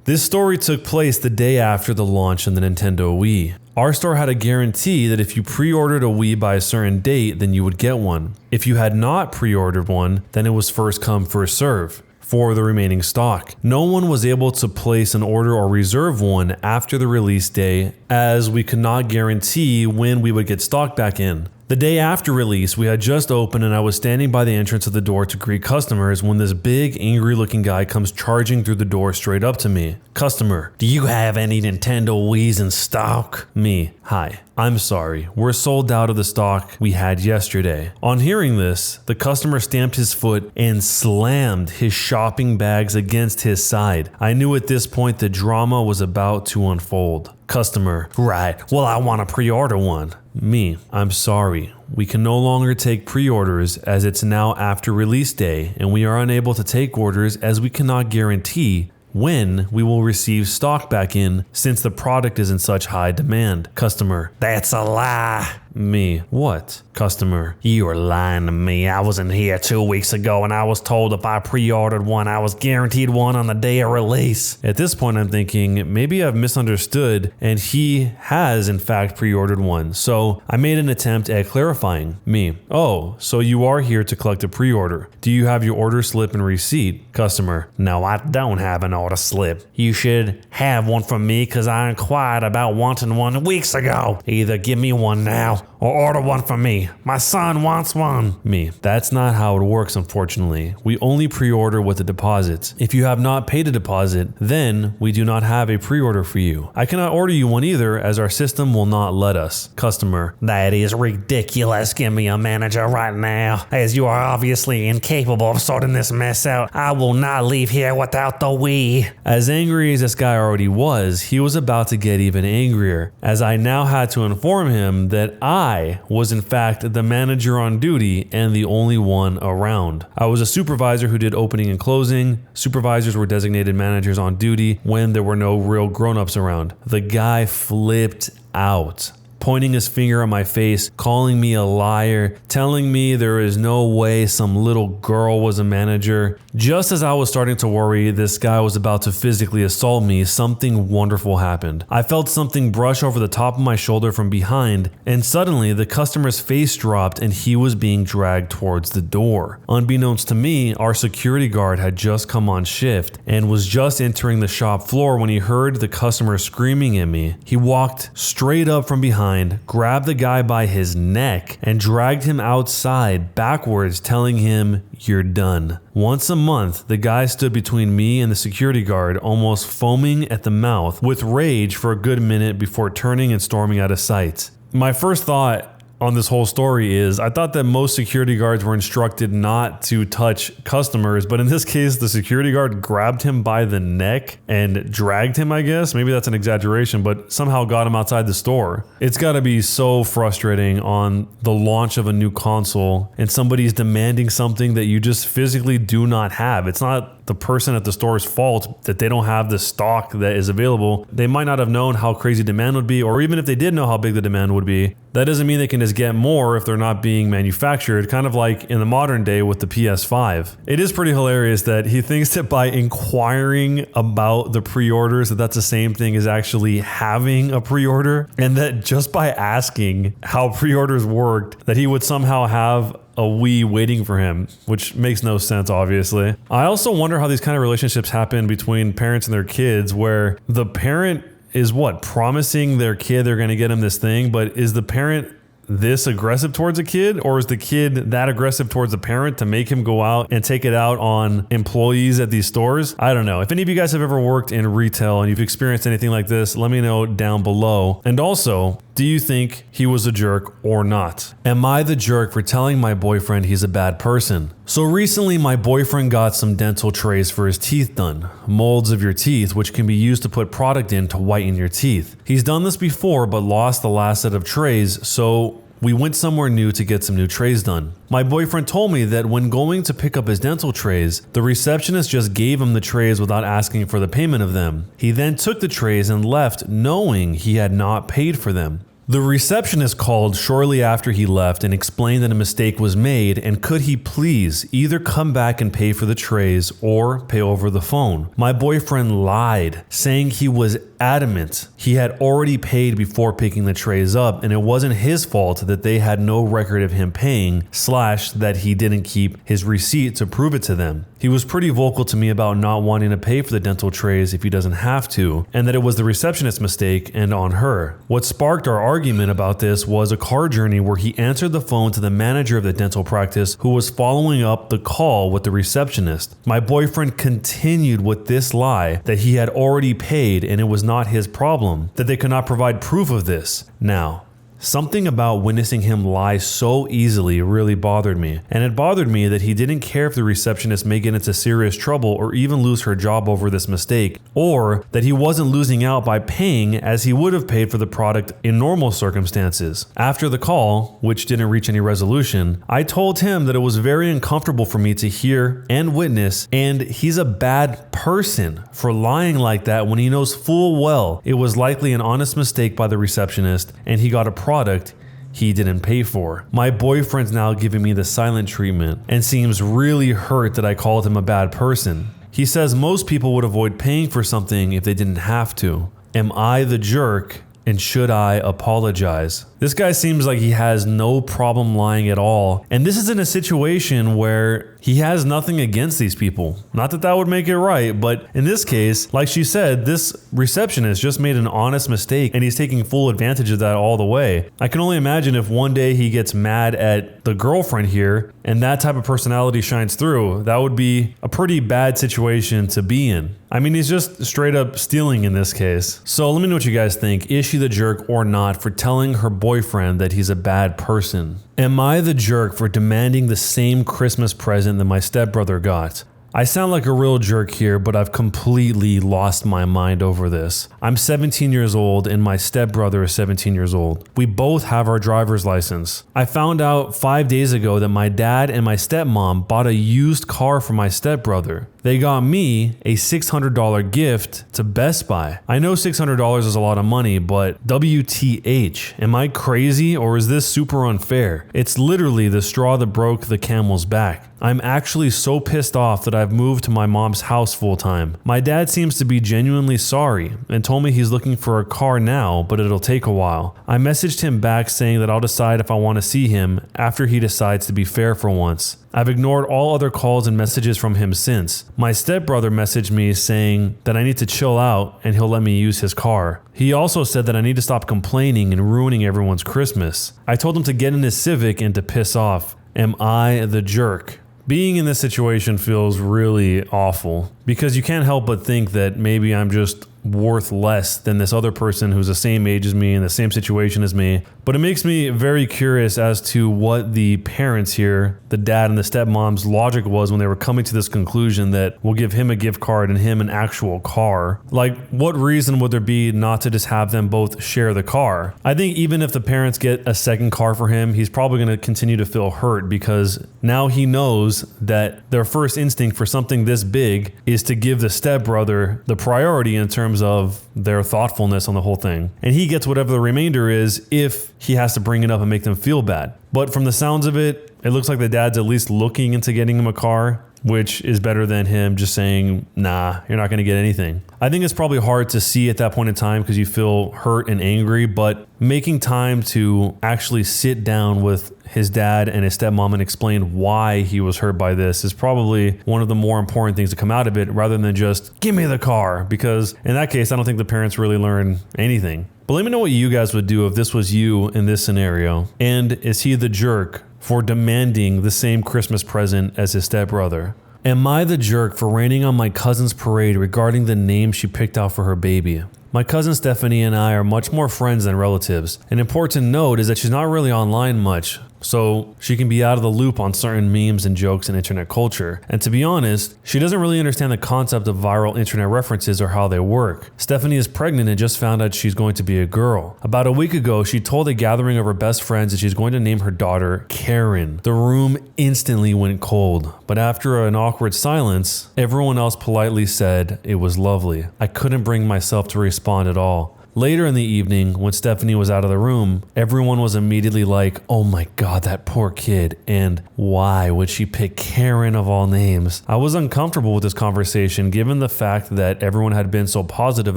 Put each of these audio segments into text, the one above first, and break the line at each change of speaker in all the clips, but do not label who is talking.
This story took place the day after the launch of the Nintendo Wii. Our store had a guarantee that if you pre-ordered a Wii by a certain date, then you would get one. If you had not pre-ordered one, then it was first come, first serve for the remaining stock. No one was able to place an order or reserve one after the release day, as we could not guarantee when we would get stock back in. The day after release, we had just opened and I was standing by the entrance of the door to greet customers when this big, angry looking guy comes charging through the door straight up to me. Customer, do you have any Nintendo Wiis in stock? Me, hi. I'm sorry, we're sold out of the stock we had yesterday. On hearing this, the customer stamped his foot and slammed his shopping bags against his side. I knew at this point the drama was about to unfold. Customer, right, well I want to pre-order one. Me, I'm sorry. We can no longer take pre-orders as it's now after release day and we are unable to take orders as we cannot guarantee when we will receive stock back in since the product is in such high demand. Customer, that's a lie. Me, what? Customer, you are lying to me. I was in here 2 weeks ago and I was told if I pre-ordered one, I was guaranteed one on the day of release. At this point, I'm thinking maybe I've misunderstood and he has in fact pre-ordered one. So I made an attempt at clarifying. Me, oh, so you are here to collect a pre-order. Do you have your order slip and receipt? Customer, no, I don't have an order slip. You should have one from me because I inquired about wanting one weeks ago. Either give me one now or order one for me. My son wants one. Me, that's not how it works, unfortunately. We only pre-order with a deposit. If you have not paid a deposit, then we do not have a pre-order for you. I cannot order you one either as our system will not let us. Customer, that is ridiculous. Give me a manager right now, as you are obviously incapable of sorting this mess out. I will not leave here without the Wii. As angry as this guy already was, he was about to get even angrier, as I now had to inform him that I was in fact the manager on duty and the only one around. I was a supervisor who did opening and closing. Supervisors were designated managers on duty when there were no real grown-ups around. The guy flipped out, pointing his finger at my face, calling me a liar, telling me there is no way some little girl was a manager. Just as I was starting to worry this guy was about to physically assault me, something wonderful happened. I felt something brush over the top of my shoulder from behind, and suddenly the customer's face dropped and he was being dragged towards the door. Unbeknownst to me, our security guard had just come on shift and was just entering the shop floor when he heard the customer screaming at me. He walked straight up from behind, grabbed the guy by his neck, and dragged him outside backwards, telling him, "You're done." Once a month, the guy stood between me and the security guard, almost foaming at the mouth with rage for a good minute before turning and storming out of sight. My first thought on this whole story is I thought that most security guards were instructed not to touch customers, but in this case, the security guard grabbed him by the neck and dragged him, I guess. Maybe that's an exaggeration, but somehow got him outside the store. It's got to be so frustrating on the launch of a new console and somebody's demanding something that you just physically do not have. It's not the person at the store's fault that they don't have the stock that is available. They might not have known how crazy demand would be, or even if they did know how big the demand would be, that doesn't mean they can just get more if they're not being manufactured, kind of like in the modern day with the PS5. It is pretty hilarious that he thinks that by inquiring about the pre-orders, that that's the same thing as actually having a pre-order, and that just by asking how pre-orders worked, that he would somehow have a Wii waiting for him, which makes no sense, obviously. I also wonder how these kind of relationships happen between parents and their kids, where the parent is promising their kid they're going to get him this thing, but is the parent this aggressive towards a kid, or is the kid that aggressive towards the parent to make him go out and take it out on employees at these stores? I don't know. If any of you guys have ever worked in retail and you've experienced anything like this, let me know down below. And also, do you think he was a jerk or not? Am I the jerk for telling my boyfriend he's a bad person? So recently my boyfriend got some dental trays for his teeth done. Molds of your teeth, which can be used to put product in to whiten your teeth. He's done this before but lost the last set of trays, so we went somewhere new to get some new trays done. My boyfriend told me that when going to pick up his dental trays, the receptionist just gave him the trays without asking for the payment of them. He then took the trays and left knowing he had not paid for them. The receptionist called shortly after he left and explained that a mistake was made and could he please either come back and pay for the trays or pay over the phone. My boyfriend lied, saying he was adamant he had already paid before picking the trays up and it wasn't his fault that they had no record of him paying / that he didn't keep his receipt to prove it to them. He was pretty vocal to me about not wanting to pay for the dental trays if he doesn't have to, and that it was the receptionist's mistake and on her. What sparked our argument about this was a car journey where he answered the phone to the manager of the dental practice who was following up the call with the receptionist. My boyfriend continued with this lie that he had already paid and it was not his problem, that they could not provide proof of this. Now, something about witnessing him lie so easily really bothered me, and it bothered me that he didn't care if the receptionist may get into serious trouble or even lose her job over this mistake, or that he wasn't losing out by paying as he would have paid for the product in normal circumstances. After the call, which didn't reach any resolution, I told him that it was very uncomfortable for me to hear and witness, and he's a bad person for lying like that when he knows full well it was likely an honest mistake by the receptionist and he got a product he didn't pay for. My boyfriend's now giving me the silent treatment and seems really hurt that I called him a bad person. He says most people would avoid paying for something if they didn't have to. Am I the jerk and should I apologize? This guy seems like he has no problem lying at all. And this is in a situation where he has nothing against these people. Not that that would make it right, but in this case, like she said, this receptionist just made an honest mistake and he's taking full advantage of that all the way. I can only imagine if one day he gets mad at the girlfriend here and that type of personality shines through, that would be a pretty bad situation to be in. I mean, he's just straight up stealing in this case. So let me know what you guys think. Is she the jerk or not for telling her boyfriend that he's a bad person? Am I the jerk for demanding the same Christmas present that my stepbrother got? I sound like a real jerk here, but I've completely lost my mind over this. I'm 17 years old and my stepbrother is 17 years old. We both have our driver's license. I found out 5 days ago that my dad and my stepmom bought a used car for my stepbrother. They got me a $600 gift to Best Buy. I know $600 is a lot of money, but WTH, am I crazy or is this super unfair? It's literally the straw that broke the camel's back. I'm actually so pissed off that I've moved to my mom's house full time. My dad seems to be genuinely sorry and told me he's looking for a car now, but it'll take a while. I messaged him back saying that I'll decide if I want to see him after he decides to be fair for once. I've ignored all other calls and messages from him since. My stepbrother messaged me saying that I need to chill out and he'll let me use his car. He also said that I need to stop complaining and ruining everyone's Christmas. I told him to get in his Civic and to piss off. Am I the jerk? Being in this situation feels really awful because you can't help but think that maybe I'm just worth less than this other person who's the same age as me in the same situation as me. But it makes me very curious as to what the parents here, the dad and the stepmom's logic was when they were coming to this conclusion that we'll give him a gift card and him an actual car. Like, what reason would there be not to just have them both share the car? I think even if the parents get a second car for him, he's probably going to continue to feel hurt because now he knows that their first instinct for something this big is to give the stepbrother the priority in terms of their thoughtfulness on the whole thing. And he gets whatever the remainder is if he has to bring it up and make them feel bad. But from the sounds of it, it looks like the dad's at least looking into getting him a car, which is better than him just saying, nah, you're not going to get anything. I think it's probably hard to see at that point in time because you feel hurt and angry, but making time to actually sit down with his dad and his stepmom and explain why he was hurt by this is probably one of the more important things to come out of it rather than just give me the car, because in that case, I don't think the parents really learn anything. But let me know what you guys would do if this was you in this scenario. And is he the jerk for demanding the same Christmas present as his stepbrother? Am I the jerk for raining on my cousin's parade regarding the name she picked out for her baby? My cousin Stephanie and I are much more friends than relatives. An important note is that she's not really online much, so she can be out of the loop on certain memes and jokes in internet culture. And to be honest, she doesn't really understand the concept of viral internet references or how they work. Stephanie is pregnant and just found out she's going to be a girl. About a week ago, she told a gathering of her best friends that she's going to name her daughter Karen. The room instantly went cold, but after an awkward silence, everyone else politely said it was lovely. I couldn't bring myself to respond at all. Later in the evening, when Stephanie was out of the room, everyone was immediately like, oh my god, that poor kid, and why would she pick Karen of all names? I was uncomfortable with this conversation given the fact that everyone had been so positive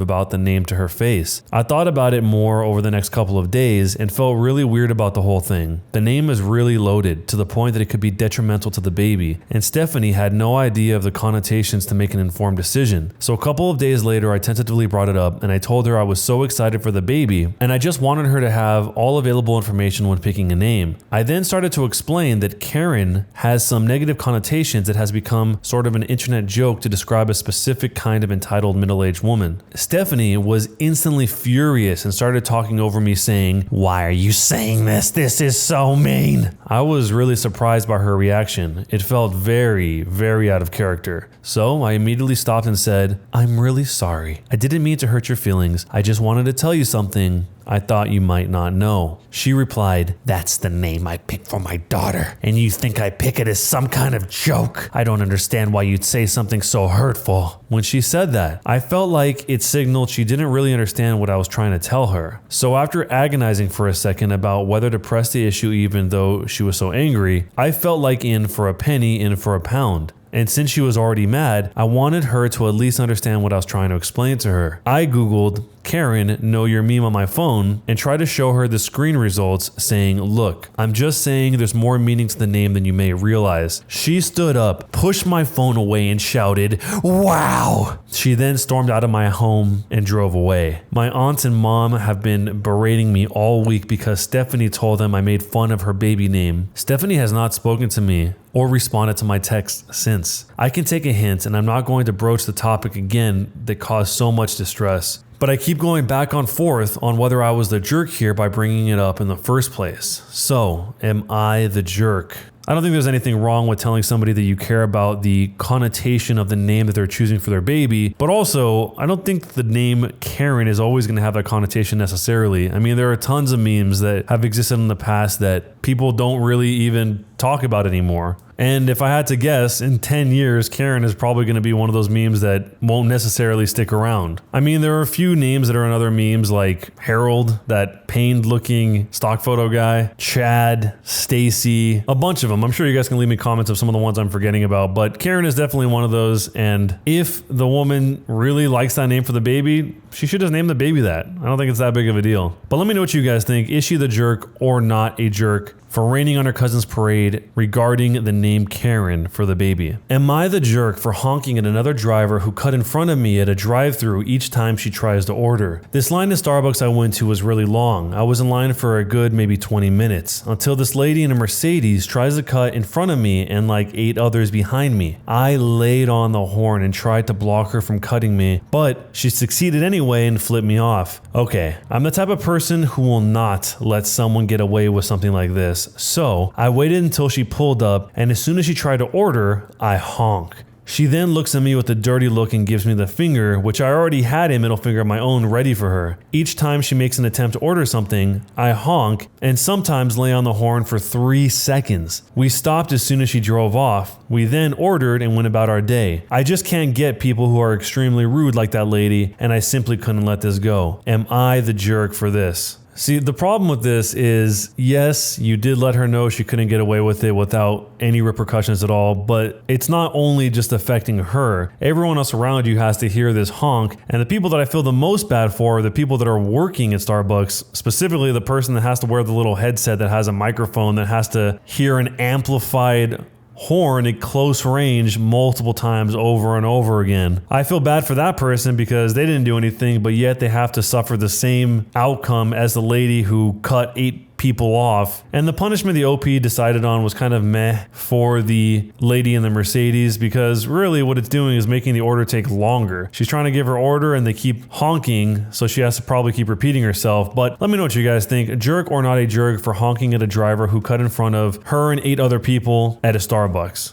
about the name to her face. I thought about it more over the next couple of days and felt really weird about the whole thing. The name is really loaded to the point that it could be detrimental to the baby, and Stephanie had no idea of the connotations to make an informed decision. So a couple of days later, I tentatively brought it up and I told her I was so excited for the baby and I just wanted her to have all available information when picking a name. I then started to explain that Karen has some negative connotations that has become sort of an internet joke to describe a specific kind of entitled middle-aged woman. Stephanie was instantly furious and started talking over me saying, "Why are you saying this? This is so mean." I was really surprised by her reaction. It felt very, very out of character. So I immediately stopped and said, "I'm really sorry. I didn't mean to hurt your feelings. I just wanted to tell you something I thought you might not know." She replied, "That's the name I picked for my daughter, and you think I pick it as some kind of joke? I don't understand why you'd say something so hurtful." When she said that, I felt like it signaled she didn't really understand what I was trying to tell her. So after agonizing for a second about whether to press the issue even though she was so angry, I felt like in for a penny, in for a pound. And since she was already mad, I wanted her to at least understand what I was trying to explain to her. I Googled Karen, know your meme on my phone, and tried to show her the screen results saying, "Look, I'm just saying there's more meaning to the name than you may realize." She stood up, pushed my phone away and shouted, "Wow!" She then stormed out of my home and drove away. My aunt and mom have been berating me all week because Stephanie told them I made fun of her baby name. Stephanie has not spoken to me or responded to my texts since. I can take a hint, and I'm not going to broach the topic again that caused so much distress. But I keep going back and forth on whether I was the jerk here by bringing it up in the first place. So, am I the jerk? I don't think there's anything wrong with telling somebody that you care about the connotation of the name that they're choosing for their baby, but also, I don't think the name Karen is always going to have that connotation necessarily. I mean, there are tons of memes that have existed in the past that people don't really even talk about anymore. And if I had to guess, in 10 years, Karen is probably going to be one of those memes that won't necessarily stick around. I mean, there are a few names that are in other memes like Harold, that pained looking stock photo guy, Chad, Stacy, a bunch of them. I'm sure you guys can leave me comments of some of the ones I'm forgetting about, but Karen is definitely one of those. And if the woman really likes that name for the baby, she should just name the baby that. I don't think it's that big of a deal. But let me know what you guys think. Is she the jerk or not a jerk for raining on her cousin's parade regarding the name Karen for the baby? Am I the jerk for honking at another driver who cut in front of me at a drive-thru each time she tries to order? This line to Starbucks I went to was really long. I was in line for a good maybe 20 minutes until this lady in a Mercedes tries to cut in front of me and like 8 others behind me. I laid on the horn and tried to block her from cutting me, but she succeeded anyway and flipped me off. Okay, I'm the type of person who will not let someone get away with something like this. So I waited until she pulled up, and as soon as she tried to order, I honk. She then looks at me with a dirty look and gives me the finger, which I already had a middle finger of my own ready for her. Each time she makes an attempt to order something, I honk and sometimes lay on the horn for 3 seconds. We stopped as soon as she drove off. We then ordered and went about our day. I just can't get people who are extremely rude like that lady, and I simply couldn't let this go. Am I the jerk for this? See, the problem with this is, yes, you did let her know she couldn't get away with it without any repercussions at all, but it's not only just affecting her. Everyone else around you has to hear this honk, and the people that I feel the most bad for are the people that are working at Starbucks, specifically the person that has to wear the little headset that has a microphone that has to hear an amplified horn at close range multiple times over and over again. I feel bad for that person because they didn't do anything, but yet they have to suffer the same outcome as the lady who cut 8 people off. And the punishment the OP decided on was kind of meh for the lady in the Mercedes, because really what it's doing is making the order take longer. She's trying to give her order and they keep honking, so she has to probably keep repeating herself. But let me know what you guys think. A jerk or not a jerk for honking at a driver who cut in front of her and 8 other people at a Starbucks?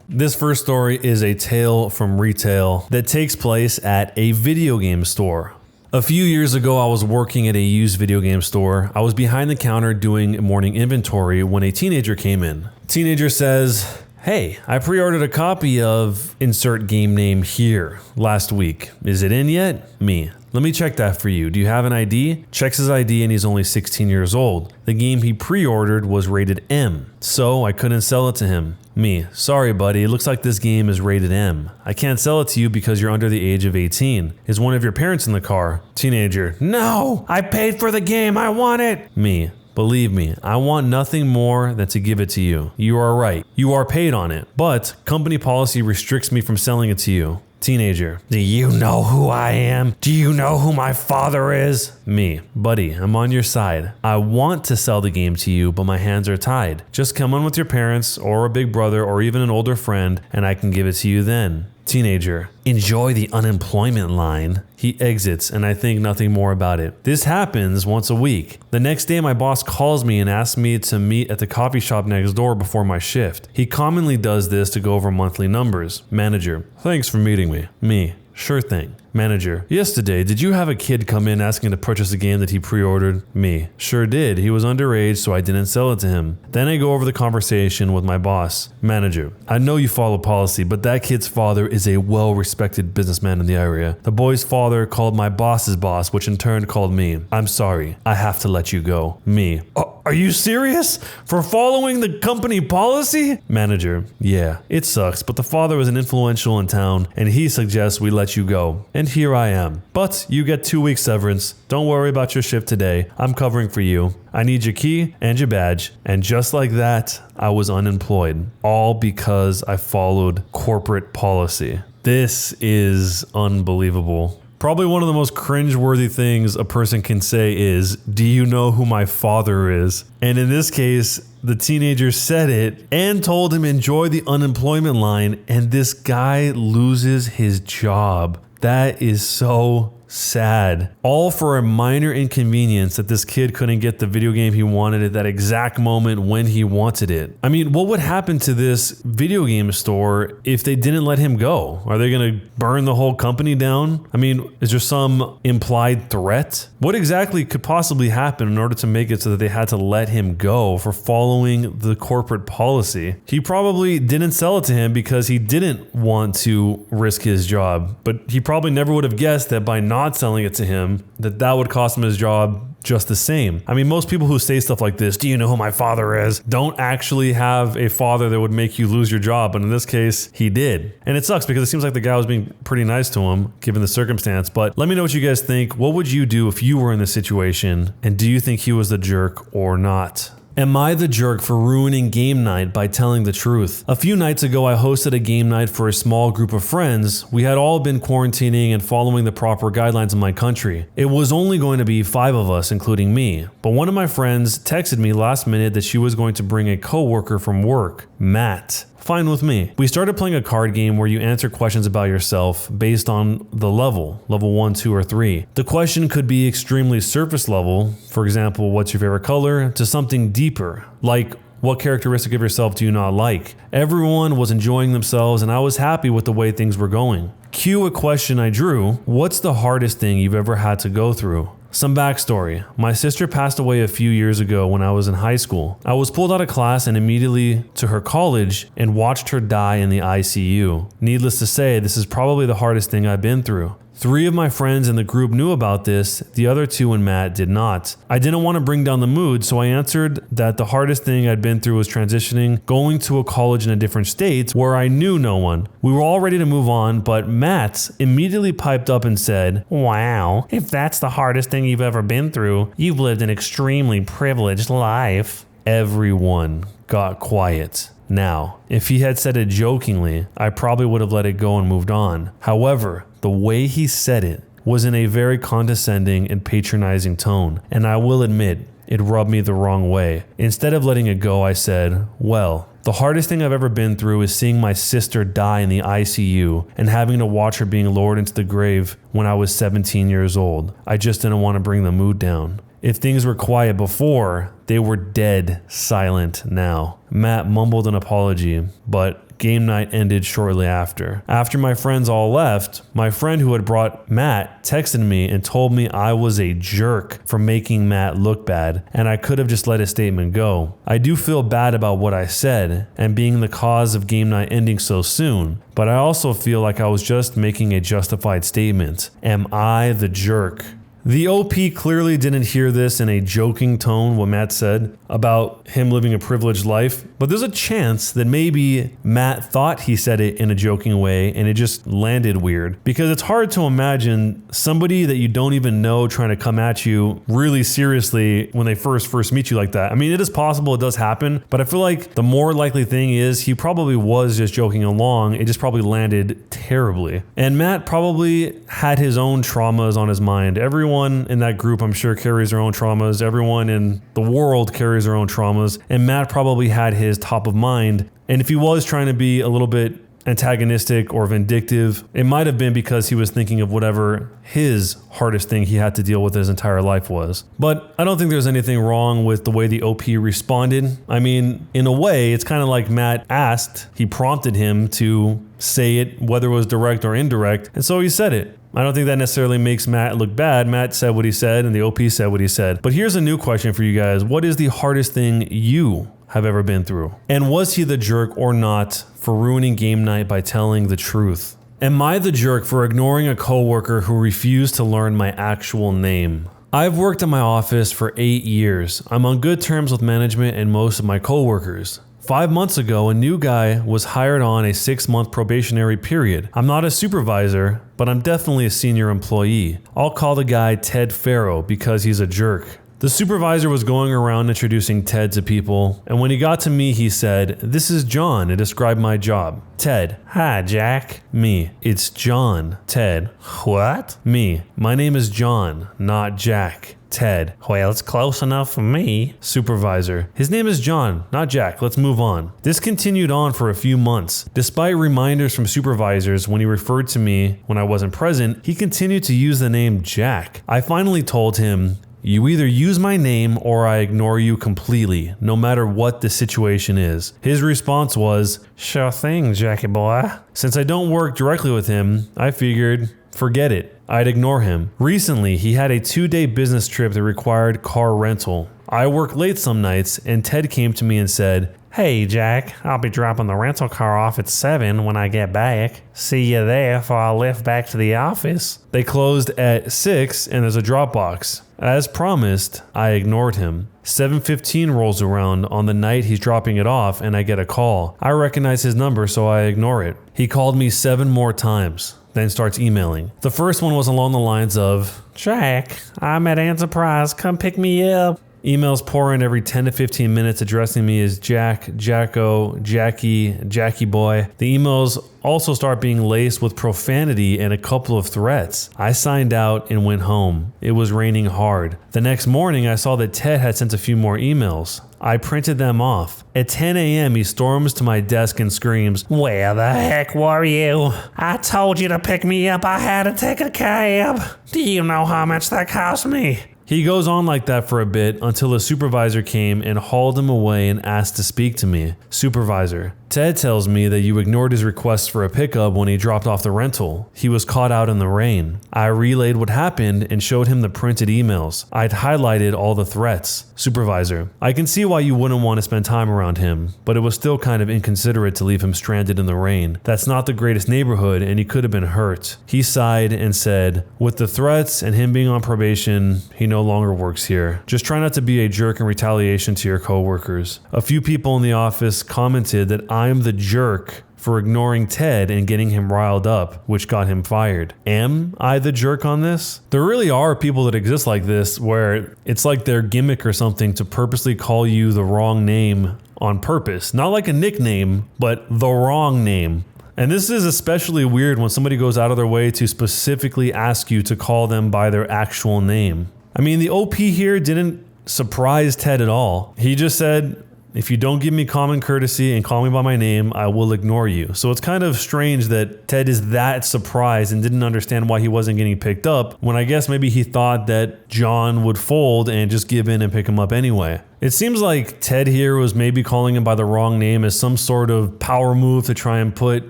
This first story is a tale from retail that takes place at a video game store. A few years ago, I was working at a used video game store. I was behind the counter doing morning inventory when a teenager came in. Teenager says, Hey, I pre-ordered a copy of insert game name here last week. Is it in yet? Me. Let me check that for you. Do you have an ID? Checks his ID and he's only 16 years old. The game he pre-ordered was rated M, so I couldn't sell it to him. Me. Sorry, buddy. It looks like this game is rated M. I can't sell it to you because you're under the age of 18. Is one of your parents in the car? Teenager. No! I paid for the game. I want it! Me. Believe me, I want nothing more than to give it to you. You are right. You are paid on it. But company policy restricts me from selling it to you. Teenager. Do you know who I am? Do you know who my father is? Me. Buddy, I'm on your side. I want to sell the game to you, but my hands are tied. Just come on with your parents or a big brother or even an older friend and I can give it to you then. Teenager. Enjoy the unemployment line. He exits and I think nothing more about it. This happens once a week. The next day my boss calls me and asks me to meet at the coffee shop next door before my shift. He commonly does this to go over monthly numbers. Manager. Thanks for meeting me. Me. Sure thing. Manager. Yesterday, did you have a kid come in asking to purchase a game that he pre-ordered? Me. Sure did. He was underage, so I didn't sell it to him. Then I go over the conversation with my boss. Manager. I know you follow policy, but that kid's father is a well-respected businessman in the area. The boy's father called my boss's boss, which in turn called me. I'm sorry. I have to let you go. Me. Are you serious? For following the company policy? Manager. Yeah, it sucks, but the father is an influential in town, and he suggests we let you go. And here I am. But you get 2 weeks severance. Don't worry about your shift today. I'm covering for you. I need your key and your badge. And just like that, I was unemployed. All because I followed corporate policy. This is unbelievable. Probably one of the most cringeworthy things a person can say is, do you know who my father is? And in this case, the teenager said it and told him enjoy the unemployment line, and this guy loses his job. That is so sad. All for a minor inconvenience that this kid couldn't get the video game he wanted at that exact moment when he wanted it. I mean, what would happen to this video game store if they didn't let him go? Are they going to burn the whole company down? I mean, is there some implied threat? What exactly could possibly happen in order to make it so that they had to let him go for following the corporate policy? He probably didn't sell it to him because he didn't want to risk his job, but he probably never would have guessed that by not selling it to him, that would cost him his job just the same. I mean, most people who say stuff like this, do you know who my father is, don't actually have a father that would make you lose your job. But in this case, he did. And it sucks because it seems like the guy was being pretty nice to him, given the circumstance. But let me know what you guys think. What would you do if you were in this situation? And do you think he was the jerk or not? Am I the jerk for ruining game night by telling the truth? A few nights ago, I hosted a game night for a small group of friends. We had all been quarantining and following the proper guidelines in my country. It was only going to be 5 of us, including me. But one of my friends texted me last minute that she was going to bring a coworker from work, Matt. Fine with me. We started playing a card game where you answer questions about yourself based on the level 1, 2, or 3. The question could be extremely surface level, for example, what's your favorite color, to something deeper, like what characteristic of yourself do you not like? Everyone was enjoying themselves and I was happy with the way things were going. Cue a question I drew, what's the hardest thing you've ever had to go through? Some backstory. My sister passed away a few years ago when I was in high school. I was pulled out of class and immediately to her college and watched her die in the ICU. Needless to say, this is probably the hardest thing I've been through. 3 of my friends in the group knew about this, the other 2 and Matt did not. I didn't want to bring down the mood, so I answered that the hardest thing I'd been through was transitioning, going to a college in a different state where I knew no one. We were all ready to move on, but Matt immediately piped up and said, "Wow, if that's the hardest thing you've ever been through, you've lived an extremely privileged life." Everyone got quiet. Now, if he had said it jokingly, I probably would have let it go and moved on. However, the way he said it was in a very condescending and patronizing tone, and I will admit, it rubbed me the wrong way. Instead of letting it go, I said, well, the hardest thing I've ever been through is seeing my sister die in the ICU and having to watch her being lowered into the grave when I was 17 years old. I just didn't want to bring the mood down. If things were quiet before, they were dead silent now. Matt mumbled an apology, but game night ended shortly after. After my friends all left, my friend who had brought Matt texted me and told me I was a jerk for making Matt look bad, and I could have just let his statement go. I do feel bad about what I said and being the cause of game night ending so soon, but I also feel like I was just making a justified statement. Am I the jerk? The OP clearly didn't hear this in a joking tone, what Matt said about him living a privileged life, but there's a chance that maybe Matt thought he said it in a joking way and it just landed weird, because it's hard to imagine somebody that you don't even know trying to come at you really seriously when they first meet you like that. I mean, it is possible, it does happen, but I feel like the more likely thing is he probably was just joking along. It just probably landed terribly. And Matt probably had his own traumas on his mind. Everyone in that group, I'm sure, carries their own traumas. Everyone in the world carries their own traumas. And Matt probably had his top of mind. And if he was trying to be a little bit antagonistic or vindictive, it might have been because he was thinking of whatever his hardest thing he had to deal with his entire life was. But I don't think there's anything wrong with the way the OP responded. I mean, in a way, it's kind of like Matt asked, he prompted him to say it, whether it was direct or indirect, and so he said it. I don't think that necessarily makes Matt look bad. Matt said what he said and the OP said what he said. But here's a new question for you guys. What is the hardest thing you have ever been through? And was he the jerk or not for ruining game night by telling the truth? Am I the jerk for ignoring a coworker who refused to learn my actual name? I've worked in my office for 8 years. I'm on good terms with management and most of my coworkers. 5 months ago, a new guy was hired on a 6-month probationary period. I'm not a supervisor, but I'm definitely a senior employee. I'll call the guy Ted Farrow because he's a jerk. The supervisor was going around introducing Ted to people, and when he got to me, he said, "This is John," and described my job. Ted: "Hi, Jack." Me: "It's John." Ted: "What?" Me: "My name is John, not Jack." Ted: "Well, it's close enough for me." Supervisor: "His name is John, not Jack. Let's move on." This continued on for a few months. Despite reminders from supervisors when he referred to me when I wasn't present, he continued to use the name Jack. I finally told him, "You either use my name or I ignore you completely, no matter what the situation is." His response was, "Sure thing, Jackie boy." Since I don't work directly with him, I figured, forget it. I'd ignore him. Recently, he had a 2-day business trip that required car rental. I work late some nights, and Ted came to me and said, "Hey, Jack, I'll be dropping the rental car off at 7 when I get back. See you there before I lift back to the office." They closed at 6 and there's a drop box. As promised, I ignored him. 7:15 rolls around on the night he's dropping it off and I get a call. I recognize his number, so I ignore it. He called me 7 more times, then starts emailing. The first one was along the lines of, "Jack, I'm at Enterprise, come pick me up." Emails pour in every 10 to 15 minutes addressing me as Jack, Jacko, Jackie, Jackie boy. The emails also start being laced with profanity and a couple of threats. I signed out and went home. It was raining hard. The next morning, I saw that Ted had sent a few more emails. I printed them off. At 10 a.m., he storms to my desk and screams, "Where the heck were you? I told you to pick me up. I had to take a cab. Do you know how much that cost me?" He goes on like that for a bit until a supervisor came and hauled him away and asked to speak to me. Supervisor: "Ted tells me that you ignored his request for a pickup when he dropped off the rental. He was caught out in the rain." I relayed what happened and showed him the printed emails. I'd highlighted all the threats. Supervisor: "I can see why you wouldn't want to spend time around him, but it was still kind of inconsiderate to leave him stranded in the rain. That's not the greatest neighborhood and he could have been hurt." He sighed and said, "With the threats and him being on probation, he no longer works here. Just try not to be a jerk in retaliation to your coworkers." A few people in the office commented that I'm the jerk for ignoring Ted and getting him riled up, which got him fired. Am I the jerk on this? There really are people that exist like this where it's like their gimmick or something to purposely call you the wrong name on purpose. Not like a nickname, but the wrong name. And this is especially weird when somebody goes out of their way to specifically ask you to call them by their actual name. I mean, the OP here didn't surprise Ted at all. He just said, If you don't give me common courtesy and call me by my name, I will ignore you. So it's kind of strange that Ted is that surprised and didn't understand why he wasn't getting picked up, when I guess maybe he thought that John would fold and just give in and pick him up anyway. It seems like Ted here was maybe calling him by the wrong name as some sort of power move to try and put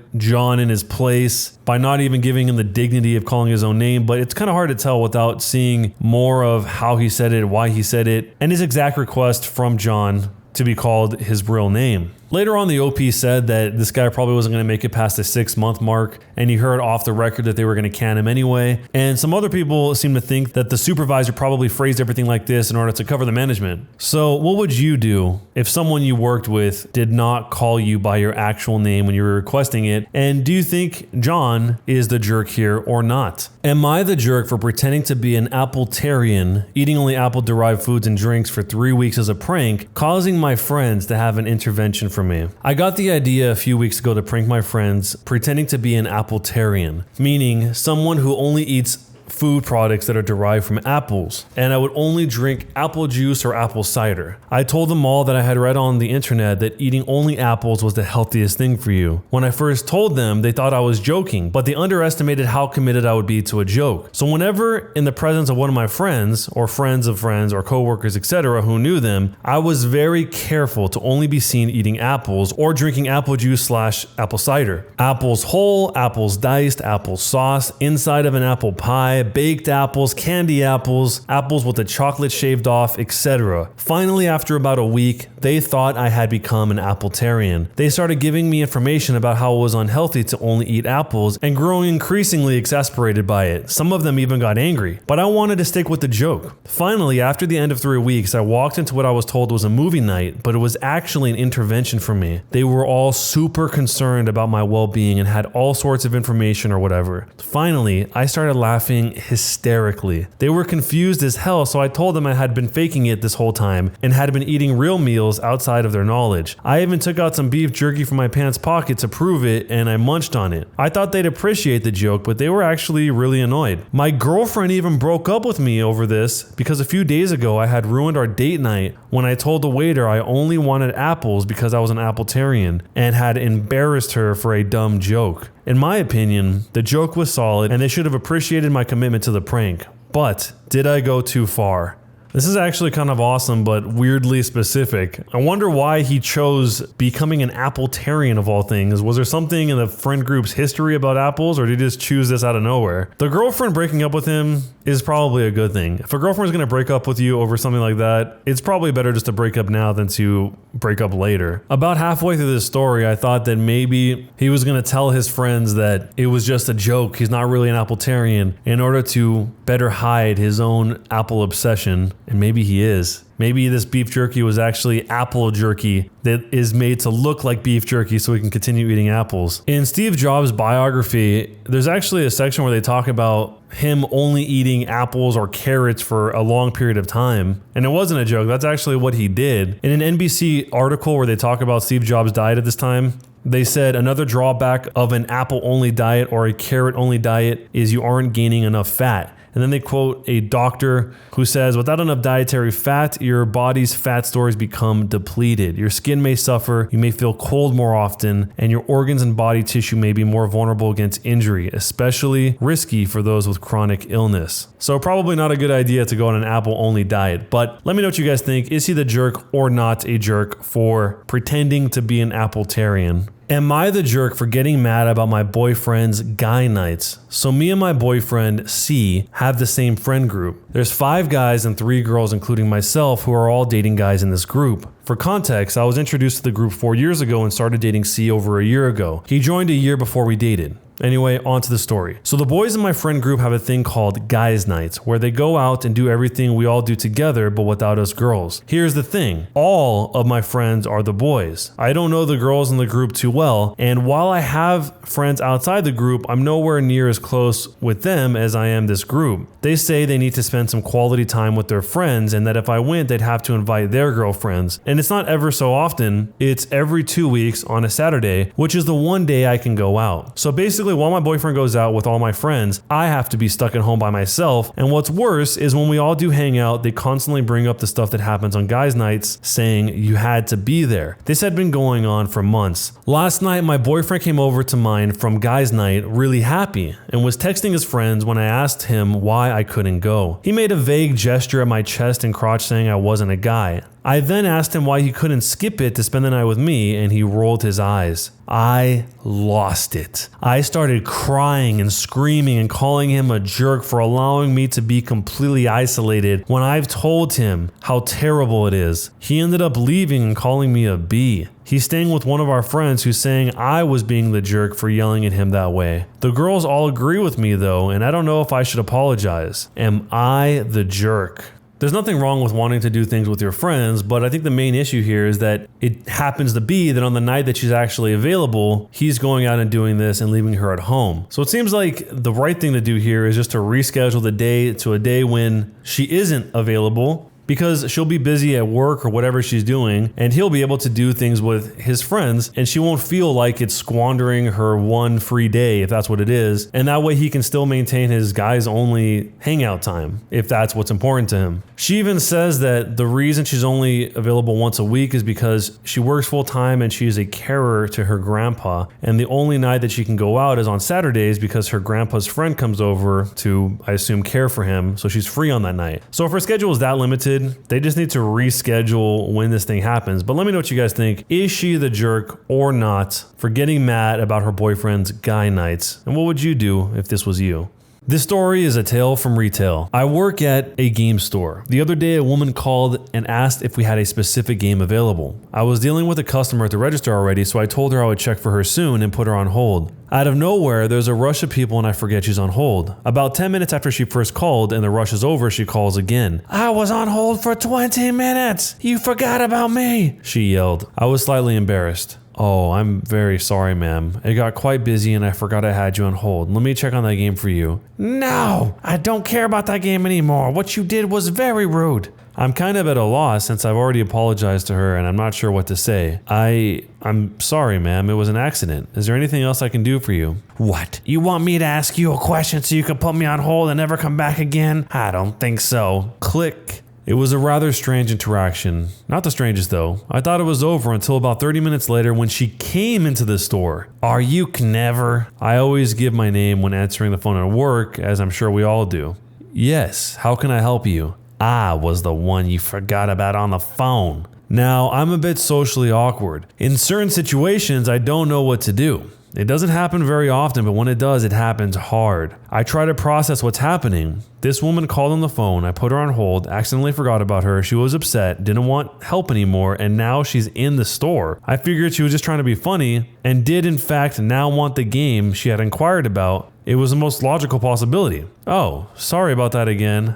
John in his place by not even giving him the dignity of calling his own name, but it's kind of hard to tell without seeing more of how he said it, why he said it, and his exact request from John to be called his real name. Later on, the OP said that this guy probably wasn't going to make it past the 6-month mark, and he heard off the record that they were going to can him anyway. And some other people seem to think that the supervisor probably phrased everything like this in order to cover the management. So what would you do if someone you worked with did not call you by your actual name when you were requesting it? And do you think John is the jerk here or not? Am I the jerk for pretending to be an Appletarian, eating only apple-derived foods and drinks for 3 weeks as a prank, causing my friends to have an intervention for me? I got the idea a few weeks ago to prank my friends, pretending to be an Appletarian, meaning someone who only eats food products that are derived from apples, and I would only drink apple juice or apple cider. I told them all that I had read on the internet that eating only apples was the healthiest thing for you. When I first told them, they thought I was joking, but they underestimated how committed I would be to a joke. So whenever in the presence of one of my friends, or friends of friends, or coworkers, etc., who knew them, I was very careful to only be seen eating apples or drinking apple juice / apple cider. Apples whole, apples diced, apple sauce, inside of an apple pie, baked apples, candy apples, apples with the chocolate shaved off, etc. Finally, after about a week, they thought I had become an Appletarian. They started giving me information about how it was unhealthy to only eat apples and growing increasingly exasperated by it. Some of them even got angry, but I wanted to stick with the joke. Finally, after the end of 3 weeks, I walked into what I was told was a movie night, but it was actually an intervention for me. They were all super concerned about my well-being and had all sorts of information or whatever. Finally, I started laughing hysterically. They were confused as hell, so I told them I had been faking it this whole time and had been eating real meals outside of their knowledge. I even took out some beef jerky from my pants pocket to prove it, and I munched on it. I thought they'd appreciate the joke, but they were actually really annoyed. My girlfriend even broke up with me over this because a few days ago I had ruined our date night when I told the waiter I only wanted apples because I was an Appletarian and had embarrassed her for a dumb joke. In my opinion, the joke was solid and they should have appreciated my commitment to the prank. But did I go too far? This is actually kind of awesome, but weirdly specific. I wonder why he chose becoming an Appletarian of all things. Was there something in the friend group's history about apples, or did he just choose this out of nowhere? The girlfriend breaking up with him is probably a good thing. If a girlfriend's gonna break up with you over something like that, it's probably better just to break up now than to break up later. About halfway through this story, I thought that maybe he was gonna tell his friends that it was just a joke, he's not really an Appletarian, in order to better hide his own apple obsession. And maybe he is. Maybe this beef jerky was actually apple jerky that is made to look like beef jerky so we can continue eating apples. In Steve Jobs' biography, there's actually a section where they talk about him only eating apples or carrots for a long period of time. And it wasn't a joke, that's actually what he did. In an NBC article where they talk about Steve Jobs' diet at this time, they said another drawback of an apple-only diet or a carrot-only diet is you aren't gaining enough fat. And then they quote a doctor who says, without enough dietary fat, your body's fat stores become depleted. Your skin may suffer, you may feel cold more often, and your organs and body tissue may be more vulnerable against injury, especially risky for those with chronic illness. So probably not a good idea to go on an apple-only diet. But let me know what you guys think. Is he the jerk or not a jerk for pretending to be an Appletarian? Am I the jerk for getting mad about my boyfriend's guy nights? So me and my boyfriend, C, have the same friend group. There's 5 guys and 3 girls, including myself, who are all dating guys in this group. For context, I was introduced to the group 4 years ago and started dating C over a year ago. He joined a year before we dated. Anyway, on to the story. So the boys in my friend group have a thing called guys nights, where they go out and do everything we all do together, but without us girls. Here's the thing. All of my friends are the boys. I don't know the girls in the group too well, and while I have friends outside the group, I'm nowhere near as close with them as I am this group. They say they need to spend some quality time with their friends, and that if I went, they'd have to invite their girlfriends. And it's not ever so often, it's every 2 weeks on a Saturday, which is the one day I can go out. So basically, Basically, while my boyfriend goes out with all my friends, I have to be stuck at home by myself. And what's worse is when we all do hang out, they constantly bring up the stuff that happens on guys' nights, saying you had to be there. This had been going on for months. Last night, my boyfriend came over to mine from guys' night really happy and was texting his friends when I asked him why I couldn't go. He made a vague gesture at my chest and crotch saying I wasn't a guy. I then asked him why he couldn't skip it to spend the night with me, and he rolled his eyes. I lost it. I started crying and screaming and calling him a jerk for allowing me to be completely isolated when I've told him how terrible it is. He ended up leaving and calling me a B. He's staying with one of our friends who's saying I was being the jerk for yelling at him that way. The girls all agree with me though, and I don't know if I should apologize. Am I the jerk? There's nothing wrong with wanting to do things with your friends, but I think the main issue here is that it happens to be that on the night that she's actually available, he's going out and doing this and leaving her at home. So it seems like the right thing to do here is just to reschedule the day to a day when she isn't available, because she'll be busy at work or whatever she's doing, and he'll be able to do things with his friends, and she won't feel like it's squandering her one free day if that's what it is, and that way he can still maintain his guys only hangout time if that's what's important to him. She even says that the reason she's only available once a week is because she works full time and she's a carer to her grandpa, and the only night that she can go out is on Saturdays because her grandpa's friend comes over to, I assume, care for him, so she's free on that night. So if her schedule is that limited, they just need to reschedule when this thing happens. But let me know what you guys think. Is she the jerk or not for getting mad about her boyfriend's guy nights? And what would you do if this was you? This story is a tale from retail. I work at a game store. The other day, a woman called and asked if we had a specific game available. I was dealing with a customer at the register already, so I told her I would check for her soon and put her on hold. Out of nowhere, there's a rush of people and I forget she's on hold. About 10 minutes after she first called and the rush is over, she calls again. "I was on hold for 20 minutes. You forgot about me," she yelled. I was slightly embarrassed. "Oh, I'm very sorry, ma'am. It got quite busy and I forgot I had you on hold. Let me check on that game for you." "No, I don't care about that game anymore. What you did was very rude." I'm kind of at a loss since I've already apologized to her and I'm not sure what to say. I'm sorry, ma'am. It was an accident. Is there anything else I can do for you?" "What? You want me to ask you a question so you can put me on hold and never come back again? I don't think so." Click. It was a rather strange interaction. Not the strangest though. I thought it was over until about 30 minutes later when she came into the store. "Are you clever?" I always give my name when answering the phone at work, as I'm sure we all do. "Yes, how can I help you?" "I was the one you forgot about on the phone." Now, I'm a bit socially awkward. In certain situations, I don't know what to do. It doesn't happen very often, but when it does, it happens hard. I try to process what's happening. This woman called on the phone, I put her on hold, accidentally forgot about her, she was upset, didn't want help anymore, and now she's in the store. I figured she was just trying to be funny, and did in fact now want the game she had inquired about. It was the most logical possibility. "Oh, sorry about that again.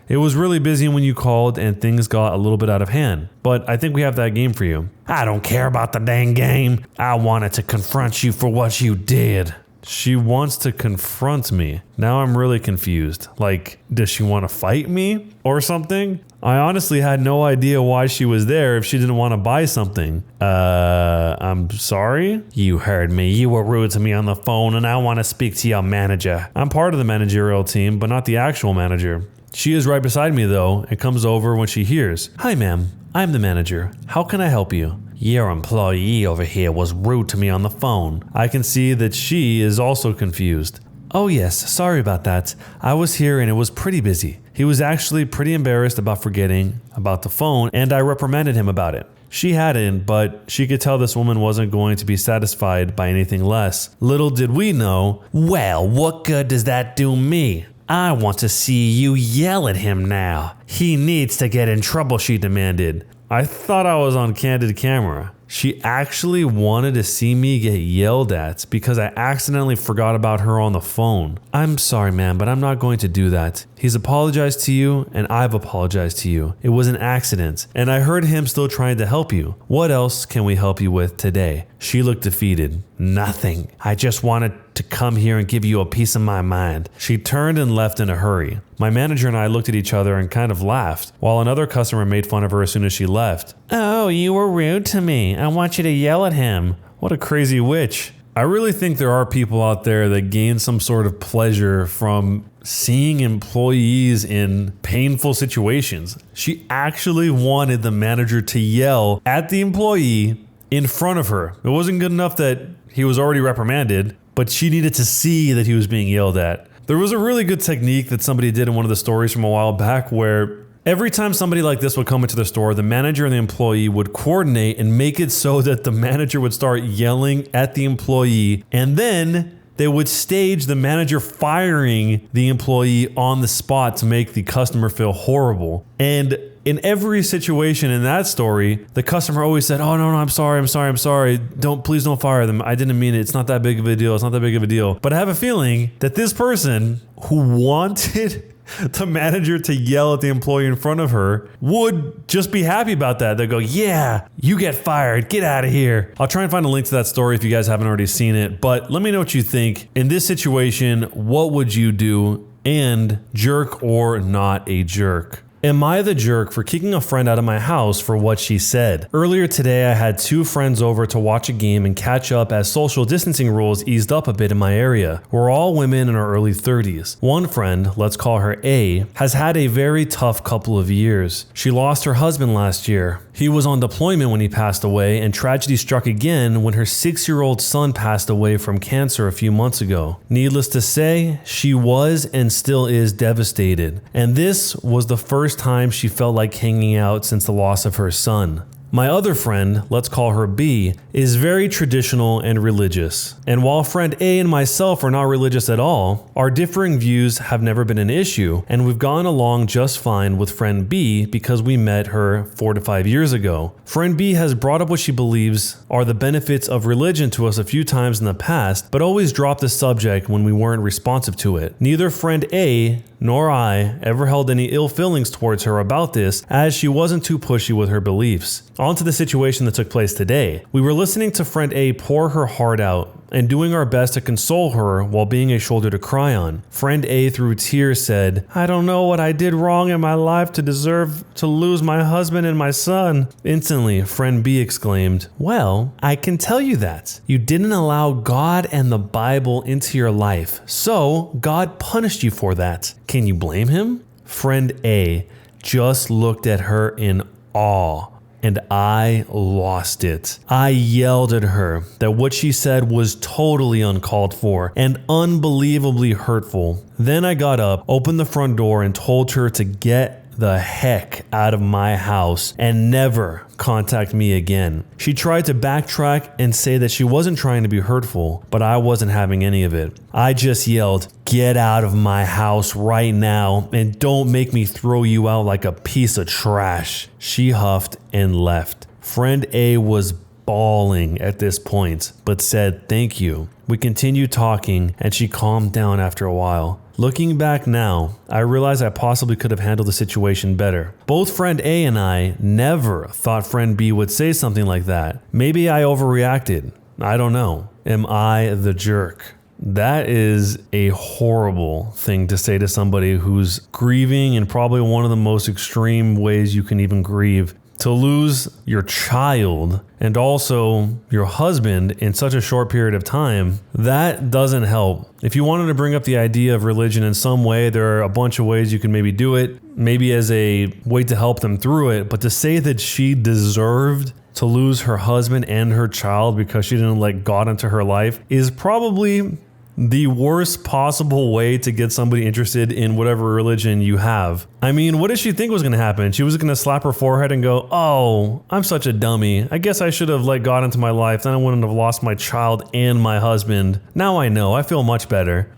It was really busy when you called and things got a little bit out of hand. But I think we have that game for you." "I don't care about the dang game. I wanted to confront you for what you did." She wants to confront me. Now I'm really confused. Like, does she want to fight me or something? I honestly had no idea why she was there if she didn't want to buy something. I'm sorry? "You heard me. You were rude to me on the phone and I want to speak to your manager." I'm part of the managerial team, but not the actual manager. She is right beside me though and comes over when she hears. "Hi ma'am, I'm the manager. How can I help you?" "Your employee over here was rude to me on the phone." I can see that she is also confused. "Oh yes, sorry about that. I was here and it was pretty busy." He was actually pretty embarrassed about forgetting about the phone and I reprimanded him about it. She hadn't, but she could tell this woman wasn't going to be satisfied by anything less. Little did we know, "Well, what good does that do me? I want to see you yell at him now. He needs to get in trouble," she demanded. I thought I was on candid camera. She actually wanted to see me get yelled at because I accidentally forgot about her on the phone. "I'm sorry, ma'am, but I'm not going to do that. He's apologized to you and I've apologized to you. It was an accident and I heard him still trying to help you. What else can we help you with today?" She looked defeated. "Nothing. I just wanted to come here and give you a piece of my mind." She turned and left in a hurry. My manager and I looked at each other and kind of laughed, while another customer made fun of her as soon as she left. "Oh, you were rude to me. I want you to yell at him." What a crazy witch. I really think there are people out there that gain some sort of pleasure from seeing employees in painful situations. She actually wanted the manager to yell at the employee in front of her. It wasn't good enough that he was already reprimanded, but she needed to see that he was being yelled at. There was a really good technique that somebody did in one of the stories from a while back where every time somebody like this would come into the store, the manager and the employee would coordinate and make it so that the manager would start yelling at the employee, and then they would stage the manager firing the employee on the spot to make the customer feel horrible. And in every situation in that story, the customer always said, "Oh, no, I'm sorry. Please don't fire them. I didn't mean it. It's not that big of a deal. But I have a feeling that this person who wanted the manager to yell at the employee in front of her would just be happy about that. They'd go, "Yeah, you get fired. Get out of here." I'll try and find a link to that story if you guys haven't already seen it. But let me know what you think. In this situation, what would you do? And jerk or not a jerk? Am I the jerk for kicking a friend out of my house for what she said? Earlier today, I had 2 friends over to watch a game and catch up as social distancing rules eased up a bit in my area. We're all women in our early 30s. One friend, let's call her A, has had a very tough couple of years. She lost her husband last year. He was on deployment when he passed away, and tragedy struck again when her 6-year-old son passed away from cancer a few months ago. Needless to say, she was and still is devastated. And this was the first time she felt like hanging out since the loss of her son. My other friend, let's call her B, is very traditional and religious. And while friend A and myself are not religious at all, our differing views have never been an issue, and we've gone along just fine with friend B because we met her 4 to 5 years ago. Friend B has brought up what she believes are the benefits of religion to us a few times in the past, but always dropped the subject when we weren't responsive to it. Neither friend A nor I ever held any ill feelings towards her about this, as she wasn't too pushy with her beliefs. On to the situation that took place today. We were listening to friend A pour her heart out and doing our best to console her while being a shoulder to cry on. Friend A, through tears, said, "I don't know what I did wrong in my life to deserve to lose my husband and my son." Instantly, friend B exclaimed, "Well, I can tell you that. You didn't allow God and the Bible into your life, so God punished you for that. Can you blame him?" Friend A just looked at her in awe, and I lost it. I yelled at her that what she said was totally uncalled for and unbelievably hurtful. Then I got up, opened the front door, and told her to get the heck out of my house and never contact me again. She tried to backtrack and say that she wasn't trying to be hurtful, but I wasn't having any of it. I just yelled, "Get out of my house right now and don't make me throw you out like a piece of trash." She huffed and left. Friend A was bawling at this point, but said thank you. We continued talking and she calmed down after a while. Looking back now, I realize I possibly could have handled the situation better. Both friend A and I never thought friend B would say something like that. Maybe I overreacted. I don't know. Am I the jerk? That is a horrible thing to say to somebody who's grieving in probably one of the most extreme ways you can even grieve. To lose your child and also your husband in such a short period of time, that doesn't help. If you wanted to bring up the idea of religion in some way, there are a bunch of ways you can maybe do it, maybe as a way to help them through it. But to say that she deserved to lose her husband and her child because she didn't let God into her life is probably the worst possible way to get somebody interested in whatever religion you have. I mean, what did she think was going to happen? She was going to slap her forehead and go, "Oh, I'm such a dummy. I guess I should have let God into my life. Then I wouldn't have lost my child and my husband. Now I know. I feel much better."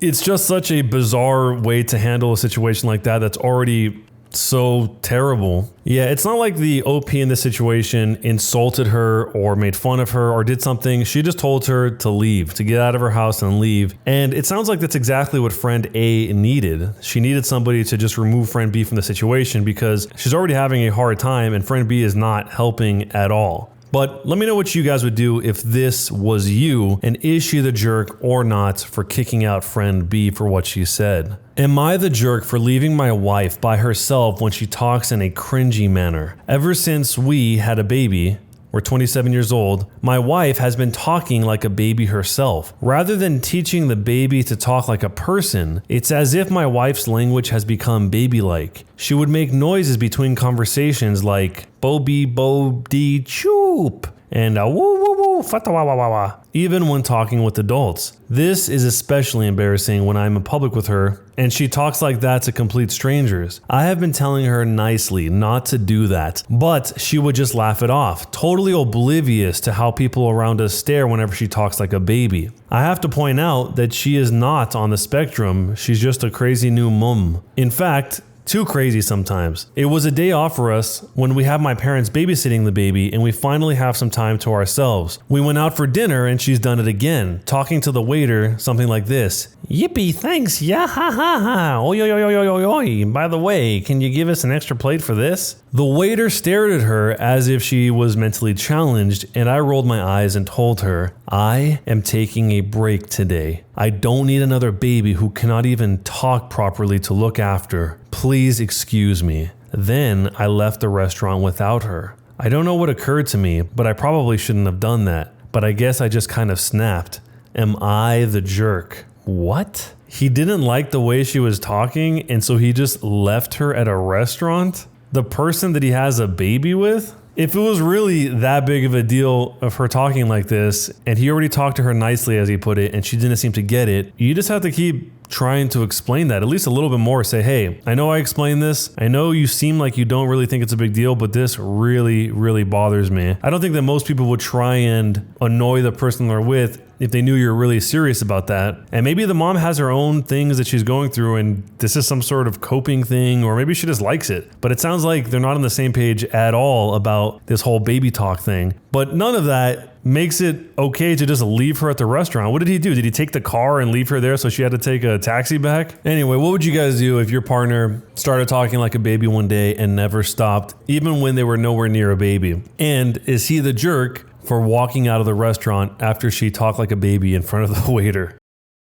It's just such a bizarre way to handle a situation like that that's already so terrible. Yeah, it's not like the OP in this situation insulted her or made fun of her or did something. She just told her to leave, to get out of her house and leave. And it sounds like that's exactly what friend A needed. She needed somebody to just remove friend B from the situation because she's already having a hard time and friend B is not helping at all. But let me know what you guys would do if this was you, and is she the jerk or not for kicking out friend B for what she said? Am I the jerk for leaving my wife by herself when she talks in a cringy manner? Ever since we had a baby, we're 27 years old, my wife has been talking like a baby herself. Rather than teaching the baby to talk like a person, it's as if my wife's language has become baby-like. She would make noises between conversations like bo-be bo-dee choop and woo woo woo fata wa wa wa wa, even when talking with adults. This is especially embarrassing when I'm in public with her and she talks like that to complete strangers. I have been telling her nicely not to do that, but she would just laugh it off, totally oblivious to how people around us stare whenever she talks like a baby. I have to point out that she is not on the spectrum, she's just a crazy new mum. In fact, too crazy sometimes. It was a day off for us when we have my parents babysitting the baby and we finally have some time to ourselves. We went out for dinner and she's done it again, talking to the waiter something like this. Yippee, thanks, yeah ha ha ha, oi oi oi oi oi oi, by the way, can you give us an extra plate for this? The waiter stared at her as if she was mentally challenged and I rolled my eyes and told her, I am taking a break today. I don't need another baby who cannot even talk properly to look after. Please excuse me. Then I left the restaurant without her. I don't know what occurred to me, but I probably shouldn't have done that. But I guess I just kind of snapped. Am I the jerk? What? He didn't like the way she was talking, and so he just left her at a restaurant? The person that he has a baby with? If it was really that big of a deal of her talking like this, and he already talked to her nicely as he put it, and she didn't seem to get it, you just have to keep trying to explain that at least a little bit more. Say, hey, I know I explained this. I know you seem like you don't really think it's a big deal, but this really, really bothers me. I don't think that most people would try and annoy the person they're with if they knew you're really serious about that. And maybe the mom has her own things that she's going through and this is some sort of coping thing, or maybe she just likes it. But it sounds like they're not on the same page at all about this whole baby talk thing. But none of that makes it okay to just leave her at the restaurant. What did he do? Did he take the car and leave her there so she had to take a taxi back? Anyway, what would you guys do if your partner started talking like a baby one day and never stopped, even when they were nowhere near a baby? And is he the jerk for walking out of the restaurant after she talked like a baby in front of the waiter?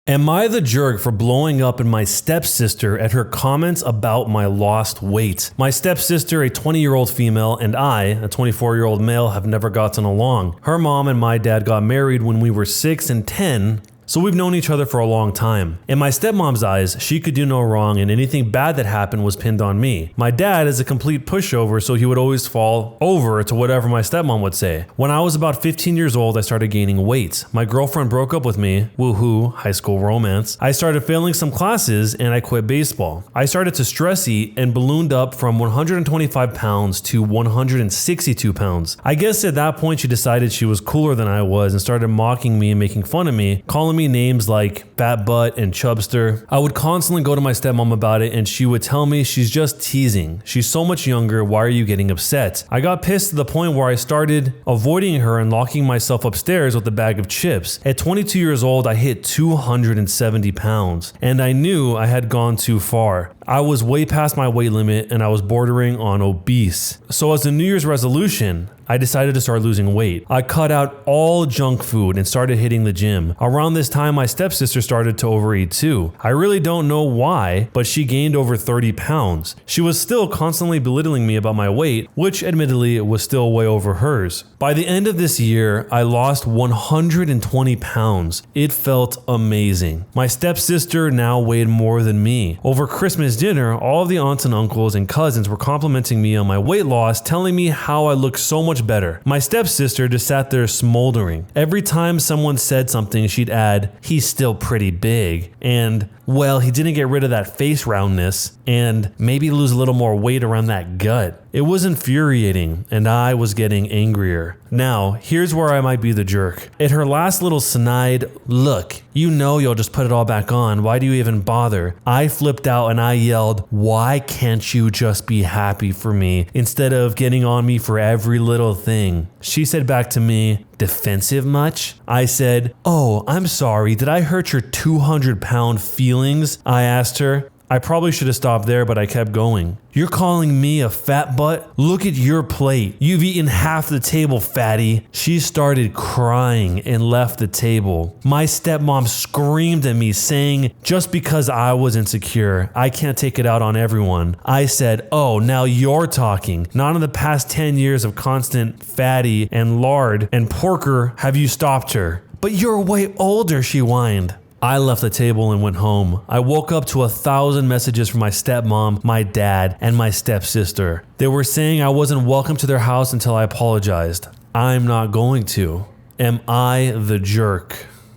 Am I the jerk for blowing up at my stepsister at her comments about my lost weight? My stepsister, a 20-year-old female, and I, a 24-year-old male, have never gotten along. Her mom and my dad got married when we were 6 and 10, so we've known each other for a long time. In my stepmom's eyes, she could do no wrong and anything bad that happened was pinned on me. My dad is a complete pushover, so he would always fall over to whatever my stepmom would say. When I was about 15 years old, I started gaining weight. My girlfriend broke up with me, woohoo, high school romance. I started failing some classes and I quit baseball. I started to stress eat and ballooned up from 125 pounds to 162 pounds. I guess at that point she decided she was cooler than I was and started mocking me and making fun of me, calling me names like fat butt and chubster. I would constantly go to my stepmom about it and she would tell me she's just teasing. She's so much younger, why are you getting upset? I got pissed to the point where I started avoiding her and locking myself upstairs with a bag of chips. At 22 years old, I hit 270 pounds and I knew I had gone too far. I was way past my weight limit and I was bordering on obese. So as a New Year's resolution, I decided to start losing weight. I cut out all junk food and started hitting the gym. Around this time, my stepsister started to overeat too. I really don't know why, but she gained over 30 pounds. She was still constantly belittling me about my weight, which admittedly was still way over hers. By the end of this year, I lost 120 pounds. It felt amazing. My stepsister now weighed more than me. Over Christmas dinner, all of the aunts and uncles and cousins were complimenting me on my weight loss, telling me how I looked so much better. My stepsister just sat there smoldering. Every time someone said something, she'd add, "He's still pretty big," and, "Well, he didn't get rid of that face roundness," and maybe lose a little more weight around that gut. It was infuriating, and I was getting angrier. Now, here's where I might be the jerk. At her last little snide, "Look, you know you'll just put it all back on, why do you even bother?" I flipped out and I yelled, "Why can't you just be happy for me instead of getting on me for every little thing?" She said back to me, "Defensive much?" I said, "Oh, I'm sorry, did I hurt your 200-pound feelings?" I asked her. I probably should have stopped there, but I kept going. You're calling me a fat butt? Look at your plate. You've eaten half the table, fatty. She started crying and left the table. My stepmom screamed at me saying, just because I was insecure, I can't take it out on everyone. I said, oh, now you're talking. Not in the past 10 years of constant fatty and lard and porker have you stopped her. But you're way older, she whined. I left the table and went home. I woke up to 1,000 messages from my stepmom, my dad, and my stepsister. They were saying I wasn't welcome to their house until I apologized. I'm not going to. Am I the jerk?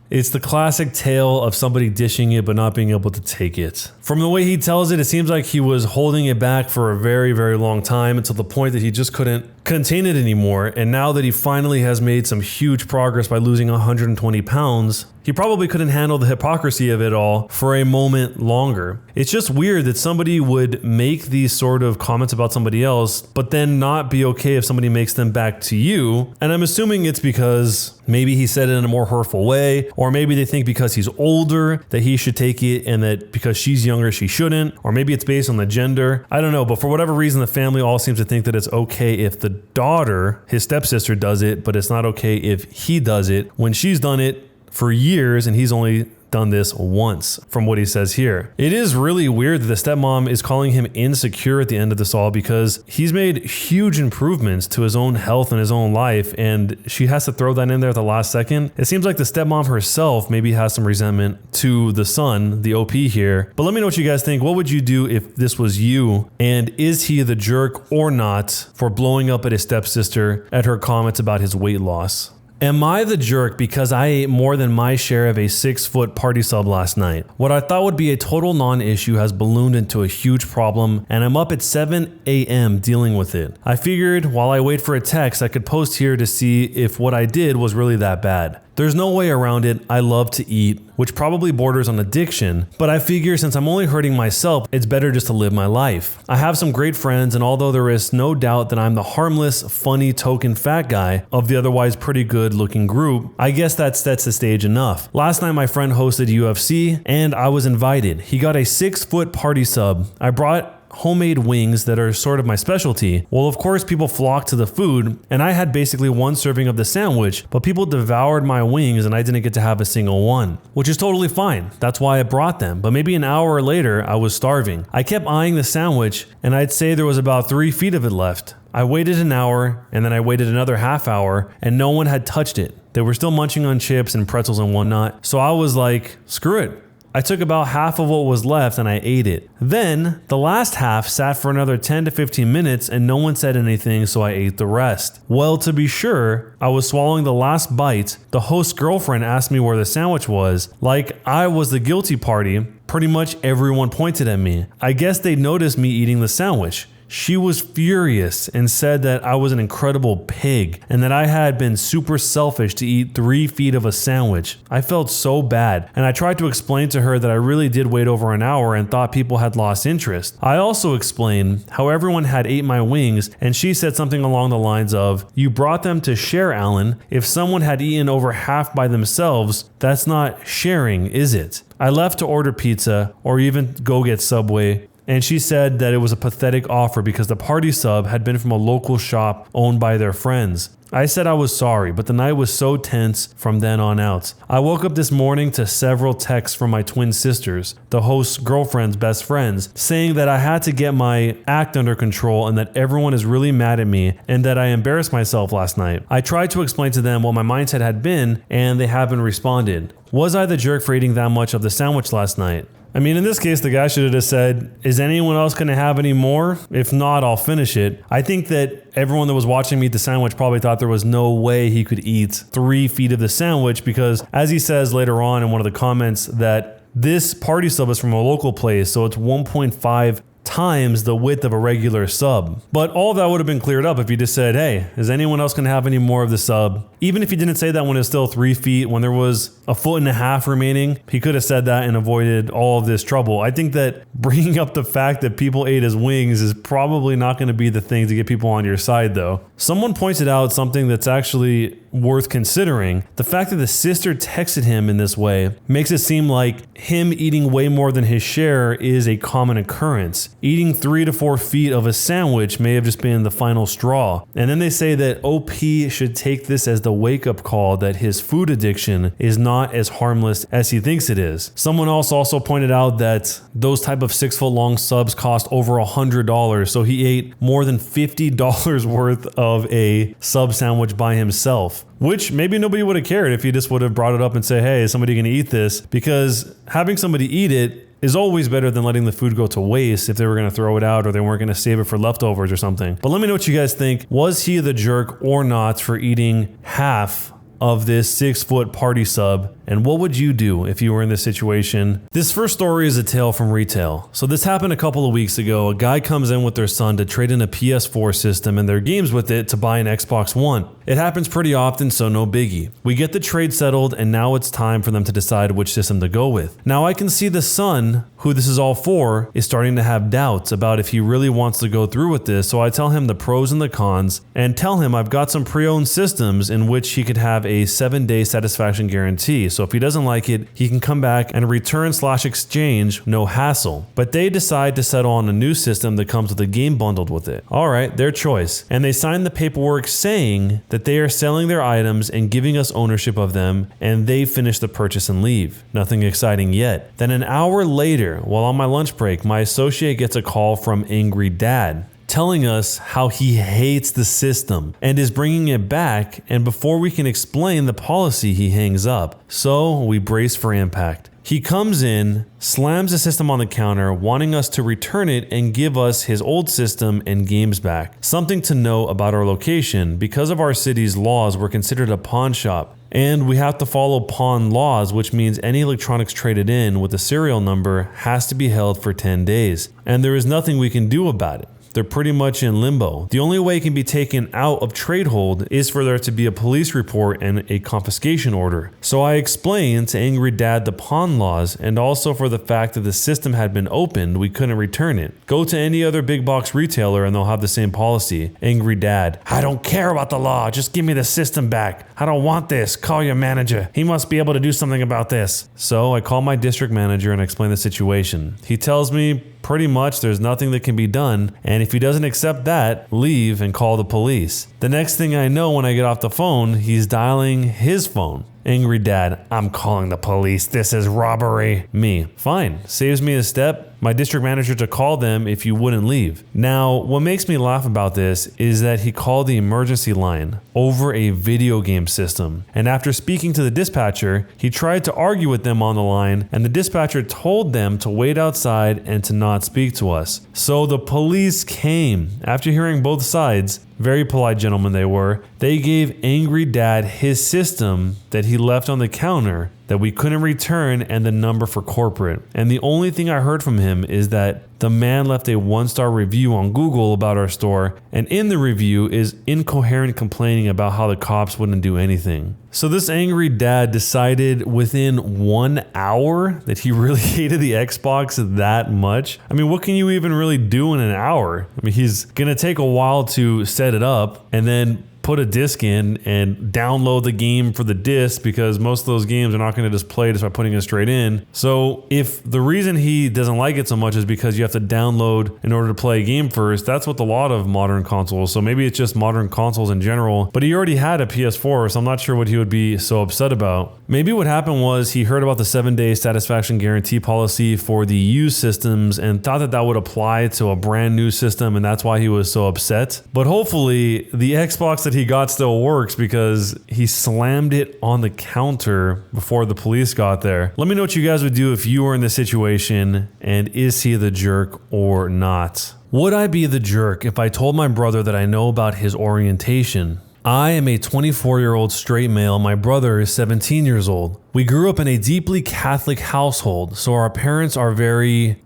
It's the classic tale of somebody dishing it but not being able to take it. From the way he tells it, it seems like he was holding it back for a very, very long time until the point that he just couldn't contain it anymore. And now that he finally has made some huge progress by losing 120 pounds, he probably couldn't handle the hypocrisy of it all for a moment longer. It's just weird that somebody would make these sort of comments about somebody else, but then not be okay if somebody makes them back to you. And I'm assuming it's because maybe he said it in a more hurtful way, or maybe they think because he's older that he should take it and that because she's younger she shouldn't, or maybe it's based on the gender. I don't know, but for whatever reason the family all seems to think that it's okay if the daughter, his stepsister, does it, but it's not okay if he does it when she's done it for years and he's only done this once, from what he says here. It is really weird that the stepmom is calling him insecure at the end of this all because he's made huge improvements to his own health and his own life, and she has to throw that in there at the last second. It seems like the stepmom herself maybe has some resentment to the son, the OP here. But let me know what you guys think. What would you do if this was you? And is he the jerk or not for blowing up at his stepsister at her comments about his weight loss? Am I the jerk because I ate more than my share of a 6-foot party sub last night? What I thought would be a total non-issue has ballooned into a huge problem, and I'm up at 7 a.m. dealing with it. I figured while I wait for a text, I could post here to see if what I did was really that bad. There's no way around it. I love to eat, which probably borders on addiction, but I figure since I'm only hurting myself, it's better just to live my life. I have some great friends, and although there is no doubt that I'm the harmless, funny, token fat guy of the otherwise pretty good looking group, I guess that sets the stage enough. Last night my friend hosted UFC, and I was invited. He got a 6-foot party sub. I brought homemade wings that are sort of my specialty. Well, of course, people flocked to the food, and I had basically one serving of the sandwich, but people devoured my wings and I didn't get to have a single one, which is totally fine. That's why I brought them. But maybe an hour later, I was starving. I kept eyeing the sandwich, and I'd say there was about 3 feet of it left. I waited an hour, and then I waited another half hour, and no one had touched it. They were still munching on chips and pretzels and whatnot, so I was like, screw it. I took about half of what was left and I ate it. Then the last half sat for another 10 to 15 minutes and no one said anything, so I ate the rest. Well, to be sure, I was swallowing the last bite. The host's girlfriend asked me where the sandwich was. Like I was the guilty party, pretty much everyone pointed at me. I guess they noticed me eating the sandwich. She was furious and said that I was an incredible pig and that I had been super selfish to eat 3 feet of a sandwich. I felt so bad, and I tried to explain to her that I really did wait over an hour and thought people had lost interest. I also explained how everyone had ate my wings, and she said something along the lines of, "You brought them to share, Alan. If someone had eaten over half by themselves, that's not sharing, is it?" I left to order pizza or even go get Subway, and she said that it was a pathetic offer because the party sub had been from a local shop owned by their friends. I said I was sorry, but the night was so tense from then on out. I woke up this morning to several texts from my twin sisters, the host's girlfriend's best friends, saying that I had to get my act under control and that everyone is really mad at me and that I embarrassed myself last night. I tried to explain to them what my mindset had been, and they haven't responded. Was I the jerk for eating that much of the sandwich last night? I mean, in this case, the guy should have just said, is anyone else going to have any more? If not, I'll finish it. I think that everyone that was watching me eat the sandwich probably thought there was no way he could eat 3 feet of the sandwich because, as he says later on in one of the comments, that this party sub is from a local place, so it's 1.5 times the width of a regular sub. But all of that would have been cleared up if you just said, hey, is anyone else going to have any more of the sub? Even if you didn't say that when it's still 3 feet, when there was 1.5 feet remaining, he could have said that and avoided all of this trouble. I think that bringing up the fact that people ate his wings is probably not going to be the thing to get people on your side though. Someone pointed out something that's actually worth considering. The fact that the sister texted him in this way makes it seem like him eating way more than his share is a common occurrence. Eating 3 to 4 feet of a sandwich may have just been the final straw. And then they say that OP should take this as the wake-up call that his food addiction is not as harmless as he thinks it is. Someone else also pointed out that those type of 6-foot-long subs cost over $100, so he ate more than $50 worth of a sub sandwich by himself. Which maybe nobody would have cared if he just would have brought it up and say, hey, is somebody going to eat this? Because having somebody eat it is always better than letting the food go to waste if they were going to throw it out or they weren't going to save it for leftovers or something. But let me know what you guys think. Was he the jerk or not for eating half of this 6-foot party sub? And what would you do if you were in this situation? This first story is a tale from retail. So this happened a couple of weeks ago. A guy comes in with their son to trade in a PS4 system and their games with it to buy an Xbox One. It happens pretty often, so no biggie. We get the trade settled and now it's time for them to decide which system to go with. Now I can see the son, who this is all for, is starting to have doubts about if he really wants to go through with this, so I tell him the pros and the cons and tell him I've got some pre-owned systems in which he could have a 7-day satisfaction guarantee. So if he doesn't like it, he can come back and return/exchange, no hassle. But they decide to settle on a new system that comes with a game bundled with it. All right, their choice. And they sign the paperwork saying that they are selling their items and giving us ownership of them, and they finish the purchase and leave. Nothing exciting yet. Then an hour later, while on my lunch break, my associate gets a call from Angry Dad, telling us how he hates the system and is bringing it back, and before we can explain the policy, he hangs up. So we brace for impact. He comes in, slams the system on the counter, wanting us to return it and give us his old system and games back. Something to know about our location: because of our city's laws, we're considered a pawn shop, and we have to follow pawn laws, which means any electronics traded in with a serial number has to be held for 10 days, and there is nothing we can do about it. They're pretty much in limbo. The only way it can be taken out of trade hold is for there to be a police report and a confiscation order. So I explained to Angry Dad the pawn laws, and also for the fact that the system had been opened, we couldn't return it. Go to any other big box retailer and they'll have the same policy. Angry Dad: I don't care about the law, just give me the system back. I don't want this. Call your manager. He must be able to do something about this. So I call my district manager and explain the situation. He tells me pretty much there's nothing that can be done, and if he doesn't accept that, leave and call the police. The next thing I know, when I get off the phone, he's dialing his phone. Angry Dad: I'm calling the police. This is robbery. Me: fine. Saves me a step. My district manager to call them if you wouldn't leave. Now, what makes me laugh about this is that he called the emergency line over a video game system. And after speaking to the dispatcher, he tried to argue with them on the line, and the dispatcher told them to wait outside and to not speak to us. So the police came. After hearing both sides, very polite gentlemen they were, they gave Angry Dad his system that he left on the counter that we couldn't return and the number for corporate. And the only thing I heard from him is that the man left a 1-star review on Google about our store, and in the review is incoherent complaining about how the cops wouldn't do anything. So this Angry Dad decided within 1 hour that he really hated the Xbox that much. I mean, what can you even really do in an hour? I mean, he's gonna take a while to set it up and then put a disc in and download the game for the disc, because most of those games are not going to just play just by putting it straight in. So if the reason he doesn't like it so much is because you have to download in order to play a game first, that's with a lot of modern consoles. So maybe it's just modern consoles in general, but he already had a PS4, so I'm not sure what he would be so upset about. Maybe what happened was he heard about the 7-day satisfaction guarantee policy for the used systems and thought that that would apply to a brand new system, and that's why he was so upset. But hopefully the Xbox that he got still works, because he slammed it on the counter before the police got there. Let me know what you guys would do if you were in this situation, and is he the jerk or not? Would I be the jerk if I told my brother that I know about his orientation? I am a 24-year-old straight male. My brother is 17 years old. We grew up in a deeply Catholic household, so our parents are very,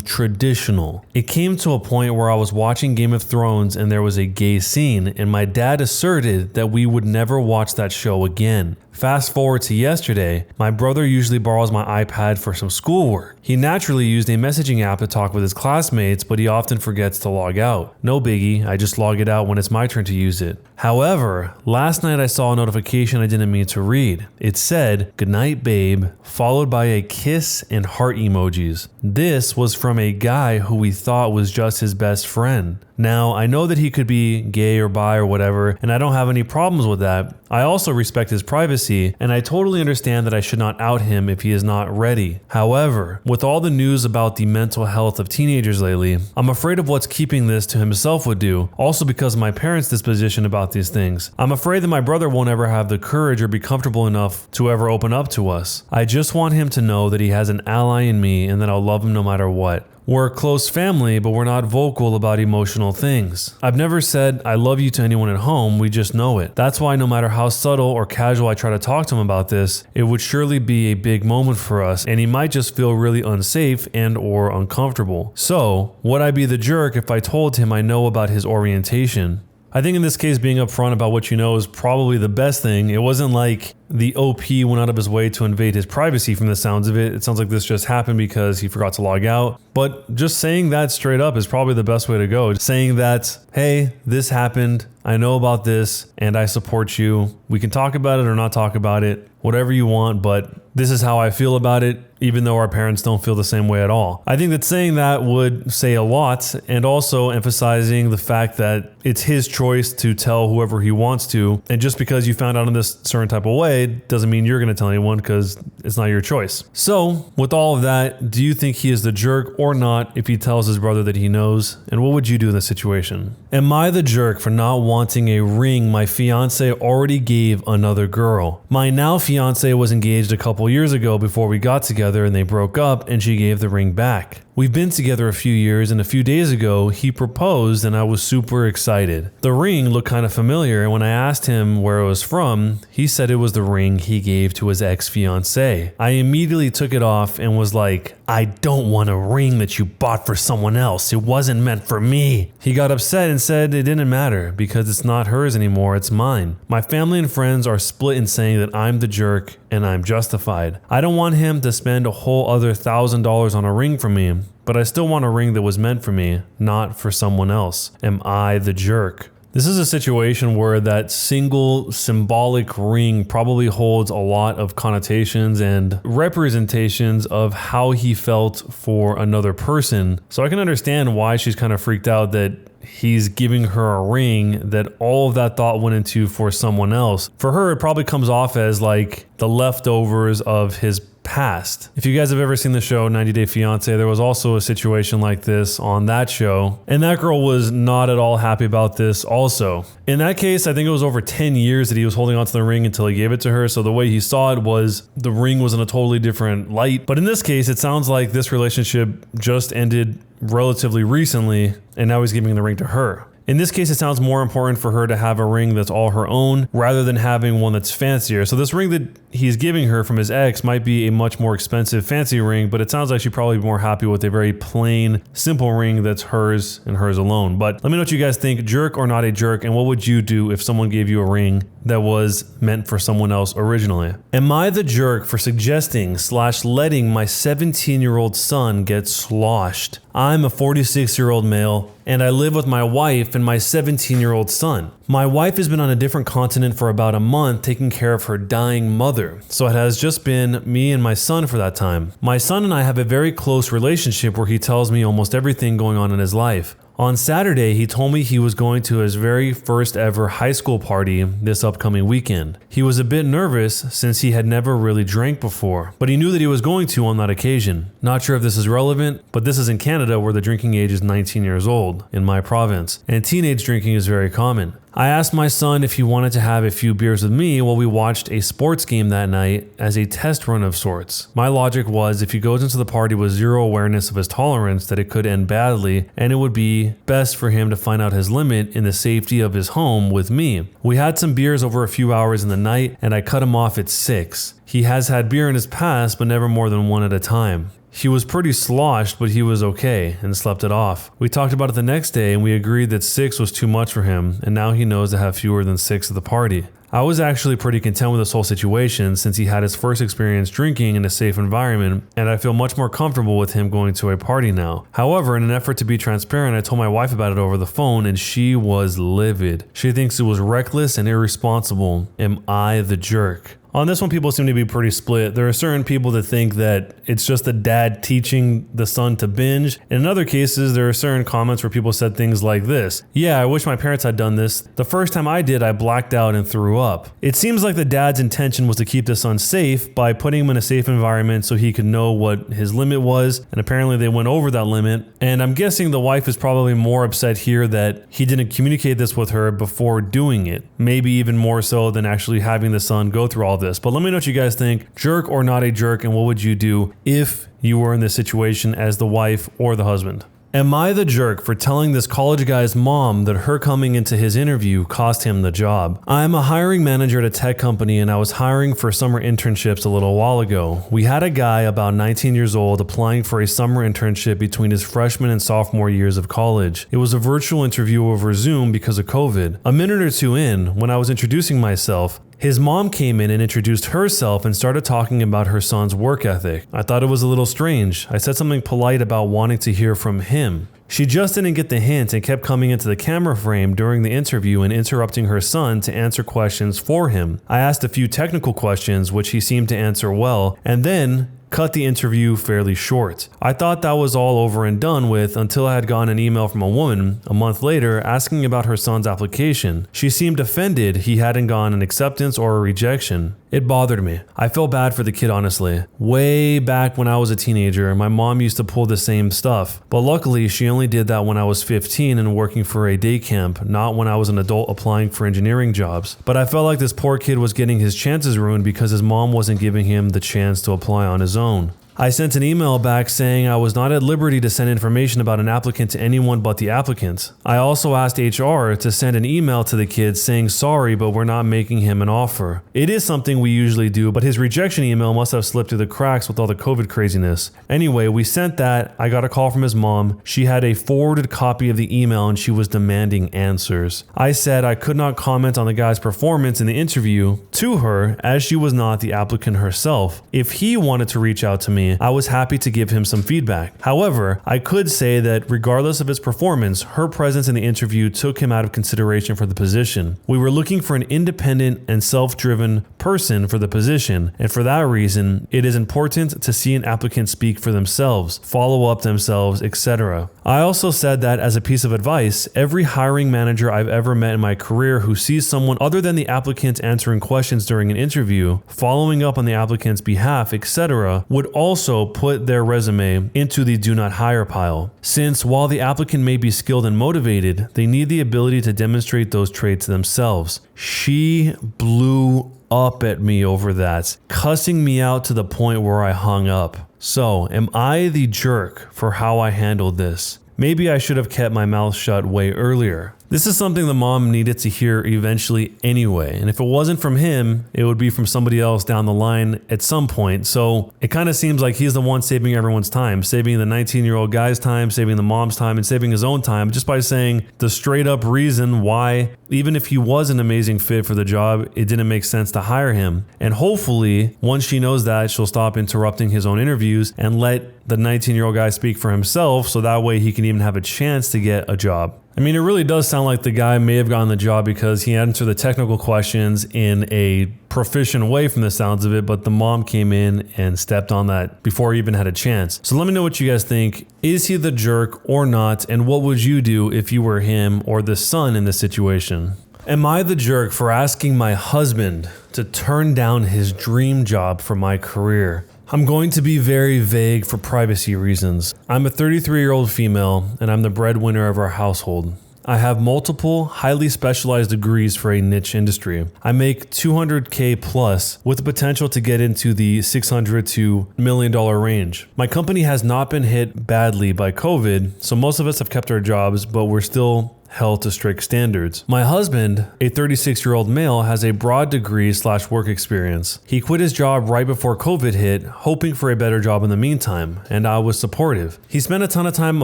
traditional. It came to a point where I was watching Game of Thrones and there was a gay scene, and my dad asserted that we would never watch that show again. Fast forward to yesterday, my brother usually borrows my iPad for some schoolwork. He naturally used a messaging app to talk with his classmates, but he often forgets to log out. No biggie, I just log it out when it's my turn to use it. However, last night I saw a notification I didn't mean to read. It said, "Good night, babe," followed by a kiss and heart emojis. This was from a guy who we thought was just his best friend. Now, I know that he could be gay or bi or whatever, and I don't have any problems with that. I also respect his privacy, and I totally understand that I should not out him if he is not ready. However, with all the news about the mental health of teenagers lately, I'm afraid of what's keeping this to himself would do, also because of my parents' disposition about these things. I'm afraid that my brother won't ever have the courage or be comfortable enough to ever open up to us. I just want him to know that he has an ally in me and that I'll love him no matter what. We're a close family, but we're not vocal about emotional things. I've never said I love you to anyone at home, we just know it. That's why no matter how subtle or casual I try to talk to him about this, it would surely be a big moment for us, and he might just feel really unsafe and or uncomfortable. So, would I be the jerk if I told him I know about his orientation? I think in this case, being upfront about what you know is probably the best thing. It wasn't like the OP went out of his way to invade his privacy from the sounds of it. It sounds like this just happened because he forgot to log out. But just saying that straight up is probably the best way to go. Saying that, hey, this happened, I know about this, and I support you. We can talk about it or not talk about it, whatever you want, but this is how I feel about it, even though our parents don't feel the same way at all. I think that saying that would say a lot, and also emphasizing the fact that it's his choice to tell whoever he wants to, and just because you found out in this certain type of way doesn't mean you're going to tell anyone because it's not your choice. So, with all of that, do you think he is the jerk or not if he tells his brother that he knows? And what would you do in this situation? Am I the jerk for not wanting a ring my fiance already gave another girl? My now fiance was engaged a couple years ago before we got together and they broke up and she gave the ring back. We've been together a few years and a few days ago he proposed and I was super excited. The ring looked kind of familiar and when I asked him where it was from, he said it was the ring he gave to his ex-fiancée. I immediately took it off and was like, I don't want a ring that you bought for someone else. It wasn't meant for me. He got upset and said it didn't matter because it's not hers anymore, it's mine. My family and friends are split in saying that I'm the jerk and I'm justified. I don't want him to spend a whole other $1,000 on a ring for me, but I still want a ring that was meant for me, not for someone else. Am I the jerk? This is a situation where that single symbolic ring probably holds a lot of connotations and representations of how he felt for another person. So I can understand why she's kind of freaked out that he's giving her a ring that all of that thought went into for someone else. For her, it probably comes off as like the leftovers of his past. If you guys have ever seen the show 90 Day Fiancé, there was also a situation like this on that show, and that girl was not at all happy about this also. In that case, I think it was over 10 years that he was holding onto the ring until he gave it to her, so the way he saw it was the ring was in a totally different light. But in this case, it sounds like this relationship just ended relatively recently, and now he's giving the ring to her. In this case, it sounds more important for her to have a ring that's all her own rather than having one that's fancier. So this ring that he's giving her from his ex might be a much more expensive, fancy ring, but it sounds like she'd probably be more happy with a very plain, simple ring that's hers and hers alone. But let me know what you guys think, jerk or not a jerk, and what would you do if someone gave you a ring that was meant for someone else originally? Am I the jerk for suggesting/letting my 17-year-old son get sloshed? I'm a 46-year-old male, and I live with my wife and my 17-year-old son. My wife has been on a different continent for about a month taking care of her dying mother, so it has just been me and my son for that time. My son and I have a very close relationship where he tells me almost everything going on in his life. On Saturday, he told me he was going to his very first ever high school party this upcoming weekend. He was a bit nervous since he had never really drank before, but he knew that he was going to on that occasion. Not sure if this is relevant, but this is in Canada where the drinking age is 19 years old, in my province, and teenage drinking is very common. I asked my son if he wanted to have a few beers with me while we watched a sports game that night as a test run of sorts. My logic was if he goes into the party with zero awareness of his tolerance that it could end badly, and it would be best for him to find out his limit in the safety of his home with me. We had some beers over a few hours in the night, and I cut him off at 6. He has had beer in his past, but never more than one at a time. He was pretty sloshed, but he was okay and slept it off. We talked about it the next day and we agreed that 6 was too much for him, and now he knows to have fewer than 6 at the party. I was actually pretty content with this whole situation since he had his first experience drinking in a safe environment, and I feel much more comfortable with him going to a party now. However, in an effort to be transparent, I told my wife about it over the phone and she was livid. She thinks it was reckless and irresponsible. Am I the jerk? On this one, people seem to be pretty split. There are certain people that think that it's just the dad teaching the son to binge. And in other cases, there are certain comments where people said things like this. Yeah, I wish my parents had done this. The first time I did, I blacked out and threw up. It seems like the dad's intention was to keep the son safe by putting him in a safe environment so he could know what his limit was. And apparently they went over that limit. And I'm guessing the wife is probably more upset here that he didn't communicate this with her before doing it. Maybe even more so than actually having the son go through all this. But let me know what you guys think. Jerk or not a jerk, and what would you do if you were in this situation as the wife or the husband? Am I the jerk for telling this college guy's mom that her coming into his interview cost him the job? I'm a hiring manager at a tech company and I was hiring for summer internships a little while ago. We had a guy about 19 years old applying for a summer internship between his freshman and sophomore years of college. It was a virtual interview over Zoom because of COVID. A minute or two in, when I was introducing myself, his mom came in and introduced herself and started talking about her son's work ethic. I thought it was a little strange. I said something polite about wanting to hear from him. She just didn't get the hint and kept coming into the camera frame during the interview and interrupting her son to answer questions for him. I asked a few technical questions, which he seemed to answer well, and then cut the interview fairly short. I thought that was all over and done with until I had gotten an email from a woman a month later asking about her son's application. She seemed offended he hadn't gotten an acceptance or a rejection. It bothered me. I felt bad for the kid, honestly. Way back when I was a teenager, my mom used to pull the same stuff, but luckily she only did that when I was 15 and working for a day camp, not when I was an adult applying for engineering jobs. But I felt like this poor kid was getting his chances ruined because his mom wasn't giving him the chance to apply on his own. I sent an email back saying I was not at liberty to send information about an applicant to anyone but the applicant. I also asked HR to send an email to the kid saying sorry, but we're not making him an offer. It is something we usually do, but his rejection email must have slipped through the cracks with all the COVID craziness. Anyway, we sent that. I got a call from his mom. She had a forwarded copy of the email and she was demanding answers. I said I could not comment on the guy's performance in the interview to her as she was not the applicant herself. If he wanted to reach out to me, I was happy to give him some feedback. However, I could say that regardless of his performance, her presence in the interview took him out of consideration for the position. We were looking for an independent and self-driven person for the position, and for that reason, it is important to see an applicant speak for themselves, follow up themselves, etc. I also said that as a piece of advice, every hiring manager I've ever met in my career who sees someone other than the applicant answering questions during an interview, following up on the applicant's behalf, etc., would also put their resume into the do not hire pile. Since while the applicant may be skilled and motivated, they need the ability to demonstrate those traits themselves. She blew up at me over that, cussing me out to the point where I hung up. So, am I the jerk for how I handled this? Maybe I should have kept my mouth shut way earlier. This is something the mom needed to hear eventually anyway, and if it wasn't from him, it would be from somebody else down the line at some point. So it kind of seems like he's the one saving everyone's time, saving the 19-year-old guy's time, saving the mom's time, and saving his own time just by saying the straight up reason why, even if he was an amazing fit for the job, it didn't make sense to hire him. And hopefully, once she knows that, she'll stop interrupting his own interviews and let the 19-year-old guy speak for himself so that way he can even have a chance to get a job. I mean, it really does sound like the guy may have gotten the job because he answered the technical questions in a proficient way from the sounds of it, but the mom came in and stepped on that before he even had a chance. So let me know what you guys think. Is he the jerk or not? And what would you do if you were him or the son in this situation? Am I the jerk for asking my husband to turn down his dream job for my career? I'm going to be very vague for privacy reasons. I'm a 33-year-old female and I'm the breadwinner of our household. I have multiple highly specialized degrees for a niche industry. I make $200K plus with the potential to get into the $600 to $1 million range. My company has not been hit badly by COVID, so most of us have kept our jobs, but we're still held to strict standards. My husband, a 36-year-old male, has a broad degree/work experience. He quit his job right before COVID hit, hoping for a better job in the meantime, and I was supportive. He spent a ton of time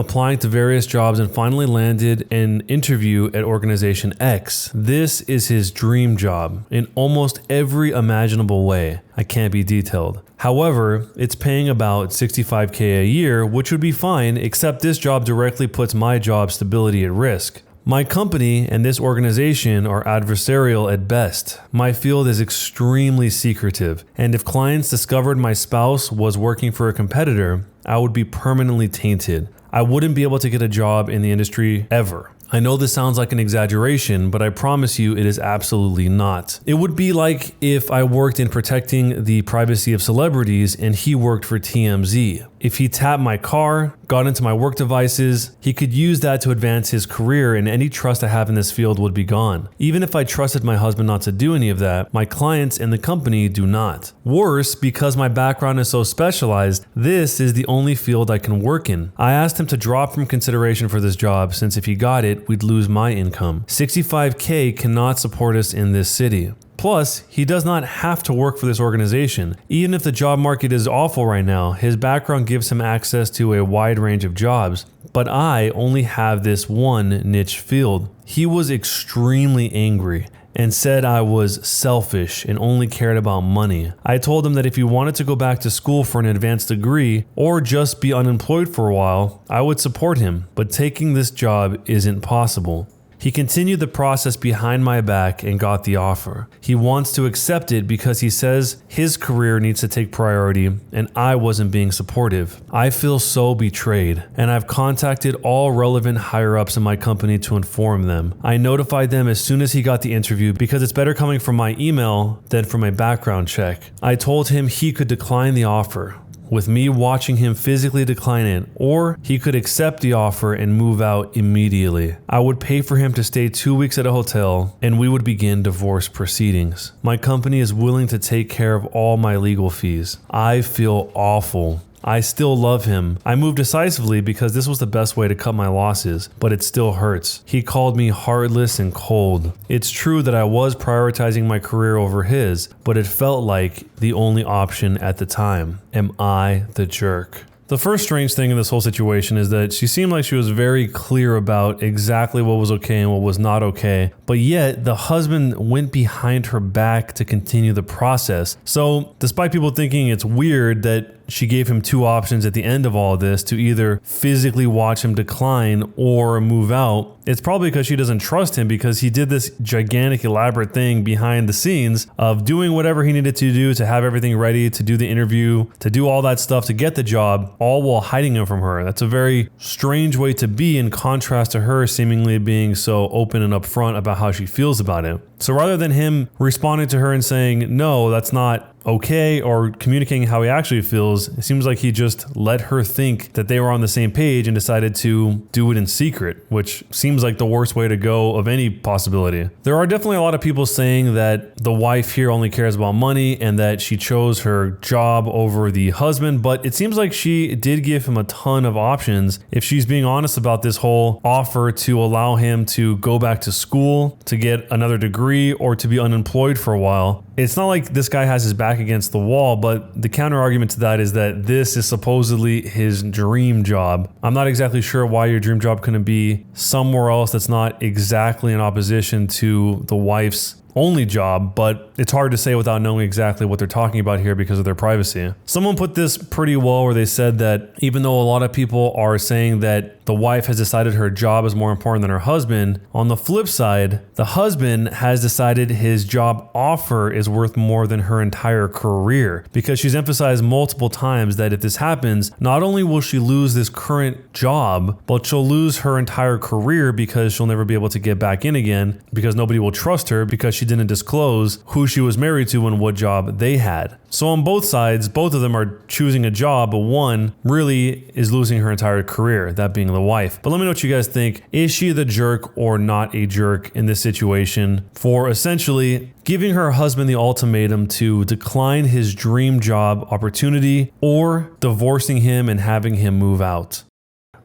applying to various jobs and finally landed an interview at Organization X. This is his dream job in almost every imaginable way. I can't be detailed. However, it's paying about $65K a year, which would be fine, except this job directly puts my job stability at risk. My company and this organization are adversarial at best. My field is extremely secretive, and if clients discovered my spouse was working for a competitor, I would be permanently tainted. I wouldn't be able to get a job in the industry ever. I know this sounds like an exaggeration, but I promise you it is absolutely not. It would be like if I worked in protecting the privacy of celebrities and he worked for TMZ. If he tapped my car, got into my work devices, he could use that to advance his career, and any trust I have in this field would be gone. Even if I trusted my husband not to do any of that, my clients and the company do not. Worse, because my background is so specialized, this is the only field I can work in. I asked him to drop from consideration for this job since if he got it, we'd lose my income. $65K cannot support us in this city. Plus, he does not have to work for this organization. Even if the job market is awful right now, his background gives him access to a wide range of jobs. But I only have this one niche field. He was extremely angry and said I was selfish and only cared about money. I told him that if he wanted to go back to school for an advanced degree or just be unemployed for a while, I would support him, but taking this job isn't possible. He continued the process behind my back and got the offer. He wants to accept it because he says his career needs to take priority and I wasn't being supportive. I feel so betrayed, and I've contacted all relevant higher-ups in my company to inform them. I notified them as soon as he got the interview because it's better coming from my email than from a background check. I told him he could decline the offer, with me watching him physically decline it, or he could accept the offer and move out immediately. I would pay for him to stay 2 weeks at a hotel, and we would begin divorce proceedings. My company is willing to take care of all my legal fees. I feel awful. I still love him. I moved decisively because this was the best way to cut my losses, but it still hurts. He called me heartless and cold. It's true that I was prioritizing my career over his, but it felt like the only option at the time. Am I the jerk? The first strange thing in this whole situation is that she seemed like she was very clear about exactly what was okay and what was not okay, but yet the husband went behind her back to continue the process. So despite people thinking it's weird that she gave him two options at the end of all of this to either physically watch him decline or move out, it's probably because she doesn't trust him, because he did this gigantic elaborate thing behind the scenes of doing whatever he needed to do to have everything ready, to do the interview, to do all that stuff to get the job, all while hiding him from her. That's a very strange way to be, in contrast to her seemingly being so open and upfront about how she feels about it. So rather than him responding to her and saying, no, that's not okay, or communicating how he actually feels, it seems like he just let her think that they were on the same page and decided to do it in secret, which seems like the worst way to go of any possibility. There are definitely a lot of people saying that the wife here only cares about money and that she chose her job over the husband, but it seems like she did give him a ton of options if she's being honest about this whole offer to allow him to go back to school, to get another degree, or to be unemployed for a while. It's not like this guy has his back against the wall, but the counter argument to that is that this is supposedly his dream job. I'm not exactly sure why your dream job couldn't be somewhere else that's not exactly in opposition to the wife's only job, but it's hard to say without knowing exactly what they're talking about here because of their privacy. Someone put this pretty well where they said that even though a lot of people are saying that the wife has decided her job is more important than her husband, on the flip side, the husband has decided his job offer is worth more than her entire career, because she's emphasized multiple times that if this happens, not only will she lose this current job, but she'll lose her entire career because she'll never be able to get back in again, because nobody will trust her because she didn't disclose who she was married to and what job they had. So on both sides, both of them are choosing a job, but one really is losing her entire career, that being the the wife. But let me know what you guys think. Is she the jerk or not a jerk in this situation for essentially giving her husband the ultimatum to decline his dream job opportunity or divorcing him and having him move out?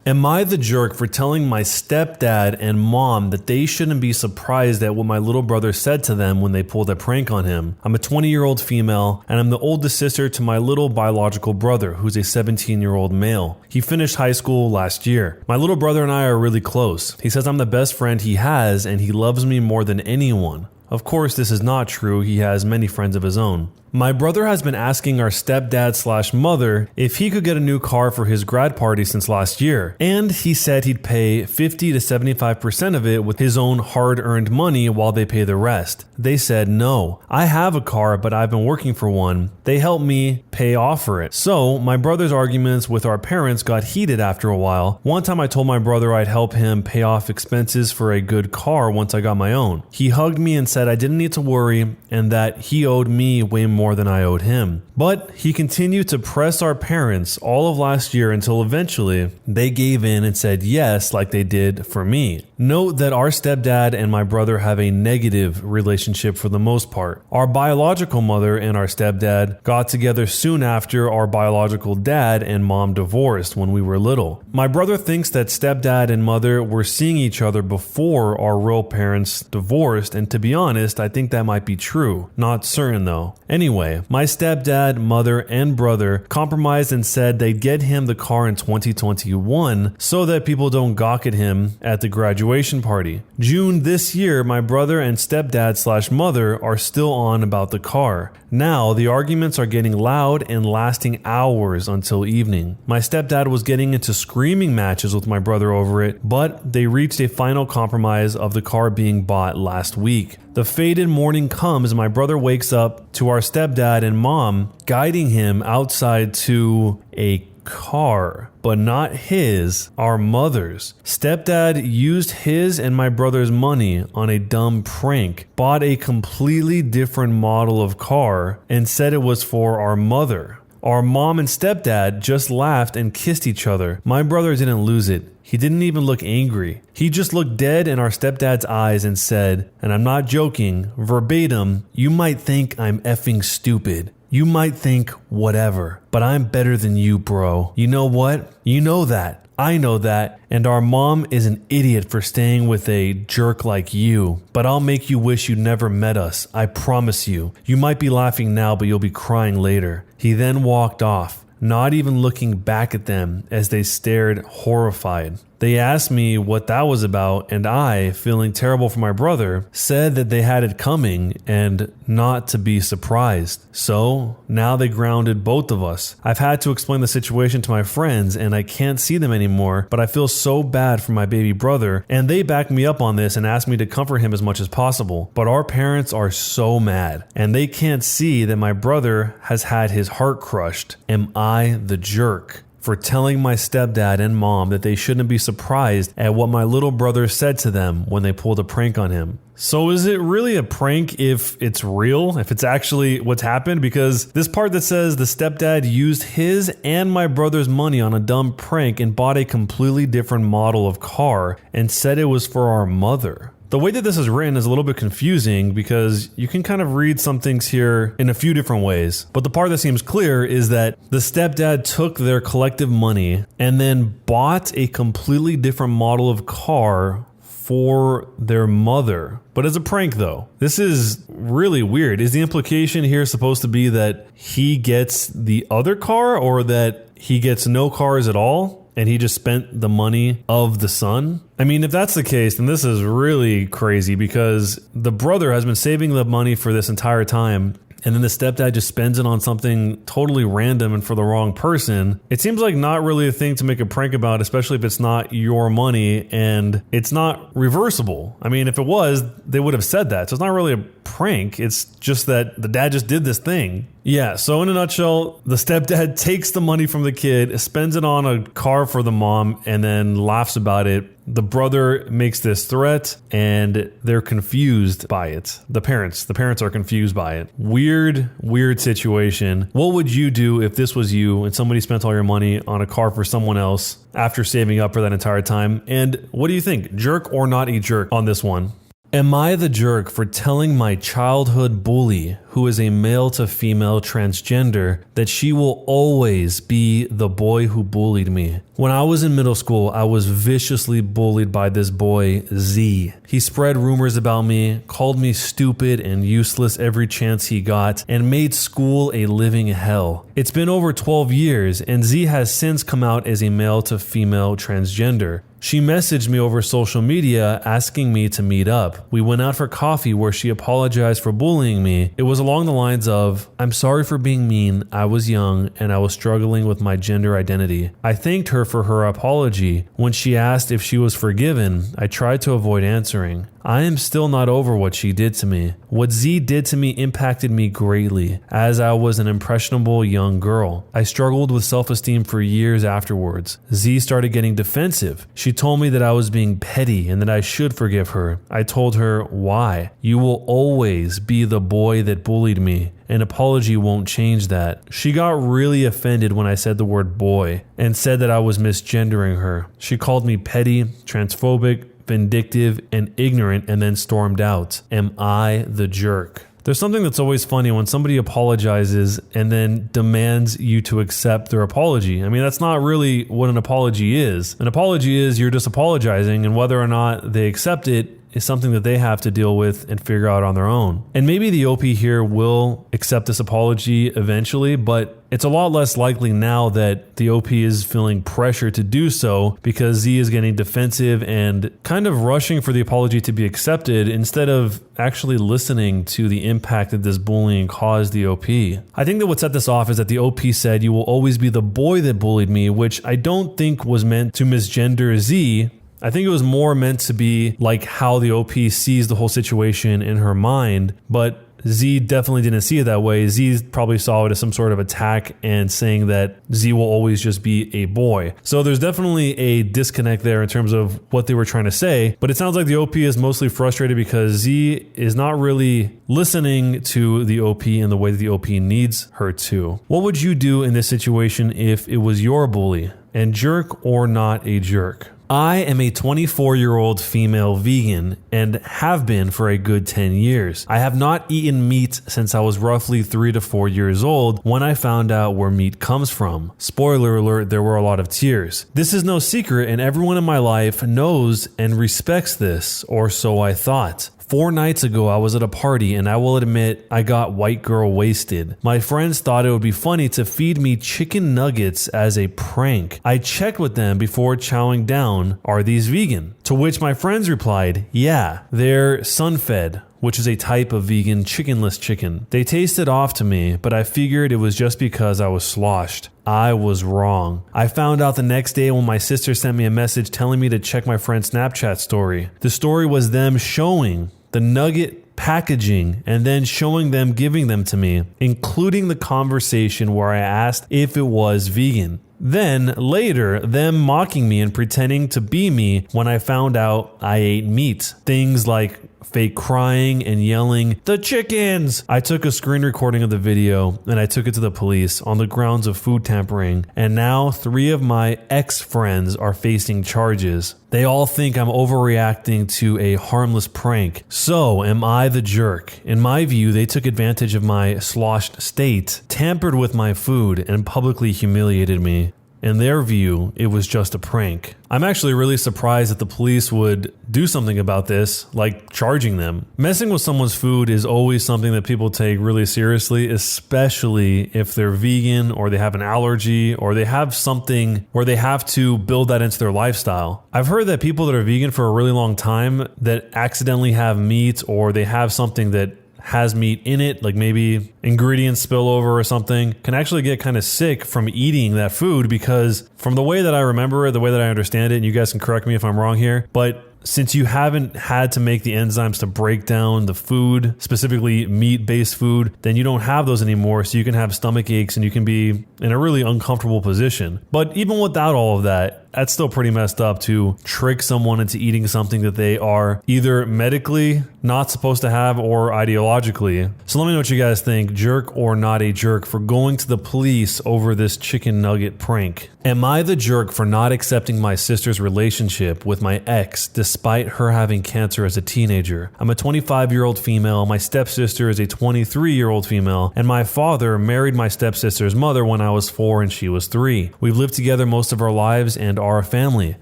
Am I the jerk for telling my stepdad and mom that they shouldn't be surprised at what my little brother said to them when they pulled a prank on him? I'm a 20-year-old female, and I'm the oldest sister to my little biological brother, who's a 17-year-old male. He finished high school last year. My little brother and I are really close. He says I'm the best friend he has, and he loves me more than anyone. Of course, this is not true. He has many friends of his own. My brother has been asking our stepdad/mother if he could get a new car for his grad party since last year, and he said he'd pay 50 to 75% of it with his own hard-earned money while they pay the rest. They said no. I have a car, but I've been working for one. They helped me pay off for it. So my brother's arguments with our parents got heated after a while. One time I told my brother I'd help him pay off expenses for a good car once I got my own. He hugged me and said I didn't need to worry and that he owed me way more than I owed him. But he continued to press our parents all of last year until eventually they gave in and said yes, like they did for me. Note that our stepdad and my brother have a negative relationship for the most part. Our biological mother and our stepdad got together soon after our biological dad and mom divorced when we were little. My brother thinks that stepdad and mother were seeing each other before our real parents divorced, and to be honest, I think that might be true. Not certain though. Anyway, my stepdad, mother, and brother compromised and said they'd get him the car in 2021 so that people don't gawk at him at the graduation party. June this year, my brother and stepdad/mother are still on about the car. Now, the arguments are getting loud and lasting hours until evening. My stepdad was getting into screaming matches with my brother over it, but they reached a final compromise of the car being bought last week. The fated morning comes and my brother wakes up to our stepdad and mom guiding him outside to a car, but not his, our mother's. Stepdad used his and my brother's money on a dumb prank, bought a completely different model of car, and said it was for our mother. Our mom and stepdad just laughed and kissed each other. My brother didn't lose it. He didn't even look angry. He just looked dead in our stepdad's eyes and said, and I'm not joking, verbatim, "You might think I'm effing stupid. You might think whatever, but I'm better than you, bro. You know what? You know that. I know that. And our mom is an idiot for staying with a jerk like you. But I'll make you wish you never met us. I promise you. You might be laughing now, but you'll be crying later." He then walked off, not even looking back at them as they stared horrified. They asked me what that was about, and I, feeling terrible for my brother, said that they had it coming and not to be surprised. So now they grounded both of us. I've had to explain the situation to my friends and I can't see them anymore, but I feel so bad for my baby brother, and they backed me up on this and asked me to comfort him as much as possible. But our parents are so mad, and they can't see that my brother has had his heart crushed. Am I the jerk for telling my stepdad and mom that they shouldn't be surprised at what my little brother said to them when they pulled a prank on him? So is it really a prank if it's real, if it's actually what's happened? Because this part that says the stepdad used his and my brother's money on a dumb prank and bought a completely different model of car and said it was for our mother. The way that this is written is a little bit confusing because you can kind of read some things here in a few different ways. But the part that seems clear is that the stepdad took their collective money and then bought a completely different model of car for their mother. But as a prank though, this is really weird. Is the implication here supposed to be that he gets the other car, or that he gets no cars at all and he just spent the money of the son? I mean, if that's the case, then this is really crazy because the brother has been saving the money for this entire time, and then the stepdad just spends it on something totally random and for the wrong person. It seems like not really a thing to make a prank about, especially if it's not your money and it's not reversible. I mean, if it was, they would have said that. So it's not really a prank. It's just that the dad just did this thing. Yeah, so in a nutshell, the stepdad takes the money from the kid, spends it on a car for the mom, and then laughs about it. The brother makes this threat and they're confused by it. The parents are confused by it. Weird situation. What would you do if this was you and somebody spent all your money on a car for someone else after saving up for that entire time? And what do you think? Jerk or not a jerk on this one? Am I the jerk for telling my childhood bully, who is a male to female transgender, that she will always be the boy who bullied me? When I was in middle school, I was viciously bullied by this boy, Z. He spread rumors about me, called me stupid and useless every chance he got, and made school a living hell. It's been over 12 years, and Z has since come out as a male to female transgender. She messaged me over social media asking me to meet up. We went out for coffee where she apologized for bullying me. It was along the lines of, "I'm sorry for being mean. I was young and I was struggling with my gender identity." I thanked her for her apology. When she asked if she was forgiven, I tried to avoid answering. I am still not over what she did to me. What Z did to me impacted me greatly, as I was an impressionable young girl. I struggled with self-esteem for years afterwards. Z started getting defensive. She told me that I was being petty and that I should forgive her. I told her, "Why? You will always be the boy that bullied me. An apology won't change that." She got really offended when I said the word boy and said that I was misgendering her. She called me petty, transphobic, vindictive, and ignorant, and then stormed out. Am I the jerk? There's something that's always funny when somebody apologizes and then demands you to accept their apology. I mean, that's not really what an apology is. An apology is you're just apologizing, and whether or not they accept it is something that they have to deal with and figure out on their own. And maybe the OP here will accept this apology eventually, but it's a lot less likely now that the OP is feeling pressure to do so because Z is getting defensive and kind of rushing for the apology to be accepted instead of actually listening to the impact that this bullying caused the OP. I think that what set this off is that the OP said, "You will always be the boy that bullied me," which I don't think was meant to misgender Z. I think it was more meant to be like how the OP sees the whole situation in her mind, but Z definitely didn't see it that way. Z probably saw it as some sort of attack and saying that Z will always just be a boy. So there's definitely a disconnect there in terms of what they were trying to say, but it sounds like the OP is mostly frustrated because Z is not really listening to the OP in the way that the OP needs her to. What would you do in this situation if it was your bully? And jerk or not a jerk? I am a 24-year-old female vegan and have been for a good 10 years. I have not eaten meat since I was roughly 3 to 4 years old when I found out where meat comes from. Spoiler alert, there were a lot of tears. This is no secret and everyone in my life knows and respects this, or so I thought. 4 nights ago, I was at a party and I will admit I got white girl wasted. My friends thought it would be funny to feed me chicken nuggets as a prank. I checked with them before chowing down, "Are these vegan?" To which my friends replied, "Yeah, they're sun-fed," which is a type of vegan chickenless chicken. They tasted off to me, but I figured it was just because I was sloshed. I was wrong. I found out the next day when my sister sent me a message telling me to check my friend's Snapchat story. The story was them showing the nugget packaging and then showing them giving them to me, including the conversation where I asked if it was vegan. Then later, them mocking me and pretending to be me when I found out I ate meat. Things like fake crying and yelling, "The chickens!" I took a screen recording of the video and I took it to the police on the grounds of food tampering, and now 3 of my ex-friends are facing charges. They all think I'm overreacting to a harmless prank. So, am I the jerk? In my view, they took advantage of my sloshed state, tampered with my food, and publicly humiliated me. In their view, it was just a prank. I'm actually really surprised that the police would do something about this, like charging them. Messing with someone's food is always something that people take really seriously, especially if they're vegan or they have an allergy or they have something where they have to build that into their lifestyle. I've heard that people that are vegan for a really long time that accidentally have meat or they have something that has meat in it, like maybe ingredients spill over or something, can actually get kind of sick from eating that food because from the way that I remember it, the way that I understand it, and you guys can correct me if I'm wrong here, but since you haven't had to make the enzymes to break down the food, specifically meat-based food, then you don't have those anymore, so you can have stomach aches and you can be in a really uncomfortable position. But even without all of that, that's still pretty messed up to trick someone into eating something that they are either medically not supposed to have or ideologically. So let me know what you guys think, jerk or not a jerk, for going to the police over this chicken nugget prank. Am I the jerk for not accepting my sister's relationship with my ex despite her having cancer as a teenager? I'm a 25-year-old female, my stepsister is a 23-year-old female, and my father married my stepsister's mother when I was 4 and she was 3. We've lived together most of our lives and are a family.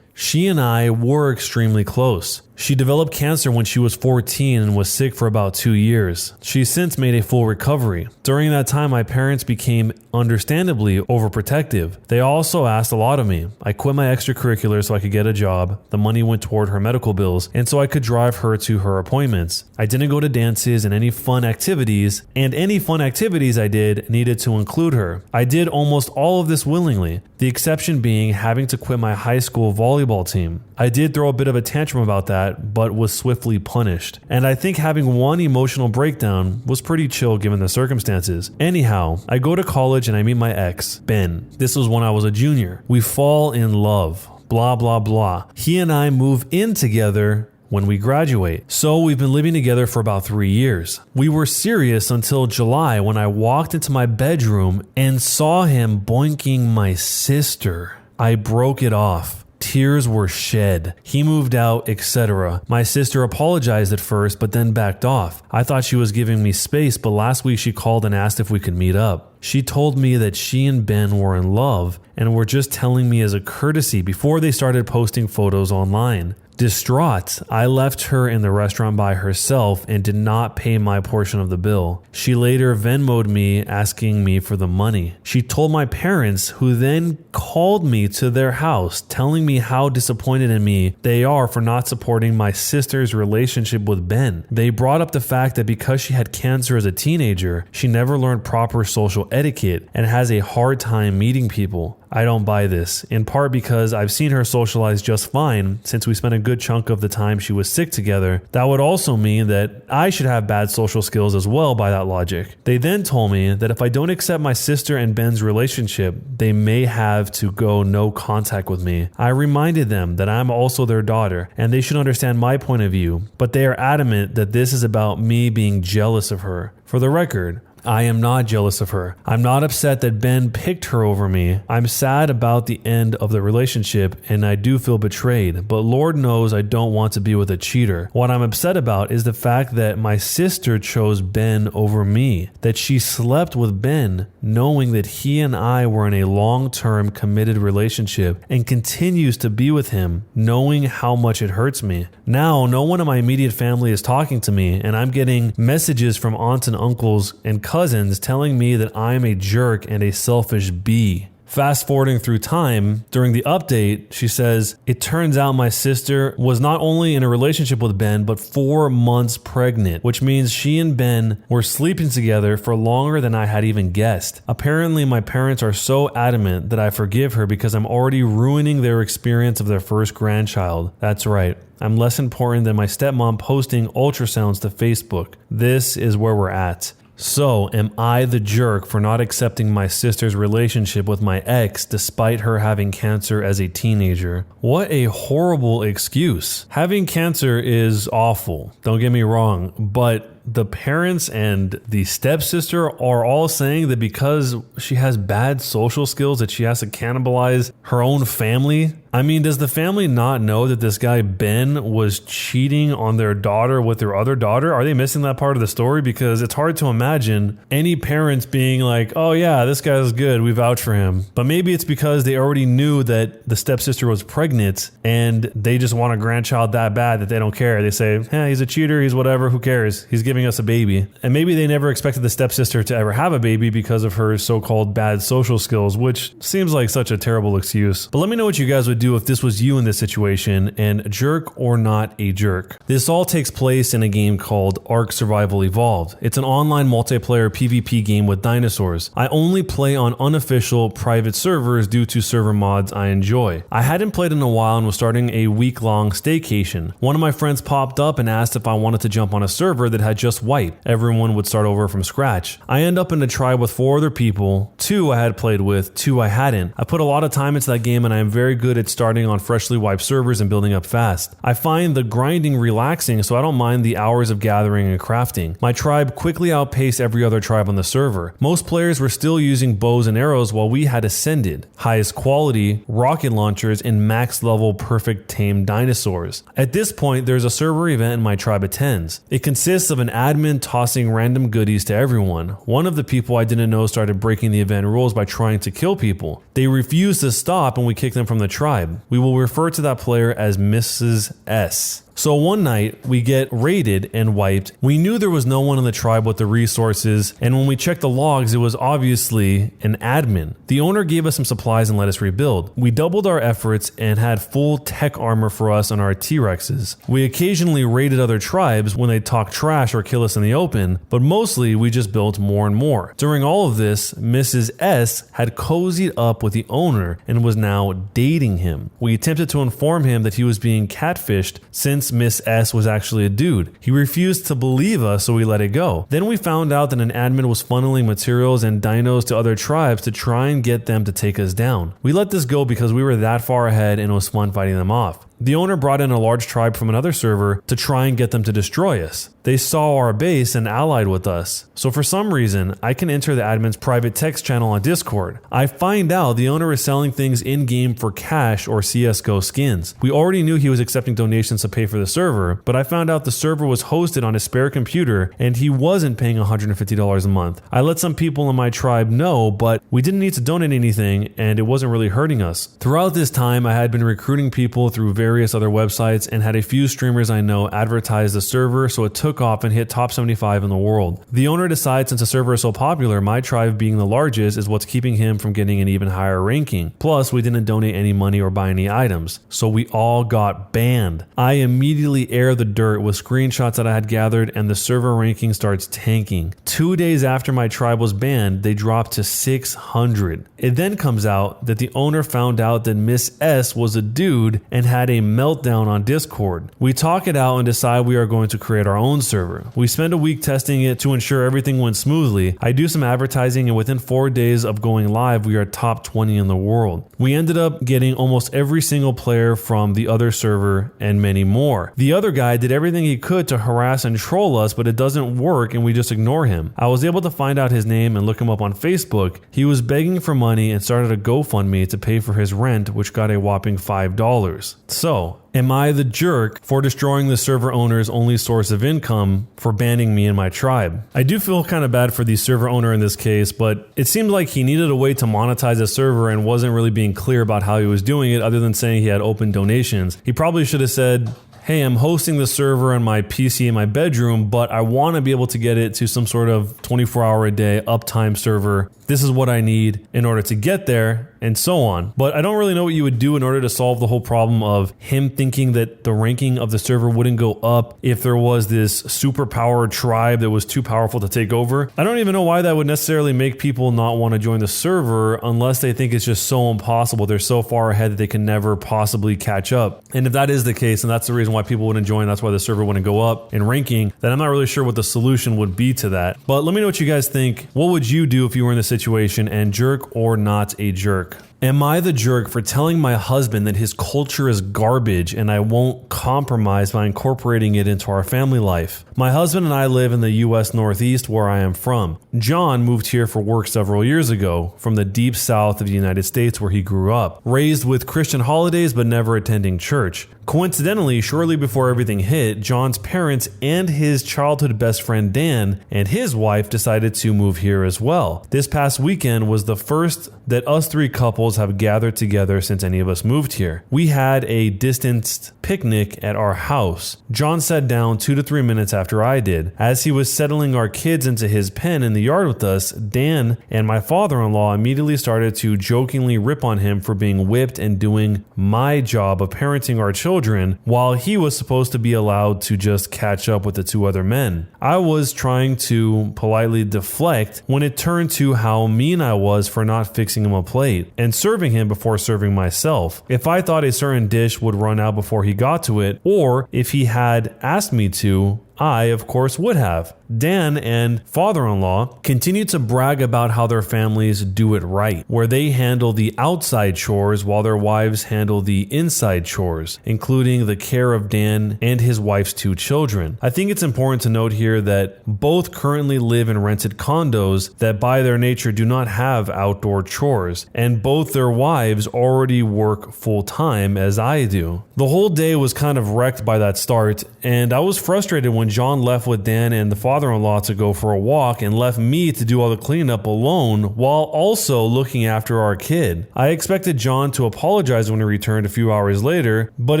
She and I were extremely close. She developed cancer when she was 14 and was sick for about 2 years. She's since made a full recovery. During that time, my parents became understandably overprotective. They also asked a lot of me. I quit my extracurriculars so I could get a job. The money went toward her medical bills, and so I could drive her to her appointments. I didn't go to dances and any fun activities I did needed to include her. I did almost all of this willingly, the exception being having to quit my high school volleyball team. I did throw a bit of a tantrum about that, but was swiftly punished. And I think having one emotional breakdown was pretty chill given the circumstances. Anyhow, I go to college and I meet my ex, Ben. This was when I was a junior. We fall in love. Blah, blah, blah. He and I move in together when we graduate. So we've been living together for about 3 years. We were serious until July when I walked into my bedroom and saw him boinking my sister. I broke it off. Tears were shed. He moved out, etc. My sister apologized at first, but then backed off. I thought she was giving me space, but last week she called and asked if we could meet up. She told me that she and Ben were in love and were just telling me as a courtesy before they started posting photos online. Distraught, I left her in the restaurant by herself and did not pay my portion of the bill. She later Venmo'd me asking me for the money. She told my parents, who then called me to their house telling me how disappointed in me they are for not supporting my sister's relationship with Ben. They brought up the fact that because she had cancer as a teenager, she never learned proper social etiquette and has a hard time meeting people. I don't buy this, in part because I've seen her socialize just fine since we spent a good chunk of the time she was sick together. That would also mean that I should have bad social skills as well by that logic. They then told me that if I don't accept my sister and Ben's relationship, they may have to go no contact with me. I reminded them that I'm also their daughter and they should understand my point of view, but they are adamant that this is about me being jealous of her. For the record, I am not jealous of her. I'm not upset that Ben picked her over me. I'm sad about the end of the relationship and I do feel betrayed, but Lord knows I don't want to be with a cheater. What I'm upset about is the fact that my sister chose Ben over me, that she slept with Ben knowing that he and I were in a long-term committed relationship and continues to be with him knowing how much it hurts me. Now, no one in my immediate family is talking to me and I'm getting messages from aunts and uncles and cousins telling me that I'm a jerk and a selfish bee. Fast forwarding through time, during the update, she says, it turns out my sister was not only in a relationship with Ben, but 4 months pregnant, which means she and Ben were sleeping together for longer than I had even guessed. Apparently, my parents are so adamant that I forgive her because I'm already ruining their experience of their first grandchild. That's right. I'm less important than my stepmom posting ultrasounds to Facebook. This is where we're at. So, am I the jerk for not accepting my sister's relationship with my ex despite her having cancer as a teenager? What a horrible excuse. Having cancer is awful, don't get me wrong, but the parents and the stepsister are all saying that because she has bad social skills that she has to cannibalize her own family. I mean, does the family not know that this guy Ben was cheating on their daughter with their other daughter? Are they missing that part of the story? Because it's hard to imagine any parents being like, oh yeah, this guy's good, we vouch for him. But maybe it's because they already knew that the stepsister was pregnant and they just want a grandchild that bad that they don't care. They say, he's a cheater, he's whatever, who cares? He's giving giving us a baby. And maybe they never expected the stepsister to ever have a baby because of her so-called bad social skills, which seems like such a terrible excuse. But let me know what you guys would do if this was you in this situation, and jerk or not a jerk. This all takes place in a game called Ark Survival Evolved. It's an online multiplayer PvP game with dinosaurs. I only play on unofficial private servers due to server mods I enjoy. I hadn't played in a while and was starting a week-long staycation. One of my friends popped up and asked if I wanted to jump on a server that had just wiped. Everyone would start over from scratch. I end up in a tribe with 4 other people, 2 I had played with, 2 I hadn't. I put a lot of time into that game and I am very good at starting on freshly wiped servers and building up fast. I find the grinding relaxing, so I don't mind the hours of gathering and crafting. My tribe quickly outpaced every other tribe on the server. Most players were still using bows and arrows while we had ascended, highest quality, rocket launchers, and max level perfect tamed dinosaurs. At this point, there's a server event my tribe attends. It consists of an admin tossing random goodies to everyone. One of the people I didn't know started breaking the event rules by trying to kill people. They refused to stop and we kicked them from the tribe. We will refer to that player as Mrs. S. So one night, we get raided and wiped. We knew there was no one in the tribe with the resources, and when we checked the logs, it was obviously an admin. The owner gave us some supplies and let us rebuild. We doubled our efforts and had full tech armor for us and our T-Rexes. We occasionally raided other tribes when they talk trash or kill us in the open, but mostly we just built more and more. During all of this, Mrs. S had cozied up with the owner and was now dating him. We attempted to inform him that he was being catfished since Miss S was actually a dude. He refused to believe us, so we let it go. Then we found out that an admin was funneling materials and dinos to other tribes to try and get them to take us down. We let this go because we were that far ahead and it was fun fighting them off. The owner brought in a large tribe from another server to try and get them to destroy us. They saw our base and allied with us. So for some reason, I can enter the admin's private text channel on Discord. I find out the owner is selling things in-game for cash or CSGO skins. We already knew he was accepting donations to pay for the server, but I found out the server was hosted on his spare computer and he wasn't paying $150 a month. I let some people in my tribe know, but we didn't need to donate anything and it wasn't really hurting us. Throughout this time, I had been recruiting people through various other websites and had a few streamers I know advertise the server, so it took off and hit top 75 in the world. The owner decides since the server is so popular, my tribe being the largest is what's keeping him from getting an even higher ranking. Plus, we didn't donate any money or buy any items, so we all got banned. I immediately air the dirt with screenshots that I had gathered and the server ranking starts tanking. 2 days after my tribe was banned, they dropped to 600. It then comes out that the owner found out that Miss S was a dude and had a meltdown on Discord. We talk it out and decide we are going to create our own server. We spend a week testing it to ensure everything went smoothly. I do some advertising and within 4 days of going live, we are top 20 in the world. We ended up getting almost every single player from the other server and many more. The other guy did everything he could to harass and troll us, but it doesn't work and we just ignore him. I was able to find out his name and look him up on Facebook. He was begging for money and started a GoFundMe to pay for his rent, which got a whopping $5. So, am I the jerk for destroying the server owner's only source of income for banning me and my tribe? I do feel kind of bad for the server owner in this case, but it seemed like he needed a way to monetize the server and wasn't really being clear about how he was doing it other than saying he had open donations. He probably should have said, hey, I'm hosting the server on my PC in my bedroom, but I want to be able to get it to some sort of 24-hour-a-day uptime server. This is what I need in order to get there, and so on. But I don't really know what you would do in order to solve the whole problem of him thinking that the ranking of the server wouldn't go up if there was this superpowered tribe that was too powerful to take over. I don't even know why that would necessarily make people not want to join the server unless they think it's just so impossible. They're so far ahead that they can never possibly catch up. And if that is the case, and that's the reason why people wouldn't join, that's why the server wouldn't go up in ranking, then I'm not really sure what the solution would be to that. But let me know what you guys think. What would you do if you were in this situation, and jerk or not a jerk? Am I the jerk for telling my husband that his culture is garbage and I won't compromise by incorporating it into our family life? My husband and I live in the US Northeast where I am from. John moved here for work several years ago from the deep south of the United States where he grew up. Raised with Christian holidays but never attending church. Coincidentally, shortly before everything hit, John's parents and his childhood best friend Dan and his wife decided to move here as well. This past weekend was the first that us three couples have gathered together since any of us moved here. We had a distanced picnic at our house. John sat down 2 to 3 minutes after I did. As he was settling our kids into his pen in the yard with us, Dan and my father-in-law immediately started to jokingly rip on him for being whipped and doing my job of parenting our children while he was supposed to be allowed to just catch up with the 2 other men. I was trying to politely deflect when it turned to how mean I was for not fixing him a plate and serving him before serving myself. If I thought a certain dish would run out before he got to it, or if he had asked me to, I, of course, would have. Dan and father-in-law continued to brag about how their families do it right, where they handle the outside chores while their wives handle the inside chores, including the care of Dan and his wife's 2 children. I think it's important to note here that both currently live in rented condos that by their nature do not have outdoor chores, and both their wives already work full-time as I do. The whole day was kind of wrecked by that start, and I was frustrated when John left with Dan and the father-in-law to go for a walk and left me to do all the cleanup alone while also looking after our kid. I expected John to apologize when he returned a few hours later, but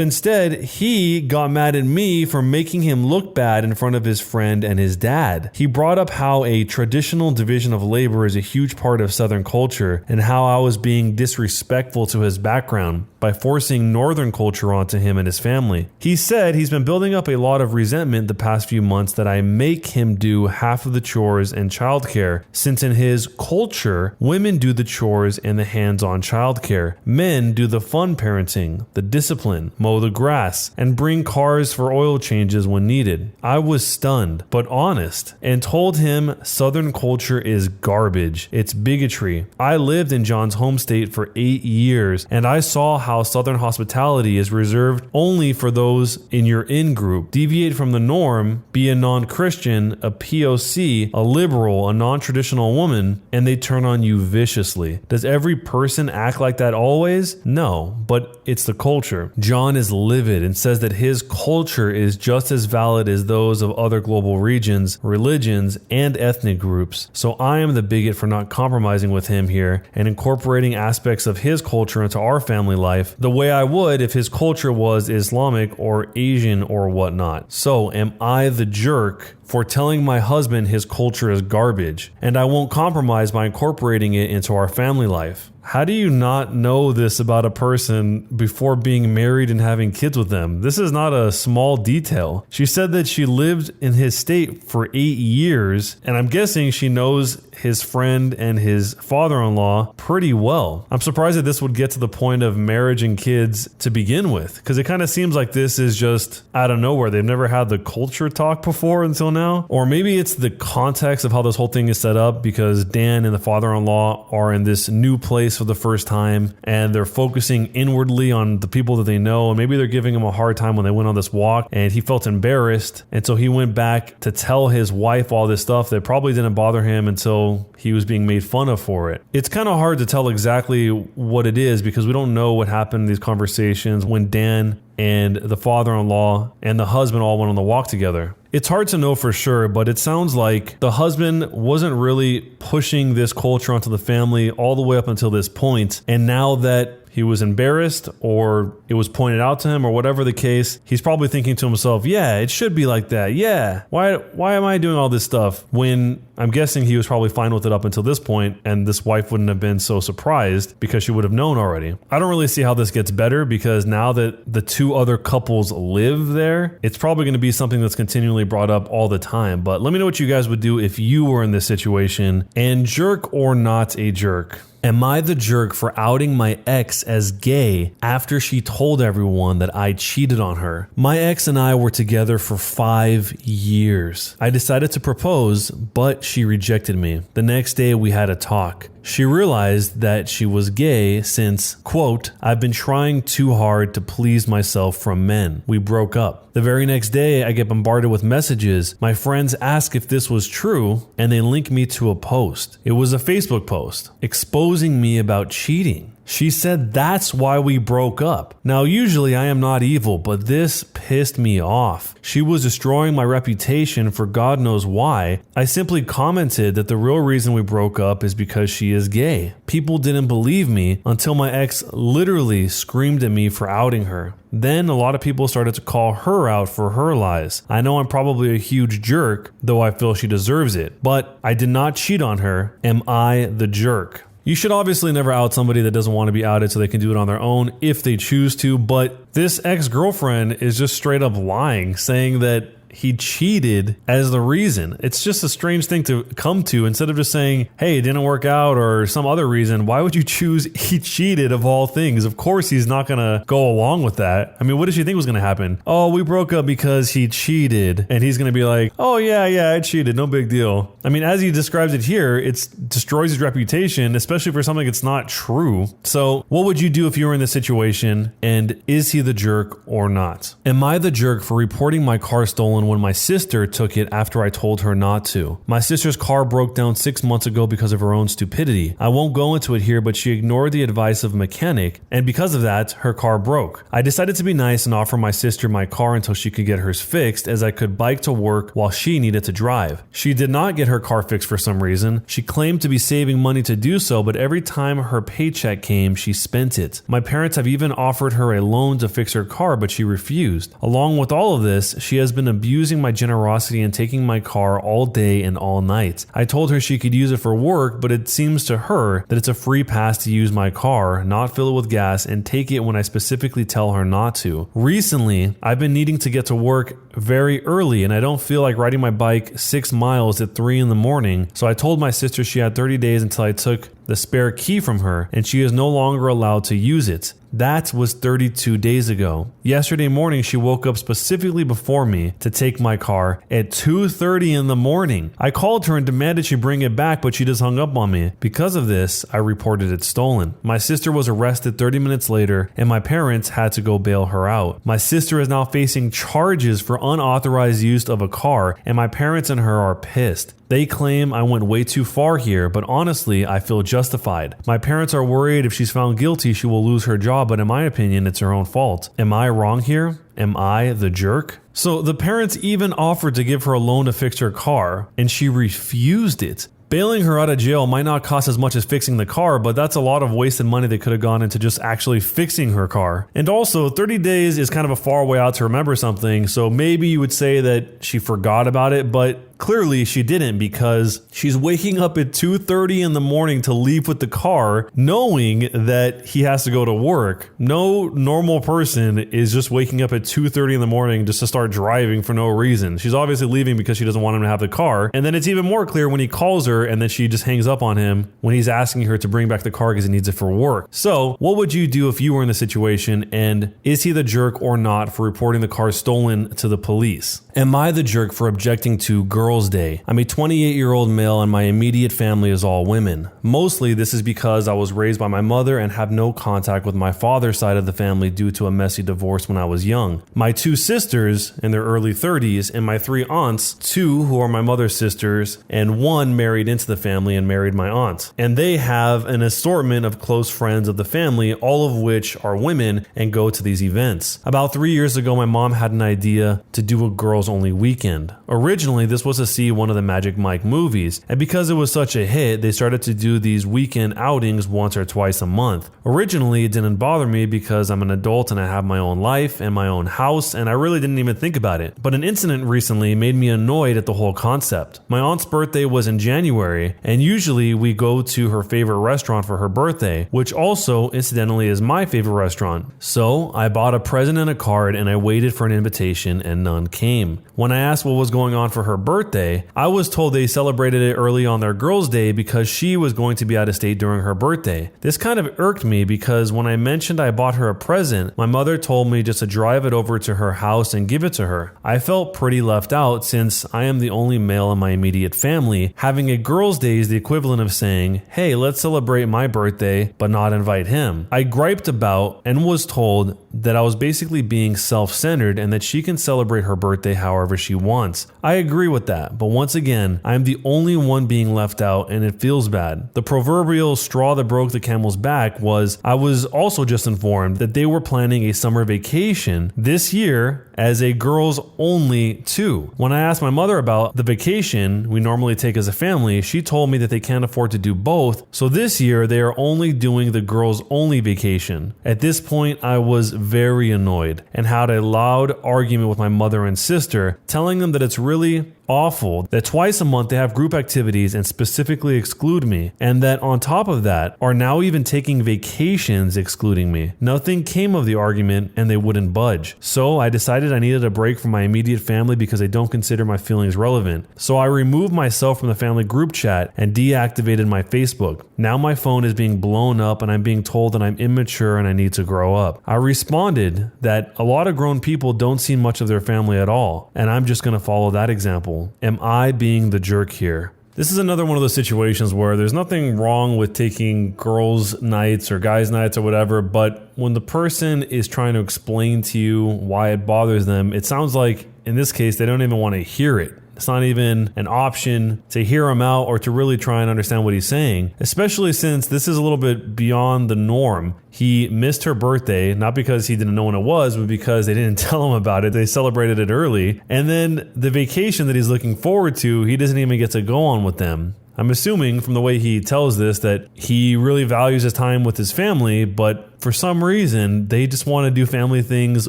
instead he got mad at me for making him look bad in front of his friend and his dad. He brought up how a traditional division of labor is a huge part of Southern culture and how I was being disrespectful to his background by forcing Northern culture onto him and his family. He said he's been building up a lot of resentment the past few months that I make him do half of the chores and childcare, since in his culture, women do the chores and the hands-on childcare. Men do the fun parenting, the discipline, mow the grass, and bring cars for oil changes when needed. I was stunned, but honest, and told him Southern culture is garbage. It's bigotry. I lived in John's home state for 8 years, and I saw how Southern hospitality is reserved only for those in your in-group. Deviate from the norm, be a non-Christian, a POC, a liberal, a non-traditional woman, and they turn on you viciously. Does every person act like that always? No, but it's the culture. John is livid and says that his culture is just as valid as those of other global regions, religions, and ethnic groups. So I am the bigot for not compromising with him here and incorporating aspects of his culture into our family life the way I would if his culture was Islamic or Asian or whatnot. So am I the jerk for telling my husband his culture is garbage, and I won't compromise by incorporating it into our family life? How do you not know this about a person before being married and having kids with them? This is not a small detail. She said that she lived in his state for 8 years, and I'm guessing she knows his friend and his father-in-law pretty well. I'm surprised that this would get to the point of marriage and kids to begin with, because it kind of seems like this is just out of nowhere. They've never had the culture talk before until now. Or maybe it's the context of how this whole thing is set up, because Dan and the father-in-law are in this new place for the first time and they're focusing inwardly on the people that they know, and maybe they're giving him a hard time when they went on this walk and he felt embarrassed, and so he went back to tell his wife all this stuff that probably didn't bother him until he was being made fun of for it. It's kind of hard to tell exactly what it is because we don't know what happened in these conversations when Dan and the father-in-law and the husband all went on the walk together. It's hard to know for sure, but it sounds like the husband wasn't really pushing this culture onto the family all the way up until this point. And now that he was embarrassed or it was pointed out to him or whatever the case, he's probably thinking to himself, yeah, it should be like that. Yeah, why am I doing all this stuff? When I'm guessing he was probably fine with it up until this point, and this wife wouldn't have been so surprised because she would have known already. I don't really see how this gets better, because now that the 2 other couples live there, it's probably going to be something that's continually brought up all the time. But let me know what you guys would do if you were in this situation, and jerk or not a jerk. Am I the jerk for outing my ex as gay after she told everyone that I cheated on her? My ex and I were together for 5 years. I decided to propose, but she rejected me. The next day we had a talk. She realized that she was gay since, quote, I've been trying too hard to please myself from men. We broke up. The very next day, I get bombarded with messages. My friends ask if this was true, and they link me to a post. It was a Facebook post exposing me about cheating. She said that's why we broke up. Now, usually I am not evil, but this pissed me off. She was destroying my reputation for God knows why. I simply commented that the real reason we broke up is because she is gay. People didn't believe me until my ex literally screamed at me for outing her. Then a lot of people started to call her out for her lies. I know I'm probably a huge jerk, though I feel she deserves it, but I did not cheat on her. Am I the jerk? You should obviously never out somebody that doesn't want to be outed so they can do it on their own if they choose to, but this ex-girlfriend is just straight up lying, saying that he cheated as the reason. It's just a strange thing to come to. Instead of just saying, hey, it didn't work out or some other reason, why would you choose he cheated of all things? Of course he's not going to go along with that. I mean, what did she think was going to happen? Oh, we broke up because he cheated. And he's going to be like, oh yeah, I cheated. No big deal. I mean, as he describes it here, it destroys his reputation, especially for something that's not true. So what would you do if you were in this situation? And is he the jerk or not? Am I the jerk for reporting my car stolen when my sister took it after I told her not to? My sister's car broke down 6 months ago because of her own stupidity. I won't go into it here, but she ignored the advice of a mechanic, and because of that, her car broke. I decided to be nice and offer my sister my car until she could get hers fixed, as I could bike to work while she needed to drive. She did not get her car fixed for some reason. She claimed to be saving money to do so, but every time her paycheck came, she spent it. My parents have even offered her a loan to fix her car, but she refused. Along with all of this, she has been abusing my generosity and taking my car all day and all night. I told her she could use it for work, but it seems to her that it's a free pass to use my car, not fill it with gas, and take it when I specifically tell her not to. Recently, I've been needing to get to work very early, and I don't feel like riding my bike 6 miles at 3 in the morning, so I told my sister she had 30 days until I took the spare key from her, and she is no longer allowed to use it. That was 32 days ago. Yesterday morning, she woke up specifically before me to take my car at 2:30 in the morning. I called her and demanded she bring it back, but she just hung up on me. Because of this, I reported it stolen. My sister was arrested 30 minutes later, and my parents had to go bail her out. My sister is now facing charges for unauthorized use of a car, and my parents and her are pissed. They claim I went way too far here, but honestly, I feel justified. My parents are worried if she's found guilty, she will lose her job, but in my opinion, it's her own fault. Am I wrong here? Am I the jerk? So the parents even offered to give her a loan to fix her car, and she refused it. Bailing her out of jail might not cost as much as fixing the car, but that's a lot of wasted money that could have gone into just actually fixing her car. And also, 30 days is kind of a far way out to remember something, so maybe you would say that she forgot about it, but clearly she didn't, because she's waking up at 2:30 in the morning to leave with the car, knowing that he has to go to work. No normal person is just waking up at 2:30 in the morning just to start driving for no reason. She's obviously leaving because she doesn't want him to have the car. And then it's even more clear when he calls her and then she just hangs up on him when he's asking her to bring back the car because he needs it for work. So what would you do if you were in the situation, and is he the jerk or not for reporting the car stolen to the police? Am I the jerk for objecting to Girls' Day? I'm a 28-year-old male and my immediate family is all women. Mostly this is because I was raised by my mother and have no contact with my father's side of the family due to a messy divorce when I was young. My 2 sisters in their early 30s and my 3 aunts, 2 who are my mother's sisters and 1 married into the family and married my aunt. And they have an assortment of close friends of the family, all of which are women and go to these events. About 3 years ago, my mom had an idea to do a girls only weekend. Originally, this was to see one of the Magic Mike movies, and because it was such a hit, they started to do these weekend outings once or twice a month. Originally, it didn't bother me because I'm an adult and I have my own life and my own house, and I really didn't even think about it. But an incident recently made me annoyed at the whole concept. My aunt's birthday was in January, and usually we go to her favorite restaurant for her birthday, which also, incidentally, is my favorite restaurant. So I bought a present and a card, and I waited for an invitation, and none came. When I asked what was going on for her birthday, I was told they celebrated it early on their Girls' Day because she was going to be out of state during her birthday. This kind of irked me because when I mentioned I bought her a present, my mother told me just to drive it over to her house and give it to her. I felt pretty left out since I am the only male in my immediate family. Having a Girls' Day is the equivalent of saying, hey, let's celebrate my birthday, but not invite him. I griped about and was told, that I was basically being self-centered and that she can celebrate her birthday however she wants. I agree with that, but once again, I'm the only one being left out and it feels bad. The proverbial straw that broke the camel's back was I was also just informed that they were planning a summer vacation this year as a girls only too. When I asked my mother about the vacation we normally take as a family, she told me that they can't afford to do both, so this year they are only doing the girls only vacation. At this point, I was very annoyed and had a loud argument with my mother and sister, telling them that it's really awful that twice a month they have group activities and specifically exclude me, and that on top of that are now even taking vacations excluding me. Nothing came of the argument and they wouldn't budge. So I decided I needed a break from my immediate family because I don't consider my feelings relevant. So I removed myself from the family group chat and deactivated my Facebook. Now my phone is being blown up and I'm being told that I'm immature and I need to grow up. I responded that a lot of grown people don't see much of their family at all, and I'm just going to follow that example. Am I being the jerk here? This is another one of those situations where there's nothing wrong with taking girls' nights or guys' nights or whatever, but when the person is trying to explain to you why it bothers them, it sounds like in this case they don't even want to hear it. It's not even an option to hear him out or to really try and understand what he's saying, especially since this is a little bit beyond the norm. He missed her birthday, not because he didn't know when it was, but because they didn't tell him about it. They celebrated it early. And then the vacation that he's looking forward to, he doesn't even get to go on with them. I'm assuming from the way he tells this that he really values his time with his family, but for some reason, they just want to do family things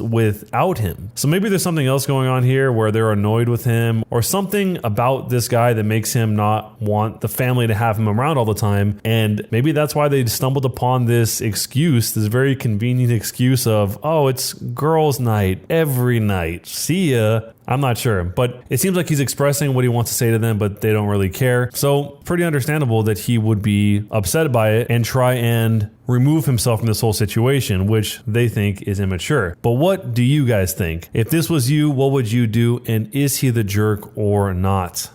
without him. So maybe there's something else going on here where they're annoyed with him or something about this guy that makes him not want the family to have him around all the time. And maybe that's why they stumbled upon this excuse, this very convenient excuse of, oh, it's girls' night every night. See ya. I'm not sure, but it seems like he's expressing what he wants to say to them, but they don't really care. So pretty understandable that he would be upset by it and try and remove himself from this whole situation, which they think is immature. But what do you guys think? If this was you, what would you do? And is he the jerk or not?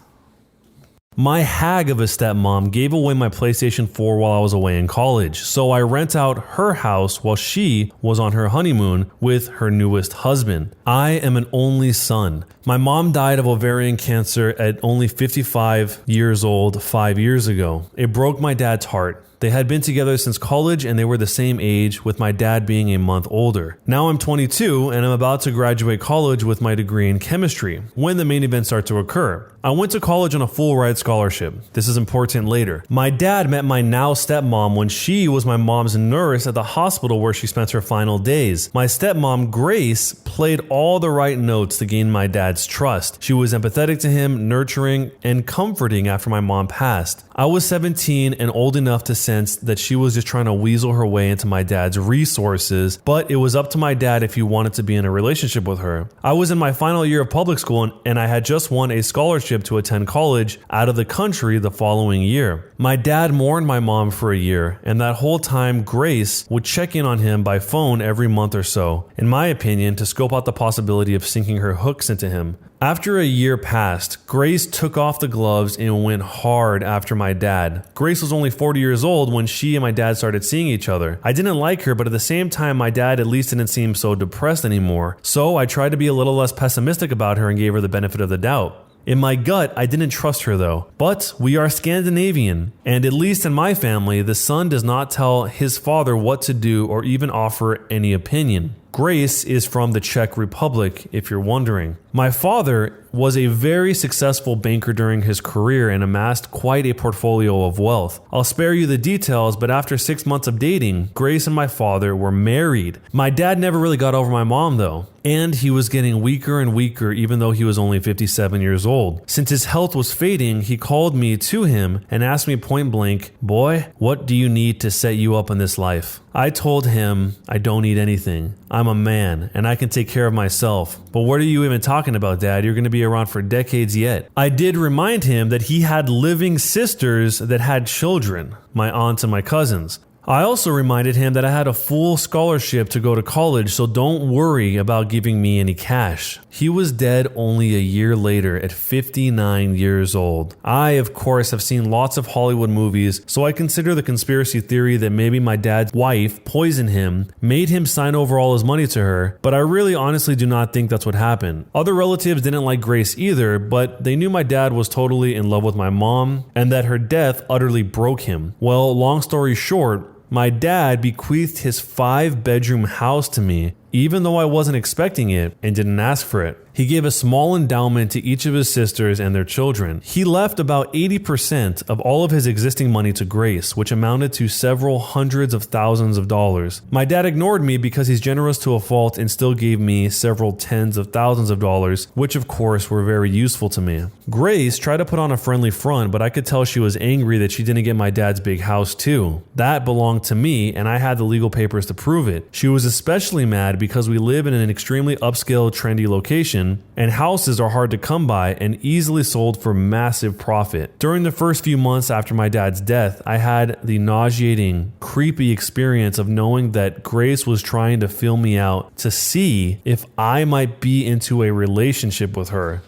My hag of a stepmom gave away my PlayStation 4 while I was away in college, so I rent out her house while she was on her honeymoon with her newest husband. I am an only son. My mom died of ovarian cancer at only 55 years old 5 years ago. It broke my dad's heart. They had been together since college and they were the same age, with my dad being a month older. Now I'm 22 and I'm about to graduate college with my degree in chemistry when the main events start to occur. I went to college on a full ride scholarship. This is important later. My dad met my now stepmom when she was my mom's nurse at the hospital where she spent her final days. My stepmom, Grace, played all the right notes to gain my dad's trust. She was empathetic to him, nurturing, and comforting after my mom passed. I was 17 and old enough to sense that she was just trying to weasel her way into my dad's resources, but it was up to my dad if he wanted to be in a relationship with her. I was in my final year of public school and I had just won a scholarship to attend college out of the country the following year. My dad mourned my mom for a year, and that whole time Grace would check in on him by phone every month or so, in my opinion, to scope out the possibility of sinking her hooks into him. After a year passed, Grace took off the gloves and went hard after my dad. Grace was only 40 years old when she and my dad started seeing each other. I didn't like her, but at the same time, my dad at least didn't seem so depressed anymore. So I tried to be a little less pessimistic about her and gave her the benefit of the doubt. In my gut, I didn't trust her though. But we are Scandinavian, and at least in my family, the son does not tell his father what to do or even offer any opinion. Grace is from the Czech Republic, if you're wondering. My father was a very successful banker during his career and amassed quite a portfolio of wealth. I'll spare you the details, but after 6 months of dating, Grace and my father were married. My dad never really got over my mom though, and he was getting weaker and weaker even though he was only 57 years old. Since his health was fading, he called me to him and asked me point blank, "Boy, what do you need to set you up in this life?" I told him, I don't need anything. I'm a man and I can take care of myself. But what are you even talking about, Dad? You're going to be around for decades yet. I did remind him that he had living sisters that had children, my aunts and my cousins. I also reminded him that I had a full scholarship to go to college, so don't worry about giving me any cash. He was dead only a year later at 59 years old. I, of course, have seen lots of Hollywood movies, so I consider the conspiracy theory that maybe my dad's wife poisoned him, made him sign over all his money to her, but I really honestly do not think that's what happened. Other relatives didn't like Grace either, but they knew my dad was totally in love with my mom and that her death utterly broke him. Well, long story short, my dad bequeathed his 5-bedroom house to me, even though I wasn't expecting it and didn't ask for it. He gave a small endowment to each of his sisters and their children. He left about 80% of all of his existing money to Grace, which amounted to several hundreds of thousands of dollars. My dad ignored me because he's generous to a fault and still gave me several tens of thousands of dollars, which of course were very useful to me. Grace tried to put on a friendly front, but I could tell she was angry that she didn't get my dad's big house too. That belonged to me and I had the legal papers to prove it. She was especially mad because we live in an extremely upscale, trendy location, and houses are hard to come by and easily sold for massive profit. During the first few months after my dad's death, I had the nauseating, creepy experience of knowing that Grace was trying to feel me out to see if I might be into a relationship with her.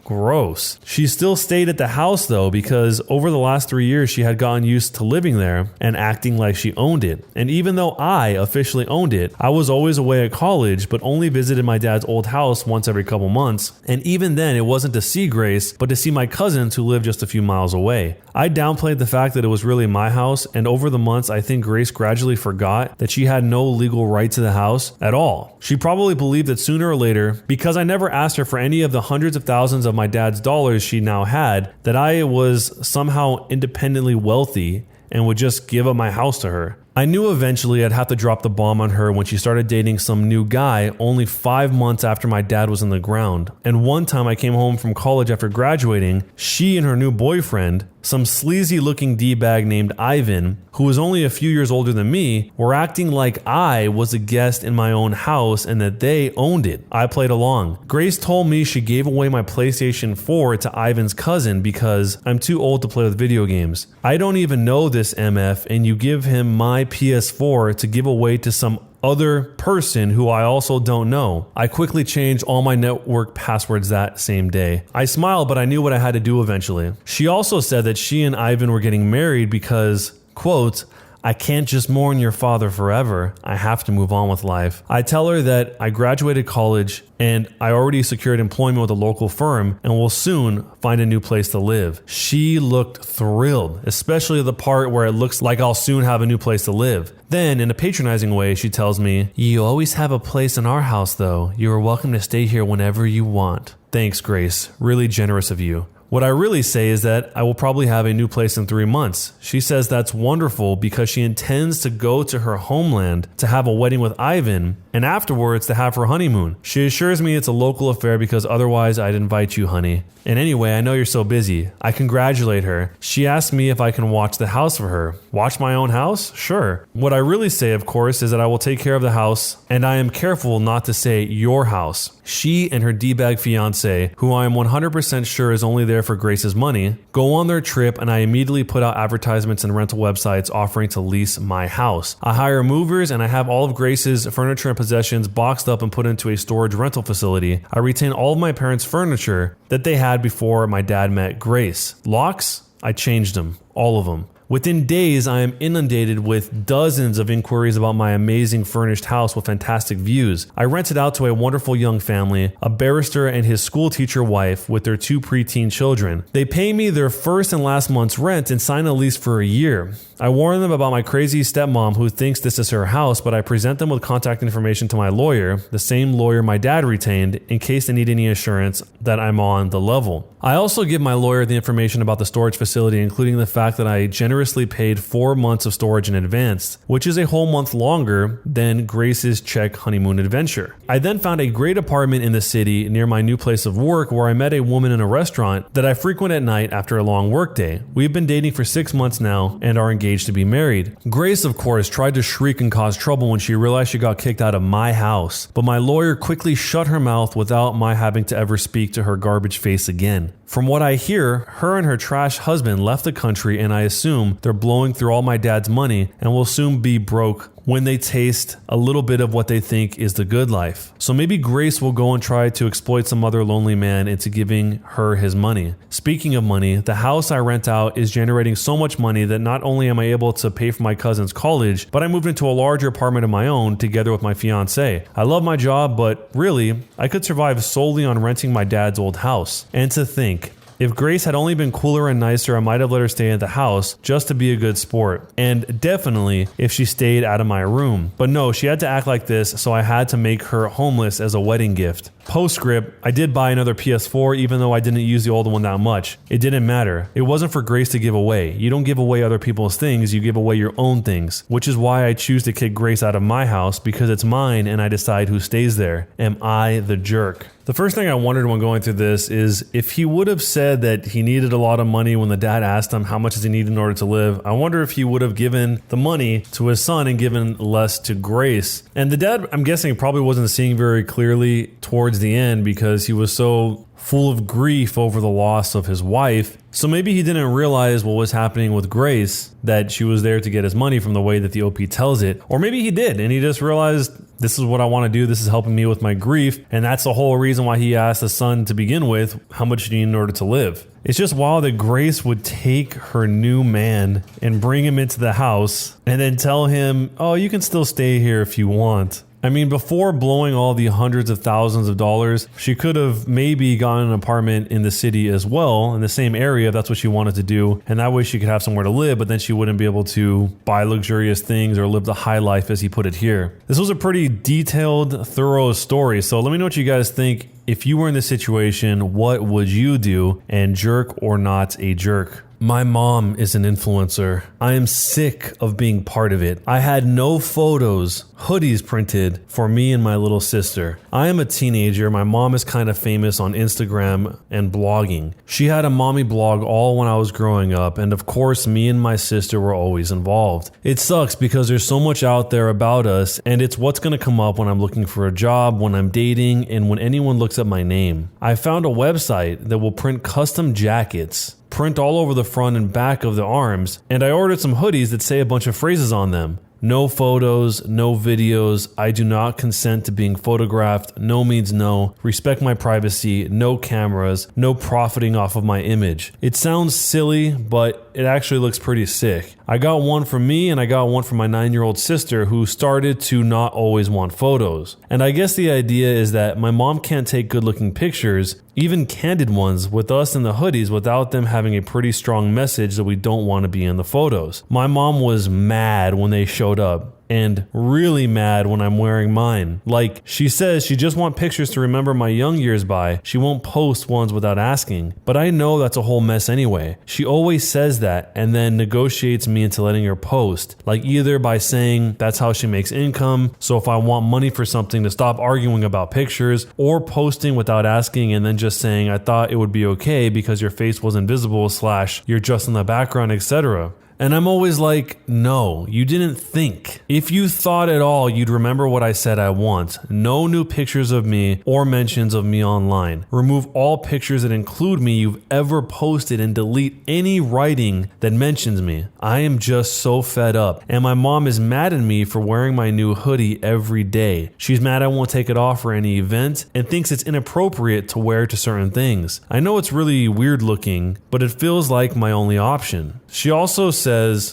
Gross. She still stayed at the house though, because over the last 3 years she had gotten used to living there and acting like she owned it. And even though I officially owned it, I was always away at college, but only visited my dad's old house once every couple months. And even then it wasn't to see Grace, but to see my cousins who lived just a few miles away. I downplayed the fact that it was really my house, and over the months I think Grace gradually forgot that she had no legal right to the house at all. She probably believed that sooner or later, because I never asked her for any of the hundreds of thousands of my dad's dollars she now had, that I was somehow independently wealthy and would just give up my house to her. I knew eventually I'd have to drop the bomb on her when she started dating some new guy only 5 months after my dad was in the ground. And one time I came home from college after graduating, she and her new boyfriend, some sleazy looking D-bag named Ivan, who was only a few years older than me, were acting like I was a guest in my own house and that they owned it. I played along. Grace told me she gave away my PlayStation 4 to Ivan's cousin because I'm too old to play with video games. I don't even know this MF, and you give him my PS4 to give away to some other person who I also don't know. I quickly changed all my network passwords that same day. I smiled, but I knew what I had to do eventually. She also said that she and Ivan were getting married because, quote, I can't just mourn your father forever. I have to move on with life. I tell her that I graduated college and I already secured employment with a local firm and will soon find a new place to live. She looked thrilled, especially the part where it looks like I'll soon have a new place to live. Then, in a patronizing way, she tells me, "You always have a place in our house though. You are welcome to stay here whenever you want." Thanks, Grace. Really generous of you. What I really say is that I will probably have a new place in 3 months. She says that's wonderful because she intends to go to her homeland to have a wedding with Ivan and afterwards to have her honeymoon. She assures me it's a local affair because otherwise I'd invite you, honey. And anyway, I know you're so busy. I congratulate her. She asked me if I can watch the house for her. Watch my own house? Sure. What I really say, of course, is that I will take care of the house, and I am careful not to say your house. She and her D-bag fiance, who I am 100% sure is only there for Grace's money, go on their trip, and I immediately put out advertisements and rental websites offering to lease my house. I hire movers, and I have all of Grace's furniture and possessions boxed up and put into a storage rental facility. I retain all of my parents' furniture that they had before my dad met Grace. Locks? I changed them. All of them. Within days, I am inundated with dozens of inquiries about my amazing furnished house with fantastic views. I rent it out to a wonderful young family, a barrister and his school teacher wife with their 2 preteen children. They pay me their first and last month's rent and sign a lease for a year. I warn them about my crazy stepmom who thinks this is her house, but I present them with contact information to my lawyer, the same lawyer my dad retained, in case they need any assurance that I'm on the level. I also give my lawyer the information about the storage facility, including the fact that I generously paid 4 months of storage in advance, which is a whole month longer than Grace's Czech honeymoon adventure. I then found a great apartment in the city near my new place of work where I met a woman in a restaurant that I frequent at night after a long workday. We've been dating for 6 months now and are engaged to be married. Grace, of course, tried to shriek and cause trouble when she realized she got kicked out of my house, but my lawyer quickly shut her mouth without my having to ever speak to her garbage face again. From what I hear, her and her trash husband left the country, and I assume home, they're blowing through all my dad's money and will soon be broke when they taste a little bit of what they think is the good life. So maybe Grace will go and try to exploit some other lonely man into giving her his money. Speaking of money, the house I rent out is generating so much money that not only am I able to pay for my cousin's college, but I moved into a larger apartment of my own together with my fiance. I love my job, but really, I could survive solely on renting my dad's old house. And to think, if Grace had only been cooler and nicer, I might have let her stay at the house just to be a good sport. And definitely if she stayed out of my room. But no, she had to act like this, so I had to make her homeless as a wedding gift. Postscript, I did buy another PS4 even though I didn't use the old one that much. It didn't matter. It wasn't for Grace to give away. You don't give away other people's things, you give away your own things. Which is why I choose to kick Grace out of my house, because it's mine and I decide who stays there. Am I the jerk? The first thing I wondered when going through this is if he would have said that he needed a lot of money when the dad asked him how much does he need in order to live, I wonder if he would have given the money to his son and given less to Grace. And the dad, I'm guessing, probably wasn't seeing very clearly towards the end because he was so full of grief over the loss of his wife. So maybe he didn't realize what was happening with Grace, that she was there to get his money from the way that the OP tells it. Or maybe he did, and he just realized, this is what I want to do, this is helping me with my grief, and that's the whole reason why he asked the son to begin with, how much do you need in order to live? It's just wild that Grace would take her new man and bring him into the house and then tell him, oh, you can still stay here if you want. I mean, before blowing all the hundreds of thousands of dollars, she could have maybe gotten an apartment in the city as well, in the same area if that's what she wanted to do. And that way she could have somewhere to live, but then she wouldn't be able to buy luxurious things or live the high life as he put it here. This was a pretty detailed, thorough story. So let me know what you guys think. If you were in this situation, what would you do? And jerk or not a jerk? My mom is an influencer. I am sick of being part of it. I had no photos, hoodies printed for me and my little sister. I am a teenager. My mom is kind of famous on Instagram and blogging. She had a mommy blog all when I was growing up, and of course me and my sister were always involved. It sucks because there's so much out there about us, and it's what's going to come up when I'm looking for a job, when I'm dating, and when anyone looks up my name. I found a website that will print custom jackets, print all over the front and back of the arms, and I ordered some hoodies that say a bunch of phrases on them. No photos, no videos, I do not consent to being photographed, no means no, respect my privacy, no cameras, no profiting off of my image. It sounds silly, but it actually looks pretty sick. I got one for me and I got one for my 9-year-old sister who started to not always want photos. And I guess the idea is that my mom can't take good looking pictures, even candid ones, with us in the hoodies without them having a pretty strong message that we don't want to be in the photos. My mom was mad when they showed up, and really mad when I'm wearing mine. Like, she says she just wants pictures to remember my young years by. She won't post ones without asking. But I know that's a whole mess anyway. She always says that and then negotiates me into letting her post. Like, either by saying that's how she makes income, so if I want money for something to stop arguing about pictures, or posting without asking and then just saying I thought it would be okay because your face wasn't visible / you're just in the background, etc. And I'm always like, no, you didn't think. If you thought at all, you'd remember what I said I want. No new pictures of me or mentions of me online. Remove all pictures that include me you've ever posted and delete any writing that mentions me. I am just so fed up. And my mom is mad at me for wearing my new hoodie every day. She's mad I won't take it off for any event and thinks it's inappropriate to wear to certain things. I know it's really weird looking, but it feels like my only option. She also says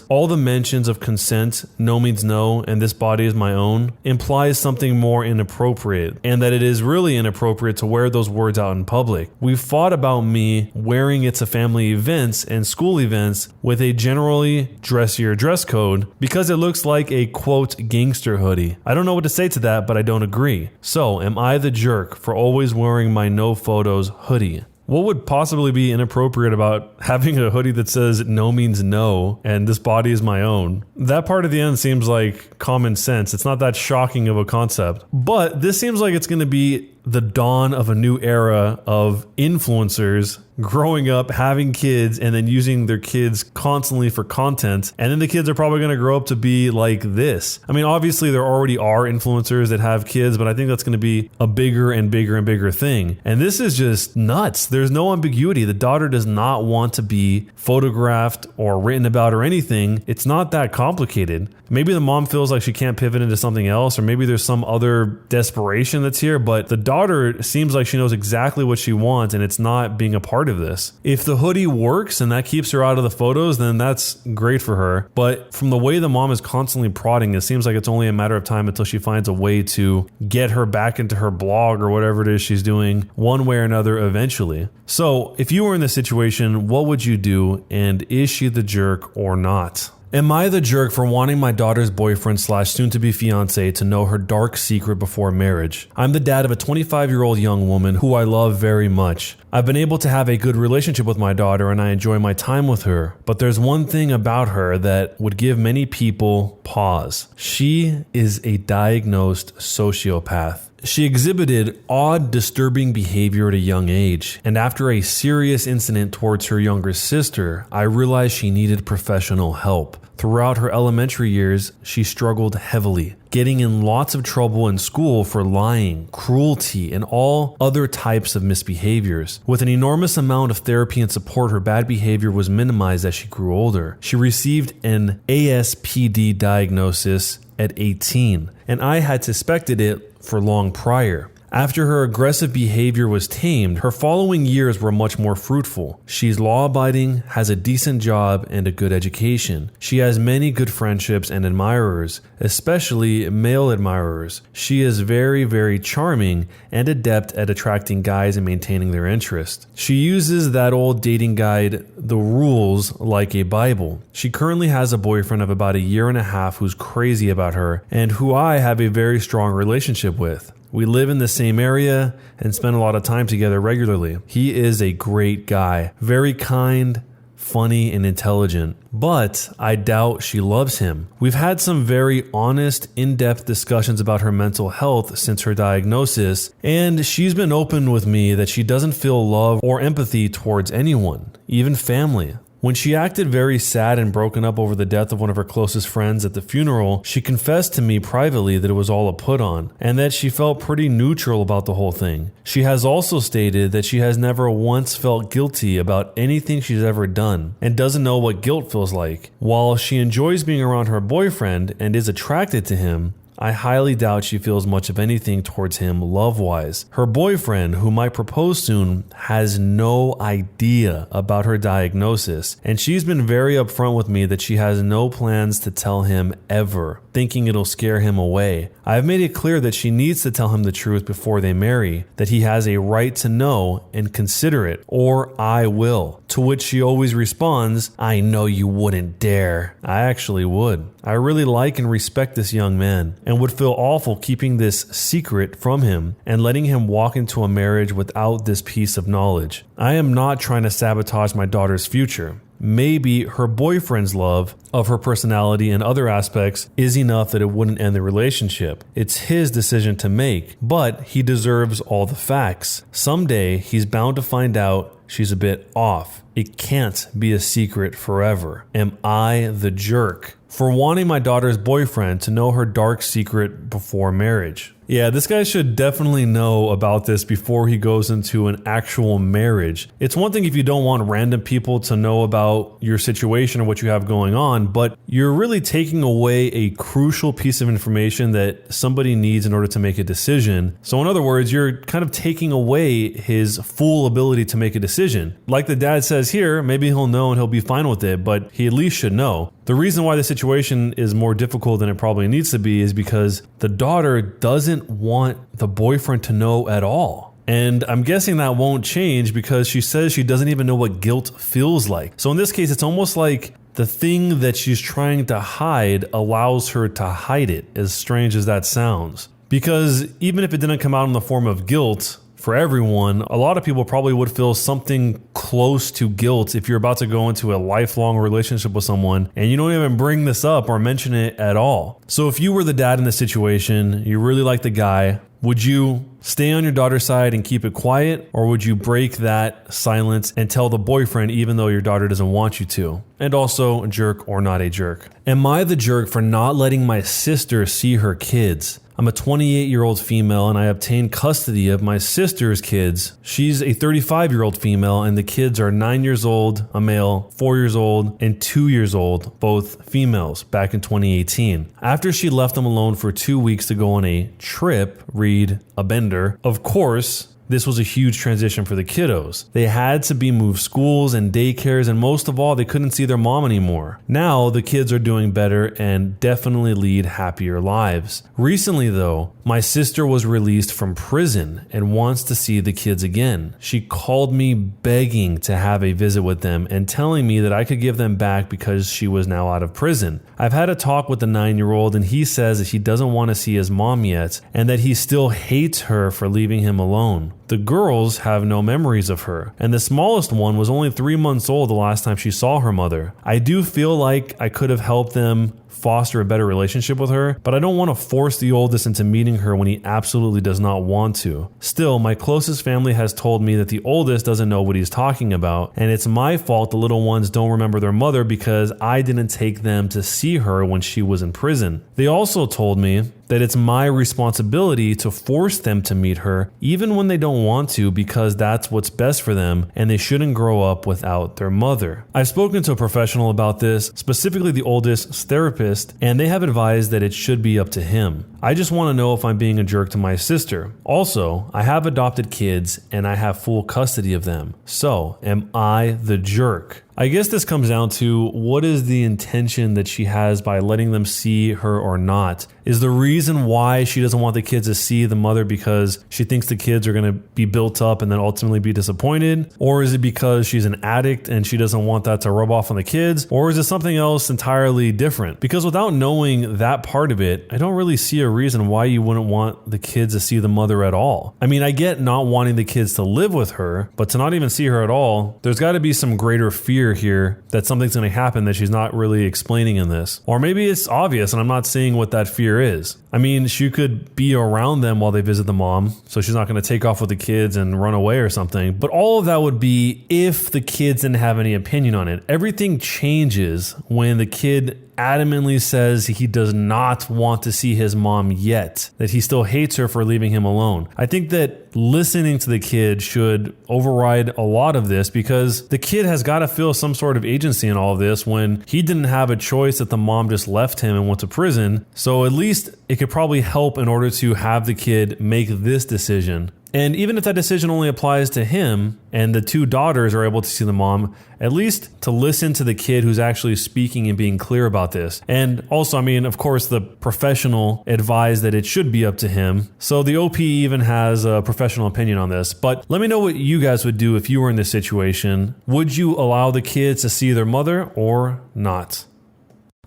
all the mentions of consent, no means no, and this body is my own, implies something more inappropriate, and that it is really inappropriate to wear those words out in public. We've fought about me wearing it to family events and school events with a generally dressier dress code because it looks like a quote gangster hoodie. I don't know what to say to that, but I don't agree. So, am I the jerk for always wearing my no photos hoodie? What would possibly be inappropriate about having a hoodie that says no means no and this body is my own? That part at the end seems like common sense. It's not that shocking of a concept. But this seems like it's going to be the dawn of a new era of influencers growing up, having kids, and then using their kids constantly for content. And then the kids are probably going to grow up to be like this. I mean, obviously there already are influencers that have kids, but I think that's going to be a bigger and bigger and bigger thing. And this is just nuts. There's no ambiguity. The daughter does not want to be photographed or written about or anything. It's not that complicated. Maybe the mom feels like she can't pivot into something else, or maybe there's some other desperation that's here, but the daughter seems like she knows exactly what she wants, and it's not being a part of this. If the hoodie works and that keeps her out of the photos, then that's great for her. But from the way the mom is constantly prodding, it seems like it's only a matter of time until she finds a way to get her back into her blog or whatever it is she's doing one way or another eventually. So if you were in this situation, what would you do? And is she the jerk or not? Am I the jerk for wanting my daughter's boyfriend / soon-to-be fiancé to know her dark secret before marriage? I'm the dad of a 25-year-old young woman who I love very much. I've been able to have a good relationship with my daughter and I enjoy my time with her, but there's one thing about her that would give many people pause. She is a diagnosed sociopath. She exhibited odd, disturbing behavior at a young age, and after a serious incident towards her younger sister, I realized she needed professional help. Throughout her elementary years, she struggled heavily, getting in lots of trouble in school for lying, cruelty, and all other types of misbehaviors. With an enormous amount of therapy and support, her bad behavior was minimized as she grew older. She received an ASPD diagnosis at 18, and I had suspected it for long prior. After her aggressive behavior was tamed, her following years were much more fruitful. She's law-abiding, has a decent job, and a good education. She has many good friendships and admirers, especially male admirers. She is very, very charming and adept at attracting guys and maintaining their interest. She uses that old dating guide, The Rules, like a Bible. She currently has a boyfriend of about a year and a half who's crazy about her and who I have a very strong relationship with. We live in the same area and spend a lot of time together regularly. He is a great guy, very kind, funny, and intelligent, but I doubt she loves him. We've had some very honest, in-depth discussions about her mental health since her diagnosis, and she's been open with me that she doesn't feel love or empathy towards anyone, even family. When she acted very sad and broken up over the death of one of her closest friends at the funeral, she confessed to me privately that it was all a put on, and that she felt pretty neutral about the whole thing. She has also stated that she has never once felt guilty about anything she's ever done, and doesn't know what guilt feels like. While she enjoys being around her boyfriend and is attracted to him, I highly doubt she feels much of anything towards him love-wise. Her boyfriend, who might propose soon, has no idea about her diagnosis, and she's been very upfront with me that she has no plans to tell him ever, thinking it'll scare him away. I've made it clear that she needs to tell him the truth before they marry, that he has a right to know and consider it, or I will. To which she always responds, "I know you wouldn't dare." I actually would. I really like and respect this young man, and would feel awful keeping this secret from him and letting him walk into a marriage without this piece of knowledge. I am not trying to sabotage my daughter's future. Maybe her boyfriend's love of her personality and other aspects is enough that it wouldn't end the relationship. It's his decision to make, but he deserves all the facts. Someday he's bound to find out she's a bit off. It can't be a secret forever. Am I the jerk for wanting my daughter's boyfriend to know her dark secret before marriage? Yeah, this guy should definitely know about this before he goes into an actual marriage. It's one thing if you don't want random people to know about your situation or what you have going on, but you're really taking away a crucial piece of information that somebody needs in order to make a decision. So in other words, you're kind of taking away his full ability to make a decision. Like the dad says here, maybe he'll know and he'll be fine with it, but he at least should know. The reason why the situation is more difficult than it probably needs to be is because the daughter doesn't want the boyfriend to know at all. And I'm guessing that won't change because she says she doesn't even know what guilt feels like. So in this case, it's almost like the thing that she's trying to hide allows her to hide it, as strange as that sounds. Because even if it didn't come out in the form of guilt, for everyone, a lot of people probably would feel something close to guilt if you're about to go into a lifelong relationship with someone and you don't even bring this up or mention it at all. So if you were the dad in this situation, you really like the guy, Would you stay on your daughter's side and keep it quiet, or would you break that silence and tell the boyfriend even though your daughter doesn't want you to? And also, a jerk or not a jerk? Am I the jerk for not letting my sister see her kids? I'm a 28-year-old female and I obtained custody of my sister's kids. She's a 35-year-old female and the kids are 9 years old, a male, 4 years old, and 2 years old, both females, back in 2018. After she left them alone for 2 weeks to go on a trip, read a bender, of course, this was a huge transition for the kiddos. They had to be moved schools and daycares, and most of all, they couldn't see their mom anymore. Now, the kids are doing better and definitely lead happier lives. Recently, though, my sister was released from prison and wants to see the kids again. She called me begging to have a visit with them and telling me that I could give them back because she was now out of prison. I've had a talk with the 9-year-old and he says that he doesn't want to see his mom yet and that he still hates her for leaving him alone. The girls have no memories of her, and the smallest one was only 3 months old the last time she saw her mother. I do feel like I could have helped them foster a better relationship with her, but I don't want to force the oldest into meeting her when he absolutely does not want to. Still, my closest family has told me that the oldest doesn't know what he's talking about, and it's my fault the little ones don't remember their mother because I didn't take them to see her when she was in prison. They also told me that it's my responsibility to force them to meet her even when they don't want to because that's what's best for them and they shouldn't grow up without their mother. I've spoken to a professional about this, specifically the oldest's therapist, and they have advised that it should be up to him. I just want to know if I'm being a jerk to my sister. Also, I have adopted kids and I have full custody of them. So, am I the jerk? I guess this comes down to what is the intention that she has by letting them see her or not? Is the reason why she doesn't want the kids to see the mother because she thinks the kids are going to be built up and then ultimately be disappointed? Or is it because she's an addict and she doesn't want that to rub off on the kids? Or is it something else entirely different? Because without knowing that part of it, I don't really see a reason why you wouldn't want the kids to see the mother at all. I mean, I get not wanting the kids to live with her, but to not even see her at all, there's got to be some greater fear here that something's going to happen that she's not really explaining in this. Or maybe it's obvious and I'm not seeing what that fear is. I mean, she could be around them while they visit the mom, so she's not going to take off with the kids and run away or something. But all of that would be if the kids didn't have any opinion on it. Everything changes when the kid adamantly says he does not want to see his mom yet, that he still hates her for leaving him alone. I think that listening to the kid should override a lot of this because the kid has got to feel some sort of agency in all of this when he didn't have a choice that the mom just left him and went to prison. So at least it could probably help in order to have the kid make this decision. And even if that decision only applies to him and the two daughters are able to see the mom, at least to listen to the kid who's actually speaking and being clear about this. And also, I mean, of course, the professional advised that it should be up to him. So the OP even has a professional opinion on this. But let me know what you guys would do if you were in this situation. Would you allow the kids to see their mother or not?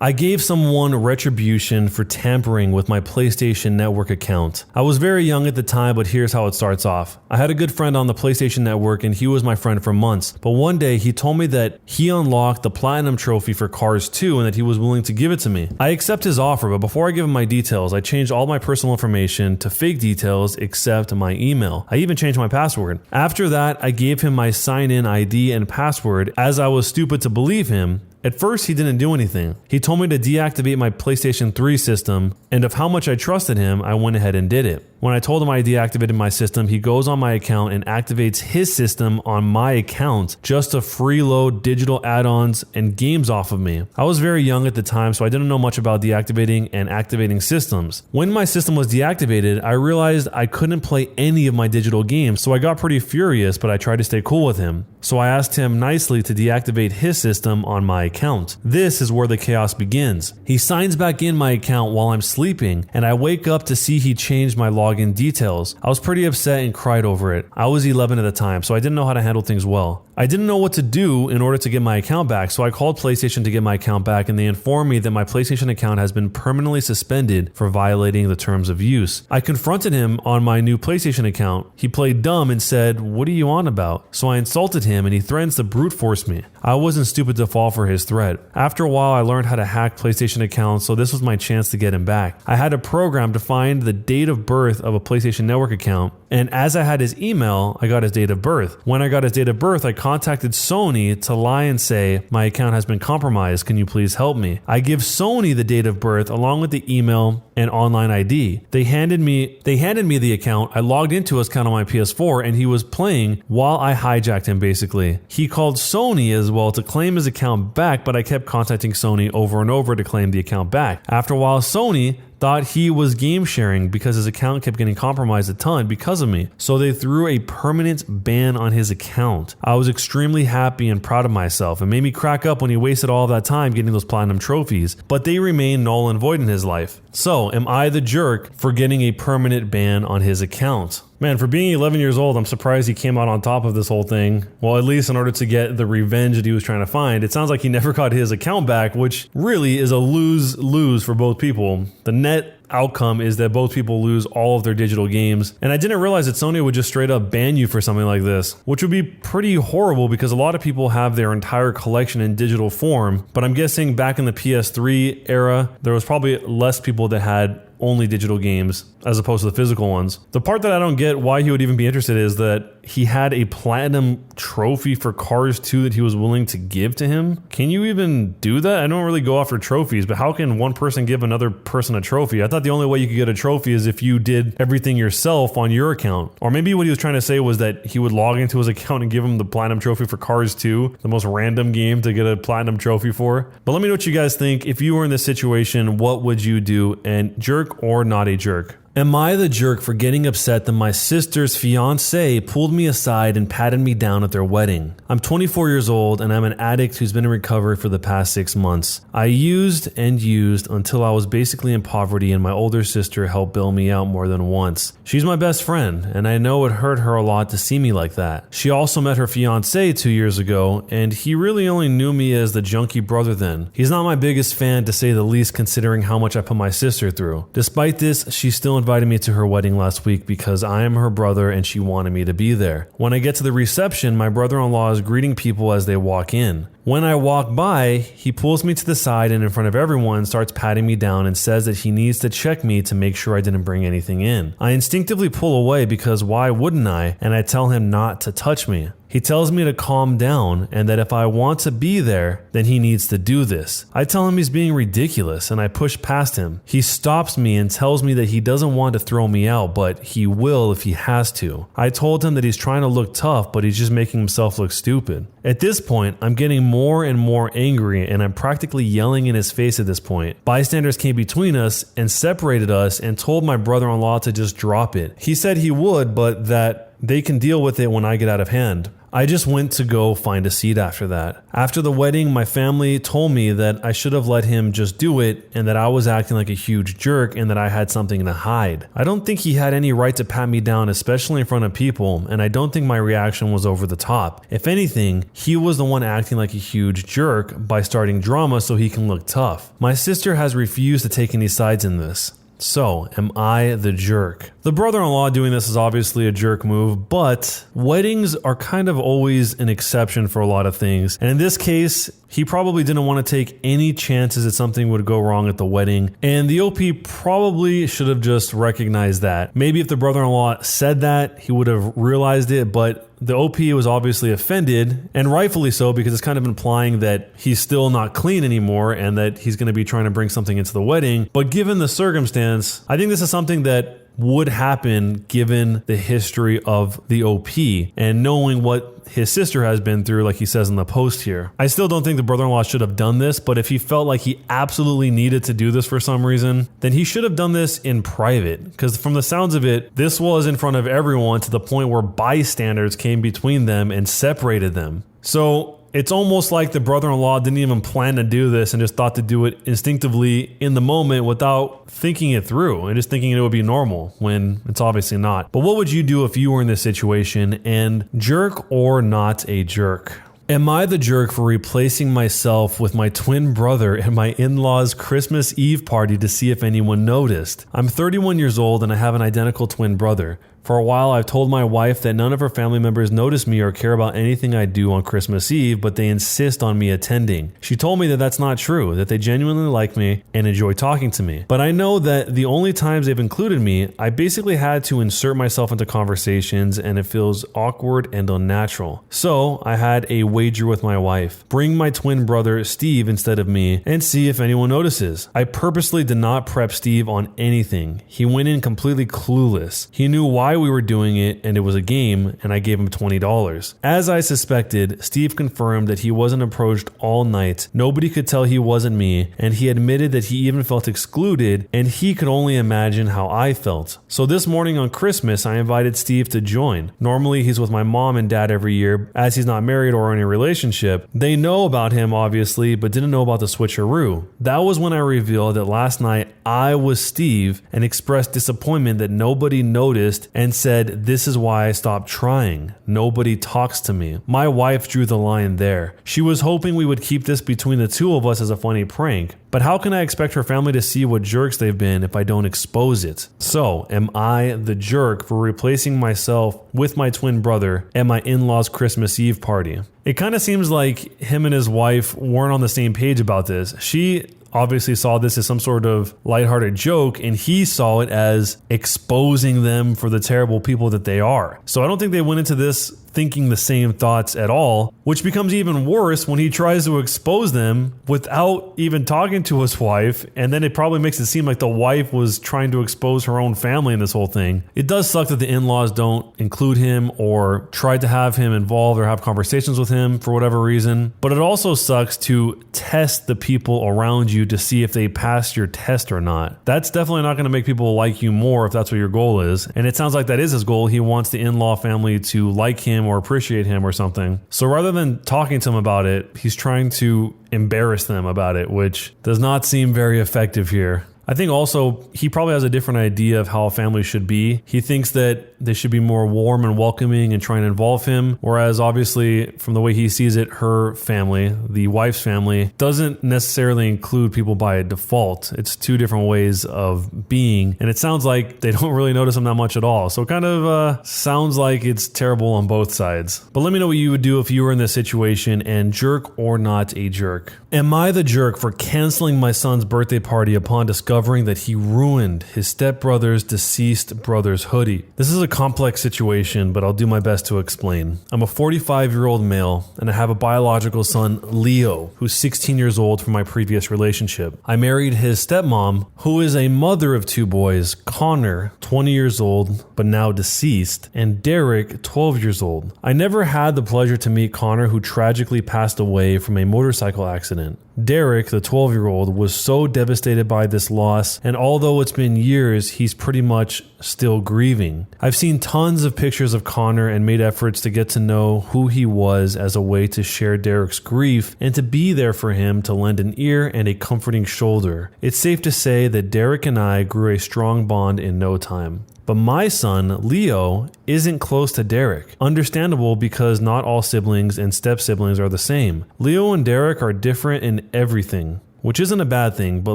I gave someone retribution for tampering with my PlayStation Network account. I was very young at the time, but here's how it starts off. I had a good friend on the PlayStation Network and he was my friend for months. But one day he told me that he unlocked the Platinum Trophy for Cars 2 and that he was willing to give it to me. I accept his offer, but before I give him my details, I changed all my personal information to fake details except my email. I even changed my password. After that, I gave him my sign-in ID and password as I was stupid to believe him. At first, he didn't do anything. He told me to deactivate my PlayStation 3 system, and of how much I trusted him, I went ahead and did it. When I told him I deactivated my system, he goes on my account and activates his system on my account just to freeload digital add-ons and games off of me. I was very young at the time, so I didn't know much about deactivating and activating systems. When my system was deactivated, I realized I couldn't play any of my digital games, so I got pretty furious, but I tried to stay cool with him. So I asked him nicely to deactivate his system on my account. This is where the chaos begins. He signs back in my account while I'm sleeping, and I wake up to see he changed my login details. I was pretty upset and cried over it. I was 11 at the time, so I didn't know how to handle things well. I didn't know what to do in order to get my account back, so I called PlayStation to get my account back, and they informed me that my PlayStation account has been permanently suspended for violating the terms of use. I confronted him on my new PlayStation account. He played dumb and said, "What are you on about?" So I insulted him him and he threatens to brute force me. I wasn't stupid to fall for his threat. After a while, I learned how to hack PlayStation accounts, so this was my chance to get him back. I had a program to find the date of birth of a PlayStation Network account, and as I had his email, I got his date of birth. When I got his date of birth, I contacted Sony to lie and say, my account has been compromised, can you please help me? I give Sony the date of birth along with the email and online ID. They handed me the account. I logged into his account on my PS4 and he was playing while I hijacked him basically. He called Sony as well to claim his account back, but I kept contacting Sony over and over to claim the account back. After a while, Sony thought he was game sharing because his account kept getting compromised a ton because of me. So they threw a permanent ban on his account. I was extremely happy and proud of myself. It made me crack up when he wasted all of that time getting those platinum trophies, but they remain null and void in his life. So am I the jerk for getting a permanent ban on his account? Man, for being 11 years old, I'm surprised he came out on top of this whole thing. Well, at least in order to get the revenge that he was trying to find. It sounds like he never got his account back, which really is a lose-lose for both people. The net outcome is that both people lose all of their digital games. And I didn't realize that Sony would just straight up ban you for something like this, which would be pretty horrible because a lot of people have their entire collection in digital form. But I'm guessing back in the PS3 era, there was probably less people that had only digital games as opposed to the physical ones. The part that I don't get why he would even be interested is that he had a platinum trophy for Cars 2 that he was willing to give to him. Can you even do that? I don't really go after trophies, but how can one person give another person a trophy? I thought the only way you could get a trophy is if you did everything yourself on your account. Or maybe what he was trying to say was that he would log into his account and give him the platinum trophy for Cars 2, the most random game to get a platinum trophy for. But let me know what you guys think. If you were in this situation, what would you do? And jerk or not a jerk? Am I the jerk for getting upset that my sister's fiancé pulled me aside and patted me down at their wedding? I'm 24 years old and I'm an addict who's been in recovery for the past 6 months. I used until I was basically in poverty and my older sister helped bail me out more than once. She's my best friend and I know it hurt her a lot to see me like that. She also met her fiancé 2 years ago and he really only knew me as the junkie brother then. He's not my biggest fan to say the least considering how much I put my sister through. Despite this, she still invited me to her wedding last week because I am her brother and she wanted me to be there. When I get to the reception, my brother-in-law is greeting people as they walk in. When I walk by, he pulls me to the side and in front of everyone starts patting me down and says that he needs to check me to make sure I didn't bring anything in. I instinctively pull away because why wouldn't I? And I tell him not to touch me. He tells me to calm down and that if I want to be there, then he needs to do this. I tell him he's being ridiculous and I push past him. He stops me and tells me that he doesn't want to throw me out, but he will if he has to. I told him that he's trying to look tough, but he's just making himself look stupid. At this point, I'm getting more and more angry and I'm practically yelling in his face at this point. Bystanders came between us and separated us and told my brother-in-law to just drop it. He said he would, but that they can deal with it when I get out of hand. I just went to go find a seat after that. After the wedding, my family told me that I should have let him just do it and that I was acting like a huge jerk and that I had something to hide. I don't think he had any right to pat me down, especially in front of people, and I don't think my reaction was over the top. If anything, he was the one acting like a huge jerk by starting drama so he can look tough. My sister has refused to take any sides in this. So, am I the jerk? The brother-in-law doing this is obviously a jerk move, but weddings are kind of always an exception for a lot of things. And in this case, he probably didn't want to take any chances that something would go wrong at the wedding. And the OP probably should have just recognized that. Maybe if the brother-in-law said that, he would have realized it, but the OP was obviously offended, and rightfully so, because it's kind of implying that he's still not clean anymore and that he's going to be trying to bring something into the wedding. But given the circumstance, I think this is something that would happen given the history of the OP and knowing what his sister has been through, like he says in the post here. I still don't think the brother-in-law should have done this, but if he felt like he absolutely needed to do this for some reason, then he should have done this in private. Because from the sounds of it, this was in front of everyone to the point where bystanders came between them and separated them. So it's almost like the brother-in-law didn't even plan to do this and just thought to do it instinctively in the moment without thinking it through and just thinking it would be normal when it's obviously not. But what would you do if you were in this situation? And jerk or not a jerk? Am I the jerk for replacing myself with my twin brother at my in-laws' Christmas Eve party to see if anyone noticed? I'm 31 years old and I have an identical twin brother. For a while, I've told my wife that none of her family members notice me or care about anything I do on Christmas Eve, but they insist on me attending. She told me that that's not true, that they genuinely like me and enjoy talking to me. But I know that the only times they've included me, I basically had to insert myself into conversations and it feels awkward and unnatural. So I had a wager with my wife. Bring my twin brother Steve instead of me and see if anyone notices. I purposely did not prep Steve on anything. He went in completely clueless. He knew why we were doing it and it was a game, and I gave him $20. As I suspected, Steve confirmed that he wasn't approached all night. Nobody could tell he wasn't me, and he admitted that he even felt excluded, and he could only imagine how I felt. So this morning on Christmas, I invited Steve to join. Normally he's with my mom and dad every year, as he's not married or in a relationship. They know about him obviously, but didn't know about the switcheroo. That was when I revealed that last night I was Steve and expressed disappointment that nobody noticed and said, "This is why I stopped trying. Nobody talks to me." My wife drew the line there. She was hoping we would keep this between the two of us as a funny prank. But how can I expect her family to see what jerks they've been if I don't expose it? So, am I the jerk for replacing myself with my twin brother at my in-laws' Christmas Eve party? It kind of seems like him and his wife weren't on the same page about this. She obviously saw this as some sort of lighthearted joke, and he saw it as exposing them for the terrible people that they are. So I don't think they went into this thinking the same thoughts at all, which becomes even worse when he tries to expose them without even talking to his wife, and then it probably makes it seem like the wife was trying to expose her own family in this whole thing. It does suck that the in-laws don't include him or try to have him involved or have conversations with him for whatever reason, but it also sucks to test the people around you to see if they passed your test or not. That's definitely not going to make people like you more if that's what your goal is, and it sounds like that is his goal. He wants the in-law family to like him or appreciate him or something. So rather than talking to him about it, he's trying to embarrass them about it, which does not seem very effective here. I think also he probably has a different idea of how a family should be. He thinks that they should be more warm and welcoming and trying to involve him, whereas obviously from the way he sees it, her family, the wife's family, doesn't necessarily include people by default. It's two different ways of being, and it sounds like they don't really notice him that much at all. So it kind of sounds like it's terrible on both sides. But let me know what you would do if you were in this situation, and jerk or not a jerk. Am I the jerk for canceling my son's birthday party upon discovering that he ruined his stepbrother's deceased brother's hoodie? This is a complex situation, but I'll do my best to explain. I'm a 45-year-old male, and I have a biological son, Leo, who's 16 years old from my previous relationship. I married his stepmom, who is a mother of two boys, Connor, 20 years old, but now deceased, and Derek, 12 years old. I never had the pleasure to meet Connor, who tragically passed away from a motorcycle accident. Derek, the 12-year-old, was so devastated by this loss, and although it's been years, he's pretty much still grieving. I've seen tons of pictures of Connor and made efforts to get to know who he was as a way to share Derek's grief and to be there for him, to lend an ear and a comforting shoulder. It's safe to say that Derek and I grew a strong bond in no time. But my son, Leo, isn't close to Derek. Understandable, because not all siblings and step-siblings are the same. Leo and Derek are different in everything, which isn't a bad thing, but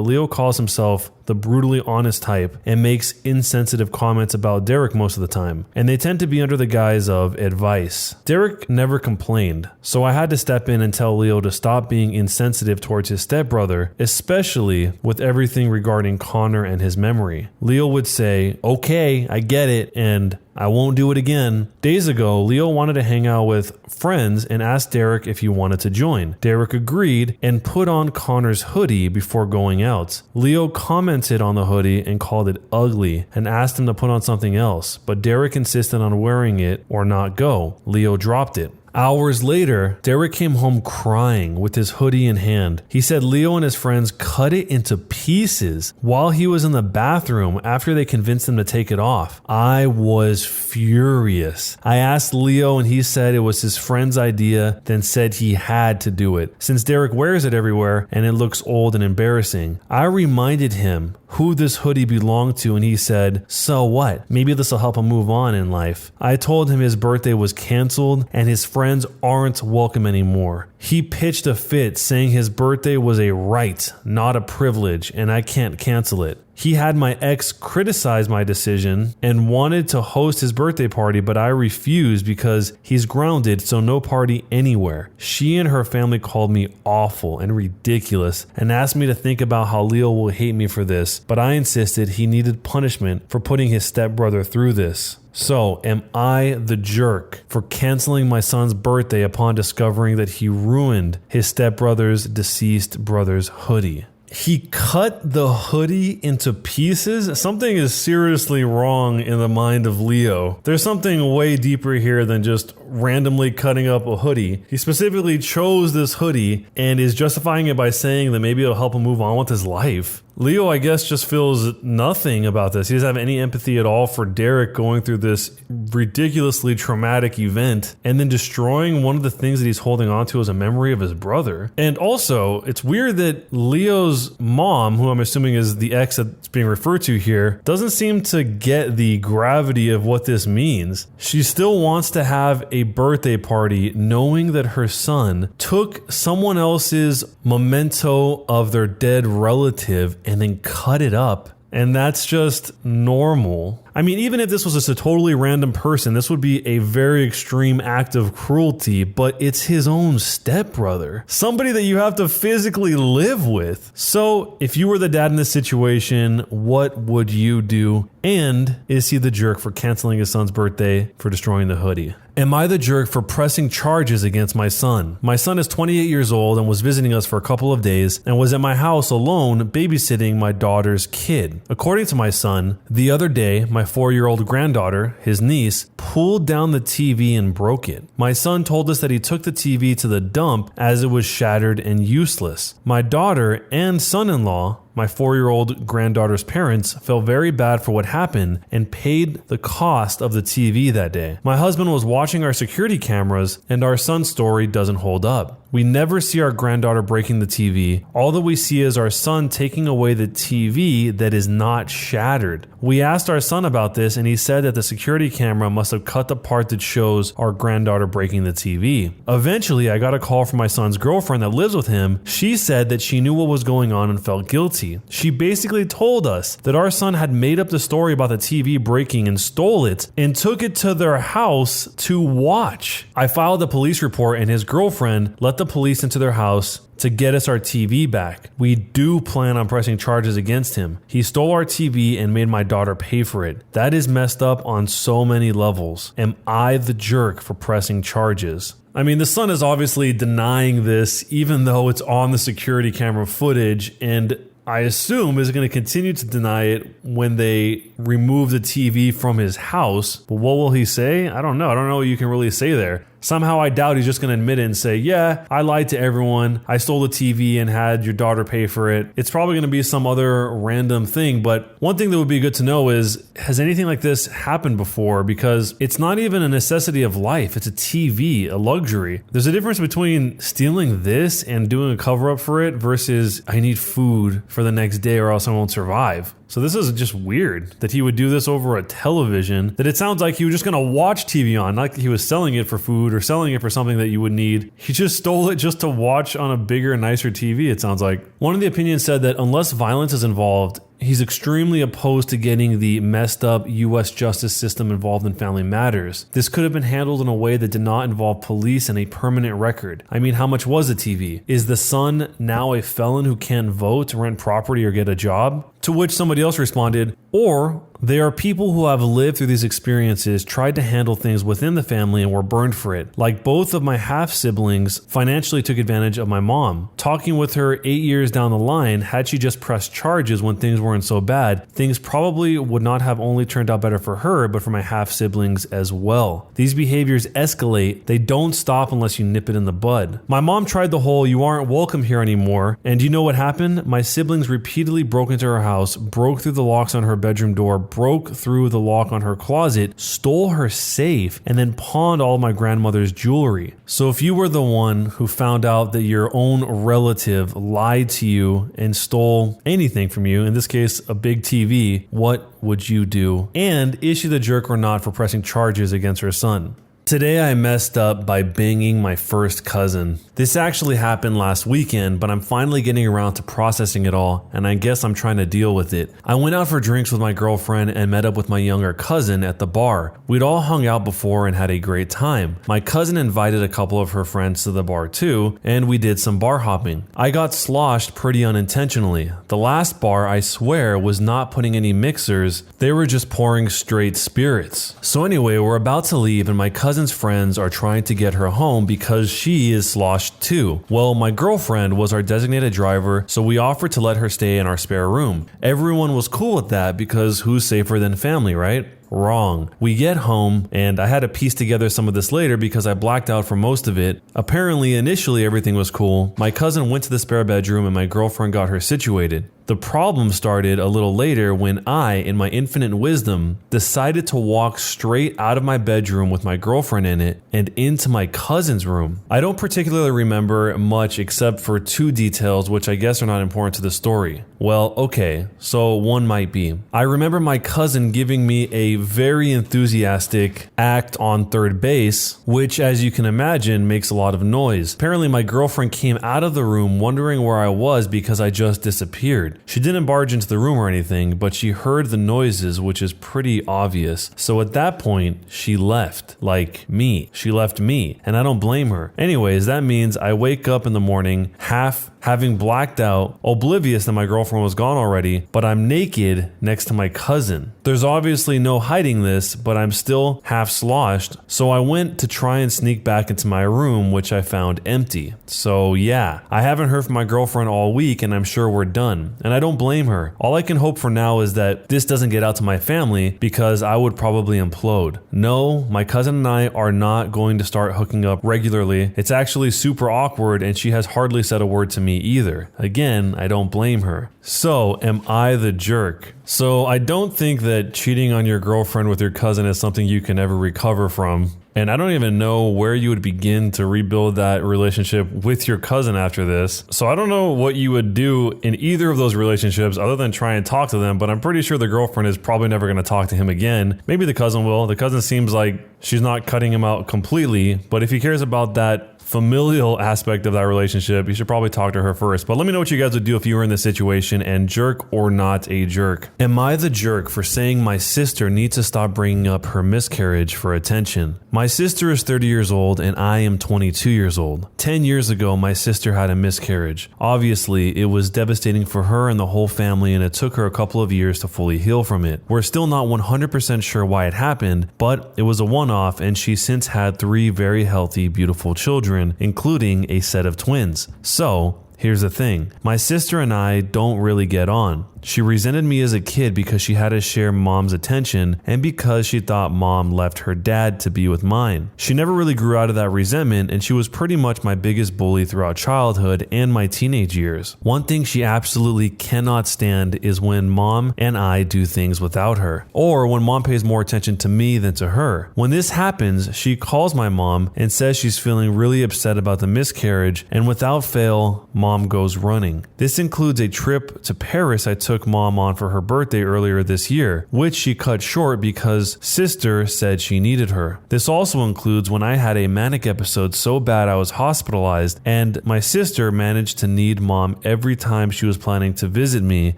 Leo calls himself the brutally honest type and makes insensitive comments about Derek most of the time, and they tend to be under the guise of advice. Derek never complained, so I had to step in and tell Leo to stop being insensitive towards his stepbrother, especially with everything regarding Connor and his memory. Leo would say, "Okay, I get it," and "I won't do it again." Days ago, Leo wanted to hang out with friends and asked Derek if he wanted to join. Derek agreed and put on Connor's hoodie before going out. Leo commented on the hoodie and called it ugly and asked him to put on something else, but Derek insisted on wearing it or not go. Leo dropped it. Hours later, Derek came home crying with his hoodie in hand. He said Leo and his friends cut it into pieces while he was in the bathroom after they convinced him to take it off. I was furious. I asked Leo and he said it was his friend's idea, then said he had to do it, since Derek wears it everywhere and it looks old and embarrassing. I reminded him who this hoodie belonged to, and he said, "So what? Maybe this will help him move on in life." I told him his birthday was canceled and his friends aren't welcome anymore. He pitched a fit saying his birthday was a right, not a privilege, and I can't cancel it. He had my ex criticize my decision and wanted to host his birthday party, but I refused because he's grounded, so no party anywhere. She and her family called me awful and ridiculous and asked me to think about how Leo will hate me for this, but I insisted he needed punishment for putting his stepbrother through this. So, am I the jerk for canceling my son's birthday upon discovering that he ruined his stepbrother's deceased brother's hoodie? He cut the hoodie into pieces? Something is seriously wrong in the mind of Leo. There's something way deeper here than just randomly cutting up a hoodie. He specifically chose this hoodie and is justifying it by saying that maybe it'll help him move on with his life. Leo, I guess, just feels nothing about this. He doesn't have any empathy at all for Derek going through this ridiculously traumatic event and then destroying one of the things that he's holding on to as a memory of his brother. And also, it's weird that Leo's mom, who I'm assuming is the ex that's being referred to here, doesn't seem to get the gravity of what this means. She still wants to have a birthday party knowing that her son took someone else's memento of their dead relative and then cut it up. And that's just normal. I mean, even if this was just a totally random person, this would be a very extreme act of cruelty, but it's his own stepbrother, somebody that you have to physically live with. So if you were the dad in this situation, what would you do? And is he the jerk for canceling his son's birthday for destroying the hoodie? Am I the jerk for pressing charges against my son? My son is 28 years old and was visiting us for a couple of days and was at my house alone babysitting my daughter's kid. According to my son, the other day, my 4-year-old granddaughter, his niece, pulled down the TV and broke it. My son told us that he took the TV to the dump as it was shattered and useless. My daughter and son-in-law, my 4-year-old granddaughter's parents, felt very bad for what happened and paid the cost of the TV that day. My husband was watching our security cameras and our son's story doesn't hold up. We never see our granddaughter breaking the TV. All that we see is our son taking away the TV that is not shattered. We asked our son about this and he said that the security camera must have cut the part that shows our granddaughter breaking the TV. Eventually, I got a call from my son's girlfriend that lives with him. She said that she knew what was going on and felt guilty. She basically told us that our son had made up the story about the TV breaking and stole it and took it to their house to watch. I filed a police report and his girlfriend let the police into their house to get us our TV back. We do plan on pressing charges against him. He stole our TV and made my daughter pay for it. That is messed up on so many levels. Am I the jerk for pressing charges? I mean, the son is obviously denying this even though it's on the security camera footage, and I assume is going to continue to deny it when they remove the TV from his house. But what will he say? I don't know. I don't know what you can really say there. Somehow I doubt he's just going to admit it and say, yeah, I lied to everyone. I stole the TV and had your daughter pay for it. It's probably going to be some other random thing. But one thing that would be good to know is, has anything like this happened before? Because it's not even a necessity of life. It's a TV, a luxury. There's a difference between stealing this and doing a cover up for it versus I need food for the next day or else I won't survive. So this is just weird that he would do this over a television, that it sounds like he was just going to watch TV on, not like he was selling it for food or selling it for something that you would need. He just stole it just to watch on a bigger, nicer TV, it sounds like. One of the opinions said that unless violence is involved, he's extremely opposed to getting the messed up U.S. justice system involved in family matters. This could have been handled in a way that did not involve police and a permanent record. I mean, how much was the TV? Is the son now a felon who can't vote, rent property, or get a job? To which somebody else responded, or they are people who have lived through these experiences, tried to handle things within the family, and were burned for it. Like both of my half-siblings financially took advantage of my mom. Talking with her 8 years down the line, had she just pressed charges when things weren't so bad, things probably would not have only turned out better for her, but for my half-siblings as well. These behaviors escalate. They don't stop unless you nip it in the bud. My mom tried the whole "you aren't welcome here anymore," and do you know what happened? My siblings repeatedly broke into her house, broke through the locks on her bedroom door, broke through the lock on her closet, stole her safe, and then pawned all my grandmother's jewelry. So if you were the one who found out that your own relative lied to you and stole anything from you, in this case, a big TV, what would you do? And is she the jerk or not for pressing charges against her son? Today I messed up by banging my first cousin. This actually happened last weekend, but I'm finally getting around to processing it all, and I guess I'm trying to deal with it. I went out for drinks with my girlfriend and met up with my younger cousin at the bar. We'd all hung out before and had a great time. My cousin invited a couple of her friends to the bar too, and we did some bar hopping. I got sloshed pretty unintentionally. The last bar, I swear, was not putting any mixers, they were just pouring straight spirits. So anyway, we're about to leave and my cousin's friends are trying to get her home because she is sloshed too. Well, my girlfriend was our designated driver, so we offered to let her stay in our spare room. Everyone was cool with that because who's safer than family, right? Wrong. We get home, and I had to piece together some of this later because I blacked out for most of it. Apparently, initially everything was cool. My cousin went to the spare bedroom and my girlfriend got her situated. The problem started a little later when I, in my infinite wisdom, decided to walk straight out of my bedroom with my girlfriend in it and into my cousin's room. I don't particularly remember much except for two details which I guess are not important to the story. Well, okay, so one might be. I remember my cousin giving me a very enthusiastic act on third base, which as you can imagine makes a lot of noise. Apparently my girlfriend came out of the room wondering where I was because I just disappeared. She didn't barge into the room or anything, but she heard the noises, which is pretty obvious. So at that point, she left. Like me. She left me, and I don't blame her. Anyways, that means I wake up in the morning, having blacked out, oblivious that my girlfriend was gone already, but I'm naked next to my cousin. There's obviously no hiding this, but I'm still half sloshed, so I went to try and sneak back into my room, which I found empty. So yeah, I haven't heard from my girlfriend all week, and I'm sure we're done. And I don't blame her. All I can hope for now is that this doesn't get out to my family because I would probably implode. No, my cousin and I are not going to start hooking up regularly. It's actually super awkward and she has hardly said a word to me either. Again, I don't blame her. So, am I the jerk? So, I don't think that cheating on your girlfriend with your cousin is something you can ever recover from. And I don't even know where you would begin to rebuild that relationship with your cousin after this. So I don't know what you would do in either of those relationships other than try and talk to them, but I'm pretty sure the girlfriend is probably never going to talk to him again. Maybe the cousin will. The cousin seems like she's not cutting him out completely, but if he cares about that familial aspect of that relationship, you should probably talk to her first. But let me know what you guys would do if you were in this situation, and jerk or not a jerk. Am I the jerk for saying my sister needs to stop bringing up her miscarriage for attention? My sister is 30 years old and I am 22 years old. 10 years ago, my sister had a miscarriage. Obviously, it was devastating for her and the whole family, and it took her a couple of years to fully heal from it. We're still not 100% sure why it happened, but it was a one-off, and she's since had 3 very healthy, beautiful children, including a set of twins. So, here's the thing. My sister and I don't really get on. She resented me as a kid because she had to share mom's attention and because she thought mom left her dad to be with mine. She never really grew out of that resentment, and she was pretty much my biggest bully throughout childhood and my teenage years. One thing she absolutely cannot stand is when mom and I do things without her, or when mom pays more attention to me than to her. When this happens, she calls my mom and says she's feeling really upset about the miscarriage, and without fail, mom goes running. This includes a trip to Paris I took mom on for her birthday earlier this year, which she cut short because sister said she needed her. This also includes when I had a manic episode so bad I was hospitalized, and my sister managed to need mom every time she was planning to visit me,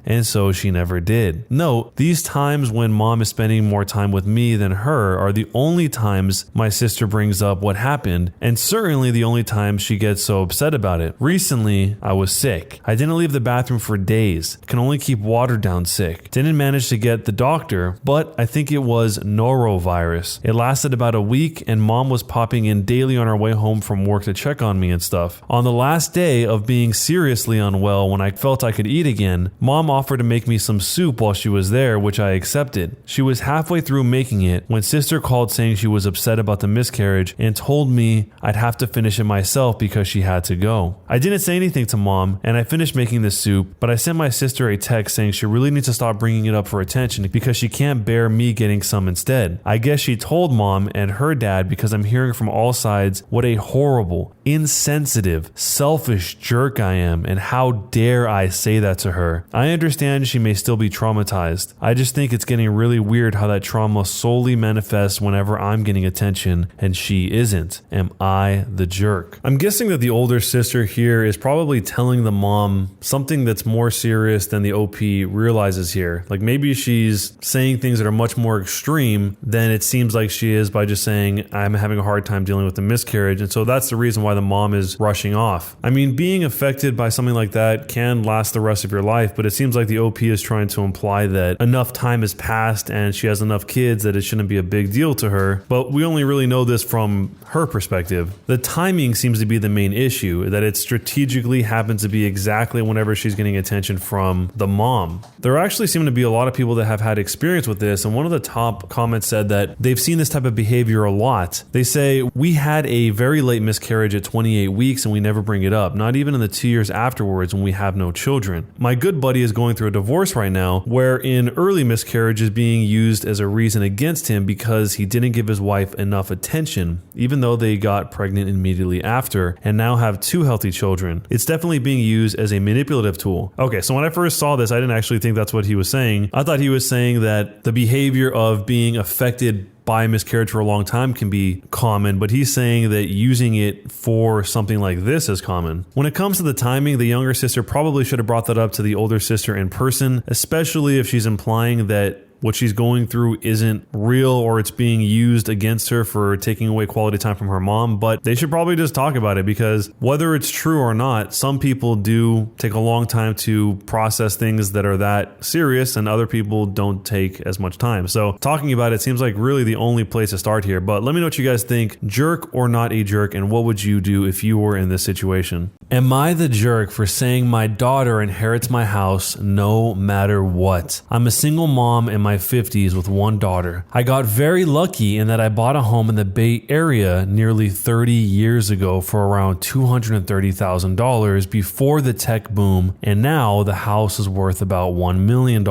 and so she never did. Note, these times when mom is spending more time with me than her are the only times my sister brings up what happened, and certainly the only time she gets so upset about it. Recently, I was sick. I didn't leave the bathroom for days. Can only keep watered down sick. Didn't manage to get the doctor, but I think it was norovirus. It lasted about a week, and mom was popping in daily on our way home from work to check on me and stuff. On the last day of being seriously unwell, when I felt I could eat again, mom offered to make me some soup while she was there, which I accepted. She was halfway through making it when sister called saying she was upset about the miscarriage and told me I'd have to finish it myself because she had to go. I didn't say anything to mom and I finished making the soup, but I sent my sister a text saying she really needs to stop bringing it up for attention because she can't bear me getting some instead. I guess she told mom and her dad because I'm hearing from all sides what a horrible, insensitive, selfish jerk I am, and how dare I say that to her. I understand she may still be traumatized. I just think it's getting really weird how that trauma solely manifests whenever I'm getting attention and she isn't. Am I the jerk? I'm guessing that the older sister here is probably telling the mom something that's more serious than the OP realizes here. Like maybe she's saying things that are much more extreme than it seems like she is by just saying, I'm having a hard time dealing with the miscarriage. And so that's the reason why the mom is rushing off. I mean, being affected by something like that can last the rest of your life, but it seems like the OP is trying to imply that enough time has passed and she has enough kids that it shouldn't be a big deal to her. But we only really know this from her perspective. The timing seems to be the main issue, that it strategically happens to be exactly whenever she's getting attention from the mom. There actually seem to be a lot of people that have had experience with this, and one of the top comments said that they've seen this type of behavior a lot. They say, we had a very late miscarriage at 28 weeks and we never bring it up, not even in the 2 years afterwards when we have no children. My good buddy is going through a divorce right now wherein early miscarriage is being used as a reason against him because he didn't give his wife enough attention, even though they got pregnant immediately after and now have 2 healthy children. It's definitely being used as a manipulative tool. Okay, so when I first saw this, I didn't actually think that's what he was saying. I thought he was saying that the behavior of being affected by miscarriage for a long time can be common, but he's saying that using it for something like this is common. When it comes to the timing, the younger sister probably should have brought that up to the older sister in person, especially if she's implying that what she's going through isn't real or it's being used against her for taking away quality time from her mom. But they should probably just talk about it, because whether it's true or not, some people do take a long time to process things that are that serious and other people don't take as much time. So talking about it seems like really the only place to start here. But let me know what you guys think. Jerk or not a jerk, and what would you do if you were in this situation? Am I the jerk for saying my daughter inherits my house no matter what? I'm a single mom in my 50s with 1 daughter. I got very lucky in that I bought a home in the Bay Area nearly 30 years ago for around $230,000 before the tech boom, and now the house is worth about $1 million.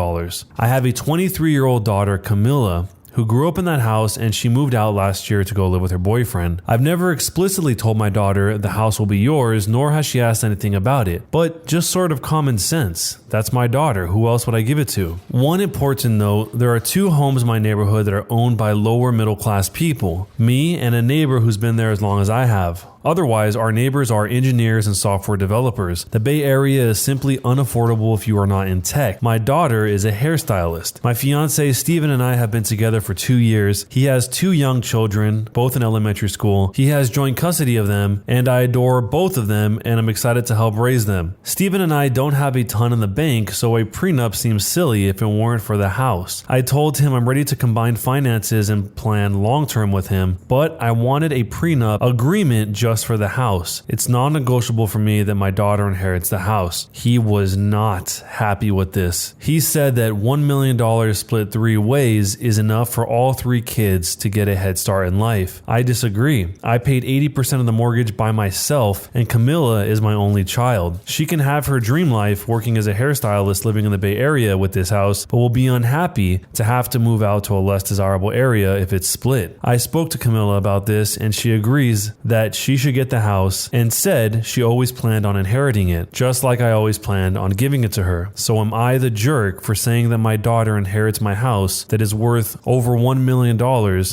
I have a 23-year-old daughter, Camilla, who grew up in that house, and she moved out last year to go live with her boyfriend. I've never explicitly told my daughter the house will be yours, nor has she asked anything about it, but just sort of common sense. That's my daughter. Who else would I give it to? One important note, there are 2 homes in my neighborhood that are owned by lower middle class people, me and a neighbor who's been there as long as I have. Otherwise, our neighbors are engineers and software developers. The Bay Area is simply unaffordable if you are not in tech. My daughter is a hairstylist. My fiance Steven and I have been together for 2 years. He has 2 young children, both in elementary school. He has joint custody of them, and I adore both of them, and I'm excited to help raise them. Steven and I don't have a ton in the bank, so a prenup seems silly if it weren't for the house. I told him I'm ready to combine finances and plan long-term with him, but I wanted a prenup agreement just for the house. It's non-negotiable for me that my daughter inherits the house. He was not happy with this. He said that $1 million split 3 ways is enough for all 3 kids to get a head start in life. I disagree. I paid 80% of the mortgage by myself, and Camilla is my only child. She can have her dream life working as a hairstylist living in the Bay Area with this house, but will be unhappy to have to move out to a less desirable area if it's split. I spoke to Camilla about this, and she agrees that she should get the house and said she always planned on inheriting it, just like I always planned on giving it to her. So am I the jerk for saying that my daughter inherits my house that is worth over $1 million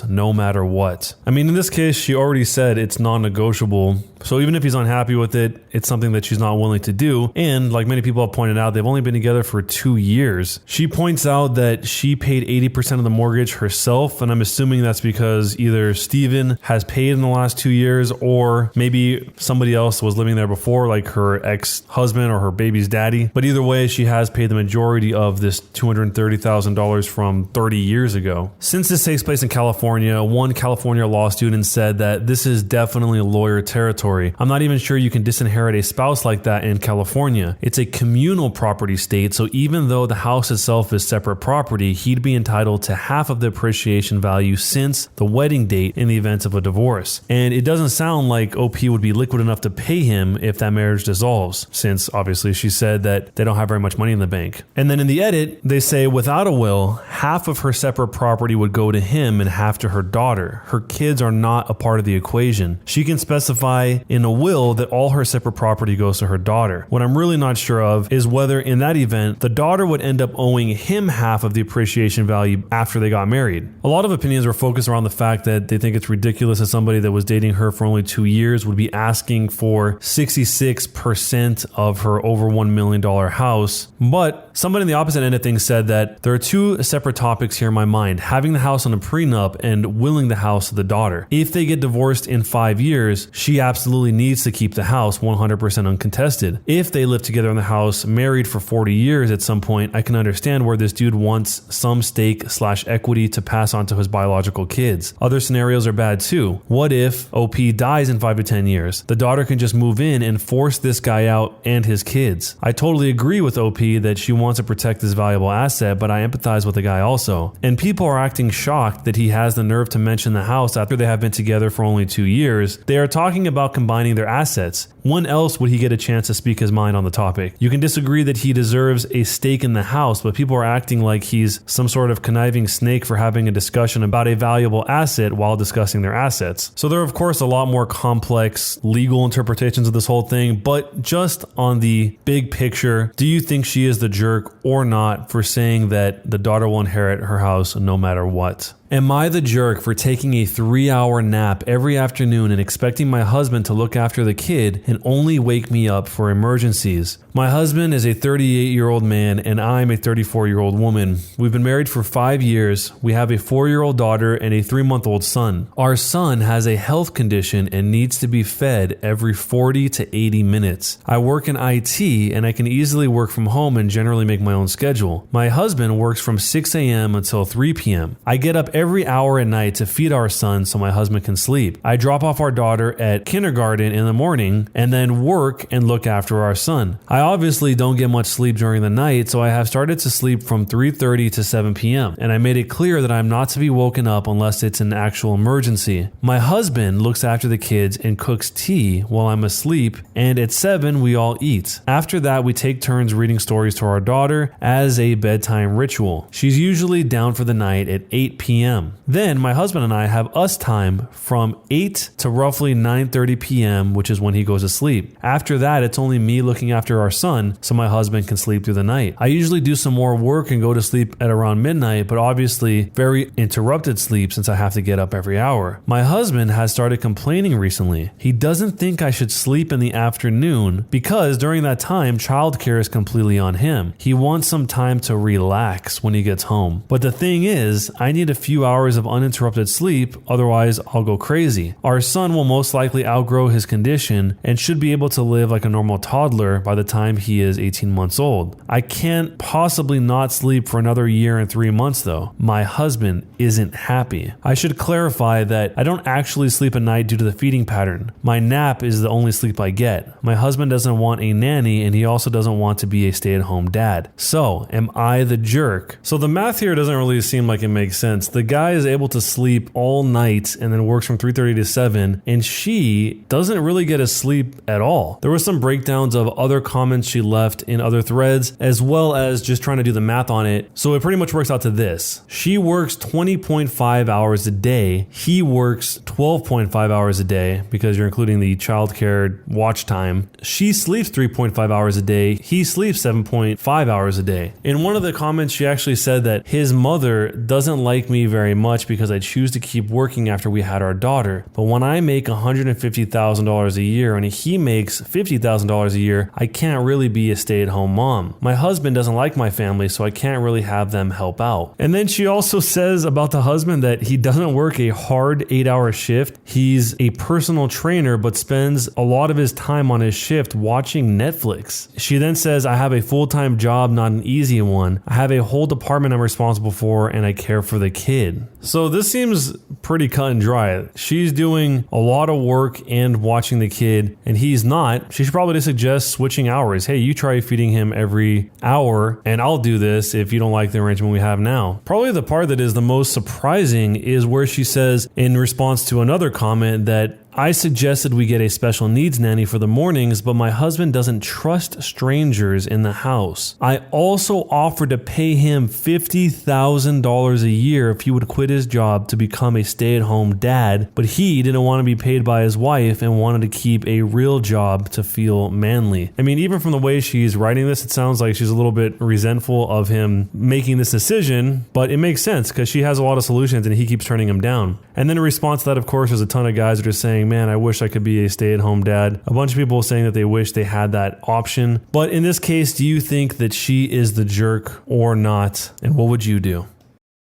no matter what? I mean, in this case, she already said it's non-negotiable. So even if he's unhappy with it, it's something that she's not willing to do. And like many people have pointed out, they've only been together for 2 years. She points out that she paid 80% of the mortgage herself, and I'm assuming that's because either Steven has paid in the last 2 years, or maybe somebody else was living there before, like her ex-husband or her baby's daddy. But either way, she has paid the majority of this $230,000 from 30 years ago. Since this takes place in California, one California law student said that this is definitely lawyer territory, story. I'm not even sure you can disinherit a spouse like that in California. It's a communal property state, so even though the house itself is separate property, he'd be entitled to half of the appreciation value since the wedding date in the event of a divorce. And it doesn't sound like OP would be liquid enough to pay him if that marriage dissolves, since obviously she said that they don't have very much money in the bank. And then in the edit, they say without a will, half of her separate property would go to him and half to her daughter. Her kids are not a part of the equation. She can specify in a will that all her separate property goes to her daughter. What I'm really not sure of is whether in that event, the daughter would end up owing him half of the appreciation value after they got married. A lot of opinions were focused around the fact that they think it's ridiculous that somebody that was dating her for only 2 years would be asking for 66% of her over $1 million house. But somebody in the opposite end of things said that there are two separate topics here in my mind: having the house on a prenup and willing the house to the daughter. If they get divorced in 5 years, she absolutely needs to keep the house 100% uncontested. If they live together in the house, married for 40 years at some point, I can understand where this dude wants some stake/equity to pass on to his biological kids. Other scenarios are bad too. What if OP dies in 5 to 10 years? The daughter can just move in and force this guy out and his kids. I totally agree with OP that she wants to protect this valuable asset, but I empathize with the guy also. And people are acting shocked that he has the nerve to mention the house after they have been together for only 2 years. They are talking about combining their assets. When else would he get a chance to speak his mind on the topic? You can disagree that he deserves a stake in the house, but people are acting like he's some sort of conniving snake for having a discussion about a valuable asset while discussing their assets. So there are of course a lot more complex legal interpretations of this whole thing, but just on the big picture, do you think she is the jerk or not for saying that the daughter will inherit her house no matter what? Am I the jerk for taking a 3-hour nap every afternoon and expecting my husband to look after the kid and only wake me up for emergencies? My husband is a 38-year-old man and I'm a 34-year-old woman. We've been married for 5 years. We have a 4-year-old daughter and a 3-month-old son. Our son has a health condition and needs to be fed every 40 to 80 minutes. I work in IT and I can easily work from home and generally make my own schedule. My husband works from 6 a.m. until 3 p.m. I get up every hour at night to feed our son so my husband can sleep. I drop off our daughter at kindergarten in the morning and then work and look after our son. I obviously don't get much sleep during the night, so I have started to sleep from 3:30 to 7 p.m. and I made it clear that I'm not to be woken up unless it's an actual emergency. My husband looks after the kids and cooks tea while I'm asleep, and at 7 we all eat. After that, we take turns reading stories to our daughter as a bedtime ritual. She's usually down for the night at 8 p.m. Then my husband and I have us time from 8 to roughly 9:30 p.m., which is when he goes to sleep. After that, it's only me looking after our son so my husband can sleep through the night. I usually do some more work and go to sleep at around midnight, but obviously very interrupted sleep since I have to get up every hour. My husband has started complaining recently. He doesn't think I should sleep in the afternoon because during that time, childcare is completely on him. He wants some time to relax when he gets home. But the thing is, I need a few hours of uninterrupted sleep, otherwise I'll go crazy. Our son will most likely outgrow his condition and should be able to live like a normal toddler by the time he is 18 months old. I can't possibly not sleep for another year and 3 months though. My husband isn't happy. I should clarify that I don't actually sleep at night due to the feeding pattern. My nap is the only sleep I get. My husband doesn't want a nanny and he also doesn't want to be a stay-at-home dad. So, am I the jerk? So the math here doesn't really seem like it makes sense. The guy is able to sleep all night and then works from 3:30 to 7, and she doesn't really get a sleep at all. There were some breakdowns of other comments she left in other threads, as well as just trying to do the math on it. So it pretty much works out to this. She works 20.5 hours a day. He works 12.5 hours a day because you're including the childcare watch time. She sleeps 3.5 hours a day. He sleeps 7.5 hours a day. In one of the comments, she actually said that his mother doesn't like me very much because I choose to keep working after we had our daughter. But when I make $150,000 a year and he makes $50,000 a year, I can't really be a stay-at-home mom. My husband doesn't like my family, so I can't really have them help out. And then she also says about the husband that he doesn't work a hard 8-hour shift. He's a personal trainer, but spends a lot of his time on his shift watching Netflix. She then says, I have a full-time job, not an easy one. I have a whole department I'm responsible for, and I care for the kids. kid. So this seems pretty cut and dry. She's doing a lot of work and watching the kid, and he's not. She should probably just suggest switching hours. Hey, you try feeding him every hour, and I'll do this if you don't like the arrangement we have now. Probably the part that is the most surprising is where she says, in response to another comment, that I suggested we get a special needs nanny for the mornings, but my husband doesn't trust strangers in the house. I also offered to pay him $50,000 a year if he would quit his job to become a stay-at-home dad, but he didn't want to be paid by his wife and wanted to keep a real job to feel manly. I mean, even from the way she's writing this, it sounds like she's a little bit resentful of him making this decision, but it makes sense because she has a lot of solutions and he keeps turning him down. And then in response to that, of course, there's a ton of guys that are saying, man, I wish I could be a stay-at-home dad. A bunch of people saying that they wish they had that option. But in this case, do you think that she is the jerk or not? And what would you do?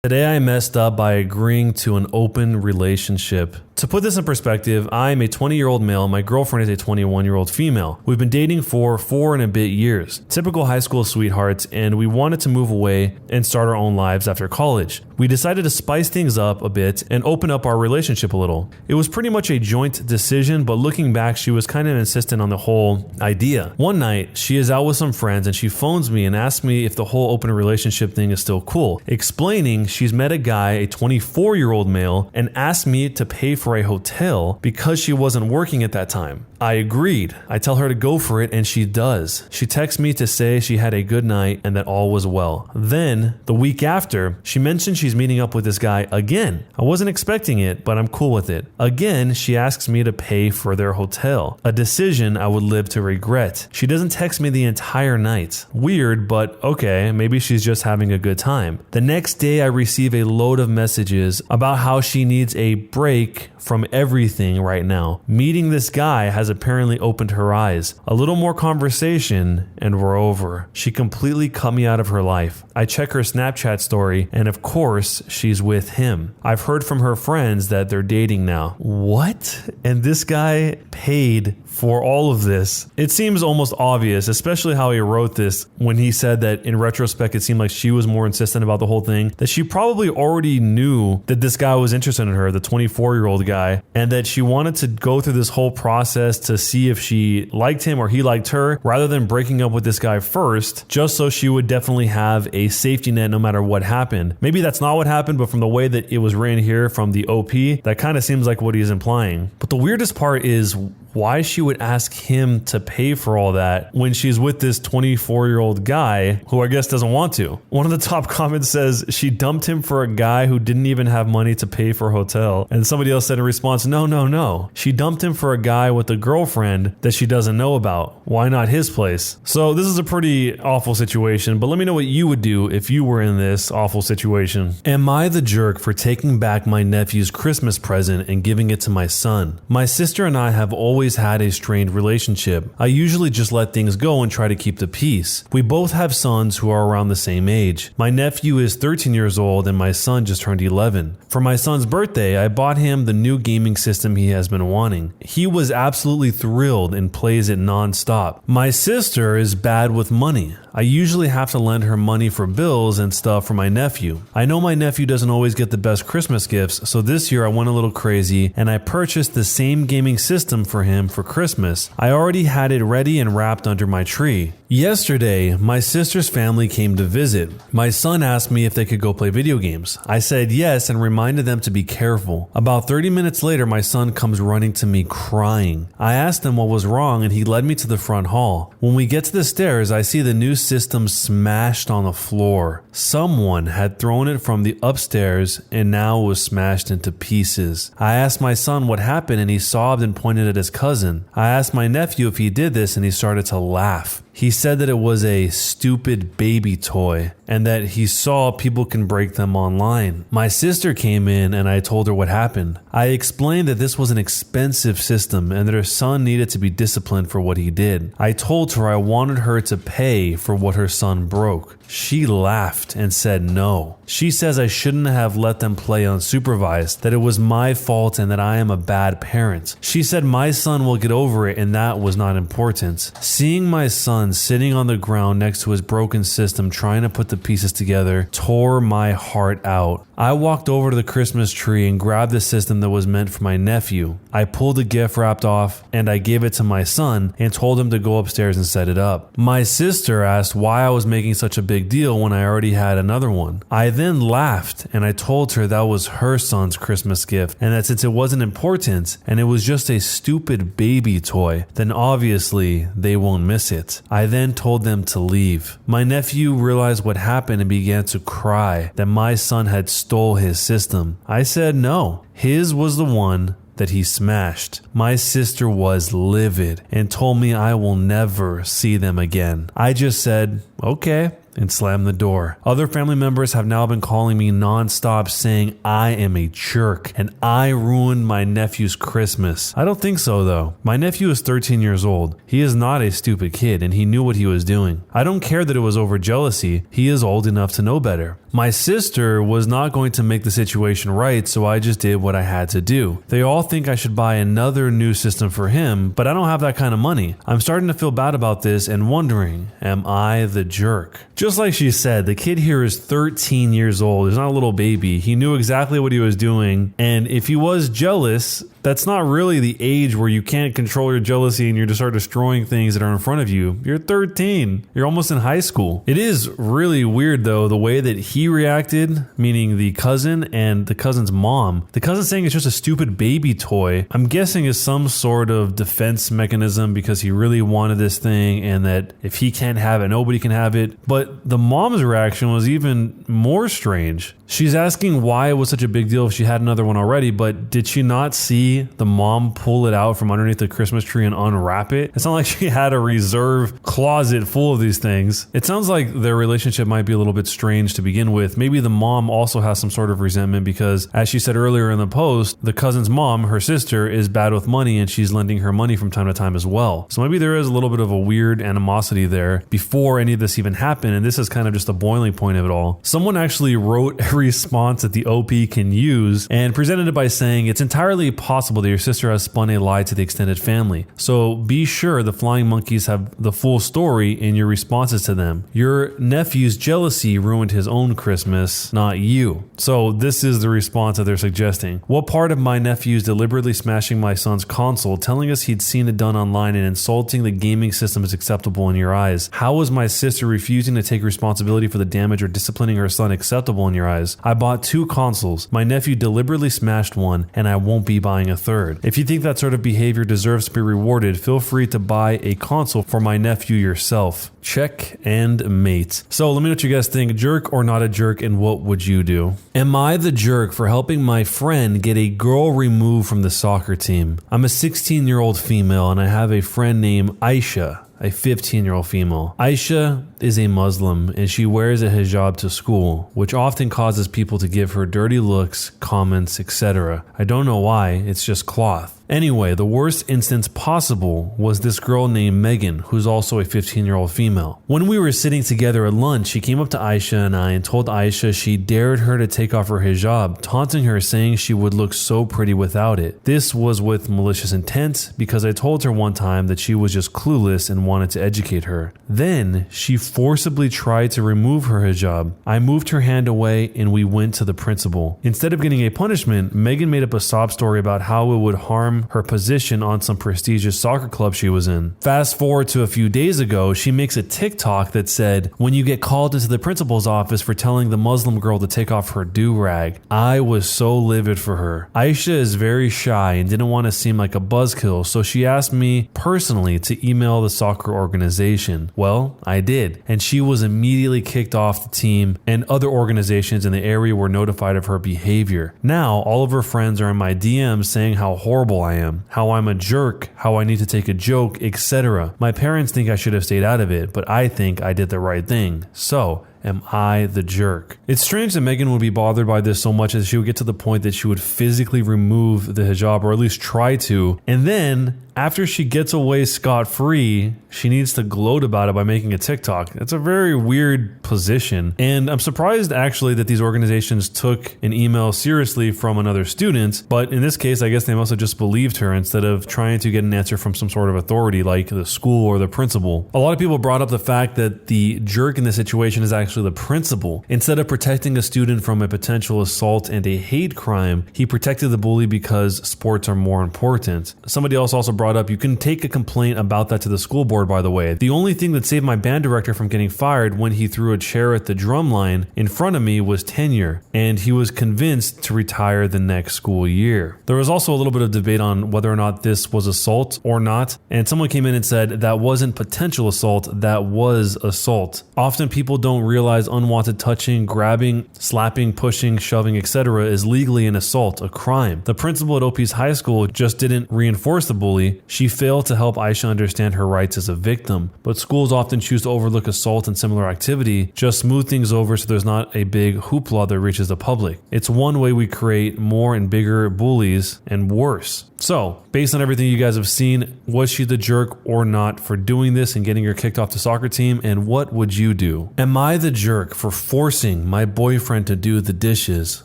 Today I messed up by agreeing to an open relationship. To put this in perspective, I'm a 20-year-old male, my girlfriend is a 21-year-old female. We've been dating for 4 and a bit years. Typical high school sweethearts, and we wanted to move away and start our own lives after college. We decided to spice things up a bit and open up our relationship a little. It was pretty much a joint decision, but looking back, she was kind of insistent on the whole idea. One night, she is out with some friends and she phones me and asks me if the whole open relationship thing is still cool, explaining she's met a guy, a 24-year-old male, and asked me to pay for a hotel because she wasn't working at that time. I agreed. I tell her to go for it, and she does. She texts me to say she had a good night and that all was well. Then, the week after, she mentioned she's meeting up with this guy again. I wasn't expecting it, but I'm cool with it. Again, she asks me to pay for their hotel, a decision I would live to regret. She doesn't text me the entire night. Weird, but okay, maybe she's just having a good time. The next day, I receive a load of messages about how she needs a break from everything right now. Meeting this guy has apparently opened her eyes. A little more conversation and we're over. She completely cut me out of her life. I check her Snapchat story and of course she's with him. I've heard from her friends that they're dating now. What? And this guy paid for all of this. It seems almost obvious, especially how he wrote this when he said that in retrospect it seemed like she was more insistent about the whole thing, that she probably already knew that this guy was interested in her, the 24-year-old guy, and that she wanted to go through this whole process to see if she liked him or he liked her, rather than breaking up with this guy first, just so she would definitely have a safety net no matter what happened. Maybe that's not what happened, but from the way that it was written here from the OP, that kind of seems like what he's implying. But the weirdest part is why she would ask him to pay for all that when she's with this 24-year-old guy who I guess doesn't want to. One of the top comments says she dumped him for a guy who didn't even have money to pay for a hotel. And somebody else said in response, no. She dumped him for a guy with a girlfriend that she doesn't know about. Why not his place? So this is a pretty awful situation, but let me know what you would do if you were in this awful situation. Am I the jerk for taking back my nephew's Christmas present and giving it to my son? My sister and I have always had a strained relationship. I usually just let things go and try to keep the peace. We both have sons who are around the same age. My nephew is 13 years old and my son just turned 11. For my son's birthday, I bought him the new gaming system he has been wanting. He was absolutely thrilled and plays it non-stop. My sister is bad with money. I usually have to lend her money for bills and stuff for my nephew. I know my nephew doesn't always get the best Christmas gifts, so this year I went a little crazy and I purchased the same gaming system for him for Christmas. I already had it ready and wrapped under my tree. Yesterday, my sister's family came to visit. My son asked me if they could go play video games. I said yes and reminded them to be careful. About 30 minutes later, my son comes running to me crying. I asked him what was wrong and he led me to the front hall. When we get to the stairs, I see the new system smashed on the floor. Someone had thrown it from the upstairs and now it was smashed into pieces. I asked my son what happened and he sobbed and pointed at his cousin. I asked my nephew if he did this and he started to laugh. He said that it was a stupid baby toy and that he saw people can break them online. My sister came in and I told her what happened. I explained that this was an expensive system and that her son needed to be disciplined for what he did. I told her I wanted her to pay for what her son broke. She laughed and said no. She says I shouldn't have let them play unsupervised, that it was my fault and that I am a bad parent. She said my son will get over it and that was not important. Seeing my son son sitting on the ground next to his broken system trying to put the pieces together tore my heart out. I walked over to the Christmas tree and grabbed the system that was meant for my nephew. I pulled the gift wrapped off and I gave it to my son and told him to go upstairs and set it up. My sister asked why I was making such a big deal when I already had another one. I then laughed and I told her that was her son's Christmas gift and that since it wasn't important and it was just a stupid baby toy, then obviously they won't miss it. I then told them to leave. My nephew realized what happened and began to cry that my son had stole his system. I said no, his was the one that he smashed. My sister was livid and told me I will never see them again. I just said, okay, and slammed the door. Other family members have now been calling me nonstop saying I am a jerk and I ruined my nephew's Christmas. I don't think so though. My nephew is 13 years old. He is not a stupid kid and he knew what he was doing. I don't care that it was over jealousy. He is old enough to know better. My sister was not going to make the situation right, so I just did what I had to do. They all think I should buy another new system for him, but I don't have that kind of money. I'm starting to feel bad about this and wondering, am I the jerk? Just like she said, the kid here is 13 years old. He's not a little baby. He knew exactly what he was doing, and if he was jealous, that's not really the age where you can't control your jealousy and you just start destroying things that are in front of you. You're 13. You're almost in high school. It is really weird though, the way that he reacted, meaning the cousin and the cousin's mom. The cousin saying it's just a stupid baby toy, I'm guessing is some sort of defense mechanism because he really wanted this thing and that if he can't have it, nobody can have it. But the mom's reaction was even more strange. She's asking why it was such a big deal if she had another one already, but did she not see the mom pull it out from underneath the Christmas tree and unwrap it? It's not like she had a reserve closet full of these things. It sounds like their relationship might be a little bit strange to begin with. Maybe the mom also has some sort of resentment because, as she said earlier in the post, the cousin's mom, her sister, is bad with money and she's lending her money from time to time as well. So maybe there is a little bit of a weird animosity there before any of this even happened, and this is kind of just the boiling point of it all. Someone actually wrote a response that the OP can use and presented it by saying, it's entirely possible that your sister has spun a lie to the extended family. So be sure the flying monkeys have the full story in your responses to them. Your nephew's jealousy ruined his own Christmas, not you. So this is the response that they're suggesting. What part of my nephew's deliberately smashing my son's console, telling us he'd seen it done online and insulting the gaming system is acceptable in your eyes? How was my sister refusing to take responsibility for the damage or disciplining her son acceptable in your eyes? I bought 2 consoles. My nephew deliberately smashed one and I won't be buying a third. If you think that sort of behavior deserves to be rewarded, feel free to buy a console for my nephew yourself. Check and mate. So let me know what you guys think. Jerk or not a jerk, and what would you do? Am I the jerk for helping my friend get a girl removed from the soccer team? I'm a 16-year-old female and I have a friend named Aisha, a 15-year-old female. Aisha is a Muslim and she wears a hijab to school, which often causes people to give her dirty looks, comments, etc. I don't know why, it's just cloth. Anyway, the worst instance possible was this girl named Megan, who's also a 15-year-old female. When we were sitting together at lunch, she came up to Aisha and I and told Aisha she dared her to take off her hijab, taunting her, saying she would look so pretty without it. This was with malicious intent because I told her one time that she was just clueless and wanted to educate her. Then she forcibly tried to remove her hijab. I moved her hand away and we went to the principal. Instead of getting a punishment, Megan made up a sob story about how it would harm her position on some prestigious soccer club she was in. Fast forward to a few days ago, she makes a TikTok that said, when you get called into the principal's office for telling the Muslim girl to take off her do-rag. I was so livid for her. Aisha is very shy and didn't want to seem like a buzzkill, so she asked me personally to email the soccer organization. Well, I did, and she was immediately kicked off the team, and other organizations in the area were notified of her behavior. Now, all of her friends are in my DMs saying how horrible I am, how I'm a jerk, how I need to take a joke, etc. My parents think I should have stayed out of it, but I think I did the right thing. So, Am I the jerk? It's strange that Megan would be bothered by this so much that she would get to the point that she would physically remove the hijab, or at least try to, and then after she gets away scot-free, she needs to gloat about it by making a TikTok. That's a very weird position. And I'm surprised actually that these organizations took an email seriously from another student, but in this case, I guess they must have just believed her instead of trying to get an answer from some sort of authority like the school or the principal. A lot of people brought up the fact that the jerk in this situation is actually the principal. Instead of protecting a student from a potential assault and a hate crime, he protected the bully because sports are more important. Somebody else also brought up, you can take a complaint about that to the school board, by the way. The only thing that saved my band director from getting fired when he threw a chair at the drum line in front of me was tenure, and he was convinced to retire the next school year. There was also a little bit of debate on whether or not this was assault or not, and someone came in and said that wasn't potential assault, that was assault. Often people don't realize unwanted touching, grabbing, slapping, pushing, shoving, etc. is legally an assault, a crime. The principal at OP's high school just didn't reinforce the bully. She failed to help Aisha understand her rights as a victim. But schools often choose to overlook assault and similar activity, just smooth things over so there's not a big hoopla that reaches the public. It's one way we create more and bigger bullies and worse. So, based on everything you guys have seen, was she the jerk or not for doing this and getting her kicked off the soccer team, and what would you do? Am I the jerk for forcing my boyfriend to do the dishes?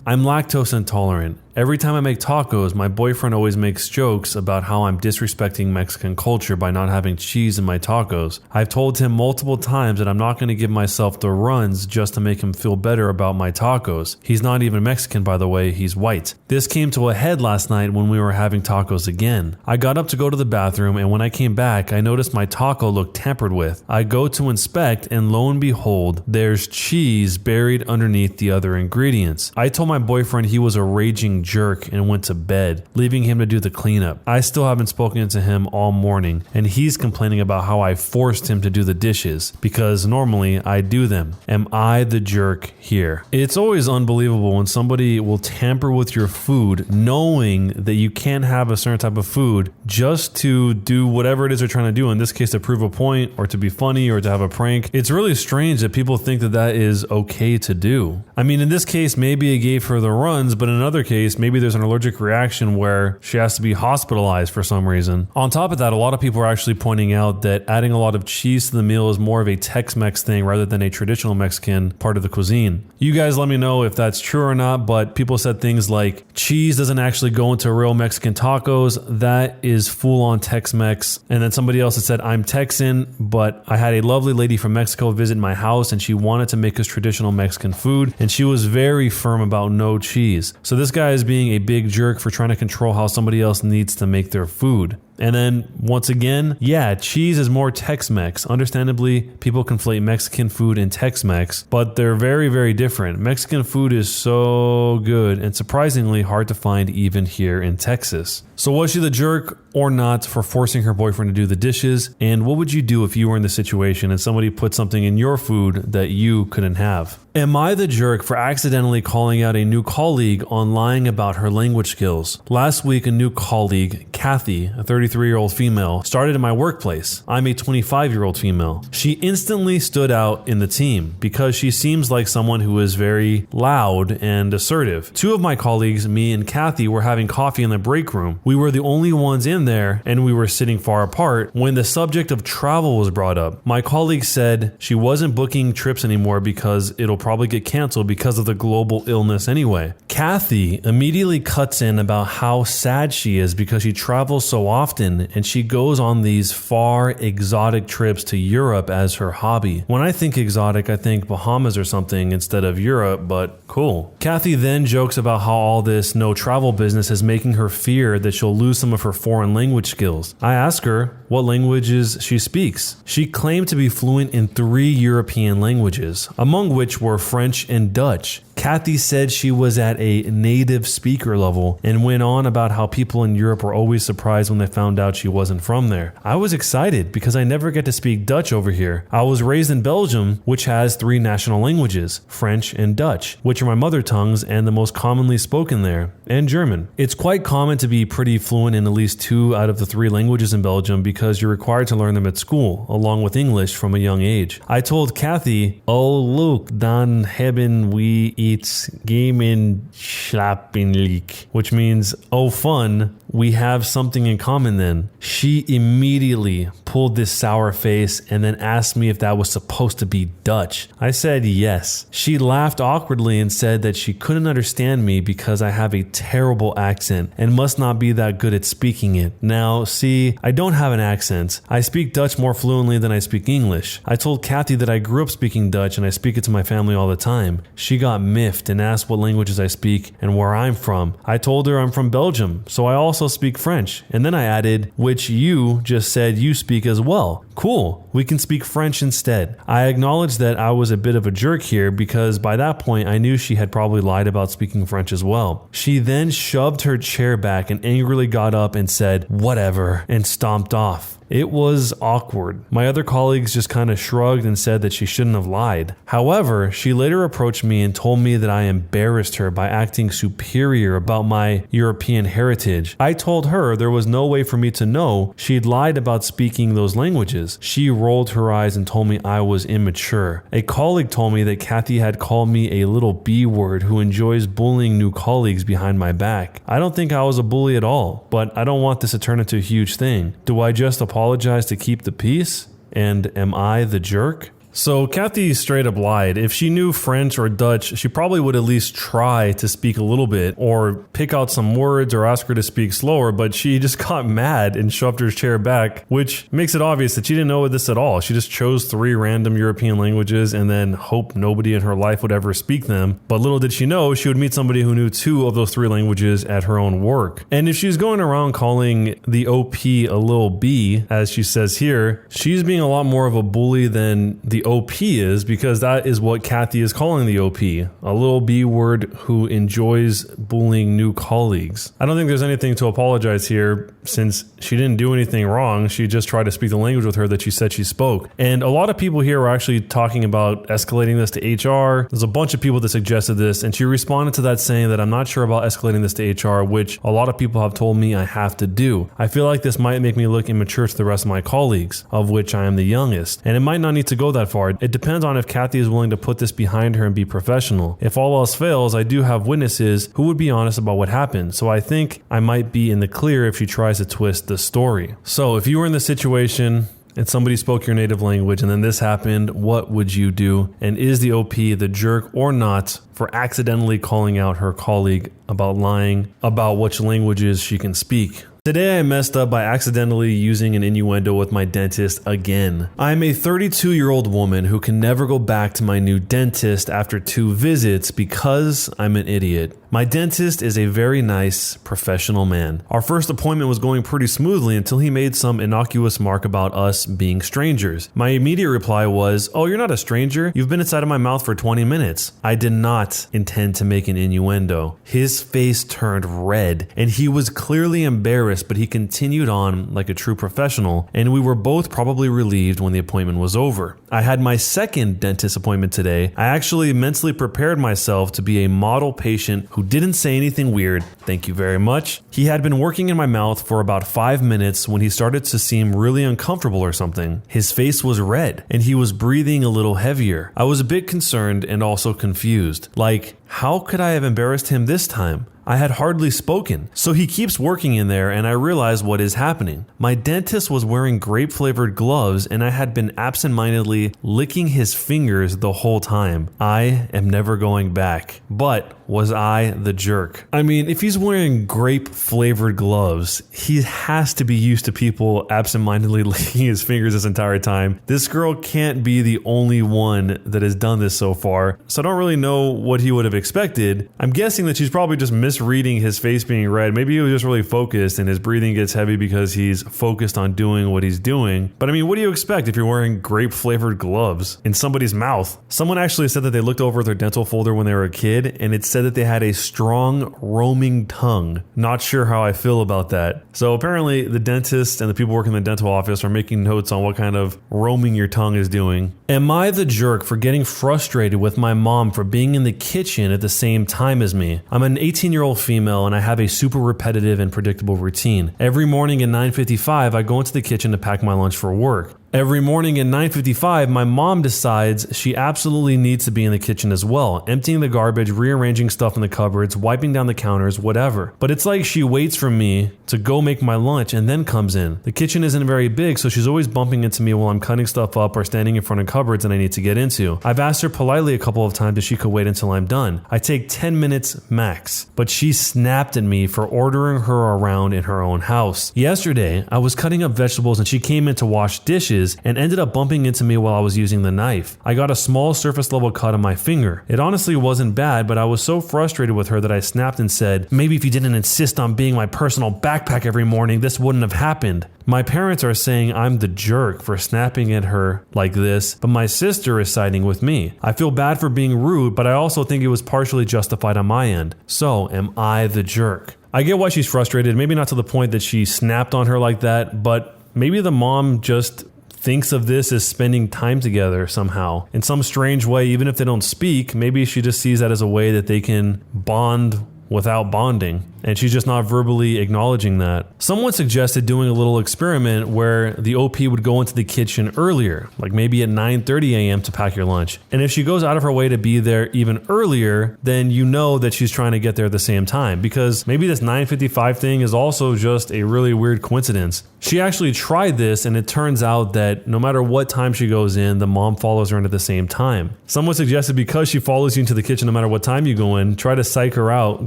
I'm lactose intolerant. Every time I make tacos, my boyfriend always makes jokes about how I'm disrespecting Mexican culture by not having cheese in my tacos. I've told him multiple times that I'm not going to give myself the runs just to make him feel better about my tacos. He's not even Mexican, by the way, he's white. This came to a head last night when we were having tacos again. I got up to go to the bathroom, and when I came back, I noticed my taco looked tampered with. I go to inspect, and lo and behold, there's cheese buried underneath the other ingredients. I told my boyfriend he was a raging jerk and went to bed, leaving him to do the cleanup. I still haven't spoken to him all morning, and he's complaining about how I forced him to do the dishes because normally I do them. Am I the jerk here? It's always unbelievable when somebody will tamper with your food knowing that you can't have a certain type of food just to do whatever it is they're trying to do, in this case to prove a point or to be funny or to have a prank. It's really strange that people think that that is okay to do. I mean, in this case, maybe it gave her the runs, but in another case, maybe there's an allergic reaction where she has to be hospitalized for some reason. On top of that, a lot of people are actually pointing out that adding a lot of cheese to the meal is more of a Tex-Mex thing rather than a traditional Mexican part of the cuisine. You guys let me know if that's true or not, but people said things like cheese doesn't actually go into real Mexican tacos. That is full-on Tex-Mex. And then somebody else had said, I'm Texan, but I had a lovely lady from Mexico visit my house and she wanted to make us traditional Mexican food, and she was very firm about no cheese. So this guy is being a big jerk for trying to control how somebody else needs to make their food. And then once again, yeah, cheese is more Tex-Mex. Understandably, people conflate Mexican food and Tex-Mex, but they're very, very different. Mexican food is so good and surprisingly hard to find even here in Texas. So was she the jerk or not for forcing her boyfriend to do the dishes? And what would you do if you were in the situation and somebody put something in your food that you couldn't have? Am I the jerk for accidentally calling out a new colleague on lying about her language skills? Last week, a new colleague, Kathy, a 33-year-old female, started in my workplace. I'm a 25-year-old female. She instantly stood out in the team because she seems like someone who is very loud and assertive. Two of my colleagues, me and Kathy, were having coffee in the break room. We were the only ones in there and we were sitting far apart when the subject of travel was brought up. My colleague said she wasn't booking trips anymore because it'll probably get canceled because of the global illness anyway. Kathy immediately cuts in about how sad she is because she travels so often and she goes on these far exotic trips to Europe as her hobby. When I think exotic, I think Bahamas or something instead of Europe, but cool. Kathy then jokes about how all this no travel business is making her fear that she'll lose some of her foreign language skills. I ask her what languages she speaks. She claimed to be fluent in 3 European languages, among which were French and Dutch. Kathy said she was at a native speaker level and went on about how people in Europe were always surprised when they found out she wasn't from there. I was excited because I never get to speak Dutch over here. I was raised in Belgium, which has 3 national languages, French and Dutch, which are my mother tongues and the most commonly spoken there, and German. It's quite common to be pretty fluent in at least 2 out of the 3 languages in Belgium because you're required to learn them at school, along with English from a young age. I told Kathy, "Oh look, dan hebben we iets gemeenschappelijk," which means, "Oh fun, we have something in common then." She immediately pulled this sour face and then asked me if that was supposed to be Dutch. I said yes. She laughed awkwardly and said that she couldn't understand me because I have a terrible accent and must not be that good at speaking it. Now, see, I don't have an accent. I speak Dutch more fluently than I speak English. I told Kathy that I grew up speaking Dutch and I speak it to my family all the time. She got miffed and asked what languages I speak and where I'm from. I told her I'm from Belgium, so I also speak French. And then I added, which you just said you speak as well. Cool, we can speak French instead. I acknowledged that I was a bit of a jerk here because by that point I knew she had probably lied about speaking French as well. She then shoved her chair back and angrily got up and said, "Whatever," and stomped off. It was awkward. My other colleagues just kind of shrugged and said that she shouldn't have lied. However, she later approached me and told me that I embarrassed her by acting superior about my European heritage. I told her there was no way for me to know she'd lied about speaking those languages. She rolled her eyes and told me I was immature. A colleague told me that Kathy had called me a little B-word who enjoys bullying new colleagues behind my back. I don't think I was a bully at all, but I don't want this to turn into a huge thing. Do I just apologize to keep the peace? And am I the jerk? So Kathy straight up lied. If she knew French or Dutch, she probably would at least try to speak a little bit or pick out some words or ask her to speak slower, but she just got mad and shoved her chair back, which makes it obvious that she didn't know this at all. She just chose 3 random European languages and then hoped nobody in her life would ever speak them. But little did she know she would meet somebody who knew 2 of those 3 languages at her own work. And if she's going around calling the OP a little B, as she says here, she's being a lot more of a bully than the OP is, because that is what Kathy is calling the OP, a little B word who enjoys bullying new colleagues. I don't think there's anything to apologize here since she didn't do anything wrong. She just tried to speak the language with her that she said she spoke. And a lot of people here were actually talking about escalating this to HR. There's a bunch of people that suggested this, and she responded to that saying that I'm not sure about escalating this to HR, which a lot of people have told me I have to do. I feel like this might make me look immature to the rest of my colleagues, of which I am the youngest, and it might not need to go that far. It depends on if Kathy is willing to put this behind her and be professional. If all else fails, I do have witnesses who would be honest about what happened, so I think I might be in the clear if she tries to twist the story. So if you were in this situation and somebody spoke your native language and then this happened, what would you do? And is the OP the jerk or not for accidentally calling out her colleague about lying about which languages she can speak? Today I messed up by accidentally using an innuendo with my dentist again. I'm a 32-year-old woman who can never go back to my new dentist after 2 visits because I'm an idiot. My dentist is a very nice, professional man. Our first appointment was going pretty smoothly until he made some innocuous mark about us being strangers. My immediate reply was, "Oh, you're not a stranger. You've been inside of my mouth for 20 minutes. I did not intend to make an innuendo. His face turned red, and he was clearly embarrassed, but he continued on like a true professional, and we were both probably relieved when the appointment was over. I had my second dentist appointment today. I actually mentally prepared myself to be a model patient who didn't say anything weird. Thank you very much. He had been working in my mouth for about 5 minutes when he started to seem really uncomfortable or something. His face was red, and he was breathing a little heavier. I was a bit concerned and also confused. Like, how could I have embarrassed him this time? I had hardly spoken. So he keeps working in there and I realize what is happening. My dentist was wearing grape-flavored gloves and I had been absentmindedly licking his fingers the whole time. I am never going back. But was I the jerk? I mean, if he's wearing grape-flavored gloves, he has to be used to people absentmindedly licking his fingers this entire time. This girl can't be the only one that has done this so far, so I don't really know what he would have expected. I'm guessing that she's probably just misreading his face being red. Maybe he was just really focused and his breathing gets heavy because he's focused on doing what he's doing. But I mean, what do you expect if you're wearing grape-flavored gloves in somebody's mouth? Someone actually said that they looked over their dental folder when they were a kid and it said that they had a strong roaming tongue. Not sure how I feel about that. So apparently the dentist and the people working in the dental office are making notes on what kind of roaming your tongue is doing. Am I the jerk for getting frustrated with my mom for being in the kitchen at the same time as me? I'm an 18-year-old female and I have a super repetitive and predictable routine. Every morning at 9:55, I go into the kitchen to pack my lunch for work. Every morning at 9:55, my mom decides she absolutely needs to be in the kitchen as well, emptying the garbage, rearranging stuff in the cupboards, wiping down the counters, whatever. But it's like she waits for me to go make my lunch and then comes in. The kitchen isn't very big, so she's always bumping into me while I'm cutting stuff up or standing in front of cupboards that I need to get into. I've asked her politely a couple of times if she could wait until I'm done. I take 10 minutes max, but she snapped at me for ordering her around in her own house. Yesterday, I was cutting up vegetables and she came in to wash dishes and ended up bumping into me while I was using the knife. I got a small surface level cut on my finger. It honestly wasn't bad, but I was so frustrated with her that I snapped and said, maybe if you didn't insist on being my personal backpack every morning, this wouldn't have happened. My parents are saying I'm the jerk for snapping at her like this, but my sister is siding with me. I feel bad for being rude, but I also think it was partially justified on my end. So, am I the jerk? I get why she's frustrated, maybe not to the point that she snapped on her like that, but maybe the mom just thinks of this as spending time together somehow. In some strange way, even if they don't speak, maybe she just sees that as a way that they can bond without bonding, and she's just not verbally acknowledging that. Someone suggested doing a little experiment where the OP would go into the kitchen earlier, like maybe at 9:30 a.m. to pack your lunch. And if she goes out of her way to be there even earlier, then you know that she's trying to get there at the same time, because maybe this 9:55 thing is also just a really weird coincidence. She actually tried this, and it turns out that no matter what time she goes in, the mom follows her in at the same time. Someone suggested because she follows you into the kitchen no matter what time you go in, try to psych her out,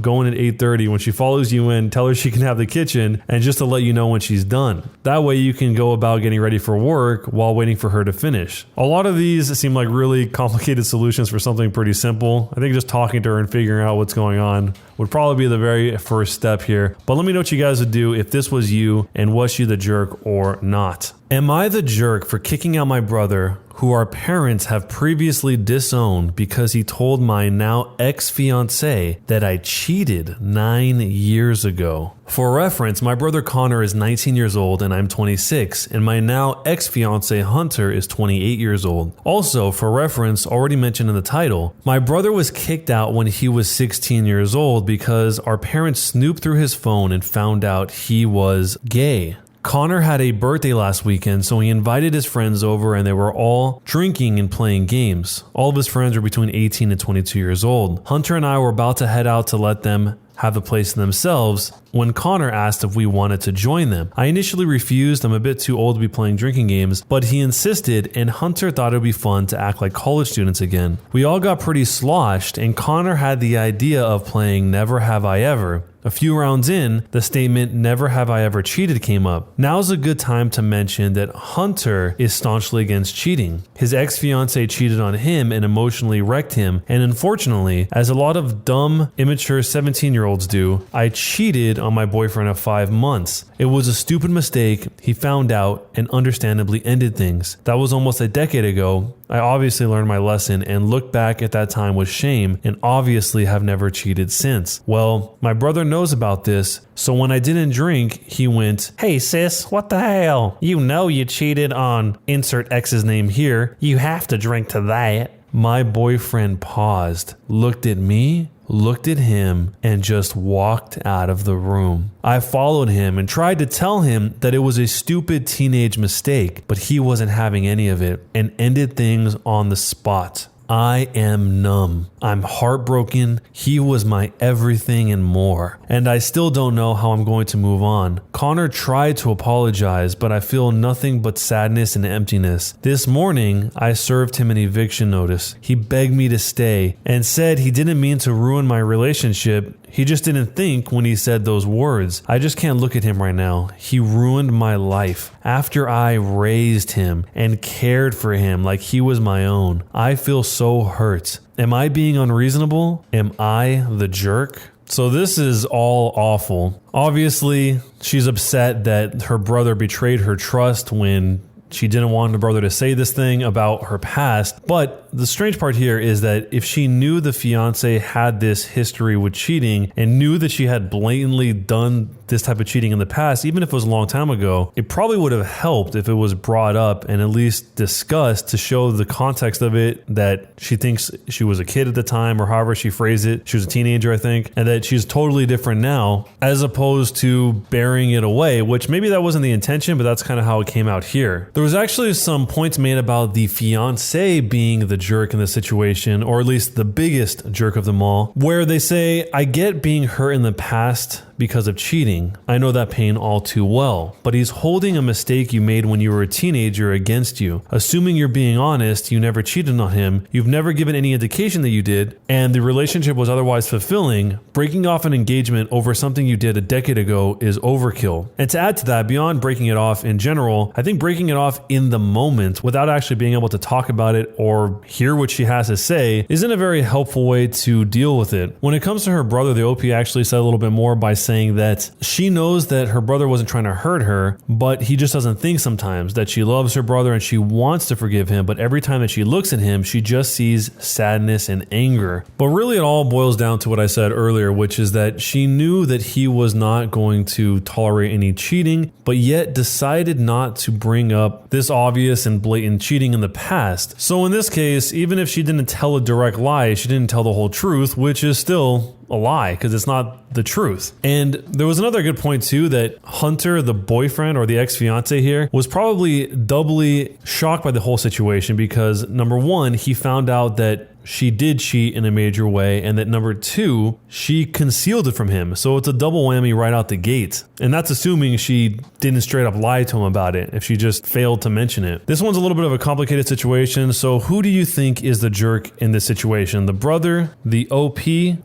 go in at 8:30. When she follows you in, tell her she can have the kitchen, and just to let you know when she's done. That way you can go about getting ready for work while waiting for her to finish. A lot of these seem like really complicated solutions for something pretty simple. I think just talking to her and figuring out what's going on would probably be the very first step here. But let me know what you guys would do if this was you, and was she the jerk or not? Am I the jerk for kicking out my brother, who our parents have previously disowned because he told my now ex-fiancé that I cheated 9 years ago? For reference, my brother Connor is 19 years old and I'm 26, and my now ex-fiancé Hunter is 28 years old. Also, for reference, already mentioned in the title, my brother was kicked out when he was 16 years old because our parents snooped through his phone and found out he was gay. Connor had a birthday last weekend, so he invited his friends over and they were all drinking and playing games. All of his friends were between 18 and 22 years old. Hunter and I were about to head out to let them have the place to themselves when Connor asked if we wanted to join them. I initially refused. I'm a bit too old to be playing drinking games, but he insisted, and Hunter thought it would be fun to act like college students again. We all got pretty sloshed, and Connor had the idea of playing Never Have I Ever. A few rounds in, the statement "never have I ever cheated" came up. Now's a good time to mention that Hunter is staunchly against cheating. His ex-fiancée cheated on him and emotionally wrecked him, and unfortunately, as a lot of dumb, immature 17-year-olds do, I cheated on my boyfriend of 5 months. It was a stupid mistake. He found out and understandably ended things. That was almost a decade ago. I obviously learned my lesson and look back at that time with shame, and obviously have never cheated since. Well, my brother knows about this, so when I didn't drink, he went, "Hey sis, what the hell? You know you cheated on insert X's name here. You have to drink to that." My boyfriend paused, looked at me, looked at him, and just walked out of the room. I followed him and tried to tell him that it was a stupid teenage mistake, but he wasn't having any of it and ended things on the spot. I am numb. I'm heartbroken. He was my everything and more. And I still don't know how I'm going to move on. Connor tried to apologize, but I feel nothing but sadness and emptiness. This morning, I served him an eviction notice. He begged me to stay and said he didn't mean to ruin my relationship. He just didn't think when he said those words. I just can't look at him right now. He ruined my life. After I raised him and cared for him like he was my own, I feel so hurt. Am I being unreasonable? Am I the jerk? So this is all awful. Obviously, she's upset that her brother betrayed her trust when she didn't want her brother to say this thing about her past. But the strange part here is that if she knew the fiance had this history with cheating and knew that she had blatantly done this type of cheating in the past, even if it was a long time ago, it probably would have helped if it was brought up and at least discussed to show the context of it, that she thinks she was a kid at the time, or however she phrased it. She was a teenager, I think, and that she's totally different now, as opposed to burying it away, which maybe that wasn't the intention, but that's kind of how it came out here. There was actually some points made about the fiance being the jerk in the situation, or at least the biggest jerk of them all, where they say, I get being hurt in the past because of cheating. I know that pain all too well, but he's holding a mistake you made when you were a teenager against you. Assuming you're being honest, you never cheated on him, you've never given any indication that you did, and the relationship was otherwise fulfilling. Breaking off an engagement over something you did a decade ago is overkill. And to add to that, beyond breaking it off in general, I think breaking it off in the moment without actually being able to talk about it or hear what she has to say isn't a very helpful way to deal with it. When it comes to her brother, the OP actually said a little bit more by saying that she knows that her brother wasn't trying to hurt her, but he just doesn't think sometimes that she loves her brother and she wants to forgive him, but every time that she looks at him, she just sees sadness and anger. But really it all boils down to what I said earlier, which is that she knew that he was not going to tolerate any cheating, but yet decided not to bring up this obvious and blatant cheating in the past. So in this case, even if she didn't tell a direct lie, she didn't tell the whole truth, which is still a lie because it's not the truth. And there was another good point too, that Hunter, the boyfriend or the ex-fiance here, was probably doubly shocked by the whole situation because number one, he found out that she did cheat in a major way, and that number two, she concealed it from him. So it's a double whammy right out the gate. And that's assuming she didn't straight up lie to him about it, if she just failed to mention it. This one's a little bit of a complicated situation. So who do you think is the jerk in this situation? The brother, the OP,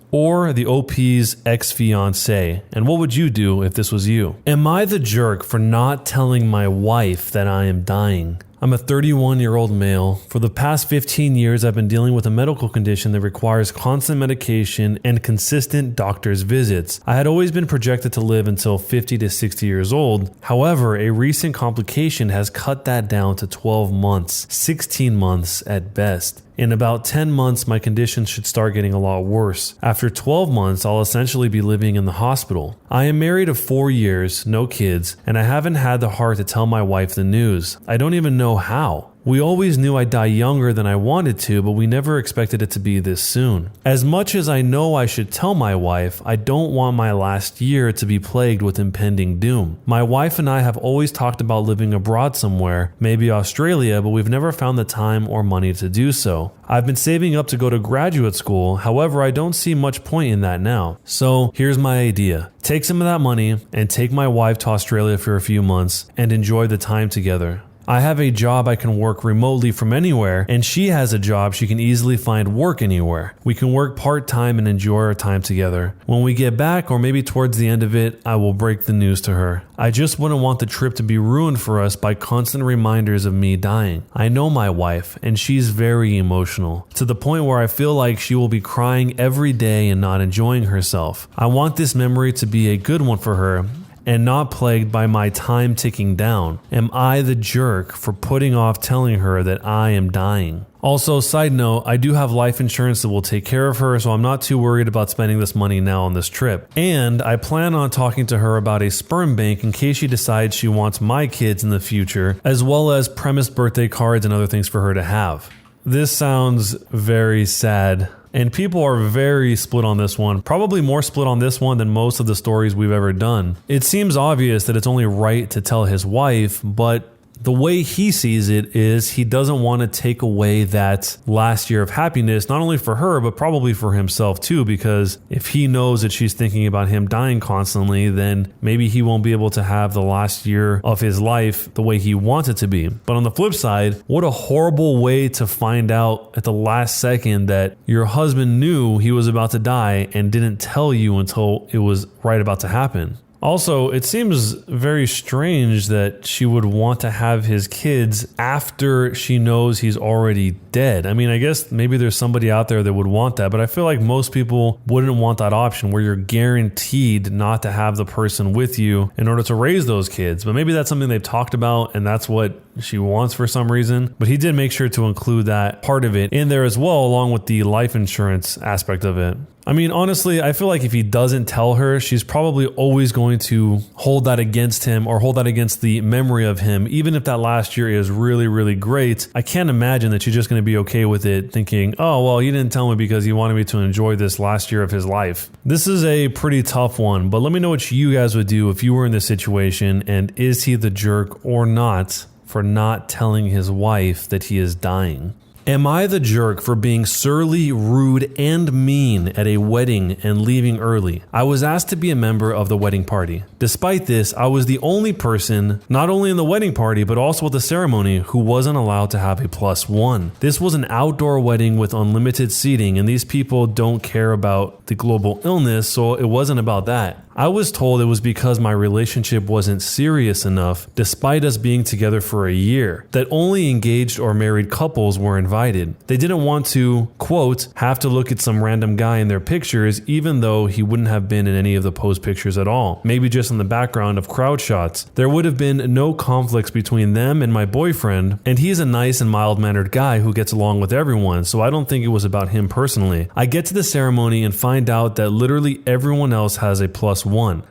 or the OP's ex-fiance? And what would you do if this was you? Am I the jerk for not telling my wife that I am dying? I'm a 31-year-old male. For the past 15 years, I've been dealing with a medical condition that requires constant medication and consistent doctor's visits. I had always been projected to live until 50 to 60 years old. However, a recent complication has cut that down to 12 months, 16 months at best. In about 10 months, my condition should start getting a lot worse. After 12 months, I'll essentially be living in the hospital. I am married of 4 years, no kids, and I haven't had the heart to tell my wife the news. I don't even know how. We always knew I'd die younger than I wanted to, but we never expected it to be this soon. As much as I know I should tell my wife, I don't want my last year to be plagued with impending doom. My wife and I have always talked about living abroad somewhere, maybe Australia, but we've never found the time or money to do so. I've been saving up to go to graduate school, however, I don't see much point in that now. So here's my idea. Take some of that money and take my wife to Australia for a few months and enjoy the time together. I have a job I can work remotely from anywhere, and she has a job she can easily find work anywhere. We can work part-time and enjoy our time together. When we get back, or maybe towards the end of it, I will break the news to her. I just wouldn't want the trip to be ruined for us by constant reminders of me dying. I know my wife, and she's very emotional, to the point where I feel like she will be crying every day and not enjoying herself. I want this memory to be a good one for her, and not plagued by my time ticking down. Am I the jerk for putting off telling her that I am dying? Also, side note, I do have life insurance that will take care of her, so I'm not too worried about spending this money now on this trip. And I plan on talking to her about a sperm bank in case she decides she wants my kids in the future, as well as premised birthday cards and other things for her to have. This sounds very sad. And people are very split on this one, probably more split on this one than most of the stories we've ever done. It seems obvious that it's only right to tell his wife, but the way he sees it is he doesn't want to take away that last year of happiness, not only for her, but probably for himself too, because if he knows that she's thinking about him dying constantly, then maybe he won't be able to have the last year of his life the way he wants it to be. But on the flip side, what a horrible way to find out at the last second that your husband knew he was about to die and didn't tell you until it was right about to happen. Also, it seems very strange that she would want to have his kids after she knows he's already dead. I mean, I guess maybe there's somebody out there that would want that, but I feel like most people wouldn't want that option where you're guaranteed not to have the person with you in order to raise those kids. But maybe that's something they've talked about and that's what she wants for some reason. But he did make sure to include that part of it in there as well, along with the life insurance aspect of it. I mean, honestly, I feel like if he doesn't tell her, she's probably always going to hold that against him or hold that against the memory of him. Even if that last year is really, really great, I can't imagine that she's just going to be okay with it thinking, oh, well, you didn't tell me because you wanted me to enjoy this last year of his life. This is a pretty tough one, but let me know what you guys would do if you were in this situation, and is he the jerk or not for not telling his wife that he is dying? Am I the jerk for being surly, rude, and mean at a wedding and leaving early? I was asked to be a member of the wedding party. Despite this, I was the only person, not only in the wedding party, but also at the ceremony, who wasn't allowed to have a +1. This was an outdoor wedding with unlimited seating, and these people don't care about the global illness, so it wasn't about that. I was told it was because my relationship wasn't serious enough, despite us being together for a year, that only engaged or married couples were invited. They didn't want to, quote, have to look at some random guy in their pictures, even though he wouldn't have been in any of the posed pictures at all. Maybe just in the background of crowd shots. There would have been no conflicts between them and my boyfriend, and he's a nice and mild-mannered guy who gets along with everyone, so I don't think it was about him personally. I get to the ceremony and find out that literally everyone else has a +1.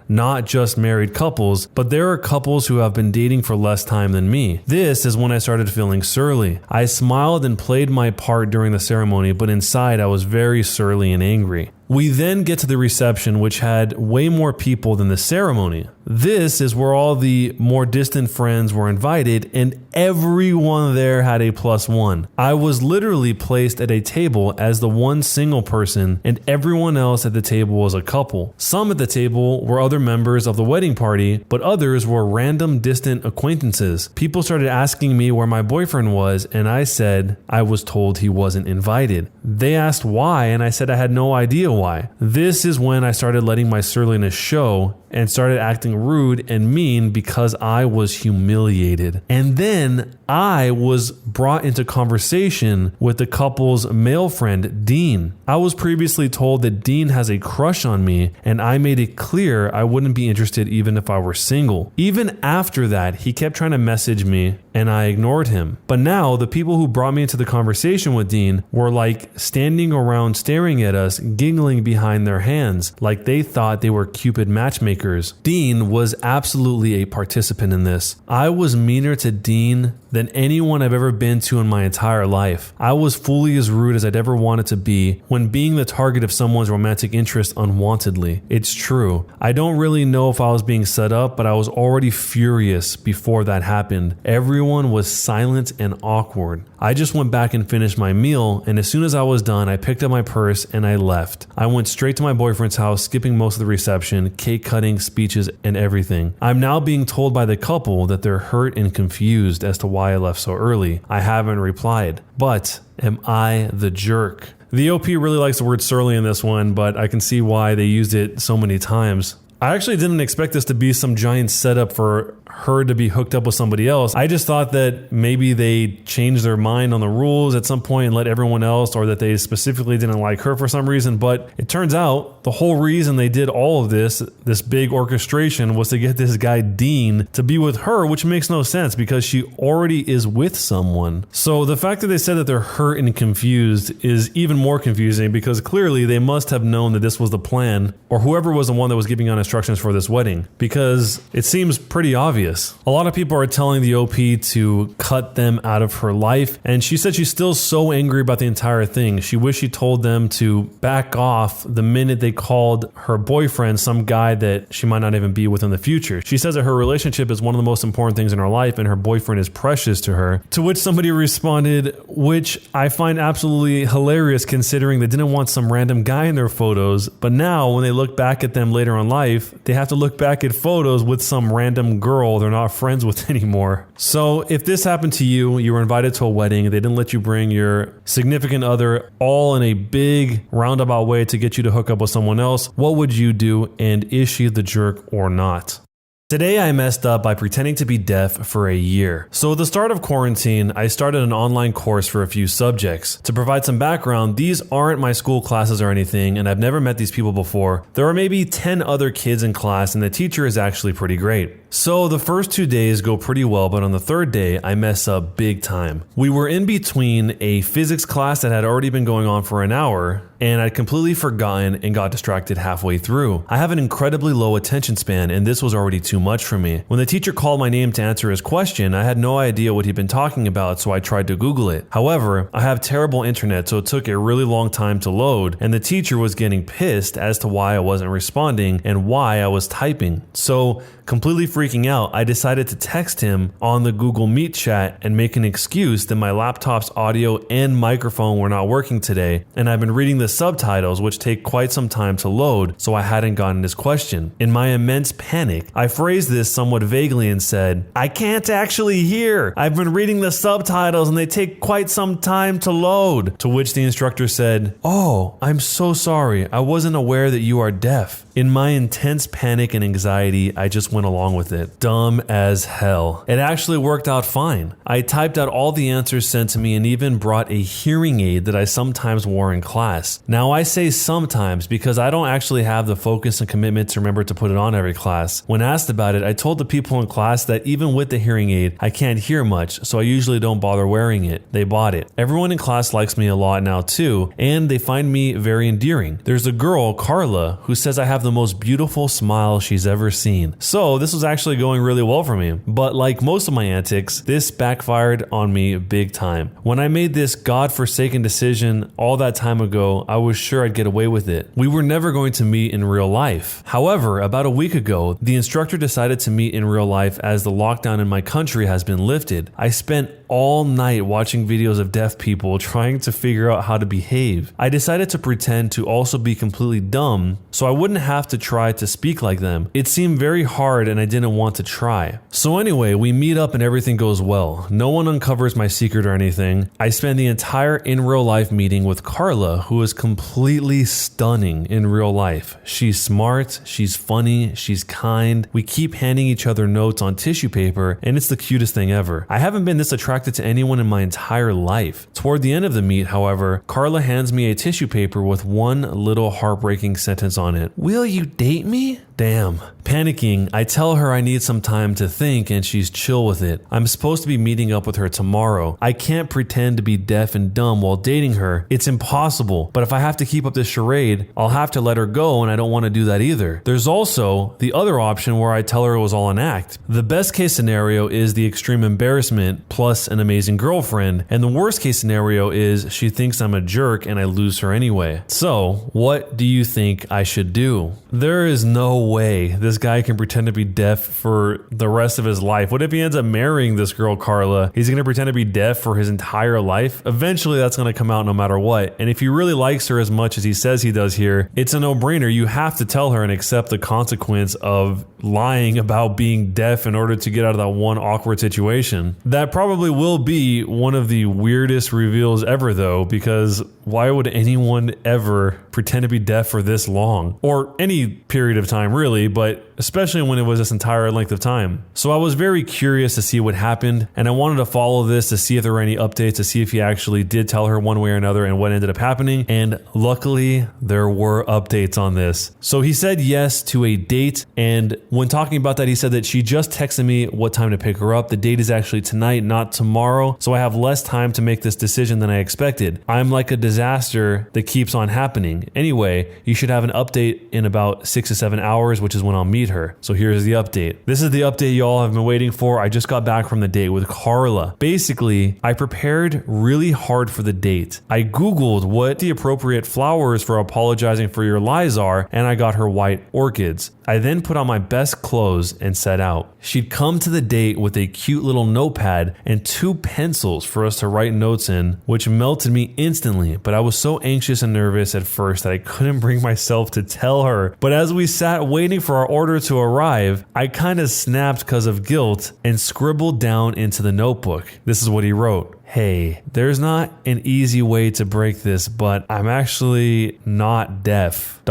Not just married couples, but there are couples who have been dating for less time than me. This is when I started feeling surly. I smiled and played my part during the ceremony, but inside I was very surly and angry. We then get to the reception, which had way more people than the ceremony. This is where all the more distant friends were invited, and everyone there had a +1. I was literally placed at a table as the one single person, and everyone else at the table was a couple. Some at the table were other members of the wedding party, but others were random distant acquaintances. People started asking me where my boyfriend was, and I said I was told he wasn't invited. They asked why, and I said I had no idea why. This is when I started letting my surliness show and started acting rude and mean because I was humiliated. And then I was brought into conversation with the couple's male friend, Dean. I was previously told that Dean has a crush on me, and I made it clear I wouldn't be interested even if I were single. Even after that, he kept trying to message me, and I ignored him. But now, the people who brought me into the conversation with Dean were like standing around staring at us, giggling behind their hands, like they thought they were Cupid matchmakers. Dean was absolutely a participant in this. I was meaner to Dean than anyone I've ever been to in my entire life. I was fully as rude as I'd ever wanted to be when being the target of someone's romantic interest unwantedly. It's true. I don't really know if I was being set up, but I was already furious before that happened. Everyone was silent and awkward. I just went back and finished my meal, and as soon as I was done, I picked up my purse and I left. I went straight to my boyfriend's house, skipping most of the reception, cake cutting, speeches, and everything. I'm now being told by the couple that they're hurt and confused as to why I left so early. I haven't replied. But am I the jerk? The OP really likes the word surly in this one, but I can see why they used it so many times. I actually didn't expect this to be some giant setup for her to be hooked up with somebody else. I just thought that maybe they changed their mind on the rules at some point and let everyone else, or that they specifically didn't like her for some reason. But it turns out the whole reason they did all of this big orchestration, was to get this guy Dean to be with her, which makes no sense because she already is with someone. So the fact that they said that they're hurt and confused is even more confusing, because clearly they must have known that this was the plan, or whoever was the one that was giving out instructions for this wedding, because it seems pretty obvious. A lot of people are telling the OP to cut them out of her life, and she said she's still so angry about the entire thing. She wished she told them to back off the minute they called her boyfriend some guy that she might not even be with in the future. She says that her relationship is one of the most important things in her life, and her boyfriend is precious to her. To which somebody responded, which I find absolutely hilarious considering they didn't want some random guy in their photos, but now when they look back at them later in life, life, they have to look back at photos with some random girl they're not friends with anymore. So if this happened to you, you were invited to a wedding, they didn't let you bring your significant other, all in a big roundabout way to get you to hook up with someone else, what would you do, and is she the jerk or not? Today I messed up by pretending to be deaf for a year. So at the start of quarantine, I started an online course for a few subjects. To provide some background, these aren't my school classes or anything, and I've never met these people before. There are maybe 10 other kids in class, and the teacher is actually pretty great. So the first 2 days go pretty well, but on the third day, I mess up big time. We were in between a physics class that had already been going on for an hour, and I'd completely forgotten and got distracted halfway through. I have an incredibly low attention span, and this was already too much for me. When the teacher called my name to answer his question, I had no idea what he'd been talking about, so I tried to Google it. However, I have terrible internet, so it took a really long time to load, and the teacher was getting pissed as to why I wasn't responding and why I was typing. So, completely freaking out, I decided to text him on the Google Meet chat and make an excuse that my laptop's audio and microphone were not working today, and I've been reading the subtitles, which take quite some time to load, so I hadn't gotten his question. In my immense panic, I phrased this somewhat vaguely and said, "I can't actually hear. I've been reading the subtitles and they take quite some time to load." To which the instructor said, "Oh, I'm so sorry. I wasn't aware that you are deaf." In my intense panic and anxiety, I just went along with it. Dumb as hell. It actually worked out fine. I typed out all the answers sent to me and even brought a hearing aid that I sometimes wore in class. Now I say sometimes because I don't actually have the focus and commitment to remember to put it on every class. When asked about it, I told the people in class that even with the hearing aid, I can't hear much, so I usually don't bother wearing it. They bought it. Everyone in class likes me a lot now too, and they find me very endearing. There's a girl, Carla, who says I have the most beautiful smile she's ever seen. So this was actually going really well for me. But like most of my antics, this backfired on me big time. When I made this godforsaken decision all that time ago, I was sure I'd get away with it. We were never going to meet in real life. However, about a week ago, the instructor decided to meet in real life as the lockdown in my country has been lifted. I spent all night watching videos of deaf people trying to figure out how to behave. I decided to pretend to also be completely dumb so I wouldn't have to try to speak like them. It seemed very hard and I didn't want to try. So anyway, we meet up and everything goes well. No one uncovers my secret or anything. I spend the entire in real life meeting with Carla, who is completely stunning in real life. She's smart, she's funny, she's kind. We keep handing each other notes on tissue paper and it's the cutest thing ever. I haven't been this attracted to anyone in my entire life. Toward the end of the meet, however, Carla hands me a tissue paper with one little heartbreaking sentence on it. "Will you date me?" Damn. Panicking, I tell her I need some time to think and she's chill with it. I'm supposed to be meeting up with her tomorrow. I can't pretend to be deaf and dumb while dating her. It's impossible. But if I have to keep up this charade, I'll have to let her go and I don't want to do that either. There's also the other option where I tell her it was all an act. The best case scenario is the extreme embarrassment plus an amazing girlfriend, and the worst case scenario is she thinks I'm a jerk and I lose her anyway. So, what do you think I should do? There is no way this guy can pretend to be deaf for the rest of his life. What if he ends up marrying this girl, Carla? He's going to pretend to be deaf for his entire life? Eventually, that's going to come out no matter what. And if he really likes her as much as he says he does here, it's a no-brainer. You have to tell her and accept the consequence of lying about being deaf in order to get out of that one awkward situation. That probably will be one of the weirdest reveals ever, though, because why would anyone ever pretend to be deaf for this long? Or any period of time, really, but especially when it was this entire length of time. So I was very curious to see what happened, and I wanted to follow this to see if there were any updates, to see if he actually did tell her one way or another and what ended up happening, and luckily there were updates on this. So he said yes to a date, and when talking about that, he said that she just texted me what time to pick her up. The date is actually tonight, not tomorrow, so I have less time to make this decision than I expected. I'm like a disaster that keeps on happening. Anyway, you should have an update in about 6 to 7 hours, which is when I'll meet her. So here's the update. This is the update y'all have been waiting for. I just got back from the date with Carla. Basically, I prepared really hard for the date. I Googled what the appropriate flowers for apologizing for your lies are, and I got her white orchids. I then put on my best clothes and set out. She'd come to the date with a cute little notepad and 2 pencils for us to write notes in, which melted me instantly, but I was so anxious and nervous at first that I couldn't bring myself to tell her. But as we sat waiting for our order to arrive, I kind of snapped because of guilt and scribbled down into the notebook. This is what he wrote. Hey, there's not an easy way to break this, but I'm actually not deaf, ...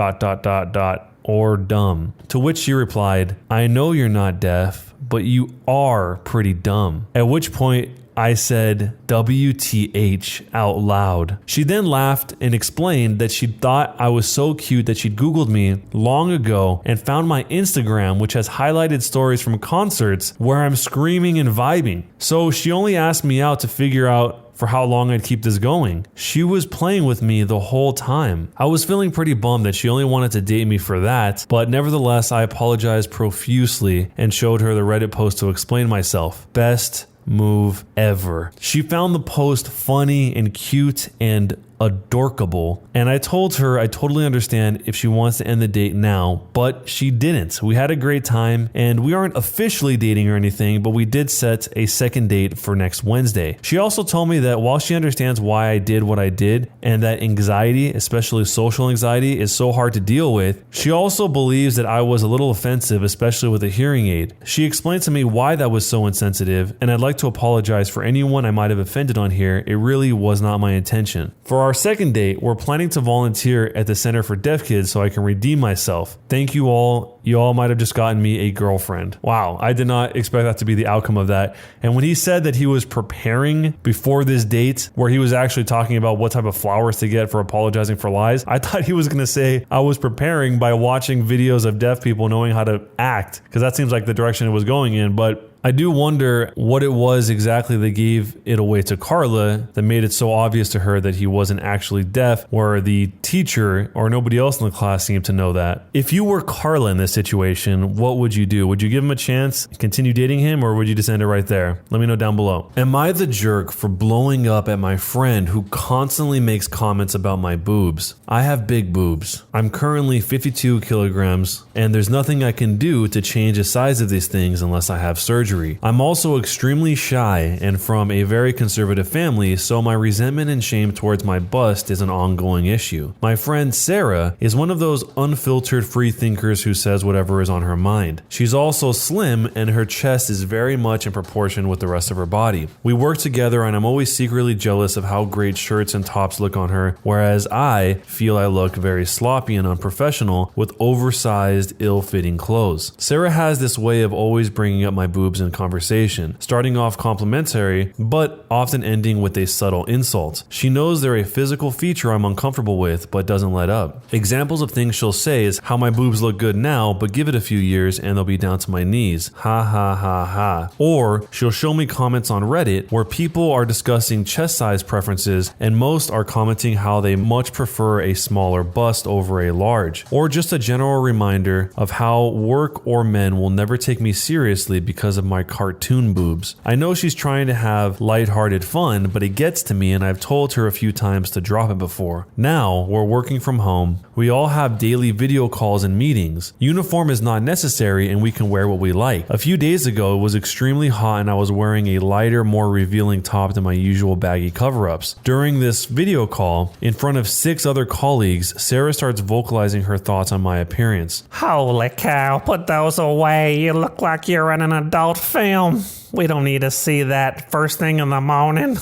or dumb. To which she replied, I know you're not deaf, but you are pretty dumb. At which point I said WTH out loud. She then laughed and explained that she thought I was so cute that she'd Googled me long ago and found my Instagram, which has highlighted stories from concerts where I'm screaming and vibing. So she only asked me out to figure out for how long I'd keep this going. She was playing with me the whole time. I was feeling pretty bummed that she only wanted to date me for that, but nevertheless, I apologized profusely and showed her the Reddit post to explain myself. Best move ever. She found the post funny and cute and adorkable, and I told her I totally understand if she wants to end the date now, but she didn't. We had a great time, and we aren't officially dating or anything, but we did set a second date for next Wednesday. She also told me that while she understands why I did what I did, and that anxiety, especially social anxiety, is so hard to deal with, she also believes that I was a little offensive, especially with a hearing aid. She explained to me why that was so insensitive, and I'd like to apologize for anyone I might have offended on here. It really was not my intention. For our second date, we're planning to volunteer at the Center for Deaf Kids so I can redeem myself. Thank you all. You all might have just gotten me a girlfriend. Wow, I did not expect that to be the outcome of that. And when he said that he was preparing before this date, where he was actually talking about what type of flowers to get for apologizing for lies, I thought he was going to say I was preparing by watching videos of deaf people knowing how to act, because that seems like the direction it was going in. But I do wonder what it was exactly that gave it away to Carla that made it so obvious to her that he wasn't actually deaf, where the teacher or nobody else in the class seemed to know that. If you were Carla in this situation, what would you do? Would you give him a chance, continue dating him, or would you just end it right there? Let me know down below. Am I the jerk for blowing up at my friend who constantly makes comments about my boobs? I have big boobs. I'm currently 52 kilograms, and there's nothing I can do to change the size of these things unless I have surgery. I'm also extremely shy and from a very conservative family, so my resentment and shame towards my bust is an ongoing issue. My friend Sarah is one of those unfiltered free thinkers who says whatever is on her mind. She's also slim, and her chest is very much in proportion with the rest of her body. We work together, and I'm always secretly jealous of how great shirts and tops look on her, whereas I feel I look very sloppy and unprofessional with oversized, ill-fitting clothes. Sarah has this way of always bringing up my boobs in conversation, starting off complimentary, but often ending with a subtle insult. She knows they're a physical feature I'm uncomfortable with, but doesn't let up. Examples of things she'll say is how my boobs look good now, but give it a few years and they'll be down to my knees. Ha ha ha ha. Or she'll show me comments on Reddit where people are discussing chest size preferences, and most are commenting how they much prefer a smaller bust over a large. Or just a general reminder of how work or men will never take me seriously because of my cartoon boobs. I know she's trying to have lighthearted fun, but it gets to me, and I've told her a few times to drop it before. Now, we're working from home. We all have daily video calls and meetings. Uniform is not necessary, and we can wear what we like. A few days ago, it was extremely hot, and I was wearing a lighter, more revealing top than my usual baggy cover-ups. During this video call, in front of 6 other colleagues, Sarah starts vocalizing her thoughts on my appearance.
Holy cow, put those away. You look like you're in an adult film. We don't need to see that first thing in the morning.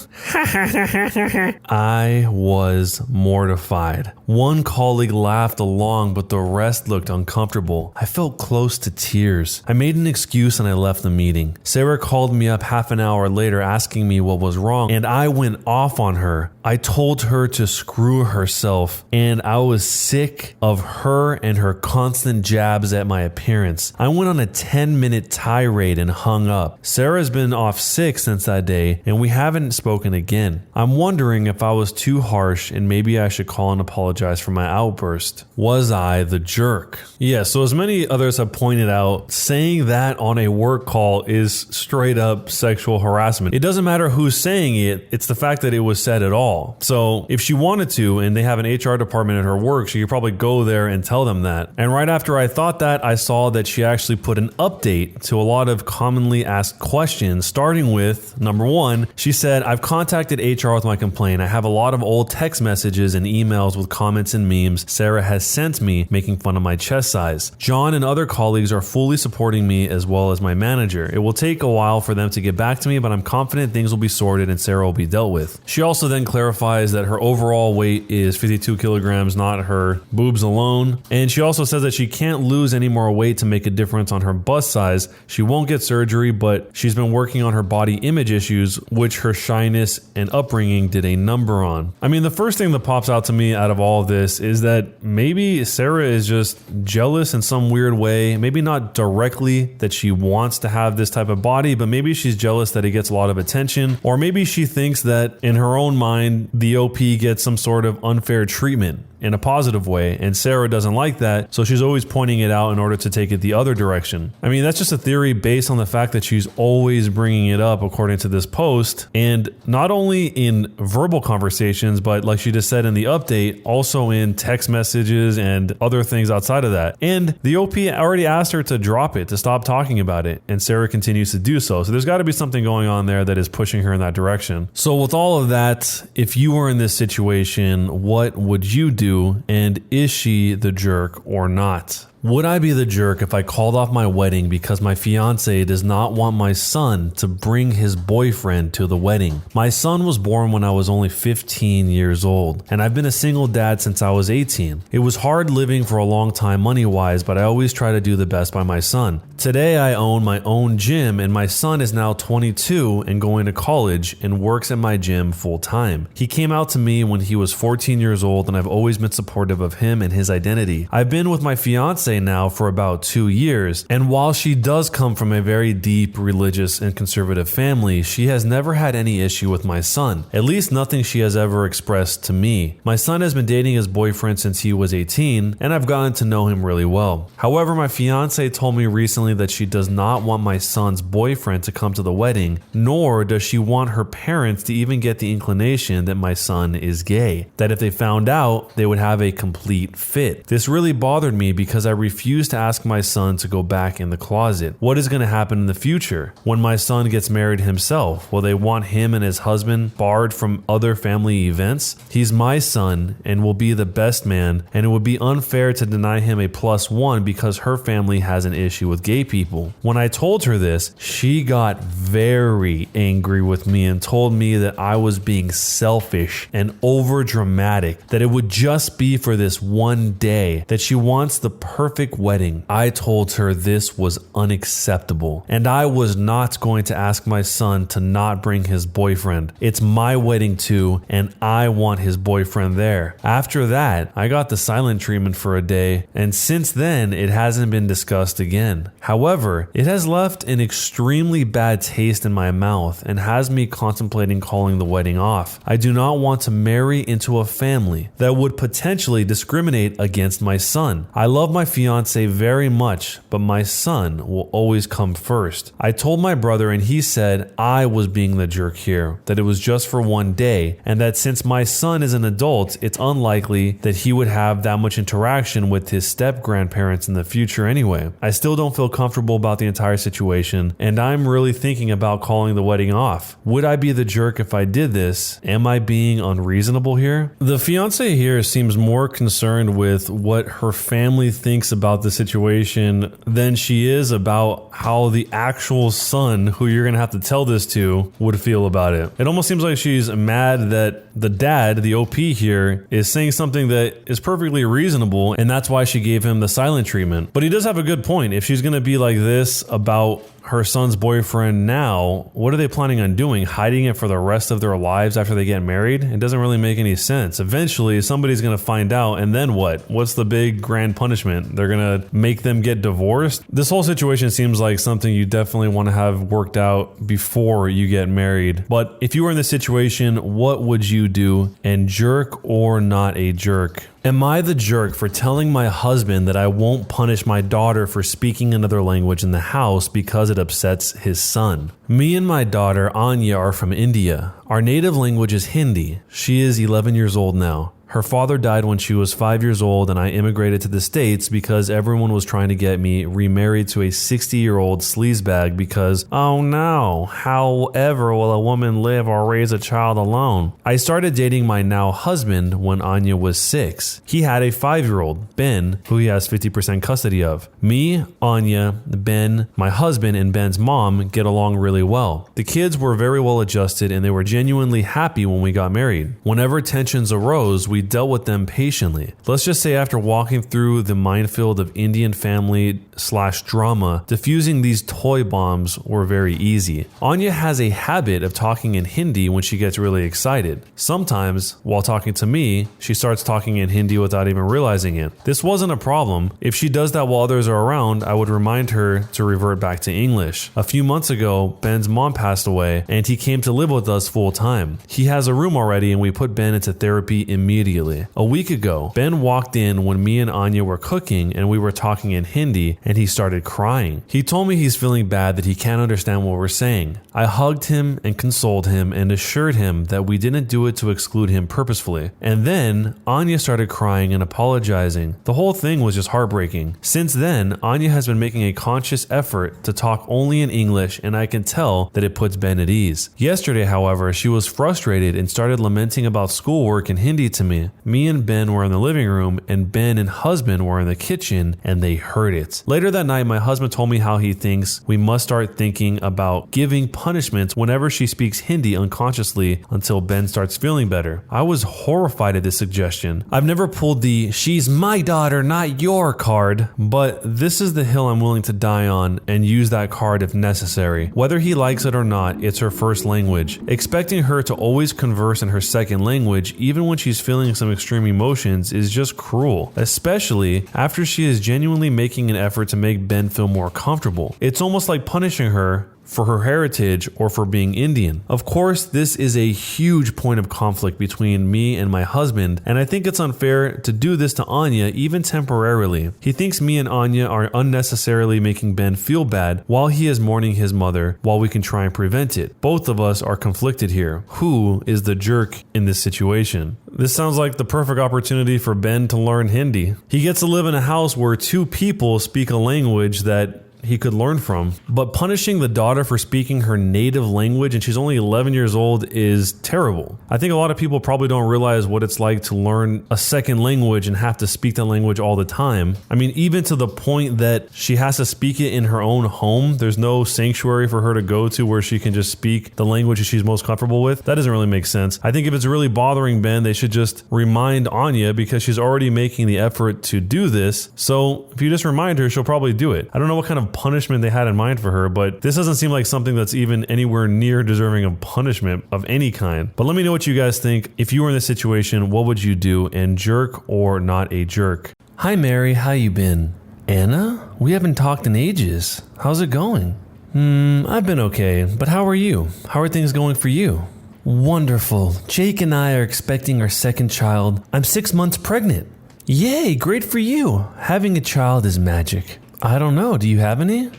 I was mortified. One colleague laughed along, but the rest looked uncomfortable. I felt close to tears. I made an excuse and I left the meeting. Sarah called me up half an hour later asking me what was wrong, and I went off on her. I told her to screw herself, and I was sick of her and her constant jabs at my appearance. I went on a 10-minute tirade and hung up. Sarah Sarah's been off sick since that day, and we haven't spoken again. I'm wondering if I was too harsh and maybe I should call and apologize for my outburst. Was I the jerk? Yeah, so as many others have pointed out, saying that on a work call is straight up sexual harassment. It doesn't matter who's saying it, it's the fact that it was said at all. So if she wanted to, and they have an HR department at her work, she could probably go there and tell them that. And right after I thought that, I saw that she actually put an update to a lot of commonly asked questions, starting with number 1. She said, I've contacted HR with my complaint. I have a lot of old text messages and emails with comments and memes Sarah has sent me making fun of my chest size. John and other colleagues are fully supporting me as well as my manager. It will take a while for them to get back to me, but I'm confident things will be sorted and Sarah will be dealt with. She also then clarifies that her overall weight is 52 kilograms, not her boobs alone. And she also says that she can't lose any more weight to make a difference on her bust size. She won't get surgery, but she's been working on her body image issues, which her shyness and upbringing did a number on. I mean, the first thing that pops out to me out of all of this is that maybe Sarah is just jealous in some weird way. Maybe not directly that she wants to have this type of body, but maybe she's jealous that it gets a lot of attention, or maybe she thinks that in her own mind, the OP gets some sort of unfair treatment in a positive way, and Sarah doesn't like that, so she's always pointing it out in order to take it the other direction. I mean, that's just a theory based on the fact that she's always bringing it up according to this post, and not only in verbal conversations, but like she just said in the update, also in text messages and other things outside of that. And the OP already asked her to drop it, to stop talking about it, and Sarah continues to do so. So there's got to be something going on there that is pushing her in that direction. So with all of that, if you were in this situation, what would you do? And is she the jerk or not? Would I be the jerk if I called off my wedding because my fiance does not want my son to bring his boyfriend to the wedding? My son was born when I was only 15 years old, and I've been a single dad since I was 18. It was hard living for a long time money-wise, but I always try to do the best by my son. Today I own my own gym, and my son is now 22 and going to college and works at my gym full-time. He came out to me when he was 14 years old, and I've always been supportive of him and his identity. I've been with my fiance now for about 2 years, and while she does come from a very deep religious and conservative family, she has never had any issue with my son, at least nothing she has ever expressed to me. My son has been dating his boyfriend since he was 18, and I've gotten to know him really well. However, my fiance told me recently that she does not want my son's boyfriend to come to the wedding, nor does she want her parents to even get the inclination that my son is gay, that if they found out, they would have a complete fit. This really bothered me because I refuse to ask my son to go back in the closet. What is going to happen in the future? When my son gets married himself, will they want him and his husband barred from other family events? He's my son and will be the best man, and it would be unfair to deny him a +1 because her family has an issue with gay people. When I told her this, she got very angry with me and told me that I was being selfish and over dramatic, that it would just be for this one day, that she wants the perfect wedding. I told her this was unacceptable, and I was not going to ask my son to not bring his boyfriend. It's my wedding too, and I want his boyfriend there. After that, I got the silent treatment for a day, and since then, it hasn't been discussed again. However, it has left an extremely bad taste in my mouth and has me contemplating calling the wedding off. I do not want to marry into a family that would potentially discriminate against my son. I love my fiance very much, but my son will always come first. I told my brother and he said I was being the jerk here, that it was just for one day, and that since my son is an adult, it's unlikely that he would have that much interaction with his step-grandparents in the future anyway. I still don't feel comfortable about the entire situation, and I'm really thinking about calling the wedding off. Would I be the jerk if I did this? Am I being unreasonable here? The fiance here seems more concerned with what her family thinks about the situation than she is about how the actual son, who you're going to have to tell this to, would feel about it. It almost seems like she's mad that the dad, the OP here, is saying something that is perfectly reasonable, and that's why she gave him the silent treatment. But he does have a good point. If she's going to be like this about her son's boyfriend now, what are they planning on doing? Hiding it for the rest of their lives after they get married? It doesn't really make any sense. Eventually, somebody's going to find out, and then what? What's the big grand punishment? They're going to make them get divorced? This whole situation seems like something you definitely want to have worked out before you get married. But if you were in this situation, what would you do? And jerk or not a jerk? Am I the jerk for telling my husband that I won't punish my daughter for speaking another language in the house because it upsets his son? Me and my daughter Anya are from India. Our native language is Hindi. She is 11 years old now. Her father died when she was 5 years old, and I immigrated to the States because everyone was trying to get me remarried to a 60-year-old sleazebag because, oh no, however will a woman live or raise a child alone? I started dating my now husband when Anya was 6. He had a 5-year-old, Ben, who he has 50% custody of. Me, Anya, Ben, my husband, and Ben's mom get along really well. The kids were very well adjusted, and they were genuinely happy when we got married. Whenever tensions arose, we dealt with them patiently. Let's just say after walking through the minefield of Indian family/drama, diffusing these toy bombs were very easy. Anya has a habit of talking in Hindi when she gets really excited. Sometimes, while talking to me, she starts talking in Hindi without even realizing it. This wasn't a problem. If she does that while others are around, I would remind her to revert back to English. A few months ago, Ben's mom passed away, and he came to live with us full time. He has a room already, and we put Ben into therapy immediately. A week ago, Ben walked in when me and Anya were cooking and we were talking in Hindi, and he started crying. He told me he's feeling bad that he can't understand what we're saying. I hugged him and consoled him and assured him that we didn't do it to exclude him purposefully. And then Anya started crying and apologizing. The whole thing was just heartbreaking. Since then, Anya has been making a conscious effort to talk only in English, and I can tell that it puts Ben at ease. Yesterday, however, she was frustrated and started lamenting about schoolwork in Hindi to me. Me and Ben were in the living room, and Ben and husband were in the kitchen, and they heard it. Later that night, my husband told me how he thinks we must start thinking about giving punishments whenever she speaks Hindi unconsciously until Ben starts feeling better. I was horrified at this suggestion. I've never pulled the "she's my daughter, not your" card, but this is the hill I'm willing to die on and use that card if necessary. Whether he likes it or not, it's her first language. Expecting her to always converse in her second language, even when she's feeling some extreme emotions, is just cruel, especially after she is genuinely making an effort to make Ben feel more comfortable. It's almost like punishing her for her heritage or for being Indian. Of course, this is a huge point of conflict between me and my husband, and I think it's unfair to do this to Anya even temporarily. He thinks me and Anya are unnecessarily making Ben feel bad while he is mourning his mother, while we can try and prevent it. Both of us are conflicted here. Who is the jerk in this situation? This sounds like the perfect opportunity for Ben to learn Hindi. He gets to live in a house where two people speak a language that he could learn from. But punishing the daughter for speaking her native language, and she's only 11 years old, is terrible. I think a lot of people probably don't realize what it's like to learn a second language and have to speak that language all the time. I mean, even to the point that she has to speak it in her own home. There's no sanctuary for her to go to where she can just speak the language that she's most comfortable with. That doesn't really make sense. I think if it's really bothering Ben, they should just remind Anya, because she's already making the effort to do this. So if you just remind her, she'll probably do it. I don't know what kind of punishment they had in mind for her, but this doesn't seem like something that's even anywhere near deserving of punishment of any kind. But let me know what you guys think. If you were in this situation, what would you do? And jerk or not a jerk? Hi Mary, how you been? Anna? We haven't talked in ages. How's it going? I've been okay, but how are you? How are things going for you? Wonderful. Jake and I are expecting our second child. I'm 6 months pregnant. Yay, great for you. Having a child is magic. I don't know. Do you have any?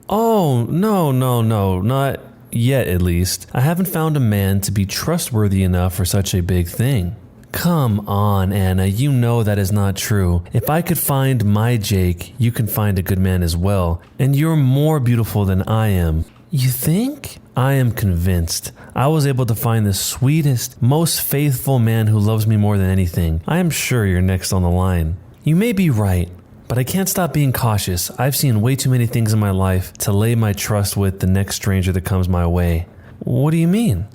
Oh, no, not yet at least. I haven't found a man to be trustworthy enough for such a big thing. Come on, Anna, you know that is not true. If I could find my Jake, you can find a good man as well. And you're more beautiful than I am. You think? I am convinced. I was able to find the sweetest, most faithful man who loves me more than anything. I am sure you're next on the line. You may be right, but I can't stop being cautious. I've seen way too many things in my life to lay my trust with the next stranger that comes my way. What do you mean?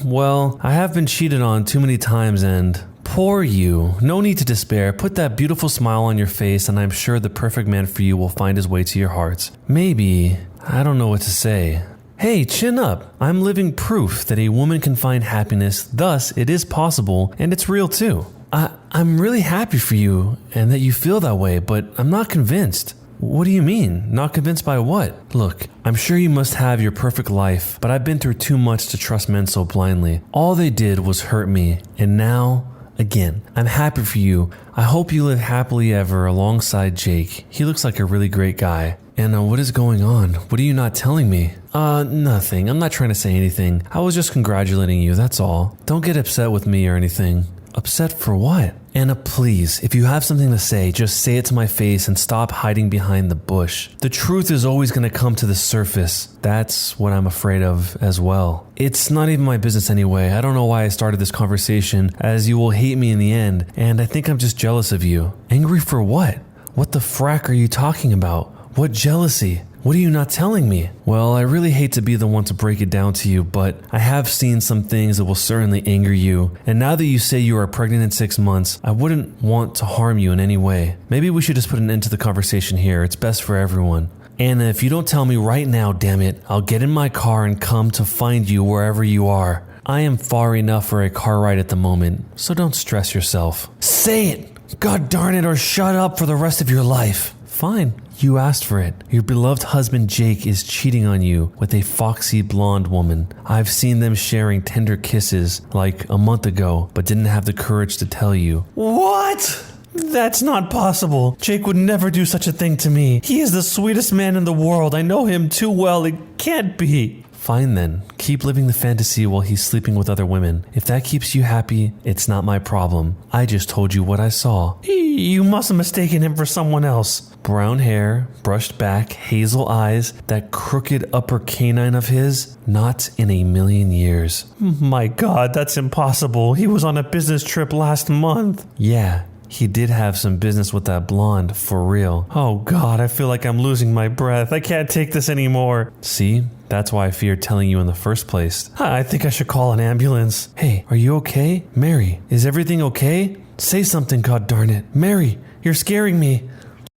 Well, I have been cheated on too many times and... Poor you. No need to despair. Put that beautiful smile on your face and I'm sure the perfect man for you will find his way to your hearts. Maybe I don't know what to say. Hey, chin up. I'm living proof that a woman can find happiness, thus it is possible, and it's real too. I'm really happy for you and that you feel that way, but I'm not convinced. What do you mean? Not convinced by what? Look, I'm sure you must have your perfect life, but I've been through too much to trust men so blindly. All they did was hurt me, and now, again, I'm happy for you. I hope you live happily ever alongside Jake. He looks like a really great guy. And what is going on? What are you not telling me? Nothing. I'm not trying to say anything. I was just congratulating you, that's all. Don't get upset with me or anything. Upset for what? Anna, please, if you have something to say, just say it to my face and stop hiding behind the bush. The truth is always going to come to the surface. That's what I'm afraid of as well. It's not even my business anyway. I don't know why I started this conversation, as you will hate me in the end, and I think I'm just jealous of you. Angry for what? What the frack are you talking about? What jealousy? What are you not telling me? Well, I really hate to be the one to break it down to you, but I have seen some things that will certainly anger you. And now that you say you are pregnant in 6 months, I wouldn't want to harm you in any way. Maybe we should just put an end to the conversation here. It's best for everyone. Anna, if you don't tell me right now, damn it, I'll get in my car and come to find you wherever you are. I am far enough for a car ride at the moment, so don't stress yourself. Say it! God darn it, or shut up for the rest of your life. Fine. You asked for it. Your beloved husband Jake is cheating on you with a foxy blonde woman. I've seen them sharing tender kisses like a month ago, but didn't have the courage to tell you. What? That's not possible. Jake would never do such a thing to me. He is the sweetest man in the world. I know him too well. It can't be. Fine then. Keep living the fantasy while he's sleeping with other women. If that keeps you happy, it's not my problem. I just told you what I saw. You must have mistaken him for someone else. Brown hair, brushed back, hazel eyes, that crooked upper canine of his? Not in a million years. My God, that's impossible. He was on a business trip last month. Yeah. He did have some business with that blonde, for real. Oh God, I feel like I'm losing my breath. I can't take this anymore. See? That's why I feared telling you in the first place. I think I should call an ambulance. Hey, are you okay? Mary, is everything okay? Say something, god darn it. Mary, you're scaring me.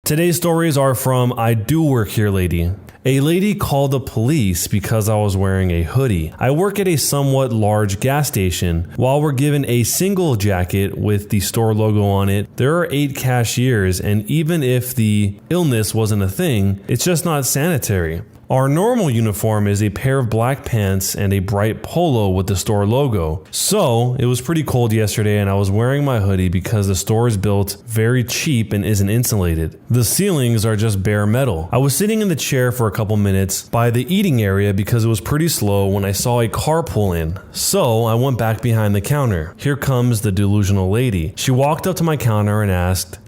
Today's stories are from IDOWorkHereLady. A lady called the police because I was wearing a hoodie. I work at a somewhat large gas station. While we're given a single jacket with the store logo on it, there are 8 cashiers, and even if the illness wasn't a thing, it's just not sanitary. Our normal uniform is a pair of black pants and a bright polo with the store logo. So, it was pretty cold yesterday and I was wearing my hoodie because the store is built very cheap and isn't insulated. The ceilings are just bare metal. I was sitting in the chair for a couple minutes by the eating area because it was pretty slow when I saw a car pull in. So, I went back behind the counter. Here comes the delusional lady. She walked up to my counter and asked,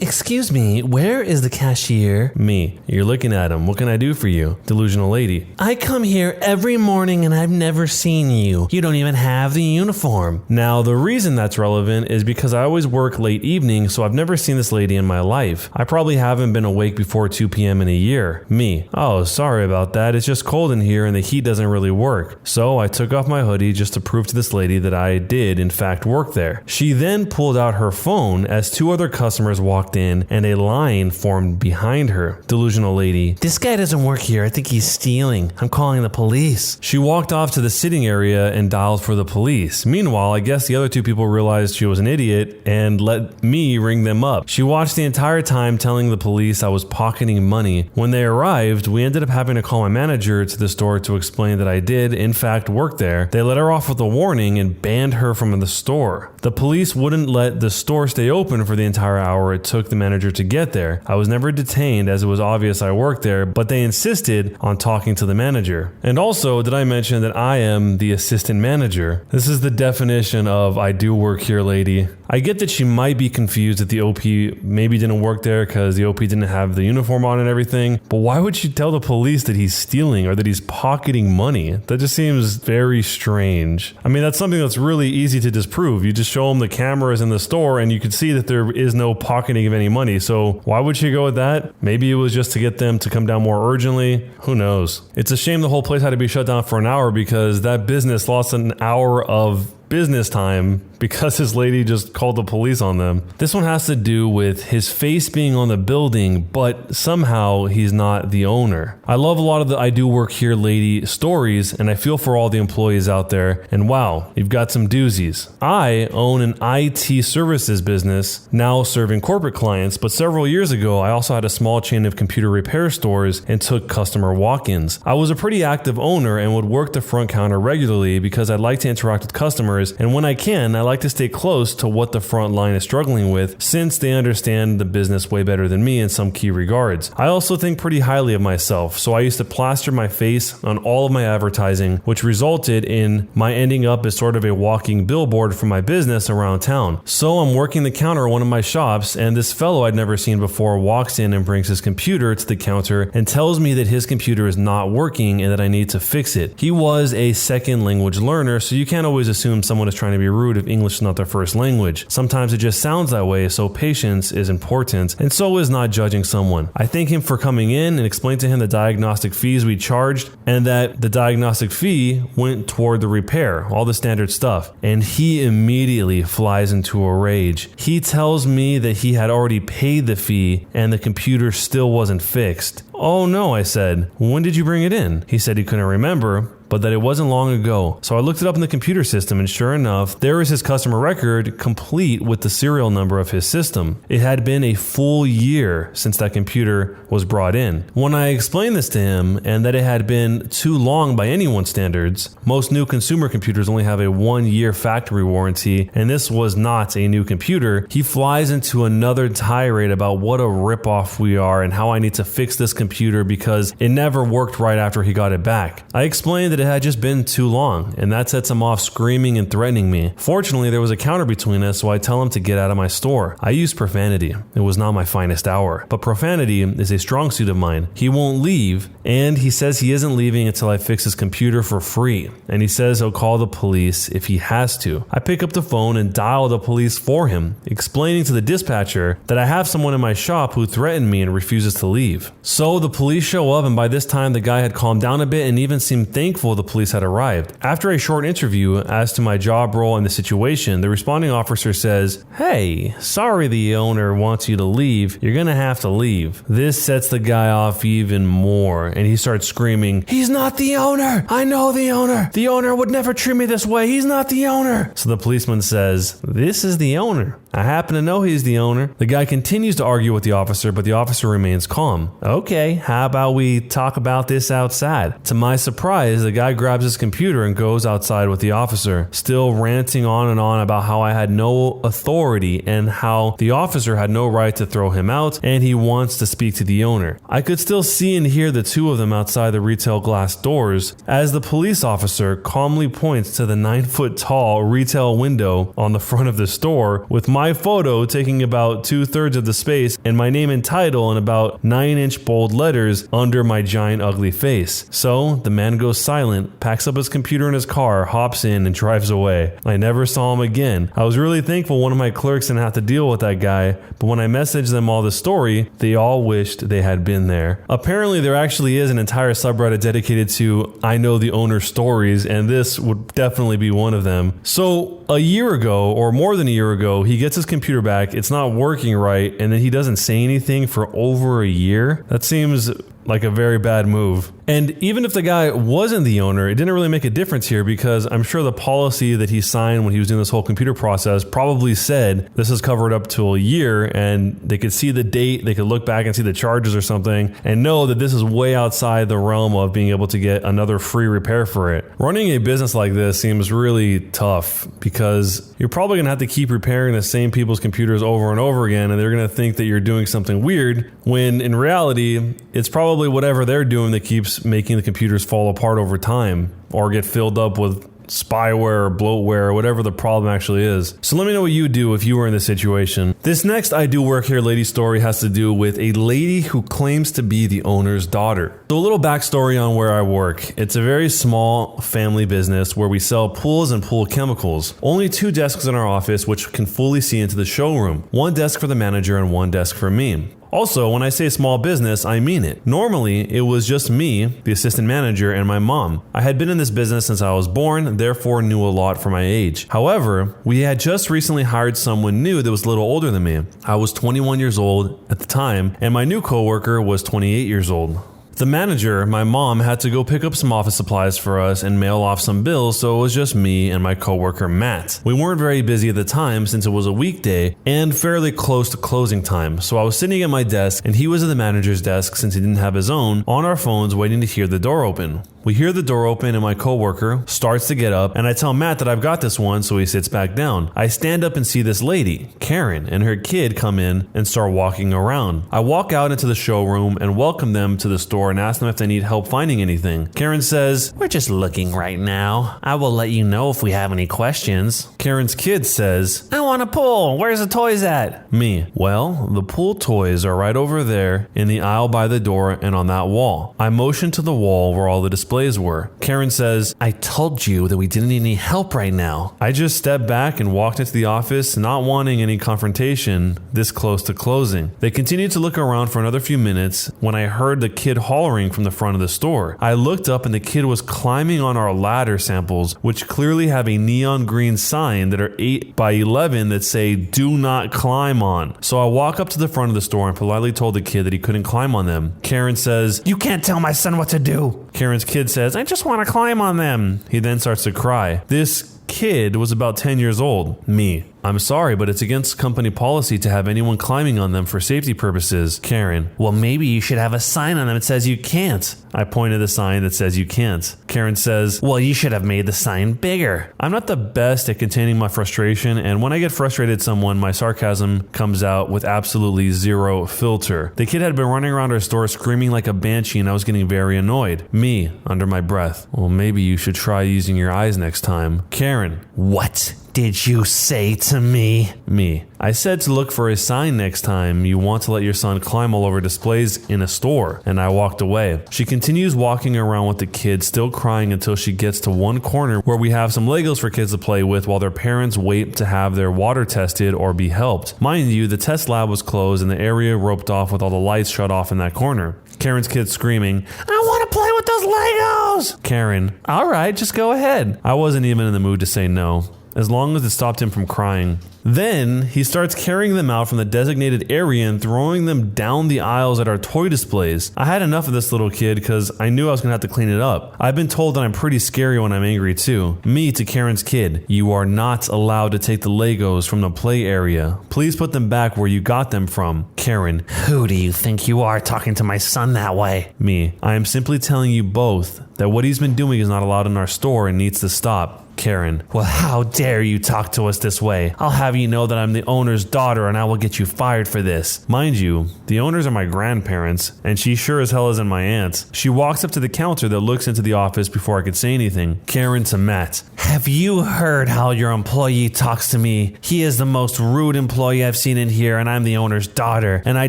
excuse me, where is the cashier? Me. You're looking at him. What can I do for you? Delusional lady. I come here every morning and I've never seen you. You don't even have the uniform. Now, the reason that's relevant is because I always work late evening, so I've never seen this lady in my life. I probably haven't been awake before 2 p.m. in a year. Me. Oh, sorry about that. It's just cold in here and the heat doesn't really work. So I took off my hoodie just to prove to this lady that I did in fact work there. She then pulled out her phone as 2 other customers walked in and a line formed behind her. Delusional lady. This guy doesn't work here. I think he's stealing. I'm calling the police. She walked off to the sitting area and dialed for the police. Meanwhile, I guess the other 2 people realized she was an idiot and let me ring them up. She watched the entire time telling the police I was pocketing money. When they arrived, we ended up having to call my manager to the store to explain that I did, in fact, work there. They let her off with a warning and banned her from the store. The police wouldn't let the store stay open for the entire hour it took the manager to get there. I was never detained as it was obvious I worked there, but they insisted on talking to the manager. And also, did I mention that I am the assistant manager? This is the definition of I do work here, lady. I get that she might be confused that the OP maybe didn't work there because the OP didn't have the uniform on and everything, but why would she tell the police that he's stealing or that he's pocketing money? That just seems very strange. I mean, that's something that's really easy to disprove. You just show them the cameras in the store and you can see that there is no pocketing of any money. So why would she go with that? Maybe it was just to get them to come down more urgently. Who knows? It's a shame the whole place had to be shut down for an hour because that business lost an hour of business time because his lady just called the police on them. This one has to do with his face being on the building, but somehow he's not the owner. I love a lot of the I Do Work Here Lady stories, and I feel for all the employees out there, and wow, you've got some doozies. I own an IT services business, now serving corporate clients, but several years ago, I also had a small chain of computer repair stores and took customer walk-ins. I was a pretty active owner and would work the front counter regularly because I like to interact with customers, and when I can, I like to stay close to what the front line is struggling with since they understand the business way better than me in some key regards. I also think pretty highly of myself, so I used to plaster my face on all of my advertising, which resulted in my ending up as sort of a walking billboard for my business around town. So I'm working the counter at one of my shops, and this fellow I'd never seen before walks in and brings his computer to the counter and tells me that his computer is not working and that I need to fix it. He was a second language learner, so you can't always assume someone is trying to be rude if English is not their first language. Sometimes it just sounds that way, so patience is important, and so is not judging someone. I thank him for coming in and explained to him the diagnostic fees we charged and that the diagnostic fee went toward the repair, all the standard stuff. And he immediately flies into a rage. He tells me that he had already paid the fee and the computer still wasn't fixed. Oh no, I said. When did you bring it in? He said he couldn't remember, but that it wasn't long ago. So I looked it up in the computer system, and sure enough, there is his customer record complete with the serial number of his system. It had been a full year since that computer was brought in. When I explained this to him, and that it had been too long by anyone's standards, most new consumer computers only have a 1-year factory warranty, and this was not a new computer, he flies into another tirade about what a ripoff we are and how I need to fix this computer because it never worked right after he got it back. I explained that it had just been too long, and that sets him off screaming and threatening me. Fortunately, there was a counter between us, so I tell him to get out of my store. I used profanity. It was not my finest hour, but profanity is a strong suit of mine. He won't leave, and he says he isn't leaving until I fix his computer for free, and he says he'll call the police if he has to. I pick up the phone and dial the police for him, explaining to the dispatcher that I have someone in my shop who threatened me and refuses to leave. So the police show up, and by this time the guy had calmed down a bit and even seemed thankful the police had arrived. After a short interview as to my job role and the situation, the responding officer says, "Hey, sorry the owner wants you to leave. You're gonna have to leave." This sets the guy off even more, and he starts screaming, "He's not the owner! I know the owner! The owner would never treat me this way! He's not the owner!" So the policeman says, "This is the owner. I happen to know he's the owner." The guy continues to argue with the officer, but the officer remains calm. "Okay, how about we talk about this outside?" To my surprise, the guy grabs his computer and goes outside with the officer, still ranting on and on about how I had no authority and how the officer had no right to throw him out, and he wants to speak to the owner. I could still see and hear the two of them outside the retail glass doors as the police officer calmly points to the 9-foot-tall retail window on the front of the store with my photo taking about 2/3 of the space and my name and title in about 9-inch bold letters under my giant ugly face. So the man goes silent, packs up his computer in his car, hops in, and drives away. I never saw him again. I was really thankful one of my clerks didn't have to deal with that guy, but when I messaged them all the story, they all wished they had been there. Apparently there actually is an entire subreddit dedicated to I know the owner stories, and this would definitely be one of them. So a year ago, or more than a year ago, he gets his computer back, it's not working right, and then he doesn't say anything for over a year? That seems like a very bad move. And even if the guy wasn't the owner, it didn't really make a difference here because I'm sure the policy that he signed when he was doing this whole computer process probably said this is covered up to a year, and they could see the date, they could look back and see the charges or something and know that this is way outside the realm of being able to get another free repair for it. Running a business like this seems really tough because you're probably going to have to keep repairing the same people's computers over and over again, and they're going to think that you're doing something weird when in reality it's probably whatever they're doing that keeps making the computers fall apart over time or get filled up with spyware or bloatware or whatever the problem actually is. So let me know what you do if you were in this situation. This next I Do Work Here Lady story has to do with a lady who claims to be the owner's daughter. So a little backstory on where I work. It's a very small family business where we sell pools and pool chemicals. Only 2 desks in our office which can fully see into the showroom. 1 desk for the manager and 1 desk for me. Also, when I say small business, I mean it. Normally, it was just me, the assistant manager, and my mom. I had been in this business since I was born, therefore knew a lot for my age. However, we had just recently hired someone new that was a little older than me. I was 21 years old at the time, and my new coworker was 28 years old. The manager, my mom, had to go pick up some office supplies for us and mail off some bills, so it was just me and my coworker Matt. We weren't very busy at the time since it was a weekday and fairly close to closing time, so I was sitting at my desk and he was at the manager's desk since he didn't have his own, on our phones waiting to hear the door open. We hear the door open and my coworker starts to get up, and I tell Matt that I've got this one, so he sits back down. I stand up and see this lady, Karen, and her kid come in and start walking around. I walk out into the showroom and welcome them to the store and ask them if they need help finding anything. Karen says,
"We're just looking right now. I will let you know if we have any questions."
Karen's kid says,
"I want a pool. Where's the toys at?"
Me, "Well, the pool toys are right over there in the aisle by the door and on that wall." I motion to the wall where all the displays were. Karen says,
"I told you that we didn't need any help right now."
I just stepped back and walked into the office, not wanting any confrontation this close to closing. They continued to look around for another few minutes when I heard the kid hollering from the front of the store. I looked up and the kid was climbing on our ladder samples, which clearly have a neon green sign that are 8 by 11 that say "do not climb on." So I walk up to the front of the store and politely told the kid that he couldn't climb on them. Karen says,
"You can't tell my son what to do."
Karen's kid says, "I just want to climb on them." He then starts to cry. This kid was about 10 years old. Me, "I'm sorry, but it's against company policy to have anyone climbing on them for safety purposes." Karen,
"Well, maybe you should have a sign on them that says you can't."
I pointed the sign that says you can't. Karen says,
"Well, you should have made the sign bigger."
I'm not the best at containing my frustration, and when I get frustrated at someone, my sarcasm comes out with absolutely zero filter. The kid had been running around our store screaming like a banshee, and I was getting very annoyed. Me, under my breath, "Well, maybe you should try using your eyes next time." Karen,
"What did you say to me?"
Me, "I said to look for a sign next time you want to let your son climb all over displays in a store," and I walked away. She continues walking around with the kid, still crying, until she gets to one corner where we have some Legos for kids to play with while their parents wait to have their water tested or be helped. Mind you, the test lab was closed and the area roped off with all the lights shut off in that corner. Karen's kid screaming,
"I want to play with those Legos!"
Karen, "All right, just go ahead." I wasn't even in the mood to say no, as long as it stopped him from crying. Then he starts carrying them out from the designated area and throwing them down the aisles at our toy displays. I had enough of this little kid because I knew I was going to have to clean it up. I've been told that I'm pretty scary when I'm angry too. Me to Karen's kid, "You are not allowed to take the Legos from the play area. Please put them back where you got them from." Karen,
"Who do you think you are talking to my son that way?"
Me, "I am simply telling you both that what he's been doing is not allowed in our store and needs to stop." Karen,
"Well, how dare you talk to us this way? I'll have you know that I'm the owner's daughter and I will get you fired for this."
Mind you, the owners are my grandparents, and she sure as hell isn't my aunt. She walks up to the counter that looks into the office before I could say anything. Karen to Matt,
"Have you heard how your employee talks to me? He is the most rude employee I've seen in here, and I'm the owner's daughter, and I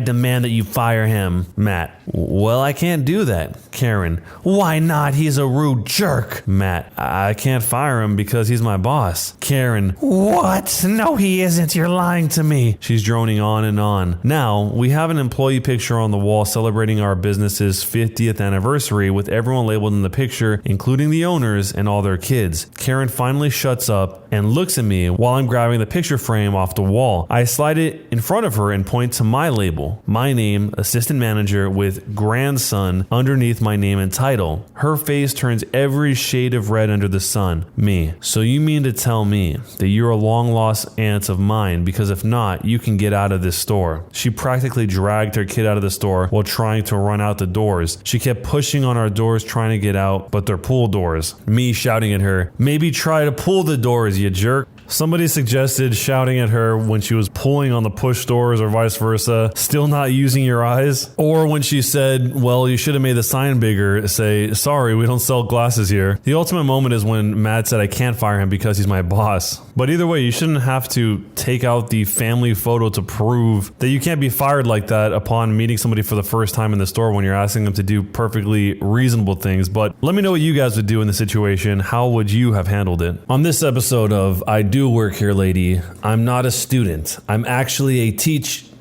demand that you fire him."
Matt, "Well, I can't do that." Karen,
"Why not? He's a rude jerk."
Matt, "I can't fire him because he's my boss." Karen,
"What? No, he isn't. You're lying to me."
She's droning on and on. Now, we have an employee picture on the wall celebrating our business's 50th anniversary with everyone labeled in the picture, including the owners and all their kids. Karen finally shuts up and looks at me while I'm grabbing the picture frame off the wall. I slide it in front of her and point to my label. My name, assistant manager, with grandson underneath my name and title. Her face turns every shade of red under the sun. Me, "So you mean to tell me that you're a long lost aunt of mine, because if not, you can get out of this store." She practically dragged her kid out of the store while trying to run out the doors. She kept pushing on our doors trying to get out, but they're pool doors. Me shouting at her, "Maybe try to pull the doors, you jerk." Somebody suggested shouting at her when she was pulling on the push doors or vice versa, "Still not using your eyes?" Or when she said, "Well, you should have made the sign bigger, say, 'Sorry, we don't sell glasses here.'" The ultimate moment is when Matt said I can't fire him because he's my boss. But either way, you shouldn't have to take out the family photo to prove that you can't be fired like that upon meeting somebody for the first time in the store when you're asking them to do perfectly reasonable things. But let me know what you guys would do in the situation. How would you have handled it? On this episode of I Do Work Here Lady, I'm not a student. I'm actually a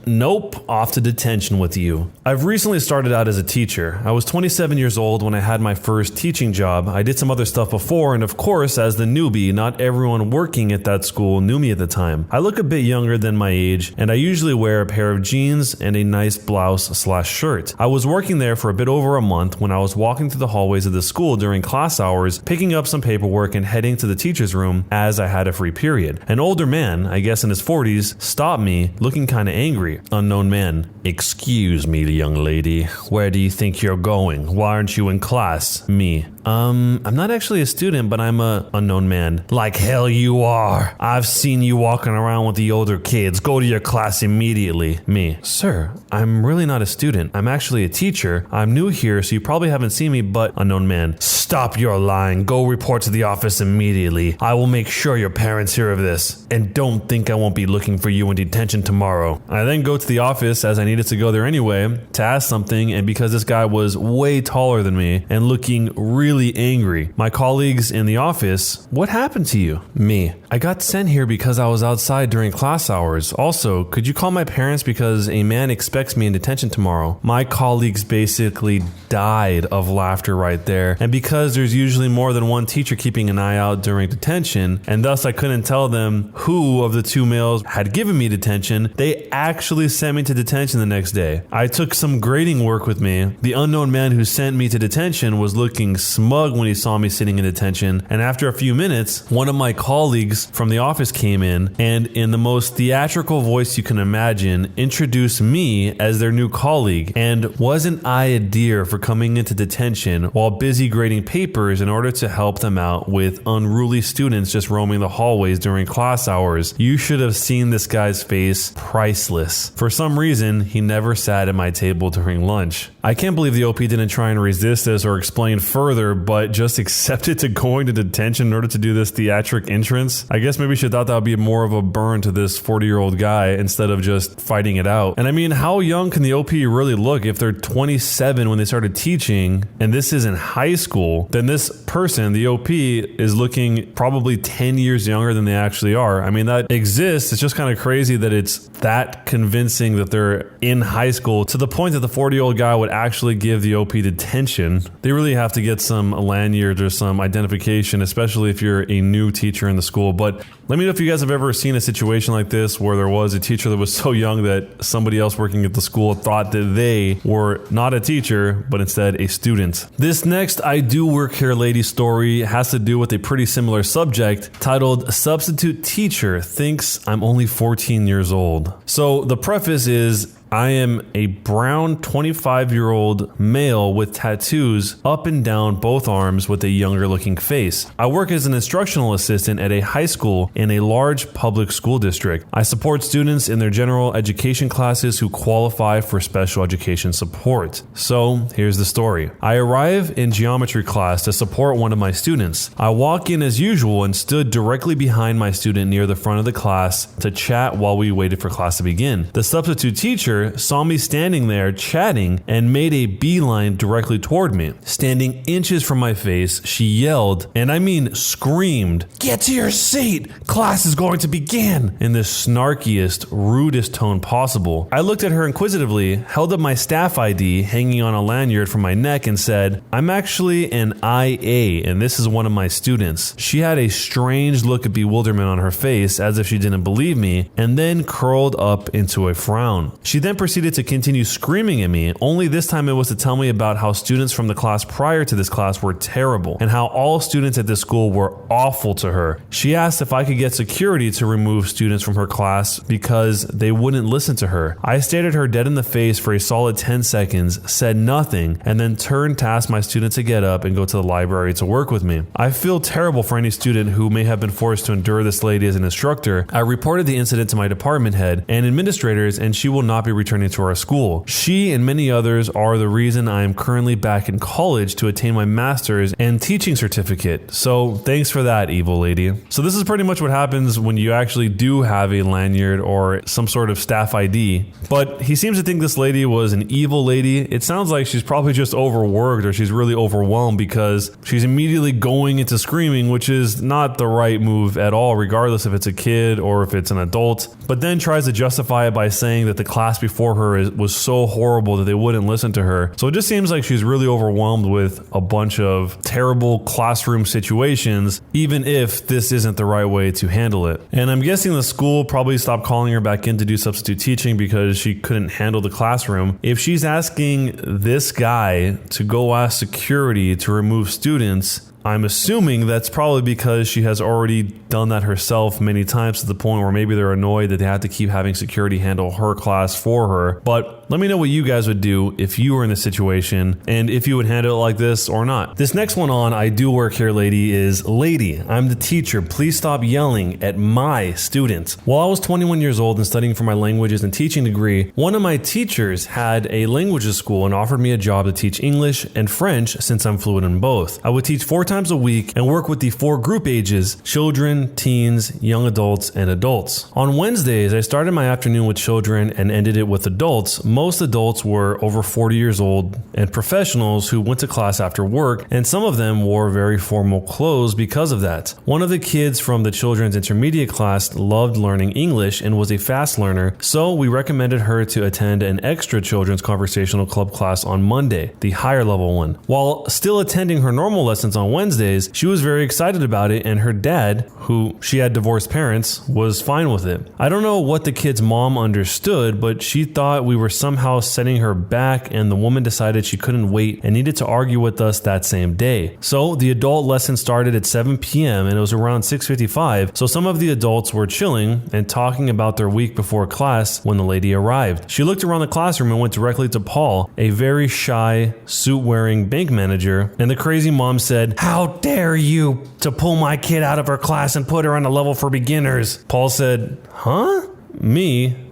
nope, off to detention with you. I've recently started out as a teacher. I was 27 years old when I had my first teaching job. I did some other stuff before, and of course, as the newbie, not everyone working at that school knew me at the time. I look a bit younger than my age, and I usually wear a pair of jeans and a nice blouse/shirt. I was working there for a bit over a month when I was walking through the hallways of the school during class hours, picking up some paperwork and heading to the teacher's room as I had a free period. An older man, I guess in his 40s, stopped me, looking kinda angry. Unknown man: "Excuse me, young lady, where do you think you're going? Why aren't you in class?" Me: I'm not actually a student, but I'm a unknown man. "Like hell you are. I've seen you walking around with the older kids. Go to your class immediately." Me: "Sir, I'm really not a student. I'm actually a teacher. I'm new here, so you probably haven't seen me, but..." Unknown man: "Stop your lying. Go report to the office immediately. I will make sure your parents hear of this. And don't think I won't be looking for you in detention tomorrow." I then go to the office, as I needed to go there anyway, to ask something, and because this guy was way taller than me and looking really angry, my colleagues in the office: "What happened to you?" Me: "I got sent here because I was outside during class hours. Also, could you call my parents because a man expects me in detention tomorrow?" My colleagues basically died of laughter right there, and because there's usually more than one teacher keeping an eye out during detention, and thus I couldn't tell them who of the two males had given me detention, they actually sent me to detention the next day. I took some grading work with me. The unknown man who sent me to detention was looking smug when he saw me sitting in detention, and after a few minutes, one of my colleagues from the office came in and, in the most theatrical voice you can imagine, introduced me as their new colleague. And wasn't I a dear for coming into detention while busy grading papers in order to help them out with unruly students just roaming the hallways during class hours? You should have seen this guy's face. Priceless. For some reason, he never sat at my table during lunch. I can't believe the OP didn't try and resist this or explain further, but just accepted to going to detention in order to do this theatric entrance. I guess maybe she thought that would be more of a burn to this 40-year-old guy instead of just fighting it out. And I mean, how young can the OP really look? If they're 27 when they started teaching, and this is in high school, then this person, the OP, is looking probably 10 years younger than they actually are. I mean, that exists. It's just kind of crazy that it's that convincing that they're in high school to the point that the 40-year-old guy would actually give the OP detention. They really have to get some lanyards or some identification, especially if you're a new teacher in the school. But let me know if you guys have ever seen a situation like this where there was a teacher that was so young that somebody else working at the school thought that they were not a teacher, but instead a student. This next I Do Work Here Lady story has to do with a pretty similar subject titled "Substitute Teacher Thinks I'm Only 14 Years Old." So the preface is, I am a brown 25-year-old male with tattoos up and down both arms with a younger looking face. I work as an instructional assistant at a high school in a large public school district. I support students in their general education classes who qualify for special education support. So here's the story. I arrive in geometry class to support one of my students. I walk in as usual and stood directly behind my student near the front of the class to chat while we waited for class to begin. The substitute teacher saw me standing there chatting and made a beeline directly toward me. Standing inches from my face, she yelled, and I mean screamed, "Get to your seat! Class is going to begin!" in the snarkiest, rudest tone possible. I looked at her inquisitively, held up my staff ID hanging on a lanyard from my neck and said, "I'm actually an IA and this is one of my students." She had a strange look of bewilderment on her face as if she didn't believe me, and then curled up into a frown. She then proceeded to continue screaming at me, only this time it was to tell me about how students from the class prior to this class were terrible and how all students at this school were awful to her. She asked if I could get security to remove students from her class because they wouldn't listen to her. I stared at her dead in the face for a solid 10 seconds, said nothing, and then turned to ask my student to get up and go to the library to work with me. I feel terrible for any student who may have been forced to endure this lady as an instructor. I reported the incident to my department head and administrators, and she will not be returning to our school. She and many others are the reason I am currently back in college to attain my master's and teaching certificate. So thanks for that, evil lady. So this is pretty much what happens when you actually do have a lanyard or some sort of staff ID. But he seems to think this lady was an evil lady. It sounds like she's probably just overworked or she's really overwhelmed because she's immediately going into screaming, which is not the right move at all, regardless if it's a kid or if it's an adult. But then tries to justify it by saying that the class before her was so horrible that they wouldn't listen to her. So it just seems like she's really overwhelmed with a bunch of terrible classroom situations, even if this isn't the right way to handle it. And I'm guessing the school probably stopped calling her back in to do substitute teaching because she couldn't handle the classroom. If she's asking this guy to go ask security to remove students, I'm assuming that's probably because she has already done that herself many times to the point where maybe they're annoyed that they have to keep having security handle her class for her. But let me know what you guys would do if you were in this situation and if you would handle it like this or not. This next one on I Do Work Here Lady is, Lady, I'm the teacher. Please stop yelling at my students. While I was 21 years old and studying for my languages and teaching degree, one of my teachers had a languages school and offered me a job to teach English and French since I'm fluent in both. I would teach 4 times a week and work with the 4 group ages: children, teens, young adults, and adults. On Wednesdays, I started my afternoon with children and ended it with adults. Most adults were over 40 years old and professionals who went to class after work, and some of them wore very formal clothes because of that. One of the kids from the children's intermediate class loved learning English and was a fast learner, so we recommended her to attend an extra children's conversational club class on Monday, the higher level one. While still attending her normal lessons on Wednesdays, she was very excited about it, and her dad, who she had divorced parents, was fine with it. I don't know what the kid's mom understood, but she thought we were somehow setting her back, and the woman decided she couldn't wait and needed to argue with us that same day. So the adult lesson started at 7 p.m. and it was around 6:55, so some of the adults were chilling and talking about their week before class when the lady arrived. She looked around the classroom and went directly to Paul, a very shy, suit-wearing bank manager, and the crazy mom said, "How dare you to pull my kid out of her class and put her on a level for beginners?" Paul said, "Huh?"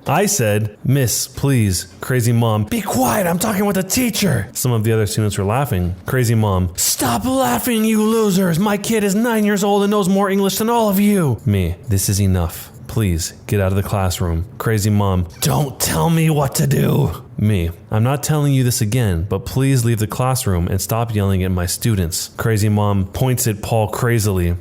I said, "Miss, please." Crazy mom, "Be quiet, I'm talking with a teacher." Some of the other students were laughing. Crazy mom, "Stop laughing, you losers. My kid is 9 years old and knows more English than all of you." This is enough. Please get out of the classroom. Crazy mom, "Don't tell me what to do." I'm not telling you this again, but please leave the classroom and stop yelling at my students. Crazy mom points at Paul crazily.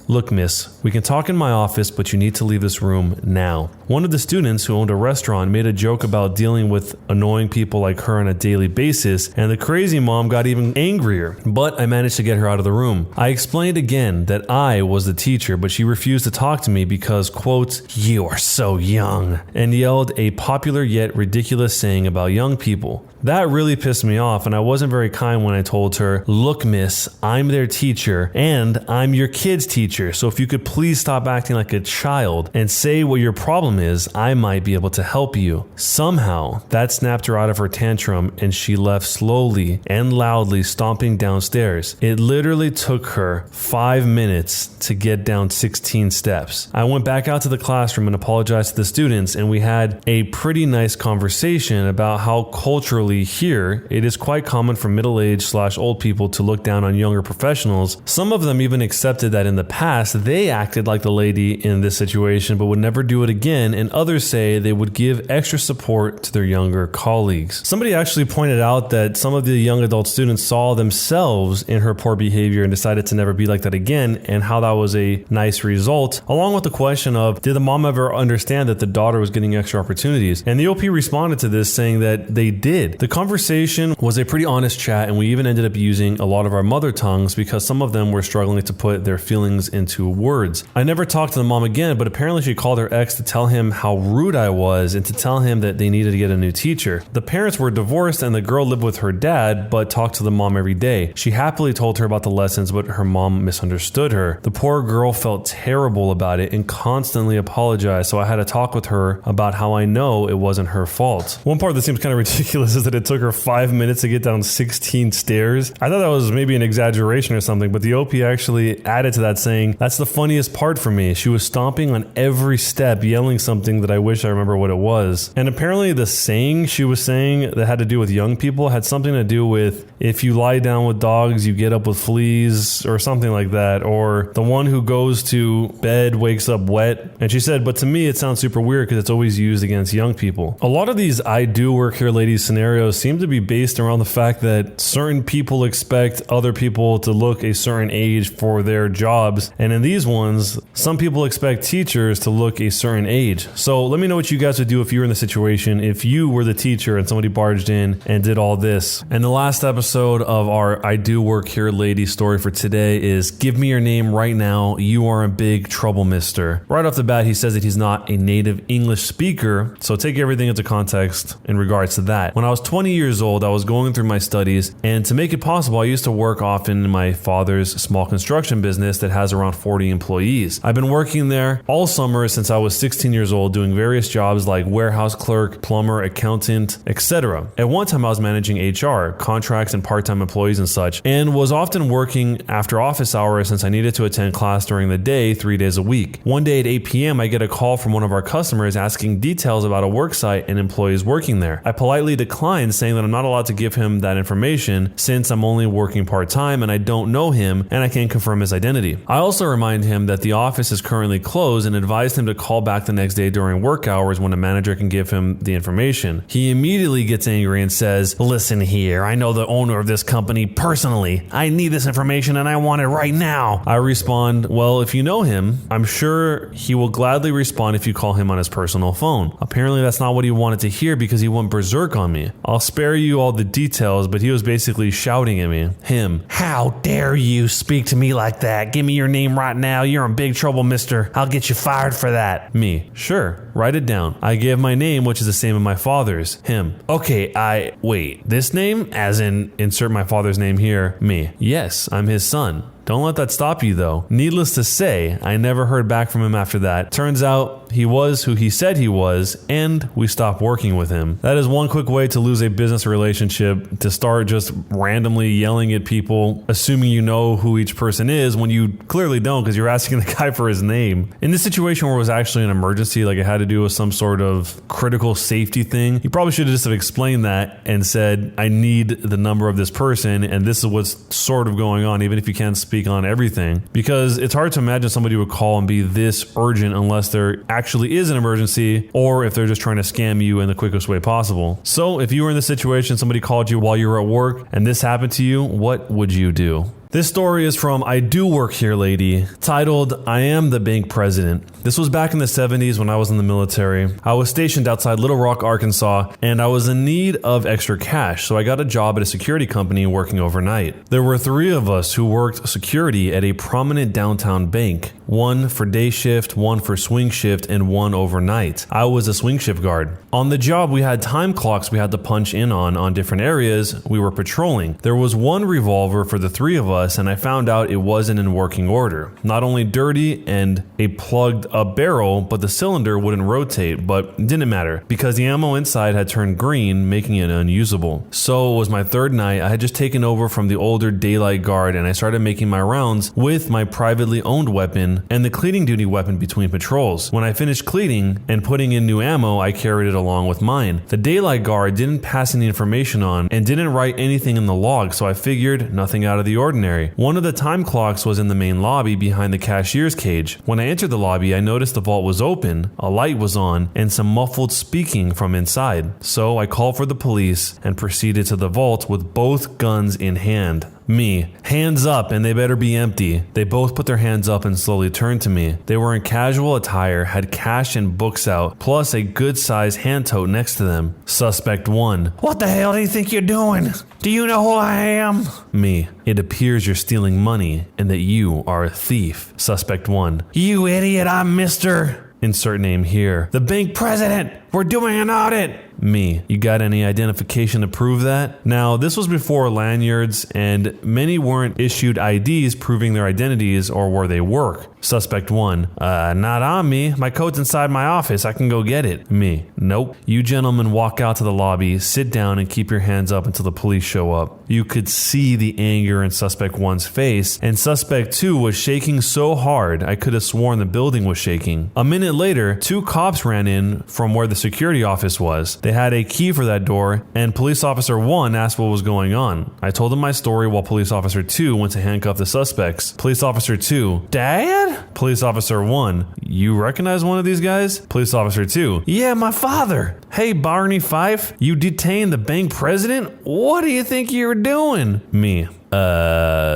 "Look, miss, we can talk in my office, but you need to leave this room now." One of the students who owned a restaurant made a joke about dealing with annoying people like her on a daily basis, and the crazy mom got even angrier, but I managed to get her out of the room. I explained again that I was the teacher, but she refused to talk to me because, quote, "You are so young," and yelled a popular yet ridiculous saying about young people. That really pissed me off, and I wasn't very kind when I told her, "Look, miss, I'm their teacher, and I'm your kid's teacher, so if you could please stop acting like a child and say what your problem is, I might be able to help you." Somehow, that snapped her out of her tantrum, and she left slowly and loudly stomping downstairs. It literally took her 5 minutes to get down 16 steps. I went back out to the classroom and apologized to the students, and we had a pretty nice conversation about how culturally here, it is quite common for middle-aged/old people to look down on younger professionals. Some of them even accepted that in the past they acted like the lady in this situation but would never do it again, and others say they would give extra support to their younger colleagues. Somebody actually pointed out that some of the young adult students saw themselves in her poor behavior and decided to never be like that again, and how that was a nice result, along with the question of, did the mom ever understand that the daughter was getting extra opportunities? And the OP responded to this saying that they did. The conversation was a pretty honest chat, and we even ended up using a lot of our mother tongues because some of them were struggling to put their feelings into words. I never talked to the mom again, but apparently she called her ex to tell him how rude I was and to tell him that they needed to get a new teacher. The parents were divorced and the girl lived with her dad, but talked to the mom every day. She happily told her about the lessons, but her mom misunderstood her. The poor girl felt terrible about it and constantly apologized, so I had to talk with her about how I know it wasn't her fault. One part part that seems kind of ridiculous is that it took her 5 minutes to get down 16 stairs. I thought that was maybe an exaggeration or something, but the OP actually added to that saying, that's the funniest part for me. She was stomping on every step, yelling something that I wish I remember what it was. And apparently the saying she was saying that had to do with young people had something to do with if you lie down with dogs, you get up with fleas or something like that. Or the one who goes to bed wakes up wet. And she said, but to me, it sounds super weird because it's always used against young people. A lot of these I do work here ladies scenarios seem to be based around the fact that certain people expect other people to look a certain age for their jobs. And in these ones, some people expect teachers to look a certain age. So let me know what you guys would do if you were in the situation, if you were the teacher and somebody barged in and did all this. And the last episode of our I Do Work Here Lady story for today is give me your name right now. You are in big trouble, mister. Right off the bat, he says that he's not a native English speaker. So take everything into context in regards to that. When I was 20 years old, I was going through my studies, and to make it possible, I used to work often in my father's small construction business that has around 40 employees. I've been working there all summer since I was 16 years old, doing various jobs like warehouse clerk, plumber, accountant, etc. At one time, I was managing HR, contracts, and part-time employees and such, and was often working after office hours since I needed to attend class during the day 3 days a week. One day at 8 p.m., I get a call from one of our customers asking details about a work site and employees working there. I politely declined, saying that I'm not allowed to give him that information since I'm only working part-time and I don't know him and I can't confirm his identity. I also remind him that the office is currently closed and advised him to call back the next day during work hours when a manager can give him the information. He immediately gets angry and says, listen here, I know the owner of this company personally. I need this information and I want it right now. I respond, well, if you know him, I'm sure he will gladly respond if you call him on his personal phone. Apparently that's not what he wanted to hear because he went berserk on me. I'll spare you all the details, but he was basically shouting at me. Him, how dare you speak to me like that? Give me your name right now. You're in big trouble, mister. I'll get you fired for that. Me, sure, write it down. I gave my name, which is the same as my father's. Him, okay, wait, this name? As in, insert my father's name here. Me, yes, I'm his son. Don't let that stop you though. Needless to say, I never heard back from him after that. Turns out he was who he said he was, and we stopped working with him. That is one quick way to lose a business relationship, to start just randomly yelling at people, assuming you know who each person is when you clearly don't because you're asking the guy for his name. In this situation where it was actually an emergency, like it had to do with some sort of critical safety thing, you probably should have just have explained that and said, I need the number of this person and this is what's sort of going on, even if you can't speak on everything, because it's hard to imagine somebody would call and be this urgent unless there actually is an emergency or if they're just trying to scam you in the quickest way possible. So if you were in this situation, somebody called you while you were at work and this happened to you, what would you do? This story is from I Do Work Here Lady, titled, I Am the Bank President. This was back in the 70s when I was in the military. I was stationed outside Little Rock, Arkansas, and I was in need of extra cash, so I got a job at a security company working overnight. There were 3 of us who worked security at a prominent downtown bank, 1 for day shift, 1 for swing shift, and 1 overnight. I was a swing shift guard. On the job, we had time clocks we had to punch in on different areas we were patrolling. There was 1 revolver for the 3 of us, and I found out it wasn't in working order. Not only dirty and a plugged up barrel, but the cylinder wouldn't rotate, but it didn't matter because the ammo inside had turned green, making it unusable. So it was my 3rd night. I had just taken over from the older daylight guard and I started making my rounds with my privately owned weapon and the cleaning duty weapon between patrols. When I finished cleaning and putting in new ammo, I carried it along with mine. The daylight guard didn't pass any information on and didn't write anything in the log, so I figured nothing out of the ordinary. One of the time clocks was in the main lobby behind the cashier's cage. When I entered the lobby, I noticed the vault was open, a light was on, and some muffled speaking from inside. So I called for the police and proceeded to the vault with both guns in hand. Me, hands up and they better be empty. They both put their hands up and slowly turned to me. They were in casual attire, had cash and books out, plus a good-sized hand tote next to them. Suspect 1. What the hell do you think you're doing? Do you know who I am? Me, it appears you're stealing money and that you are a thief. Suspect 1. You idiot, I'm Mr. Insert name here. The bank president. We're doing an audit. Me. You got any identification to prove that? Now, this was before lanyards, and many weren't issued IDs proving their identities or where they work. Suspect 1. Not on me. My code's inside my office. I can go get it. Me. Nope. You gentlemen walk out to the lobby, sit down, and keep your hands up until the police show up. You could see the anger in Suspect 1's face, and Suspect 2 was shaking so hard I could have sworn the building was shaking. A minute later, 2 cops ran in from where the security office was. They had a key for that door, and Police Officer 1 asked what was going on. I told him my story while Police Officer 2 went to handcuff the suspects. Police Officer 2. Dad? Police Officer 1. You recognize one of these guys? Police Officer 2. Yeah, my father. Hey, Barney Fife, you detained the bank president? What do you think you were doing? Me.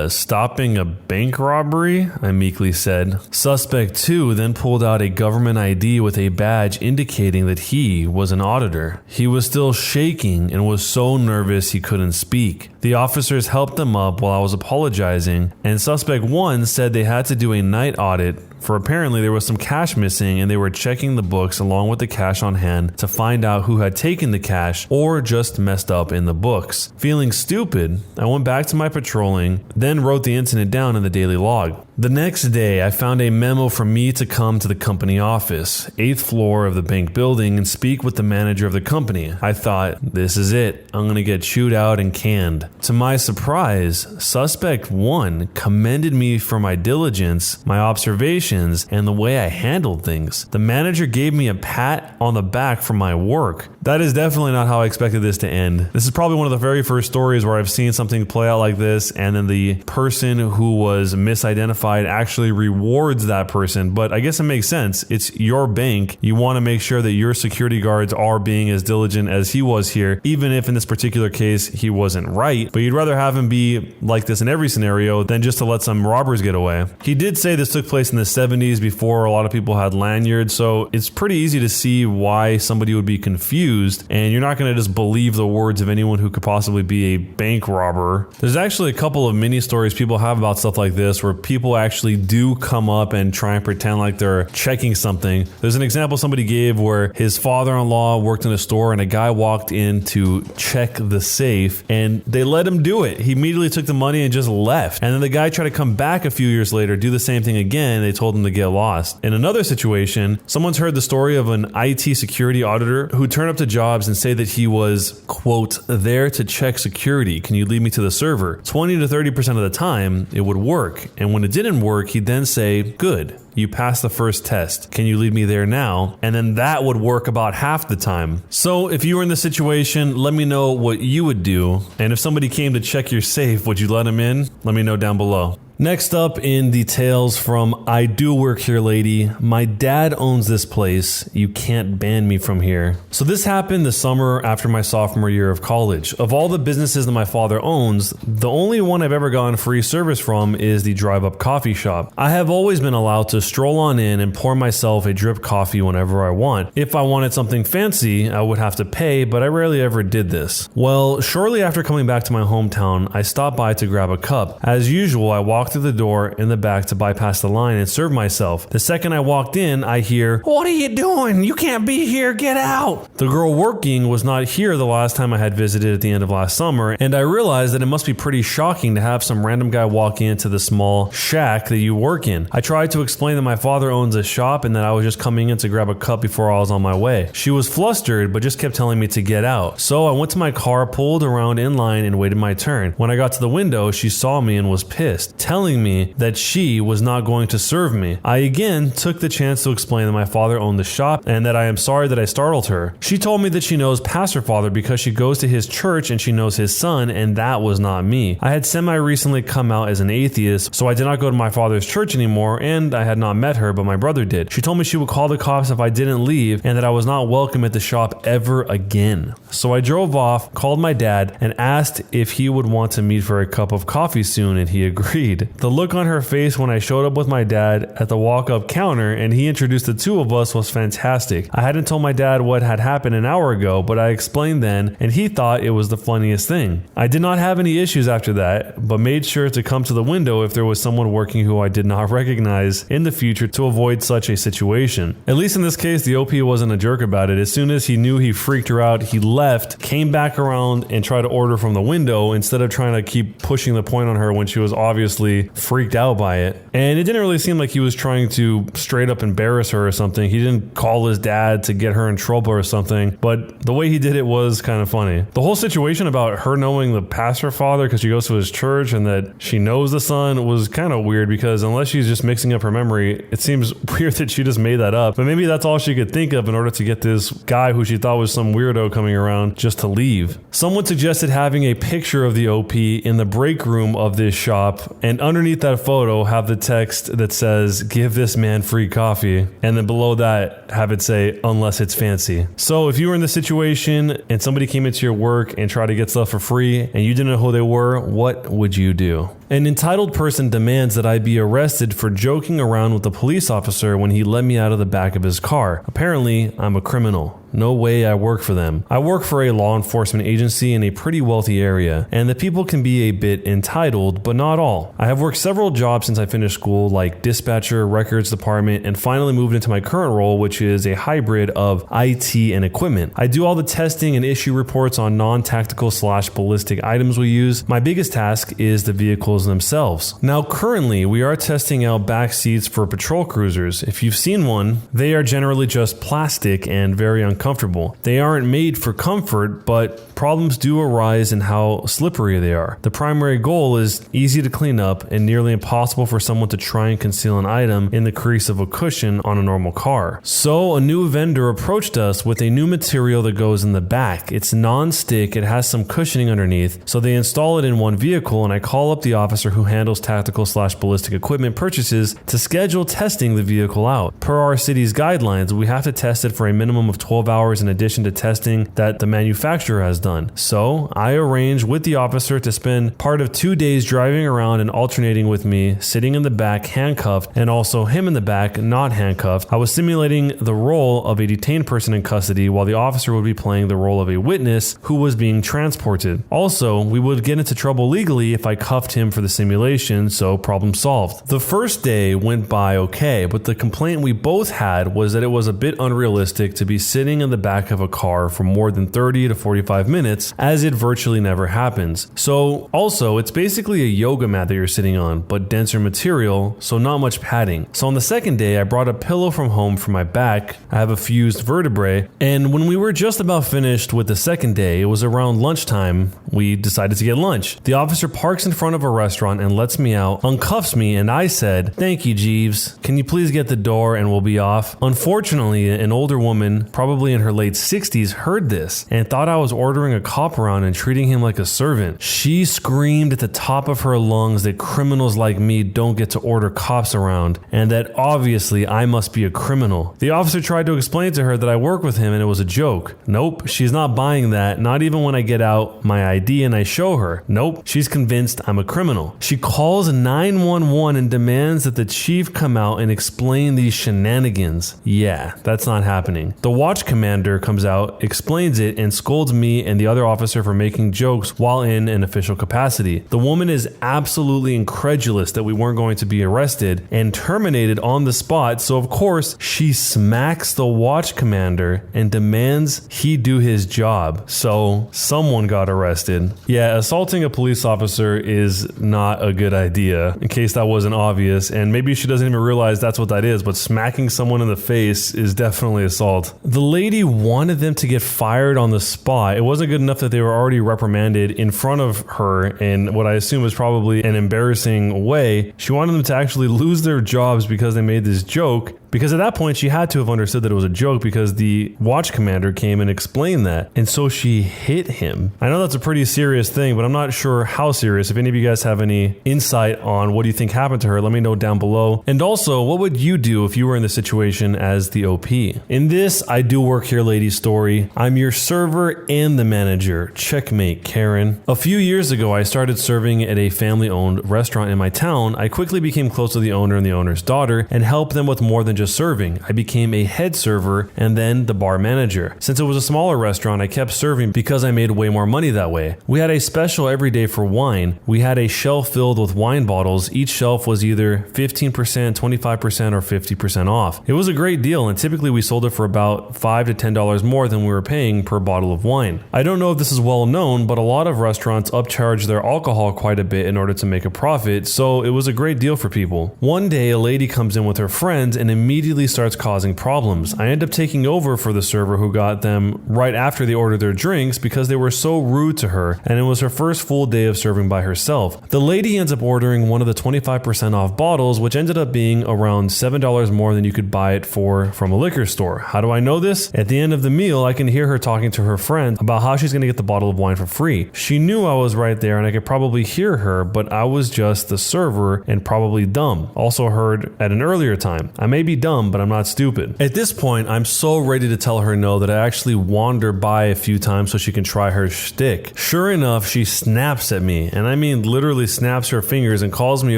Stopping a bank robbery? I meekly said. Suspect 2 then pulled out a government ID with a badge indicating that he was an auditor. He was still shaking and was so nervous he couldn't speak. The officers helped him up while I was apologizing, and Suspect 1 said they had to do a night audit for apparently there was some cash missing and they were checking the books along with the cash on hand to find out who had taken the cash or just messed up in the books. Feeling stupid, I went back to my patrolling, then wrote the incident down in the daily log. The next day, I found a memo for me to come to the company office, 8th floor of the bank building, and speak with the manager of the company. I thought, this is it. I'm going to get chewed out and canned. To my surprise, Suspect 1 commended me for my diligence, my observations, and the way I handled things. The manager gave me a pat on the back for my work. That is definitely not how I expected this to end. This is probably one of the very first stories where I've seen something play out like this, and then the person who was misidentified actually rewards that person. But I guess it makes sense. It's your bank. You want to make sure that your security guards are being as diligent as he was here, even if in this particular case he wasn't right. But you'd rather have him be like this in every scenario than just to let some robbers get away. He did say this took place in the 70s before a lot of people had lanyards, so it's pretty easy to see why somebody would be confused, and you're not going to just believe the words of anyone who could possibly be a bank robber. There's actually a couple of mini stories people have about stuff like this where people actually do come up and try and pretend like they're checking something. There's an example somebody gave where his father-in-law worked in a store and a guy walked in to check the safe and they let him do it. He immediately took the money and just left. And then the guy tried to come back a few years later, do the same thing again. They told him to get lost. In another situation, someone's heard the story of an IT security auditor who turned up to jobs and say that he was, quote, there to check security. Can you lead me to the server? 20 to 30% of the time, it would work. And when it didn't work, he'd then say, good, you passed the first test. Can you lead me there now? And then that would work about half the time. So if you were in this situation, let me know what you would do. And if somebody came to check your safe, would you let them in? Let me know down below. Next up in details from IDOWorkHereLady, my dad owns this place. You can't ban me from here. So this happened the summer after my sophomore year of college. Of all the businesses that my father owns, the only one I've ever gotten free service from is the drive-up coffee shop. I have always been allowed to stroll on in and pour myself a drip coffee whenever I want. If I wanted something fancy, I would have to pay, but I rarely ever did this. Well, shortly after coming back to my hometown, I stopped by to grab a cup. As usual, I walked through the door in the back to bypass the line and serve myself. The second I walked in, I hear, "What are you doing? You can't be here. Get out." The girl working was not here the last time I had visited at the end of last summer, and I realized that it must be pretty shocking to have some random guy walk into the small shack that you work in. I tried to explain that my father owns a shop and that I was just coming in to grab a cup before I was on my way. She was flustered, but just kept telling me to get out. So I went to my car, pulled around in line, and waited my turn. When I got to the window, she saw me and was pissed, telling me that she was not going to serve me. I again took the chance to explain that my father owned the shop and that I am sorry that I startled her. She told me that she knows past her father because she goes to his church and she knows his son, and that was not me. I had semi-recently come out as an atheist, so I did not go to my father's church anymore, and I had not met her, but my brother did. She told me she would call the cops if I didn't leave and that I was not welcome at the shop ever again. So I drove off, called my dad, and asked if he would want to meet for a cup of coffee soon, and he agreed. agreed. The look on her face when I showed up with my dad at the walk-up counter and he introduced the two of us was fantastic. I hadn't told my dad what had happened an hour ago, but I explained then and he thought it was the funniest thing. I did not have any issues after that, but made sure to come to the window if there was someone working who I did not recognize in the future to avoid such a situation. At least in this case, the OP wasn't a jerk about it. As soon as he knew he freaked her out, he left, came back around and tried to order from the window instead of trying to keep pushing the point on her when she was obviously freaked out by it. And it didn't really seem like he was trying to straight up embarrass her or something. He didn't call his dad to get her in trouble or something, but the way he did it was kind of funny. The whole situation about her knowing the pastor father because she goes to his church and that she knows the son was kind of weird, because unless she's just mixing up her memory, it seems weird that she just made that up. But maybe that's all she could think of in order to get this guy who she thought was some weirdo coming around just to leave. Someone suggested having a picture of the OP in the break room of this shop, and underneath that photo have the text that says, "Give this man free coffee," and then below that have it say, "Unless it's fancy." So if you were in this situation and somebody came into your work and tried to get stuff for free and you didn't know who they were, what would you do? An entitled person demands that I be arrested for joking around with a police officer when he let me out of the back of his car. Apparently, I'm a criminal. No way I work for them. I work for a law enforcement agency in a pretty wealthy area, and the people can be a bit entitled, but not all. I have worked several jobs since I finished school, like dispatcher, records department, and finally moved into my current role, which is a hybrid of IT and equipment. I do all the testing and issue reports on non-tactical / ballistic items we use. My biggest task is the vehicles themselves. Now, currently, we are testing out back seats for patrol cruisers. If you've seen one, they are generally just plastic and very uncomfortable. They aren't made for comfort, but problems do arise in how slippery they are. The primary goal is easy to clean up and nearly impossible for someone to try and conceal an item in the crease of a cushion on a normal car. So a new vendor approached us with a new material that goes in the back. It's non-stick, it has some cushioning underneath, so they install it in one vehicle, and I call up the officer who handles tactical / ballistic equipment purchases to schedule testing the vehicle out. Per our city's guidelines, we have to test it for a minimum of 12 hours in addition to testing that the manufacturer has done. So I arranged with the officer to spend part of 2 days driving around and alternating with me, sitting in the back handcuffed, and also him in the back not handcuffed. I was simulating the role of a detained person in custody while the officer would be playing the role of a witness who was being transported. Also, we would get into trouble legally if I cuffed him for the simulation, so problem solved. The first day went by okay, but the complaint we both had was that it was a bit unrealistic to be sitting in the back of a car for more than 30 to 45 minutes, as it virtually never happens. So also, it's basically a yoga mat that you're sitting on, but denser material, so not much padding. So on the second day, I brought a pillow from home for my back. I have a fused vertebrae, and when we were just about finished with the second day, it was around lunchtime, we decided to get lunch. The officer parks in front of a restaurant and lets me out, uncuffs me, and I said, "Thank you, Jeeves. Can you please get the door and we'll be off?" Unfortunately, an older woman, probably in her late 60s, heard this and thought I was ordering a cop around and treating him like a servant. She screamed at the top of her lungs that criminals like me don't get to order cops around, and that obviously I must be a criminal. The officer tried to explain to her that I work with him and it was a joke. Nope, she's not buying that, not even when I get out my ID and I show her. Nope, she's convinced I'm a criminal. She calls 911 and demands that the chief come out and explain these shenanigans. Yeah, that's not happening. The watch commander comes out, explains it, and scolds me and the other officer for making jokes while in an official capacity. The woman is absolutely incredulous that we weren't going to be arrested and terminated on the spot, so of course she smacks the watch commander and demands he do his job. So someone got arrested. Yeah, assaulting a police officer is not a good idea, in case that wasn't obvious, and maybe she doesn't even realize that's what that is, but smacking someone in the face is definitely assault. The lady wanted them to get fired on the spot. It wasn't good enough that they were already reprimanded in front of her in what I assume is probably an embarrassing way. She wanted them to actually lose their jobs because they made this joke. Because at that point, she had to have understood that it was a joke because the watch commander came and explained that. And so she hit him. I know that's a pretty serious thing, but I'm not sure how serious. If any of you guys have any insight on what do you think happened to her, let me know down below. And also, what would you do if you were in this situation as the OP? In this I Do Work Here Lady story, I'm your server and the manager. Checkmate, Karen. A few years ago, I started serving at a family-owned restaurant in my town. I quickly became close to the owner and the owner's daughter and helped them with more than just serving. I became a head server and then the bar manager. Since it was a smaller restaurant, I kept serving because I made way more money that way. We had a special every day for wine. We had a shelf filled with wine bottles. Each shelf was either 15%, 25%, or 50% off. It was a great deal, and typically we sold it for about $5 to $10 more than we were paying per bottle of wine. I don't know if this is well known, but a lot of restaurants upcharge their alcohol quite a bit in order to make a profit, so it was a great deal for people. One day, a lady comes in with her friends and immediately starts causing problems. I end up taking over for the server who got them right after they ordered their drinks because they were so rude to her, and it was her first full day of serving by herself. The lady ends up ordering one of the 25% off bottles, which ended up being around $7 more than you could buy it for from a liquor store. How do I know this? At the end of the meal, I can hear her talking to her friend about how she's going to get the bottle of wine for free. She knew I was right there and I could probably hear her, but I was just the server and probably dumb. Also heard at an earlier time. I may be dumb, but I'm not stupid. At this point, I'm so ready to tell her no that I actually wander by a few times so she can try her shtick. Sure enough, she snaps at me, and I mean literally snaps her fingers and calls me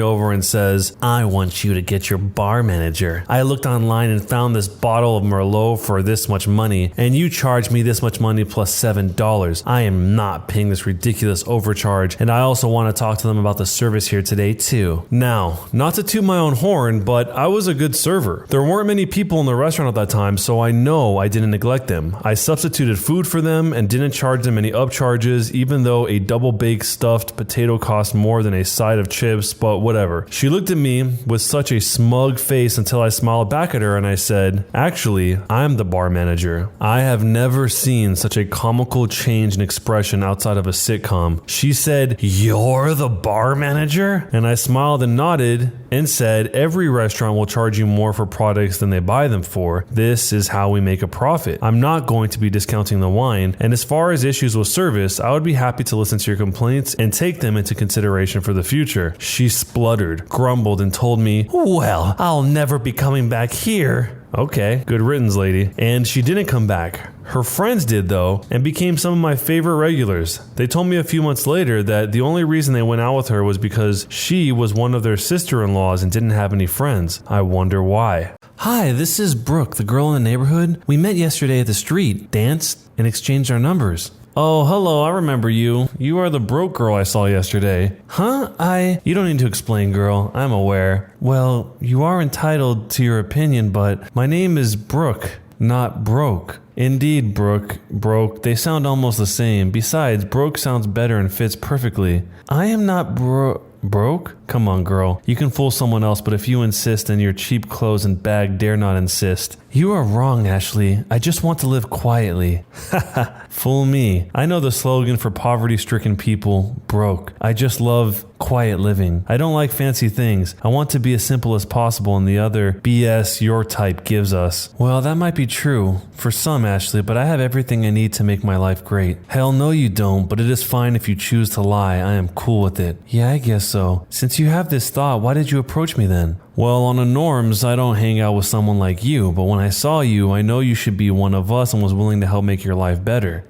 over and says, "I want you to get your bar manager. I looked online and found this bottle of Merlot for this much money, and you charged me this much money plus $7. I am not paying this ridiculous overcharge, and I also want to talk to them about the service here today too." Now, not to toot my own horn, but I was a good server. There weren't many people in the restaurant at that time, so I know I didn't neglect them. I substituted food for them and didn't charge them any upcharges, even though a double-baked stuffed potato cost more than a side of chips, but whatever. She looked at me with such a smug face until I smiled back at her and I said, "Actually, I'm the bar manager." I have never seen such a comical change in expression outside of a sitcom. She said, "You're the bar manager?" And I smiled and nodded and said, "Every restaurant will charge you more for products than they buy them for. This is how we make a profit. I'm not going to be discounting the wine, and as far as issues with service, I would be happy to listen to your complaints and take them into consideration for the future." She spluttered, grumbled, and told me, "Well, I'll never be coming back here." Okay, good riddance, lady. And she didn't come back. Her friends did though, and became some of my favorite regulars. They told me a few months later that the only reason they went out with her was because she was one of their sister-in-laws and didn't have any friends. I wonder why.
Hi, this is Brooke, the girl in the neighborhood. We met yesterday at the street, danced, and exchanged our numbers.
Oh, hello, I remember you. You are the broke girl I saw yesterday.
Huh?
You don't need to explain, girl. I'm aware.
Well, you are entitled to your opinion, but my name is Brooke, not Broke.
Indeed, Brooke. Broke. They sound almost the same. Besides, broke sounds better and fits perfectly.
I am not broke?
Come on, girl. You can fool someone else, but if you insist, then your cheap clothes and bag dare not insist.
You are wrong, Ashley. I just want to live quietly.
Fool me. I know the slogan for poverty-stricken people, broke. I just love quiet living. I don't like fancy things. I want to be as simple as possible, and the other BS your type gives us.
Well, that might be true for some, Ashley, but I have everything I need to make my life great.
Hell no you don't, but it is fine if you choose to lie. I am cool with it.
Yeah, I guess so. Since you have this thought, why did you approach me then?
Well, on the norms, I don't hang out with someone like you, but when I saw you, I know you should be one of us and was willing to help make your life better.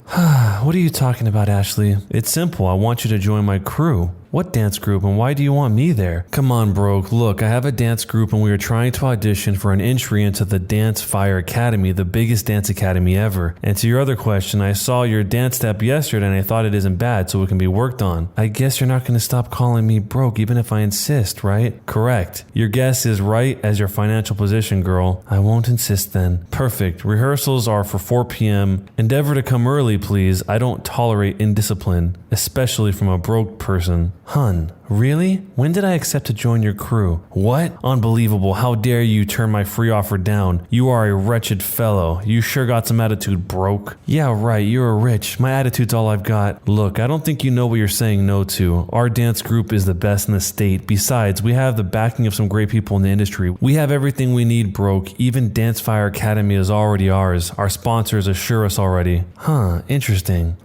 What are you talking about, Ashley?
It's simple. I want you to join my crew.
What dance group, and why do you want me there?
Come on, Broke. Look, I have a dance group and we are trying to audition for an entry into the Dance Fire Academy, the biggest dance academy ever. And to your other question, I saw your dance step yesterday and I thought it isn't bad, so it can be worked on.
I guess you're not going to stop calling me Broke even if I insist, right?
Correct. Your guess is right as your financial position, girl.
I won't insist then.
Perfect. Rehearsals are for 4 p.m. Endeavor to come early, please. I don't tolerate indiscipline, especially from a broke person.
Hun,
Really? When did I accept to join your crew? What? Unbelievable. How dare you turn my free offer down? You are a wretched fellow. You sure got some attitude, broke. Yeah, right. You're rich. My attitude's all I've got. Look, I don't think you know what you're saying no to. Our dance group is the best in the state. Besides, we have the backing of some great people in the industry. We have everything we need, broke. Even Dance Fire Academy is already ours. Our sponsors assure us already. Huh, interesting.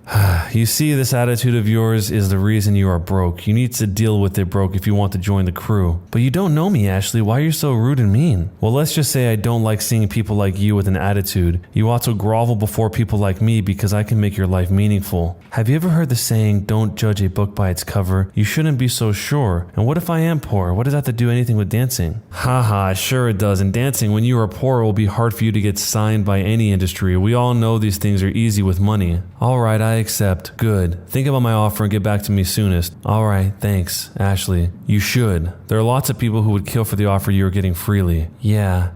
You see, this attitude of yours is the reason you are broke. You need to deal with it, broke, if you want to join the crew. But you don't know me, Ashley. Why are you so rude and mean? Well, let's just say I don't like seeing people like you with an attitude. You ought to grovel before people like me because I can make your life meaningful. Have you ever heard the saying, don't judge a book by its cover? You shouldn't be so sure. And what if I am poor? What does that have to do anything with dancing? Haha, sure it does. In dancing, when you are poor, it will be hard for you to get signed by any industry. We all know these things are easy with money. All right, I accept. Good. Think about my offer and get back to me soonest. All right, thanks, Ashley. You should. There are lots of people who would kill for the offer you are getting freely. Yeah.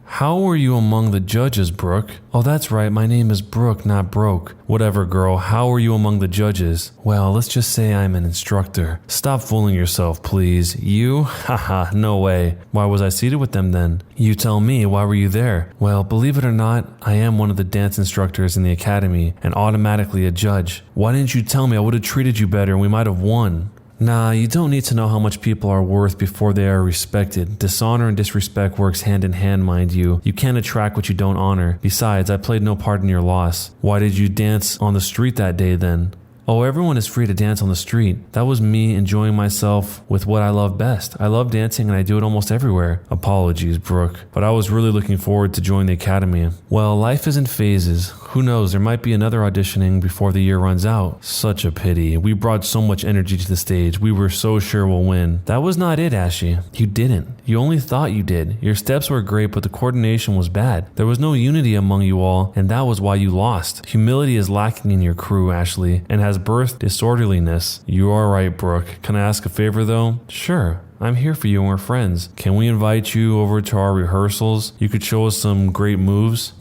How were you among the judges, Brooke? Oh, that's right. My name is Brooke, not Broke. Whatever, girl. How were you among the judges? Well, let's just say I'm an instructor. Stop fooling yourself, please. You? Haha, no way. Why was I seated with them then? You tell me. Why were you there? Well, believe it or not, I am one of the dance instructors in the academy and automatically a judge. Why didn't you tell me? I would have treated you better and we might have won. Nah, you don't need to know how much people are worth before they are respected. Dishonor and disrespect works hand in hand, mind you. You can't attract what you don't honor. Besides, I played no part in your loss. Why did you dance on the street that day then? Oh, everyone is free to dance on the street. That was me enjoying myself with what I love best. I love dancing and I do it almost everywhere. Apologies, Brooke, but I was really looking forward to joining the academy. Well, life is in phases. Who knows, there might be another auditioning before the year runs out. Such a pity. We brought so much energy to the stage. We were so sure we'll win. That was not it, Ashley. You didn't. You only thought you did. Your steps were great, but the coordination was bad. There was no unity among you all, and that was why you lost. Humility is lacking in your crew, Ashley, and has birthed disorderliness. You are right, Brooke. Can I ask a favor, though? Sure. I'm here for you and we're friends. Can we invite you over to our rehearsals? You could show us some great moves.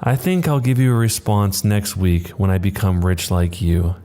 I think I'll give you a response next week when I become rich like you.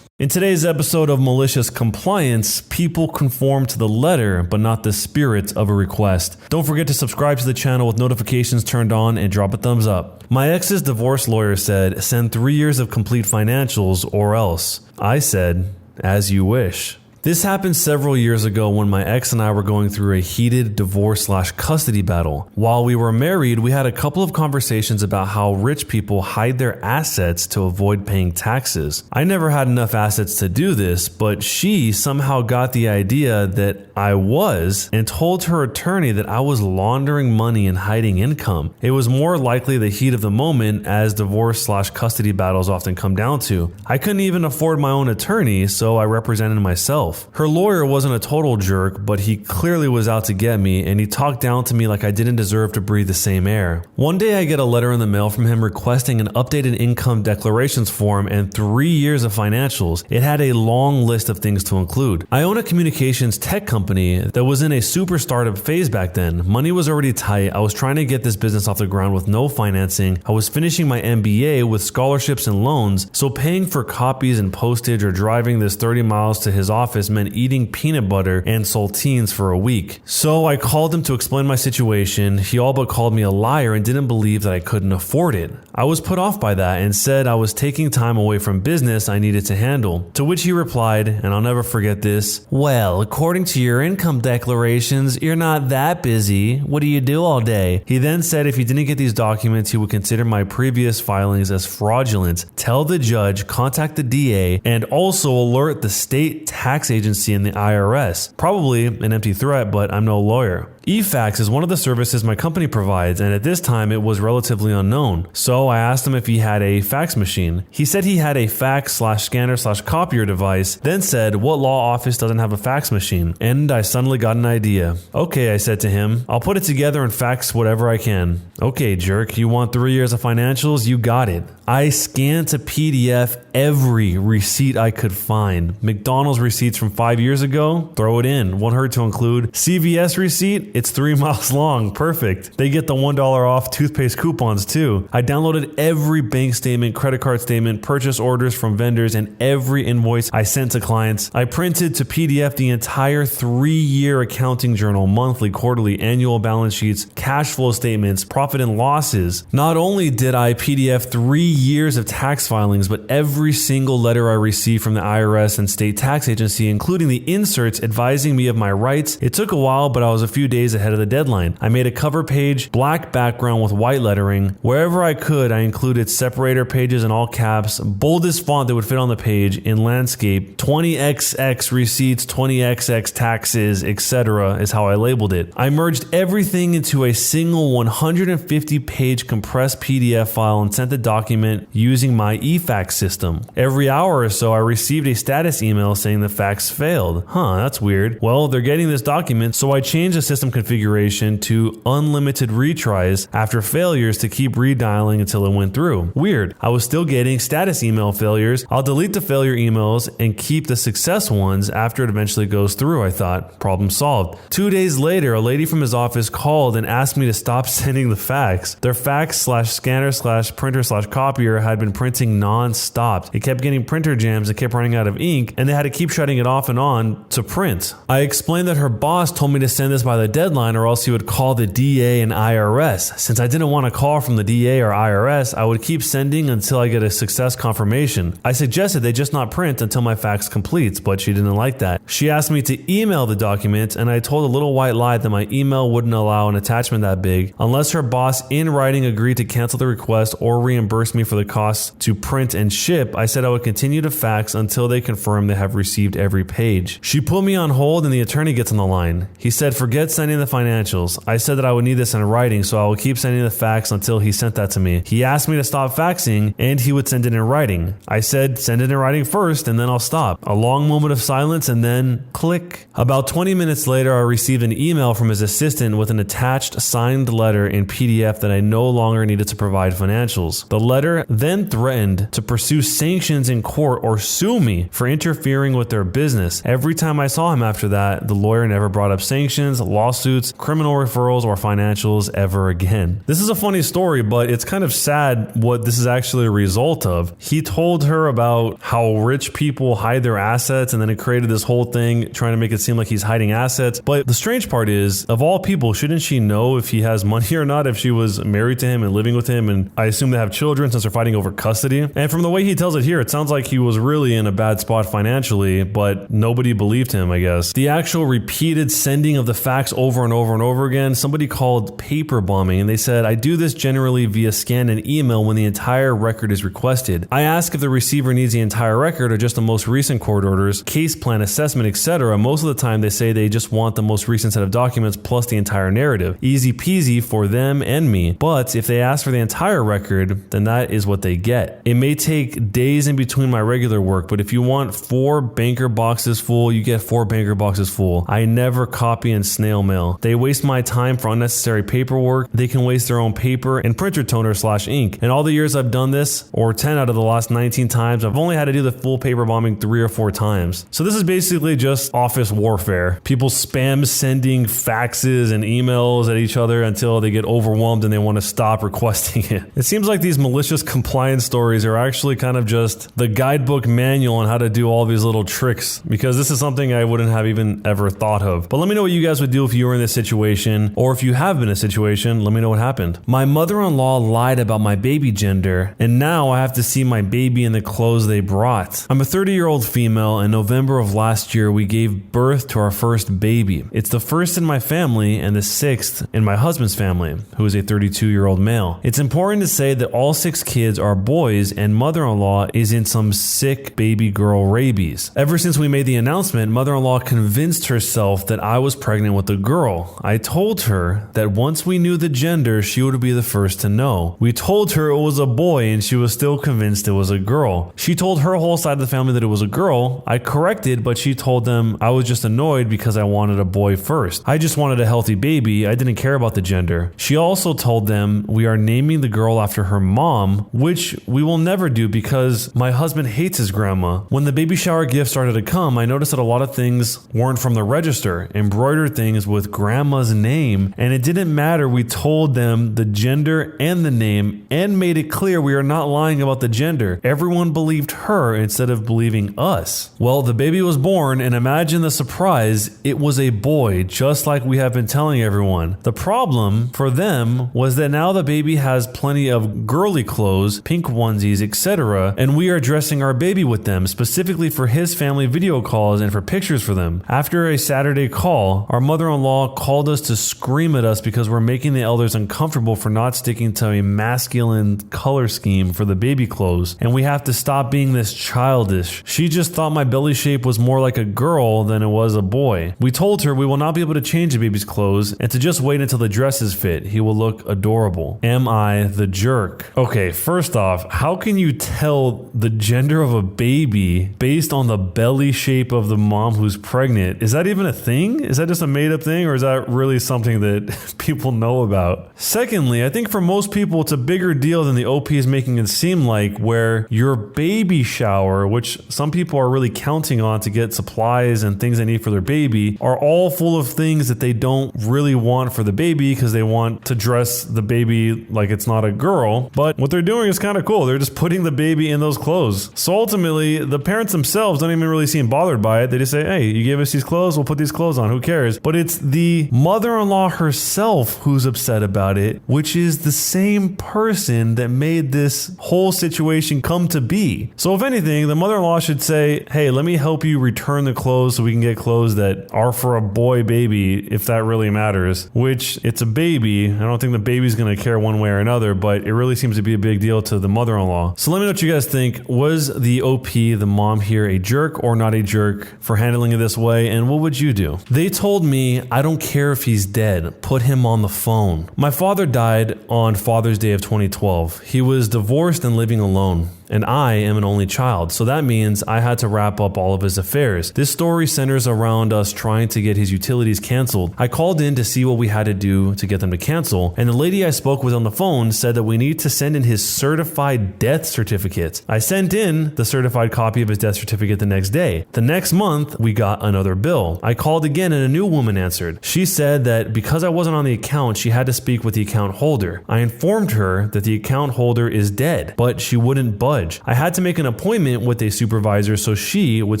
In today's episode of Malicious Compliance, people conform to the letter but not the spirit of a request. Don't forget to subscribe to the channel with notifications turned on and drop a thumbs up. My ex's divorce lawyer said, send 3 years of complete financials or else. I said, as you wish. This happened several years ago when my ex and I were going through a heated divorce/custody battle. While we were married, we had a couple of conversations about how rich people hide their assets to avoid paying taxes. I never had enough assets to do this, but she somehow got the idea that I was and told her attorney that I was laundering money and hiding income. It was more likely the heat of the moment, as divorce/custody battles often come down to. I couldn't even afford my own attorney, so I represented myself. Her lawyer wasn't a total jerk, but he clearly was out to get me, and he talked down to me like I didn't deserve to breathe the same air. One day I get a letter in the mail from him requesting an updated income declarations form and 3 years of financials. It had a long list of things to include. I own a communications tech company that was in a super startup phase back then. Money was already tight. I was trying to get this business off the ground with no financing. I was finishing my MBA with scholarships and loans, so paying for copies and postage or driving this 30 miles to his office meant eating peanut butter and saltines for a week. So I called him to explain my situation. He all but called me a liar and didn't believe that I couldn't afford it. I was put off by that and said I was taking time away from business I needed to handle. To which he replied, and I'll never forget this, well, according to your income declarations, you're not that busy. What do you do all day? He then said if he didn't get these documents, he would consider my previous filings as fraudulent, tell the judge, contact the DA, and also alert the state tax agency and the IRS. Probably an empty threat, but I'm no lawyer. eFax is one of the services my company provides, and at this time it was relatively unknown. So I asked him if he had a fax machine. He said he had a fax/scanner/copier device, then said, what law office doesn't have a fax machine? And I suddenly got an idea. Okay, I said to him, I'll put it together and fax whatever I can. Okay, jerk, you want 3 years of financials? You got it. I scanned to PDF every receipt I could find. McDonald's receipts from 5 years ago? Throw it in. Won't hurt to include. CVS receipt? It's 3 miles long. Perfect. They get the $1 off toothpaste coupons too. I downloaded every bank statement, credit card statement, purchase orders from vendors, and every invoice I sent to clients. I printed to PDF the entire 3-year accounting journal, monthly, quarterly, annual balance sheets, cash flow statements, profit and losses. Not only did I PDF 3 years of tax filings, but every single letter I received from the IRS and state tax agency, including the inserts advising me of my rights. It took a while, but I was a few days ahead of the deadline. I made a cover page, black background with white lettering. Wherever I could, I included separator pages in all caps, boldest font that would fit on the page, in landscape, 20XX receipts, 20XX taxes, etc. is how I labeled it. I merged everything into a single 150-page compressed PDF file and sent the document using my eFax system. Every hour or so, I received a status email saying the fax failed. That's weird. Well, they're getting this document, so I changed the system configuration to unlimited retries after failures to keep redialing until it went through. Weird. I was still getting status email failures. I'll delete the failure emails and keep the success ones after it eventually goes through, I thought. Problem solved. 2 days later, a lady from his office called and asked me to stop sending the fax. Their fax/scanner/printer/copier had been printing non-stop. It kept getting printer jams, it kept running out of ink, and they had to keep shutting it off and on to print. I explained that her boss told me to send this by the deadline or else he would call the DA and IRS. Since I didn't want to call from the DA or IRS, I would keep sending until I get a success confirmation. I suggested they just not print until my fax completes, but she didn't like that. She asked me to email the document, and I told a little white lie that my email wouldn't allow an attachment that big unless her boss in writing agreed to cancel the request or reimburse me for the costs to print and ship. I said I would continue to fax until they confirm they have received every page. She put me on hold and the attorney gets on the line. He said, forget sending the financials. I said that I would need this in writing, so I would keep sending the fax until he sent that to me. He asked me to stop faxing and he would send it in writing. I said, send it in writing first and then I'll stop. A long moment of silence and then click. About 20 minutes later, I received an email from his assistant with an attached signed letter in PDF that I no longer needed to provide financials. The letter then threatened to pursue sanctions in court or sue me for interfering with their business. Every time I saw him after that, the lawyer never brought up sanctions, lawsuits, criminal referrals, or financials ever again. This is a funny story, but it's kind of sad what this is actually a result of. He told her about how rich people hide their assets, and then it created this whole thing trying to make it seem like he's hiding assets. But the strange part is, of all people, shouldn't she know if he has money or not, if she was married to him and living with him? And I assume they have children since they're fighting over custody. And from the way he tells it here, it sounds like he was really in a bad spot financially, but nobody believed him, I guess. The actual repeated sending of the fax over and over and over again, somebody called paper bombing, and they said, I do this generally via scan and email when the entire record is requested. I ask if the receiver needs the entire record or just the most recent court orders, case plan, assessment, etc. Most of the time they say they just want the most recent set of documents plus the entire narrative. Easy peasy for them and me. But if they ask for the entire record, then that is what they get. It may take days in between my regular work, but if you want 4 banker boxes full, you get 4 banker boxes full. I never copy and snail mail. They waste my time for unnecessary paperwork. They can waste their own paper and printer toner/ink. In all the years I've done this, or 10 out of the last 19 times, I've only had to do the full paper bombing 3 or 4 times. So this is basically just office warfare. People spam sending faxes and emails at each other until they get overwhelmed and they want to stop requesting it. It seems like these malicious compliance stories are actually kind of just the guidebook manual on how to do all these little tricks, because this is something I wouldn't have even ever thought of. But let me know what you guys would do if you were in this situation, or if you have been in a situation, let me know what happened. My mother-in-law lied about my baby gender, and now I have to see my baby in the clothes they brought. I'm a 30-year-old female. In November of last year, we gave birth to our first baby. It's the first in my family and the 6th in my husband's family, who is a 32-year-old male. It's important to say that all 6 kids are boys, and mother-in-law is in some sick baby girl rabies. Ever since we made the announcement, mother-in-law convinced herself that I was pregnant with a girl. I told her that once we knew the gender, she would be the first to know. We told her it was a boy, and she was still convinced it was a girl. She told her whole side of the family that it was a girl. I corrected, but she told them I was just annoyed because I wanted a boy first. I just wanted a healthy baby. I didn't care about the gender. She also told them we are naming the girl after her mom, which we will never do because my husband hates his grandma. When the baby shower gifts started to come, I noticed that a lot of things weren't from the register. Embroidered things would with grandma's name, and it didn't matter. We told them the gender and the name and made it clear we are not lying about the gender. Everyone believed her instead of believing us. Well, the baby was born, and imagine the surprise. It was a boy, just like we have been telling everyone. The problem for them was that now the baby has plenty of girly clothes, pink onesies, etc., and we are dressing our baby with them, specifically for his family video calls and for pictures for them. After a Saturday call, our mother-in-law called us to scream at us because we're making the elders uncomfortable for not sticking to a masculine color scheme for the baby clothes, and we have to stop being this childish. She just thought my belly shape was more like a girl than it was a boy. We told her we will not be able to change the baby's clothes and to just wait until the dresses fit. He will look adorable. Am I the jerk? Okay, first off, how can you tell the gender of a baby based on the belly shape of the mom who's pregnant? Is that even a thing? Is that just a made-up thing, or is that really something that people know about? Secondly, I think for most people it's a bigger deal than the OP is making it seem like, where your baby shower, which some people are really counting on to get supplies and things they need for their baby, are all full of things that they don't really want for the baby because they want to dress the baby like it's not a girl. But what they're doing is kind of cool. They're just putting the baby in those clothes. So ultimately, the parents themselves don't even really seem bothered by it. They just say, hey, you gave us these clothes, we'll put these clothes on. Who cares? But it's the mother-in-law herself who's upset about it, which is the same person that made this whole situation come to be. So if anything, the mother-in-law should say, hey, let me help you return the clothes so we can get clothes that are for a boy baby, if that really matters, which it's a baby. I don't think the baby's going to care one way or another, but it really seems to be a big deal to the mother-in-law. So let me know what you guys think. Was the OP, the mom here, a jerk or not a jerk for handling it this way? And what would you do? They told me, I don't care if he's dead. Put him on the phone. My father died on Father's Day of 2012. He was divorced and living alone. And I am an only child, so that means I had to wrap up all of his affairs. This story centers around us trying to get his utilities canceled. I called in to see what we had to do to get them to cancel, and the lady I spoke with on the phone said that we need to send in his certified death certificate. I sent in the certified copy of his death certificate the next day. The next month, we got another bill. I called again and a new woman answered. She said that because I wasn't on the account, she had to speak with the account holder. I informed her that the account holder is dead, but she wouldn't budge. I had to make an appointment with a supervisor so she would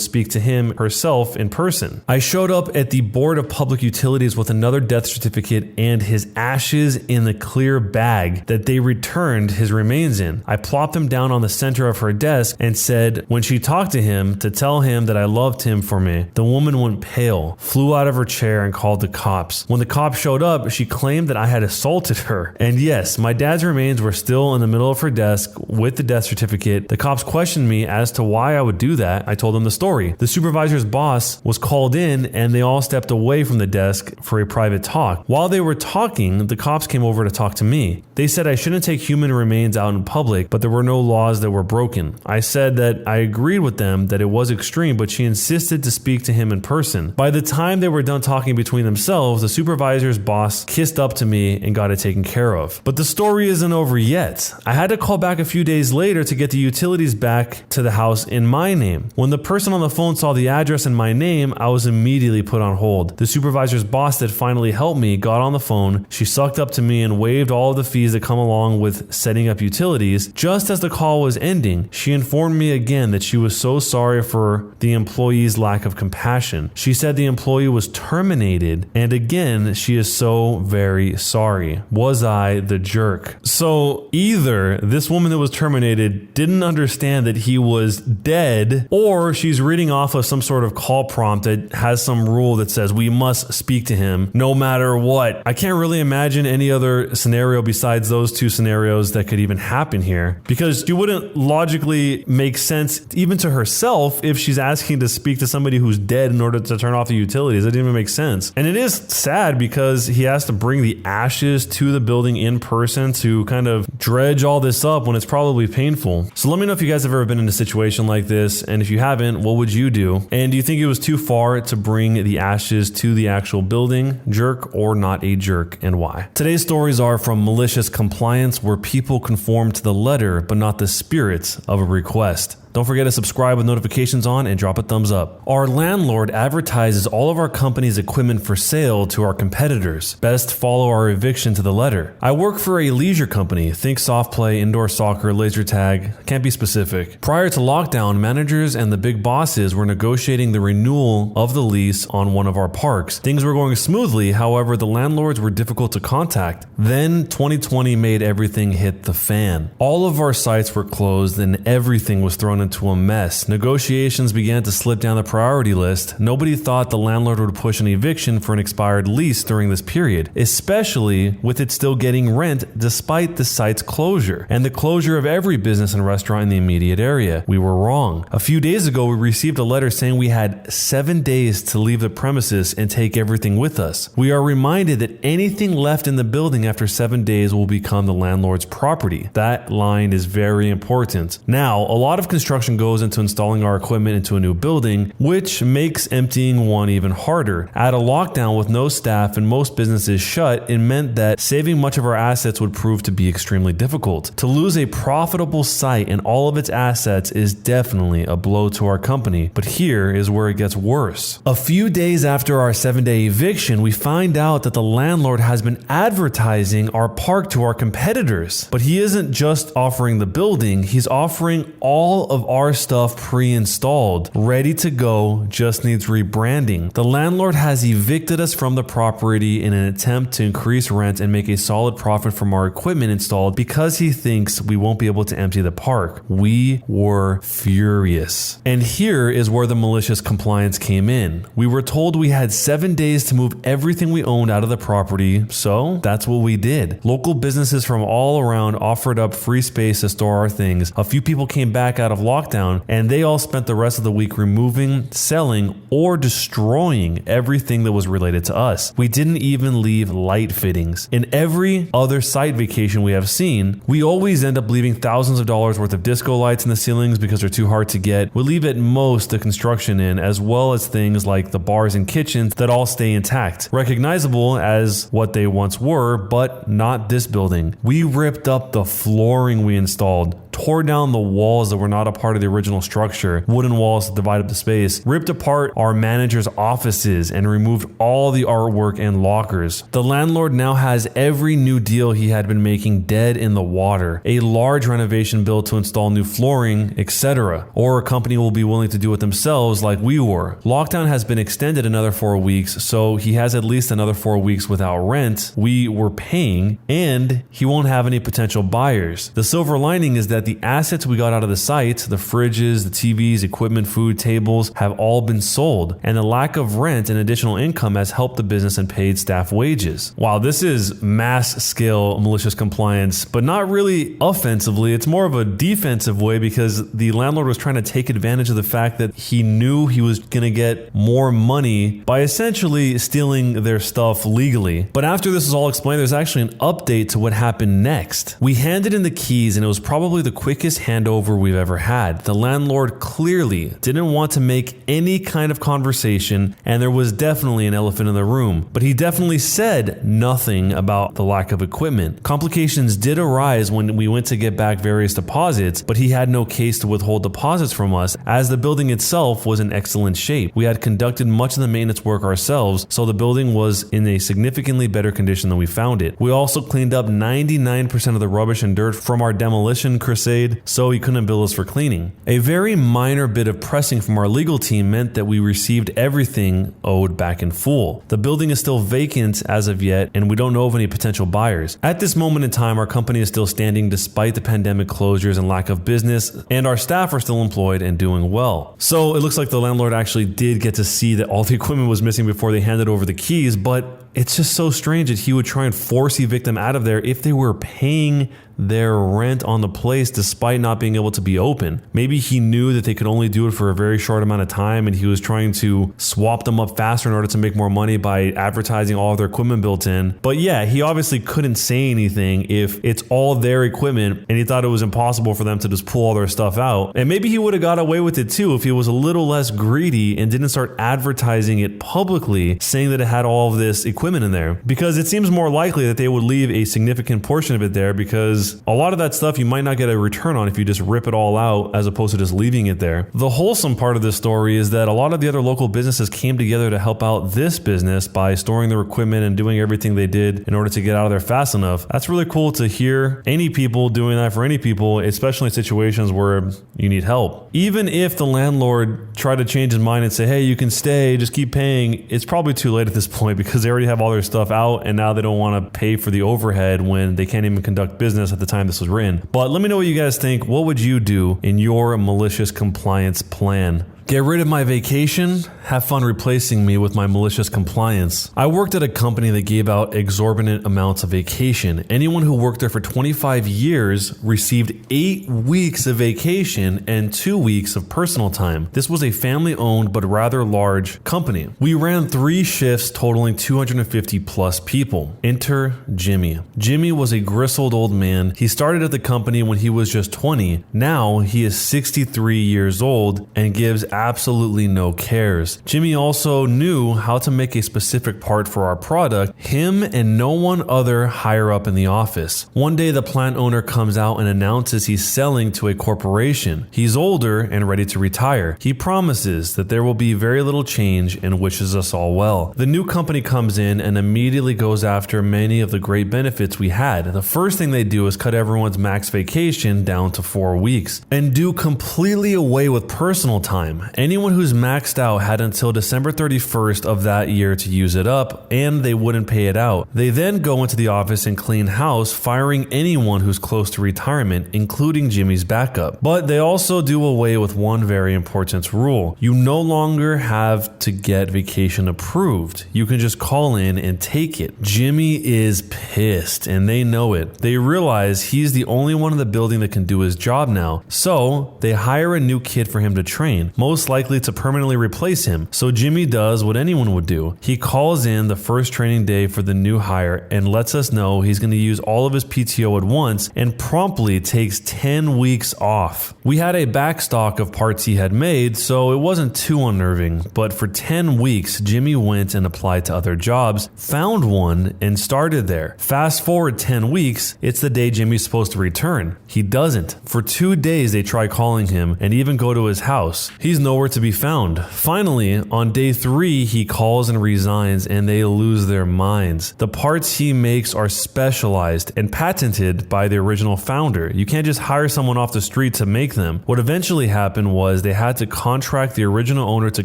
speak to him herself in person. I showed up at the Board of Public Utilities with another death certificate and his ashes in the clear bag that they returned his remains in. I plopped them down on the center of her desk and said when she talked to him to tell him that I loved him for me. The woman went pale, flew out of her chair and called the cops. When the cops showed up, she claimed that I had assaulted her. And yes, my dad's remains were still in the middle of her desk with the death certificate. The cops questioned me as to why I would do that. I told them the story. The supervisor's boss was called in and they all stepped away from the desk for a private talk. While they were talking, the cops came over to talk to me. They said I shouldn't take human remains out in public, but there were no laws that were broken. I said that I agreed with them that it was extreme, but she insisted to speak to him in person. By the time they were done talking between themselves, the supervisor's boss kissed up to me and got it taken care of. But the story isn't over yet. I had to call back a few days later to get the utilities back to the house in my name. When the person on the phone saw the address in my name, I was immediately put on hold. The supervisor's boss that finally helped me got on the phone. She sucked up to me and waived all of the fees that come along with setting up utilities. Just as the call was ending, she informed me again that she was so sorry for the employee's lack of compassion. She said the employee was terminated, and again, she is so very sorry. Was I the jerk? So either this woman that was terminated didn't understand that he was dead, or she's reading off of some sort of call prompt that has some rule that says we must speak to him no matter what. I can't really imagine any other scenario besides those two scenarios that could even happen here, because she wouldn't logically make sense even to herself if she's asking to speak to somebody who's dead in order to turn off the utilities. It didn't even make sense. And it is sad because he has to bring the ashes to the building in person to kind of dredge all this up when it's probably painful. So let me know if you guys have ever been in a situation like this, and if you haven't, what would you do? And do you think it was too far to bring the ashes to the actual building? Jerk or not a jerk, and why? Today's stories are from Malicious Compliance, where people conform to the letter but not the spirit of a request. Don't forget to subscribe with notifications on and drop a thumbs up. Our landlord advertises all of our company's equipment for sale to our competitors. Best follow our eviction to the letter. I work for a leisure company. Think soft play, indoor soccer, laser tag. Can't be specific. Prior to lockdown, managers and the big bosses were negotiating the renewal of the lease on one of our parks. Things were going smoothly, however, the landlords were difficult to contact. Then 2020 made everything hit the fan. All of our sites were closed and everything was thrown into a mess. Negotiations began to slip down the priority list. Nobody thought the landlord would push an eviction for an expired lease during this period, especially with it still getting rent despite the site's closure and the closure of every business and restaurant in the immediate area. We were wrong. A few days ago, we received a letter saying we had 7 days to leave the premises and take everything with us. We are reminded that anything left in the building after 7 days will become the landlord's property. That line is very important. Now, a lot of construction goes into installing our equipment into a new building, which makes emptying one even harder. At a lockdown with no staff and most businesses shut, it meant that saving much of our assets would prove to be extremely difficult. To lose a profitable site and all of its assets is definitely a blow to our company, but here is where it gets worse. A few days after our 7-day eviction, we find out that the landlord has been advertising our park to our competitors. But he isn't just offering the building, he's offering all of our stuff pre-installed, ready to go, just needs rebranding. The landlord has evicted us from the property in an attempt to increase rent and make a solid profit from our equipment installed because he thinks we won't be able to empty the park. We were furious. And here is where the malicious compliance came in. We were told we had 7 days to move everything we owned out of the property, so that's what we did. Local businesses from all around offered up free space to store our things. A few people came back out of lockdown and they all spent the rest of the week removing, selling, or destroying everything that was related to us. We didn't even leave light fittings. In every other site vacation we have seen, we always end up leaving thousands of dollars worth of disco lights in the ceilings because they're too hard to get. We leave at most the construction in, as well as things like the bars and kitchens that all stay intact, recognizable as what they once were, but not this building. We ripped up the flooring we installed, tore down the walls that were not a part of the original structure, wooden walls to divide up the space, ripped apart our manager's offices, and removed all the artwork and lockers. The landlord now has every new deal he had been making dead in the water, a large renovation bill to install new flooring, etc. Or a company will be willing to do it themselves like we were. Lockdown has been extended another 4 weeks, so he has at least another 4 weeks without rent we were paying, and he won't have any potential buyers. The silver lining is that the assets we got out of the site, the fridges, the TVs, equipment, food, tables, have all been sold, and the lack of rent and additional income has helped the business and paid staff wages. Wow, this is mass scale malicious compliance, but not really offensively. It's more of a defensive way because the landlord was trying to take advantage of the fact that he knew he was going to get more money by essentially stealing their stuff legally. But after this is all explained, there's actually an update to what happened next. We handed in the keys and it was probably the quickest handover we've ever had. The landlord clearly didn't want to make any kind of conversation, and there was definitely an elephant in the room, but he definitely said nothing about the lack of equipment. Complications did arise when we went to get back various deposits, but he had no case to withhold deposits from us as the building itself was in excellent shape. We had conducted much of the maintenance work ourselves, so the building was in a significantly better condition than we found it. We also cleaned up 99% of the rubbish and dirt from our demolition crusade, so he couldn't bill us for cleaning. A very minor bit of pressing from our legal team meant that we received everything owed back in full. The building is still vacant as of yet, and we don't know of any potential buyers. At this moment in time, our company is still standing despite the pandemic closures and lack of business, and our staff are still employed and doing well. So it looks like the landlord actually did get to see that all the equipment was missing before they handed over the keys, but it's just so strange that he would try and force evict them out of there if they were paying their rent on the place despite not being able to be open. Maybe he knew that they could only do it for a very short amount of time and he was trying to swap them up faster in order to make more money by advertising all of their equipment built in. But yeah, he obviously couldn't say anything if it's all their equipment and he thought it was impossible for them to just pull all their stuff out. And maybe he would have got away with it too if he was a little less greedy and didn't start advertising it publicly, saying that it had all of this equipment equipment in there, because it seems more likely that they would leave a significant portion of it there, because a lot of that stuff you might not get a return on if you just rip it all out as opposed to just leaving it there. The wholesome part of this story is that a lot of the other local businesses came together to help out this business by storing their equipment and doing everything they did in order to get out of there fast enough. That's really cool to hear any people doing that for any people, especially in situations where you need help. Even if the landlord tried to change his mind and say, hey, you can stay, just keep paying, it's probably too late at this point, because they already have all their stuff out and now they don't want to pay for the overhead when they can't even conduct business at the time this was written. But let me know what you guys think. What would you do in your malicious compliance plan? Get rid of my vacation? Have fun replacing me with my malicious compliance. I worked at a company that gave out exorbitant amounts of vacation. Anyone who worked there for 25 years received 8 weeks of vacation and 2 weeks of personal time. This was a family-owned but rather large company. We ran 3 shifts totaling 250 plus people. Enter Jimmy. Jimmy was a grizzled old man. He started at the company when he was just 20. Now he is 63 years old and gives absolutely no cares. Jimmy also knew how to make a specific part for our product, him and no one other higher up in the office. One day the plant owner comes out and announces he's selling to a corporation. He's older and ready to retire. He promises that there will be very little change and wishes us all well. The new company comes in and immediately goes after many of the great benefits we had. The first thing they do is cut everyone's max vacation down to 4 weeks and do completely away with personal time. Anyone who's maxed out had until December 31st of that year to use it up, and they wouldn't pay it out. They then go into the office and clean house, firing anyone who's close to retirement, including Jimmy's backup. But they also do away with one very important rule. You no longer have to get vacation approved. You can just call in and take it. Jimmy is pissed, and they know it. They realize he's the only one in the building that can do his job now. So they hire a new kid for him to train, most likely to permanently replace him. So Jimmy does what anyone would do. He calls in the first training day for the new hire and lets us know he's going to use all of his PTO at once and promptly takes 10 weeks off. We had a backstock of parts he had made, so it wasn't too unnerving, but for 10 weeks, Jimmy went and applied to other jobs, found one, and started there. Fast forward 10 weeks, it's the day Jimmy's supposed to return. He doesn't. For 2 days, they try calling him and even go to his house. He's nowhere to be found. Finally, on day 3, he calls and resigns, and they lose their minds. The parts he makes are specialized and patented by the original founder. You can't just hire someone off the street to make them. What eventually happened was they had to contract the original owner to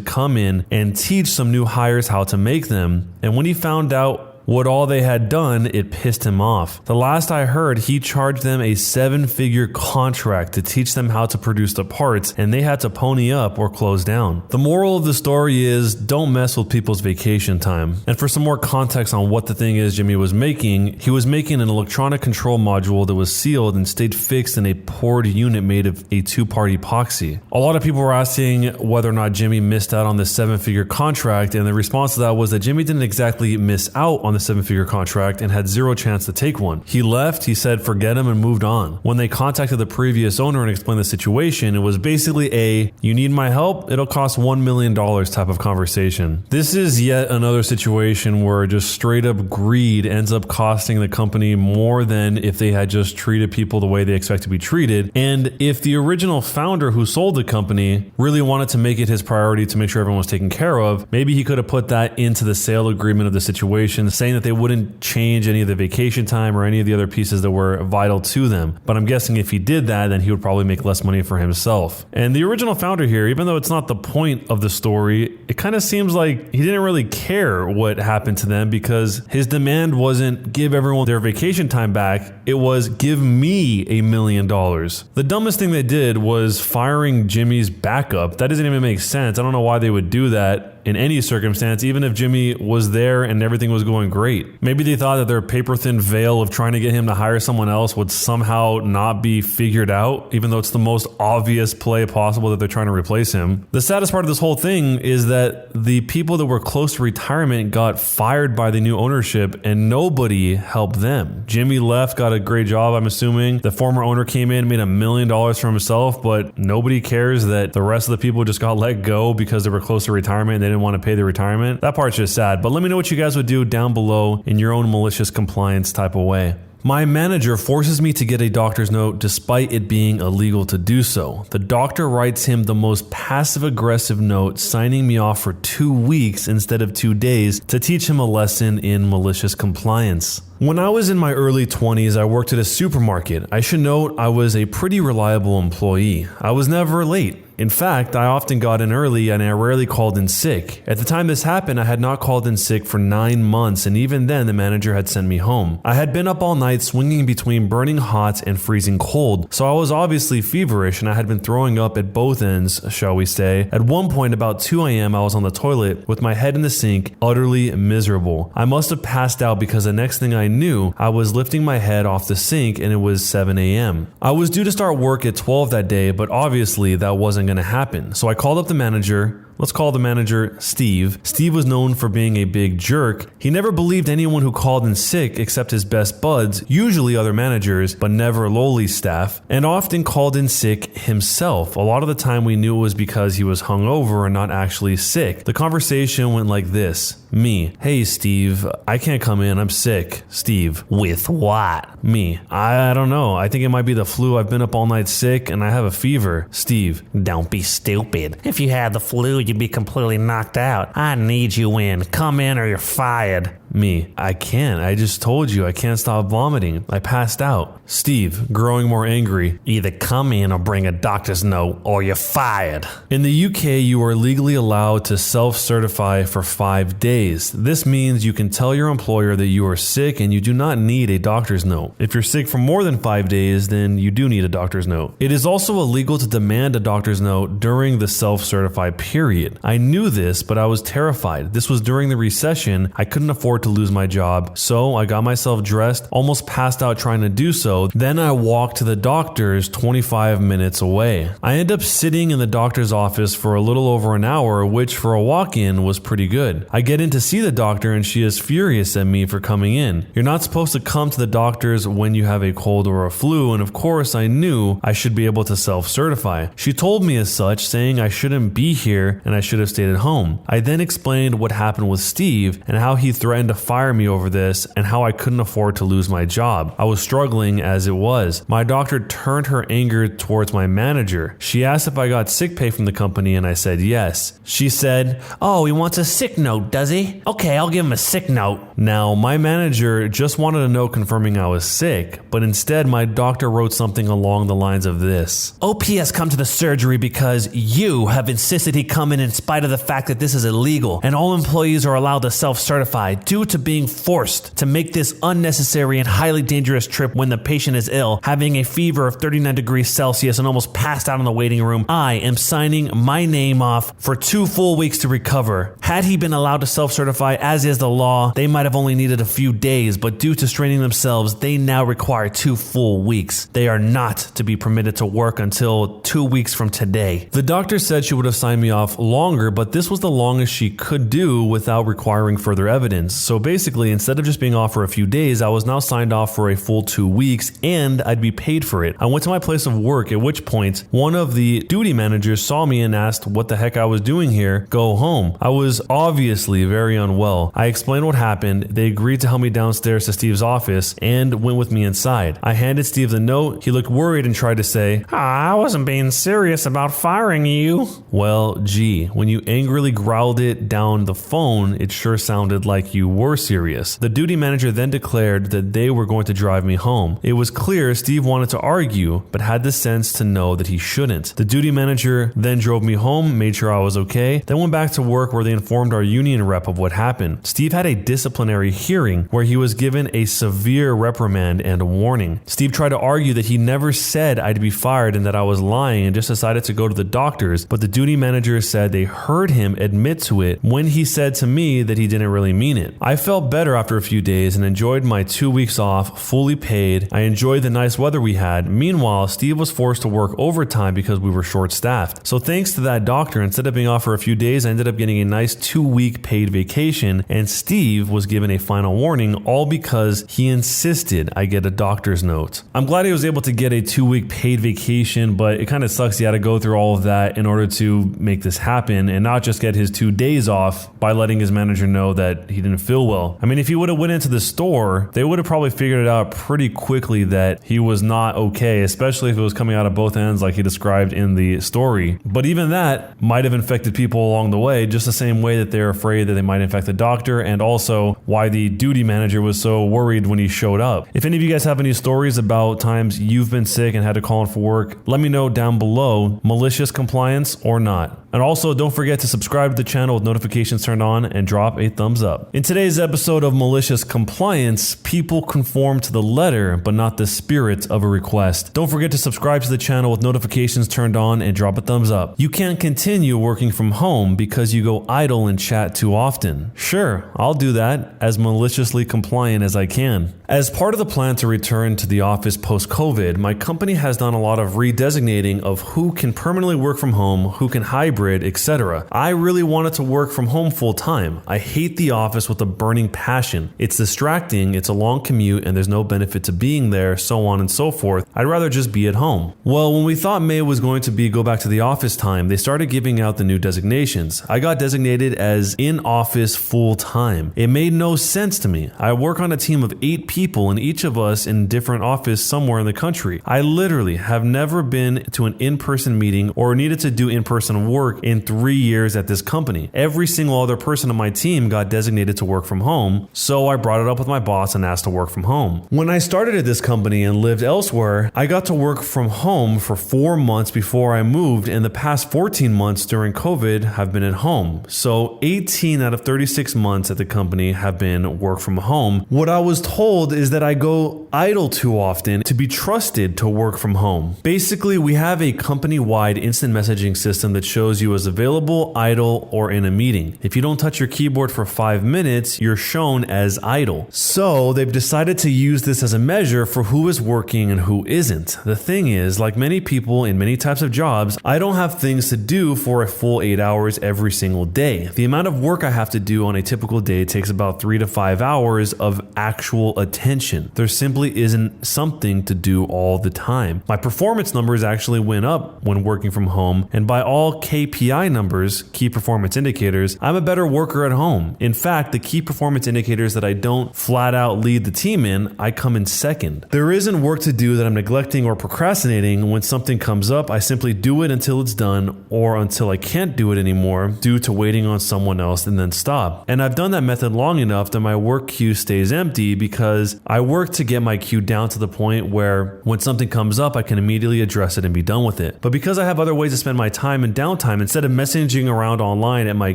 come in and teach some new hires how to make them. And when he found out what all they had done, it pissed him off. The last I heard, he charged them a 7-figure contract to teach them how to produce the parts, and they had to pony up or close down. The moral of the story is, don't mess with people's vacation time. And for some more context on what the thing is Jimmy was making, he was making an electronic control module that was sealed and stayed fixed in a poured unit made of a 2-part epoxy. A lot of people were asking whether or not Jimmy missed out on this 7-figure contract, and the response to that was that Jimmy didn't exactly miss out on the 7-figure contract and had 0 chance to take one. He left, he said forget him, and moved on. When they contacted the previous owner and explained the situation, it was basically a, you need my help? It'll cost $1 million type of conversation. This is yet another situation where just straight up greed ends up costing the company more than if they had just treated people the way they expect to be treated. And if the original founder who sold the company really wanted to make it his priority to make sure everyone was taken care of, maybe he could have put that into the sale agreement of the situation, saying that they wouldn't change any of the vacation time or any of the other pieces that were vital to them. But I'm guessing if he did that, then he would probably make less money for himself. And the original founder here, even though it's not the point of the story, it kind of seems like he didn't really care what happened to them, because his demand wasn't give everyone their vacation time back. It was give me $1 million. The dumbest thing they did was firing Jimmy's backup. That doesn't even make sense. I don't know why they would do that in any circumstance, even if Jimmy was there and everything was going great. Maybe they thought that their paper-thin veil of trying to get him to hire someone else would somehow not be figured out, even though it's the most obvious play possible that they're trying to replace him. The saddest part of this whole thing is that the people that were close to retirement got fired by the new ownership and nobody helped them. Jimmy left, got a great job, I'm assuming. The former owner came in, made $1 million for himself, but nobody cares that the rest of the people just got let go because they were close to retirement and they didn't want to pay the retirement. That part's just sad. But let me know what you guys would do down below in your own malicious compliance type of way. My manager forces me to get a doctor's note despite it being illegal to do so. The doctor writes him the most passive-aggressive note, signing me off for 2 weeks instead of 2 days to teach him a lesson in malicious compliance. When I was in my early 20s, I worked at a supermarket. I should note I was a pretty reliable employee. I was never late. In fact, I often got in early and I rarely called in sick. At the time this happened, I had not called in sick for 9 months, and even then the manager had sent me home. I had been up all night swinging between burning hot and freezing cold, so I was obviously feverish and I had been throwing up at both ends, shall we say. At one point, about 2 a.m., I was on the toilet with my head in the sink, utterly miserable. I must have passed out because the next thing I knew, I was lifting my head off the sink and it was 7 a.m. I was due to start work at 12 that day, but obviously that wasn't going to happen. So I called up the manager. Let's call the manager Steve. Steve was known for being a big jerk. He never believed anyone who called in sick except his best buds, usually other managers, but never Loli's staff, and often called in sick himself. A lot of the time we knew it was because he was hungover and not actually sick. The conversation went like this. Me, hey Steve, I can't come in, I'm sick. Steve, with what? Me, I don't know, I think it might be the flu. I've been up all night sick and I have a fever. Steve,
don't be stupid. If you had the flu, you'd be completely knocked out. I need you in. Come in or you're fired.
Me, I can't. I just told you I can't stop vomiting. I passed out. Steve, growing more angry.
Either come in or bring a doctor's note or you're fired.
In the UK, you are legally allowed to self-certify for 5 days. This means you can tell your employer that you are sick and you do not need a doctor's note. If you're sick for more than 5 days, then you do need a doctor's note. It is also illegal to demand a doctor's note during the self-certify period. I knew this, but I was terrified. This was during the recession. I couldn't afford to lose my job, so I got myself dressed, almost passed out trying to do so. Then I walked to the doctor's 25 minutes away. I ended up sitting in the doctor's office for a little over an hour, which for a walk-in was pretty good. I get in to see the doctor and she is furious at me for coming in. You're not supposed to come to the doctor's when you have a cold or a flu, and of course I knew I should be able to self-certify. She told me as such, saying I shouldn't be here and I should have stayed at home. I then explained what happened with Steve and how he threatened to fire me over this and how I couldn't afford to lose my job. I was struggling as it was. My doctor turned her anger towards my manager. She asked if I got sick pay from the company and I said yes. She said,
"Oh, he wants a sick note, does he? Okay, I'll give him a sick note."
Now, my manager just wanted a note confirming I was sick, but instead my doctor wrote something along the lines of this.
"OP has come to the surgery because you have insisted he come in spite of the fact that this is illegal, and all employees are allowed to self-certify due to being forced to make this unnecessary and highly dangerous trip when the patient is ill, having a fever of 39 degrees Celsius and almost passed out in the waiting room. I am signing my name off for 2 full weeks to recover. Had he been allowed to self-certify as is the law, they might have only needed a few days, but due to straining themselves, they now require 2 full weeks. They are not to be permitted to work until 2 weeks from today."
The doctor said she would have signed me off longer, but this was the longest she could do without requiring further evidence. So basically, instead of just being off for a few days, I was now signed off for a full 2 weeks and I'd be paid for it. I went to my place of work, at which point one of the duty managers saw me and asked what the heck I was doing here. Go home. I was obviously very unwell. I explained what happened. They agreed to help me downstairs to Steve's office and went with me inside. I handed Steve the note. He looked worried and tried to say,
"I wasn't being serious about firing you."
Well, gee, when you angrily growled it down the phone, it sure sounded like you were serious. The duty manager then declared that they were going to drive me home. It was clear Steve wanted to argue, but had the sense to know that he shouldn't. The duty manager then drove me home, made sure I was okay, then went back to work where they informed our union rep of what happened. Steve had a disciplinary hearing where he was given a severe reprimand and a warning. Steve tried to argue that he never said I'd be fired and that I was lying and just decided to go to the doctors, but the duty manager said they heard him admit to it when he said to me that he didn't really mean it. I felt better after a few days and enjoyed my 2 weeks off, fully paid. I enjoyed the nice weather we had. Meanwhile, Steve was forced to work overtime because we were short-staffed. So thanks to that doctor, instead of being off for a few days, I ended up getting a nice 2-week paid vacation, and Steve was given a final warning, all because he insisted I get a doctor's note. I'm glad he was able to get a 2-week paid vacation, but it kind of sucks he had to go through all of that in order to make this happen and not just get his 2 days off by letting his manager know that he didn't feel well. I mean, if he would have went into the store, they would have probably figured it out pretty quickly that he was not okay, especially if it was coming out of both ends like he described in the story. But even that might have infected people along the way, just the same way that they're afraid that they might infect the doctor, and also why the duty manager was so worried when he showed up. If any of you guys have any stories about times you've been sick and had to call in for work, let me know down below, malicious compliance or not. And also, don't forget to subscribe to the channel with notifications turned on and drop a thumbs up. In today's episode of Malicious Compliance, people conform to the letter but not the spirit of a request. Don't forget to subscribe to the channel with notifications turned on and drop a thumbs up. You can't continue working from home because you go idle and chat too often. Sure, I'll do that, as maliciously compliant as I can. As part of the plan to return to the office post-COVID, my company has done a lot of redesignating of who can permanently work from home, who can hybrid, etc. I really wanted to work from home full-time. I hate the office with a burning passion. It's distracting, it's a long commute, and there's no benefit to being there, so on and so forth. I'd rather just be at home. Well, when we thought May was going to be go back to the office time, they started giving out the new designations. I got designated as in-office full-time. It made no sense to me. I work on a team of 8 people, and each of us in different office somewhere in the country. I literally have never been to an in-person meeting or needed to do in-person work in 3 years at this company. Every single other person on my team got designated to work from home, so I brought it up with my boss and asked to work from home. When I started at this company and lived elsewhere, I got to work from home for 4 months before I moved, and the past 14 months during COVID have been at home. So 18 out of 36 months at the company have been work from home. What I was told is that I go idle too often to be trusted to work from home. Basically, we have a company-wide instant messaging system that shows you as available, idle, or in a meeting. If you don't touch your keyboard for 5 minutes, you're shown as idle. So they've decided to use this as a measure for who is working and who isn't. The thing is, like many people in many types of jobs, I don't have things to do for a full 8 hours every single day. The amount of work I have to do on a typical day takes about 3 to 5 hours of actual attention. There simply isn't something to do all the time. My performance numbers actually went up when working from home, and by all KPI numbers, key performance indicators, I'm a better worker at home. In fact, the key performance indicators that I don't flat out lead the team in, I come in second. There isn't work to do that I'm neglecting or procrastinating. When something comes up, I simply do it until it's done or until I can't do it anymore due to waiting on someone else and then stop. And I've done that method long enough that my work queue stays empty because I work to get my queue down to the point where when something comes up, I can immediately address it and be done with it. But because I have other ways to spend my time and downtime, instead of messaging around online at my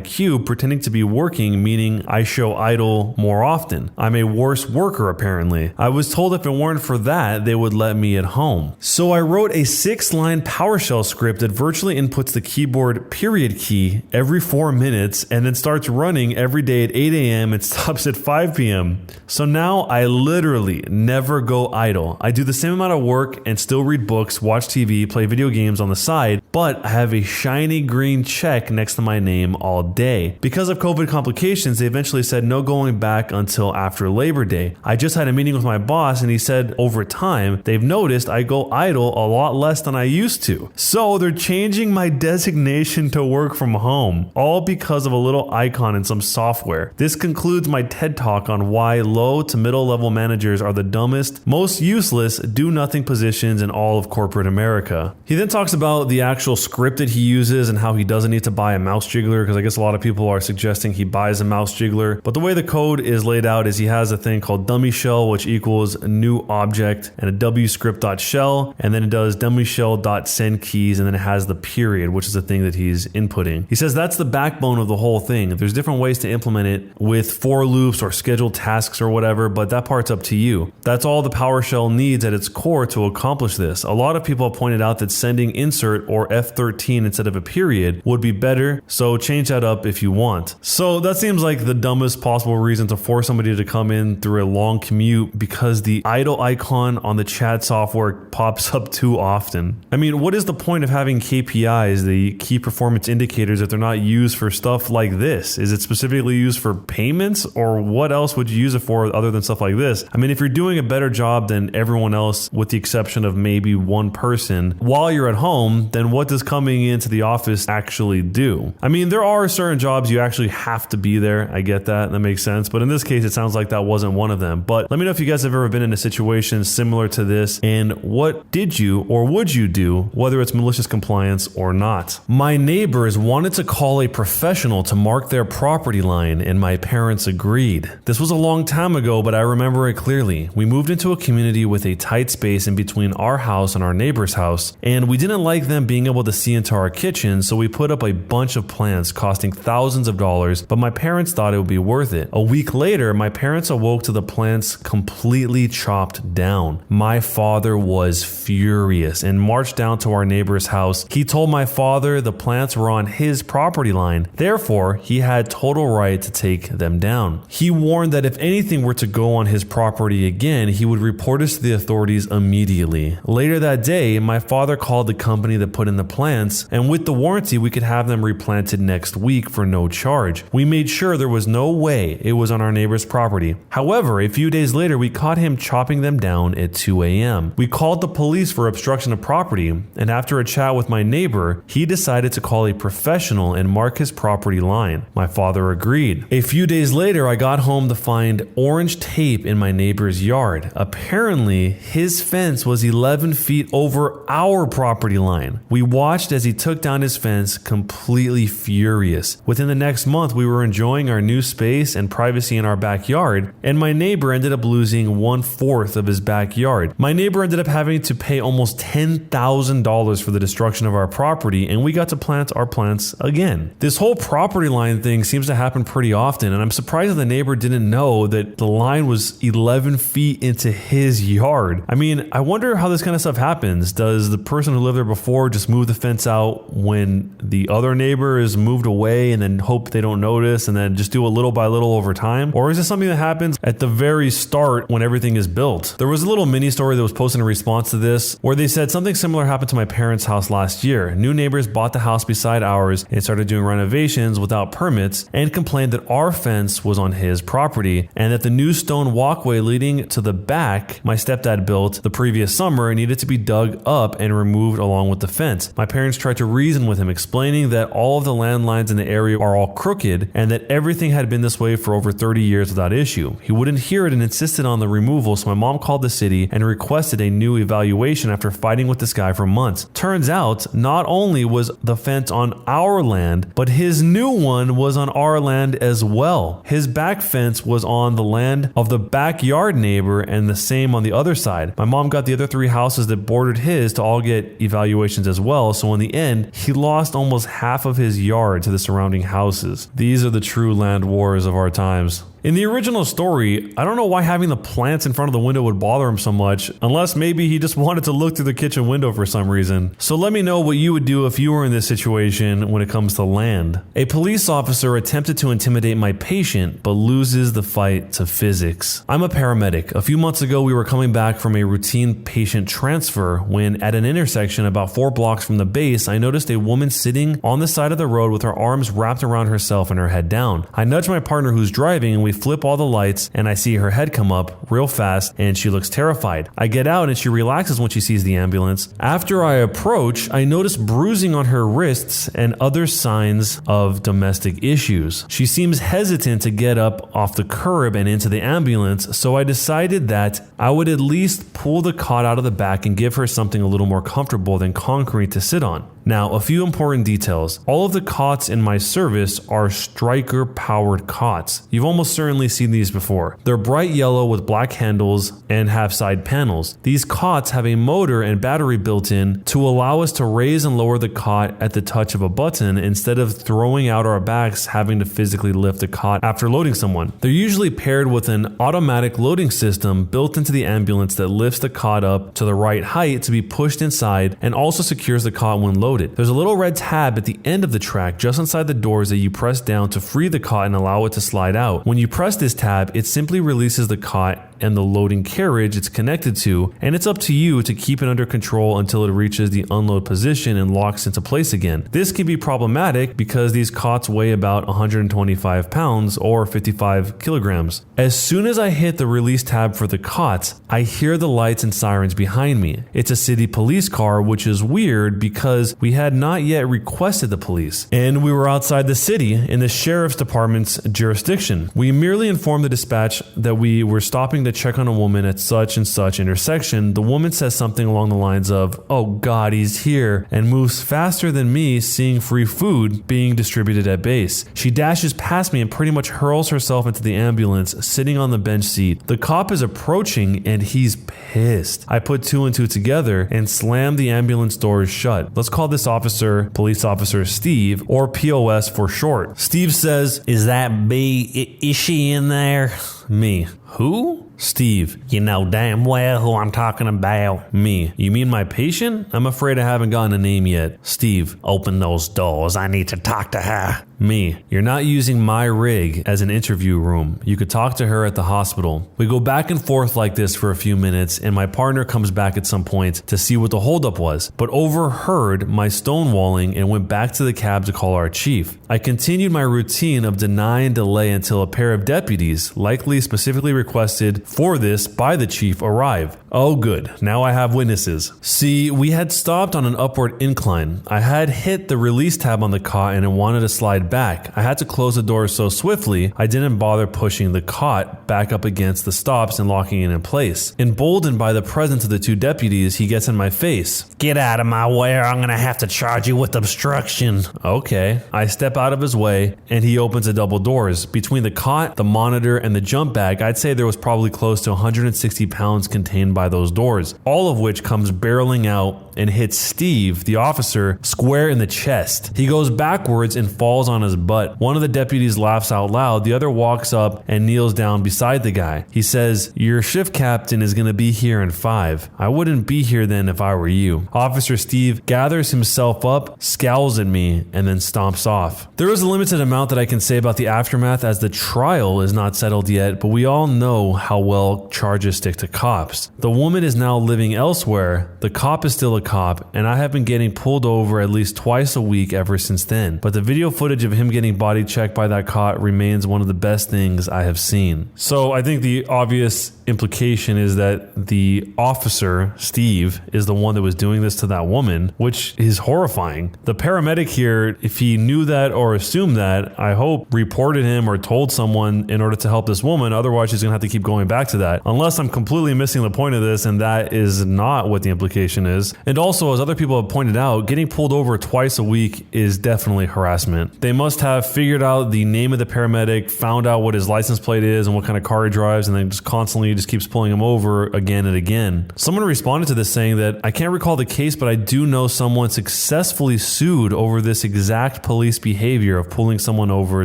queue pretending to be working, meaning I show idle more often. I'm a worse worker apparently. I was told if it weren't for that, they would let me at home. So I wrote a 6-line PowerShell script that virtually inputs the keyboard period key every 4 minutes and then starts running every day at 8 a.m. and stops at 5 p.m. So now I literally never go idle. I do the same amount of work and still read books, watch TV, play video games on the side, but I have a shiny green check next to my name all day. Because of COVID complications, they eventually said no going back until after Labor Day. I just had a meeting with my boss and he said over time, they've noticed I go idle a lot less than I used to. So they're changing my designation to work from home, all because of a little icon in some software. This concludes my TED Talk on why low to middle level managers are the dumbest, most useless, do-nothing positions in all of corporate America. He then talks about the actual script that he uses and how he doesn't need to buy a mouse jiggler, because I guess a lot of people are suggesting he buys a mouse jiggler. But the way the code is laid out is he has a thing called dummy shell, which equals new object, and a wscript.shell, and then it does dummy shell.send keys, and then it has the period, which is the thing that he's inputting. He says that's the backbone of the whole thing. There's different ways to implement it with for loops or scheduled tasks or whatever, but that part's up to you. That's all the PowerShell needs at its core to accomplish this. A lot of people have pointed out that sending insert or F13 instead of a period period would be better, so change that up if you want. So that seems like the dumbest possible reason to force somebody to come in through a long commute because the idle icon on the chat software pops up too often. I mean, what is the point of having KPIs, the key performance indicators, if they're not used for stuff like this? Is it specifically used for payments, or what else would you use it for other than stuff like this? I mean, if you're doing a better job than everyone else, with the exception of maybe one person, while you're at home, then what does coming into the office actually do? I mean, there are certain jobs you actually have to be there. I get that. That makes sense. But in this case, it sounds like that wasn't one of them. But let me know if you guys have ever been in a situation similar to this, and what did you or would you do, whether it's malicious compliance or not. My neighbors wanted to call a professional to mark their property line, and my parents agreed. This was a long time ago, but I remember it clearly. We moved into a community with a tight space in between our house and our neighbor's house, and we didn't like them being able to see into our kitchen, so we put up a bunch of plants costing thousands of dollars, but my parents thought it would be worth it. A week later, my parents awoke to the plants completely chopped down. My father was furious and marched down to our neighbor's house. He told my father the plants were on his property line, therefore he had total right to take them down. He warned that if anything were to go on his property again, he would report us to the authorities immediately. Later that day, my father called the company that put in the plants, and with the warranty we could have them replanted next week for no charge. We made sure there was no way it was on our neighbor's property. However, a few days later we caught him chopping them down at 2 a.m. We called the police for obstruction of property, and after a chat with my neighbor, he decided to call a professional and mark his property line. My father agreed. A few days later, I got home to find orange tape in my neighbor's yard. Apparently, his fence was 11 feet over our property line. We watched as he took down his fence, completely furious. Within the next month, we were enjoying our new space and privacy in our backyard, and my neighbor ended up losing 1/4 of his backyard. My neighbor ended up having to pay almost $10,000 for the destruction of our property, and we got to plant our plants again. This whole property line thing seems to happen pretty often, and I'm surprised that the neighbor didn't know that the line was 11 feet into his yard. I mean, I wonder how this kind of stuff happens. Does the person who lived there before just move the fence out when the other neighbor is moved away and then hope they don't notice and then just do it little by little over time? Or is this something that happens at the very start when everything is built? There was a little mini story that was posted in response to this where they said something similar happened to my parents' house last year. New neighbors bought the house beside ours and started doing renovations without permits and complained that our fence was on his property and that the new stone walkway leading to the back my stepdad built the previous summer needed to be dug up and removed along with the fence. My parents tried to reason with him, explaining that all of the landlines in the area are all crooked and that everything had been this way for over 30 years without issue. He wouldn't hear it and insisted on the removal, so my mom called the city and requested a new evaluation after fighting with this guy for months. Turns out, not only was the fence on our land, but his new one was on our land as well. His back fence was on the land of the backyard neighbor and the same on the other side. My mom got the other 3 houses that bordered his to all get evaluations as well, so in the end, he lost almost half of his yard to the surrounding houses. These are the true land wars of our times. In the original story, I don't know why having the plants in front of the window would bother him so much, unless maybe he just wanted to look through the kitchen window for some reason. So let me know what you would do if you were in this situation when it comes to land. A police officer attempted to intimidate my patient, but loses the fight to physics. I'm a paramedic. A few months ago, we were coming back from a routine patient transfer when at an intersection about 4 blocks from the base, I noticed a woman sitting on the side of the road with her arms wrapped around herself and her head down. I nudged my partner who's driving and we flip all the lights and I see her head come up real fast and she looks terrified. I get out and she relaxes when she sees the ambulance. After I approach, I notice bruising on her wrists and other signs of domestic issues. She seems hesitant to get up off the curb and into the ambulance, so I decided that I would at least pull the cot out of the back and give her something a little more comfortable than concrete to sit on. Now, a few important details. All of the cots in my service are Striker powered cots. You've almost certainly seen these before. They're bright yellow with black handles and have side panels. These cots have a motor and battery built in to allow us to raise and lower the cot at the touch of a button instead of throwing out our backs having to physically lift the cot after loading someone. They're usually paired with an automatic loading system built into the ambulance that lifts lifts the cot up to the right height to be pushed inside and also secures the cot when loaded. There's a little red tab at the end of the track just inside the doors that you press down to free the cot and allow it to slide out. When you press this tab, it simply releases the cot and the loading carriage it's connected to, and it's up to you to keep it under control until it reaches the unload position and locks into place again. This can be problematic because these cots weigh about 125 pounds or 55 kilograms. As soon as I hit the release tab for the cots, I hear the lights and sirens behind me. It's a city police car, which is weird because we had not yet requested the police, and we were outside the city in the sheriff's department's jurisdiction. We merely informed the dispatch that we were stopping to check on a woman at such and such intersection. The woman says something along the lines of, "Oh God, he's here," and moves faster than me, seeing free food being distributed at base. She dashes past me and pretty much hurls herself into the ambulance, sitting on the bench seat. The cop is approaching and he's pissed. I put two and two together and slam the ambulance doors shut. Let's call this officer Police Officer Steve, or POS for short. Steve says,
"Is that B? Is she in there?"
Me. Who? Steve.
"You know damn well who I'm talking about."
Me. You mean my patient? I'm afraid I haven't gotten a name yet. Steve.
"Open those doors. I need to talk to her."
Me. You're not using my rig as an interview room. You could talk to her at the hospital. We go back and forth like this for a few minutes, and my partner comes back at some point to see what the holdup was, but overheard my stonewalling and went back to the cab to call our chief. I continued my routine of deny and delay until a pair of deputies, likely specifically requested for this by the chief, arrive. Oh good, now I have witnesses. See, we had stopped on an upward incline. I had hit the release tab on the cot and it wanted to slide back. I had to close the door so swiftly, I didn't bother pushing the cot back up against the stops and locking it in place. Emboldened by the presence of the two deputies, he gets in my face.
"Get out of my way or I'm gonna have to charge you with obstruction."
Okay. I step out of his way and he opens the double doors. Between the cot, the monitor, and the jump bag, I'd say there was probably close to 160 pounds contained by those doors, all of which comes barreling out and hits Steve, the officer, square in the chest. He goes backwards and falls on his butt. One of the deputies laughs out loud. The other walks up and kneels down beside the guy. He says, "Your shift captain is going to be here in 5. I wouldn't be here then if I were you." Officer Steve gathers himself up, scowls at me, and then stomps off. There is a limited amount that I can say about the aftermath as the trial is not settled yet, but we all know how well charges stick to cops. The woman is now living elsewhere. The cop is still a cop, and I have been getting pulled over at least twice a week ever since then. But the video footage of him getting body checked by that cop remains one of the best things I have seen. So I think the obvious implication is that the officer, Steve, is the one that was doing this to that woman, which is horrifying. The paramedic here, if he knew that or assumed that, I hope reported him or told someone in order to help this woman. Otherwise, she's going to have to keep going back to that. Unless I'm completely missing the point of this, and that is not what the implication is. And also, as other people have pointed out, getting pulled over twice a week is definitely harassment. They must have figured out the name of the paramedic, found out what his license plate is and what kind of car he drives, and then just constantly just keeps pulling him over again and again. Someone responded to this saying that, "I can't recall the case, but I do know someone successfully sued over this exact police behavior of pulling someone over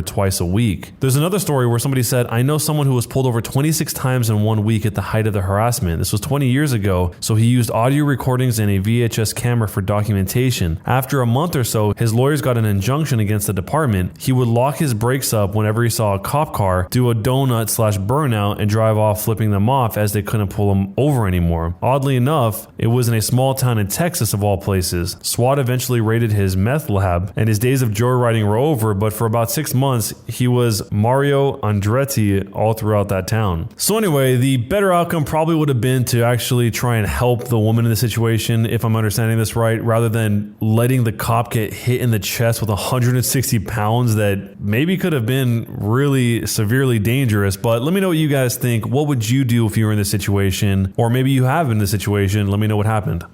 twice a week." There's another story where somebody said, "I know someone who was pulled over 26 times in 1 week at the height of the harassment. This was 20 years ago, so he used audio recordings and a VHS camera for documentation. After a month or so, his lawyers got an injunction against the department. He would lock his brakes up whenever he saw a cop car, do a donut/burnout, and drive off flipping them off as they couldn't pull him over anymore. Oddly enough, it was in a small town in Texas of all places. SWAT eventually raided his meth lab, and his days of joyriding were over, but for about 6 months, he was Mario Andretti all throughout that town." So anyway, the better outcome probably would have been to actually try and help the woman in the situation, if I'm understanding this right, rather than letting the cop get hit in the chest with 160 pounds that maybe could have been really severely dangerous. But let me know what you guys think. What would you do if you were in this situation? Or maybe you have been in this situation. Let me know what happened.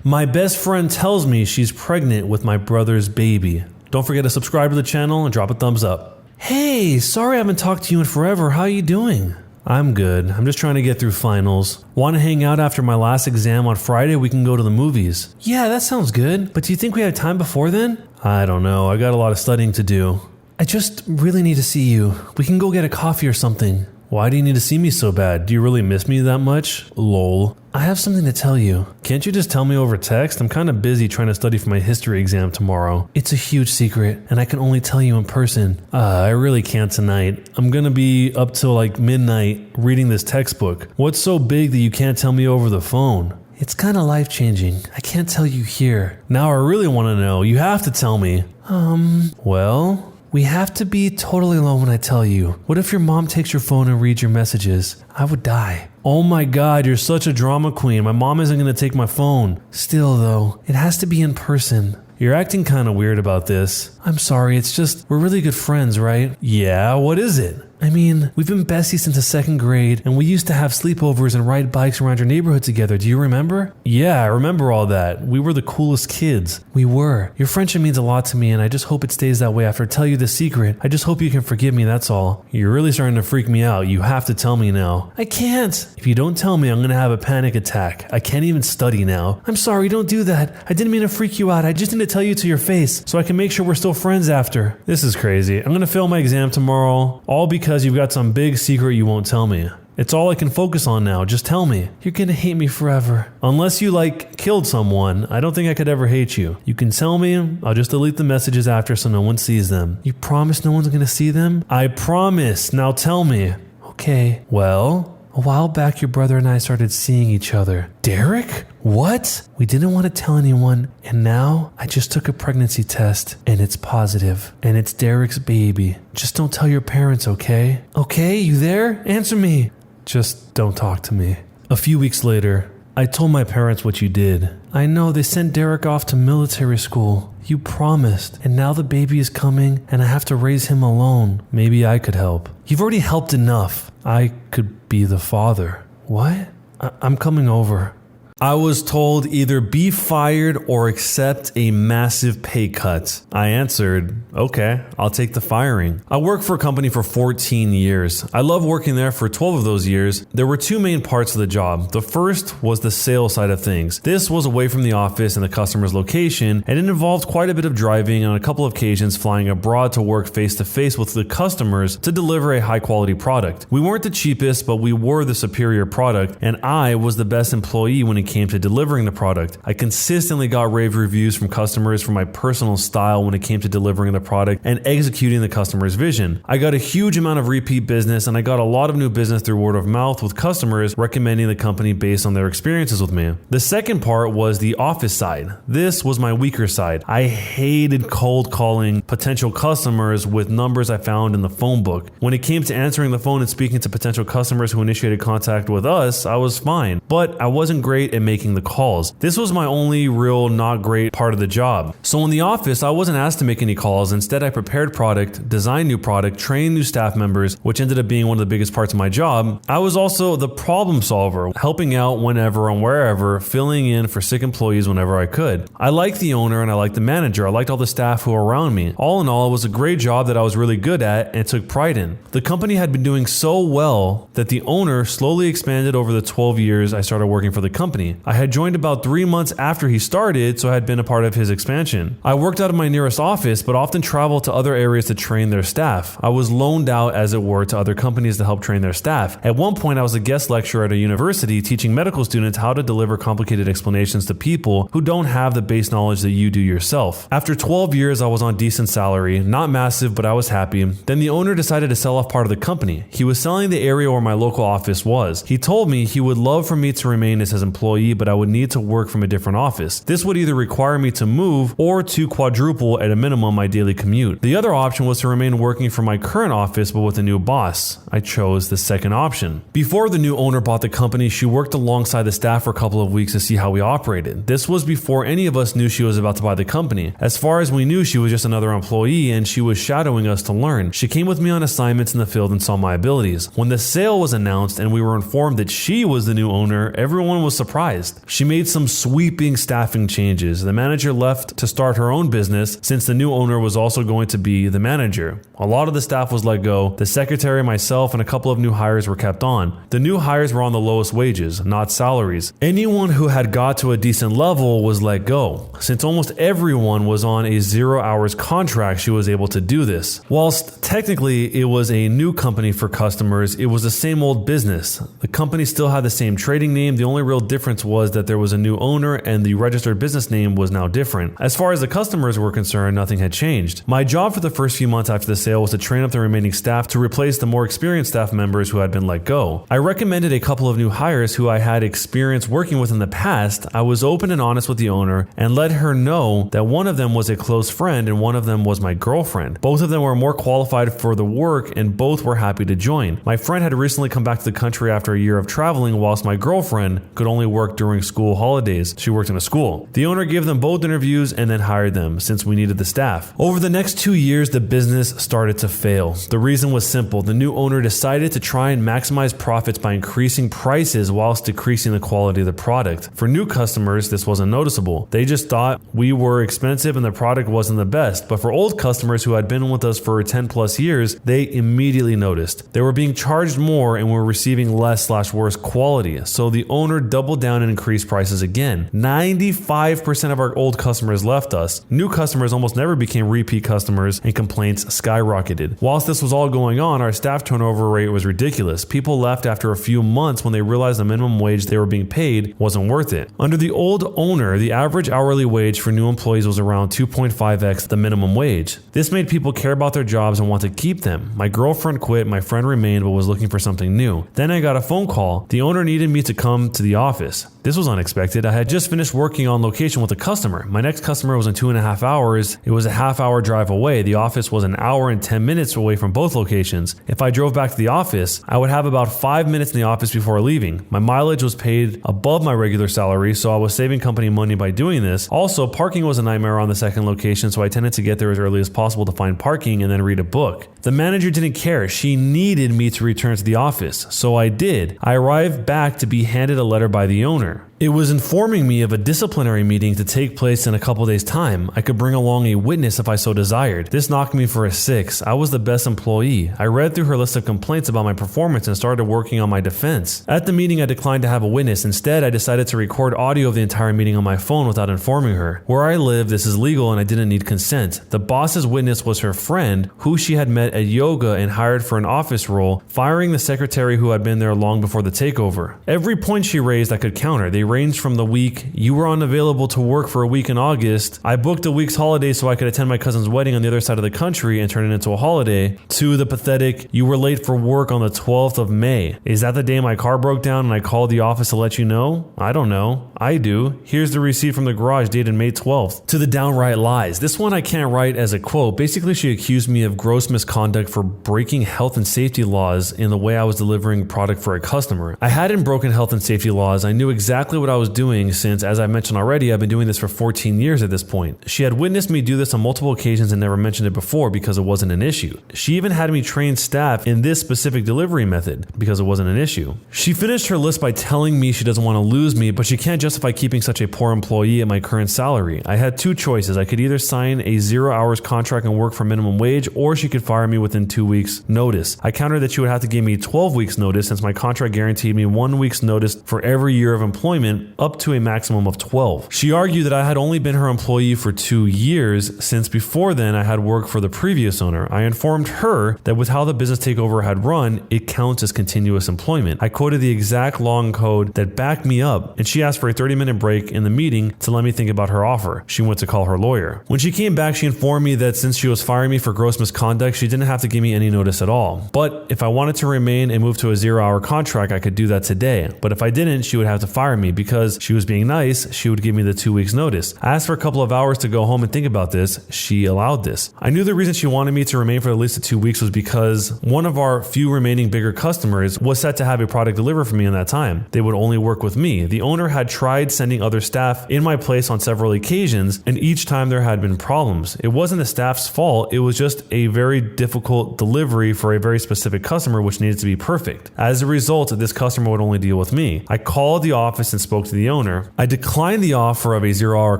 My best friend tells me she's pregnant with my brother's baby. Don't forget to subscribe to the channel and drop a thumbs up. Hey, sorry I haven't talked to you in forever. How are you doing? I'm good. I'm just trying to get through finals. Want to hang out after my last exam on Friday? We can go to the movies. Yeah, that sounds good. But do you think we have time before then? I don't know. I got a lot of studying to do. I just really need to see you. We can go get a coffee or something. Why do you need to see me so bad? Do you really miss me that much? Lol.
I have something to tell you.
Can't you just tell me over text? I'm kind of busy trying to study for my history exam tomorrow.
It's a huge secret, and I can only tell you in person.
I really can't tonight. I'm gonna be up till like midnight reading this textbook. What's so big that you can't tell me over the phone?
It's kind of life-changing. I can't tell you here.
Now I really want to know. You have to tell me. Well...
We have to be totally alone when I tell you. What if your mom takes your phone and reads your messages? I would die.
Oh my God, you're such a drama queen. My mom isn't going to take my phone.
Still though, it has to be in person.
You're acting kind of weird about this.
I'm sorry, it's just, we're really good friends, right?
Yeah, what is it?
I mean, we've been besties since the 2nd grade, and we used to have sleepovers and ride bikes around your neighborhood together. Do you remember?
Yeah, I remember all that. We were the coolest kids.
We were. Your friendship means a lot to me, and I just hope it stays that way after I tell you the secret. I just hope you can forgive me, that's all.
You're really starting to freak me out. You have to tell me now.
I can't.
If you don't tell me, I'm going to have a panic attack. I can't even study now.
I'm sorry, don't do that. I didn't mean to freak you out. I just need to tell you to your face, so I can make sure we're still friends after.
This is crazy. I'm going to fail my exam tomorrow, all because you've got some big secret you won't tell me. It's all I can focus on now. Just tell me.
You're gonna hate me forever.
Unless you killed someone, I don't think I could ever hate you. You can tell me, I'll just delete the messages after so no one sees them.
You promise no one's gonna see them?
I promise. Now tell me.
Okay.
Well?
A while back, your brother and I started seeing each other.
Derek? What?
We didn't want to tell anyone, and now I just took a pregnancy test, and it's positive, and it's Derek's baby. Just don't tell your parents, okay? Okay, you there? Answer me.
Just don't talk to me. A few weeks later, I told my parents what you did.
I know, they sent Derek off to military school. You promised, and now the baby is coming, and I have to raise him alone.
Maybe I could help.
You've already helped enough.
I could be the father.
What?
I'm coming over. I was told either be fired or accept a massive pay cut. I answered, okay, I'll take the firing. I worked for a company for 14 years. I loved working there for 12 of those years. There were two main parts of the job. The first was the sales side of things. This was away from the office and the customer's location, and it involved quite a bit of driving and on a couple of occasions flying abroad to work face-to-face with the customers to deliver a high-quality product. We weren't the cheapest, but we were the superior product, and I was the best employee when it came to delivering the product. I consistently got rave reviews from customers for my personal style when it came to delivering the product and executing the customer's vision. I got a huge amount of repeat business, and I got a lot of new business through word of mouth with customers recommending the company based on their experiences with me. The second part was the office side. This was my weaker side. I hated cold calling potential customers with numbers I found in the phone book. When it came to answering the phone and speaking to potential customers who initiated contact with us, I was fine, but I wasn't great at making the calls. This was my only real not great part of the job. So in the office, I wasn't asked to make any calls. Instead, I prepared product, designed new product, trained new staff members, which ended up being one of the biggest parts of my job. I was also the problem solver, helping out whenever and wherever, filling in for sick employees whenever I could. I liked the owner and I liked the manager. I liked all the staff who were around me. All in all, it was a great job that I was really good at and took pride in. The company had been doing so well that the owner slowly expanded over the 12 years I started working for the company. I had joined about 3 months after he started, so I had been a part of his expansion. I worked out of my nearest office, but often traveled to other areas to train their staff. I was loaned out, as it were, to other companies to help train their staff. At one point, I was a guest lecturer at a university teaching medical students how to deliver complicated explanations to people who don't have the base knowledge that you do yourself. After 12 years, I was on decent salary, not massive, but I was happy. Then the owner decided to sell off part of the company. He was selling the area where my local office was. He told me he would love for me to remain as his employee, but I would need to work from a different office. This would either require me to move or to quadruple at a minimum my daily commute. The other option was to remain working from my current office but with a new boss. I chose the second option. Before the new owner bought the company, she worked alongside the staff for a couple of weeks to see how we operated. This was before any of us knew she was about to buy the company. As far as we knew, she was just another employee and she was shadowing us to learn. She came with me on assignments in the field and saw my abilities. When the sale was announced and we were informed that she was the new owner, everyone was surprised surprised. She made some sweeping staffing changes. The manager left to start her own business since the new owner was also going to be the manager. A lot of the staff was let go. The secretary, myself, and a couple of new hires were kept on. The new hires were on the lowest wages, not salaries. Anyone who had got to a decent level was let go. Since almost everyone was on a 0 hours contract, she was able to do this. Whilst technically it was a new company for customers, it was the same old business. The company still had the same trading name. The only real difference was that there was a new owner and the registered business name was now different. As far as the customers were concerned, nothing had changed. My job for the first few months after the sale was to train up the remaining staff to replace the more experienced staff members who had been let go. I recommended a couple of new hires who I had experience working with in the past. I was open and honest with the owner and let her know that one of them was a close friend and one of them was my girlfriend. Both of them were more qualified for the work and both were happy to join. My friend had recently come back to the country after a year of traveling, whilst my girlfriend could only work during school holidays. She worked in a school. The owner gave them both interviews and then hired them since we needed the staff. Over the next 2 years, the business started to fail. The reason was simple. The new owner decided to try and maximize profits by increasing prices whilst decreasing the quality of the product. For new customers, this wasn't noticeable. They just thought we were expensive and the product wasn't the best. But for old customers who had been with us for 10 plus years, they immediately noticed. They were being charged more and were receiving less/worse quality. So the owner doubled down and increased prices again. 95% of our old customers left us. New customers almost never became repeat customers and complaints skyrocketed. Whilst this was all going on, our staff turnover rate was ridiculous. People left after a few months when they realized the minimum wage they were being paid wasn't worth it. Under the old owner, the average hourly wage for new employees was around 2.5x the minimum wage. This made people care about their jobs and want to keep them. My girlfriend quit, my friend remained but was looking for something new. Then I got a phone call. The owner needed me to come to the office. This was unexpected. I had just finished working on location with a customer. My next customer was in 2.5 hours. It was a half-hour drive away. The office was an hour and 10 minutes away from both locations. If I drove back to the office, I would have about 5 minutes in the office before leaving. My mileage was paid above my regular salary, so I was saving company money by doing this. Also, parking was a nightmare on the second location, so I tended to get there as early as possible to find parking and then read a book. The manager didn't care. She needed me to return to the office, so I did. I arrived back to be handed a letter by the owner. It was informing me of a disciplinary meeting to take place in a couple days' time. I could bring along a witness if I so desired. This knocked me for a 6. I was the best employee. I read through her list of complaints about my performance and started working on my defense. At the meeting, I declined to have a witness. Instead, I decided to record audio of the entire meeting on my phone without informing her. Where I live, this is legal and I didn't need consent. The boss's witness was her friend, who she had met at yoga and hired for an office role, firing the secretary who had been there long before the takeover. Every point she raised, I could counter. They ranged from the week, "You were unavailable to work for a week in August. I booked a week's holiday so I could attend my cousin's wedding on the other side of the country and turn it into a holiday," to the pathetic, "You were late for work on the 12th of May. Is that the day my car broke down and I called the office to let you know? I don't know. I do. Here's the receipt from the garage dated May 12th. To the downright lies. This one I can't write as a quote. Basically, she accused me of gross misconduct for breaking health and safety laws in the way I was delivering product for a customer. I hadn't broken health and safety laws. I knew exactly what I was doing since, as I mentioned already, I've been doing this for 14 years at this point. She had witnessed me do this on multiple occasions and never mentioned it before because it wasn't an issue. She even had me train staff in this specific delivery method because it wasn't an issue. She finished her list by telling me she doesn't want to lose me, but she can't justify keeping such a poor employee at my current salary. I had two choices. I could either sign a 0 hours contract and work for minimum wage, or she could fire me within 2 weeks notice. I countered that she would have to give me 12 weeks notice since my contract guaranteed me 1 week's notice for every year of employment, up to a maximum of 12. She argued that I had only been her employee for 2 years, since before then I had worked for the previous owner. I informed her that with how the business takeover had run, it counts as continuous employment. I quoted the exact long code that backed me up, and she asked for a 30-minute break in the meeting to let me think about her offer. She went to call her lawyer. When she came back, she informed me that since she was firing me for gross misconduct, she didn't have to give me any notice at all. But if I wanted to remain and move to a 0-hour contract, I could do that today. But if I didn't, she would have to fire me. Because she was being nice, she would give me the 2 weeks notice. I asked for a couple of hours to go home and think about this. She allowed this. I knew the reason she wanted me to remain for at least 2 weeks was because one of our few remaining bigger customers was set to have a product delivered for me in that time. They would only work with me. The owner had tried sending other staff in my place on several occasions, and each time there had been problems. It wasn't the staff's fault. It was just a very difficult delivery for a very specific customer which needed to be perfect. As a result, this customer would only deal with me. I called the office and spoke to the owner. I declined the offer of a 0-hour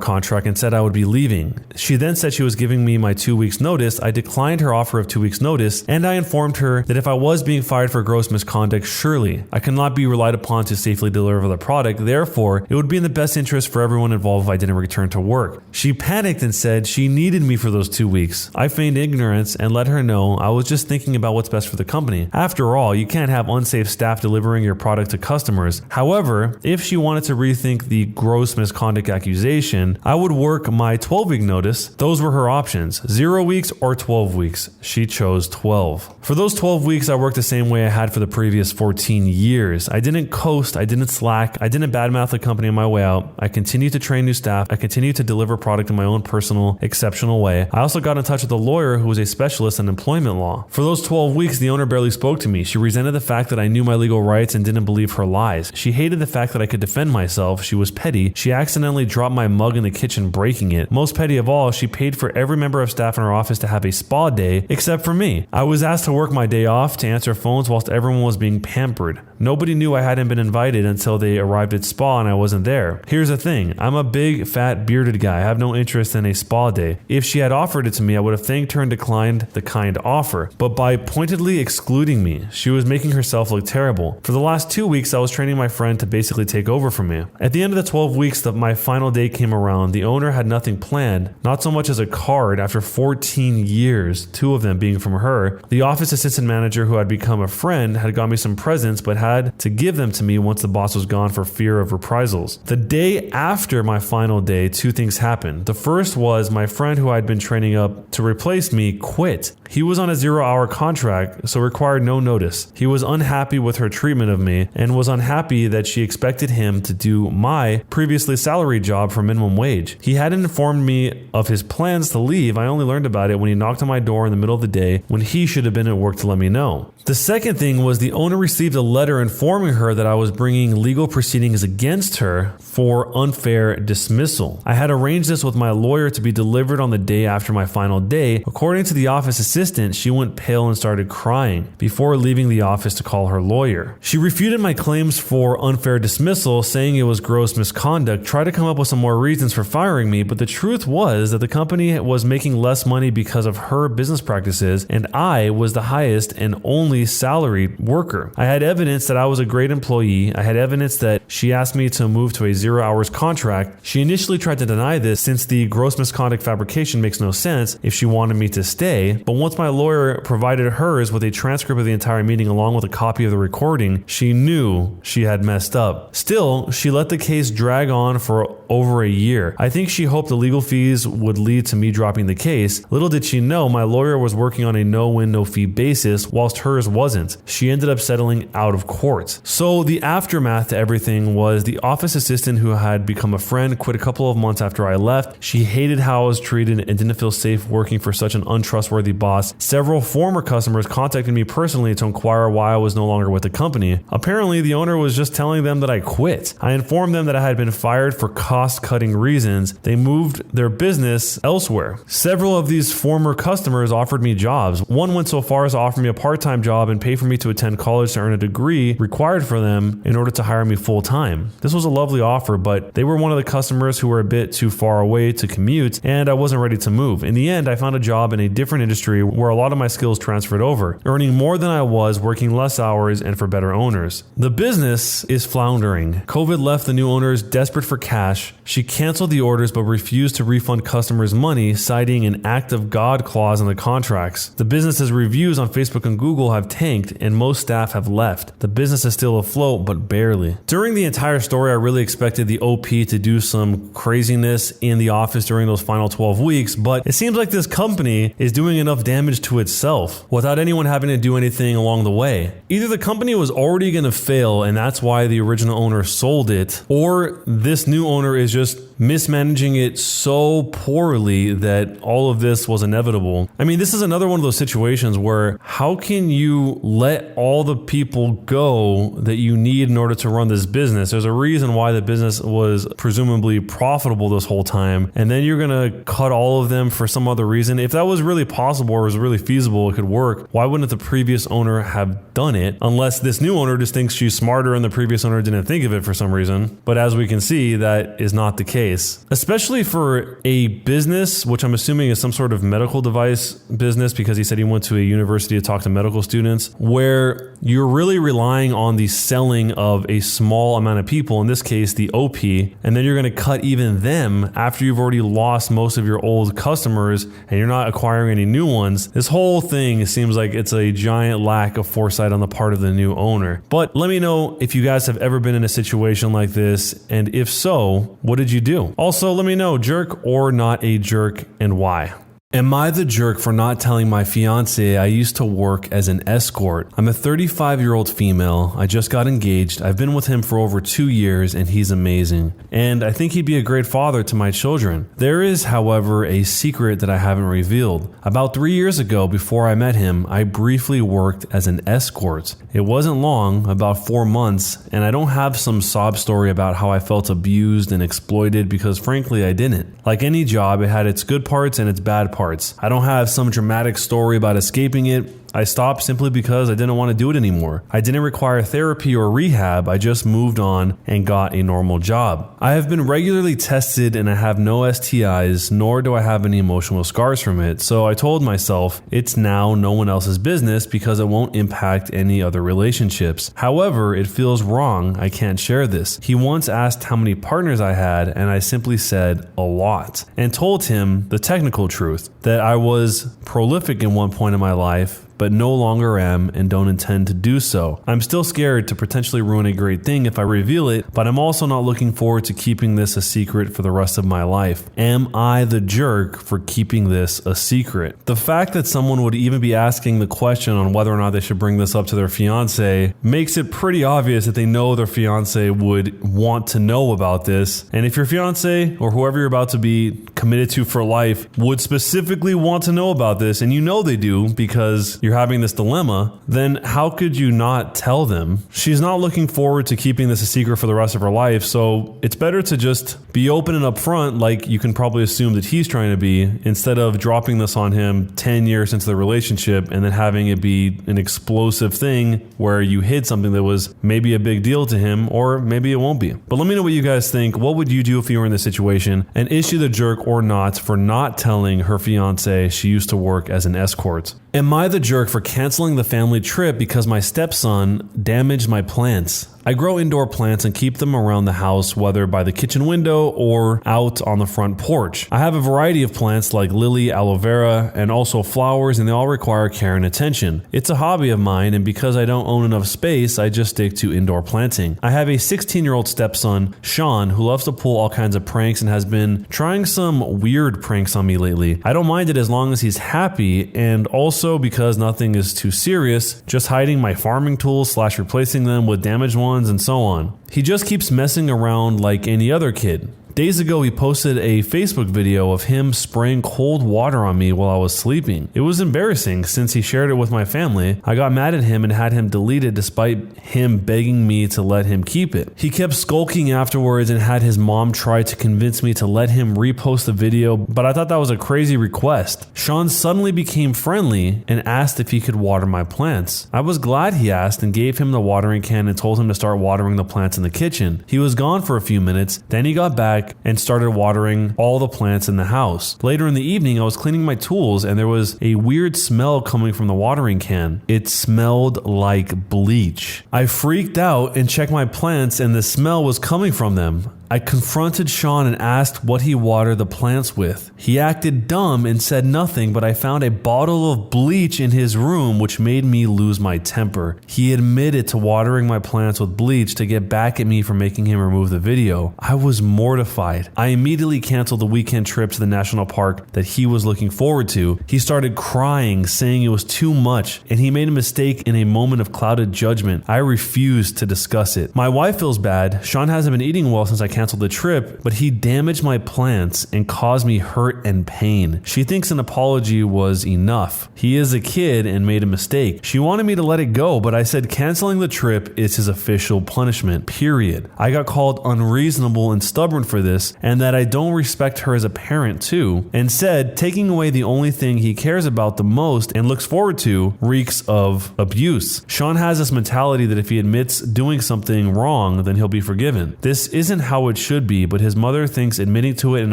contract and said I would be leaving. She then said she was giving me my 2 weeks notice. I declined her offer of 2 weeks notice, and I informed her that if I was being fired for gross misconduct, surely I could not be relied upon to safely deliver the product. Therefore, it would be in the best interest for everyone involved if I didn't return to work. She panicked and said she needed me for those 2 weeks. I feigned ignorance and let her know I was just thinking about what's best for the company. After all, you can't have unsafe staff delivering your product to customers. However, if she wanted to rethink the gross misconduct accusation, I would work my 12-week notice. Those were her options, 0 weeks or 12 weeks. She chose 12. For those 12 weeks, I worked the same way I had for the previous 14 years. I didn't coast, I didn't slack, I didn't badmouth the company on my way out. I continued to train new staff. I continued to deliver product in my own personal, exceptional way. I also got in touch with a lawyer who was a specialist in employment law. For those 12 weeks, the owner barely spoke to me. She resented the fact that I knew my legal rights and didn't believe her lies. She hated the fact that I could defend myself. She was petty. She accidentally dropped my mug in the kitchen, breaking it. Most petty of all, she paid for every member of staff in her office to have a spa day, except for me. I was asked to work my day off to answer phones whilst everyone was being pampered. Nobody knew I hadn't been invited until they arrived at spa and I wasn't there. Here's the thing. I'm a big, fat, bearded guy. I have no interest in a spa day. If she had offered it to me, I would have thanked her and declined the kind offer. But by pointedly excluding me, she was making herself look terrible. For the last 2 weeks, I was training my friend to basically take over from me. At the end of the 12 weeks that my final day came around, the owner had nothing planned, not so much as a card. After 14 years, 2 of them being from her, the office assistant manager who had become a friend had got me some presents but had to give them to me once the boss was gone for fear of reprisals. The day after my final day, 2 things happened. The first was my friend who I'd been training up to replace me quit. He was on a 0-hour contract, so required no notice. He was unhappy with her treatment of me and was unhappy that she expected him to do my previously salaried job for minimum wage. He hadn't informed me of his plans to leave. I only learned about it when he knocked on my door in the middle of the day when he should have been at work to let me know. The second thing was the owner received a letter informing her that I was bringing legal proceedings against her for unfair dismissal. I had arranged this with my lawyer to be delivered on the day after my final day. According to the office assistant, she went pale and started crying before leaving the office to call her lawyer. She refuted my claims for unfair dismissal, saying it was gross misconduct, tried to come up with some more reasons for firing me, but the truth was that the company was making less money because of her business practices, and I was the highest and only salaried worker. I had evidence that I was a great employee. I had evidence that she asked me to move to a 0 hours contract. She initially tried to deny this since the gross misconduct fabrication makes no sense if she wanted me to stay, but once my lawyer provided hers with a transcript of the entire meeting along with a copy of the recording, she knew she had messed up. Still, she let the case drag on for over a year. I think she hoped the legal fees would lead to me dropping the case. Little did she know my lawyer was working on a no-win, no-fee basis whilst hers wasn't. She ended up settling out of court. So the aftermath to everything was the office assistant who had become a friend quit a couple of months after I left. She hated how I was treated and didn't feel safe working for such an untrustworthy boss. Several former customers contacted me personally to inquire why I was no longer with the company. Apparently, the owner was just telling them that I quit. I informed them that I had been fired for cost-cutting reasons. They moved their business elsewhere. Several of these former customers offered me jobs. One went so far as to offer me a part-time job and pay for me to attend college to earn a degree required for them in order to hire me full-time. This was a lovely offer, but they were one of the customers who were a bit too far away to commute, and I wasn't ready to move. In the end, I found a job in a different industry where a lot of my skills transferred over, earning more than I was, working less hours, and for better owners. The business is floundering. COVID left the new owners desperate for cash. She canceled the orders but refused to refund customers money, citing an act of God clause in the contracts. The business's reviews on Facebook and Google have tanked, and most staff have left. The business is still afloat, but barely. During the entire story, I really expected the OP to do some craziness in the office during those final 12 weeks, but it seems like this company is doing enough damage to itself without anyone having to do anything along the way. Either the company was already going to fail and that's why the original owner sold it, or this new owner is just mismanaging it so poorly that all of this was inevitable. I mean, this is another one of those situations where how can you let all the people go that you need in order to run this business? There's a reason why the business was presumably profitable this whole time, and then you're going to cut all of them for some other reason. If that was really possible, or is really feasible, it could work, why wouldn't the previous owner have done it? Unless this new owner just thinks she's smarter and the previous owner didn't think of it for some reason. But as we can see, that is not the case. Especially for a business, which I'm assuming is some sort of medical device business, because he said he went to a university to talk to medical students, where you're really relying on the selling of a small amount of people, in this case the OP, and then you're going to cut even them after you've already lost most of your old customers and you're not acquiring any new ones. This whole thing seems like it's a giant lack of foresight on the part of the new owner. But let me know if you guys have ever been in a situation like this, and if so, what did you do? Also, let me know, jerk or not a jerk, and why. Am I the jerk for not telling my fiance I used to work as an escort? I'm a 35-year-old female. I just got engaged. I've been with him for over 2 years and he's amazing. And I think he'd be a great father to my children. There is, however, a secret that I haven't revealed. About 3 years ago, before I met him, I briefly worked as an escort. It wasn't long, about 4 months, and I don't have some sob story about how I felt abused and exploited, because frankly I didn't. Like any job, it had its good parts and its bad parts. I don't have some dramatic story about escaping it. I stopped simply because I didn't want to do it anymore. I didn't require therapy or rehab. I just moved on and got a normal job. I have been regularly tested and I have no STIs, nor do I have any emotional scars from it. So I told myself it's now no one else's business because it won't impact any other relationships. However, it feels wrong. I can't share this. He once asked how many partners I had, and I simply said a lot, and told him the technical truth, that I was prolific in one point in my life, but no longer am and don't intend to do so. I'm still scared to potentially ruin a great thing if I reveal it, but I'm also not looking forward to keeping this a secret for the rest of my life. Am I the jerk for keeping this a secret? The fact that someone would even be asking the question on whether or not they should bring this up to their fiance makes it pretty obvious that they know their fiance would want to know about this. And if your fiance or whoever you're about to be committed to for life would specifically want to know about this, and you know they do because you're having this dilemma, then how could you not tell them? She's not looking forward to keeping this a secret for the rest of her life, so it's better to just be open and upfront, like you can probably assume that he's trying to be, instead of dropping this on him 10 years into the relationship and then having it be an explosive thing where you hid something that was maybe a big deal to him, or maybe it won't be. But let me know what you guys think. What would you do if you were in this situation? And is she the jerk or not for not telling her fiance she used to work as an escort? Am I the jerk for canceling the family trip because my stepson damaged my plants? I grow indoor plants and keep them around the house, whether by the kitchen window or out on the front porch. I have a variety of plants like lily, aloe vera, and also flowers, and they all require care and attention. It's a hobby of mine, and because I don't own enough space, I just stick to indoor planting. I have a 16-year-old stepson, Sean, who loves to pull all kinds of pranks and has been trying some weird pranks on me lately. I don't mind it as long as he's happy, and also because nothing is too serious, just hiding my farming tools / replacing them with damaged ones and so on. He just keeps messing around like any other kid. Days ago, he posted a Facebook video of him spraying cold water on me while I was sleeping. It was embarrassing since he shared it with my family. I got mad at him and had him deleted despite him begging me to let him keep it. He kept skulking afterwards and had his mom try to convince me to let him repost the video, but I thought that was a crazy request. Sean suddenly became friendly and asked if he could water my plants. I was glad he asked and gave him the watering can and told him to start watering the plants in the kitchen. He was gone for a few minutes, then he got back and started watering all the plants in the house. Later in the evening, I was cleaning my tools and there was a weird smell coming from the watering can. It smelled like bleach. I freaked out and checked my plants and the smell was coming from them. I confronted Sean and asked what he watered the plants with. He acted dumb and said nothing, but I found a bottle of bleach in his room, which made me lose my temper. He admitted to watering my plants with bleach to get back at me for making him remove the video. I was mortified. I immediately canceled the weekend trip to the national park that he was looking forward to. He started crying, saying it was too much, and he made a mistake in a moment of clouded judgment. I refused to discuss it. My wife feels bad. Sean hasn't been eating well since I canceled canceled the trip, but he damaged my plants and caused me hurt and pain. She thinks an apology was enough. He is a kid and made a mistake. She wanted me to let it go, but I said canceling the trip is his official punishment, period. I got called unreasonable and stubborn for this, and that I don't respect her as a parent too, and said taking away the only thing he cares about the most and looks forward to reeks of abuse. Sean has this mentality that if he admits doing something wrong, then he'll be forgiven. This isn't how it should be, but his mother thinks admitting to it and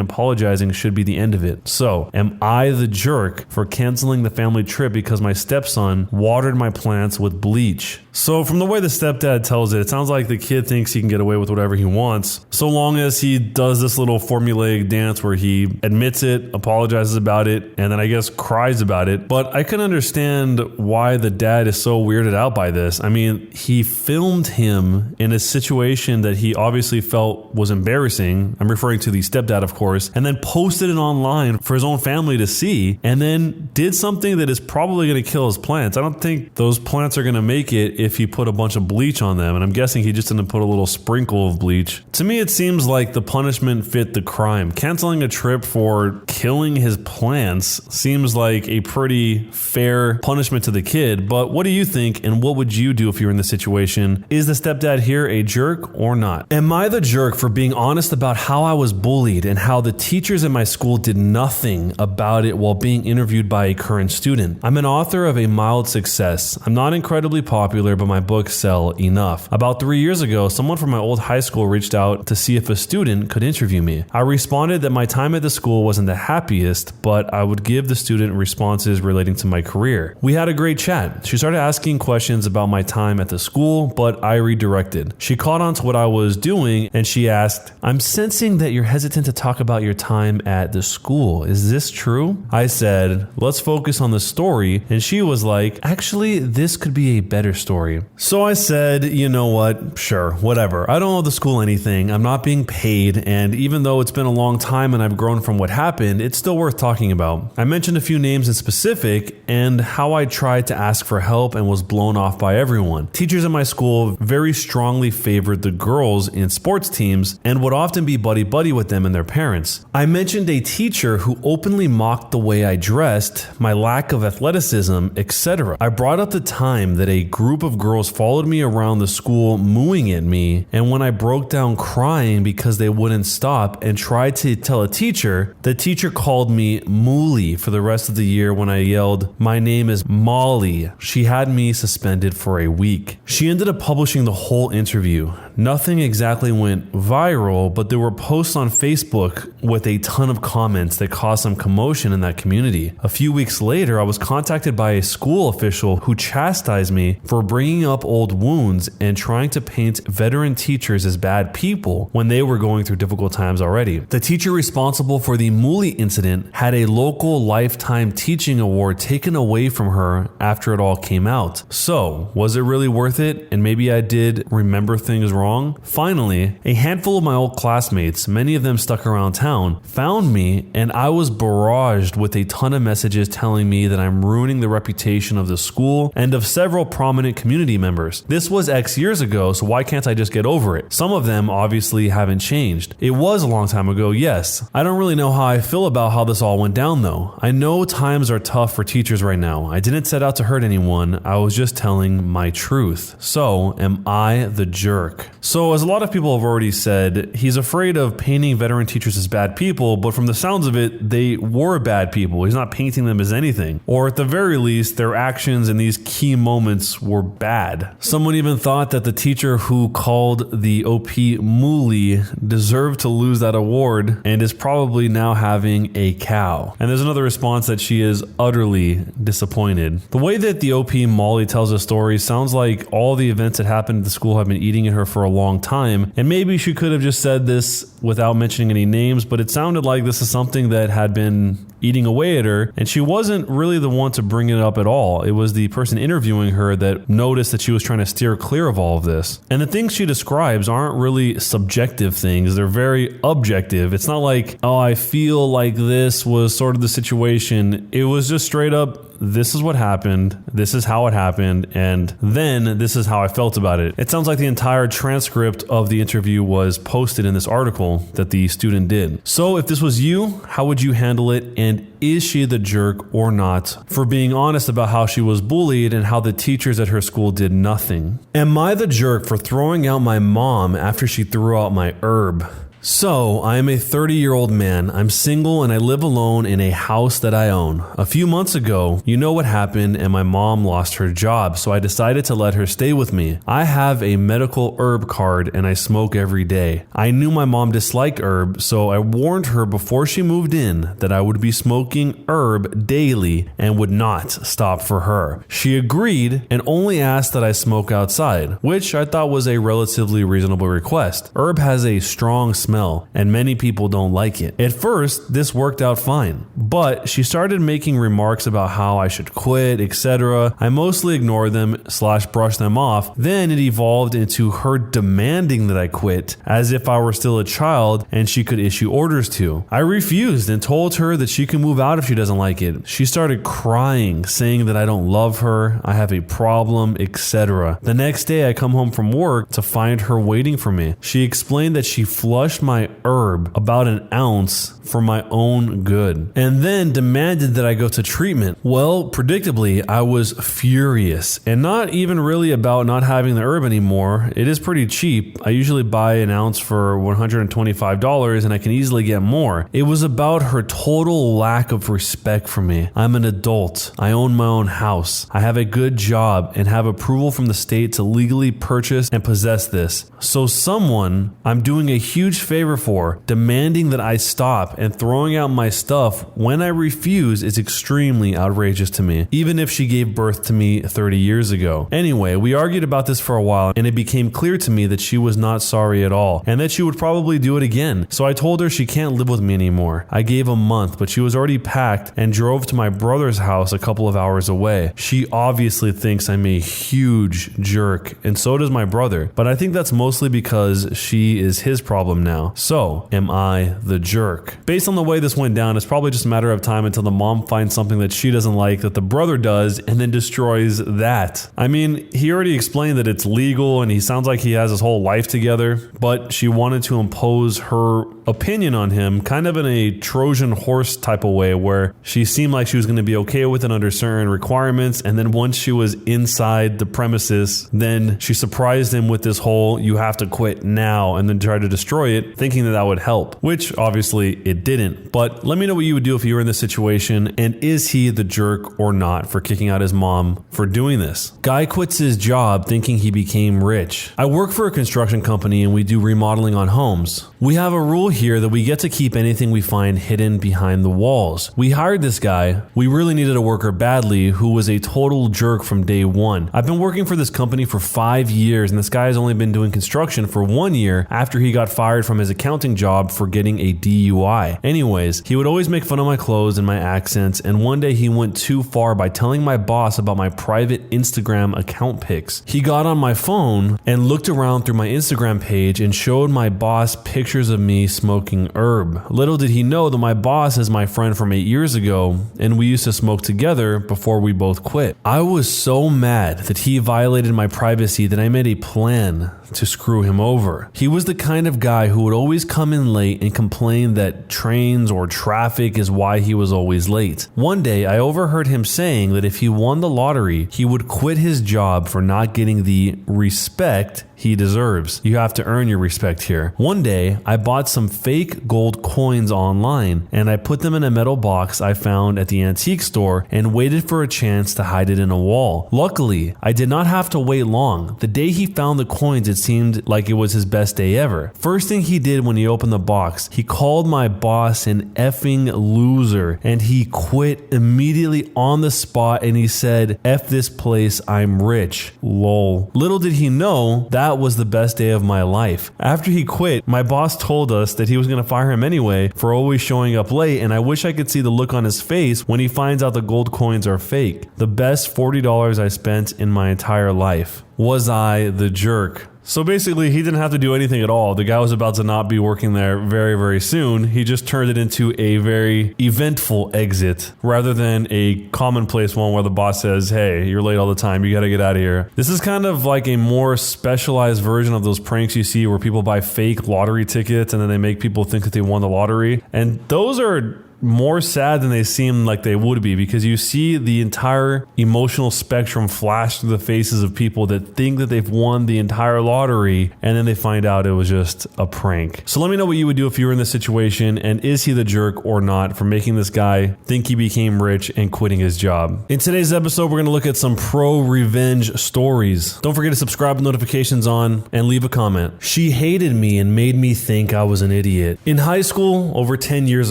apologizing should be the end of it. So, am I the jerk for canceling the family trip because my stepson watered my plants with bleach? So from the way the stepdad tells it, it sounds like the kid thinks he can get away with whatever he wants, so long as he does this little formulaic dance where he admits it, apologizes about it, and then I guess cries about it. But I can understand why the dad is so weirded out by this. I mean, he filmed him in a situation that he obviously felt was embarrassing. I'm referring to the stepdad, of course, and then posted it online for his own family to see, and then did something that is probably going to kill his plants. I don't think those plants are going to make it if he put a bunch of bleach on them, and I'm guessing he just didn't put a little sprinkle of bleach. To me, it seems like the punishment fit the crime. Canceling a trip for killing his plants seems like a pretty fair punishment to the kid, but what do you think, and what would you do if you were in this situation? Is the stepdad here a jerk or not? Am I the jerk for being honest about how I was bullied and how the teachers in my school did nothing about it while being interviewed by a current student? I'm an author of A Mild Success. I'm not incredibly popular, but my books sell enough. About 3 years ago, someone from my old high school reached out to see if a student could interview me. I responded that my time at the school wasn't the happiest, but I would give the student responses relating to my career. We had a great chat. She started asking questions about my time at the school, but I redirected. She caught on to what I was doing, and she asked, "I'm sensing that you're hesitant to talk about your time at the school. Is this true?" I said, "Let's focus on the story," and she was like, "Actually, this could be a better story." So I said, you know what, sure, whatever. I don't owe the school anything. I'm not being paid, and even though it's been a long time and I've grown from what happened, it's still worth talking about. I mentioned a few names in specific and how I tried to ask for help and was blown off by everyone. Teachers in my school very strongly favored the girls in sports teams and would often be buddy-buddy with them and their parents. I mentioned a teacher who openly mocked the way I dressed, my lack of athleticism, etc. I brought up the time that a group of girls followed me around the school mooing at me, and when I broke down crying because they wouldn't stop and tried to tell a teacher, the teacher called me Mooly for the rest of the year when I yelled, "My name is Molly." She had me suspended for a week. She ended up publishing the whole interview. Nothing exactly went viral, but there were posts on Facebook with a ton of comments that caused some commotion in that community. A few weeks later, I was contacted by a school official who chastised me for bringing up old wounds and trying to paint veteran teachers as bad people when they were going through difficult times already. The teacher responsible for the Mooly incident had a local lifetime teaching award taken away from her after it all came out. So, was it really worth it? And maybe I did remember things wrong. Finally, a handful of my old classmates, many of them stuck around town, found me, and I was barraged with a ton of messages telling me that I'm ruining the reputation of the school and of several prominent community members. This was X years ago, so why can't I just get over it? Some of them obviously haven't changed. It was a long time ago, yes. I don't really know how I feel about how this all went down though. I know times are tough for teachers right now. I didn't set out to hurt anyone. I was just telling my truth. So, am I the jerk? So, as a lot of people have already said, he's afraid of painting veteran teachers as bad people, but from the sounds of it, they were bad people. He's not painting them as anything. Or at the very least, their actions in these key moments were bad. Someone even thought that the teacher who called the OP Mooly deserved to lose that award and is probably now having a cow. And there's another response that she is utterly disappointed. The way that the OP Molly tells the story sounds like all the events that happened at the school have been eating at her for a long time, and maybe she could have just said this without mentioning any names, but it sounded like this is something that had been eating away at her, and she wasn't really the one to bring it up at all. It was the person interviewing her that noticed that she was trying to steer clear of all of this. And the things she describes aren't really subjective things, they're very objective. It's not like, oh, I feel like this was sort of the situation. It was just straight up, this is what happened, this is how it happened, and then this is how I felt about it. It sounds like the entire transcript of the interview was posted in this article that the student did. So if this was you, how would you handle it, and is she the jerk or not for being honest about how she was bullied and how the teachers at her school did nothing? Am I the jerk for throwing out my mom after she threw out my herb? So, I am a 30-year-old man. I'm single and I live alone in a house that I own. A few months ago, you know what happened, and my mom lost her job, so I decided to let her stay with me. I have a medical herb card and I smoke every day. I knew my mom disliked herb, so I warned her before she moved in that I would be smoking herb daily and would not stop for her. She agreed and only asked that I smoke outside, which I thought was a relatively reasonable request. Herb has a strong smell, and many people don't like it. At first, this worked out fine, but she started making remarks about how I should quit, etc. I mostly ignored them / brushed them off. Then it evolved into her demanding that I quit, as if I were still a child and she could issue orders to. I refused and told her that she can move out if she doesn't like it. She started crying, saying that I don't love her, I have a problem, etc. The next day I come home from work to find her waiting for me. She explained that she flushed my herb, about an ounce, for my own good, and then demanded that I go to treatment. Well, predictably, I was furious, and not even really about not having the herb anymore. It is pretty cheap. I usually buy an ounce for $125 and I can easily get more. It was about her total lack of respect for me. I'm an adult. I own my own house. I have a good job and have approval from the state to legally purchase and possess this. So someone I'm doing a huge favor for, demanding that I stop and throwing out my stuff when I refuse, is extremely outrageous to me, even if she gave birth to me 30 years ago. Anyway, we argued about this for a while, and it became clear to me that she was not sorry at all, and that she would probably do it again. So I told her she can't live with me anymore. I gave a month, but she was already packed and drove to my brother's house a couple of hours away. She obviously thinks I'm a huge jerk, and so does my brother, but I think that's mostly because she is his problem now. So, am I the jerk? Based on the way this went down, it's probably just a matter of time until the mom finds something that she doesn't like that the brother does and then destroys that. I mean, he already explained that it's legal and he sounds like he has his whole life together, but she wanted to impose her opinion on him kind of in a Trojan horse type of way, where she seemed like she was going to be okay with it under certain requirements, and then once she was inside the premises, then she surprised him with this whole "you have to quit now," and then tried to destroy it, thinking that would help, which obviously it didn't. But let me know what you would do if you were in this situation, and is he the jerk or not for kicking out his mom for doing this? Guy quits his job thinking he became rich. I work for a construction company and we do remodeling on homes. We have a rule here that we get to keep anything we find hidden behind the walls. We hired this guy. We really needed a worker badly who was a total jerk from day one. I've been working for this company for 5 years, and this guy has only been doing construction for 1 year after he got fired from his accounting job for getting a DUI. Anyways, he would always make fun of my clothes and my accents, and one day he went too far by telling my boss about my private Instagram account pics. He got on my phone and looked around through my Instagram page and showed my boss pictures of me smoking herb. Little did he know that my boss is my friend from 8 years ago, and we used to smoke together before we both quit. I was so mad that he violated my privacy that I made a plan to screw him over. He was the kind of guy who would always come in late and complain that trains or traffic is why he was always late. One day, I overheard him saying that if he won the lottery, he would quit his job for not getting the respect he deserves. You have to earn your respect here. One day, I bought some fake gold coins online and I put them in a metal box I found at the antique store and waited for a chance to hide it in a wall. Luckily, I did not have to wait long. The day he found the coins, it seemed like it was his best day ever. First thing he did when he opened the box, he called my boss an effing loser, and he quit immediately on the spot, and he said, "F this place, I'm rich." Lol. Little did he know that was the best day of my life. After he quit, my boss told us that he was going to fire him anyway for always showing up late, and I wish I could see the look on his face when he finds out the gold coins are fake. The best $40 I spent in my entire life. Was I the jerk? So basically, he didn't have to do anything at all. The guy was about to not be working there very, very soon. He just turned it into a very eventful exit rather than a commonplace one where the boss says, "Hey, you're late all the time. You got to get out of here." This is kind of like a more specialized version of those pranks you see where people buy fake lottery tickets and then they make people think that they won the lottery. And those are more sad than they seem like they would be, because you see the entire emotional spectrum flash through the faces of people that think that they've won the entire lottery, and then they find out it was just a prank. So let me know what you would do if you were in this situation, and is he the jerk or not for making this guy think he became rich and quitting his job? In today's episode, we're going to look at some pro-revenge stories. Don't forget to subscribe with notifications on and leave a comment. She hated me and made me think I was an idiot. In high school, over 10 years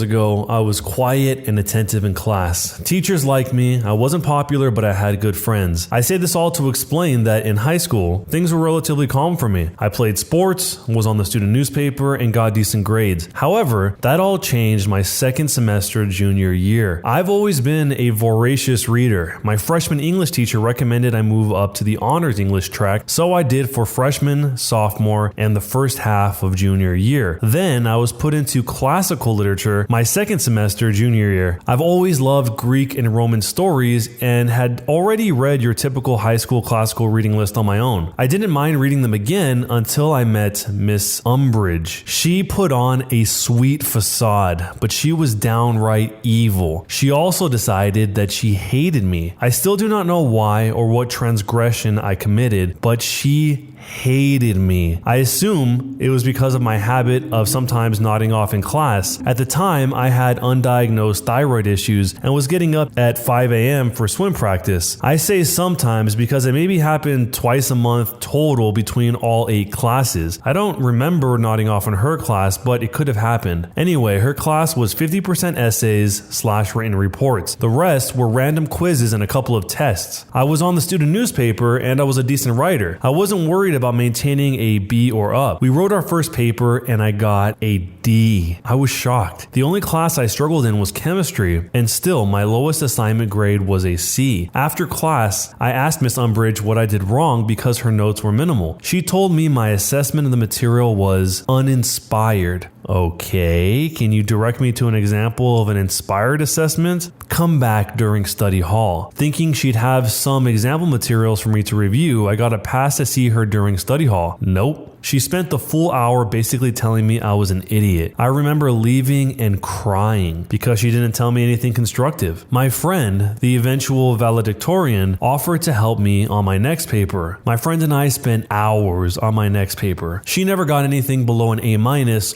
ago, I was quiet and attentive in class. Teachers liked me. I wasn't popular, but I had good friends. I say this all to explain that in high school, things were relatively calm for me. I played sports, was on the student newspaper, and got decent grades. However, that all changed my second semester junior year. I've always been a voracious reader. My freshman English teacher recommended I move up to the honors English track, so I did for freshman, sophomore, and the first half of junior year. Then I was put into classical literature my second semester junior year. I've always loved Greek and Roman stories and had already read your typical high school classical reading list on my own. I didn't mind reading them again until I met Miss Umbridge. She put on a sweet facade, but she was downright evil. She also decided that she hated me. I still do not know why or what transgression I committed, but she hated me. I assume it was because of my habit of sometimes nodding off in class. At the time, I had undiagnosed thyroid issues and was getting up at 5 a.m. for swim practice. I say sometimes because it maybe happened twice a month total between all 8 classes. I don't remember nodding off in her class, but it could have happened. Anyway, her class was 50% essays/written reports. The rest were random quizzes and a couple of tests. I was on the student newspaper and I was a decent writer. I wasn't worried about maintaining a B or up. We wrote our first paper and I got a D. I was shocked. The only class I struggled in was chemistry, and still my lowest assignment grade was a C. After class, I asked Miss Umbridge what I did wrong because her notes were minimal. She told me my assessment of the material was uninspired. Okay, can you direct me to an example of an inspired assessment? Come back during study hall. Thinking she'd have some example materials for me to review, I got a pass to see her during study hall. Nope. She spent the full hour basically telling me I was an idiot. I remember leaving and crying because she didn't tell me anything constructive. My friend, the eventual valedictorian, offered to help me on my next paper. My friend and I spent hours on my next paper. She never got anything below an A-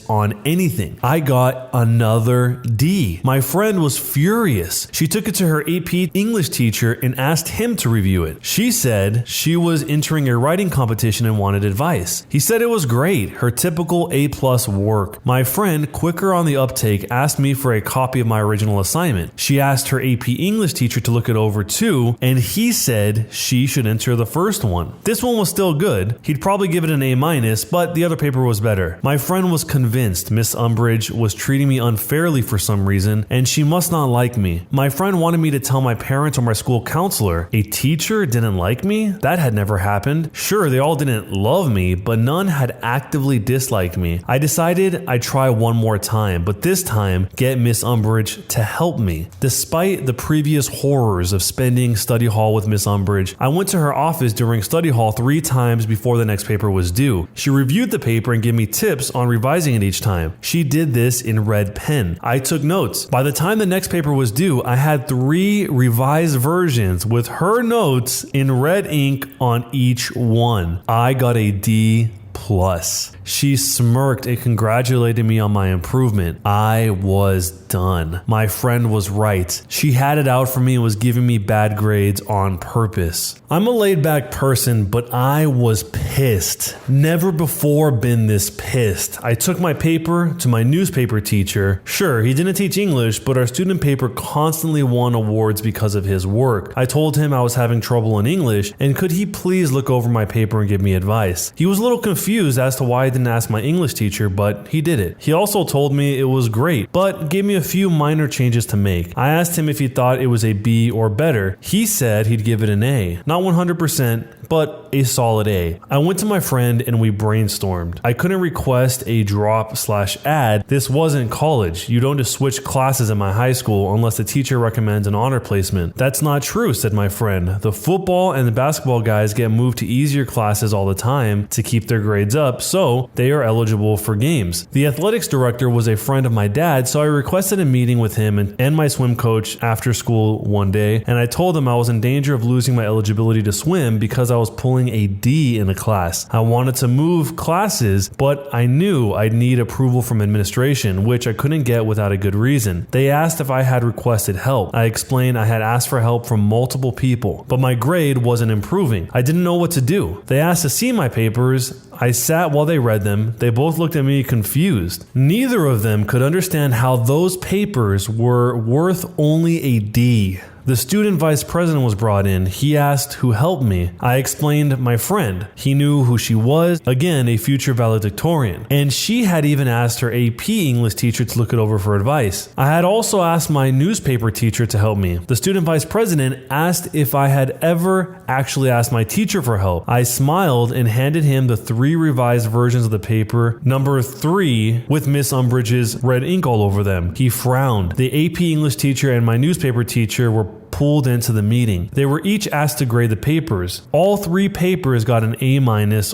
on anything. I got another D. My friend was furious. She took it to her AP English teacher and asked him to review it. She said she was entering a writing competition and wanted advice. He said it was great, her typical A+ work. My friend, quicker on the uptake, asked me for a copy of my original assignment. She asked her AP English teacher to look it over too, and he said she should enter the first one. This one was still good. He'd probably give it an A-, but the other paper was better. My friend was convinced Miss Umbridge was treating me unfairly for some reason, and she must not like me. My friend wanted me to tell my parents or my school counselor. A teacher didn't like me? That had never happened. Sure, they all didn't love me, but none had actively disliked me. I decided I'd try one more time, but this time get Miss Umbridge to help me. Despite the previous horrors of spending study hall with Miss Umbridge, I went to her office during study hall 3 times before the next paper was due. She reviewed the paper and gave me tips on revising it each time. She did this in red pen. I took notes. By the time the next paper was due, I had 3 revised versions with her notes in red ink on each one. I got a D+. She smirked and congratulated me on my improvement. I was done. My friend was right. She had it out for me and was giving me bad grades on purpose. I'm a laid-back person, but I was pissed. Never before been this pissed. I took my paper to my newspaper teacher. Sure, he didn't teach English, but our student paper constantly won awards because of his work. I told him I was having trouble in English, and could he please look over my paper and give me advice? He was a little confused as to why I didn't ask my English teacher, but he did it. He also told me it was great, but gave me a few minor changes to make. I asked him if he thought it was a B or better. He said he'd give it an A. Not 100%, but a solid A. I went to my friend and we brainstormed. I couldn't request a drop/add. This wasn't college. You don't just switch classes in my high school unless the teacher recommends an honor placement. That's not true, said my friend. The football and the basketball guys get moved to easier classes all the time to keep their grades up, so they are eligible for games. The athletics director was a friend of my dad, so I requested a meeting with him and my swim coach after school one day, and I told him I was in danger of losing my eligibility to swim because I was pulling a D in the class. I wanted to move classes, but I knew I'd need approval from administration, which I couldn't get without a good reason. They asked if I had requested help. I explained I had asked for help from multiple people, but my grade wasn't improving. I didn't know what to do. They asked to see my papers. I sat while they read them. They both looked at me confused. Neither of them could understand how those papers were worth only a D. The student vice president was brought in. He asked who helped me. I explained my friend. He knew who she was, again, a future valedictorian. And she had even asked her AP English teacher to look it over for advice. I had also asked my newspaper teacher to help me. The student vice president asked if I had ever actually asked my teacher for help. I smiled and handed him the 3 revised versions of the paper, number 3, with Miss Umbridge's red ink all over them. He frowned. The AP English teacher and my newspaper teacher were pulled into the meeting. They were each asked to grade the papers. All 3 papers got an A-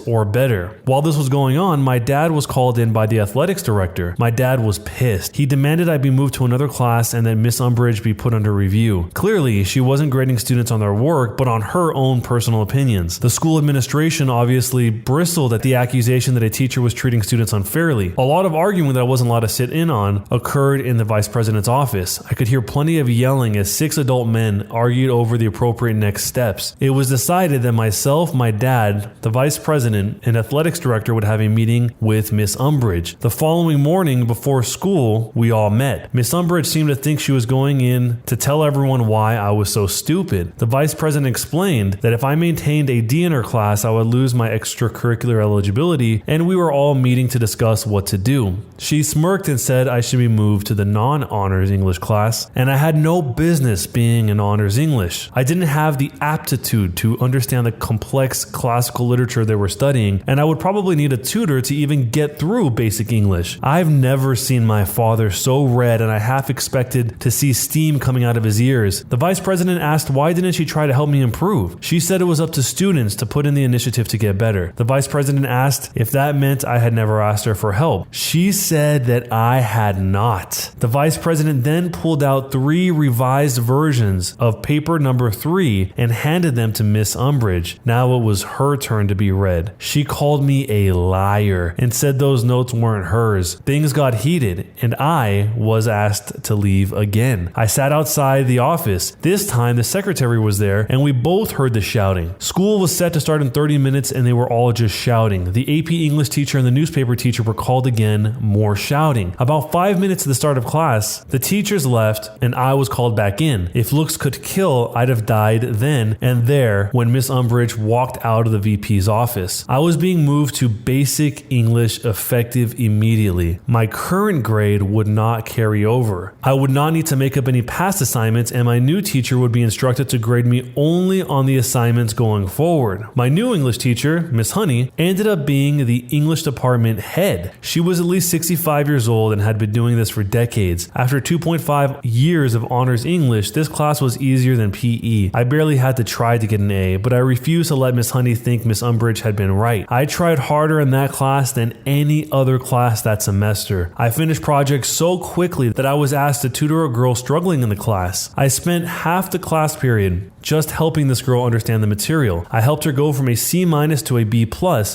or better. While this was going on, my dad was called in by the athletics director. My dad was pissed. He demanded I be moved to another class and that Miss Umbridge be put under review. Clearly, she wasn't grading students on their work, but on her own personal opinions. The school administration obviously bristled at the accusation that a teacher was treating students unfairly. A lot of arguing that I wasn't allowed to sit in on occurred in the vice president's office. I could hear plenty of yelling as 6 adult men argued over the appropriate next steps. It was decided that myself, my dad, the vice president, and athletics director would have a meeting with Miss Umbridge. The following morning before school, we all met. Miss Umbridge seemed to think she was going in to tell everyone why I was so stupid. The vice president explained that if I maintained a D in her class, I would lose my extracurricular eligibility, and we were all meeting to discuss what to do. She smirked and said I should be moved to the non-honors English class, and I had no business being an honors English. I didn't have the aptitude to understand the complex classical literature they were studying, and I would probably need a tutor to even get through basic English. I've never seen my father so red, and I half expected to see steam coming out of his ears. The vice president asked why didn't she try to help me improve. She said it was up to students to put in the initiative to get better. The vice president asked if that meant I had never asked her for help. She said that I had not. The vice president then pulled out 3 revised versions of paper number 3 and handed them to Miss Umbridge. Now it was her turn to be read. She called me a liar and said those notes weren't hers. Things got heated and I was asked to leave again. I sat outside the office. This time the secretary was there and we both heard the shouting. School was set to start in 30 minutes and they were all just shouting. The AP English teacher and the newspaper teacher were called again, more shouting. About 5 minutes to the start of class, the teachers left and I was called back in. If looks could kill, I'd have died then and there when Miss Umbridge walked out of the VP's office. I was being moved to basic English effective immediately. My current grade would not carry over. I would not need to make up any past assignments and my new teacher would be instructed to grade me only on the assignments going forward. My new English teacher, Miss Honey, ended up being the English department head. She was at least 65 years old and had been doing this for decades. After 2.5 years of honors English, this class was was easier than PE. I barely had to try to get an A, but I refused to let Miss Honey think Miss Umbridge had been right. I tried harder in that class than any other class that semester. I finished projects so quickly that I was asked to tutor a girl struggling in the class. I spent half the class period just helping this girl understand the material. I helped her go from a C- to a B+.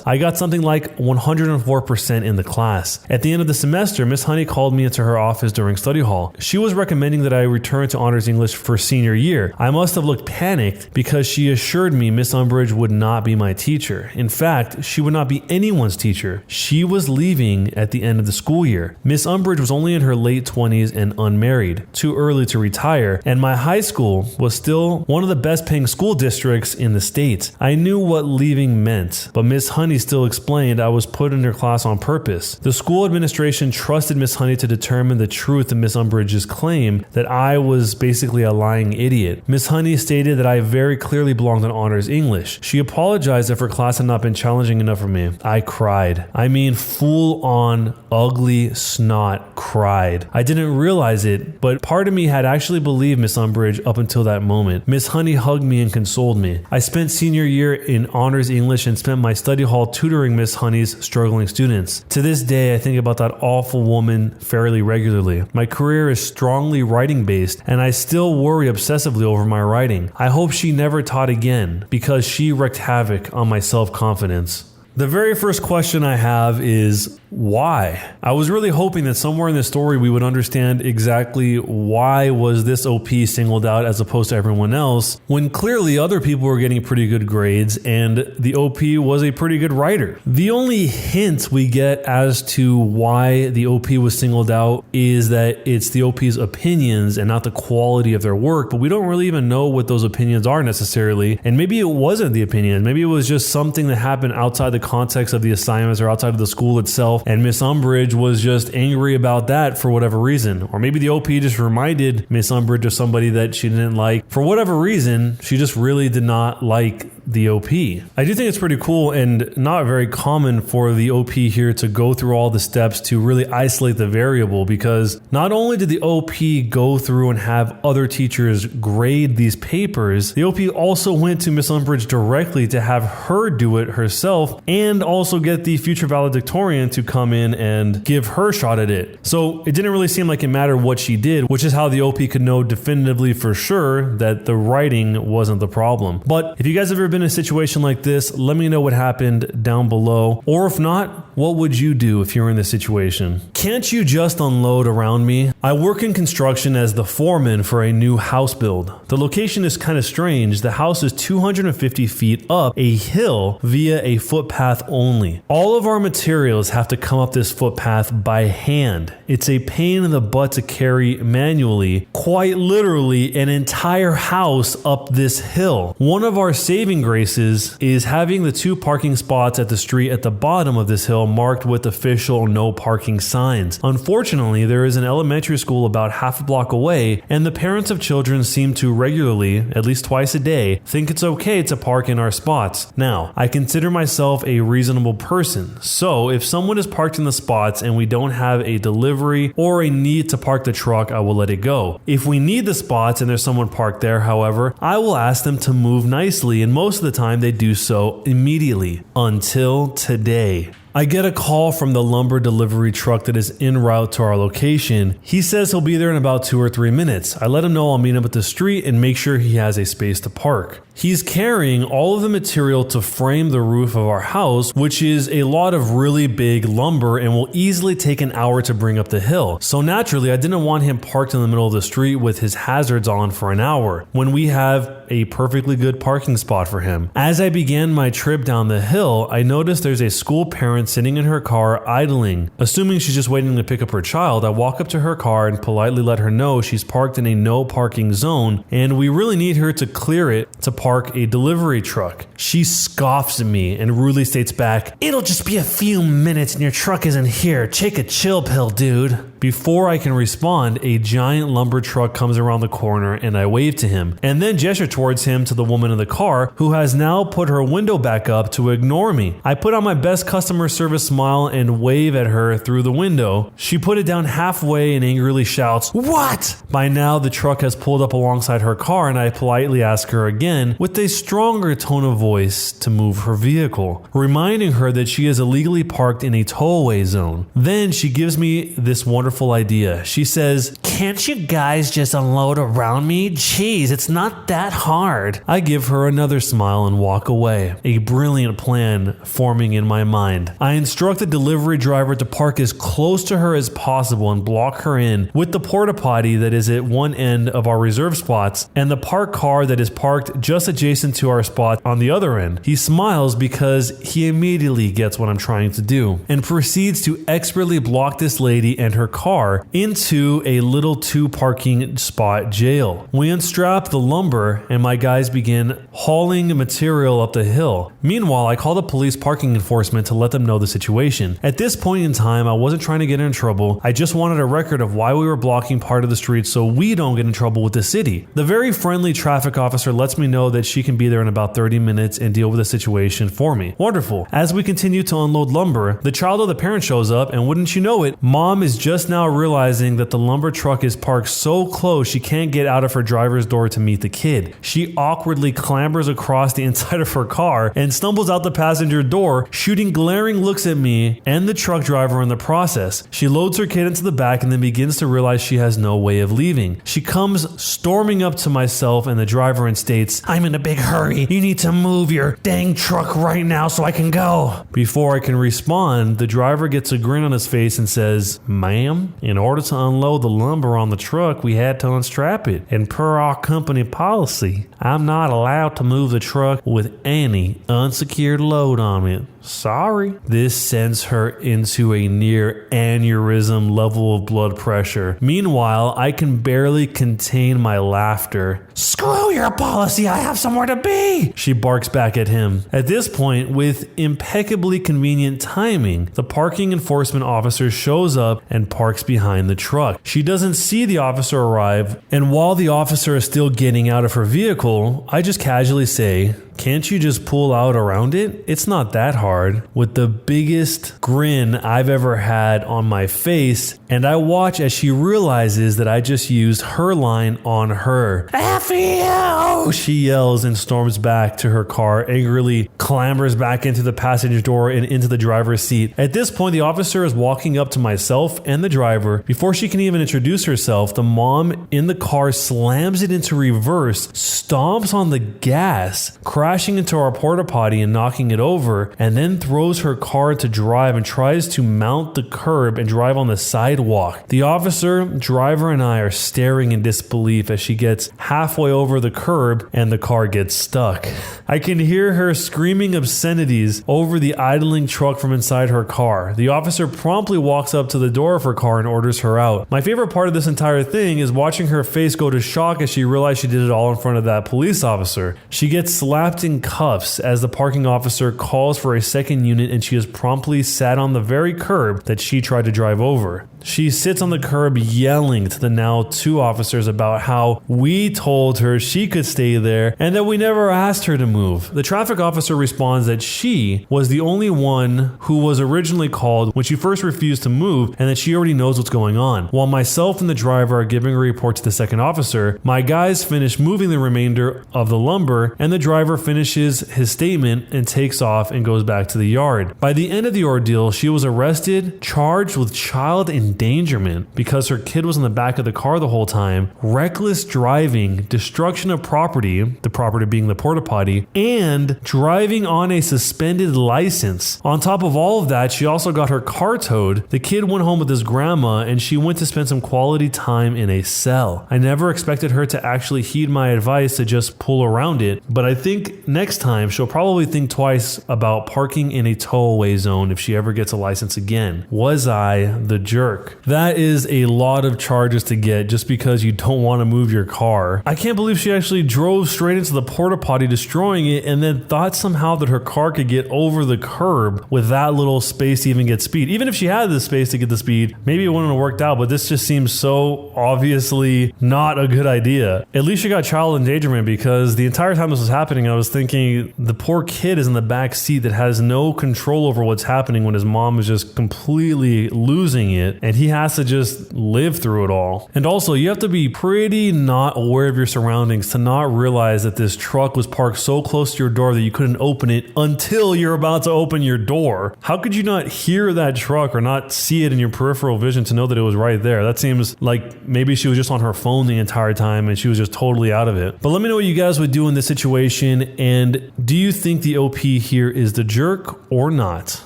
I got something like 104% in the class. At the end of the semester, Miss Honey called me into her office during study hall. She was recommending that I return to honors English for senior year. I must have looked panicked because she assured me Miss Umbridge would not be my teacher. In fact, she would not be anyone's teacher. She was leaving at the end of the school year. Miss Umbridge was only in her late 20s and unmarried, too early to retire, and my high school was still one of the best paying school districts in the state. I knew what leaving meant, but Miss Honey still explained I was put in her class on purpose. The school administration trusted Miss Honey to determine the truth of Miss Umbridge's claim that I was basically a lying idiot. Miss Honey stated that I very clearly belonged in honors English. She apologized if her class had not been challenging enough for me. I cried. I mean, full on ugly snot cried. I didn't realize it, but part of me had actually believed Miss Umbridge up until that moment. Miss Honey hugged me and consoled me. I spent senior year in honors English and spent my study hall tutoring Miss Honey's struggling students. To this day, I think about that awful woman fairly regularly. My career is strongly writing based, and I still worry obsessively over my writing. I hope she never taught again, because she wreaked havoc on my self-confidence. The very first question I have is, why? I was really hoping that somewhere in this story we would understand exactly why was this OP singled out as opposed to everyone else, when clearly other people were getting pretty good grades and the OP was a pretty good writer. The only hint we get as to why the OP was singled out is that it's the OP's opinions and not the quality of their work, but we don't really even know what those opinions are necessarily, and maybe it wasn't the opinions, maybe it was just something that happened outside the context of the assignments or outside of the school itself, and Miss Umbridge was just angry about that for whatever reason. Or maybe the OP just reminded Miss Umbridge of somebody that she didn't like. For whatever reason, she just really did not like the OP. I do think it's pretty cool and not very common for the OP here to go through all the steps to really isolate the variable, because not only did the OP go through and have other teachers grade these papers, the OP also went to Miss Umbridge directly to have her do it herself and also get the future valedictorian to come in and give her shot at it. So it didn't really seem like it mattered what she did, which is how the OP could know definitively for sure that the writing wasn't the problem. But if you guys have ever been in a situation like this, let me know what happened down below. Or if not, what would you do if you're in this situation? Can't you just unload around me? I work in construction as the foreman for a new house build. The location is kind of strange. The house is 250 feet up a hill via a footpath only. All of our materials have to come up this footpath by hand. It's a pain in the butt to carry manually, quite literally an entire house up this hill. One of our saving graces is having the 2 parking spots at the street at the bottom of this hill marked with official no parking signs. Unfortunately, there is an elementary school about half a block away, and the parents of children seem to regularly, at least twice a day, think it's okay to park in our spots. Now, I consider myself a reasonable person, so if someone is parked in the spots and we don't have a delivery or a need to park the truck, I will let it go. If we need the spots and there's someone parked there, however, I will ask them to move nicely, and most of the time they do so immediately. Until today. I get a call from the lumber delivery truck that is en route to our location. He says he'll be there in about 2 or 3 minutes. I let him know I'll meet him at the street and make sure he has a space to park. He's carrying all of the material to frame the roof of our house, which is a lot of really big lumber and will easily take an hour to bring up the hill. So naturally, I didn't want him parked in the middle of the street with his hazards on for an hour when we have a perfectly good parking spot for him. As I began my trip down the hill, I noticed there's a school parent sitting in her car idling. Assuming she's just waiting to pick up her child, I walk up to her car and politely let her know she's parked in a no parking zone and we really need her to clear it to park park a delivery truck. She scoffs at me and rudely states back,
"It'll just be a few minutes and your truck isn't here. Take a chill pill, dude."
Before I can respond, a giant lumber truck comes around the corner and I wave to him and then gesture towards him to the woman in the car, who has now put her window back up to ignore me. I put on my best customer service smile and wave at her through the window. She put it down halfway and angrily shouts, "What?" By now the truck has pulled up alongside her car and I politely ask her again with a stronger tone of voice to move her vehicle, reminding her that she is illegally parked in a tollway zone. Then she gives me this wonderful idea. She says,
"Can't you guys just unload around me? Jeez, it's not that hard."
I give her another smile and walk away. A brilliant plan forming in my mind. I instruct the delivery driver to park as close to her as possible and block her in with the porta potty that is at one end of our reserve spots and the parked car that is parked just adjacent to our spot on the other end. He smiles because he immediately gets what I'm trying to do and proceeds to expertly block this lady and her car into a little 2 parking spot jail. We unstrap the lumber and my guys begin hauling material up the hill. Meanwhile, I call the police parking enforcement to let them know the situation. At this point in time, I wasn't trying to get in trouble. I just wanted a record of why we were blocking part of the street so we don't get in trouble with the city. The very friendly traffic officer lets me know that she can be there in about 30 minutes and deal with the situation for me. Wonderful. As we continue to unload lumber, the child of the parent shows up and wouldn't you know it, mom is just now realizing that the lumber truck is parked so close she can't get out of her driver's door to meet the kid. She awkwardly clambers across the inside of her car and stumbles out the passenger door, shooting glaring looks at me and the truck driver in the process. She loads her kid into the back and then begins to realize she has no way of leaving. She comes storming up to myself and the driver and states,
"I'm in a big hurry. You need to move your dang truck right now so I can go."
Before I can respond, the driver gets a grin on his face and says, "Ma'am, in order to unload the lumber on the truck, we had to unstrap it. And per our company policy, I'm not allowed to move the truck with any unsecured load on it. Sorry." This sends her into a near aneurysm level of blood pressure. Meanwhile, I can barely contain my laughter.
"Screw your policy, I have somewhere to be,"
she barks back at him. At this point, with impeccably convenient timing, the parking enforcement officer shows up and parks behind the truck. She doesn't see the officer arrive, and while the officer is still getting out of her vehicle, I just casually say, "Can't you just pull out around it? It's not that hard," with the biggest grin I've ever had on my face, and I watch as she realizes that I just used her line on her.
"F you!"
She yells and storms back to her car, angrily clambers back into the passenger door and into the driver's seat. At this point, the officer is walking up to myself and the driver. Before she can even introduce herself, the mom in the car slams it into reverse, stomps on the gas, crashing into our porta potty and knocking it over, and then throws her car to drive and tries to mount the curb and drive on the sidewalk. The officer, driver, and I are staring in disbelief as she gets halfway over the curb and the car gets stuck. I can hear her screaming obscenities over the idling truck from inside her car. The officer promptly walks up to the door of her car and orders her out. My favorite part of this entire thing is watching her face go to shock as she realized she did it all in front of that police officer. She gets slapped in cuffs as the parking officer calls for a second unit and she is promptly sat on the very curb that she tried to drive over. She sits on the curb yelling to the now 2 officers about how we told her she could stay there and that we never asked her to move. The traffic officer responds that she was the only one who was originally called when she first refused to move and that she already knows what's going on. While myself and the driver are giving a report to the second officer, my guys finish moving the remainder of the lumber and the driver finishes his statement and takes off and goes back to the yard. By the end of the ordeal, she was arrested, charged with child endangerment because her kid was in the back of the car the whole time, reckless driving, destruction of property, the property being the porta potty, and driving on a suspended license. On top of all of that, she also got her car towed. The kid went home with his grandma and she went to spend some quality time in a cell. I never expected her to actually heed my advice to just pull around it, but I think think next time she'll probably think twice about parking in a tow-away zone if she ever gets a license again. Was I the jerk? That is a lot of charges to get just because you don't want to move your car. I can't believe she actually drove straight into the porta potty, destroying it, and then thought somehow that her car could get over the curb with that little space to even get speed. Even if she had the space to get the speed, maybe it wouldn't have worked out, but this just seems so obviously not a good idea. At least she got child endangerment, because the entire time this was happening, I was thinking the poor kid is in the back seat that has no control over what's happening when his mom is just completely losing it, and he has to just live through it all. And also, you have to be pretty not aware of your surroundings to not realize that this truck was parked so close to your door that you couldn't open it until you're about to open your door. How could you not hear that truck or not see it in your peripheral vision to know that it was right there? That seems like maybe she was just on her phone the entire time and she was just totally out of it. But let me know what you guys would do in this situation, and do you think the OP here is the jerk or not?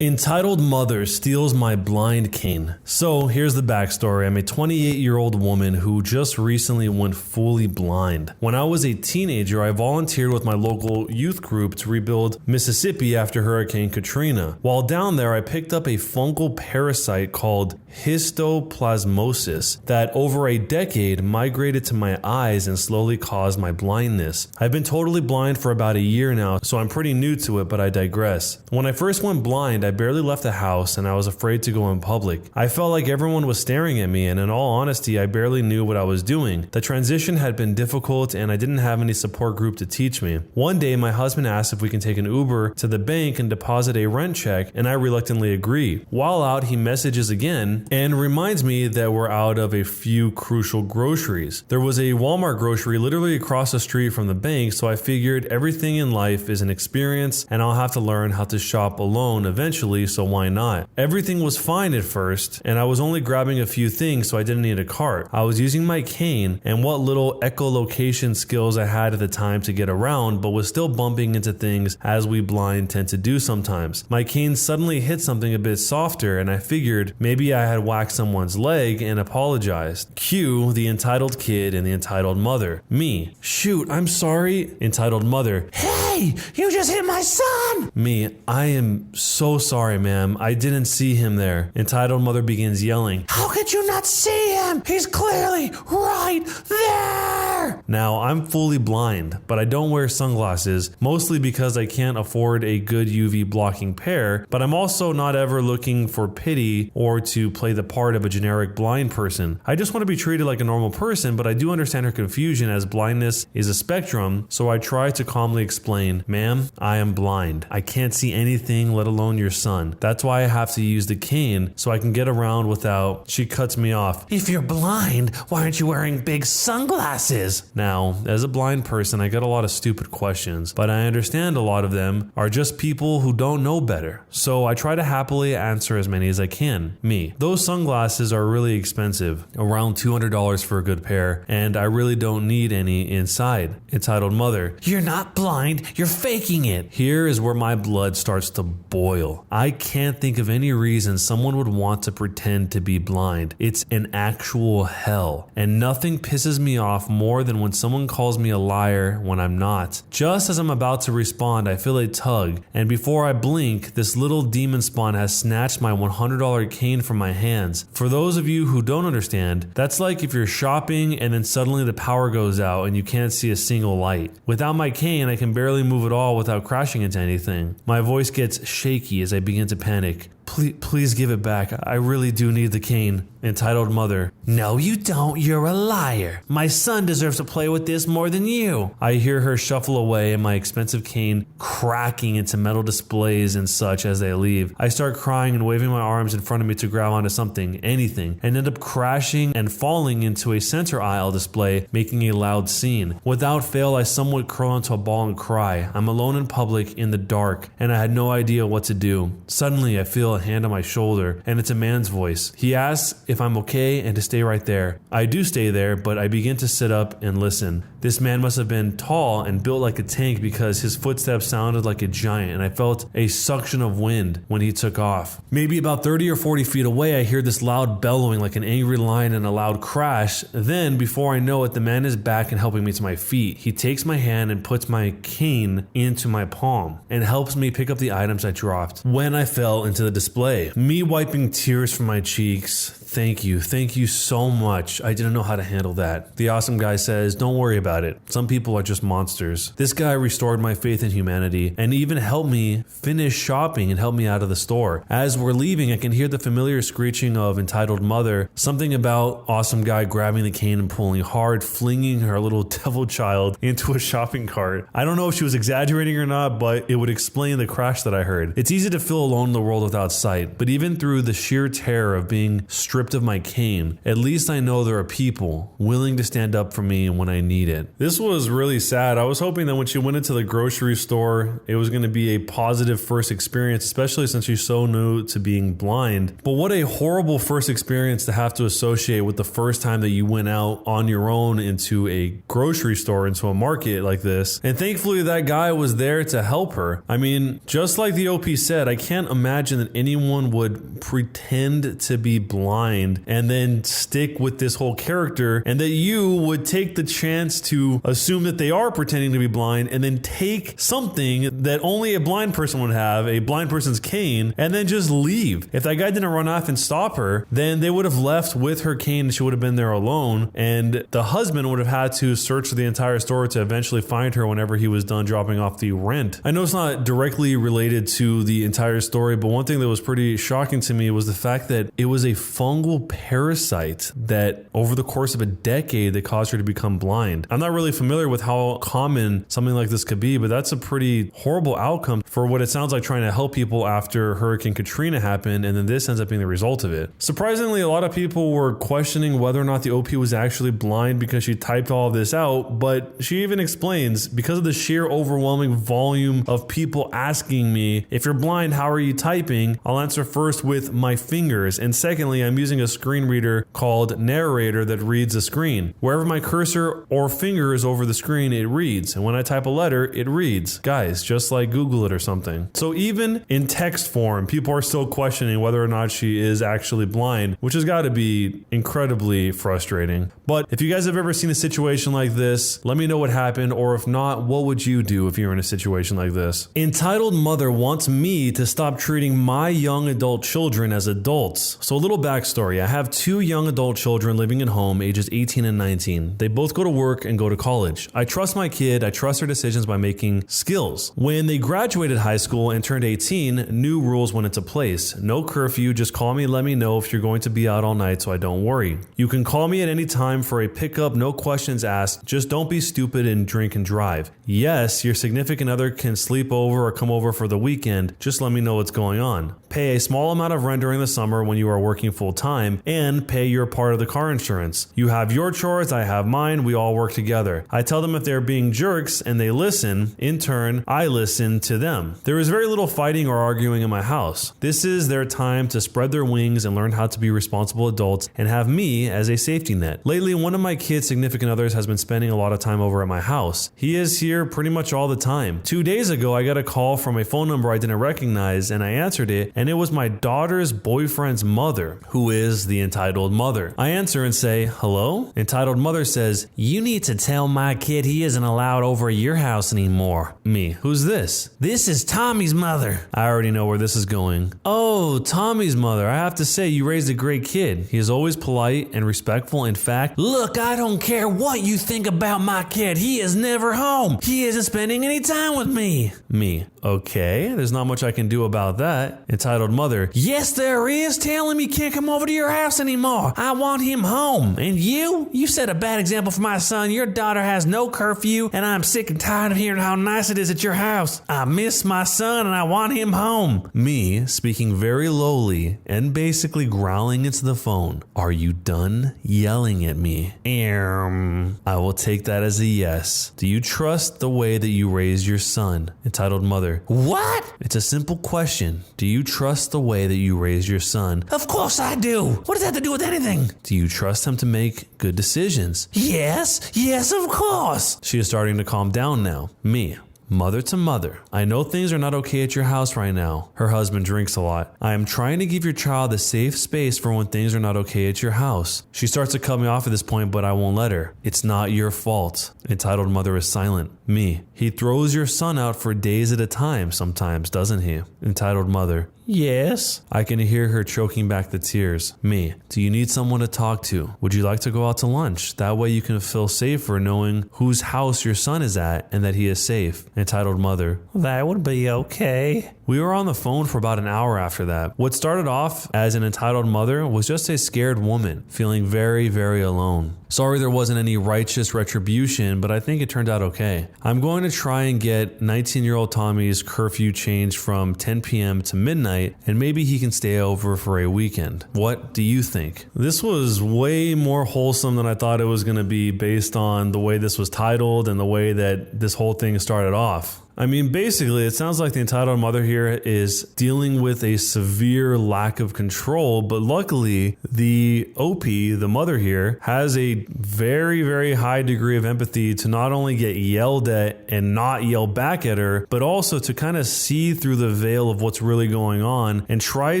Entitled mother steals my blind cane. So here's the backstory. I'm a 28-year-old woman who just recently went fully blind. When I was a teenager, I volunteered with my local youth group to rebuild Mississippi after Hurricane Katrina. While down there, I picked up a fungal parasite called histoplasmosis that over a decade migrated to my eyes and slowly caused my blindness. I've been totally blind for about a year now, so I'm pretty new to it, but I digress. When I first went blind, I barely left the house and I was afraid to go in public. I felt like everyone was staring at me, and in all honesty, I barely knew what I was doing. The transition had been difficult and I didn't have any support group to teach me. One day, my husband asked if we can take an Uber to the bank and deposit a rent check, and I reluctantly agreed. While out, he messages again and reminds me that we're out of a few crucial groceries. There was a Walmart grocery literally across the street from the bank, so I figured everything in life is an experience and I'll have to learn how to shop alone eventually, so why not? Everything was fine at first, and I was only grabbing a few things, so I didn't need a cart. I was using my cane and what little echolocation skills I had at the time to get around, but was still bumping into things as we blind tend to do sometimes. My cane suddenly hit something a bit softer, and I figured maybe I had whacked someone's leg and apologized. Cue the entitled kid and the entitled mother. Me. Shoot, I'm sorry. Entitled mother. Hey, you just hit my son. Me. I am so sorry, ma'am. I didn't see him there. Entitled mother begins yelling. How could you not see him? He's clearly right there. Now, I'm fully blind, but I don't wear sunglasses, mostly because I can't afford a good UV blocking pair, but I'm also not ever looking for pity or to play the part of a generic blind person. I just want to be treated like a normal person, but I do understand her confusion as blindness is a spectrum, so I try to calmly explain, ma'am, I am blind. I can't see anything, let alone your son. That's why I have to use the cane so I can get around without... She cuts me off. If you're blind, why aren't you wearing big sunglasses? Now, as a blind person, I get a lot of stupid questions, but I understand a lot of them are just people who don't know better. So I try to happily answer as many as I can. Me. Those sunglasses are really expensive, around $200 for a good pair, and I really don't need any inside. Entitled mother. You're not blind, you're faking it. Here is where my blood starts to boil. I can't think of any reason someone would want to pretend to be blind. It's an actual hell, and nothing pisses me off more than when someone calls me a liar when I'm not. Just as I'm about to respond, I feel a tug, and before I blink, this little demon spawn has snatched my $100 cane from my hands. For those of you who don't understand, that's like if you're shopping and then suddenly the power goes out and you can't see a single light. Without my cane, I can barely move at all without crashing into anything. My voice gets shaky as I begin to panic. Please give it back. I really do need the cane. Entitled mother. No, you don't. You're a liar. My son deserves to play with this more than you. I hear her shuffle away and my expensive cane cracking into metal displays and such as they leave. I start crying and waving my arms in front of me to grab onto something, anything, and end up crashing and falling into a center aisle display, making a loud scene. Without fail, I somewhat curl into a ball and cry. I'm alone in public in the dark, and I had no idea what to do. Suddenly, I feel a hand on my shoulder, and it's a man's voice. He asks if I'm okay and to stay right there. I do stay there, but I begin to sit up and listen. This man must have been tall and built like a tank because his footsteps sounded like a giant, and I felt a suction of wind when he took off. Maybe about 30 or 40 feet away, I hear this loud bellowing like an angry lion and a loud crash. Then, before I know it, the man is back and helping me to my feet. He takes my hand and puts my cane into my palm and helps me pick up the items I dropped when I fell into the display. Me wiping tears from my cheeks. Thank you so much. I didn't know how to handle that. The awesome guy says, don't worry about it. Some people are just monsters. This guy restored my faith in humanity and even helped me finish shopping and helped me out of the store. As we're leaving, I can hear the familiar screeching of entitled mother, something about awesome guy grabbing the cane and pulling hard, flinging her little devil child into a shopping cart. I don't know if she was exaggerating or not, but it would explain the crash that I heard. It's easy to feel alone in the world without sight, but even through the sheer terror of being stripped of my cane, at least I know there are people willing to stand up for me when I need it. This was really sad. I was hoping that when she went into the grocery store, it was going to be a positive first experience, especially since she's so new to being blind. But what a horrible first experience to have to associate with the first time that you went out on your own into a grocery store, into a market like this. And thankfully that guy was there to help her. I mean, just like the OP said, I can't imagine that anyone would pretend to be blind and then stick with this whole character, and that you would take the chance to assume that they are pretending to be blind and then take something that only a blind person would have, a blind person's cane, and then just leave. If that guy didn't run off and stop her, then they would have left with her cane and she would have been there alone, and the husband would have had to search the entire store to eventually find her whenever he was done dropping off the rent. I know it's not directly related to the entire story, but one thing that was pretty shocking to me was the fact that it was a fungal parasite that over the course of a decade that caused her to become blind. I'm not really familiar with how common something like this could be, but that's a pretty horrible outcome for what it sounds like trying to help people after Hurricane Katrina happened, and then this ends up being the result of it. Surprisingly, a lot of people were questioning whether or not the OP was actually blind because she typed all of this out, but she even explains, because of the sheer overwhelming volume of people asking me, if you're blind, how are you typing? I'll answer first with my fingers, and secondly, I'm using a screen reader called Narrator that reads the screen. Wherever my cursor or finger is over the screen, it reads. And when I type a letter, it reads. Guys, just like Google it or something. So even in text form, people are still questioning whether or not she is actually blind, which has got to be incredibly frustrating. But if you guys have ever seen a situation like this, let me know what happened, or if not, what would you do if you're in a situation like this? Entitled Mother wants me to stop treating my young adult children as adults. So a little backstory. I have two young adult children living at home, ages 18 and 19. They both go to work and go to college. I trust my kid. I trust her decisions by making skills. When they graduated high school and turned 18, new rules went into place. No curfew. Just call me, let me know if you're going to be out all night so I don't worry. You can call me at any time for a pickup, no questions asked. Just don't be stupid and drink and drive. Yes, your significant other can sleep over or come over for the weekend. Just let me know what's going on. Pay a small amount of rent during the summer when you are working full time, and pay your part of the car insurance. You have your chores, I have mine, we all work together. I tell them if they're being jerks and they listen. In turn, I listen to them. There is very little fighting or arguing in my house. This is their time to spread their wings and learn how to be responsible adults and have me as a safety net. Lately, one of my kids' significant others has been spending a lot of time over at my house. He is here pretty much all the time. 2 days ago, I got a call from a phone number I didn't recognize, and I answered it, and it was my daughter's boyfriend's mother, who is the entitled mother. I answer and say, hello? Entitled mother says, you need to tell my kid he isn't allowed over at your house anymore. Me, who's this? This is Tommy's mother. I already know where this is going. Oh, Tommy's mother. I have to say, you raised a great kid. He is always polite and respectful. In fact, look, I don't care what you think about my kid. He is never home. He isn't spending any time with me. Me, okay, there's not much I can do about that. Entitled mother, yes there is. Tell him he can't come over to your house anymore. I want him home. And you set a bad example for my son. Your daughter has no curfew, and I'm sick and tired of hearing how nice it is at your house. I miss my son and I want him home. Me, speaking very lowly and basically growling into the phone. Are you done yelling at me? I will take that as a yes. Do you trust the way that you raised your son? Entitled Entitled mother.
What?
It's a simple question. Do you trust the way that you raised your son?
Of course I do. What does that have to do with anything?
Do you trust him to make good decisions?
Yes, of course.
She is starting to calm down now. Me. Mother to mother. I know things are not okay at your house right now. Her husband drinks a lot. I am trying to give your child a safe space for when things are not okay at your house. She starts to cut me off at this point, but I won't let her. It's not your fault. Entitled mother is silent. Me. He throws your son out for days at a time sometimes, doesn't he? Entitled mother.
Yes.
I can hear her choking back the tears. Me. Do you need someone to talk to? Would you like to go out to lunch? That way you can feel safer knowing whose house your son is at and that he is safe. Entitled mother.
That would be okay.
We were on the phone for about an hour after that. What started off as an entitled mother was just a scared woman, feeling very, very alone. Sorry there wasn't any righteous retribution, but I think it turned out okay. I'm going to try and get 19-year-old Tommy's curfew changed from 10 p.m. to midnight, and maybe he can stay over for a weekend. What do you think? This was way more wholesome than I thought it was going to be based on the way this was titled and the way that this whole thing started off. I mean, basically, it sounds like the entitled mother here is dealing with a severe lack of control, but luckily, the OP, the mother here, has a very, very high degree of empathy to not only get yelled at and not yell back at her, but also to kind of see through the veil of what's really going on and try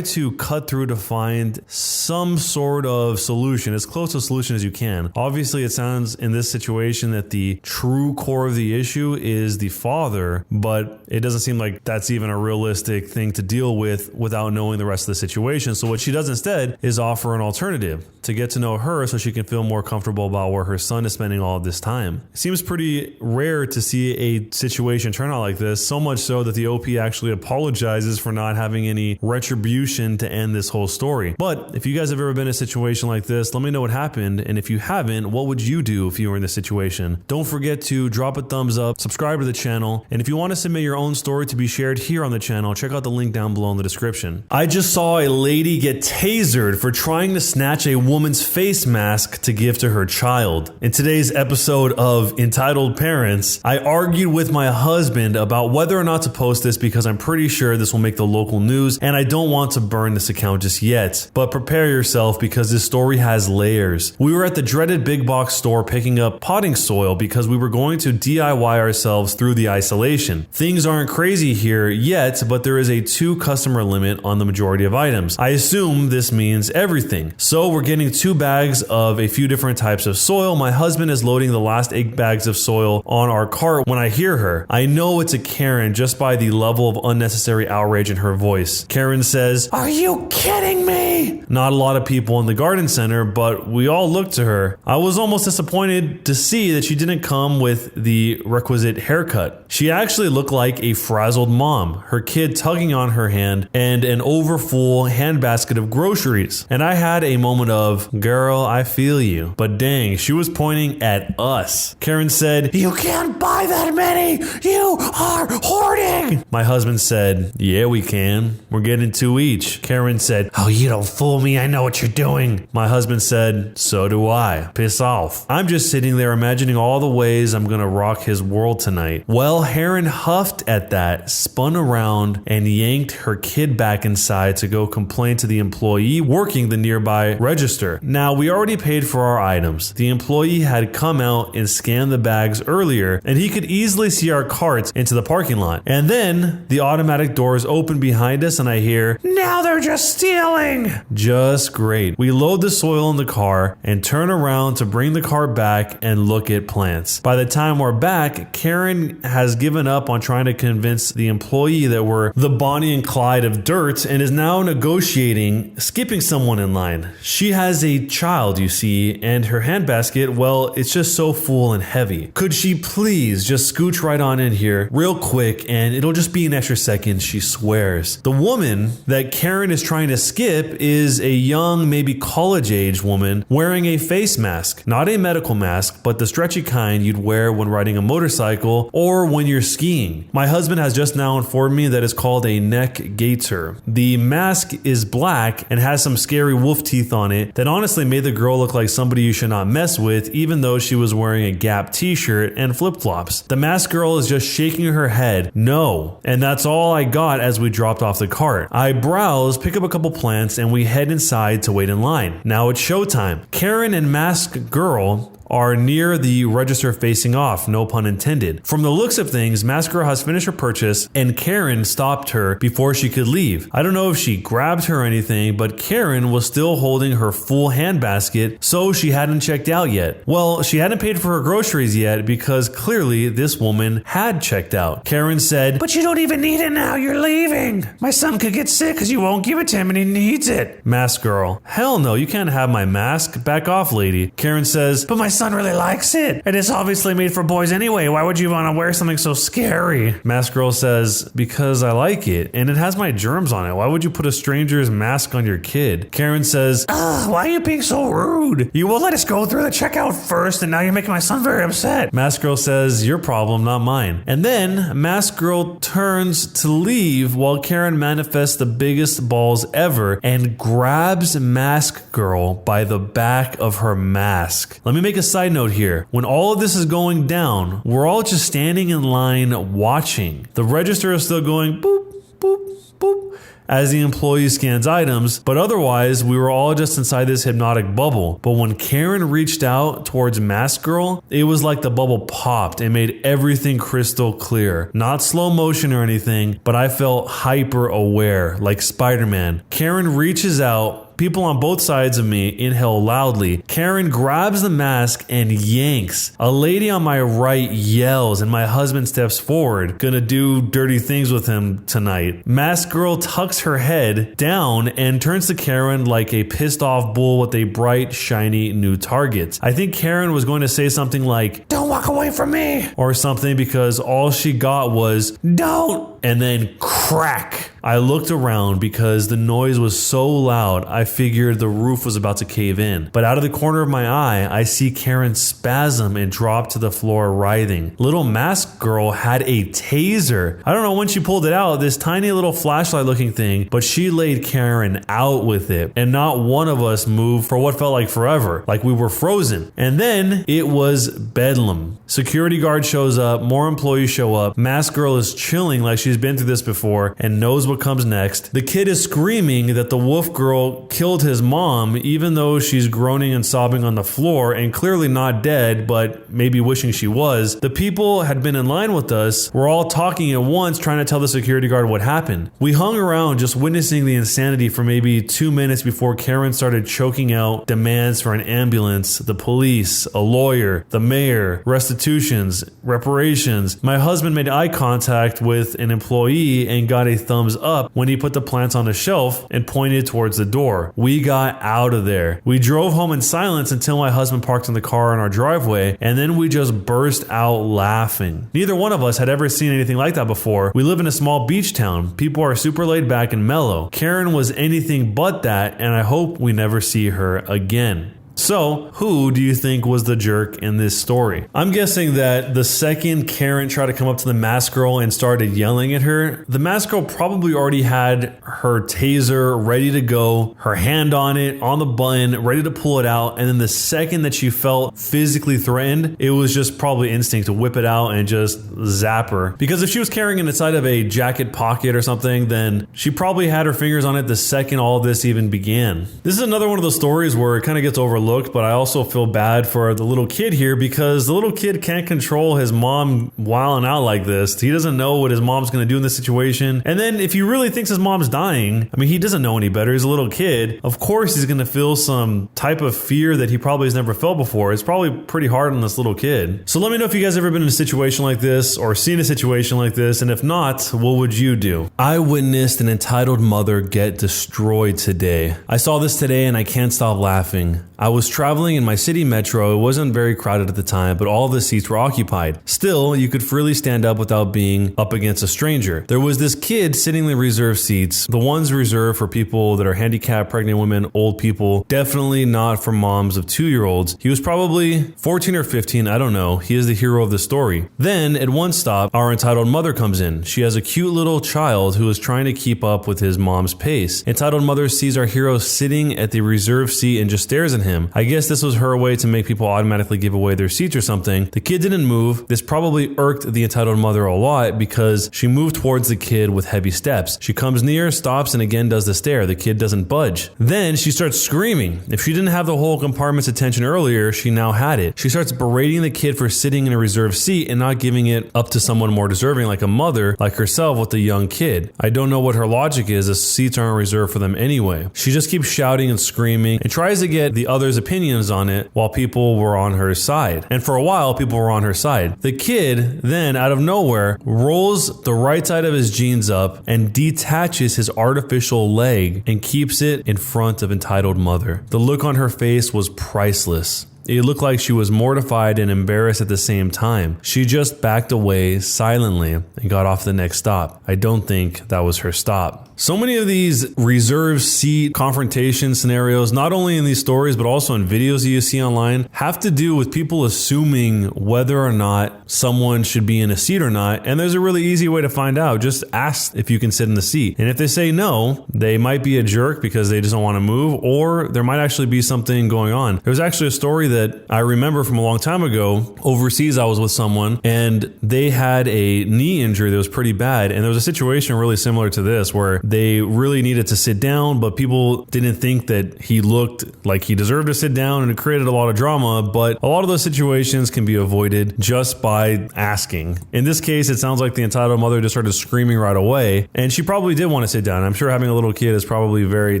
to cut through to find some sort of solution, as close to a solution as you can. Obviously, it sounds in this situation that the true core of the issue is the father, but it doesn't seem like that's even a realistic thing to deal with without knowing the rest of the situation. So what she does instead is offer an alternative to get to know her so she can feel more comfortable about where her son is spending all of this time. It seems pretty rare to see a situation turn out like this, so much so that the OP actually apologizes for not having any retribution to end this whole story. But if you guys have ever been in a situation like this, let me know what happened. And if you haven't, what would you do if you were in this situation? Don't forget to drop a thumbs up, subscribe to the channel, and if you want to submit your own story to be shared here on the channel, check out the link down below in the description. I just saw a lady get tasered for trying to snatch a woman's face mask to give to her child. In today's episode of Entitled Parents, I argued with my husband about whether or not to post this because I'm pretty sure this will make the local news and I don't want to burn this account just yet. But prepare yourself because this story has layers. We were at the dreaded big box store picking up potting soil because we were going to DIY ourselves through the isolation. Things aren't crazy here yet, but there is a 2 customer limit on the majority of items. I assume this means everything. So we're getting 2 bags of a few different types of soil. My husband is loading the last 8 bags of soil on our cart when I hear her. I know it's a Karen just by the level of unnecessary outrage in her voice. Karen says, "Are you kidding me?" Not a lot of people in the garden center, but we all looked to her. I was almost disappointed to see that she didn't come with the requisite haircut. She actually looked like a frazzled mom, her kid tugging on her hand, and an overfull handbasket of groceries. And I had a moment of, girl, I feel you. But dang, she was pointing at us. Karen said, "You can't buy that many! You are hoarding!" My husband said, "Yeah, we can. We're getting 2 each." Karen said, "Oh, you don't fool me. I know what you're doing." My husband said, "So do I. Piss off." I'm just sitting there imagining all the ways I'm gonna rock his world tonight. Well, Heron huffed at that, spun around, and yanked her kid back inside to go complain to the employee working the nearby register. Now, we already paid for our items. The employee had come out and scanned the bags earlier, and he could easily see our carts into the parking lot. And then the automatic doors open behind us, and I hear, "Now they're just stealing!" Just great. We load the soil in the car and turn around to bring the car back and look at plants. By the time we're back, Karen has given up on trying to convince the employee that we're the Bonnie and Clyde of dirt and is now negotiating skipping someone in line. She has a child, you see, and her handbasket, well, it's just so full and heavy. Could she please just scooch right on in here real quick and it'll just be an extra second, she swears. The woman that Karen is trying to skip is a young, maybe college-age woman wearing a face mask. Not a medical mask, but the stretchy kind you'd wear when riding a motorcycle or when you're skiing. My husband has just now informed me that it's called a neck gaiter. The mask is black and has some scary wolf teeth on it that honestly made the girl look like somebody you should not mess with, even though she was wearing a Gap t-shirt and flip-flops. The masked girl is just shaking her head, no. And that's all I got as we dropped off the cart. I browse, pick up a couple plants, and we head inside to wait in line. Now it's showtime. Karen and masked girl are near the register facing off, no pun intended. From the looks of things, masked girl has finished her purchase and Karen stopped her before she could leave. I don't know if she grabbed her or anything, but Karen was still holding her full handbasket, so she hadn't checked out yet. Well, she hadn't paid for her groceries yet because clearly this woman had checked out. Karen said,
"But you don't even need it now, you're leaving. My son could get sick because you won't give it to him and he needs it."
Masked girl, hell no, you can't have my mask. Back off, lady. Karen says,
"But my son really likes it. And it's obviously made for boys anyway. Why would you want to wear something so scary?"
Masked girl says, "Because I like it and it has my germs on it. Why would you put a stranger's mask on your kid?" Karen says,
"Why are you being so rude? You won't let us go through the checkout first and now you're making my son very upset."
Masked girl says, "Your problem, not mine." And then masked girl turns to leave while Karen manifests the biggest balls ever and grabs masked girl by the back of her mask. Let me make a side note here. When all of this is going down, we're all just standing in line watching. The register is still going boop, boop, boop as the employee scans items, but otherwise we were all just inside this hypnotic bubble. But when Karen reached out towards masked girl, it was like the bubble popped and made everything crystal clear. Not slow motion or anything, but I felt hyper aware, like Spider-Man. Karen reaches out. People on both sides of me inhale loudly. Karen grabs the mask and yanks. A lady on my right yells and my husband steps forward. Gonna do dirty things with him tonight. Masked girl tucks her head down and turns to Karen like a pissed off bull with a bright, shiny new target. I think Karen was going to say something like,
"Don't walk away from me,"
or something, because all she got was,
"Don't,"
and then crack. I looked around because the noise was so loud I figured the roof was about to cave in. But out of the corner of my eye, I see Karen spasm and drop to the floor writhing. Little masked girl had a taser. I don't know when she pulled it out, this tiny little flashlight looking thing, but she laid Karen out with it. And not one of us moved for what felt like forever, like we were frozen. And then it was bedlam. Security guard shows up, more employees show up. Masked girl is chilling like she's been through this before and knows what comes next. The kid is screaming that the wolf girl killed his mom, even though she's groaning and sobbing on the floor and clearly not dead, but maybe wishing she was. The people had been in line with us. We're all talking at once, trying to tell the security guard what happened. We hung around just witnessing the insanity for maybe 2 minutes before Karen started choking out demands for an ambulance, the police, a lawyer, the mayor, restitutions, reparations. My husband made eye contact with an employee and got a thumbs up when he put the plants on the shelf and pointed towards the door. We got out of there. We drove home in silence until my husband parked in the car in our driveway, and then we just burst out laughing. Neither one of us had ever seen anything like that before. We live in a small beach town. People are super laid back and mellow. Karen was anything but that, and I hope we never see her again. So, who do you think was the jerk in this story? I'm guessing that the second Karen tried to come up to the masked girl and started yelling at her, the masked girl probably already had her taser ready to go, her hand on it, on the button, ready to pull it out, and then the second that she felt physically threatened, it was just probably instinct to whip it out and just zap her. Because if she was carrying it inside of a jacket pocket or something, then she probably had her fingers on it the second all of this even began. This is another one of those stories where it kind of gets overlooked, but I also feel bad for the little kid here because the little kid can't control his mom wilding out like this. He doesn't know what his mom's going to do in this situation. And then if he really thinks his mom's dying, I mean, he doesn't know any better. He's a little kid. Of course, he's going to feel some type of fear that he probably has never felt before. It's probably pretty hard on this little kid. So let me know if you guys ever been in a situation like this or seen a situation like this. And if not, what would you do? I witnessed an entitled mother get destroyed today. I saw this today and I can't stop laughing. I was traveling in my city metro. It wasn't very crowded at the time, but all the seats were occupied. Still, you could freely stand up without being up against a stranger. There was this kid sitting in the reserved seats, the ones reserved for people that are handicapped, pregnant women, old people, definitely not for moms of 2-year-olds. He was probably 14 or 15, I don't know. He is the hero of the story. Then, at one stop, our entitled mother comes in. She has a cute little child who is trying to keep up with his mom's pace. Entitled mother sees our hero sitting at the reserved seat and just stares at him. I guess this was her way to make people automatically give away their seats or something. The kid didn't move. This probably irked the entitled mother a lot because she moved towards the kid with heavy steps. She comes near, stops, and again does the stare. The kid doesn't budge. Then she starts screaming. If she didn't have the whole compartment's attention earlier, she now had it. She starts berating the kid for sitting in a reserved seat and not giving it up to someone more deserving like a mother like herself with a young kid. I don't know what her logic is. The seats aren't reserved for them anyway. She just keeps shouting and screaming and tries to get the others' opinions on it while people were on her side. And for a while, people were on her side. The kid then, out of nowhere, rolls the right side of his jeans up and detaches his artificial leg and keeps it in front of entitled mother. The look on her face was priceless. It looked like she was mortified and embarrassed at the same time. She just backed away silently and got off the next stop. I don't think that was her stop. So many of these reserved seat confrontation scenarios, not only in these stories, but also in videos that you see online, have to do with people assuming whether or not someone should be in a seat or not. And there's a really easy way to find out. Just ask if you can sit in the seat. And if they say no, they might be a jerk because they just don't want to move, or there might actually be something going on. There was actually a story that I remember from a long time ago. Overseas, I was with someone and they had a knee injury that was pretty bad. And there was a situation really similar to this where they really needed to sit down, but people didn't think that he looked like he deserved to sit down, and it created a lot of drama. But a lot of those situations can be avoided just by asking. In this case, it sounds like the entitled mother just started screaming right away, and she probably did want to sit down. I'm sure having a little kid is probably very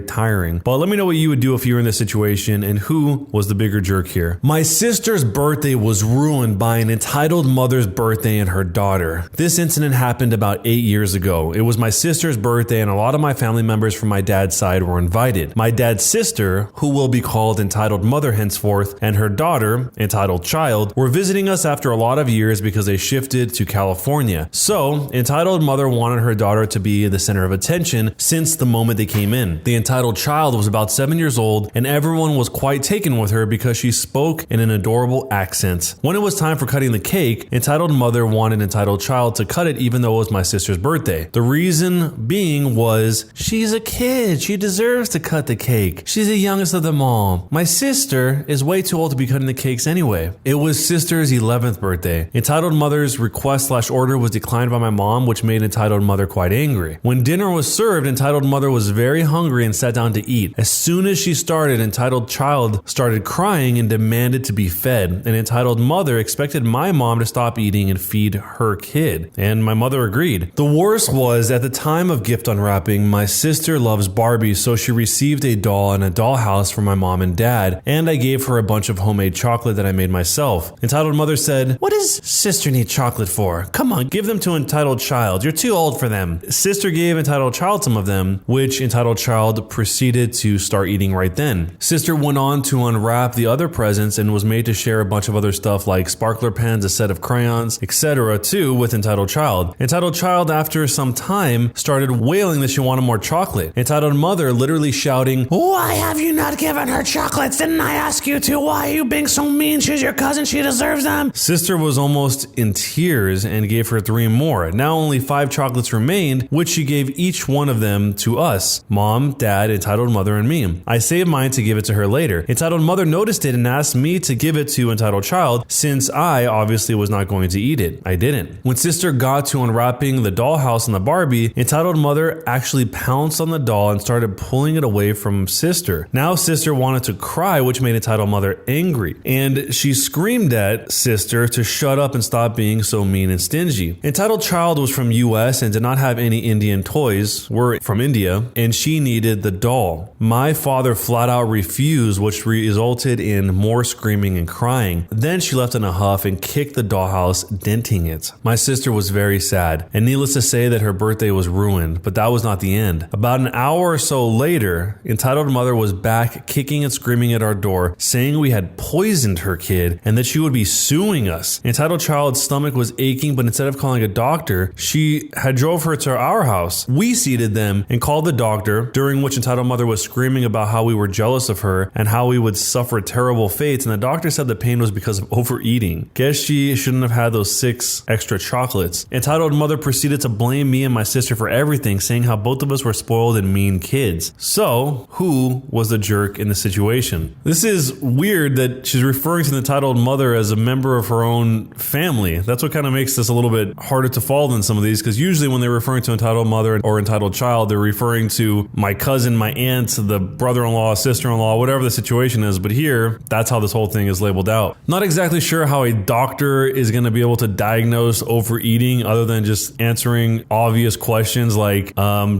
tiring. But let me know what you would do if you were in this situation and who was the bigger jerk here. My sister's birthday was ruined by an entitled mother's birthday and her daughter. This incident happened about 8 years ago. It was my sister's birthday and a lot of my family members from my dad's side were invited. My dad's sister, who will be called entitled mother henceforth, and her daughter, entitled child, were visiting us after a lot of years because they shifted to California. So, entitled mother wanted her daughter to be the center of attention since the moment they came in. The entitled child was about 7 years old and everyone was quite taken with her because she spoke in an adorable accent. When it was time for cutting the cake, entitled mother wanted entitled child to cut it even though it was my sister's birthday. The reason being was, she's a kid. She deserves to cut the cake. She's the youngest of them all. My sister is way too old to be cutting the cakes anyway. It was sister's 11th birthday. Entitled mother's request/order was declined by my mom, which made entitled mother quite angry. When dinner was served, entitled mother was very hungry and sat down to eat. As soon as she started, entitled child started crying and demanded to be fed. And entitled mother expected my mom to stop eating and feed her kid. And my mother agreed. The worst was, at the time of gift unwrapping, my sister loves Barbie, so she received a doll and a dollhouse from my mom and dad, and I gave her a bunch of homemade chocolate that I made myself. Entitled mother said, "What does sister need chocolate for? Come on, give them to entitled child. You're too old for them." Sister gave entitled child some of them, which entitled child proceeded to start eating right then. Sister went on to unwrap the other presents and was made to share a bunch of other stuff like sparkler pens, a set of crayons, etc. too with entitled child. Entitled child, after some time, started wailing that she wanted more chocolate. Entitled mother literally shouting, "Why have you not given her chocolates? Didn't I ask you to? Why are you being so mean? She's your cousin. She deserves them." Sister was almost in tears and gave her 3 more. Now only 5 chocolates remained, which she gave each one of them to us. Mom, dad, entitled mother, and me. I saved mine to give it to her later. Entitled mother noticed it and asked me to give it to entitled child since I obviously was not going to eat it. I didn't. When sister got to unwrapping the dollhouse and the Barbie, entitled mother actually pounced on the doll and started pulling it away from sister. Now sister wanted to cry, which made entitled mother angry, and she screamed at sister to shut up and stop being so mean and stingy. Entitled child was from US and did not have any Indian toys. We're from India, and she needed the doll. My father flat out refused, which resulted in more screaming and crying. Then she left in a huff and kicked the dollhouse, denting it. My sister was very sad, and needless to say that her birthday was ruined, but that was not the end. About an hour or so later, entitled mother was back kicking and screaming at our door, saying we had poisoned her kid and that she would be suing us. Entitled child's stomach was aching, but instead of calling a doctor, she had drove her to our house. We seated them and called the doctor, during which entitled mother was screaming about how we were jealous of her and how we would suffer terrible fates, and the doctor said the pain was because of overeating. Guess she shouldn't have had those 6 extra chocolates. Entitled mother proceeded to blame me and my sister for everything, saying how both of us were spoiled and mean kids. So, who was the jerk in the situation? This is weird that she's referring to the entitled mother as a member of her own family. That's what kind of makes this a little bit harder to follow than some of these, because usually when they're referring to entitled mother or entitled child, they're referring to my cousin, my aunt, the brother-in-law, sister-in-law, whatever the situation is. But here, that's how this whole thing is labeled out. Not exactly sure how a doctor is going to be able to diagnose overeating other than just answering obvious questions like,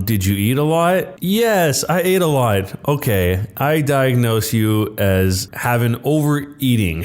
did you eat a lot? Yes, I ate a lot. Okay, I diagnose you as having overeating.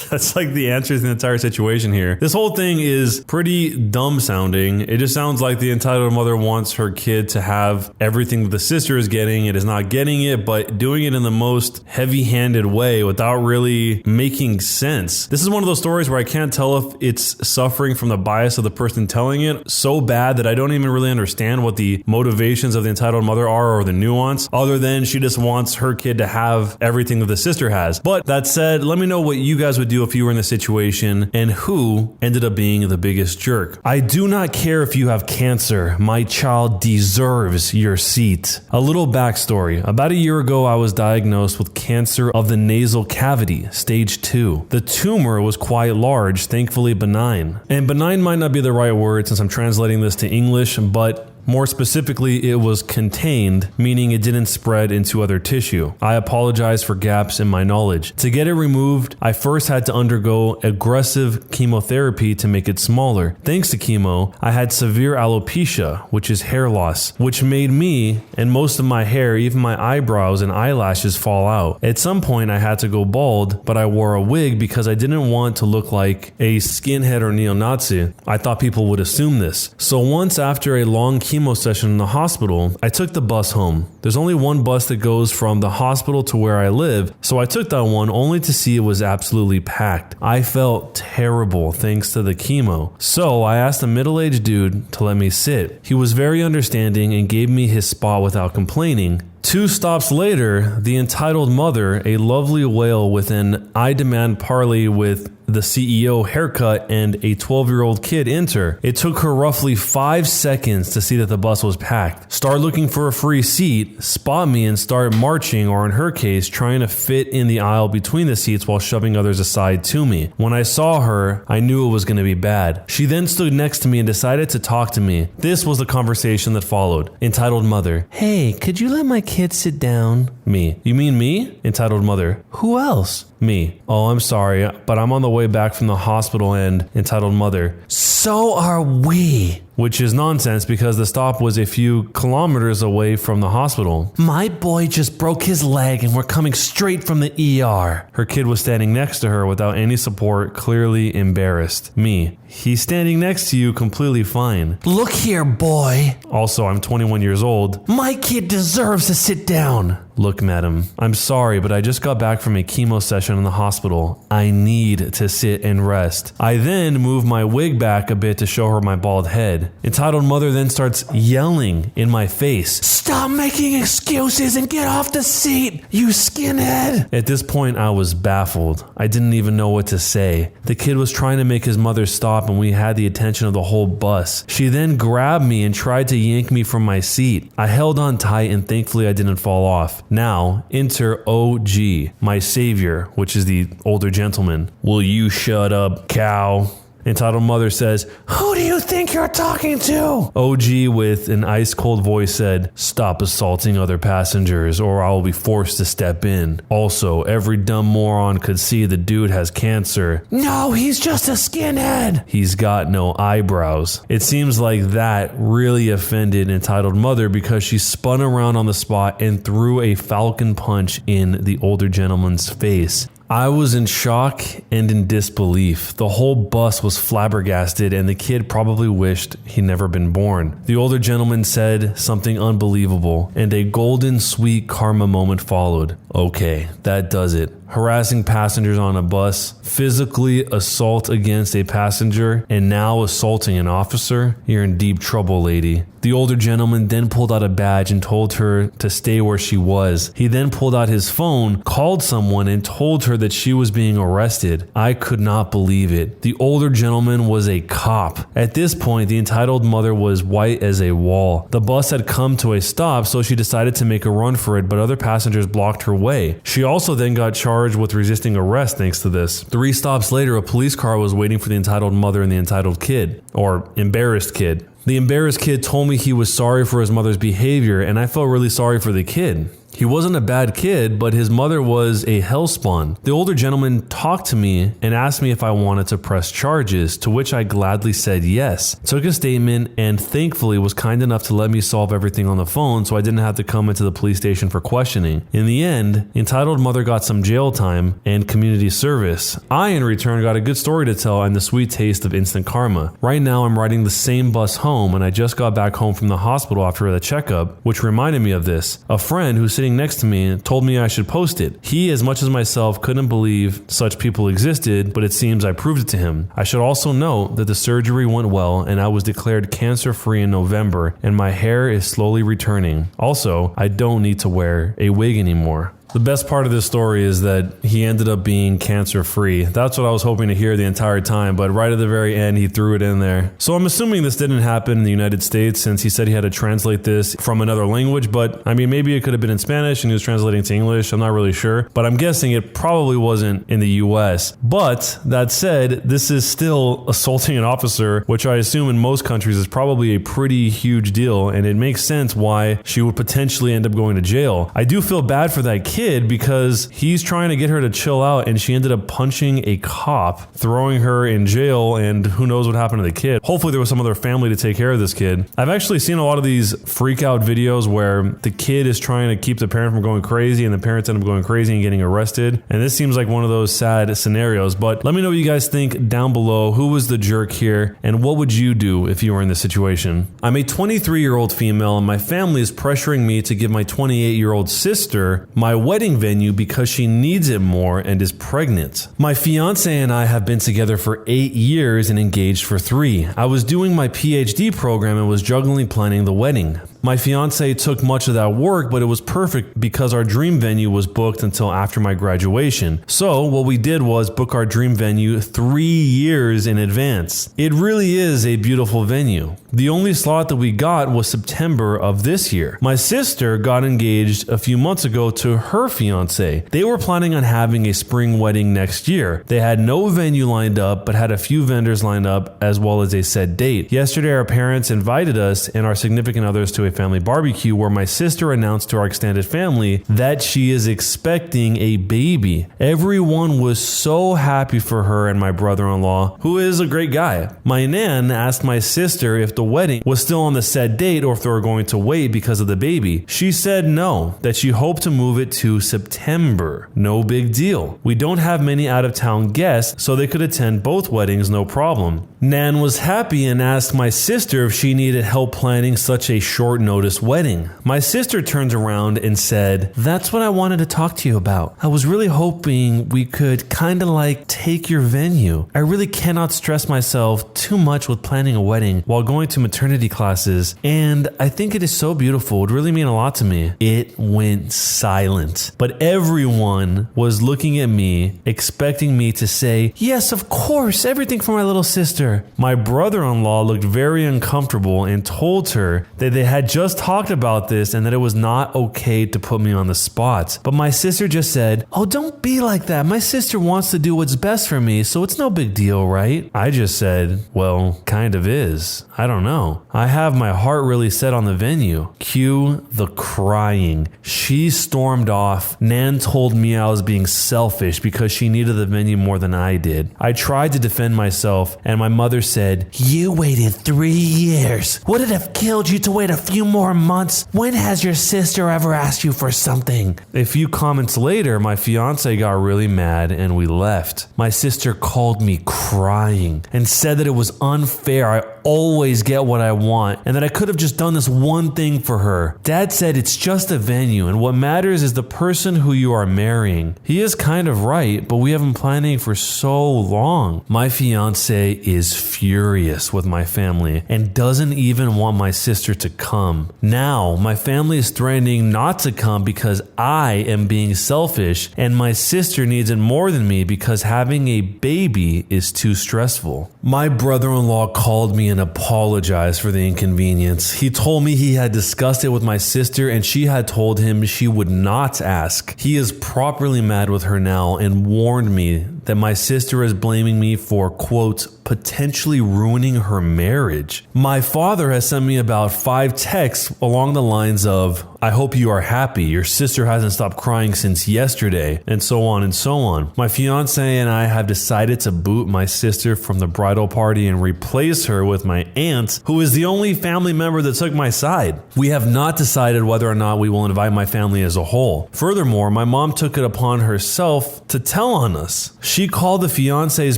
That's like the answer to the entire situation here. This whole thing is pretty dumb sounding. It just sounds like the entitled mother wants her kid to have everything that the sister is getting. It is not getting it, but doing it in the most heavy-handed way without really making sense. This is one of those stories where I can't tell if it's suffering from the bias of the person telling it so bad that I don't even really understand what the motivations of the entitled mother are or the nuance, other than she just wants her kid to have everything that the sister has. But that said, let me know what you guys would do if you were in this situation and who ended up being the biggest jerk. I do not care if you have cancer. My child deserves your seat. A little backstory. About a year ago, I was diagnosed with cancer of the nasal cavity, stage 2. The tumor was quite large, thankfully benign. And benign might not be the right word since I'm translating this to English, but more specifically, it was contained, meaning it didn't spread into other tissue. I apologize for gaps in my knowledge. To get it removed, I first had to undergo aggressive chemotherapy to make it smaller. Thanks to chemo, I had severe alopecia, which is hair loss, which made me and most of my hair, even my eyebrows and eyelashes, fall out. At some point, I had to go bald, but I wore a wig because I didn't want to look like a skinhead or neo-Nazi. I thought people would assume this. So once after a long chemo session in the hospital, I took the bus home. There's only one bus that goes from the hospital to where I live, so I took that one only to see it was absolutely packed. I felt terrible thanks to the chemo. So I asked a middle-aged dude to let me sit. He was very understanding and gave me his spot without complaining. 2 stops later, the entitled mother, a lovely whale with an I demand parley with the CEO haircut and a 12-year-old kid enter. It took her roughly 5 seconds to see that the bus was packed, start looking for a free seat, spot me and start marching, or in her case, trying to fit in the aisle between the seats while shoving others aside to me. When I saw her, I knew it was going to be bad. She then stood next to me and decided to talk to me. This was the conversation that followed. Entitled mother: hey, could you let my kid sit down? Me: you mean me? Entitled mother: who else? Me: oh, I'm sorry, but I'm on the way back from the hospital. And entitled mother: so are we. Which is nonsense because the stop was a few kilometers away from the hospital. My boy just broke his leg and we're coming straight from the ER. Her kid was standing next to her without any support, clearly embarrassed. Me: he's standing next to you completely fine. Look here, boy. Also, I'm 21 years old. My kid deserves to sit down. Look, madam, I'm sorry, but I just got back from a chemo session in the hospital. I need to sit and rest. I then move my wig back a bit to show her my bald head. Entitled mother then starts yelling in my face: stop making excuses and get off the seat, you skinhead. At this point, I was baffled. I didn't even know what to say. The kid was trying to make his mother stop and we had the attention of the whole bus. She then grabbed me and tried to yank me from my seat. I held on tight and thankfully I didn't fall off. Now, enter OG, my savior, which is the older gentleman. Will you shut up, cow? Entitled mother says, who do you think you're talking to? OG with an ice cold voice said, stop assaulting other passengers or I will be forced to step in. Also, every dumb moron could see the dude has cancer. No, he's just a skinhead. He's got no eyebrows. It seems like that really offended entitled mother because she spun around on the spot and threw a falcon punch in the older gentleman's face. I was in shock and in disbelief. The whole bus was flabbergasted, and the kid probably wished he'd never been born. The older gentleman said something unbelievable, and a golden sweet karma moment followed. Okay, that does it. Harassing passengers on a bus, physically assault against a passenger, and now assaulting an officer? You're in deep trouble, lady. The older gentleman then pulled out a badge and told her to stay where she was. He then pulled out his phone, called someone, and told her that she was being arrested. I could not believe it. The older gentleman was a cop. At this point, the entitled mother was white as a wall. The bus had come to a stop, so she decided to make a run for it, but other passengers blocked her way. She also then got charged with resisting arrest thanks to this. 3 stops later, a police car was waiting for the entitled mother and the entitled kid, or embarrassed kid. The embarrassed kid told me he was sorry for his mother's behavior, and I felt really sorry for the kid. He wasn't a bad kid, but his mother was a hellspawn. The older gentleman talked to me and asked me if I wanted to press charges, to which I gladly said yes. Took a statement and thankfully was kind enough to let me solve everything on the phone so I didn't have to come into the police station for questioning. In the end, entitled mother got some jail time and community service. I, in return, got a good story to tell and the sweet taste of instant karma. Right now, I'm riding the same bus home, and I just got back home from the hospital after the checkup, which reminded me of this. A friend who's sitting next to me told me I should post it. He, as much as myself, couldn't believe such people existed, but it seems I proved it to him. I should also note that the surgery went well and I was declared cancer-free in November, and my hair is slowly returning. Also, I don't need to wear a wig anymore. The best part of this story is that he ended up being cancer-free. That's what I was hoping to hear the entire time, but right at the very end, he threw it in there. So I'm assuming this didn't happen in the United States, since he said he had to translate this from another language, but I mean, maybe it could have been in Spanish and he was translating to English. I'm not really sure, but I'm guessing it probably wasn't in the US. But that said, this is still assaulting an officer, which I assume in most countries is probably a pretty huge deal, and it makes sense why she would potentially end up going to jail. I do feel bad for that kid, because he's trying to get her to chill out and she ended up punching a cop, throwing her in jail, and who knows what happened to the kid. Hopefully there was some other family to take care of this kid. I've actually seen a lot of these freak out videos where the kid is trying to keep the parent from going crazy and the parents end up going crazy and getting arrested, and this seems like one of those sad scenarios. But let me know what you guys think down below. Who was the jerk here, and what would you do if you were in this situation? I'm a 23-year-old female, and my family is pressuring me to give my 28-year-old sister my wedding venue because she needs it more and is pregnant. My fiance and I have been together for 8 years and engaged for 3. I was doing my PhD program and was juggling planning the wedding. My fiance took much of that work, but it was perfect because our dream venue was booked until after my graduation. So what we did was book our dream venue 3 years in advance. It really is a beautiful venue. The only slot that we got was September of this year. My sister got engaged a few months ago to her fiance. They were planning on having a spring wedding next year. They had no venue lined up, but had a few vendors lined up as well as a set date. Yesterday, our parents invited us and our significant others to a family barbecue where my sister announced to our extended family that she is expecting a baby. Everyone was so happy for her and my brother-in-law, who is a great guy. My nan asked my sister if the wedding was still on the set date or if they were going to wait because of the baby. She said no, that she hoped to move it to September. No big deal. We don't have many out-of-town guests, so they could attend both weddings no problem. Nan was happy and asked my sister if she needed help planning such a short notice wedding. My sister turned around and said, "That's what I wanted to talk to you about. I was really hoping we could kind of like take your venue. I really cannot stress myself too much with planning a wedding while going to maternity classes, and I think it is so beautiful. It would really mean a lot to me." It went silent, but everyone was looking at me, expecting me to say, "Yes, of course, everything for my little sister." My brother-in-law looked very uncomfortable and told her that they had just talked about this and that it was not okay to put me on the spot. But my sister just said, "Oh, don't be like that. My sister wants to do what's best for me, so it's no big deal, right?" I just said, "Well, kind of is. I don't know. I have my heart really set on the venue." Cue the crying. She stormed off. Nan told me I was being selfish because she needed the venue more than I did. I tried to defend myself, and my mother said, "You waited 3 years. Would it have killed you to wait a few
few more months. When has your sister ever asked you for something?
A few comments later, my fiance got really mad and we left. My sister called me crying and said that it was unfair. I always get what I want and that I could have just done this one thing for her. Dad said it's just a venue and what matters is the person who you are marrying. He is kind of right, but we have been planning for so long. My fiance is furious with my family and doesn't even want my sister to come. Now, my family is threatening not to come because I am being selfish and my sister needs it more than me because having a baby is too stressful. My brother-in-law called me and apologized for the inconvenience. He told me he had discussed it with my sister and she had told him she would not ask. He is properly mad with her now and warned me that my sister is blaming me for, quote, potentially ruining her marriage. My father has sent me about 5 texts along the lines of, I hope you are happy. Your sister hasn't stopped crying since yesterday, and so on and so on. My fiance and I have decided to boot my sister from the bridal party and replace her with my aunt, who is the only family member that took my side. We have not decided whether or not we will invite my family as a whole. Furthermore, my mom took it upon herself to tell on us. She called the fiance's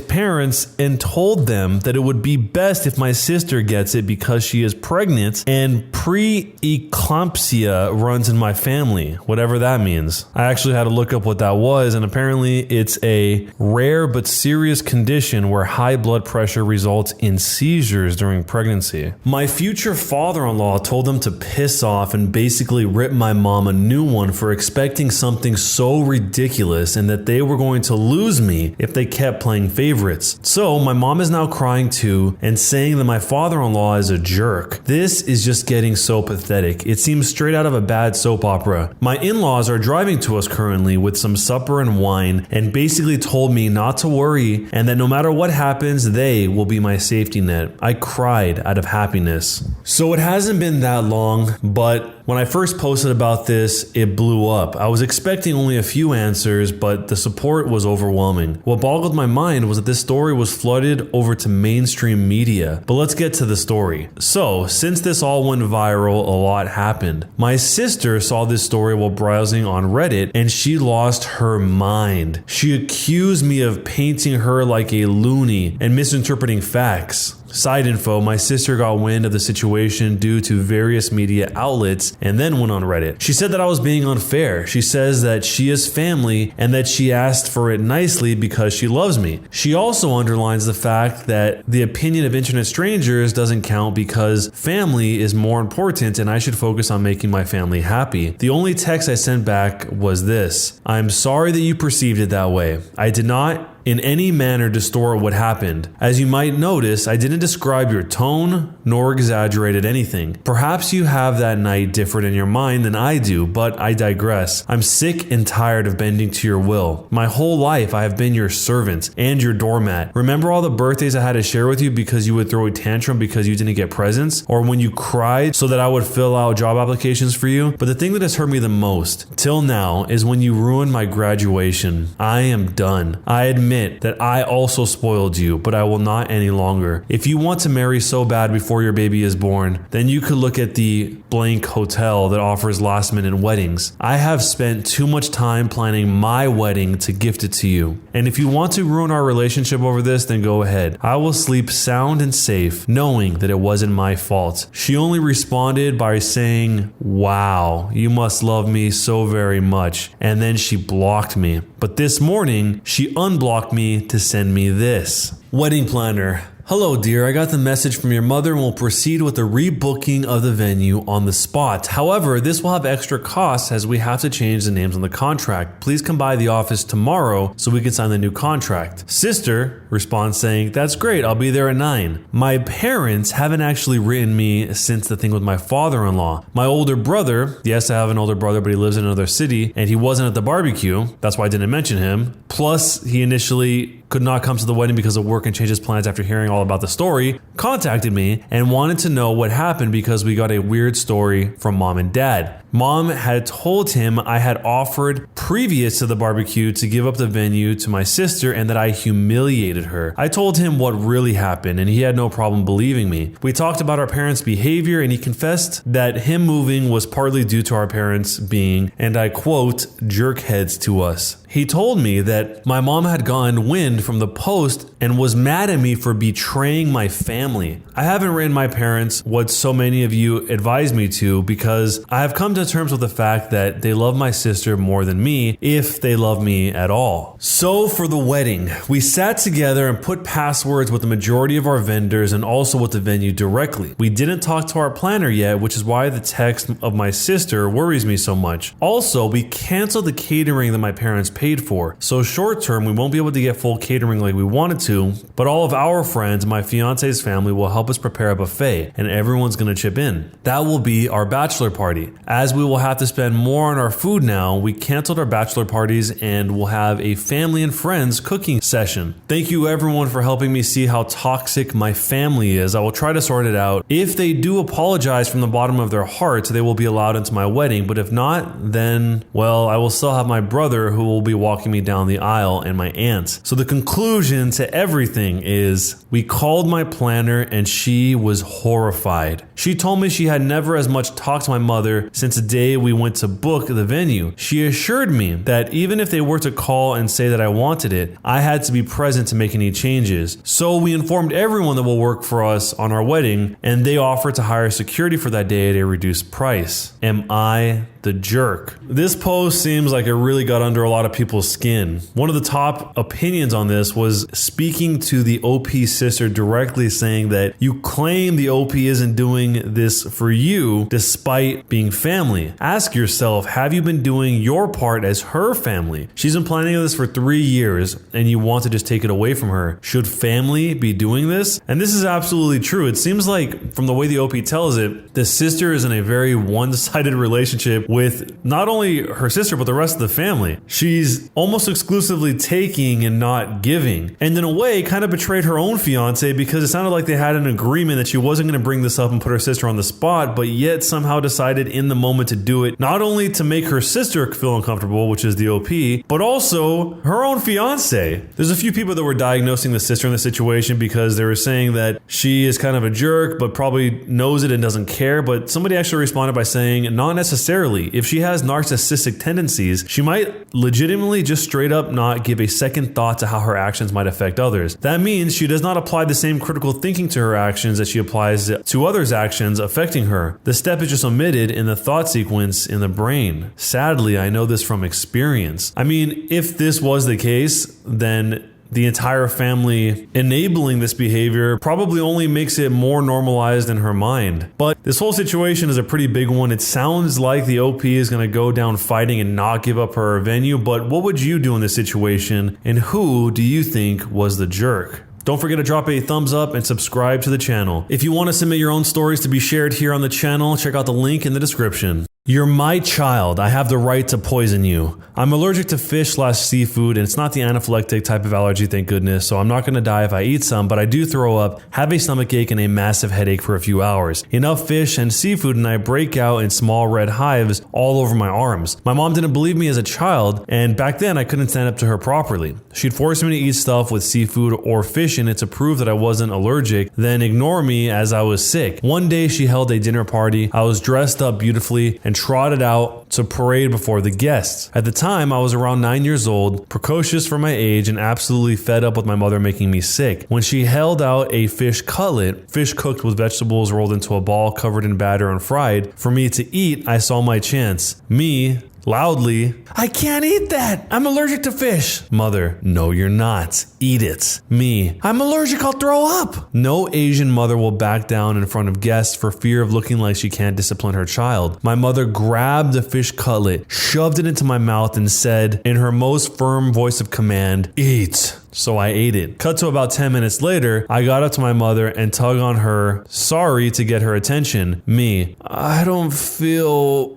parents and told them that it would be best if my sister gets it because she is pregnant and preeclampsia runs in my family, whatever that means. I actually had to look up what that was, and apparently it's a rare but serious condition where high blood pressure results in seizures during pregnancy. My future father-in-law told them to piss off and basically rip my mom a new one for expecting something so ridiculous and that they were going to lose me if they kept playing favorites. So my mom is now crying too and saying that my father-in-law is a jerk. This is just getting so pathetic. It seems straight out of a bad soap opera. My in-laws are driving to us currently with some supper and wine and basically told me not to worry and that no matter what happens, they will be my safety net. I cried out of happiness. So it hasn't been that long, but when I first posted about this, it blew up. I was expecting only a few answers, but the support was overwhelming. What boggled my mind was that this story was flooded over to mainstream media. But let's get to the story. So, since this all went viral, a lot happened. My sister saw this story while browsing on Reddit, and she lost her mind. She accused me of painting her like a loony and misinterpreting facts. Side info, my sister got wind of the situation due to various media outlets and then went on Reddit. She said that I was being unfair. She says that she is family and that she asked for it nicely because she loves me. She also underlines the fact that the opinion of internet strangers doesn't count because family is more important and I should focus on making my family happy. The only text I sent back was this: I'm sorry that you perceived it that way. I did not in any manner distort what happened. As you might notice, I didn't describe your tone nor exaggerated anything. Perhaps you have that night different in your mind than I do, but I digress. I'm sick and tired of bending to your will. My whole life I have been your servant and your doormat. Remember all the birthdays I had to share with you because you would throw a tantrum because you didn't get presents? Or when you cried so that I would fill out job applications for you? But the thing that has hurt me the most, till now, is when you ruined my graduation. I am done. I admit that I also spoiled you, but I will not any longer. If you want to marry so bad before your baby is born, then you could look at the blank hotel that offers last minute weddings. I have spent too much time planning my wedding to gift it to you. And if you want to ruin our relationship over this, then go ahead. I will sleep sound and safe, knowing that it wasn't my fault. She only responded by saying, wow, you must love me so very much. And then she blocked me. But this morning, she unblocked me to send me this. Wedding planner. Hello, dear. I got the message from your mother and will proceed with the rebooking of the venue on the spot. However, this will have extra costs as we have to change the names on the contract. Please come by the office tomorrow so we can sign the new contract. Sister responds saying, that's great. I'll be there at 9. My parents haven't actually written me since the thing with my father-in-law. My older brother, yes, I have an older brother, but he lives in another city and he wasn't at the barbecue. That's why I didn't mention him. Plus, he initially could not come to the wedding because of work and changed his plans after hearing all about the story, contacted me and wanted to know what happened because we got a weird story from mom and dad. Mom had told him I had offered previous to the barbecue to give up the venue to my sister and that I humiliated her. I told him what really happened and he had no problem believing me. We talked about our parents' behavior and he confessed that him moving was partly due to our parents being, and I quote, jerkheads to us. He told me that my mom had gotten wind from the post and was mad at me for betraying my family. I haven't written my parents what so many of you advised me to because I have come to terms with the fact that they love my sister more than me, if they love me at all. So for the wedding, we sat together and put passwords with the majority of our vendors and also with the venue directly. We didn't talk to our planner yet, which is why the text of my sister worries me so much. Also, we canceled the catering that my parents paid for. So short term, we won't be able to get full catering like we wanted to, but all of our friends, my fiance's family, will help us prepare a buffet and everyone's going to chip in. That will be our bachelor party. As we will have to spend more on our food now, we canceled our bachelor parties and we'll have a family and friends cooking session. Thank you everyone for helping me see how toxic my family is. I will try to sort it out. If they do apologize from the bottom of their hearts, they will be allowed into my wedding, but if not, then, well, I will still have my brother who will be walking me down the aisle and my aunt. So the conclusion to everything is we called my planner and she was horrified. She told me she had never as much talked to my mother since the day we went to book the venue. She assured me that even if they were to call and say that I wanted it, I had to be present to make any changes. So we informed everyone that will work for us on our wedding and they offered to hire security for that day at a reduced price. Am I the jerk? This post seems like it really got under a lot of people's skin. One of the top opinions on this was speaking to the OP's sister directly, saying that you claim the OP isn't doing this for you despite being family. Ask yourself, have you been doing your part as her family? She's been planning this for 3 years and you want to just take it away from her. Should family be doing this? And this is absolutely true. It seems like from the way the OP tells it, the sister is in a very one-sided relationship with not only her sister, but the rest of the family. She's almost exclusively taking and not giving. And in a way, kind of betrayed her own fiance because it sounded like they had an agreement that she wasn't going to bring this up and put her sister on the spot, but yet somehow decided in the moment to do it, not only to make her sister feel uncomfortable, which is the OP, but also her own fiance. There's a few people that were diagnosing the sister in the situation because they were saying that she is kind of a jerk, but probably knows it and doesn't care. But somebody actually responded by saying, not necessarily. If she has narcissistic tendencies, she might legitimately just straight up not give a second thought to how her actions might affect others. That means she does not apply the same critical thinking to her actions that she applies to others' actions affecting her. The step is just omitted in the thought sequence in the brain. Sadly, I know this from experience. I mean, if this was the case, then the entire family enabling this behavior probably only makes it more normalized in her mind. But this whole situation is a pretty big one. It sounds like the OP is going to go down fighting and not give up her venue, but what would you do in this situation? And who do you think was the jerk? Don't forget to drop a thumbs up and subscribe to the channel. If you want to submit your own stories to be shared here on the channel, check out the link in the description. You're my child. I have the right to poison you. I'm allergic to fish/seafood, and it's not the anaphylactic type of allergy, thank goodness, so I'm not going to die if I eat some, but I do throw up, have a stomach ache, and a massive headache for a few hours. Enough fish and seafood, and I break out in small red hives all over my arms. My mom didn't believe me as a child, and back then I couldn't stand up to her properly. She'd force me to eat stuff with seafood or fish in it to prove that I wasn't allergic, then ignore me as I was sick. One day she held a dinner party. I was dressed up beautifully and trotted out to parade before the guests. At the time, I was around 9 years old, precocious for my age, and absolutely fed up with my mother making me sick. When she held out a fish cutlet, fish cooked with vegetables rolled into a ball covered in batter and fried, for me to eat, I saw my chance. Me, loudly, I can't eat that. I'm allergic to fish. Mother, no, you're not. Eat it. Me, I'm allergic. I'll throw up. No Asian mother will back down in front of guests for fear of looking like she can't discipline her child. My mother grabbed the fish cutlet, shoved it into my mouth, and said in her most firm voice of command, eat. so I ate it. Cut to about 10 minutes later, I got up to my mother and tugged on her, sorry, to get her attention. Me, I don't feel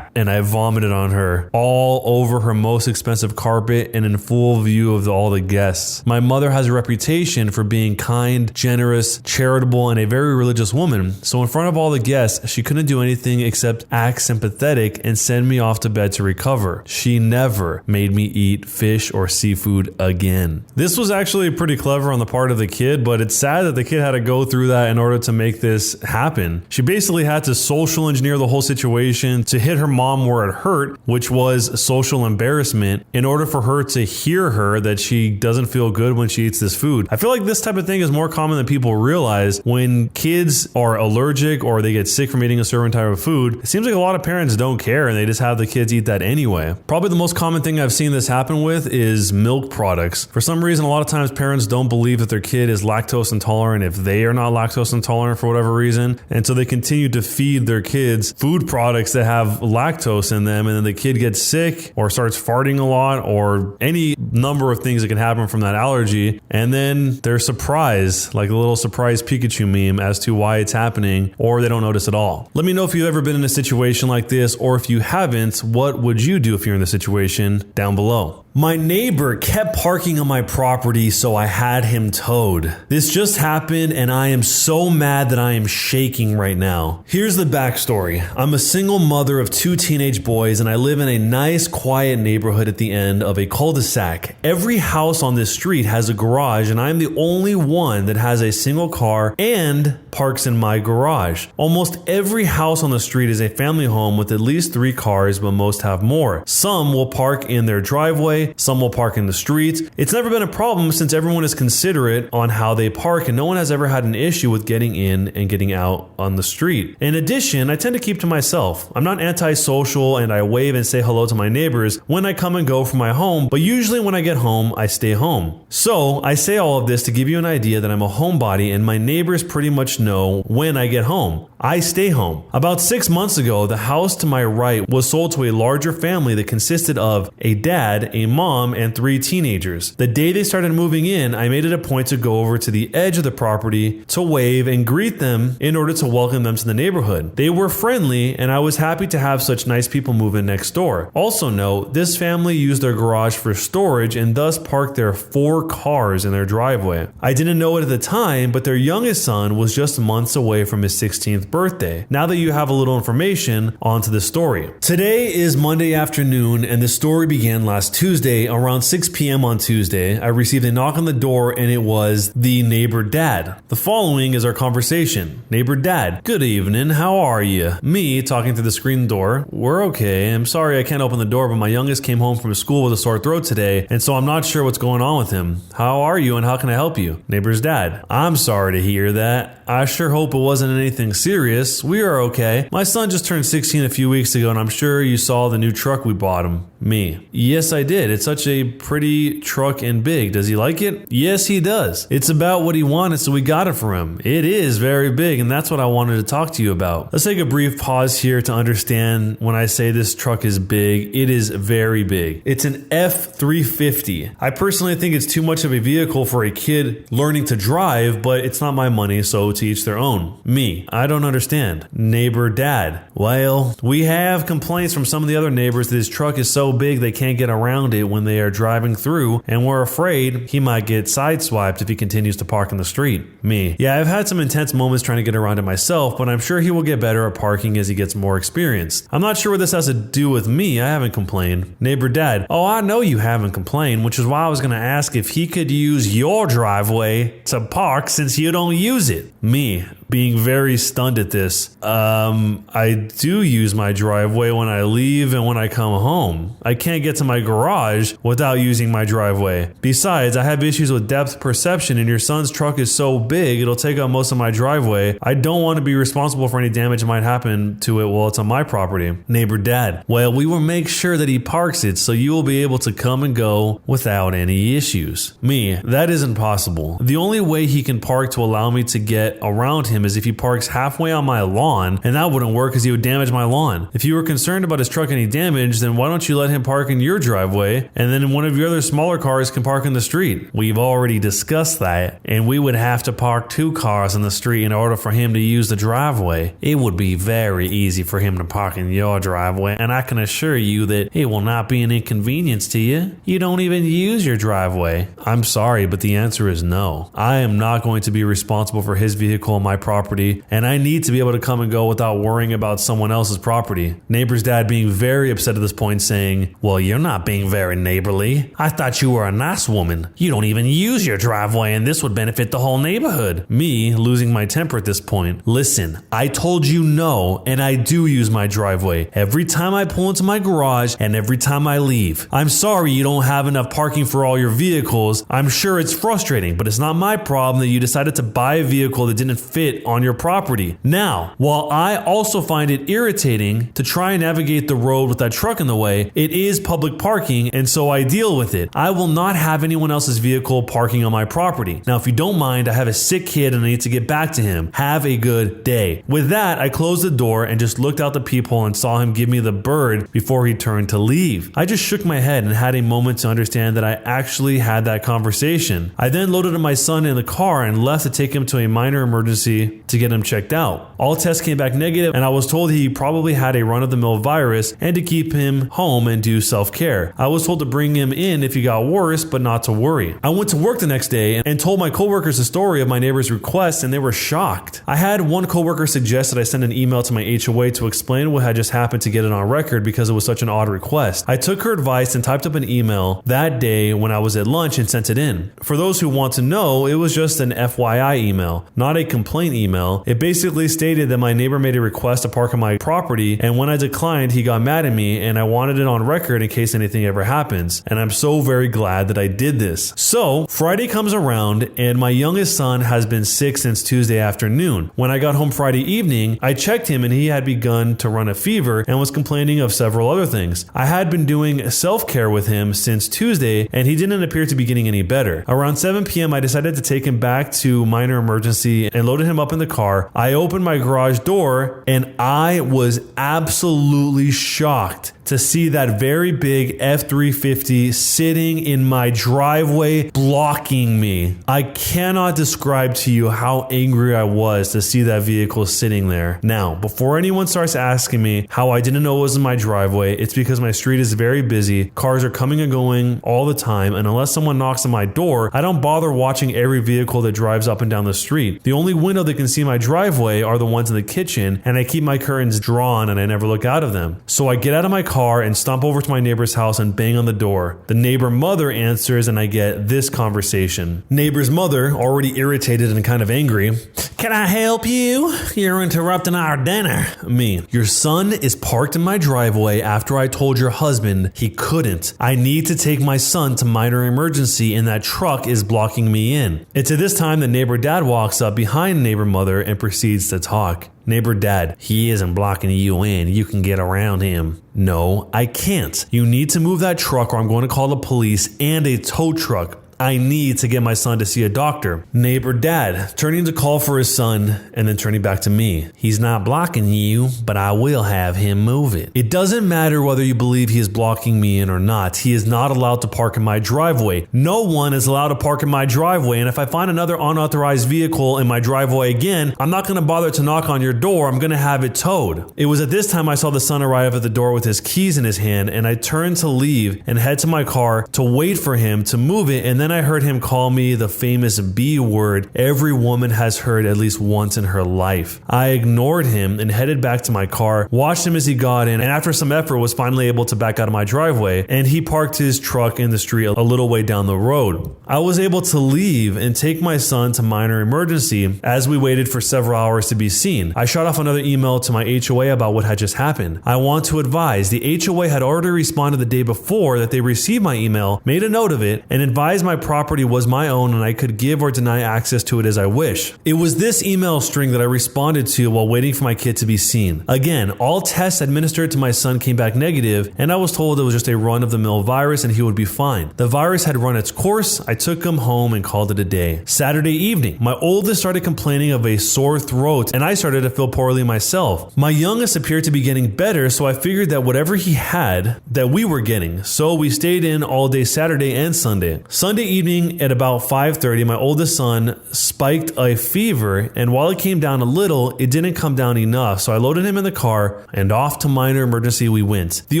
and I vomited on her, all over her most expensive carpet and in full view of all the guests. My mother has a reputation for being kind, generous, charitable, and a very religious woman, so in front of all the guests, she couldn't do anything except act sympathetic and send me off to bed to recover. She never made me eat fish or seafood again. This was actually pretty clever on the part of the kid, but it's sad that the kid had to go through that in order to make this happen. She basically had to social engineer the whole situation to hit her mom where it hurt, which was social embarrassment, in order for her to hear her that she doesn't feel good when she eats this food. I feel like this type of thing is more common than people realize. When kids are allergic or they get sick from eating a certain type of food, it seems like a lot of parents don't care and they just have the kids eat that anyway. Probably the most common thing I've seen this happen with is milk products. For some reason, a lot of times parents don't believe that their kid is lactose intolerant if they are not lactose intolerant for whatever reason, and so they continue to feed their kids food products that have lactose in them, and then the kid gets sick or starts farting a lot or any number of things that can happen from that allergy, and then they're surprised, like a little surprise Pikachu meme as to why it's happening, or they don't notice at all. Let me know if you've ever been in a situation like this, or if you haven't, what would you do if you're in this situation down below. My neighbor kept parking on my property, so I had him towed. This just happened and I am so mad that I am shaking right now. Here's the backstory. I'm a single mother of 2 teenage boys and I live in a nice, quiet neighborhood at the end of a cul-de-sac. Every house on this street has a garage and I'm the only one that has a single car and parks in my garage. Almost every house on the street is a family home with at least 3 cars, but most have more. Some will park in their driveway, some will park in the streets. It's never been a problem since everyone is considerate on how they park and no one has ever had an issue with getting in and getting out on the street. In addition, I tend to keep to myself. I'm not antisocial and I wave and say hello to my neighbors when I come and go from my home, but usually when I get home, I stay home. So I say all of this to give you an idea that I'm a homebody and my neighbors pretty much know when I get home. I stay home. About 6 months ago, the house to my right was sold to a larger family that consisted of a dad, a mom, and 3 teenagers. The day they started moving in, I made it a point to go over to the edge of the property to wave and greet them in order to welcome them to the neighborhood. They were friendly, and I was happy to have such nice people move in next door. Also note, this family used their garage for storage and thus parked their 4 cars in their driveway. I didn't know it at the time, but their youngest son was just months away from his 16th birthday. Now that you have a little information, on to the story. Today is Monday afternoon, and the story began last Tuesday around 6 p.m. on Tuesday. I received a knock on the door and it was the neighbor dad. The following is our conversation. Neighbor dad, good evening, how are you? Me, talking through the screen door, we're okay. I'm sorry I can't open the door, but my youngest came home from school with a sore throat today, and so I'm not sure what's going on with him. How are you and how can I help you? Neighbor's dad, I'm sorry to hear that. I sure hope it wasn't anything serious. We are okay. My son just turned 16 a few weeks ago and I'm sure you saw the new truck we bought him. Me, yes I did. It's such a pretty truck and big. Does he like it? Yes he does. It's about what he wanted, so we got it for him. It is very big and that's what I wanted to talk to you about. Let's take a brief pause here to understand when I say this truck is big, it is very big. It's an F350. I personally think it's too much of a vehicle for a kid learning to drive, but it's not my money, so to each their own. Me, I don't understand. Neighbor dad, well, we have complaints from some of the other neighbors that his truck is so big they can't get around it when they are driving through, and we're afraid he might get sideswiped if he continues to park in the street. Me, yeah, I've had some intense moments trying to get around it myself, but I'm sure he will get better at parking as he gets more experienced. I'm not sure what this has to do with me. I haven't complained. Neighbor dad, oh, I know you haven't complained, which is why I was going to ask if he could use your driveway to park since you don't use it. Me, being very stunned at this. I do use my driveway when I leave and when I come home. I can't get to my garage without using my driveway. Besides, I have issues with depth perception and your son's truck is so big it'll take up most of my driveway. I don't want to be responsible for any damage that might happen to it while it's on my property. Neighbor dad, well, we will make sure that he parks it so you will be able to come and go without any issues. Me, that isn't possible. The only way he can park to allow me to get around him him is if he parks halfway on my lawn, and that wouldn't work because he would damage my lawn. If you were concerned about his truck any damage, then why don't you let him park in your driveway, and then one of your other smaller cars can park in the street? We've already discussed that, and we would have to park 2 cars in the street in order for him to use the driveway. It would be very easy for him to park in your driveway, and I can assure you that it will not be an inconvenience to you. You don't even use your driveway. I'm sorry, but the answer is no. I am not going to be responsible for his vehicle on my property, and I need to be able to come and go without worrying about someone else's property. Neighbor's dad being very upset at this point, saying, "Well, you're not being very neighborly. I thought you were a nice woman. You don't even use your driveway, and this would benefit the whole neighborhood." Me losing my temper at this point. "Listen, I told you no, and I do use my driveway every time I pull into my garage and every time I leave. I'm sorry you don't have enough parking for all your vehicles. I'm sure it's frustrating, but it's not my problem that you decided to buy a vehicle that didn't fit on your property. Now, while I also find it irritating to try and navigate the road with that truck in the way, it is public parking, and so I deal with it. I will not have anyone else's vehicle parking on my property. Now, if you don't mind, I have a sick kid and I need to get back to him. Have a good day." With that, I closed the door and just looked out the peephole and saw him give me the bird before he turned to leave. I just shook my head and had a moment to understand that I actually had that conversation. I then loaded my son in the car and left to take him to a minor emergency to get him checked out. All tests came back negative, and I was told he probably had a run-of-the-mill virus and to keep him home and do self-care. I was told to bring him in if he got worse, but not to worry. I went to work the next day and told my coworkers the story of my neighbor's request, and they were shocked. I had one coworker suggest that I send an email to my HOA to explain what had just happened to get it on record because it was such an odd request. I took her advice and typed up an email that day when I was at lunch and sent it in. For those who want to know, it was just an FYI email, not a complaint email. It basically stated that my neighbor made a request to park on my property, and when I declined, he got mad at me, and I wanted it on record in case anything ever happens. And I'm so very glad that I did this. So, Friday comes around, and my youngest son has been sick since Tuesday afternoon. When I got home Friday evening, I checked him, and he had begun to run a fever and was complaining of several other things. I had been doing self-care with him since Tuesday, and he didn't appear to be getting any better. Around 7 p.m., I decided to take him back to minor emergency and loaded him up in the car. I opened my garage door, and I was absolutely shocked to see that very big F-350 sitting in my driveway blocking me. I cannot describe to you how angry I was to see that vehicle sitting there. Now, before anyone starts asking me how I didn't know it was in my driveway, it's because my street is very busy. Cars are coming and going all the time, and unless someone knocks on my door, I don't bother watching every vehicle that drives up and down the street. The only window that can see my driveway are the ones in the kitchen, and I keep my curtains drawn and I never look out of them. So I get out of my car and stomp over to my neighbor's house and bang on the door. The neighbor mother answers, and I get this conversation. Neighbor's mother, already irritated and kind of angry, "Can I help you? You're interrupting our dinner." Me, "Your son is parked in my driveway after I told your husband he couldn't. I need to take my son to minor emergency, and that truck is blocking me in." It's at this time that neighbor dad walks up behind neighbor mother and proceeds to talk. Neighbor dad, "He isn't blocking you in. You can get around him." "No, I can't. You need to move that truck or I'm going to call the police and a tow truck. I need to get my son to see a doctor." Neighbor dad, turning to call for his son and then turning back to me. "He's not blocking you, but I will have him move it." It doesn't matter whether you believe he is blocking me in or not. He is not allowed to park in my driveway. No one is allowed to park in my driveway, and if I find another unauthorized vehicle in my driveway again, I'm not going to bother to knock on your door. I'm going to have it towed. It was at this time I saw the son arrive at the door with his keys in his hand, and I turned to leave and head to my car to wait for him to move it, and then I heard him call me the famous B word every woman has heard at least once in her life. I ignored him and headed back to my car, watched him as he got in, and after some effort was finally able to back out of my driveway, and he parked his truck in the street a little way down the road. I was able to leave and take my son to minor emergency as we waited for several hours to be seen. I shot off another email to my HOA about what had just happened. I want to advise the HOA had already responded the day before that they received my email, made a note of it, and advised my my property was my own and I could give or deny access to it as I wish. It was this email string that I responded to while waiting for my kid to be seen. Again, all tests administered to my son came back negative, and I was told it was just a run-of-the-mill virus and he would be fine. The virus had run its course. I took him home and called it a day. Saturday evening, my oldest started complaining of a sore throat, and I started to feel poorly myself. My youngest appeared to be getting better, so I figured that whatever he had, that we were getting. So we stayed in all day Saturday and Sunday. Sunday evening at about 5:30, my oldest son spiked a fever, and while it came down a little, it didn't come down enough, so I loaded him in the car and off to minor emergency we went. The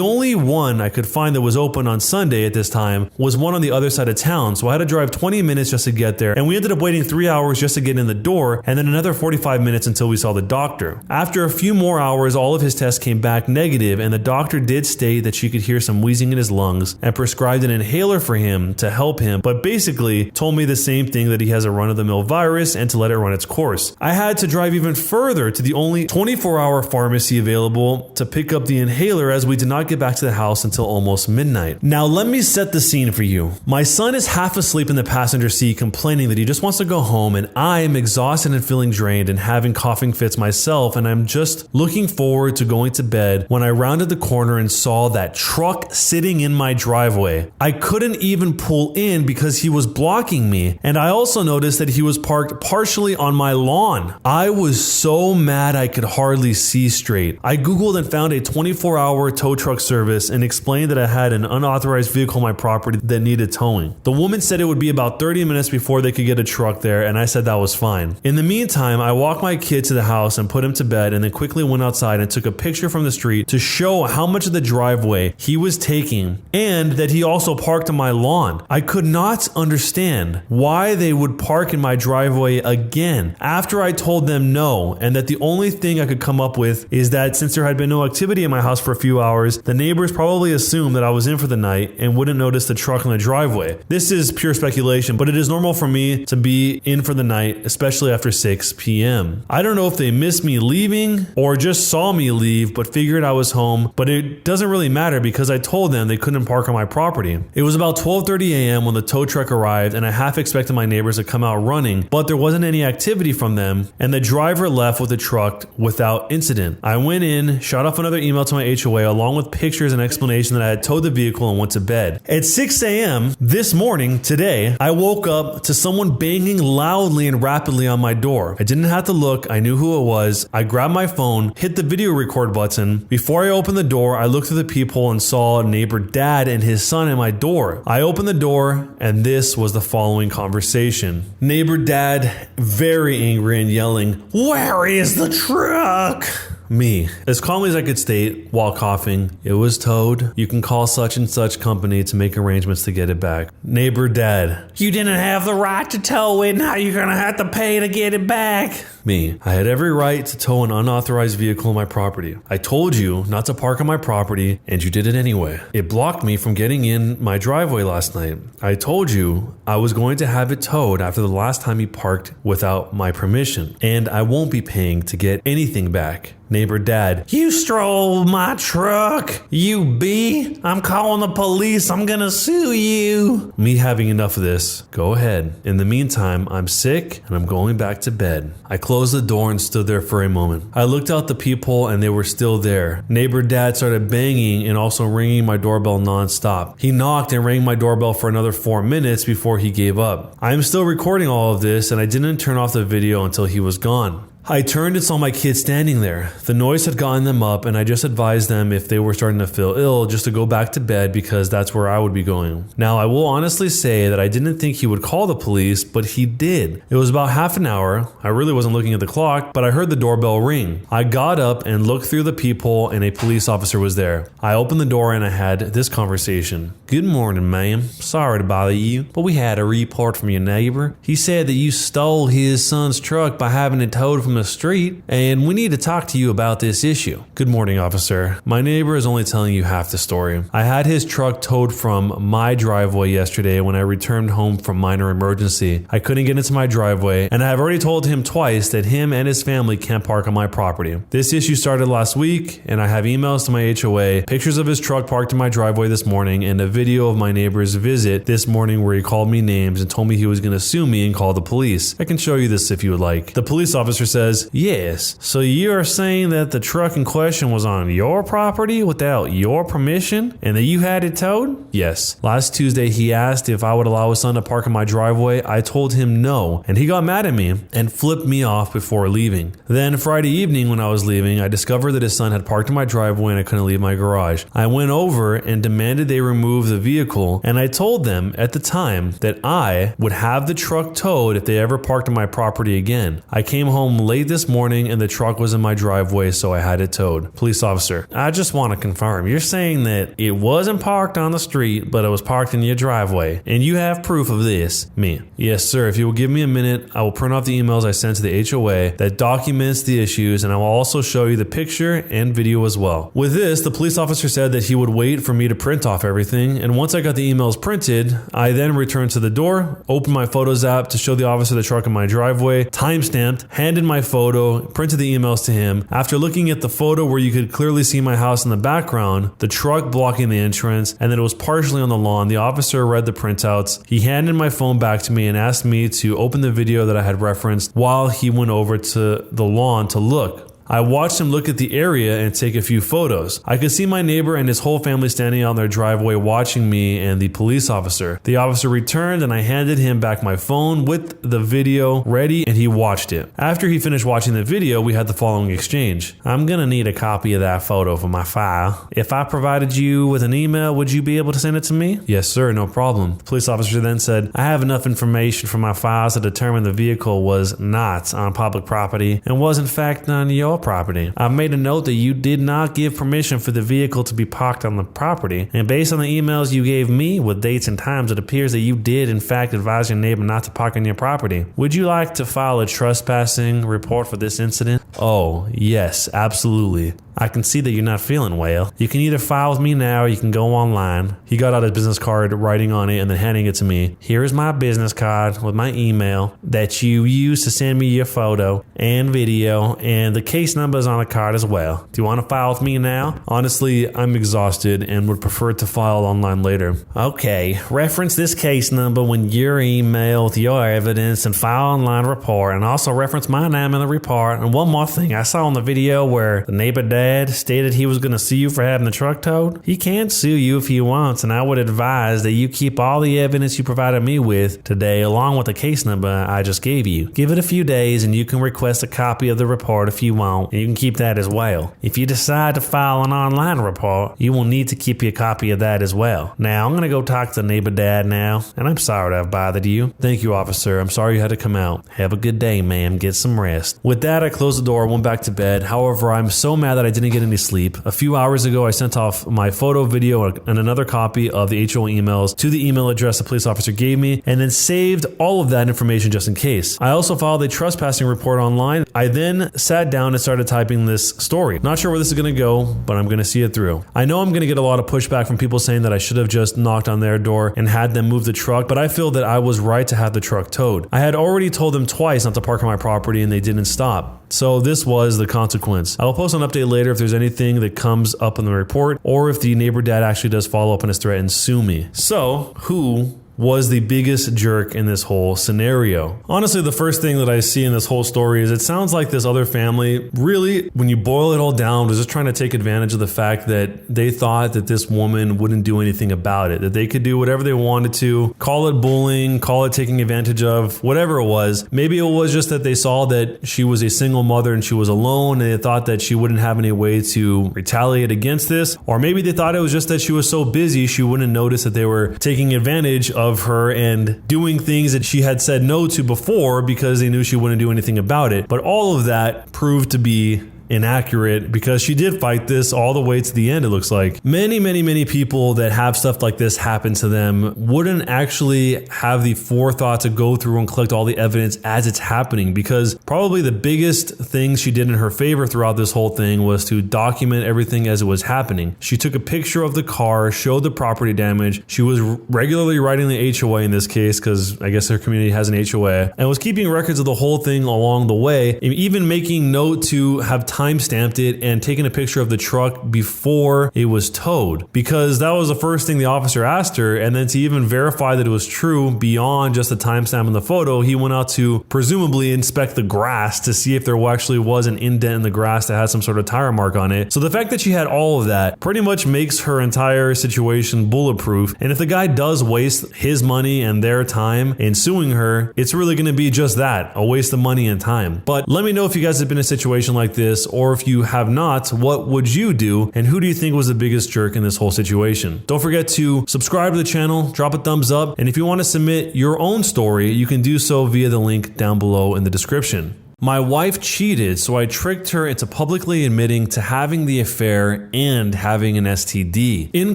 only one I could find that was open on Sunday at this time was one on the other side of town, so I had to drive 20 minutes just to get there, and we ended up waiting 3 hours just to get in the door, and then another 45 minutes until we saw the doctor. After a few more hours, all of his tests came back negative, and the doctor did state that she could hear some wheezing in his lungs and prescribed an inhaler for him to help him, but basically told me the same thing, that he has a run-of-the-mill virus and to let it run its course. I had to drive even further to the only 24-hour pharmacy available to pick up the inhaler, as we did not get back to the house until almost midnight. Now let me set the scene for you. My son is half asleep in the passenger seat complaining that he just wants to go home, and I am exhausted and feeling drained and having coughing fits myself, and I'm just looking forward to going to bed when I rounded the corner and saw that truck sitting in my driveway. I couldn't even pull in because he was blocking me, and I also noticed that he was parked partially on my lawn. I was so mad I could hardly see straight. I googled and found a 24-hour tow truck service and explained that I had an unauthorized vehicle on my property that needed towing. The woman said it would be about 30 minutes before they could get a truck there, and I said that was fine. In the meantime, I walked my kid to the house and put him to bed, and then quickly went outside and took a picture from the street to show how much of the driveway he was taking, and that he also parked on my lawn. I could not understand why they would park in my driveway again after I told them no, and that the only thing I could come up with is that since there had been no activity in my house for a few hours, the neighbors probably assumed that I was in for the night and wouldn't notice the truck in the driveway. This is pure speculation, but it is normal for me to be in for the night, especially after 6 p.m. I don't know if they missed me leaving or just saw me leave but figured I was home, but it doesn't really matter because I told them they couldn't park on my property. It was about 12:30 a.m. when the tow truck arrived, and I half expected my neighbors to come out running, but there wasn't any activity from them, and the driver left with the truck without incident. I went in, shot off another email to my HOA along with pictures and explanation that I had towed the vehicle, and went to bed. At 6 a.m. this morning, today, I woke up to someone banging loudly and rapidly on my door. I didn't have to look, I knew who it was. I grabbed my phone, hit the video record button. Before I opened the door, I looked through the peephole and saw neighbor Dad and his son at my door. I opened the door, and this was the following conversation. Neighbor Dad, very angry and yelling, "Where is the truck?" Me, as calmly as I could state, while coughing, "It was towed. You can call such and such company to make arrangements to get it back." Neighbor Dad, "You didn't have the right to tow it. Now you're gonna have to pay to get it back." Me, "I had every right to tow an unauthorized vehicle on my property. I told you not to park on my property, and you did it anyway. It blocked me from getting in my driveway last night. I told you I was going to have it towed after the last time you parked without my permission, and I won't be paying to get anything back." Neighbor Dad, "You stole my truck, you B. I'm calling the police. I'm gonna sue you." Me, having enough of this, "Go ahead. In the meantime, I'm sick and I'm going back to bed." I closed the door and stood there for a moment. I looked out the peephole and they were still there. Neighbor Dad started banging and also ringing my doorbell nonstop. He knocked and rang my doorbell for another 4 minutes before he gave up. I am still recording all of this, and I didn't turn off the video until he was gone. I turned and saw my kids standing there. The noise had gotten them up, and I just advised them if they were starting to feel ill just to go back to bed because that's where I would be going. Now, I will honestly say that I didn't think he would call the police, but he did. It was about half an hour. I really wasn't looking at the clock, but I heard the doorbell ring. I got up and looked through the peephole, and a police officer was there. I opened the door and I had this conversation. "Good morning, ma'am. Sorry to bother you, but we had a report from your neighbor. He said that you stole his son's truck by having it towed from from the street, and we need to talk to you about this issue. Good morning, officer. My neighbor is only telling you half the story. I had his truck towed from my driveway yesterday when I returned home from minor emergency. I couldn't get into my driveway, and I have already told him twice that him and his family can't park on my property. This issue started last week, and I have emails to my HOA, pictures of his truck parked in my driveway this morning, and a video of my neighbor's visit this morning where he called me names and told me he was going to sue me and call the police. I can show you this if you would like. The police officer says, yes, so you are saying that the truck in question was on your property without your permission and that you had it towed? Yes. Last Tuesday he asked if I would allow his son to park in my driveway. I told him no, and he got mad at me and flipped me off before leaving. Then Friday evening when I was leaving, I discovered that his son had parked in my driveway and I couldn't leave my garage. I went over and demanded they remove the vehicle, and I told them at the time that I would have the truck towed if they ever parked on my property again. I came home late this morning and the truck was in my driveway, so I had it towed. Police officer, I just want to confirm, you're saying that it wasn't parked on the street, but it was parked in your driveway, and you have proof of this? Me, yes sir, if you will give me a minute, I will print off the emails I sent to the HOA that documents the issues, and I will also show you the picture and video as well. With this, the police officer said that he would wait for me to print off everything, and once I got the emails printed, I then returned to the door, opened my Photos app to show the officer the truck in my driveway, timestamped, handed my photo, printed the emails to him. After looking at the photo where you could clearly see my house in the background, the truck blocking the entrance, and that it was partially on the lawn, the officer read the printouts. He handed my phone back to me and asked me to open the video that I had referenced while he went over to the lawn to look. I watched him look at the area and take a few photos. I could see my neighbor and his whole family standing on their driveway watching me and the police officer. The officer returned and I handed him back my phone with the video ready and he watched it. After he finished watching the video, we had the following exchange. I'm gonna need a copy of that photo for my file. If I provided you with an email, would you be able to send it to me? Yes sir, no problem. The police officer then said, I have enough information from my files to determine the vehicle was not on public property and was in fact on your property. I've made a note that you did not give permission for the vehicle to be parked on the property, and based on the emails you gave me with dates and times, it appears that you did in fact advise your neighbor not to park on your property. Would you like to file a trespassing report for this incident? Oh, yes, absolutely. I can see that you're not feeling well. You can either file with me now or you can go online. He got out his business card, writing on it and then handing it to me. Here is my business card with my email that you used to send me your photo and video, and the case number is on the card as well. Do you want to file with me now? Honestly, I'm exhausted and would prefer to file online later. Okay, reference this case number when your email with your evidence and file online report, and also reference my name in the report. And one more thing, I saw on the video where the neighbor dad stated he was going to sue you for having the truck towed. He can't sue you if he wants, and I would advise that you keep all the evidence you provided me with today along with the case number I just gave you. Give it a few days and you can request a copy of the report if you want, and you can keep that as well. If you decide to file an online report, you will need to keep your copy of that as well. Now, I'm going to go talk to neighbor dad now, and I'm sorry to have bothered you. Thank you, officer. I'm sorry you had to come out. Have a good day, ma'am. Get some rest. With that, I closed the door, went back to bed. However, I'm so mad that I didn't get any sleep. A few hours ago, I sent off my photo, video, and another copy of the HOA emails to the email address the police officer gave me, and then saved all of that information just in case. I also filed a trespassing report online. I then sat down and started typing this story. Not sure where this is going to go, but I'm going to see it through. I know I'm going to get a lot of pushback from people saying that I should have just knocked on their door and had them move the truck, but I feel that I was right to have the truck towed. I had already told them twice not to park on my property and they didn't stop. So this was the consequence. I will post an update later if there's anything that comes up in the report, or if the neighbor dad actually does follow up on his threat and sue me. So, who was the biggest jerk in this whole scenario? Honestly, the first thing that I see in this whole story is it sounds like this other family really, when you boil it all down, was just trying to take advantage of the fact that they thought that this woman wouldn't do anything about it, that they could do whatever they wanted to, call it bullying, call it taking advantage of, whatever it was. Maybe it was just that they saw that she was a single mother and she was alone, and they thought that she wouldn't have any way to retaliate against this. Or maybe they thought it was just that she was so busy she wouldn't notice that they were taking advantage of her and doing things that she had said no to before because they knew she wouldn't do anything about it. But all of that proved to be inaccurate because she did fight this all the way to the end, it looks like. Many people that have stuff like this happen to them wouldn't actually have the forethought to go through and collect all the evidence as it's happening, because probably the biggest thing she did in her favor throughout this whole thing was to document everything as it was happening. She took a picture of the car, showed the property damage. She was regularly writing the HOA in this case, because I guess her community has an HOA, and was keeping records of the whole thing along the way, even making note to have time-stamped it and taken a picture of the truck before it was towed, because that was the first thing the officer asked her. And then to even verify that it was true beyond just the timestamp in the photo, he went out to presumably inspect the grass to see if there actually was an indent in the grass that had some sort of tire mark on it. So the fact that she had all of that pretty much makes her entire situation bulletproof. And if the guy does waste his money and their time in suing her, it's really going to be just that, a waste of money and time. But let me know if you guys have been in a situation like this, or if you have not, what would you do, and who do you think was the biggest jerk in this whole situation? Don't forget to subscribe to the channel, drop a thumbs up, and if you want to submit your own story, you can do so via the link down below in the description. My wife cheated, so I tricked her into publicly admitting to having the affair and having an STD. In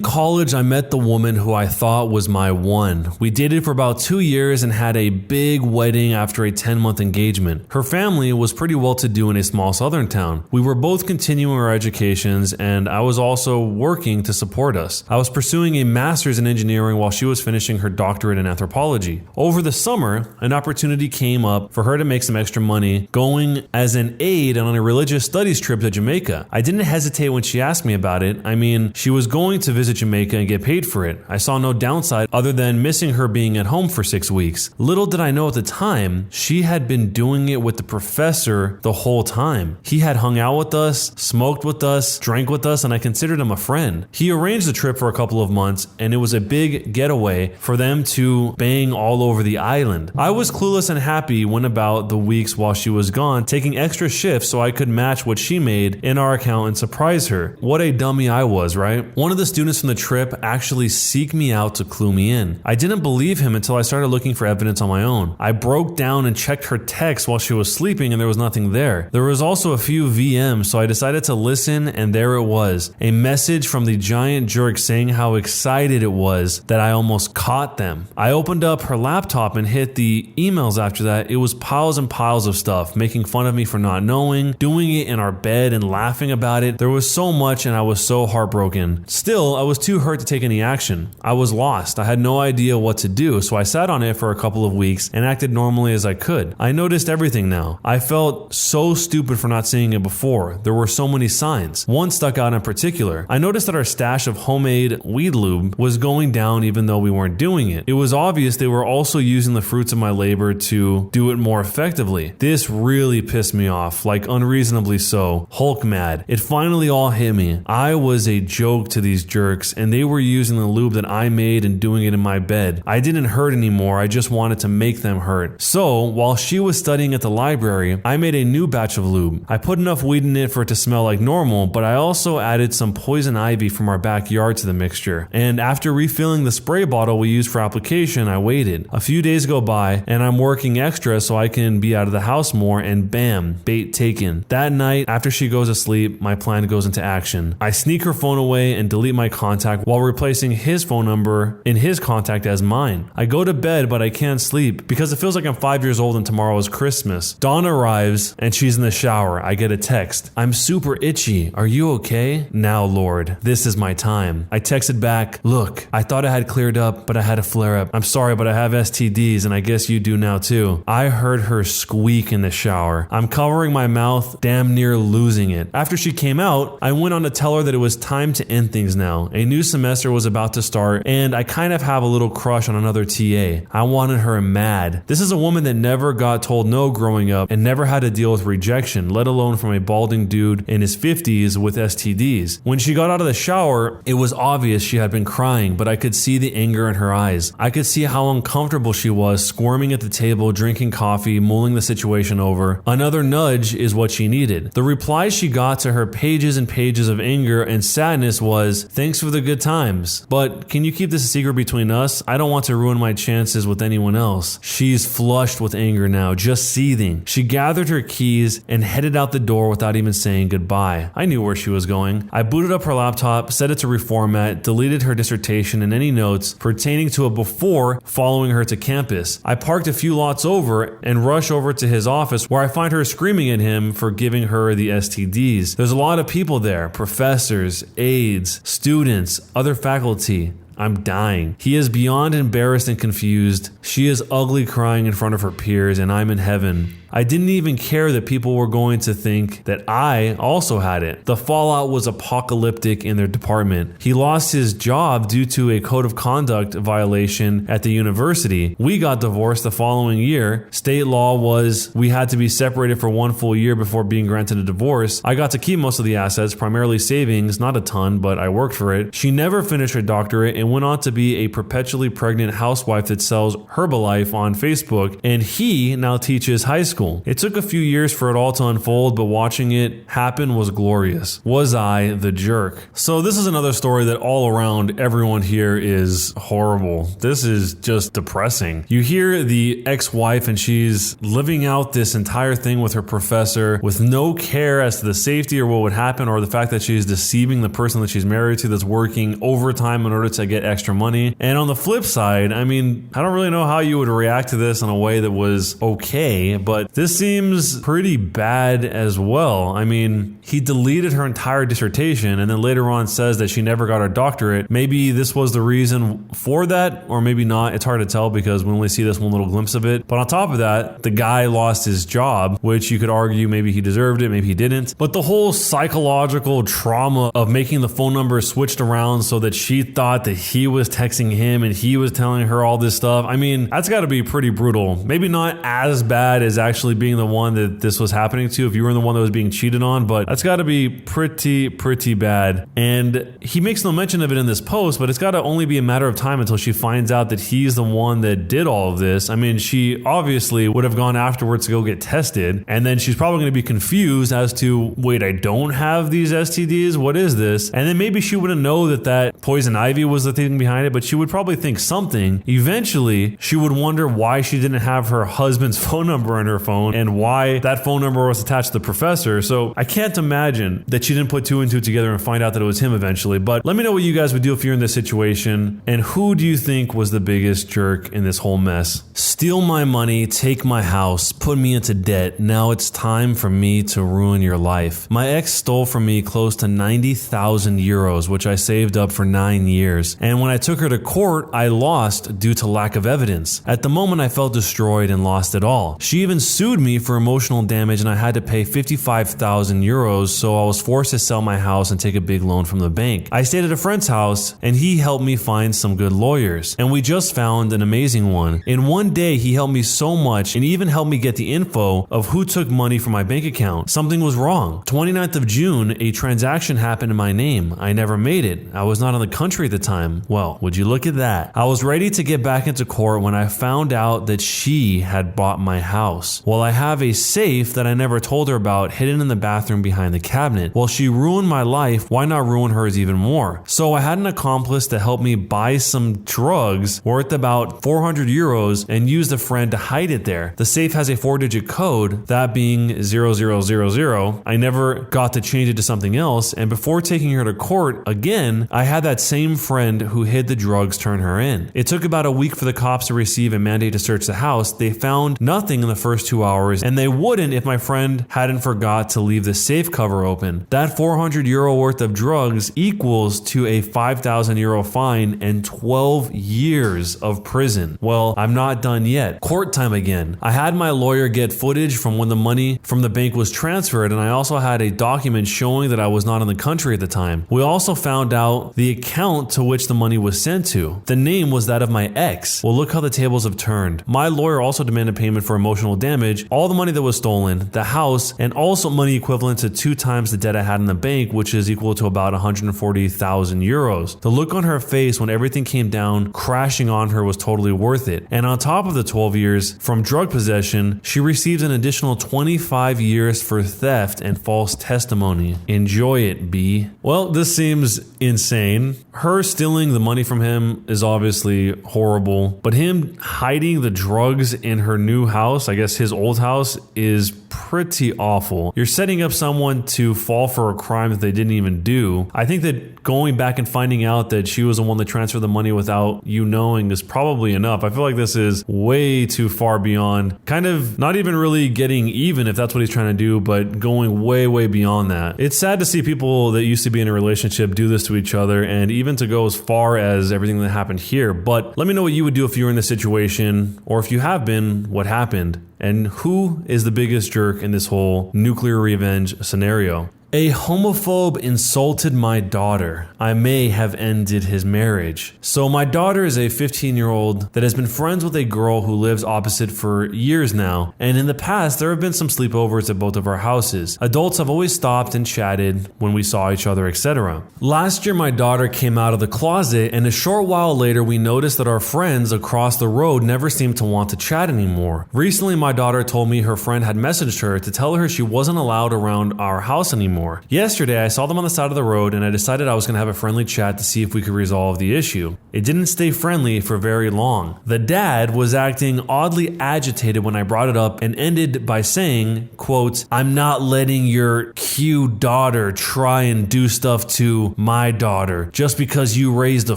college, I met the woman who I thought was my one. We dated for about 2 years and had a big wedding after a 10-month engagement. Her family was pretty well-to-do in a small southern town. We were both continuing our educations, and I was also working to support us. I was pursuing a master's in engineering while she was finishing her doctorate in anthropology. Over the summer, an opportunity came up for her to make some extra money going as an aide on a religious studies trip to Jamaica. I didn't hesitate when she asked me about it. I mean, she was going to visit Jamaica and get paid for it. I saw no downside other than missing her being at home for 6 weeks. Little did I know at the time, she had been doing it with the professor the whole time. He had hung out with us, smoked with us, drank with us, and I considered him a friend. He arranged the trip for a couple of months, and it was a big getaway for them to bang all over the island. I was clueless and happy when about the weeks while she was gone, taking extra shifts so I could match what she made in our account and surprise her. What a dummy I was, right? One of the students from the trip actually seeked me out to clue me in. I didn't believe him until I started looking for evidence on my own. I broke down and checked her text while she was sleeping, and there was nothing there. There was also a few VMs, so I decided to listen, and there it was. A message from the giant jerk saying how excited it was that I almost caught them. I opened up her laptop and hit the emails after that. It was piles and piles of stuff, making fun of me for not knowing, doing it in our bed and laughing about it. There was so much, and I was so heartbroken. Still, I was too hurt to take any action. I was lost. I had no idea what to do, so I sat on it for a couple of weeks and acted normally as I could. I noticed everything now. I felt so stupid for not seeing it before. There were so many signs. One stuck out in particular. I noticed that our stash of homemade weed lube was going down even though we weren't doing it. It was obvious they were also using the fruits of my labor to do it more effectively. This really pissed me off, like unreasonably so. Hulk mad. It finally all hit me. I was a joke to these jerks, and they were using the lube that I made and doing it in my bed. I didn't hurt anymore. I just wanted to make them hurt. So, while she was studying at the library, I made a new batch of lube. I put enough weed in it for it to smell like normal, but I also added some poison ivy from our backyard to the mixture. And after refilling the spray bottle we used for application, I waited. A few days go by, and I'm working extra so I can be out of the house more, and bam, bait taken. That night, after she goes to sleep, my plan goes into action. I sneak her phone away and delete my contact while replacing his phone number in his contact as mine. I go to bed, but I can't sleep because it feels like I'm 5 years old and tomorrow is Christmas. Dawn arrives and she's in the shower. I get a text. "I'm super itchy. Are you okay?" Now, Lord, this is my time. I texted back, "Look, I thought I had cleared up, but I had a flare up. I'm sorry, but I have STDs and I guess you do now too." I heard her squeak in the shower. I'm covering my mouth, damn near losing it. After she came out, I went on to tell her that it was time to end things now. A new semester was about to start, and I kind of have a little crush on another TA. I wanted her mad. This is a woman that never got told no growing up and never had to deal with rejection, let alone from a balding dude in his 50s with STDs. When she got out of the shower, it was obvious she had been crying, but I could see the anger in her eyes. I could see how uncomfortable she was, squirming at the table, drinking coffee, mulling the situation over. over. Another nudge is what she needed. The reply she got to her pages and pages of anger and sadness was, "Thanks for the good times, but can you keep this a secret between us? I don't want to ruin my chances with anyone else." She's flushed with anger now, just seething. She gathered her keys and headed out the door without even saying goodbye. I knew where she was going. I booted up her laptop, set it to reformat, deleted her dissertation and any notes pertaining to it before following her to campus. I parked a few lots over and rushed over to his office, where I find her screaming at him for giving her the STDs. There's a lot of people there, professors, aides, students, other faculty. I'm dying. He is beyond embarrassed and confused. She is ugly crying in front of her peers, and I'm in heaven. I didn't even care that people were going to think that I also had it. The fallout was apocalyptic in their department. He lost his job due to a code of conduct violation at the university. We got divorced the following year. State law was we had to be separated for 1 full year before being granted a divorce. I got to keep most of the assets, primarily savings, not a ton, but I worked for it. She never finished her doctorate and went on to be a perpetually pregnant housewife that sells Herbalife on Facebook, and he now teaches high school. It took a few years for it all to unfold, but watching it happen was glorious. Was I the jerk? So this is another story that all around everyone here is horrible. This is just depressing. You hear the ex-wife and she's living out this entire thing with her professor with no care as to the safety or what would happen, or the fact that she's deceiving the person that she's married to that's working overtime in order to get extra money. And on the flip side, I mean, I don't really know how you would react to this in a way that was okay, but this seems pretty bad as well. I mean, he deleted her entire dissertation and then later on says that she never got her doctorate. Maybe this was the reason for that, or maybe not. It's hard to tell because we only see this one little glimpse of it. But on top of that, the guy lost his job, which you could argue maybe he deserved it, maybe he didn't. But the whole psychological trauma of making the phone number switched around so that she thought that he was texting him and he was telling her all this stuff. I mean, that's got to be pretty brutal. Maybe not as bad as actually being the one that this was happening to if you were the one that was being cheated on, but that's got to be pretty bad. And he makes no mention of it in this post, but it's got to only be a matter of time until she finds out that he's the one that did all of this. I mean, she obviously would have gone afterwards to go get tested, and then she's probably going to be confused as to, wait, I don't have these STDs? What is this? And then maybe she wouldn't know that poison ivy was the thing behind it, but she would probably think something. Eventually, she would wonder why she didn't have her husband's phone number on her phone and why that phone number was attached to the professor. So I can't imagine that she didn't put two and two together and find out that it was him eventually. But let me know what you guys would do if you're in this situation, and who do you think was the biggest jerk in this whole mess? Steal my money, take my house, put me into debt. Now it's time for me to ruin your life. My ex stole from me close to 90,000 euros, which I saved up for 9 years. And when I took her to court, I lost due to lack of evidence. At the moment, I felt destroyed and lost it all. She even sued me for emotional damage, and I had to pay 55,000 euros, so I was forced to sell my house and take a big loan from the bank. I stayed at a friend's house, and he helped me find some good lawyers, and we just found an amazing one. In one day, he helped me so much and even helped me get the info of who took money from my bank account. Something was wrong. 29th of June, a transaction happened in my name. I never made it. I was not in the country at the time. Well, would you look at that? I was ready to get back into court when I found out that she had bought my house. Well, I have a safe that I never told her about hidden in the bathroom behind the cabinet. Well, she ruined my life. Why not ruin hers even more? So I had an accomplice to help me buy some drugs worth about 400 euros and used a friend to hide it there. The safe has a 4-digit code, that being 0000. I never got to change it to something else, and before taking her to court again, I had that same friend who hid the drugs turn her in. It took about a week for the cops to receive a mandate to search the house. They found nothing in the first 2 hours, and they wouldn't if my friend hadn't forgot to leave the safe cover open. That 400 euro worth of drugs equals to a 5,000 euro fine and 12 years of prison. Well, I'm not done yet. Court time again. I had my lawyer get footage from when the money from the bank was transferred, and I also had a document showing that I was not in the country at the time. We also found out the account to which the money was sent to. The name was that of my ex. Well, look how the tables have turned. My lawyer also demanded payment for emotional damage damage, all the money that was stolen, the house, and also money equivalent to 2 times the debt I had in the bank, which is equal to about 140,000 euros. The look on her face when everything came down crashing on her was totally worth it. And on top of the 12 years from drug possession, she received an additional 25 years for theft and false testimony. Enjoy it, B. Well, this seems insane. Her stealing the money from him is obviously horrible, but him hiding the drugs in her new house, I guess his old house, is pretty awful. You're setting up someone to fall for a crime that they didn't even do. I think that going back and finding out that she was the one that transferred the money without you knowing is probably enough. I feel like this is way too far beyond, kind of not even really getting even if that's what he's trying to do, but going way, way beyond that. It's sad to see people that used to be in a relationship do this to each other, and even to go as far as everything that happened here. But let me know what you would do if you were in this situation, or if you have been, what happened, and who is the biggest jerk in this whole nuclear revenge scenario. A homophobe insulted my daughter. I may have ended his marriage. So my daughter is a 15-year-old that has been friends with a girl who lives opposite for years now. And in the past, there have been some sleepovers at both of our houses. Adults have always stopped and chatted when we saw each other, etc. Last year, my daughter came out of the closet, and a short while later, we noticed that our friends across the road never seemed to want to chat anymore. Recently, my daughter told me her friend had messaged her to tell her she wasn't allowed around our house anymore. Yesterday, I saw them on the side of the road and I decided I was going to have a friendly chat to see if we could resolve the issue. It didn't stay friendly for very long. The dad was acting oddly agitated when I brought it up and ended by saying, quote, "I'm not letting your cute daughter try and do stuff to my daughter. Just because you raised a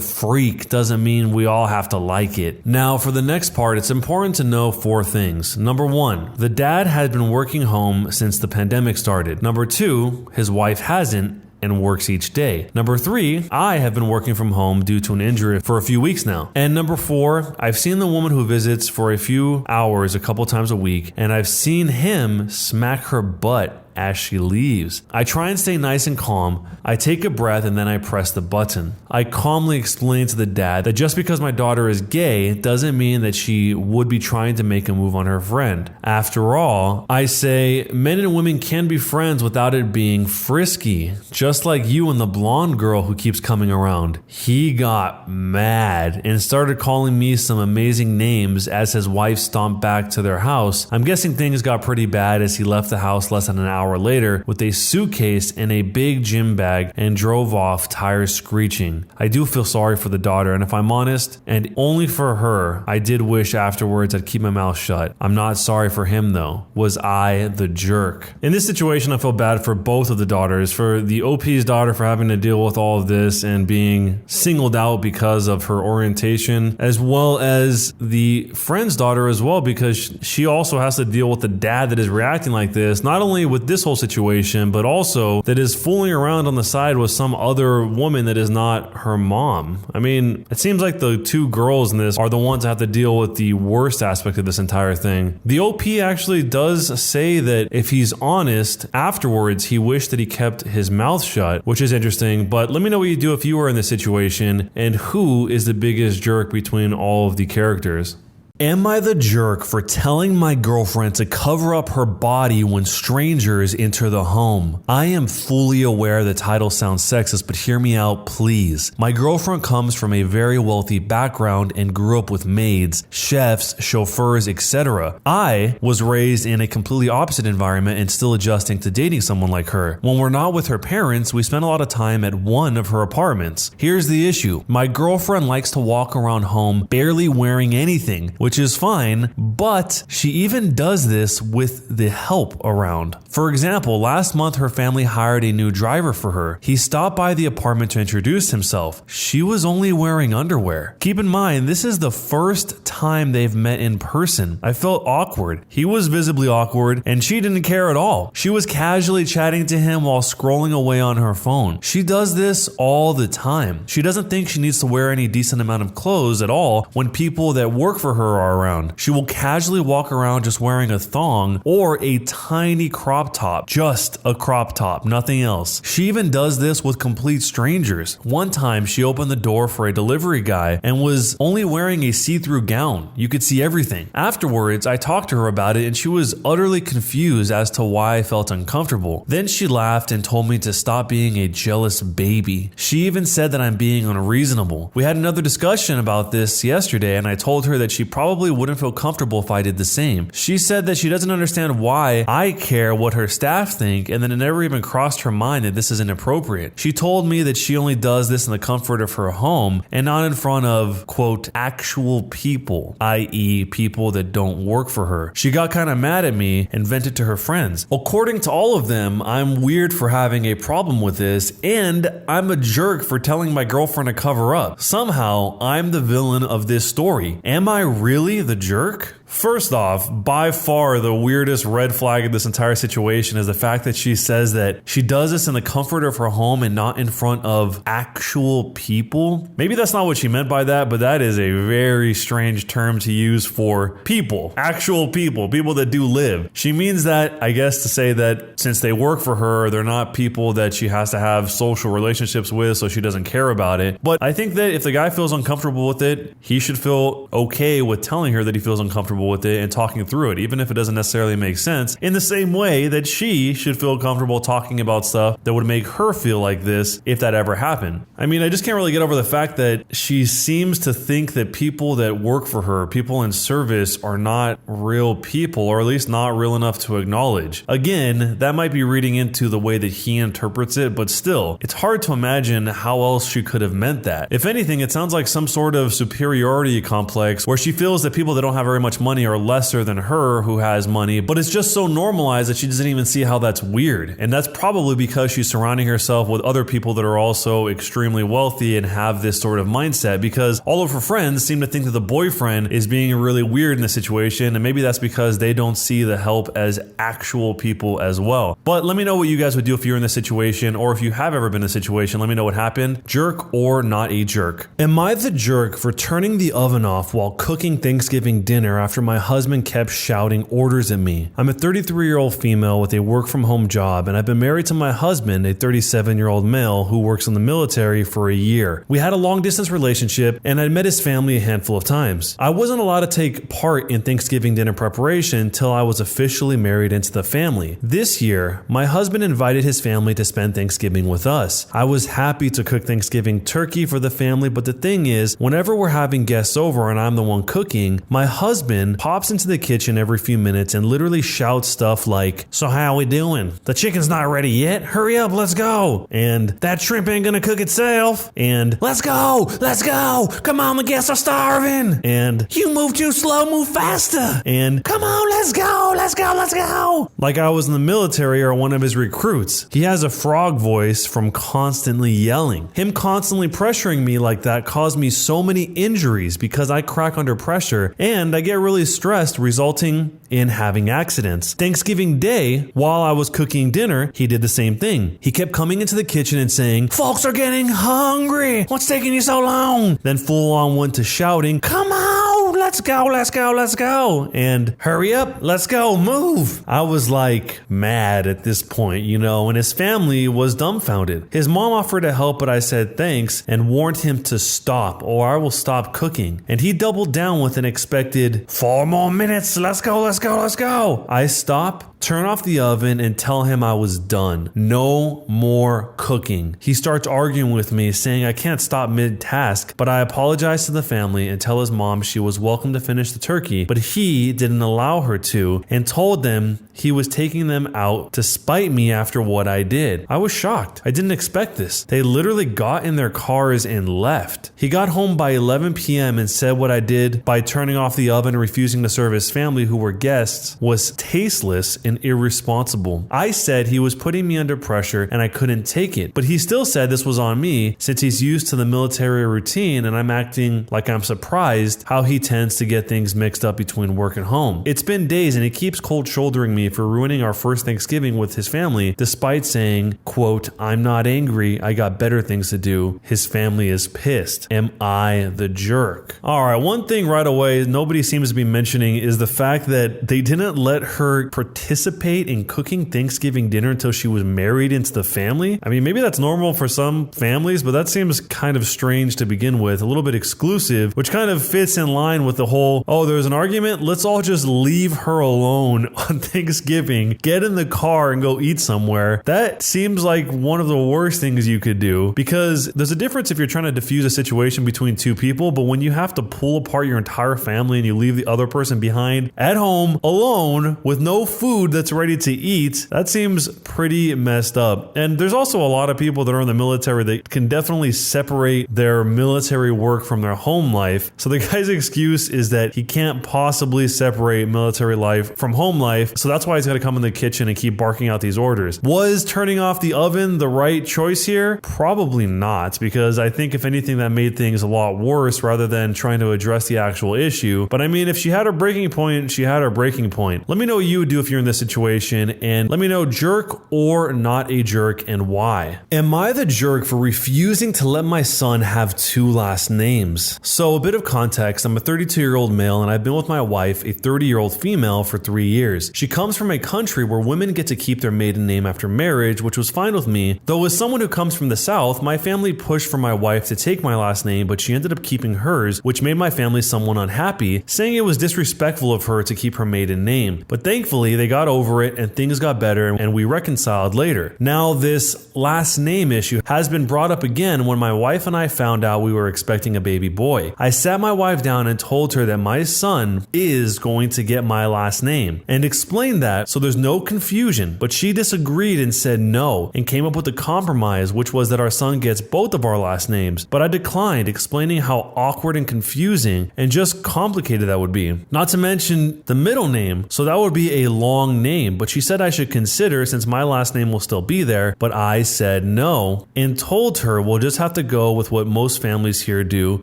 freak doesn't mean we all have to like it." Now, for the next part, it's important to know 4 things. Number 1, the dad had been working home since the pandemic started. Number 2, his wife hasn't and works each day. Number 3, I have been working from home due to an injury for a few weeks now. And number 4, I've seen the woman who visits for a few hours a couple times a week, and I've seen him smack her butt as she leaves. I try and stay nice and calm. I take a breath and then I press the button. I calmly explain to the dad that just because my daughter is gay doesn't mean that she would be trying to make a move on her friend. After all, I say, men and women can be friends without it being frisky, just like you and the blonde girl who keeps coming around. He got mad and started calling me some amazing names as his wife stomped back to their house. I'm guessing things got pretty bad as he left the house less than an hour later with a suitcase and a big gym bag and drove off, tires screeching. I do feel sorry for the daughter, and if I'm honest, and only for her, I did wish afterwards I'd keep my mouth shut. I'm not sorry for him though. Was I the jerk? In this situation, I feel bad for both of the daughters, for the OP's daughter for having to deal with all of this and being singled out because of her orientation, as well as the friend's daughter as well, because she also has to deal with the dad that is reacting like this, not only with this whole situation, but also that is fooling around on the side with some other woman that is not her mom. I mean, it seems like the 2 girls in this are the ones that have to deal with the worst aspect of this entire thing. The OP actually does say that if he's honest, afterwards he wished that he kept his mouth shut, which is interesting, but let me know what you do if you were in this situation, and who is the biggest jerk between all of the characters. Am I the jerk for telling my girlfriend to cover up her body when strangers enter the home? I am fully aware the title sounds sexist, but hear me out, please. My girlfriend comes from a very wealthy background and grew up with maids, chefs, chauffeurs, etc. I was raised in a completely opposite environment and still adjusting to dating someone like her. When we're not with her parents, we spend a lot of time at one of her apartments. Here's the issue. My girlfriend likes to walk around home barely wearing anything, which is fine, but she even does this with the help around. For example, last month her family hired a new driver for her. He stopped by the apartment to introduce himself. She was only wearing underwear. Keep in mind, this is the first time they've met in person. I felt awkward. He was visibly awkward, and she didn't care at all. She was casually chatting to him while scrolling away on her phone. She does this all the time. She doesn't think she needs to wear any decent amount of clothes at all when people that work for her her are around. She will casually walk around just wearing a thong or a tiny crop top, just a crop top, nothing else. She even does this with complete strangers. One time she opened the door for a delivery guy and was only wearing a see-through gown. You could see everything. Afterwards, I talked to her about it and she was utterly confused as to why I felt uncomfortable. Then she laughed and told me to stop being a jealous baby. She even said that I'm being unreasonable. We had another discussion about this yesterday and I told her that she probably wouldn't feel comfortable if I did the same. She said that she doesn't understand why I care what her staff think and that it never even crossed her mind that this is inappropriate. She told me that she only does this in the comfort of her home and not in front of, quote, actual people, i.e. people that don't work for her. She got kind of mad at me and vented to her friends. According to all of them, I'm weird for having a problem with this and I'm a jerk for telling my girlfriend to cover up. Somehow, I'm the villain of this story. Am I really the jerk? First off, by far the weirdest red flag of this entire situation is the fact that she says that she does this in the comfort of her home and not in front of actual people. Maybe that's not what she meant by that, but that is a very strange term to use for people. Actual people, people that do live. She means that, I guess, to say that since they work for her, they're not people that she has to have social relationships with, so she doesn't care about it. But I think that if the guy feels uncomfortable with it, he should feel okay with telling her that he feels uncomfortable with it and talking through it, even if it doesn't necessarily make sense, in the same way that she should feel comfortable talking about stuff that would make her feel like this if that ever happened. I mean, I just can't really get over the fact that she seems to think that people that work for her, people in service, are not real people, or at least not real enough to acknowledge. Again, that might be reading into the way that he interprets it, but still, it's hard to imagine how else she could have meant that. If anything, it sounds like some sort of superiority complex where she feels that people that don't have very much money are lesser than her who has money, but it's just so normalized that she doesn't even see how that's weird. And that's probably because she's surrounding herself with other people that are also extremely wealthy and have this sort of mindset, because all of her friends seem to think that the boyfriend is being really weird in the situation, and maybe that's because they don't see the help as actual people as well. But let me know what you guys would do if you're in this situation, or if you have ever been in a situation, let me know what happened. Jerk or not a jerk? Am I the jerk for turning the oven off while cooking Thanksgiving dinner after my husband kept shouting orders at me? I'm a 33-year-old female with a work-from-home job, and I've been married to my husband, a 37-year-old male who works in the military, for a year. We had a long-distance relationship, and I'd met his family a handful of times. I wasn't allowed to take part in Thanksgiving dinner preparation until I was officially married into the family. This year, my husband invited his family to spend Thanksgiving with us. I was happy to cook Thanksgiving turkey for the family, but the thing is, whenever we're having guests over and I'm the one cooking, my husband pops into the kitchen every few minutes and literally shouts stuff like, "So how we doing? The chicken's not ready yet. Hurry up, let's go." And "That shrimp ain't gonna cook itself." And "Let's go, let's go. Come on, the guests are starving." And "You move too slow, move faster." And "Come on, let's go, let's go, let's go." Like I was in the military or one of his recruits. He has a frog voice from constantly yelling. Him constantly pressuring me like that caused me so many injuries because I crack under pressure and I get really stressed, resulting in having accidents. Thanksgiving Day, while I was cooking dinner, he did the same thing. He kept coming into the kitchen and saying, "Folks are getting hungry. What's taking you so long?" Then full on went to shouting, "Come on, let's go, let's go, let's go." And "Hurry up, let's go, move." I was like mad at this point, and his family was dumbfounded. His mom offered to help, but I said thanks and warned him to stop or I will stop cooking. And he doubled down with an expected 4 more minutes. Let's go, let's go, let's go. I stop, turn off the oven, and tell him I was done. No more cooking. He starts arguing with me, saying I can't stop mid-task, but I apologize to the family and tell his mom she was welcome to finish the turkey, but he didn't allow her to, and told them he was taking them out to spite me after what I did. I was shocked. I didn't expect this. They literally got in their cars and left. He got home by 11 p.m. and said what I did by turning off the oven and refusing to serve his family, who were guests, was tasteless and and irresponsible. I said he was putting me under pressure and I couldn't take it, but he still said this was on me since he's used to the military routine and I'm acting like I'm surprised how he tends to get things mixed up between work and home. It's been days and he keeps cold shouldering me for ruining our first Thanksgiving with his family despite saying, quote, "I'm not angry, I got better things to do. His family is pissed. Am I the jerk?" Alright, one thing right away nobody seems to be mentioning is the fact that they didn't let her participate in cooking Thanksgiving dinner until she was married into the family. I mean, maybe that's normal for some families, but that seems kind of strange to begin with, a little bit exclusive, which kind of fits in line with the whole, oh, there's an argument, let's all just leave her alone on Thanksgiving, get in the car and go eat somewhere. That seems like one of the worst things you could do, because there's a difference if you're trying to diffuse a situation between two people, but when you have to pull apart your entire family and you leave the other person behind at home alone with no food that's ready to eat, that seems pretty messed up. And there's also a lot of people that are in the military that can definitely separate their military work from their home life. So the guy's excuse is that he can't possibly separate military life from home life, so that's why he's got to come in the kitchen and keep barking out these orders. Was turning off the oven the right choice here? Probably not, because I think if anything that made things a lot worse rather than trying to address the actual issue. But I mean, if she had her breaking point, she had her breaking point. Let me know what you would do if you're in this situation, and let me know jerk or not a jerk and why. Am I the jerk for refusing to let my son have two last names? So a bit of context, I'm a 32-year-old male and I've been with my wife, a 30-year-old female, for 3 years. She comes from a country where women get to keep their maiden name after marriage, which was fine with me, though as someone who comes from the South, my family pushed for my wife to take my last name, but she ended up keeping hers, which made my family somewhat unhappy, saying it was disrespectful of her to keep her maiden name. But thankfully, they got over it and things got better and we reconciled later. Now, this last name issue has been brought up again when my wife and I found out we were expecting a baby boy. I sat my wife down and told her that my son is going to get my last name and explained that so there's no confusion, but she disagreed and said no and came up with a compromise, which was that our son gets both of our last names. But I declined, explaining how awkward and confusing and just complicated that would be. Not to mention the middle name, so that would be a long name, but she said I should consider since my last name will still be there, but I said no and told her we'll just have to go with what most families here do,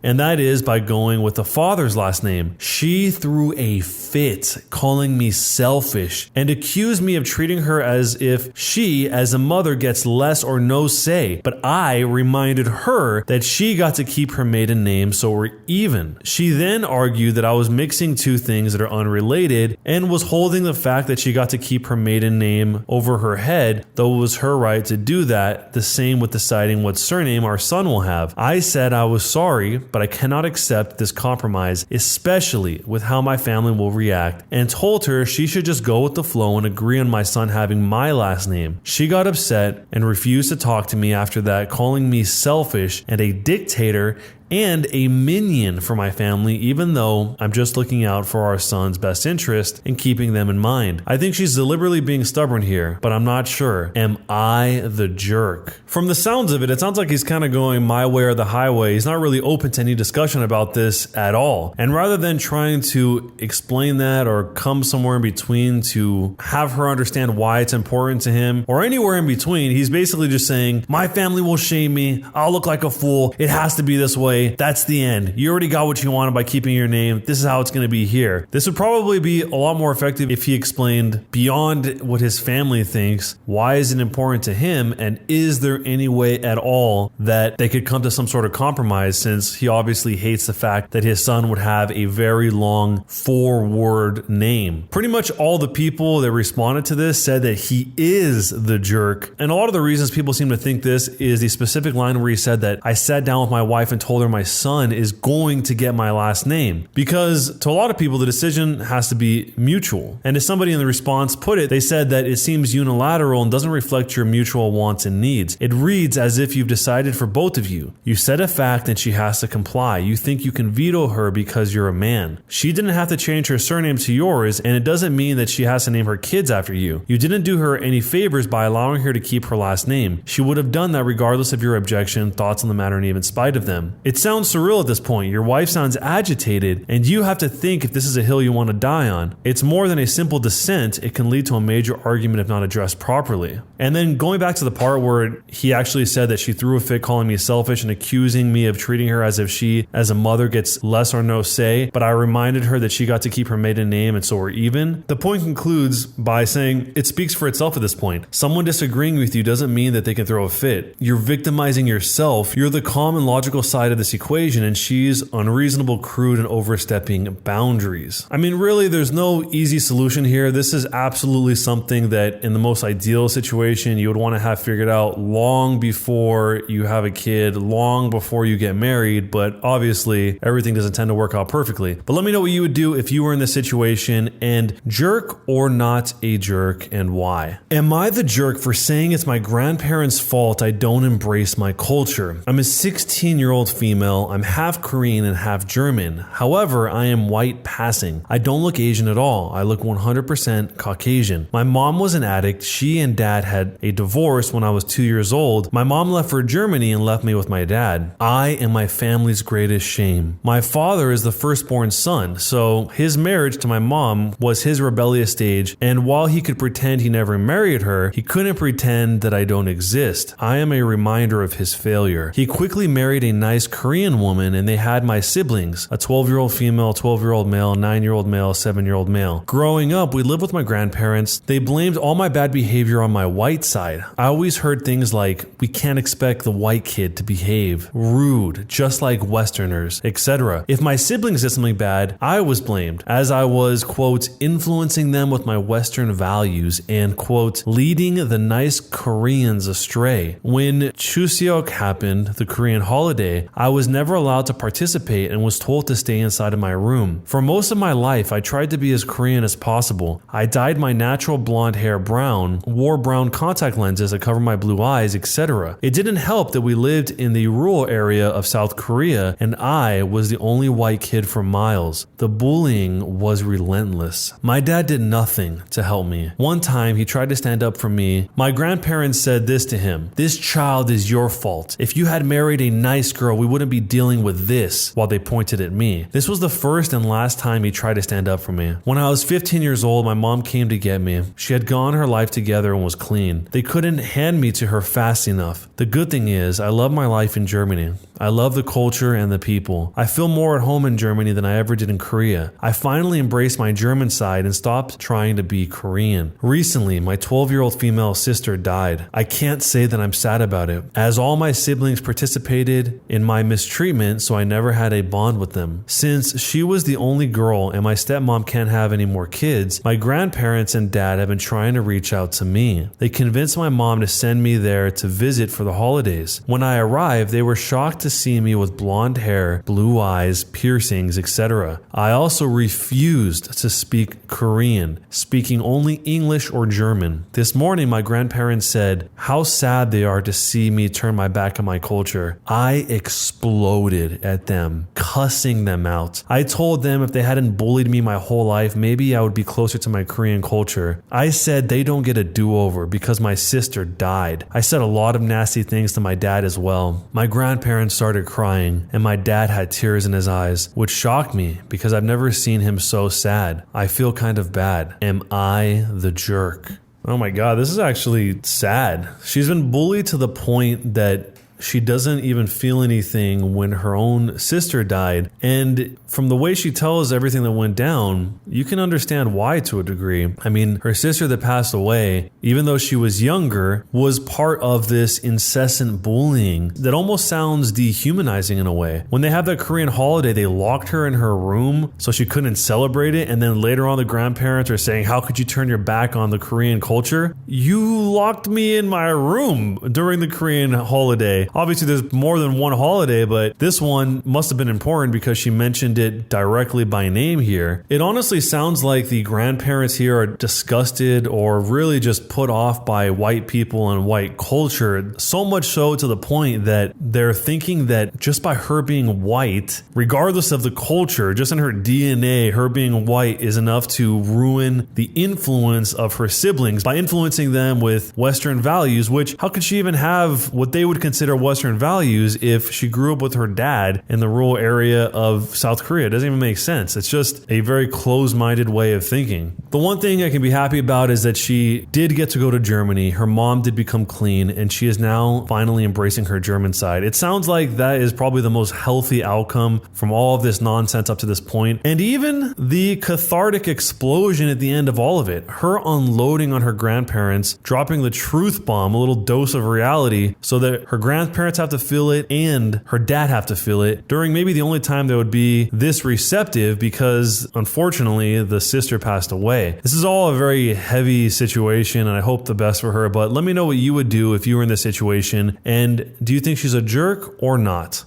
and that is by going with the father's last name. She threw a fit, calling me selfish and accused me of treating her as if she, as a mother, gets less or no say, but I reminded her that she got to keep her maiden name, so we're even. She then argued that I was mixing two things that are unrelated and was holding the fact that she got to keep her maiden name over her head, though it was her right to do that, the same with deciding what surname our son will have. I said I was sorry, but I cannot accept this compromise, especially with how my family will react, and told her she should just go with the flow and agree on my son having my last name. She got upset and refused to talk to me after that, calling me selfish and a dictator and a minion for my family, even though I'm just looking out for our son's best interest and keeping them in mind. I think she's deliberately being stubborn here, but I'm not sure. Am I the jerk? From the sounds of it, it sounds like he's kind of going my way or the highway. He's not really open to any discussion about this at all. And rather than trying to explain that or come somewhere in between to have her understand why it's important to him, or anywhere in between, he's basically just saying, my family will shame me, I'll look like a fool, it has to be this way. That's the end. You already got what you wanted by keeping your name. This is how it's going to be here. This would probably be a lot more effective if he explained beyond what his family thinks, why is it important to him, and is there any way at all that they could come to some sort of compromise, since he obviously hates the fact that his son would have a very long 4-word name. Pretty much all the people that responded to this said that he is the jerk, and a lot of the reasons people seem to think this is the specific line where he said that I sat down with my wife and told her my son is going to get my last name, because to a lot of people the decision has to be mutual, and as somebody in the response put it, they said that it seems unilateral and doesn't reflect your mutual wants and needs. It reads as if you've decided for both of you. You set a fact and she has to comply. You think you can veto her because you're a man. She didn't have to change her surname to yours, and it doesn't mean that she has to name her kids after you. You didn't do her any favors by allowing her to keep her last name. She would have done that regardless of your objection, thoughts on the matter, and even in spite of them. It sounds surreal at this point. Your wife sounds agitated, and you have to think if this is a hill you want to die on. It's more than a simple dissent. It can lead to a major argument if not addressed properly. And then going back to the part where he actually said that she threw a fit calling me selfish and accusing me of treating her as if she, as a mother, gets less or no say, but I reminded her that she got to keep her maiden name and so we're even. The point concludes by saying it speaks for itself at this point. Someone disagreeing with you doesn't mean that they can throw a fit. You're victimizing yourself. You're the calm and logical side of this equation, and she's unreasonable, crude, and overstepping boundaries. I mean, really, there's no easy solution here. This is absolutely something that in the most ideal situation you would want to have figured out long before you have a kid, long before you get married, but obviously everything doesn't tend to work out perfectly. But let me know what you would do if you were in this situation, and jerk or not a jerk, and why. Am I the jerk for saying it's my grandparents' fault I don't embrace my culture? I'm a 16-year-old female. I'm half Korean and half German. However, I am white passing. I don't look Asian at all. I look 100% Caucasian. My mom was an addict. She and dad had a divorce when I was 2 years old. My mom left for Germany and left me with my dad. I am my family's greatest shame. My father is the firstborn son, so his marriage to my mom was his rebellious stage, and while he could pretend he never married her, he couldn't pretend that I don't exist. I am a reminder of his failure. He quickly married a nice Korean woman, and they had my siblings, a 12-year-old female, 12-year-old male, 9-year-old male, 7-year-old male. Growing up, we lived with my grandparents. They blamed all my bad behavior on my white side. I always heard things like, we can't expect the white kid to behave, rude, just like Westerners, etc. If my siblings did something bad, I was blamed, as I was, quote, influencing them with my Western values and, quote, leading the nice Koreans astray. When Chuseok happened, the Korean holiday, I was never allowed to participate and was told to stay inside of my room. For most of my life, I tried to be as Korean as possible. I dyed my natural blonde hair brown, wore brown contact lenses that cover my blue eyes, etc. It didn't help that we lived in the rural area of South Korea and I was the only white kid for miles. The bullying was relentless. My dad did nothing to help me. One time he tried to stand up for me. My grandparents said this to him: "This child is your fault. If you had married a nice girl, we wouldn't be dealing with this," while they pointed at me. This was the first and last time he tried to stand up for me. When I was 15 years old, my mom came to get me. She had gotten her life together and was clean. They couldn't hand me to her fast enough. The good thing is, I love my life in Germany. I love the culture and the people. I feel more at home in Germany than I ever did in Korea. I finally embraced my German side and stopped trying to be Korean. Recently, my 12-year-old female sister died. I can't say that I'm sad about it, as all my siblings participated in my mistreatment, so I never had a bond with them. Since she was the only girl and my stepmom can't have any more kids, my grandparents and dad have been trying to reach out to me. They convinced my mom to send me there to visit for the holidays. When I arrived, they were shocked to see me with blonde hair, blue eyes, piercings, etc. I also refused to speak Korean, speaking only English or German. This morning, my grandparents said how sad they are to see me turn my back on my culture. I exploded at them, cussing them out. I told them if they hadn't bullied me my whole life, maybe I would be closer to my Korean culture. I said they don't get a do-over because my sister died. I said a lot of nasty things to my dad as well. My grandparents started crying, and my dad had tears in his eyes, which shocked me because I've never seen him so sad. I feel kind of bad. Am I the jerk? Oh my God, this is actually sad. She's been bullied to the point that she doesn't even feel anything when her own sister died. And from the way she tells everything that went down, you can understand why to a degree. I mean, her sister that passed away, even though she was younger, was part of this incessant bullying that almost sounds dehumanizing in a way. When they have that Korean holiday, they locked her in her room so she couldn't celebrate it. And then later on, the grandparents are saying, how could you turn your back on the Korean culture? You locked me in my room during the Korean holiday. Obviously, there's more than one holiday, but this one must have been important because she mentioned it directly by name here. It honestly sounds like the grandparents here are disgusted or really just put off by white people and white culture, so much so to the point that they're thinking that just by her being white, regardless of the culture, just in her DNA, her being white is enough to ruin the influence of her siblings by influencing them with Western values, which how could she even have what they would consider Western values if she grew up with her dad in the rural area of South Korea? It doesn't even make sense. It's just a very closed-minded way of thinking. The one thing I can be happy about is that she did get to go to Germany. Her mom did become clean, and she is now finally embracing her German side. It sounds like that is probably the most healthy outcome from all of this nonsense up to this point. And even the cathartic explosion at the end of all of it, her unloading on her grandparents, dropping the truth bomb, a little dose of reality, so that her grandparents have to feel it and her dad have to feel it during maybe the only time they would be this receptive, because unfortunately the sister passed away. This is all a very heavy situation, and I hope the best for her, but let me know what you would do if you were in this situation, and do you think she's a jerk or not?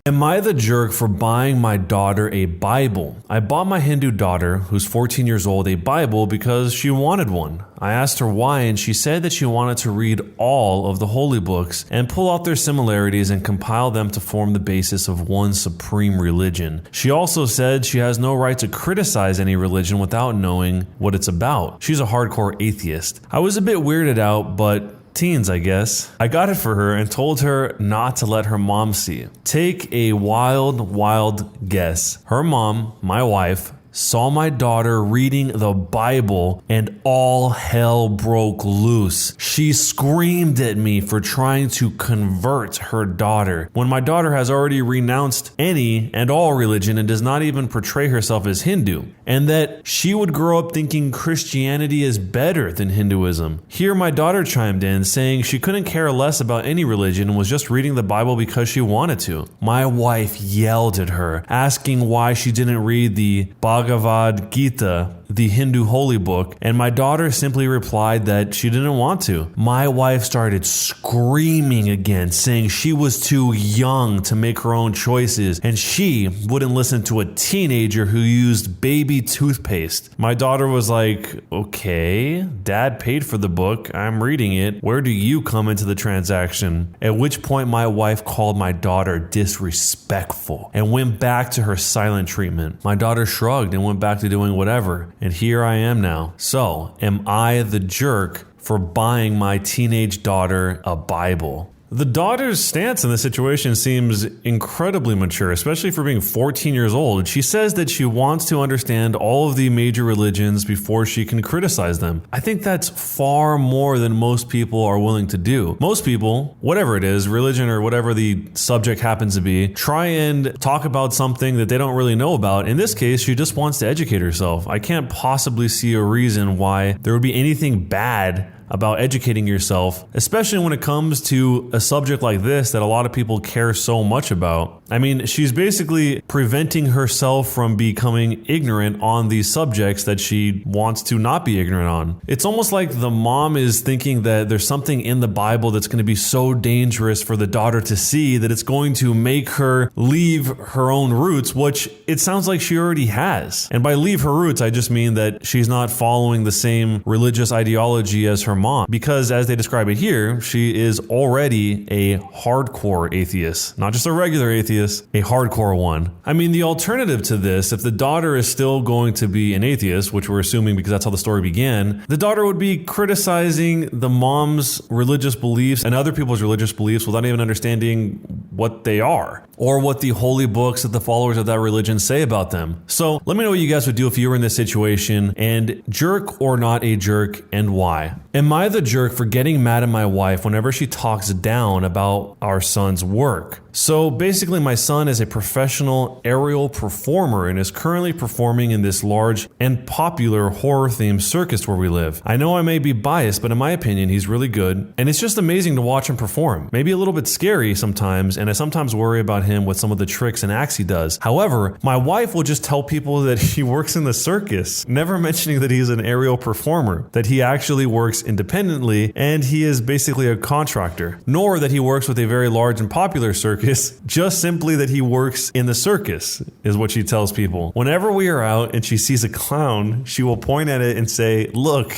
Am I the jerk for buying my daughter a Bible? I bought my Hindu daughter, who's 14 years old, a Bible because she wanted one. I asked her why, and she said that she wanted to read all of the holy books and pull out their similarities and compile them to form the basis of one supreme religion. She also said she has no right to criticize any religion without knowing what it's about. She's a hardcore atheist. I was a bit weirded out, but teens, I guess. I got it for her and told her not to let her mom see. Take a wild guess. Her mom, my wife, saw my daughter reading the Bible and all hell broke loose. She screamed at me for trying to convert her daughter when my daughter has already renounced any and all religion and does not even portray herself as Hindu, and that she would grow up thinking Christianity is better than Hinduism. Here my daughter chimed in saying she couldn't care less about any religion and was just reading the Bible because she wanted to. My wife yelled at her, asking why she didn't read the Bhagavad Gita, the Hindu holy book, and my daughter simply replied that she didn't want to. My wife started screaming again, saying she was too young to make her own choices, and she wouldn't listen to a teenager who used baby toothpaste. My daughter was like, okay, dad paid for the book, I'm reading it, where do you come into the transaction? At which point my wife called my daughter disrespectful and went back to her silent treatment. My daughter shrugged and went back to doing whatever. And here I am now. So, am I the jerk for buying my teenage daughter a Bible? The daughter's stance in this situation seems incredibly mature, especially for being 14 years old. She says that she wants to understand all of the major religions before she can criticize them. I think that's far more than most people are willing to do. Most people, whatever it is, religion or whatever the subject happens to be, try and talk about something that they don't really know about. In this case, she just wants to educate herself. I can't possibly see a reason why there would be anything bad about educating yourself, especially when it comes to a subject like this that a lot of people care so much about. I mean, she's basically preventing herself from becoming ignorant on these subjects that she wants to not be ignorant on. It's almost like the mom is thinking that there's something in the Bible that's going to be so dangerous for the daughter to see that it's going to make her leave her own roots, which it sounds like she already has. And by leave her roots, I just mean that she's not following the same religious ideology as her mom, because as they describe it here, she is already a hardcore atheist, not just a regular atheist, a hardcore one. I mean, the alternative to this, if the daughter is still going to be an atheist, which we're assuming because that's how the story began, the daughter would be criticizing the mom's religious beliefs and other people's religious beliefs without even understanding what they are or what the holy books that the followers of that religion say about them. So let me know what you guys would do if you were in this situation, and jerk or not a jerk, and why. Am I the jerk for getting mad at my wife whenever she talks down about our son's work? So basically, my son is a professional aerial performer and is currently performing in this large and popular horror-themed circus where we live. I know I may be biased, but in my opinion, he's really good, and it's just amazing to watch him perform. Maybe a little bit scary sometimes, and I sometimes worry about him with some of the tricks and acts he does. However, my wife will just tell people that he works in the circus, never mentioning that he's an aerial performer, that he actually works independently, and he is basically a contractor, nor that he works with a very large and popular circus, just simply that he works in the circus, is what she tells people. Whenever we are out and she sees a clown, she will point at it and say, "Look,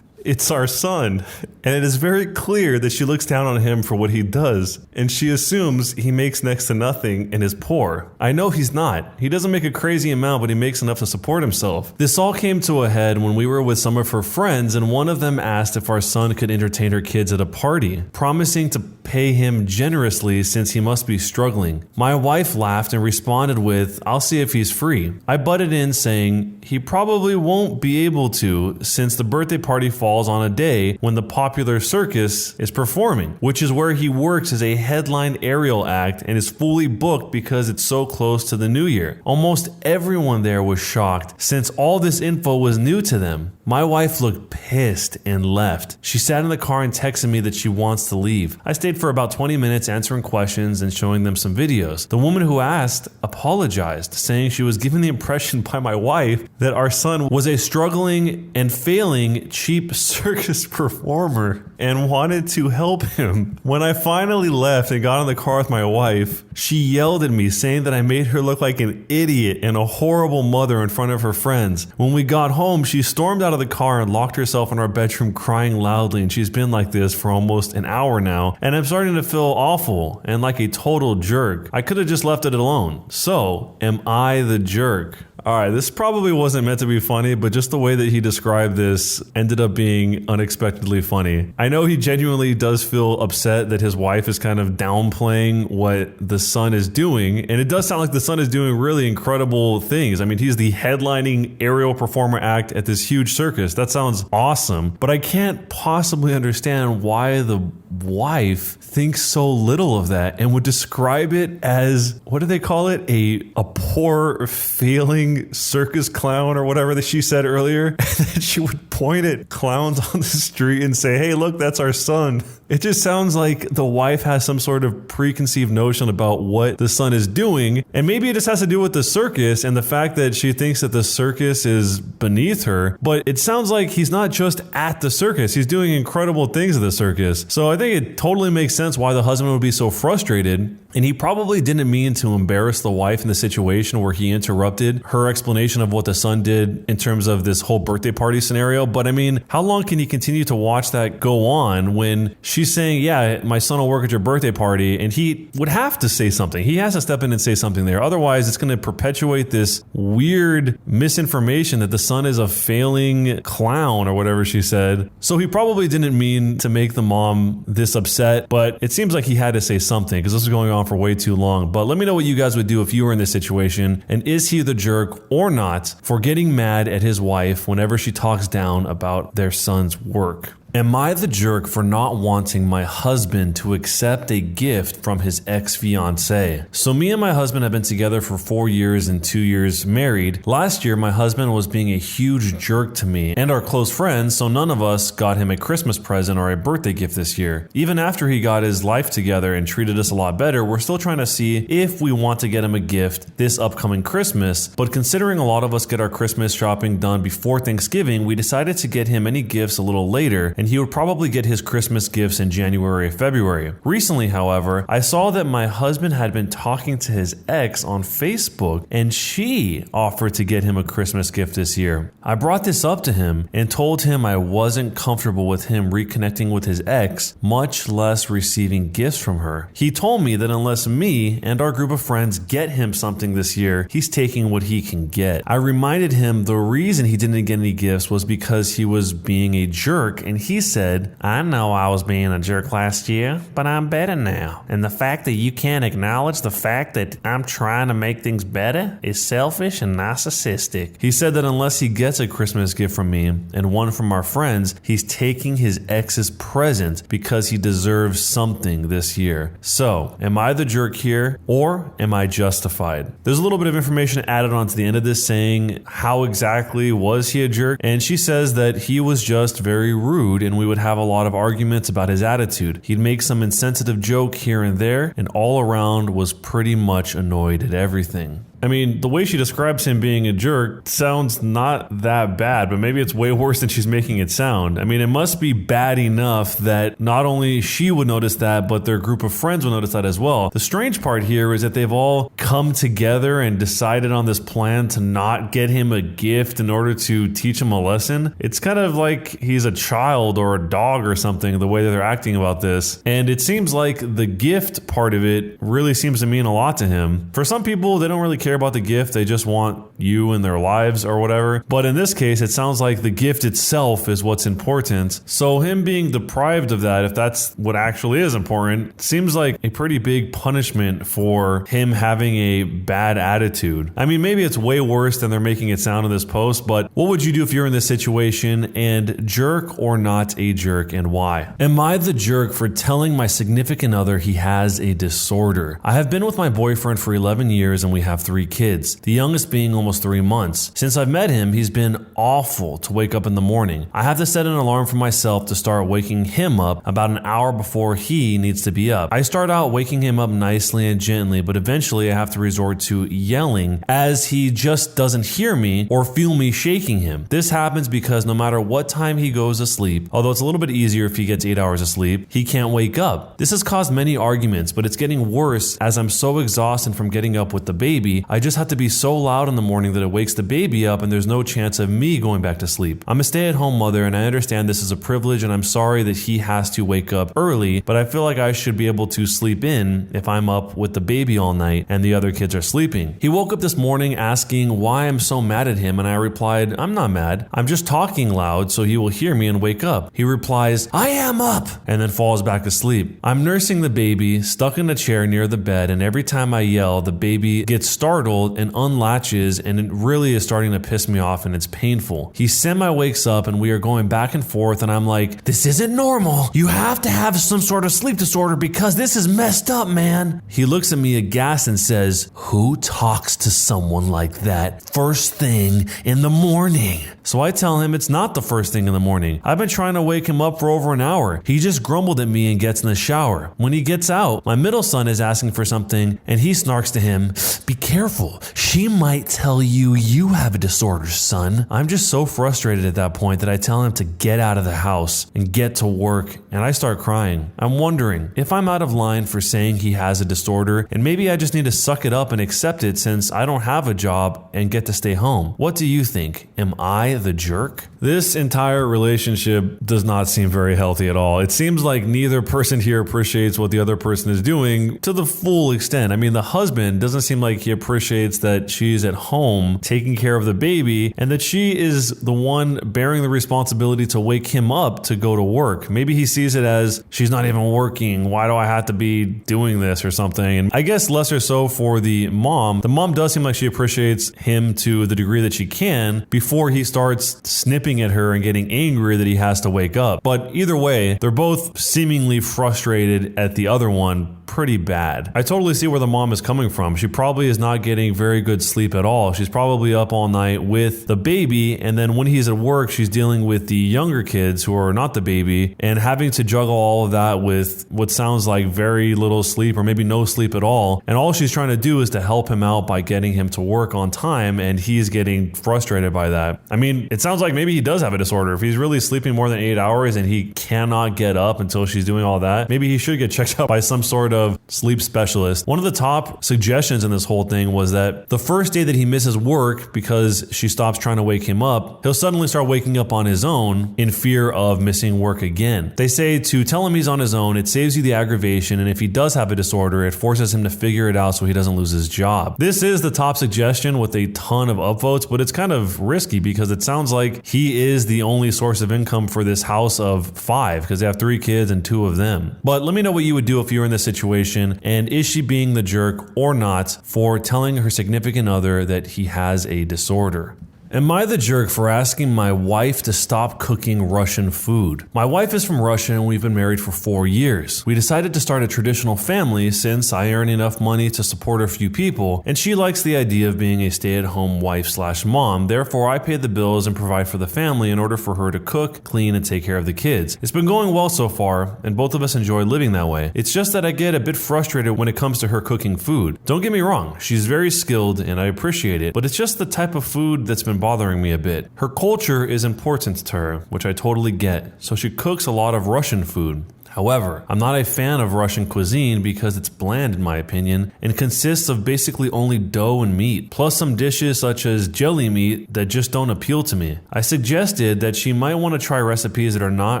it's our son. And it is very clear that she looks down on him for what he does. And she assumes he makes next to nothing and is poor. I know he's not. He doesn't make a crazy amount, but he makes enough to support himself. This all came to a head when we were with some of her friends, and one of them asked if our son could entertain her kids at a party, promising to pay him generously since he must be struggling. My wife laughed and responded with, "I'll see if he's free." I butted in saying he probably won't be able to since the birthday party falls on a day when the popular circus is performing, which is where he works as a headline aerial act and is fully booked because it's so close to the new year. Almost everyone there was shocked since all this info was new to them. My wife looked pissed and left. She sat in the car and texted me that she wants to leave. I stayed for about 20 minutes answering questions and showing them some videos. The woman who asked apologized, saying she was given the impression by my wife that our son was a struggling and failing cheap circus performer and wanted to help him. When I finally left and got in the car with my wife, she yelled at me saying that I made her look like an idiot and a horrible mother in front of her friends. When we got home, she stormed out of the car and locked herself in our bedroom crying loudly, and she's been like this for almost an hour now, and I'm starting to feel awful and like a total jerk. I could have just left it alone. So, am I the jerk? Alright, this probably wasn't meant to be funny, but just the way that he described this ended up being unexpectedly funny. I know he genuinely does feel upset that his wife is kind of downplaying what the son is doing, and it does sound like the son is doing really incredible things. I mean, he's the headlining aerial performer act at this huge circus. That sounds awesome, but I can't possibly understand why the wife thinks so little of that and would describe it as, what do they call it? A poor, failing circus clown or whatever that she said earlier. And then she would point at clowns on the street and say, "Hey, look, that's our son." It just sounds like the wife has some sort of preconceived notion about what the son is doing. And maybe it just has to do with the circus and the fact that she thinks that the circus is beneath her. But it sounds like he's not just at the circus. He's doing incredible things at the circus. So I think it totally makes sense why the husband would be so frustrated. And he probably didn't mean to embarrass the wife in the situation where he interrupted her explanation of what the son did in terms of this whole birthday party scenario. But I mean, how long can he continue to watch that go on when she's saying, "Yeah, my son will work at your birthday party," and he would have to say something. He has to step in and say something there. Otherwise, it's going to perpetuate this weird misinformation that the son is a failing clown or whatever she said. So he probably didn't mean to make the mom this upset, but it seems like he had to say something because this is going on for way too long. But let me know what you guys would do if you were in this situation, and is he the jerk or not for getting mad at his wife whenever she talks down about their son's work? Am I the jerk for not wanting my husband to accept a gift from his ex-fiancée? So me and my husband have been together for 4 years and 2 years married. Last year, my husband was being a huge jerk to me and our close friends, so none of us got him a Christmas present or a birthday gift this year. Even after he got his life together and treated us a lot better, we're still trying to see if we want to get him a gift this upcoming Christmas. But considering a lot of us get our Christmas shopping done before Thanksgiving, we decided to get him any gifts a little later, and he would probably get his Christmas gifts in January or February. Recently, however, I saw that my husband had been talking to his ex on Facebook, and she offered to get him a Christmas gift this year. I brought this up to him and told him I wasn't comfortable with him reconnecting with his ex, much less receiving gifts from her. He told me that unless me and our group of friends get him something this year, he's taking what he can get. I reminded him the reason he didn't get any gifts was because he was being a jerk, and he said, "I know I was being a jerk last year, but I'm better now. And the fact that you can't acknowledge the fact that I'm trying to make things better is selfish and narcissistic." He said that unless he gets a Christmas gift from me and one from our friends, he's taking his ex's present because he deserves something this year. So, am I the jerk here or am I justified? There's a little bit of information added on to the end of this saying how exactly was he a jerk, and she says that he was just very rude and we would have a lot of arguments about his attitude. He'd make some insensitive joke here and there, and all around was pretty much annoyed at everything. I mean, the way she describes him being a jerk sounds not that bad, but maybe it's way worse than she's making it sound. I mean, it must be bad enough that not only she would notice that, but their group of friends would notice that as well. The strange part here is that they've all come together and decided on this plan to not get him a gift in order to teach him a lesson. It's kind of like he's a child or a dog or something, the way that they're acting about this. And it seems like the gift part of it really seems to mean a lot to him. For some people, they don't really care about the gift. They just want you in their lives or whatever. But in this case, it sounds like the gift itself is what's important. So him being deprived of that, if that's what actually is important, seems like a pretty big punishment for him having a bad attitude. I mean, maybe it's way worse than they're making it sound in this post, but what would you do if you're in this situation? And jerk or not a jerk, and why? Am I the jerk for telling my significant other he has a disorder? I have been with my boyfriend for 11 years and we have 3 kids, the youngest being almost 3 months. Since I've met him, he's been awful to wake up in the morning. I have to set an alarm for myself to start waking him up about an hour before he needs to be up. I start out waking him up nicely and gently, but eventually I have to resort to yelling as he just doesn't hear me or feel me shaking him. This happens because no matter what time he goes to sleep, although it's a little bit easier if he gets 8 hours of sleep, he can't wake up. This has caused many arguments, but it's getting worse as I'm so exhausted from getting up with the baby. I just have to be so loud in the morning that it wakes the baby up and there's no chance of me going back to sleep. I'm a stay-at-home mother and I understand this is a privilege and I'm sorry that he has to wake up early, but I feel like I should be able to sleep in if I'm up with the baby all night and the other kids are sleeping. He woke up this morning asking why I'm so mad at him and I replied, I'm not mad. I'm just talking loud so he will hear me and wake up. He replies, I am up, and then falls back asleep. I'm nursing the baby, stuck in a chair near the bed, and every time I yell, the baby gets startled and unlatches, and it really is starting to piss me off and it's painful. He semi-wakes up and we are going back and forth and I'm like, this isn't normal. You have to have some sort of sleep disorder because this is messed up, man. He looks at me aghast and says, who talks to someone like that first thing in the morning? So I tell him it's not the first thing in the morning. I've been trying to wake him up for over an hour. He just grumbled at me and gets in the shower. When he gets out, my middle son is asking for something and he snarks to him, be careful. She might tell you you have a disorder, son. I'm just so frustrated at that point that I tell him to get out of the house and get to work, and I start crying. I'm wondering if I'm out of line for saying he has a disorder and maybe I just need to suck it up and accept it since I don't have a job and get to stay home. What do you think? Am I the jerk? This entire relationship does not seem very healthy at all. It seems like neither person here appreciates what the other person is doing to the full extent. I mean, the husband doesn't seem like he appreciates that she's at home taking care of the baby and that she is the one bearing the responsibility to wake him up to go to work. Maybe he sees it as she's not even working. Why do I have to be doing this or something? And I guess less or so for the mom. The mom does seem like she appreciates him to the degree that she can before he starts snipping at her and getting angry that he has to wake up. But either way, they're both seemingly frustrated at the other one pretty bad. I totally see where the mom is coming from. She probably is not getting very good sleep at all. She's probably up all night with the baby, and then when he's at work, she's dealing with the younger kids who are not the baby and having to juggle all of that with what sounds like very little sleep or maybe no sleep at all. And all she's trying to do is to help him out by getting him to work on time, and he's getting frustrated by that. I mean, it sounds like maybe he does have a disorder. If he's really sleeping more than 8 hours and he cannot get up until she's doing all that, maybe he should get checked out by some sort of sleep specialist. One of the top suggestions in this whole thing was that the first day that he misses work because she stops trying to wake him up, he'll suddenly start waking up on his own in fear of missing work again. They say to tell him he's on his own, it saves you the aggravation, and if he does have a disorder, it forces him to figure it out so he doesn't lose his job. This is the top suggestion with a ton of upvotes, but it's kind of risky because it sounds like he is the only source of income for this house of 5 because they have 3 kids and 2 of them. But let me know what you would do if you were in this situation, and is she being the jerk or not for telling her significant other that he has a disorder? Am I the jerk for asking my wife to stop cooking Russian food? My wife is from Russia and we've been married for 4 years. We decided to start a traditional family since I earn enough money to support a few people and she likes the idea of being a stay-at-home wife/mom. Therefore, I pay the bills and provide for the family in order for her to cook, clean, and take care of the kids. It's been going well so far and both of us enjoy living that way. It's just that I get a bit frustrated when it comes to her cooking food. Don't get me wrong, she's very skilled and I appreciate it, but it's just the type of food that's been bothering me a bit. Her culture is important to her, which I totally get, so she cooks a lot of Russian food. However, I'm not a fan of Russian cuisine because it's bland in my opinion and consists of basically only dough and meat, plus some dishes such as jelly meat that just don't appeal to me. I suggested that she might want to try recipes that are not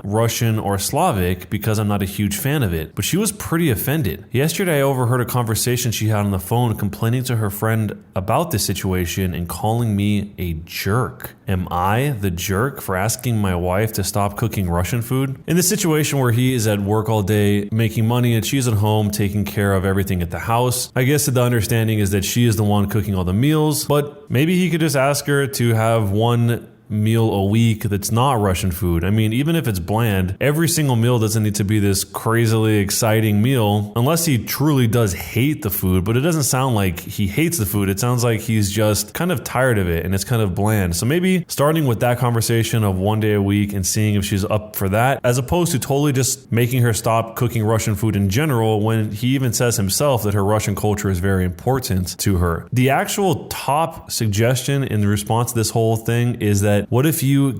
Russian or Slavic because I'm not a huge fan of it, but she was pretty offended. Yesterday I overheard a conversation she had on the phone complaining to her friend about this situation and calling me a jerk. Am I the jerk for asking my wife to stop cooking Russian food? In the situation where he is at work all day making money and she's at home taking care of everything at the house, I guess the understanding is that she is the one cooking all the meals, but maybe he could just ask her to have one meal a week that's not Russian food. I mean, even if it's bland, every single meal doesn't need to be this crazily exciting meal unless he truly does hate the food, but it doesn't sound like he hates the food. It sounds like he's just kind of tired of it and it's kind of bland. So maybe starting with that conversation of one day a week and seeing if she's up for that, as opposed to totally just making her stop cooking Russian food in general when he even says himself that her Russian culture is very important to her. The actual top suggestion in response to this whole thing is that what if you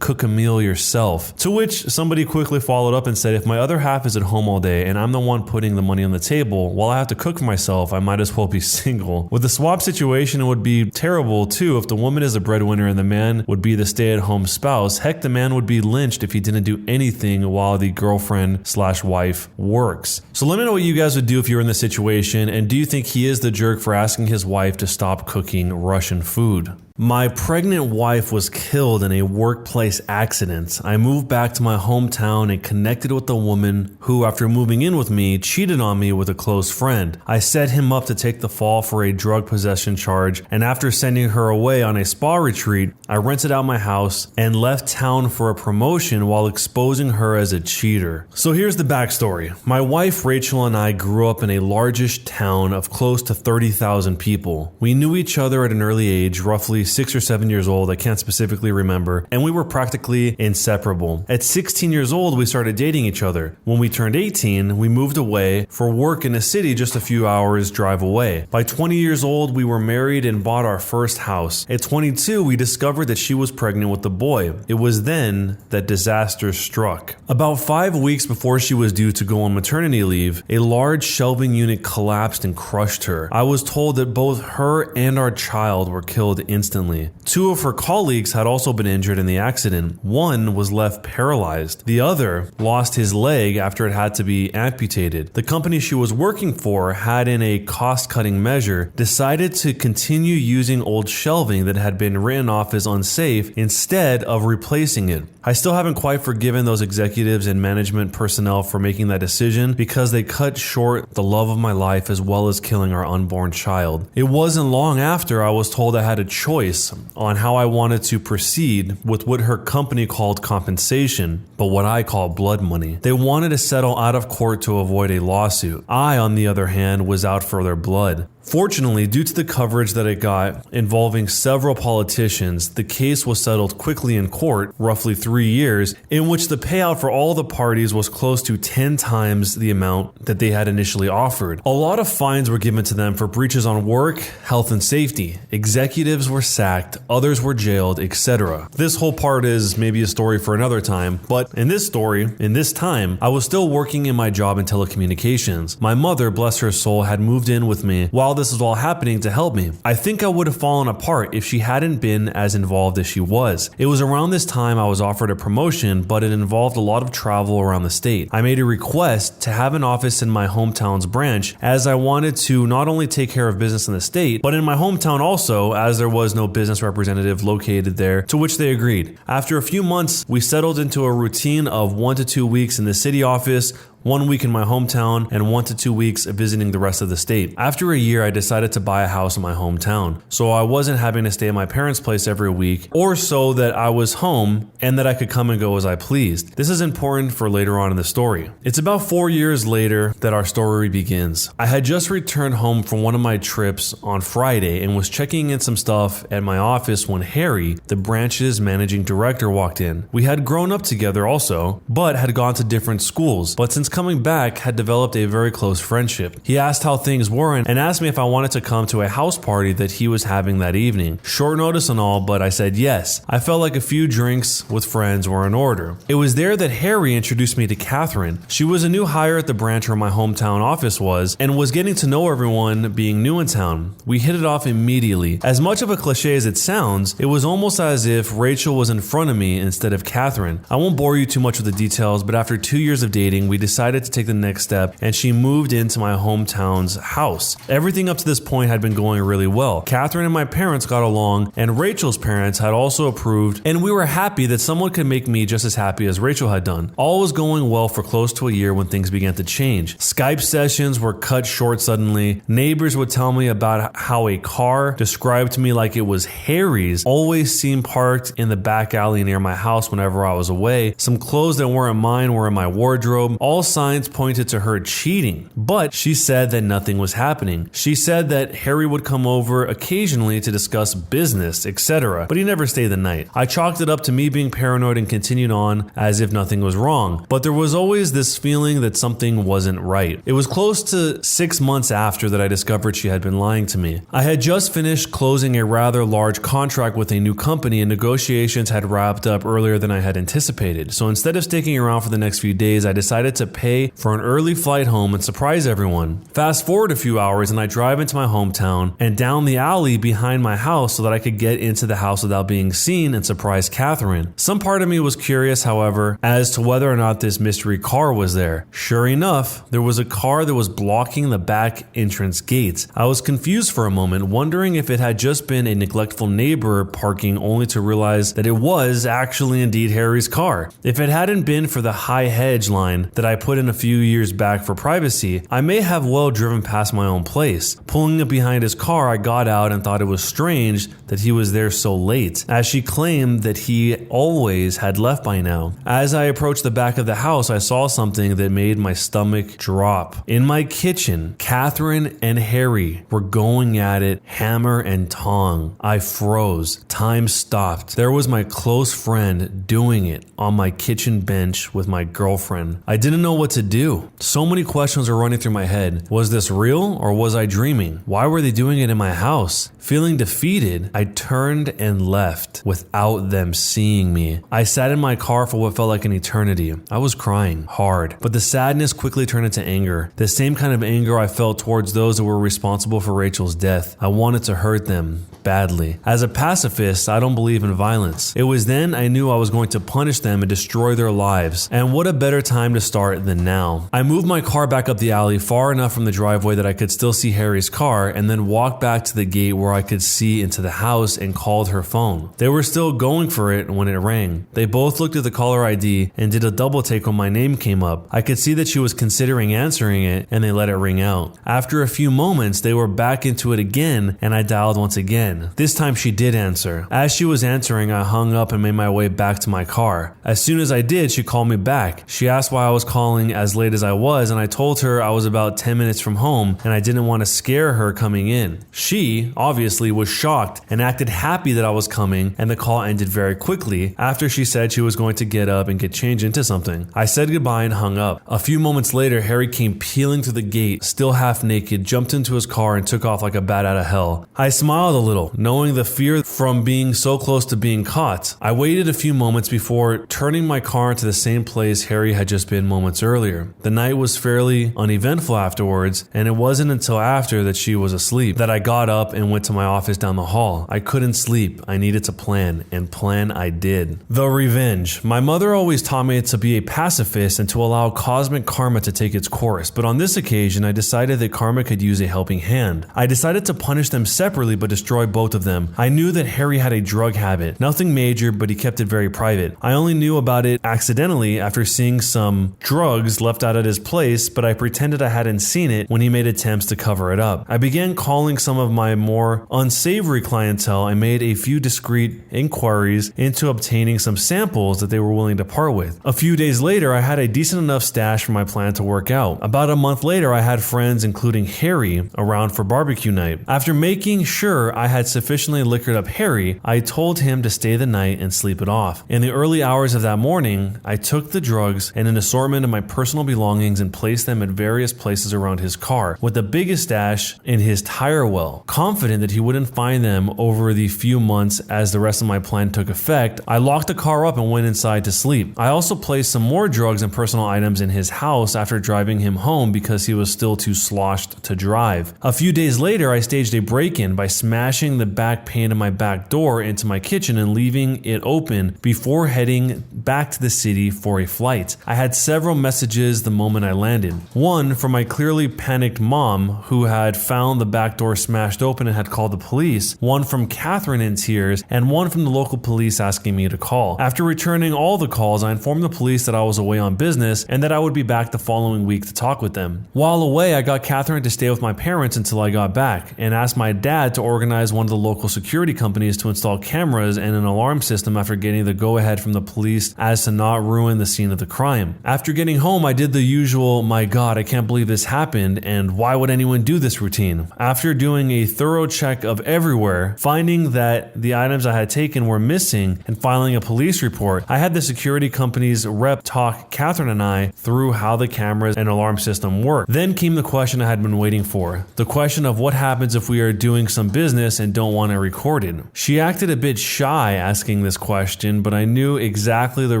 cook a meal yourself? To which somebody quickly followed up and said, if my other half is at home all day and I'm the one putting the money on the table, while I have to cook for myself, I might as well be single. With the swap situation, it would be terrible too if the woman is a breadwinner and the man would be the stay-at-home spouse. Heck, the man would be lynched if he didn't do anything while the girlfriend/wife works. So let me know what you guys would do if you were in this situation, and do you think he is the jerk for asking his wife to stop cooking Russian food? My pregnant wife was killed in a workplace accident. I moved back to my hometown and connected with a woman who, after moving in with me, cheated on me with a close friend. I set him up to take the fall for a drug possession charge, and after sending her away on a spa retreat, I rented out my house and left town for a promotion while exposing her as a cheater. So here's the backstory. My wife Rachel and I grew up in a largish town of close to 30,000 people. We knew each other at an early age, roughly 6 or 7 years old, I can't specifically remember, and we were practically inseparable. At 16 years old, we started dating each other. When we turned 18, we moved away for work in a city just a few hours drive away. By 20 years old, we were married and bought our first house. At 22, we discovered that she was pregnant with a boy. It was then that disaster struck. About 5 weeks before she was due to go on maternity leave, a large shelving unit collapsed and crushed her. I was told that both her and our child were killed instantly. 2 of her colleagues had also been injured in the accident. One was left paralyzed. The other lost his leg after it had to be amputated. The company she was working for had, in a cost-cutting measure, decided to continue using old shelving that had been written off as unsafe instead of replacing it. I still haven't quite forgiven those executives and management personnel for making that decision because they cut short the love of my life as well as killing our unborn child. It wasn't long after I was told I had a choice on how I wanted to proceed with what her company called compensation, but what I call blood money. They wanted to settle out of court to avoid a lawsuit. I, on the other hand, was out for their blood. Fortunately, due to the coverage that it got involving several politicians, the case was settled quickly in court, roughly 3 years, in which the payout for all the parties was close to 10 times the amount that they had initially offered. A lot of fines were given to them for breaches on work, health, and safety. Executives were sacked, others were jailed, etc. This whole part is maybe a story for another time, but in this story, in this time, I was still working in my job in telecommunications. My mother, bless her soul, had moved in with me while this was all happening to help me. I think I would have fallen apart if she hadn't been as involved as she was. It was around this time I was offered a promotion, but it involved a lot of travel around the state. I made a request to have an office in my hometown's branch as I wanted to not only take care of business in the state, but in my hometown also, as there was no business representative located there, to which they agreed. After a few months, we settled into a routine of 1 to 2 weeks in the city office, 1 week in my hometown and 1 to 2 weeks visiting the rest of the state. After a year, I decided to buy a house in my hometown, so I wasn't having to stay at my parents' place every week, or so that I was home and that I could come and go as I pleased. This is important for later on in the story. It's about 4 years later that our story begins. I had just returned home from one of my trips on Friday and was checking in some stuff at my office when Harry, the branch's managing director, walked in. We had grown up together also, but had gone to different schools, but since coming back had developed a very close friendship. He asked how things were and asked me if I wanted to come to a house party that he was having that evening. Short notice and all, but I said yes. I felt like a few drinks with friends were in order. It was there that Harry introduced me to Catherine. She was a new hire at the branch where my hometown office was and was getting to know everyone being new in town. We hit it off immediately. As much of a cliche as it sounds, it was almost as if Rachel was in front of me instead of Catherine. I won't bore you too much with the details, but after 2 years of dating, we decided to take the next step and she moved into my hometown's house. Everything up to this point had been going really well. Catherine and my parents got along and Rachel's parents had also approved, and we were happy that someone could make me just as happy as Rachel had done. All was going well for close to a year when things began to change. Skype sessions were cut short suddenly. Neighbors would tell me about how a car described to me like it was Harry's always seemed parked in the back alley near my house whenever I was away. Some clothes that weren't mine were in my wardrobe. All signs pointed to her cheating, but she said that nothing was happening. She said that Harry would come over occasionally to discuss business, etc., but he never stayed the night. I chalked it up to me being paranoid and continued on as if nothing was wrong, but there was always this feeling that something wasn't right. It was close to 6 months after that I discovered she had been lying to me. I had just finished closing a rather large contract with a new company and negotiations had wrapped up earlier than I had anticipated. So instead of sticking around for the next few days, I decided to pay for an early flight home and surprise everyone. Fast forward a few hours and I drive into my hometown and down the alley behind my house so that I could get into the house without being seen and surprise Catherine. Some part of me was curious, however, as to whether or not this mystery car was there. Sure enough, there was a car that was blocking the back entrance gates. I was confused for a moment, wondering if it had just been a neglectful neighbor parking, only to realize that it was actually indeed Harry's car. If it hadn't been for the high hedge line that I put in a few years back for privacy, I may have well driven past my own place. Pulling up behind his car, I got out and thought it was strange that he was there so late, as she claimed that he always had left by now. As I approached the back of the house, I saw something that made my stomach drop. In my kitchen, Catherine and Harry were going at it hammer and tong. I froze. Time stopped. There was my close friend doing it on my kitchen bench with my girlfriend. I didn't know what to do. So many questions were running through my head. Was this real or was I dreaming? Why were they doing it in my house? Feeling defeated, I turned and left without them seeing me. I sat in my car for what felt like an eternity. I was crying hard, but the sadness quickly turned into anger. The same kind of anger I felt towards those that were responsible for Rachel's death. I wanted to hurt them badly. As a pacifist, I don't believe in violence. It was then I knew I was going to punish them and destroy their lives. And what a better time to start than now. I moved my car back up the alley far enough from the driveway that I could still see Harry's car, and then walked back to the gate where I could see into the house and called her phone. They were still going for it when it rang. They both looked at the caller ID and did a double take when my name came up. I could see that she was considering answering it, and they let it ring out. After a few moments, they were back into it again, and I dialed once again. This time she did answer. As she was answering, I hung up and made my way back to my car. As soon as I did, she called me back. She asked why I was calling as late as I was, and I told her I was about 10 minutes from home and I didn't want to scare her coming in. She, obviously, was shocked and acted happy that I was coming, and the call ended very quickly after she said she was going to get up and get changed into something. I said goodbye and hung up. A few moments later, Harry came peeling through the gate, still half naked, jumped into his car and took off like a bat out of hell. I smiled a little, knowing the fear from being so close to being caught. I waited a few moments before turning my car into the same place Harry had just been moments earlier. The night was fairly uneventful afterwards, and it wasn't until after that she was asleep that I got up and went to my office down the hall. I couldn't sleep. I needed to plan, and plan I did. The revenge. My mother always taught me to be a pacifist and to allow cosmic karma to take its course, but on this occasion I decided that karma could use a helping hand. I decided to punish them separately but destroy destroy both of them. I knew that Harry had a drug habit. Nothing major, but he kept it very private. I only knew about it accidentally after seeing some drugs left out at his place, but I pretended I hadn't seen it when he made attempts to cover it up. I began calling some of my more unsavory clientele and made a few discreet inquiries into obtaining some samples that they were willing to part with. A few days later, I had a decent enough stash for my plan to work out. About a month later, I had friends, including Harry, around for barbecue night. After making sure I had sufficiently liquored up Harry, I told him to stay the night and sleep it off. In the early hours of that morning, I took the drugs and an assortment of my personal belongings and placed them at various places around his car, with the biggest stash in his tire well. Confident that he wouldn't find them over the few months as the rest of my plan took effect, I locked the car up and went inside to sleep. I also placed some more drugs and personal items in his house after driving him home because he was still too sloshed to drive. A few days later, I staged a break-in by smashing the back pane of my back door into my kitchen and leaving it open before heading back to the city for a flight. I had several messages the moment I landed. One from my clearly panicked mom, who had found the back door smashed open and had called the police. One from Catherine in tears, and one from the local police asking me to call. After returning all the calls, I informed the police that I was away on business and that I would be back the following week to talk with them. While away, I got Catherine to stay with my parents until I got back and asked my dad to organize one of the local security companies to install cameras and an alarm system after getting the go-ahead from the police as to not ruin the scene of the crime. After getting home, I did the usual, my God, I can't believe this happened, and why would anyone do this routine? After doing a thorough check of everywhere, finding that the items I had taken were missing, and filing a police report, I had the security company's rep talk Catherine and I through how the cameras and alarm system work. Then came the question I had been waiting for. The question of what happens if we are doing some business and don't want it recorded. She acted a bit shy asking this question, but I knew exactly the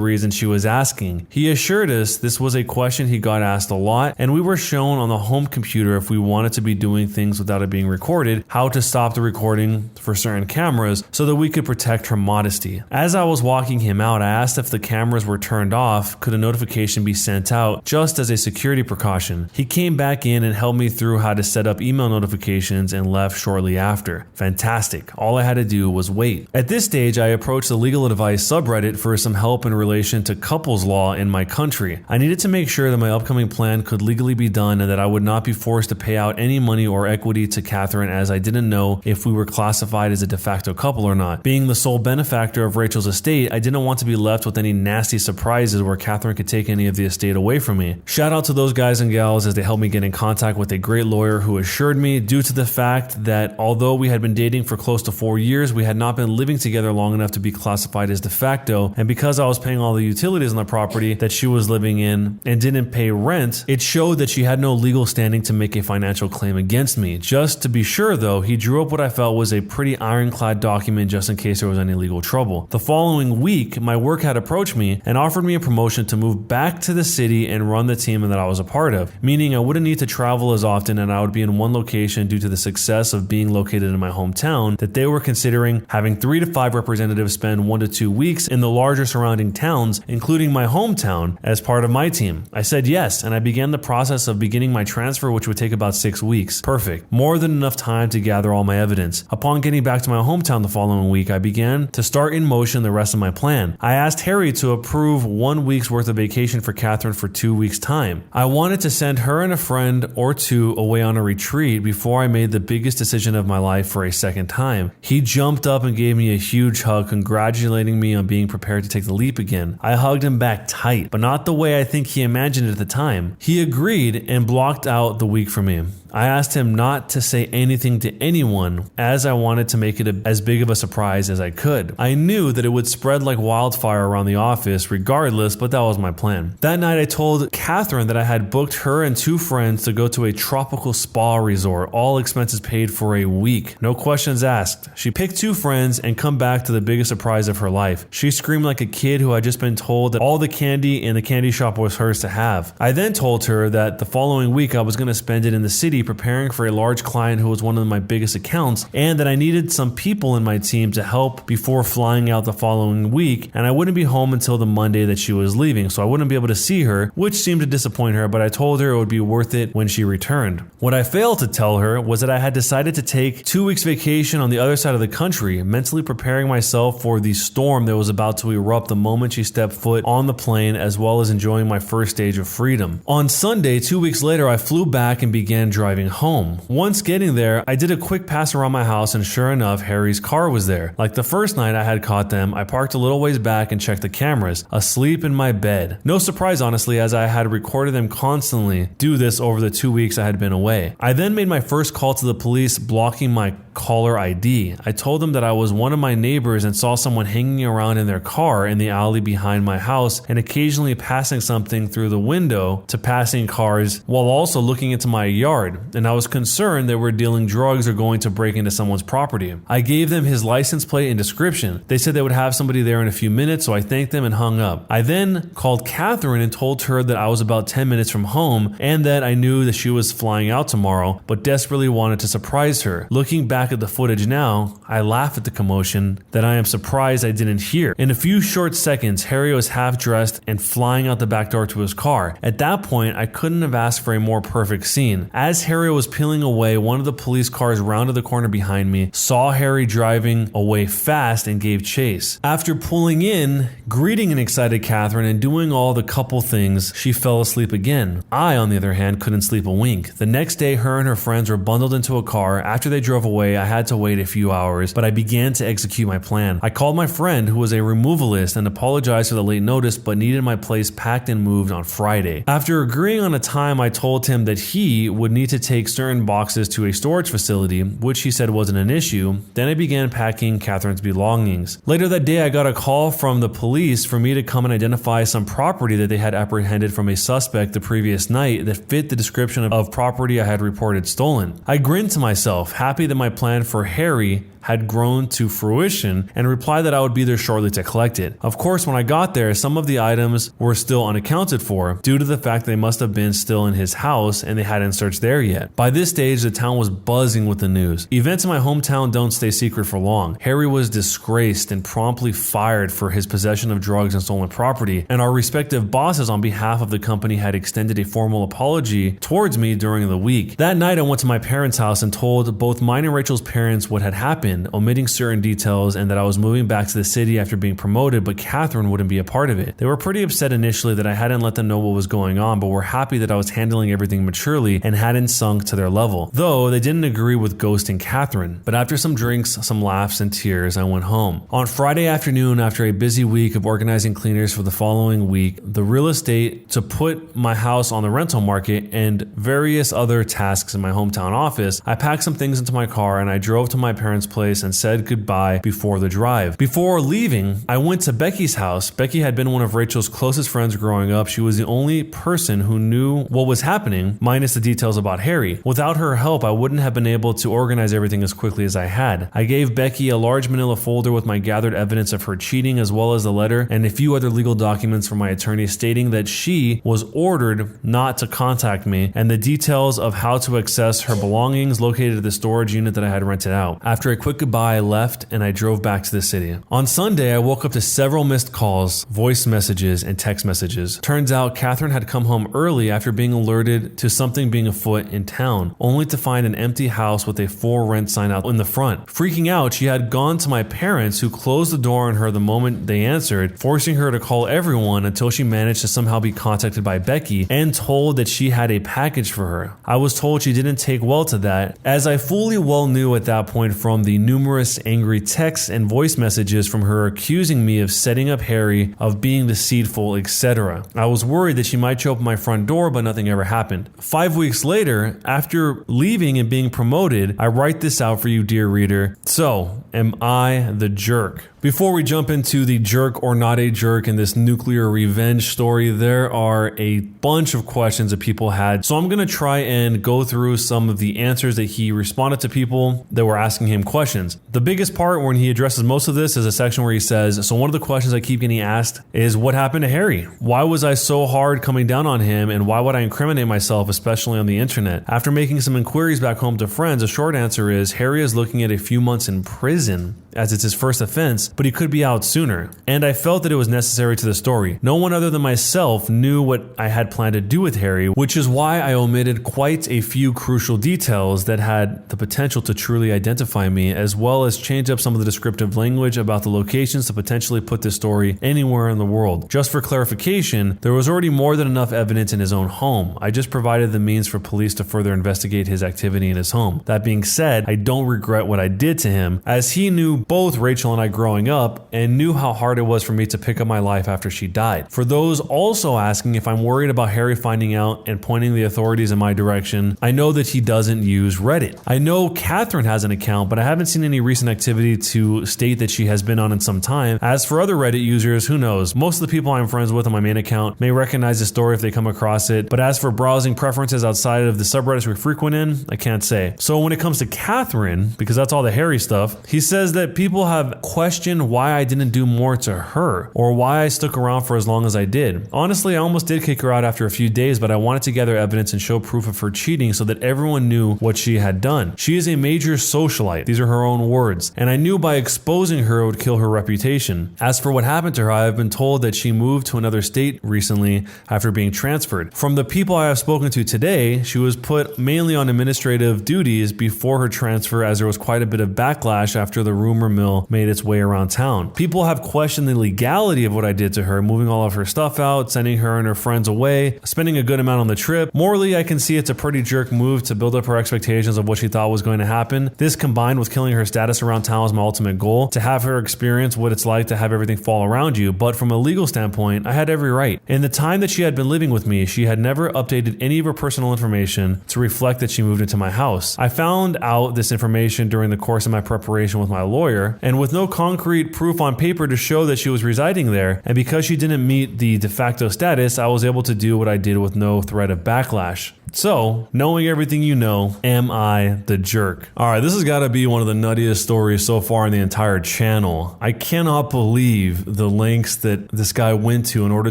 reason she was asking. He assured us this was a question he got asked a lot, and we were shown on the home computer if we wanted to be doing things without it being recorded, how to stop the recording for certain cameras so that we could protect her modesty. As I was walking him out, I asked if the cameras were turned off, could a notification be sent out just as a security precaution. He came back in and helped me through how to set up email notifications and left shortly after. Fantastic. All I had to do was wait. At this stage, I approached the legal advice subreddit for some help in relation to couples law in my country. I needed to make sure that my upcoming plan could legally be done and that I would not be forced to pay out any money or equity to Catherine, as I didn't know if we were classified as a de facto couple or not. Being the sole benefactor of Rachel's estate, I didn't want to be left with any nasty surprises where Catherine could take any of the estate away from me. Shout out to those guys and gals as they helped me get in contact with a great lawyer who assured me, due to the fact that although we had been dating for close to 4 years, we had not been living together long enough to be classified as de facto, and because I was paying all the utilities on the property that she was living in and didn't pay rent, it showed that she had no legal standing to make a financial claim against me. Just to be sure though, he drew up what I felt was a pretty ironclad document just in case there was any legal trouble. The following week, my work had approached me and offered me a promotion to move back to the city and run the team that I was a part of, meaning I wouldn't need to travel as often and I would be in one location due to the success of being located in my hometown, that they were considering having 3 to 5 representatives spend 1 to 2 weeks in the larger surrounding towns, including my hometown, as part of my team. I said yes, and I began the process of beginning my transfer, which would take about 6 weeks. Perfect. More than enough time to gather all my evidence. Upon getting back to my hometown the following week, I began to start in motion the rest of my plan. I asked Harry to approve 1 week's worth of vacation for Catherine for 2 weeks' time. I wanted to send her and a friend or two away on a retreat before I made the biggest decision of my life for a second time. He jumped up and gave me a huge hug, congratulating me on being prepared to take the leap again. I hugged him back tight, but not the way I think he imagined it at the time. He agreed and blocked out the week for me. I asked him not to say anything to anyone, as I wanted to make it as big of a surprise as I could. I knew that it would spread like wildfire around the office regardless, but that was my plan. That night I told Catherine that I had booked her and 2 friends to go to a tropical spa resort, all expenses paid for a week. No questions asked. She picked 2 friends and come back to the biggest surprise of her life. She screamed like a kid who had just been told that all the candy in the candy shop was hers to have. I then told her that the following week I was going to spend it in the city city preparing for a large client who was one of my biggest accounts, and that I needed some people in my team to help before flying out the following week, and I wouldn't be home until the Monday that she was leaving, so I wouldn't be able to see her, which seemed to disappoint her, but I told her it would be worth it when she returned. What I failed to tell her was that I had decided to take 2 weeks vacation on the other side of the country, mentally preparing myself for the storm that was about to erupt the moment she stepped foot on the plane, as well as enjoying my first stage of freedom. On Sunday, 2 weeks later, I flew back and began driving home. Once getting there, I did a quick pass around my house, and sure enough, Harry's car was there. Like the first night I had caught them, I parked a little ways back and checked the cameras, asleep in my bed. No surprise, honestly, as I had recorded them constantly do this over the 2 weeks I had been away. I then made my first call to the police, blocking my caller ID. I told them that I was one of my neighbors and saw someone hanging around in their car in the alley behind my house and occasionally passing something through the window to passing cars while also looking into my yard, and I was concerned they were dealing drugs or going to break into someone's property. I gave them his license plate and description. They said they would have somebody there in a few minutes, so I thanked them and hung up. I then called Catherine and told her that I was about 10 minutes from home and that I knew that she was flying out tomorrow, but desperately wanted to surprise her. Looking back at the footage now, I laugh at the commotion that I am surprised I didn't hear. In a few short seconds, Harry was half dressed and flying out the back door to his car. At that point, I couldn't have asked for a more perfect scene. As Harry was peeling away, one of the police cars rounded the corner behind me, saw Harry driving away fast, and gave chase. After pulling in, greeting an excited Catherine, and doing all the couple things, she fell asleep again. I, on the other hand, couldn't sleep a wink. The next day, her and her friends were bundled into a car. After they drove away, I had to wait a few hours, but I began to execute my plan. I called my friend, who was a removalist, and apologized for the late notice, but needed my place packed and moved on Friday. After agreeing on a time, I told him that he would need to take certain boxes to a storage facility, which he said wasn't an issue. Then I began packing Catherine's belongings. Later that day, I got a call from the police for me to come and identify some property that they had apprehended from a suspect the previous night that fit the description of property I had reported stolen. I grinned to myself, happy that my plan for Harry had grown to fruition, and replied that I would be there shortly to collect it. Of course, when I got there, some of the items were still unaccounted for due to the fact they must have been still in his house and they hadn't searched there yet. By this stage, the town was buzzing with the news. Events in my hometown don't stay secret for long. Harry was disgraced and promptly fired for his possession of drugs and stolen property, and our respective bosses on behalf of the company had extended a formal apology towards me during the week. That night, I went to my parents' house and told both mine and Rachel's parents what had happened, omitting certain details, and that I was moving back to the city after being promoted, but Catherine wouldn't be a part of it. They were pretty upset initially that I hadn't let them know what was going on, but were happy that I was handling everything maturely and hadn't sunk to their level. Though they didn't agree with ghosting Catherine. But after some drinks, some laughs, and tears, I went home. On Friday afternoon, after a busy week of organizing cleaners for the following week, the real estate to put my house on the rental market, and various other tasks in my hometown office, I packed some things into my car and I drove to my parents' place and said goodbye before the drive. Before leaving, I went to Becky's house. Becky had been one of Rachel's closest friends growing up. She was the only person who knew what was happening, minus the details about Harry. Without her help, I wouldn't have been able to organize everything as quickly as I had. I gave Becky a large manila folder with my gathered evidence of her cheating, as well as a letter and a few other legal documents from my attorney stating that she was ordered not to contact me, and the details of how to access her belongings located at the storage unit that I had rented out. After a quick goodbye, I left and I drove back to the city. On Sunday, I woke up to several missed calls, voice messages, and text messages. Turns out Catherine had come home early after being alerted to something being afoot in town, only to find an empty house with a for rent sign out in the front. Freaking out, she had gone to my parents, who closed the door on her the moment they answered, forcing her to call everyone until she managed to somehow be contacted by Becky and told that she had a package for her. I was told she didn't take well to that, as I fully well knew at that point from the numerous angry texts and voice messages from her accusing me of setting up Harry, of being deceitful, etc. I was worried that she might show up at my front door, but nothing ever happened. 5 weeks later, after leaving and being promoted, I write this out for you, dear reader. So, am I the jerk? Before we jump into the jerk or not a jerk in this nuclear revenge story, there are a bunch of questions that people had. So I'm going to try and go through some of the answers that he responded to people that were asking him questions. The biggest part when he addresses most of this is a section where he says, so one of the questions I keep getting asked is what happened to Harry? Why was I so hard coming down on him, and why would I incriminate myself, especially on the internet? After making some inquiries back home to friends, a short answer is Harry is looking at a few months in prison as it's his first offense, but he could be out sooner. And I felt that it was necessary to the story. No one other than myself knew what I had planned to do with Harry, which is why I omitted quite a few crucial details that had the potential to truly identify me, as well as change up some of the descriptive language about the locations to potentially put this story anywhere in the world. Just for clarification, there was already more than enough evidence in his own home. I just provided the means for police to further investigate his activity in his home. That being said, I don't regret what I did to him, as he knew both Rachel and I growing up and knew how hard it was for me to pick up my life after she died. For those also asking if I'm worried about Harry finding out and pointing the authorities in my direction, I know that he doesn't use Reddit. I know Catherine has an account, but I haven't seen any recent activity to state that she has been on in some time. As for other Reddit users, who knows? Most of the people I'm friends with on my main account may recognize the story if they come across it, but as for browsing preferences outside of the subreddits we frequent in, I can't say. So when it comes to Catherine, because that's all the Harry stuff, he says that people have questioned why I didn't do more to her, or why I stuck around for as long as I did. Honestly, I almost did kick her out after a few days, but I wanted to gather evidence and show proof of her cheating so that everyone knew what she had done. She is a major socialite. These are her own words. And I knew by exposing her it would kill her reputation. As for what happened to her, I have been told that she moved to another state recently after being transferred. From the people I have spoken to today, she was put mainly on administrative duties before her transfer, as there was quite a bit of backlash after the rumor mill made its way around town. People have questioned the legality of what I did to her, moving all of her stuff out, sending her and her friends away, spending a good amount on the trip. Morally, I can see it's a pretty jerk move to build up her expectations of what she thought was going to happen. This combined with killing her status around town was my ultimate goal, to have her experience what it's like to have everything fall around you. But from a legal standpoint, I had every right. In the time that she had been living with me, she had never updated any of her personal information to reflect that she moved into my house. I found out this information during the course of my preparation with my lawyer, and with no concrete proof on paper to show that she was residing there, and because she didn't meet the de facto status, I was able to do what I did with no threat of backlash. So, knowing everything you know, am I the jerk? Alright, this has got to be one of the nuttiest stories so far in the entire channel. I cannot believe the lengths that this guy went to in order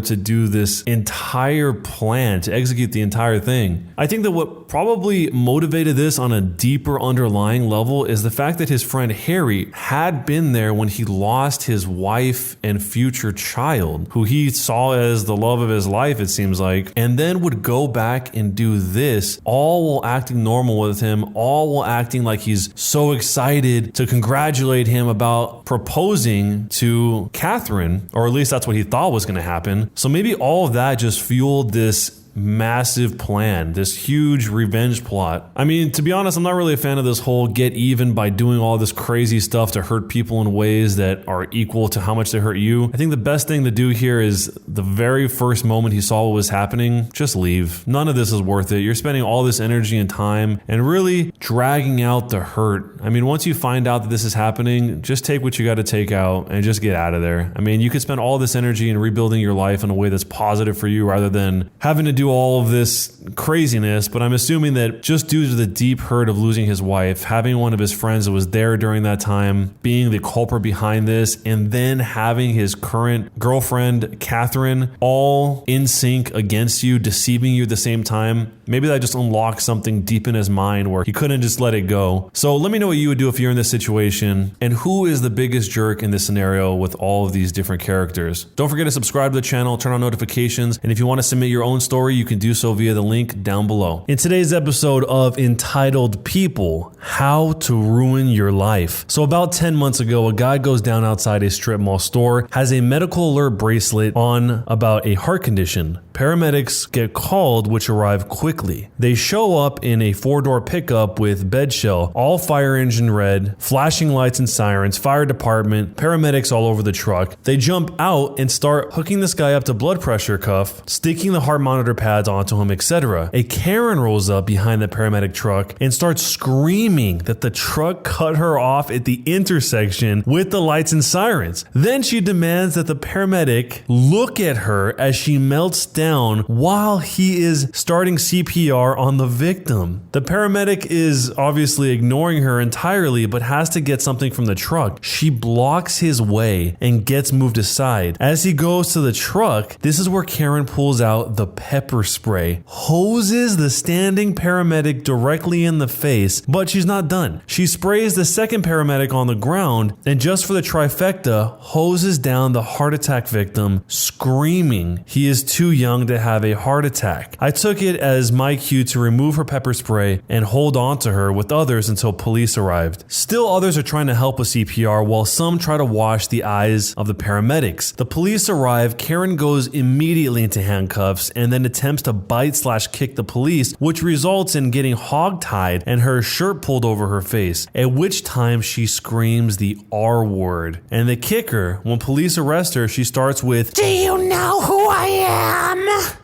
to do this entire plan, to execute the entire thing. I think that what probably motivated this on a deeper underlying level is the fact that his friend Harry had been there when he lost his wife and future child, who he saw as the love of his life, it seems like, and then would go back and do this, all while acting normal with him, all while acting like he's so excited to congratulate him about proposing to Catherine, or at least that's what he thought was going to happen. So maybe all of that just fueled this massive plan, this huge revenge plot. I mean, to be honest, I'm not really a fan of this whole get even by doing all this crazy stuff to hurt people in ways that are equal to how much they hurt you. I think the best thing to do here is the very first moment he saw what was happening, just leave. None of this is worth it. You're spending all this energy and time and really dragging out the hurt. I mean, once you find out that this is happening, just take what you got to take out and just get out of there. I mean, you could spend all this energy in rebuilding your life in a way that's positive for you rather than having to do all of this craziness. But I'm assuming that just due to the deep hurt of losing his wife, having one of his friends that was there during that time being the culprit behind this, and then having his current girlfriend Catherine all in sync against you, deceiving you at the same time, maybe that just unlocked something deep in his mind where he couldn't just let it go. So let me know what you would do if you're in this situation, and who is the biggest jerk in this scenario with all of these different characters. Don't forget to subscribe to the channel, turn on notifications, and if you want to submit your own story, you can do so via the link down below. In today's episode of Entitled People, how to ruin your life. So about 10 months ago, a guy goes down outside a strip mall store, has a medical alert bracelet on about a heart condition. Paramedics get called, which arrive quickly. They show up in a 4-door pickup with bed shell, all fire engine red, flashing lights and sirens, fire department, paramedics all over the truck. They jump out and start hooking this guy up to blood pressure cuff, sticking the heart monitor pads onto him, etc. A Karen rolls up behind the paramedic truck and starts screaming that the truck cut her off at the intersection with the lights and sirens. Then she demands that the paramedic look at her as she melts down while he is starting CPR on the victim. The paramedic is obviously ignoring her entirely, but has to get something from the truck. She blocks his way and gets moved aside. As he goes to the truck, this is where Karen pulls out the pepper spray, hoses the standing paramedic directly in the face, but she's not done. She sprays the second paramedic on the ground, and just for the trifecta, hoses down the heart attack victim, screaming he is too young to have a heart attack. I took it as my cue to remove her pepper spray and hold on to her with others until police arrived. Still, others are trying to help with CPR while some try to wash the eyes of the paramedics. The police arrive, Karen goes immediately into handcuffs and then attempts to bite/kick the police, which results in getting hogtied and her shirt pulled over her face, at which time she screams the R word. And the kicker, when police arrest her, she starts with, "Do you know who I am?"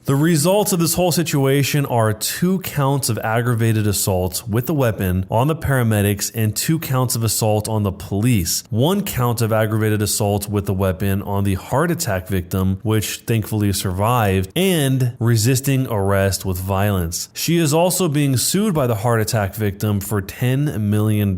The results of this whole situation are 2 counts of aggravated assault with a weapon on the paramedics and 2 counts of assault on the police. 1 count of aggravated assault with a weapon on the heart attack victim, which thankfully survived, and resisting arrest with violence. She is also being sued by the heart attack victim for $10 million,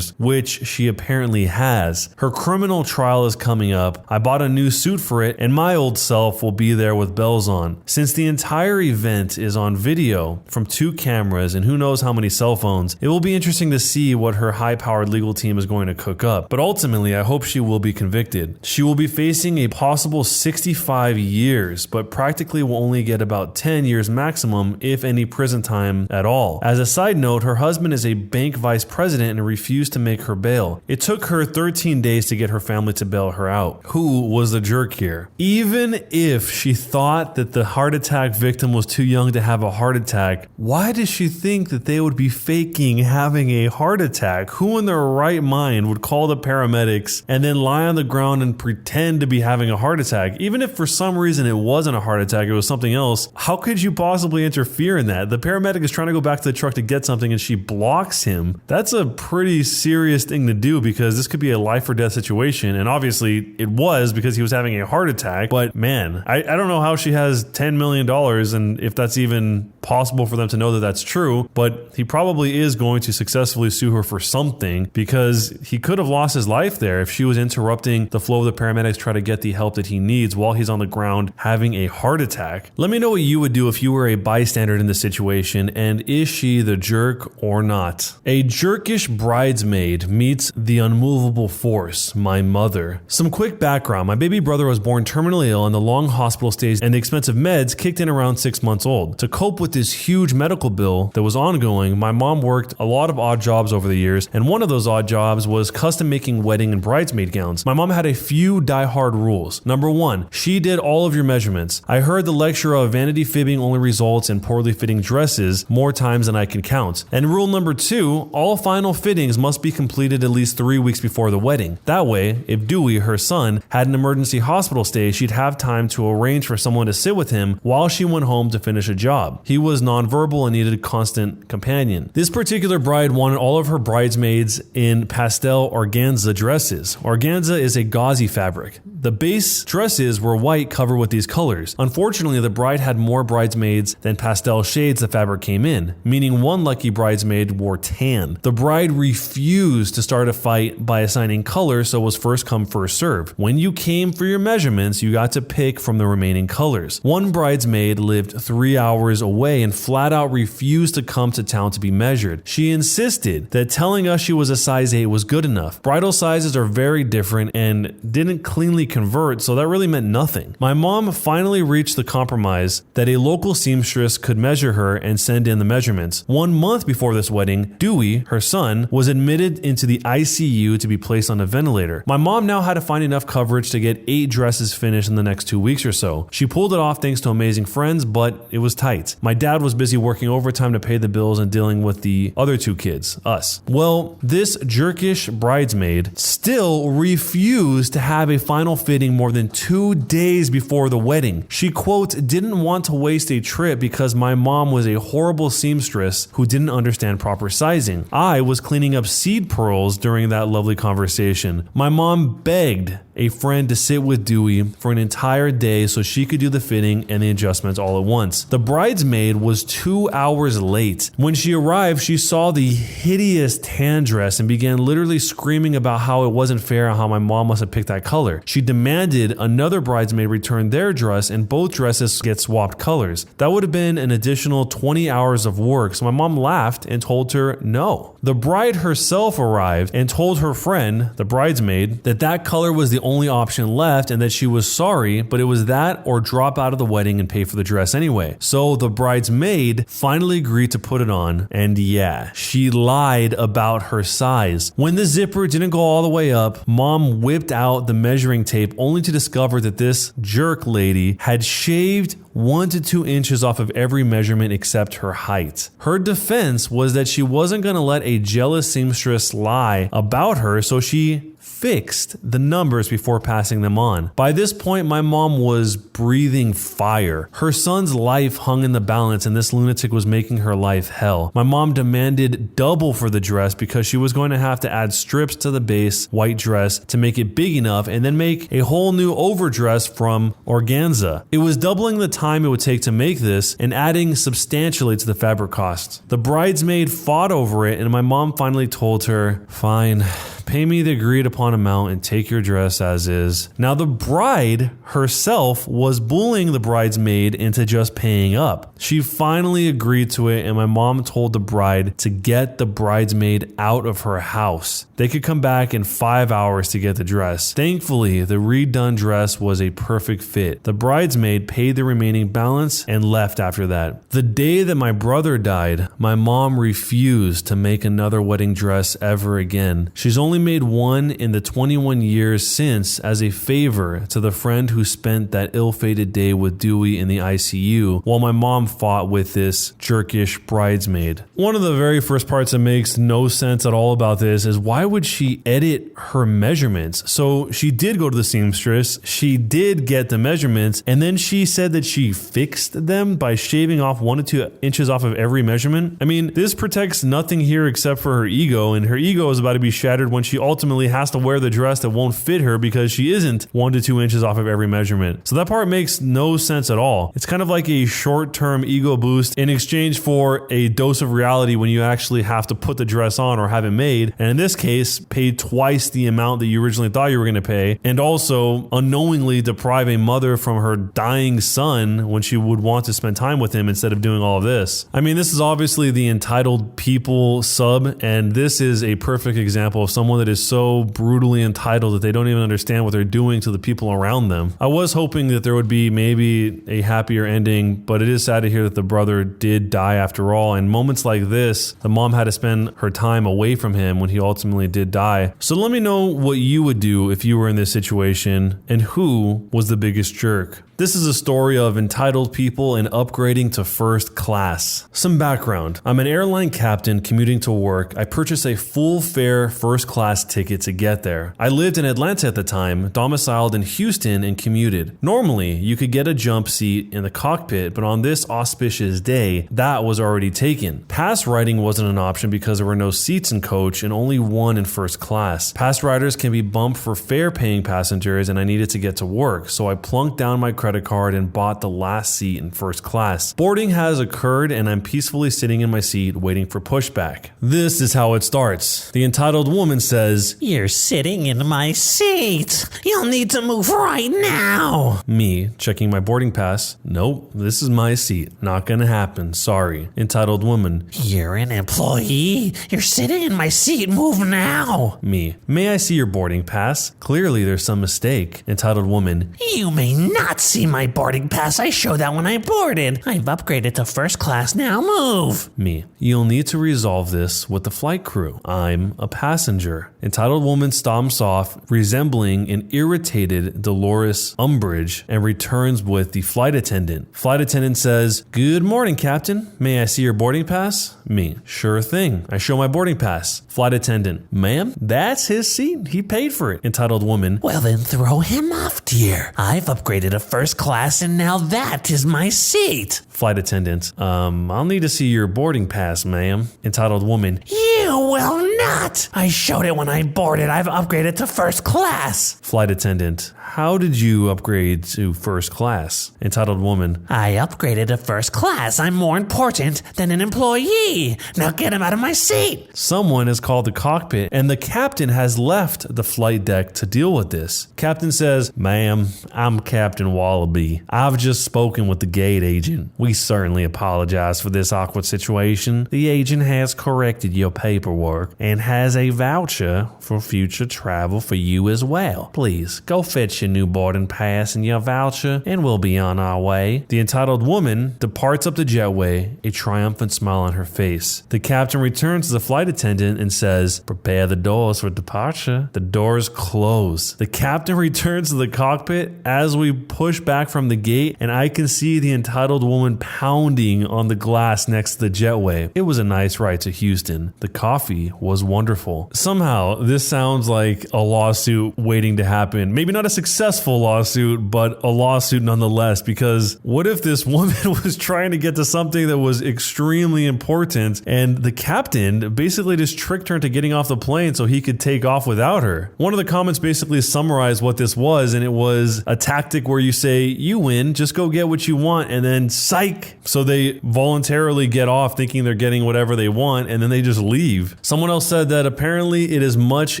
which she apparently has. Her criminal trial is coming up. I bought a new suit for it, and my old self will be there with bells on. Since the entire event is on video from 2 cameras and who knows how many cell phones, it will be interesting to see what her high-powered legal team is going to cook up. But ultimately, I hope she will be convicted. She will be facing a possible 65 years, but practically will only get about 10 years maximum, if any prison time at all. As a side note, her husband is a bank vice president and refused to make her bail. It took her 13 days to get her family to bail her out. Who was the jerk here? Even if she thought that the heart attack victim was too young to have a heart attack, why does she think that they would be faking having a heart attack? Who in their right mind would call the paramedics and then lie on the ground and pretend to be having a heart attack? Even if for some reason it wasn't a heart attack, it was something else, how could you possibly interfere in that? The paramedic is trying to go back to the truck to get something and she blocks him. That's a pretty serious thing to do, because this could be a life or death situation, and obviously it was, because he was having a heart attack. But man, I don't know how she has $10 million and if that's even possible for them to know that that's true, but he probably is going to successfully sue her for something, because he could have lost his life there if she was interrupting the flow of the paramedics try to get the help that he needs while he's on the ground having a heart attack. Let me know what you would do if you were a bystander in this situation, and is she the jerk or not? A jerkish bridesmaid meets the unmovable force, my mother. Some quick background. My baby brother was born terminally ill, and the long hospital stays and the expensive meds kicked in around 6 months old. To cope with this huge medical bill that was ongoing, my mom worked a lot of odd jobs over the years, and one of those odd jobs was custom making wedding and bridesmaid gowns. My mom had a few die-hard rules. Number 1, she did all of your measurements. I heard the lecture of vanity fibbing only results in poorly fitting dresses more times than I can count. And rule number 2, all final fittings must be completed at least 3 weeks before the wedding. That way, if Dewey, her son, had an emergency hospital stay, she'd have time to arrange for someone to sit with him while she went home to finish a job. He was nonverbal and needed a constant companion. This particular bride wanted all of her bridesmaids in pastel organza dresses. Organza is a gauzy fabric. The base dresses were white covered with these colors. Unfortunately, the bride had more bridesmaids than pastel shades the fabric came in, meaning one lucky bridesmaid wore tan. The bride refused to start a fight by assigning color, so it was first come first serve. When you came for your measurements, you got to pick from the remaining colors. One bridesmaid lived 3 hours away and flat out refused to come to town to be measured. She insisted that telling us she was a size 8 was good enough. Bridal sizes are very different and didn't cleanly convert, so that really meant nothing. My mom finally reached the compromise that a local seamstress could measure her and send in the measurements. 1 month before this wedding, Dewey, her son, was admitted into the ICU to be placed on a ventilator. My mom now had to find enough coverage to get 8 dresses finished in the next 2 weeks or so. She pulled it off off thanks to amazing friends, but it was tight. My dad was busy working overtime to pay the bills and dealing with the other two kids, us. Well, this jerkish bridesmaid still refused to have a final fitting more than 2 days before the wedding. She, quote, didn't want to waste a trip because my mom was a horrible seamstress who didn't understand proper sizing. I was cleaning up seed pearls during that lovely conversation. My mom begged a friend to sit with Dewey for an entire day so she could do the fitting and the adjustments all at once. The bridesmaid was 2 hours late. When she arrived, she saw the hideous tan dress and began literally screaming about how it wasn't fair and how my mom must have picked that color. She demanded another bridesmaid return their dress and both dresses get swapped colors. That would have been an additional 20 hours of work, so my mom laughed and told her no. The bride herself arrived and told her friend, the bridesmaid, that color was the only option left and that she was sorry, but it was that or drop out of the wedding and pay for the dress anyway. So the bridesmaid finally agreed to put it on, and yeah, she lied about her size. When the zipper didn't go all the way up, mom whipped out the measuring tape only to discover that this jerk lady had shaved 1 to 2 inches off of every measurement except her height. Her defense was that she wasn't going to let a jealous seamstress lie about her, so she fixed the numbers before passing them on. By this point, my mom was breathing fire. Her son's life hung in the balance and this lunatic was making her life hell. My mom demanded double for the dress because she was going to have to add strips to the base white dress to make it big enough and then make a whole new overdress from organza. It was doubling the time it would take to make this and adding substantially to the fabric costs. The bridesmaid fought over it and my mom finally told her, fine, pay me the agreed upon amount and take your dress as is. Now the bride herself was bullying the bridesmaid into just paying up. She finally agreed to it and my mom told the bride to get the bridesmaid out of her house. They could come back in 5 hours to get the dress. Thankfully, the redone dress was a perfect fit. The bridesmaid paid the remaining balance and left after that. The day that my brother died, my mom refused to make another wedding dress ever again. She's only made one in the 21 years since as a favor to the friend who spent that ill-fated day with Dewey in the ICU while my mom fought with this jerkish bridesmaid. One of the very first parts that makes no sense at all about this is why would she edit her measurements? So she did go to the seamstress, she did get the measurements, and then she said that she fixed them by shaving off 1 to 2 inches off of every measurement. I mean, this protects nothing here except for her ego, and her ego is about to be shattered when she ultimately has to wear the dress that won't fit her because she isn't 1 to 2 inches off of every measurement. So that part makes no sense at all. It's kind of like a short-term ego boost in exchange for a dose of reality when you actually have to put the dress on or have it made, and in this case, pay twice the amount that you originally thought you were going to pay, and also unknowingly deprive a mother from her dying son when she would want to spend time with him instead of doing all of this. I mean, this is obviously the Entitled People sub, and this is a perfect example of someone that is so brutally entitled that they don't even understand what they're doing to the people around them. I was hoping that there would be maybe a happier ending, but it is sad to hear that the brother did die after all, and moments like this, the mom had to spend her time away from him when he ultimately did die. So let me know what you would do if you were in this situation and who was the biggest jerk. This is a story of entitled people and upgrading to first class. Some background. I'm an airline captain commuting to work. I purchased a full fare first class ticket to get there. I lived in Atlanta at the time, domiciled in Houston, and commuted. Normally, you could get a jump seat in the cockpit, but on this auspicious day, that was already taken. Pass riding wasn't an option because there were no seats in coach and only one in first class. Pass riders can be bumped for fare paying passengers and I needed to get to work, so I plunked down my credit card and bought the last seat in first class. Boarding has occurred and I'm peacefully sitting in my seat waiting for pushback. This is how it starts. The entitled woman says,
"You're sitting in my seat. You'll need to move right now."
Me, checking my boarding pass. Nope, this is my seat. Not gonna happen, sorry. Entitled woman.
"You're an employee. You're sitting in my seat. Move now."
Me, may I see your boarding pass? Clearly there's some mistake. Entitled woman.
"You may not see my boarding pass. I showed that when I boarded. I've upgraded to first class now. Move."
Me, you'll need to resolve this with the flight crew. I'm a passenger. her. Entitled woman stomps off, resembling an irritated Dolores Umbridge, and returns with the flight attendant. Flight attendant says, "Good morning, Captain. May I see your boarding pass?" Me, "Sure thing." I show my boarding pass. Flight attendant, "Ma'am, that's his seat. He paid for it." Entitled woman,
Well, then throw him off, dear. I've upgraded to first class and now that is my seat.
Flight attendant, I'll need to see your boarding pass, ma'am." Entitled woman,
You will not. I showed it when I boarded. I've upgraded to first class.
Flight attendant, "How did you upgrade to first class?" Entitled woman,
I upgraded to first class. I'm more important than an employee. Now get him out of my seat.
someone has called the cockpit and the captain has left the flight deck to deal with this. Captain says, "Ma'am, I'm Captain Wallaby. I've just spoken with the gate agent. We certainly apologize for this awkward situation. The agent has corrected your paperwork and has a voucher for future travel for you as well. Please go fetch your new boarding pass and your voucher and we'll be on our way." The entitled woman departs up the jetway, a triumphant smile on her face. The captain returns to the flight attendant and says, "Prepare the doors for departure." The doors close. The captain returns to the cockpit as we push back from the gate, and I can see the entitled woman pounding on the glass next to the jetway. It was a nice ride to Houston. The coffee was wonderful. Somehow, this sounds like a lawsuit waiting to happen. Maybe not a successful lawsuit, but a lawsuit nonetheless, because what if this woman was trying to get to something that was extremely important and the captain basically just tricked her into getting off the plane so he could take off without her? One of the comments basically summarized what this was, and it was a tactic where you say, "You win, just go get what you want," and then psych. So they voluntarily get off thinking they're getting whatever they want, and then they just leave. Someone else said that apparently it is much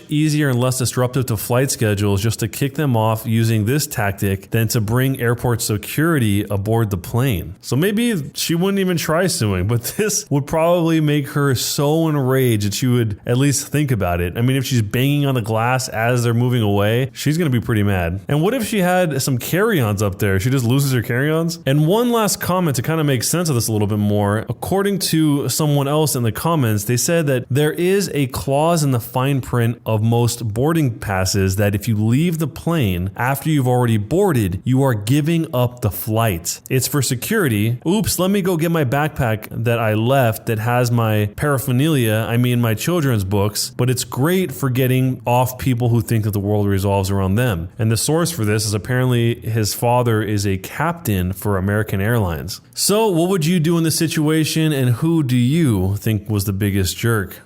easier and less disruptive to flight schedules just to kick them off using this tactic than to bring airport security aboard the plane. So maybe she wouldn't even try suing, but this would probably make her so enraged that she would at least think about it. I mean, if she's banging on the glass as they're moving away, she's going to be pretty mad. And what if she had some carry-ons up there? She just loses her carry-ons? And one last comment to kind of make sense of this a little bit more. According to someone else in the comments, they said that there is a clause in the fine print of most boarding passes that if you leave the plane after you've already boarded, you are giving up the flight. It's for security. Oops, let me go get my backpack that I left that has my paraphernalia, my children's books, but it's great for getting off people who think that the world revolves around them. And the source for this is apparently his father is a captain for American Airlines. So what would you do in this situation, and who do you think was the biggest jerk?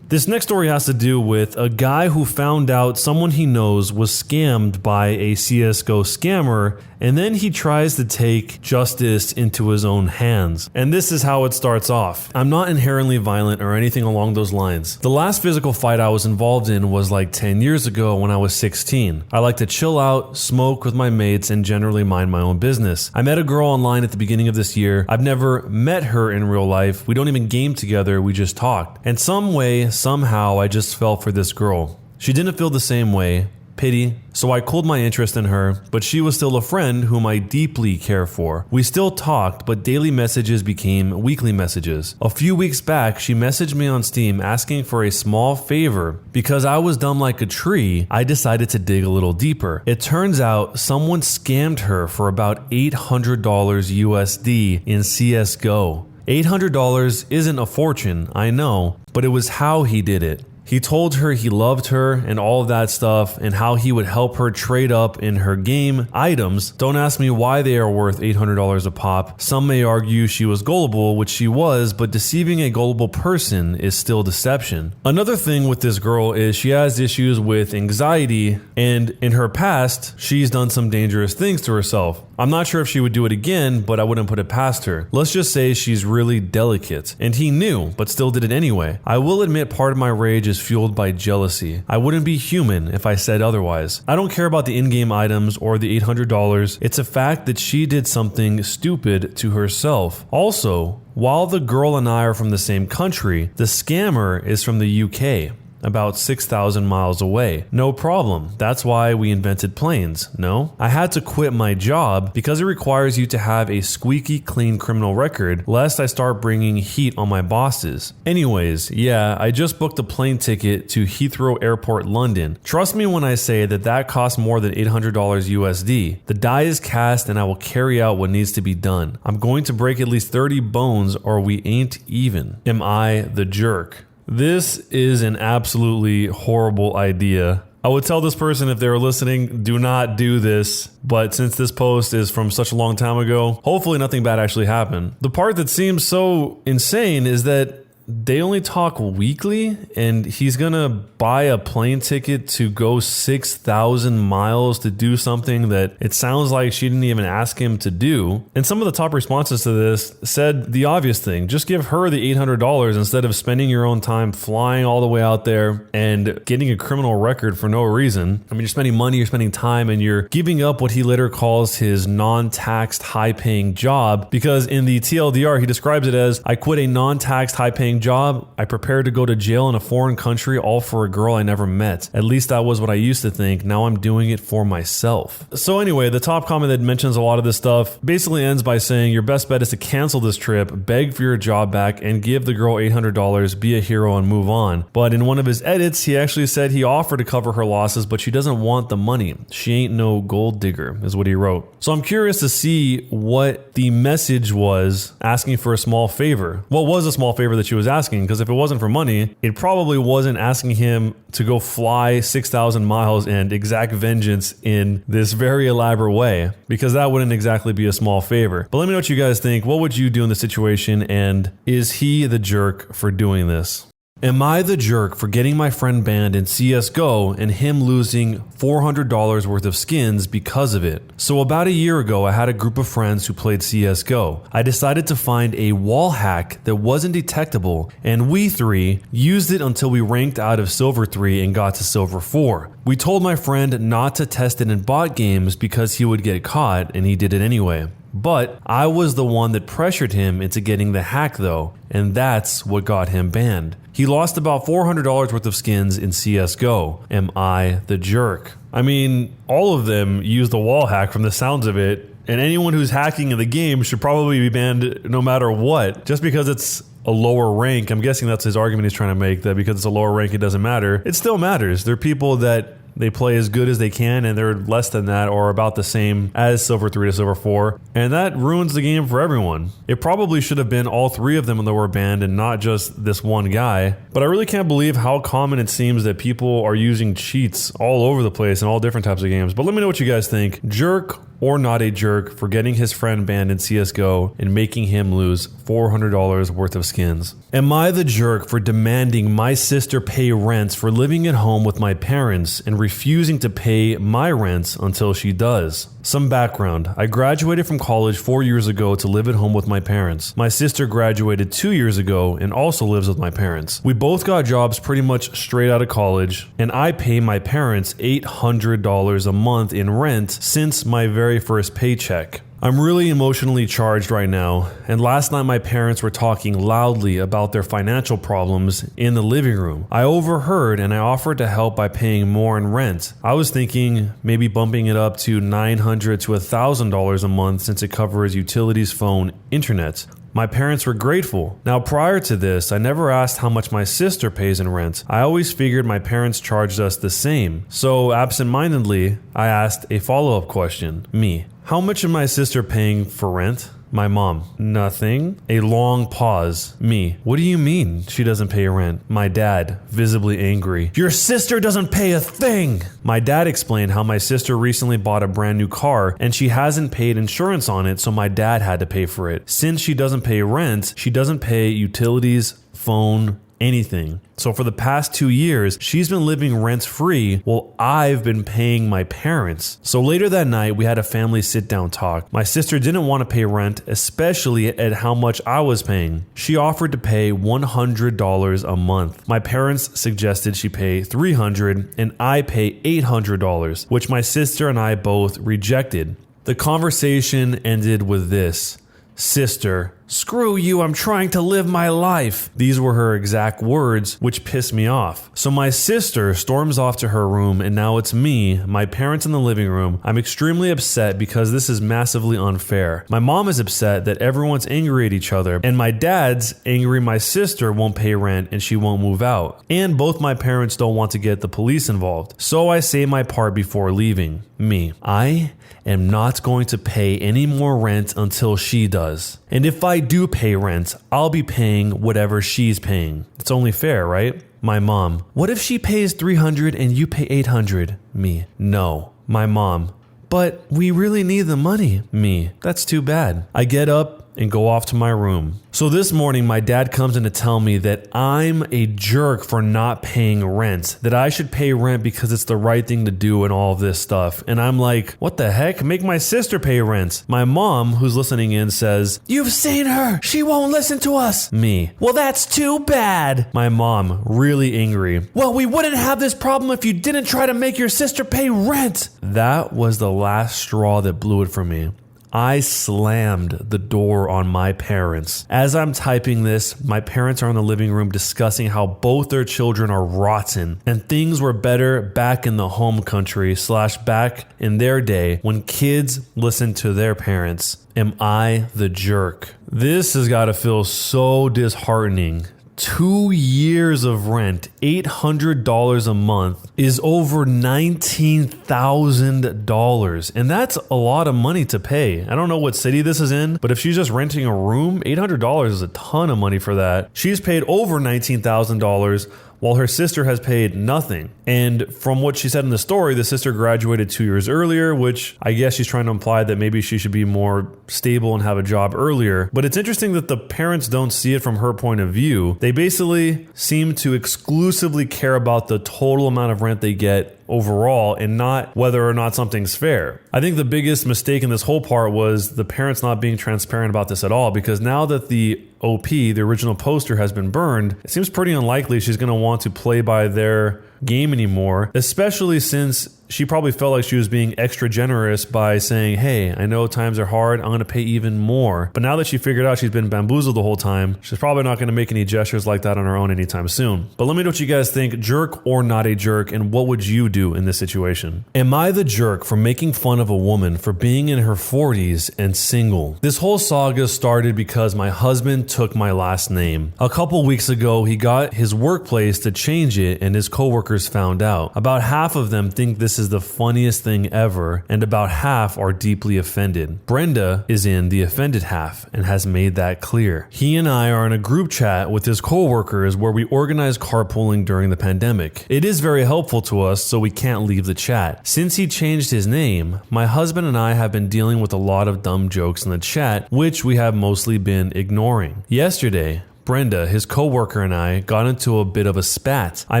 This next story has to do with a guy who found out someone he knows was scammed by a CSGO scammer, and then he tries to take justice into his own hands. And this is how it starts off. I'm not inherently violent or anything along those lines. The last physical fight I was involved in was like 10 years ago when I was 16. I like to chill out, smoke with my mates, and generally mind my own business. I met a girl online at the beginning of this year. I've never met her in real life. We don't even game together, we just talked. And somehow I just fell for this girl. She didn't feel the same way. Pity. So I cooled my interest in her, but she was still a friend whom I deeply care for. We still talked, but daily messages became weekly messages. A few weeks back, she messaged me on Steam asking for a small favor. Because I was dumb like a tree, I decided to dig a little deeper. It turns out someone scammed her for about $800 USD in CSGO. $800 isn't a fortune, I know, but it was how he did it. He told her he loved her and all of that stuff, and how he would help her trade up in her game items. Don't ask me why they are worth $800 a pop. Some may argue she was gullible, which she was, but deceiving a gullible person is still deception. Another thing with this girl is she has issues with anxiety, and in her past, she's done some dangerous things to herself. I'm not sure if she would do it again, but I wouldn't put it past her. Let's just say she's really delicate. And he knew, but still did it anyway. I will admit part of my rage is fueled by jealousy. I wouldn't be human if I said otherwise. I don't care about the in-game items or the $800. It's a fact that she did something stupid to herself. Also, while the girl and I are from the same country, the scammer is from the UK. about 6,000 miles away. No problem. That's why we invented planes, no? I had to quit my job because it requires you to have a squeaky clean criminal record lest I start bringing heat on my bosses. Anyways, yeah, I just booked a plane ticket to Heathrow Airport, London. Trust me when I say that costs more than $800 USD. The die is cast and I will carry out what needs to be done. I'm going to break at least 30 bones or we ain't even. Am I the jerk? This is an absolutely horrible idea. I would tell this person if they were listening, do not do this. But since this post is from such a long time ago, hopefully nothing bad actually happened. The part that seems so insane is that they only talk weekly and he's gonna buy a plane ticket to go 6,000 miles to do something that it sounds like she didn't even ask him to do. And some of the top responses to this said the obvious thing, just give her the $800 instead of spending your own time flying all the way out there and getting a criminal record for no reason. I mean, you're spending money, you're spending time, and you're giving up what he later calls his non-taxed high-paying job, because in the TLDR he describes it as, I quit a non-taxed high-paying job. I prepared to go to jail in a foreign country, all for a girl I never met. At least that was what I used to think. Now I'm doing it for myself. So anyway, the top comment that mentions a lot of this stuff basically ends by saying your best bet is to cancel this trip, beg for your job back, and give the girl $800, be a hero, and move on. But in one of his edits, he actually said he offered to cover her losses, but she doesn't want the money. She ain't no gold digger, is what he wrote. So I'm curious to see what the message was asking for a small favor. What was a small favor that she was asking? Because if it wasn't for money, it probably wasn't asking him to go fly 6,000 miles and exact vengeance in this very elaborate way, because that wouldn't exactly be a small favor. But let me know what you guys think. What would you do in this situation? And is he the jerk for doing this? Am I the jerk for getting my friend banned in CSGO and him losing $400 worth of skins because of it? So about a year ago, I had a group of friends who played CSGO. I decided to find a wall hack that wasn't detectable, and we three used it until we ranked out of Silver 3 and got to Silver 4. We told my friend not to test it in bot games because he would get caught, and he did it anyway. But I was the one that pressured him into getting the hack though, and that's what got him banned. He lost about $400 worth of skins in CSGO. Am I the jerk? I mean, all of them use the wall hack from the sounds of it, and anyone who's hacking in the game should probably be banned no matter what. Just because it's a lower rank, I'm guessing that's his argument he's trying to make, that because it's a lower rank it doesn't matter. It still matters. There are people that they play as good as they can and they're less than that or about the same as Silver 3 to Silver 4, and that ruins the game for everyone. It probably should have been all three of them when they were banned and not just this one guy, but I really can't believe how common it seems that people are using cheats all over the place in all different types of games. But let me know what you guys think. Jerk or not a jerk for getting his friend banned in CSGO and making him lose $400 worth of skins? Am I the jerk for demanding my sister pay rents for living at home with my parents and refusing to pay my rents until she does? Some background. I graduated from college 4 years ago to live at home with my parents. My sister graduated 2 years ago and also lives with my parents. We both got jobs pretty much straight out of college, and I pay my parents $800 a month in rent since my very first paycheck. I'm really emotionally charged right now, and last night my parents were talking loudly about their financial problems in the living room. I overheard and I offered to help by paying more in rent. I was thinking maybe bumping it up to $900 to $1,000 a month since it covers utilities, phone, internet. My parents were grateful. Now, prior to this, I never asked how much my sister pays in rent. I always figured my parents charged us the same. So, absentmindedly, I asked a follow-up question. Me. How much is my sister paying for rent? My mom. Nothing. A long pause. Me. What do you mean she doesn't pay rent? My dad, visibly angry. Your sister doesn't pay a thing! My dad explained how my sister recently bought a brand new car and she hasn't paid insurance on it, so my dad had to pay for it. Since she doesn't pay rent, she doesn't pay utilities, phone, anything. So for the past 2 years, she's been living rent-free while I've been paying my parents. So later that night, we had a family sit-down talk. My sister didn't want to pay rent, especially at how much I was paying. She offered to pay $100 a month. My parents suggested she pay $300 and I pay $800, which my sister and I both rejected. The conversation ended with this. Sister, "Screw you, I'm trying to live my life." These were her exact words, which pissed me off. So my sister storms off to her room, and now it's me, my parents in the living room. I'm extremely upset because this is massively unfair. My mom is upset that everyone's angry at each other, and my dad's angry my sister won't pay rent and she won't move out. And both my parents don't want to get the police involved. So I say my part before leaving. Me. I am not going to pay any more rent until she does. And if I do pay rent, I'll be paying whatever she's paying. It's only fair, right? My mom. What if she pays $300 and you pay $800? Me. No. My mom. But we really need the money. Me. That's too bad. I get up and go off to my room. So this morning, my dad comes in to tell me that I'm a jerk for not paying rent, that I should pay rent because it's the right thing to do and all of this stuff. And I'm like, what the heck? Make my sister pay rent. My mom, who's listening in, says, "You've seen her. She won't listen to us." Me.
Well, that's too bad.
My mom, really angry.
Well, we wouldn't have this problem if you didn't try to make your sister pay rent.
That was the last straw that blew it for me. I slammed the door on my parents. As I'm typing this, my parents are in the living room discussing how both their children are rotten and things were better back in the home country / back in their day when kids listened to their parents. Am I the jerk? This has got to feel so disheartening. 2 years of rent, $800 a month, is over $19,000. And that's a lot of money to pay. I don't know what city this is in, but if she's just renting a room, $800 is a ton of money for that. She's paid over $19,000 while her sister has paid nothing. And from what she said in the story, the sister graduated 2 years earlier, which I guess she's trying to imply that maybe she should be more stable and have a job earlier. But it's interesting that the parents don't see it from her point of view. They basically seem to exclusively care about the total amount of rent they get overall and not whether or not something's fair. I think the biggest mistake in this whole part was the parents not being transparent about this at all, because now that the OP, the original poster, has been burned, it seems pretty unlikely she's going to want to play by their game anymore, especially since she probably felt like she was being extra generous by saying, "Hey, I know times are hard, I'm going to pay even more." But now that she figured out she's been bamboozled the whole time, she's probably not going to make any gestures like that on her own anytime soon. But let me know what you guys think, jerk or not a jerk, and what would you do in this situation? Am I the jerk for making fun of a woman for being in her 40s and single? This whole saga started because my husband took my last name. A couple weeks ago, he got his workplace to change it and his coworkers found out. About half of them think this is the funniest thing ever, and about half are deeply offended. Brenda is in the offended half and has made that clear. He and I are in a group chat with his coworkers where we organize carpooling during the pandemic. It is very helpful to us, so we can't leave the chat. Since he changed his name, my husband and I have been dealing with a lot of dumb jokes in the chat, which we have mostly been ignoring. Yesterday, Brenda, his coworker, and I got into a bit of a spat. I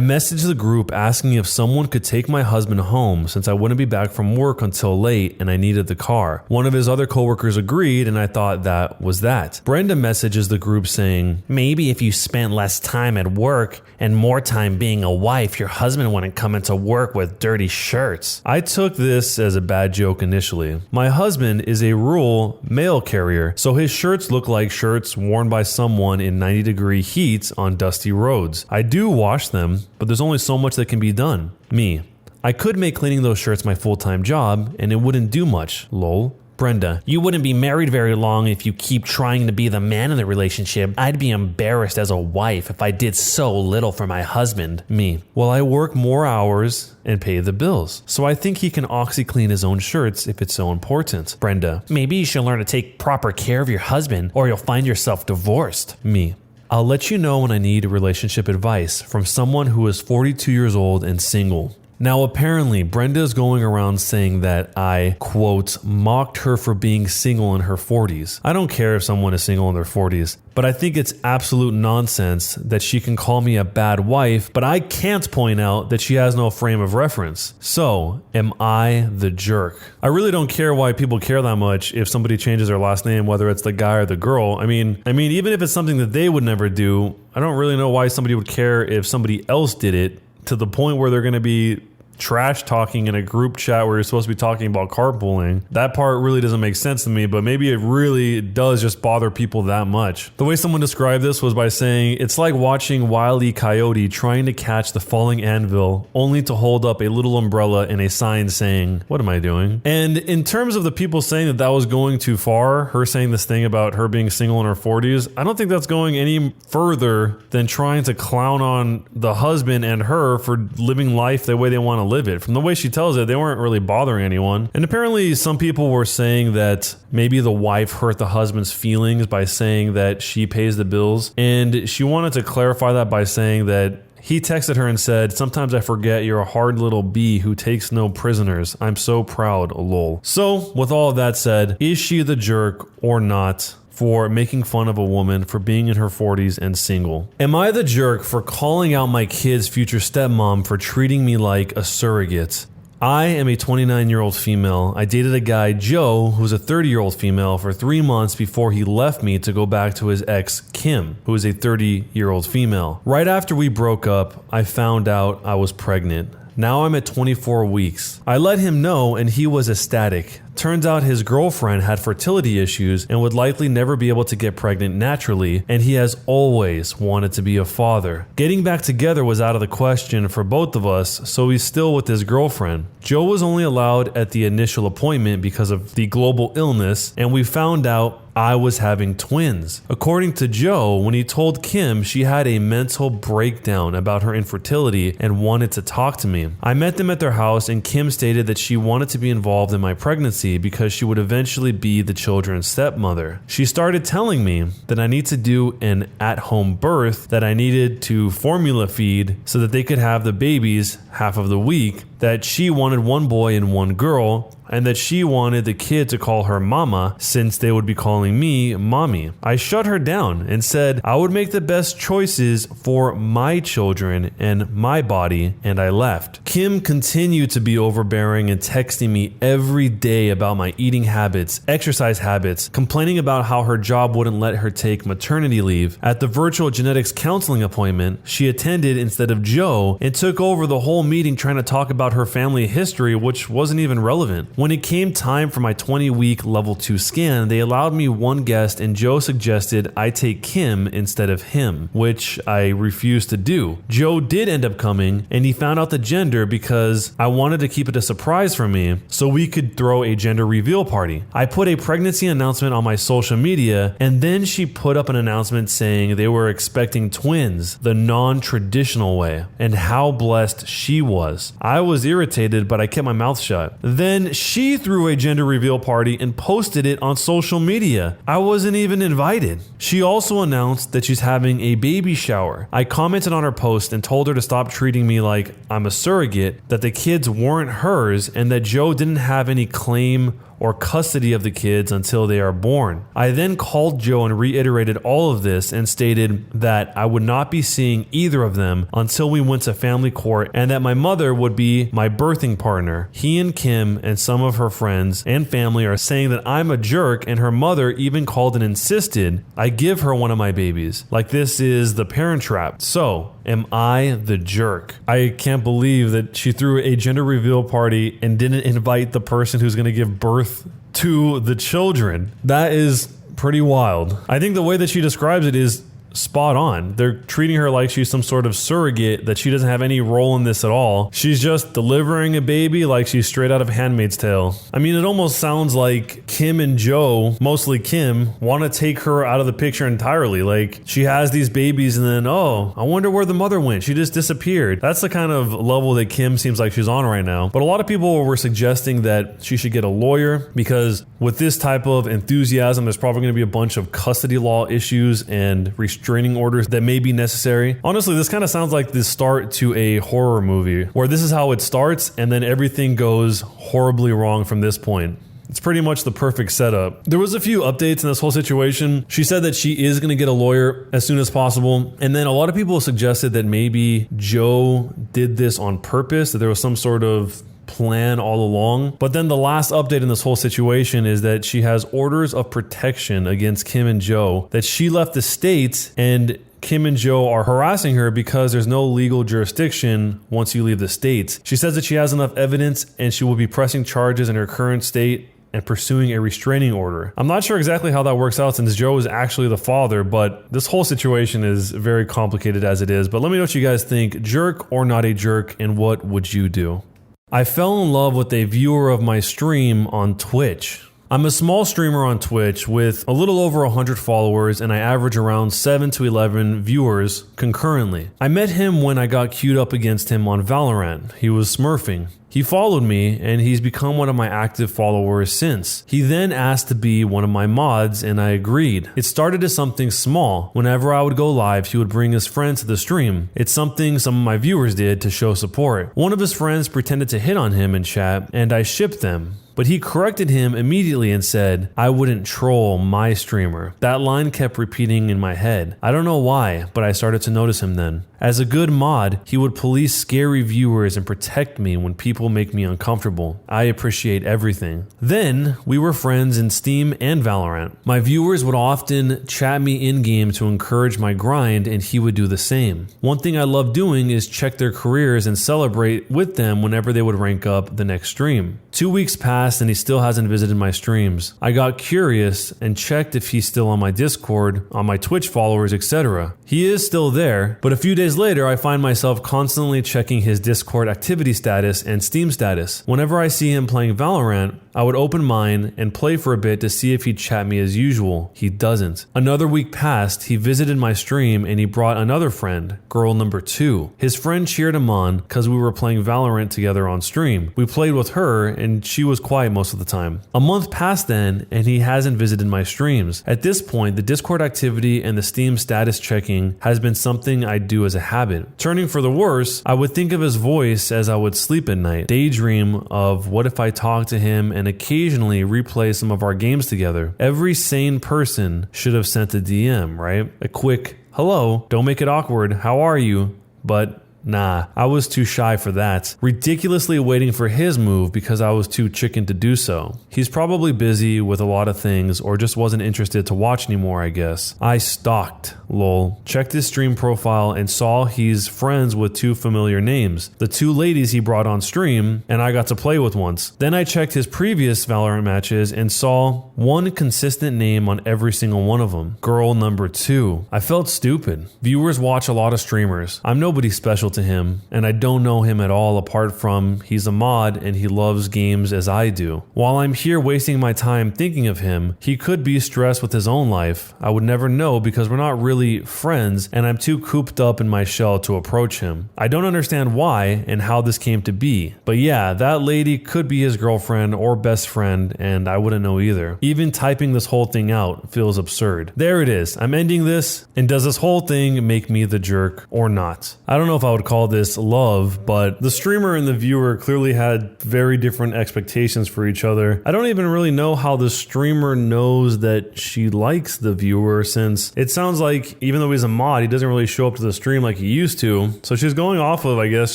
messaged the group asking if someone could take my husband home since I wouldn't be back from work until late and I needed the car. One of his other coworkers agreed, and I thought that was that. Brenda messages the group saying,
"Maybe if you spent less time at work and more time being a wife, your husband wouldn't come into work with dirty shirts."
I took this as a bad joke initially. My husband is a rural mail carrier, so his shirts look like shirts worn by someone in 90-degree heat on dusty roads. I do wash them, but there's only so much that can be done. Me. I could make cleaning those shirts my full-time job, and it wouldn't do much. Lol.
Brenda, you wouldn't be married very long if you keep trying to be the man in the relationship. I'd be embarrassed as a wife if I did so little for my husband.
Me. Well, I work more hours and pay the bills, so I think he can OxyClean his own shirts if it's so important.
Brenda, maybe you should learn to take proper care of your husband or you'll find yourself divorced.
Me. I'll let you know when I need relationship advice from someone who is 42 years old and single. Now, apparently, Brenda is going around saying that I, quote, mocked her for being single in her 40s. I don't care if someone is single in their 40s, but I think it's absolute nonsense that she can call me a bad wife, but I can't point out that she has no frame of reference. So, am I the jerk? I really don't care why people care that much if somebody changes their last name, whether it's the guy or the girl. I mean, even if it's something that they would never do, I don't really know why somebody would care if somebody else did it, to the point where they're going to be trash talking in a group chat where you're supposed to be talking about carpooling. That part really doesn't make sense to me, but maybe it really does just bother people that much. The way someone described this was by saying, it's like watching Wile E. Coyote trying to catch the falling anvil, only to hold up a little umbrella and a sign saying, what am I doing? And in terms of the people saying that was going too far, her saying this thing about her being single in her 40s, I don't think that's going any further than trying to clown on the husband and her for living life the way they want to live it. From the way she tells it, they weren't really bothering anyone. And apparently some people were saying that maybe the wife hurt the husband's feelings by saying that she pays the bills. And she wanted to clarify that by saying that he texted her and said, sometimes I forget you're a hard little bee who takes no prisoners. I'm so proud, lol. So with all of that said, is she the jerk or not for making fun of a woman for being in her 40s and single? Am I the jerk for calling out my kid's future stepmom for treating me like a surrogate? I am a 29-year-old female. I dated a guy, Joe, who's a 30-year-old female, for 3 months before he left me to go back to his ex, Kim, who is a 30-year-old female. Right after we broke up, I found out I was pregnant. Now I'm at 24 weeks. I let him know and he was ecstatic. Turns out his girlfriend had fertility issues and would likely never be able to get pregnant naturally, and he has always wanted to be a father. Getting back together was out of the question for both of us, so he's still with his girlfriend. Joe was only allowed at the initial appointment because of the global illness, and we found out I was having twins. According to Joe, when he told Kim, she had a mental breakdown about her infertility and wanted to talk to me. I met them at their house, and Kim stated that she wanted to be involved in my pregnancy because she would eventually be the children's stepmother. She started telling me that I need to do an at-home birth, that I needed to formula feed so that they could have the babies half of the week, that she wanted one boy and one girl, and that she wanted the kid to call her mama since they would be calling me mommy. I shut her down and said I would make the best choices for my children and my body, and I left. Kim continued to be overbearing and texting me every day about my eating habits, exercise habits, complaining about how her job wouldn't let her take maternity leave. At the virtual genetics counseling appointment she attended instead of Joe and took over the whole meeting trying to talk about her family history, which wasn't even relevant. When it came time for my 20-week level 2 scan, they allowed me one guest and Joe suggested I take Kim instead of him, which I refused to do. Joe did end up coming and he found out the gender because I wanted to keep it a surprise for me so we could throw a gender reveal party. I put a pregnancy announcement on my social media and then she put up an announcement saying they were expecting twins the non-traditional way and how blessed she was. I was irritated, but I kept my mouth shut. Then she threw a gender reveal party and posted it on social media. I wasn't even invited. She also announced that she's having a baby shower. I commented on her post and told her to stop treating me like I'm a surrogate, that the kids weren't hers, and that Joe didn't have any claim or custody of the kids until they are born. I then called Joe and reiterated all of this and stated that I would not be seeing either of them until we went to family court and that my mother would be my birthing partner. He and Kim and some of her friends and family are saying that I'm a jerk, and her mother even called and insisted I give her one of my babies. Like this is the Parent Trap. So, am I the jerk? I can't believe that she threw a gender reveal party and didn't invite the person who's going to give birth to the children. That is pretty wild. I think the way that she describes it is spot on. They're treating her like she's some sort of surrogate, that she doesn't have any role in this at all. She's just delivering a baby like she's straight out of Handmaid's Tale. I mean, it almost sounds like Kim and Joe, mostly Kim, want to take her out of the picture entirely. Like she has these babies and then, oh, I wonder where the mother went. She just disappeared. That's the kind of level that Kim seems like she's on right now. But a lot of people were suggesting that she should get a lawyer because with this type of enthusiasm, there's probably going to be a bunch of custody law issues and restraining orders that may be necessary. Honestly, this kind of sounds like the start to a horror movie where this is how it starts and then everything goes horribly wrong from this point. It's pretty much the perfect setup. There was a few updates in this whole situation. She said that she is going to get a lawyer as soon as possible. And then a lot of people suggested that maybe Joe did this on purpose, that there was some sort of plan all along. But then the last update in this whole situation is that she has orders of protection against Kim and Joe, that she left the States and Kim and Joe are harassing her because there's no legal jurisdiction once you leave the States. She says that she has enough evidence and she will be pressing charges in her current state and pursuing a restraining order. I'm not sure exactly how that works out since Joe is actually the father, but this whole situation is very complicated as it is. But let me know what you guys think, jerk or not a jerk, and what would you do? I fell in love with a viewer of my stream on Twitch. I'm a small streamer on Twitch with a little over 100 followers and I average around 7 to 11 viewers concurrently. I met him when I got queued up against him on Valorant. He was smurfing. He followed me and he's become one of my active followers since. He then asked to be one of my mods and I agreed. It started as something small. Whenever I would go live, he would bring his friends to the stream. It's something some of my viewers did to show support. One of his friends pretended to hit on him in chat and I shipped them. But he corrected him immediately and said, I wouldn't troll my streamer. That line kept repeating in my head. I don't know why, but I started to notice him then. As a good mod, he would police scary viewers and protect me when people make me uncomfortable. I appreciate everything. Then, we were friends in Steam and Valorant. My viewers would often chat me in-game to encourage my grind and he would do the same. One thing I love doing is check their careers and celebrate with them whenever they would rank up the next stream. 2 weeks passed and he still hasn't visited my streams. I got curious and checked if he's still on my Discord, on my Twitch followers, etc. He is still there, but a few days later I find myself constantly checking his Discord activity status and Steam status. Whenever I see him playing Valorant, I would open mine and play for a bit to see if he'd chat me as usual. He doesn't. Another week passed, he visited my stream and he brought another friend, girl number 2. His friend cheered him on because we were playing Valorant together on stream. We played with her and she was quiet most of the time. A month passed then and he hasn't visited my streams. At this point, the Discord activity and the Steam status checking has been something I do as a habit. Turning for the worse, I would think of his voice as I would sleep at night, daydream of what if I talked to him and occasionally replay some of our games together. Every sane person should have sent a DM, right? A quick, hello, don't make it awkward, how are you? But nah, I was too shy for that. Ridiculously waiting for his move because I was too chicken to do so. He's probably busy with a lot of things or just wasn't interested to watch anymore, I guess. I stalked, lol. Checked his stream profile and saw he's friends with 2 familiar names. The 2 ladies he brought on stream and I got to play with once. Then I checked his previous Valorant matches and saw one consistent name on every single one of them. Girl number 2. I felt stupid. Viewers watch a lot of streamers. I'm nobody special to him, and I don't know him at all apart from he's a mod and he loves games as I do. While I'm here wasting my time thinking of him, he could be stressed with his own life. I would never know because we're not really friends and I'm too cooped up in my shell to approach him. I don't understand why and how this came to be, but yeah, that lady could be his girlfriend or best friend and I wouldn't know either. Even typing this whole thing out feels absurd. There it is. I'm ending this, and does this whole thing make me the jerk or not? I don't know if I would call this love, but the streamer and the viewer clearly had very different expectations for each other. I don't even really know how the streamer knows that she likes the viewer, since it sounds like even though he's a mod, he doesn't really show up to the stream like he used to. So she's going off of, I guess,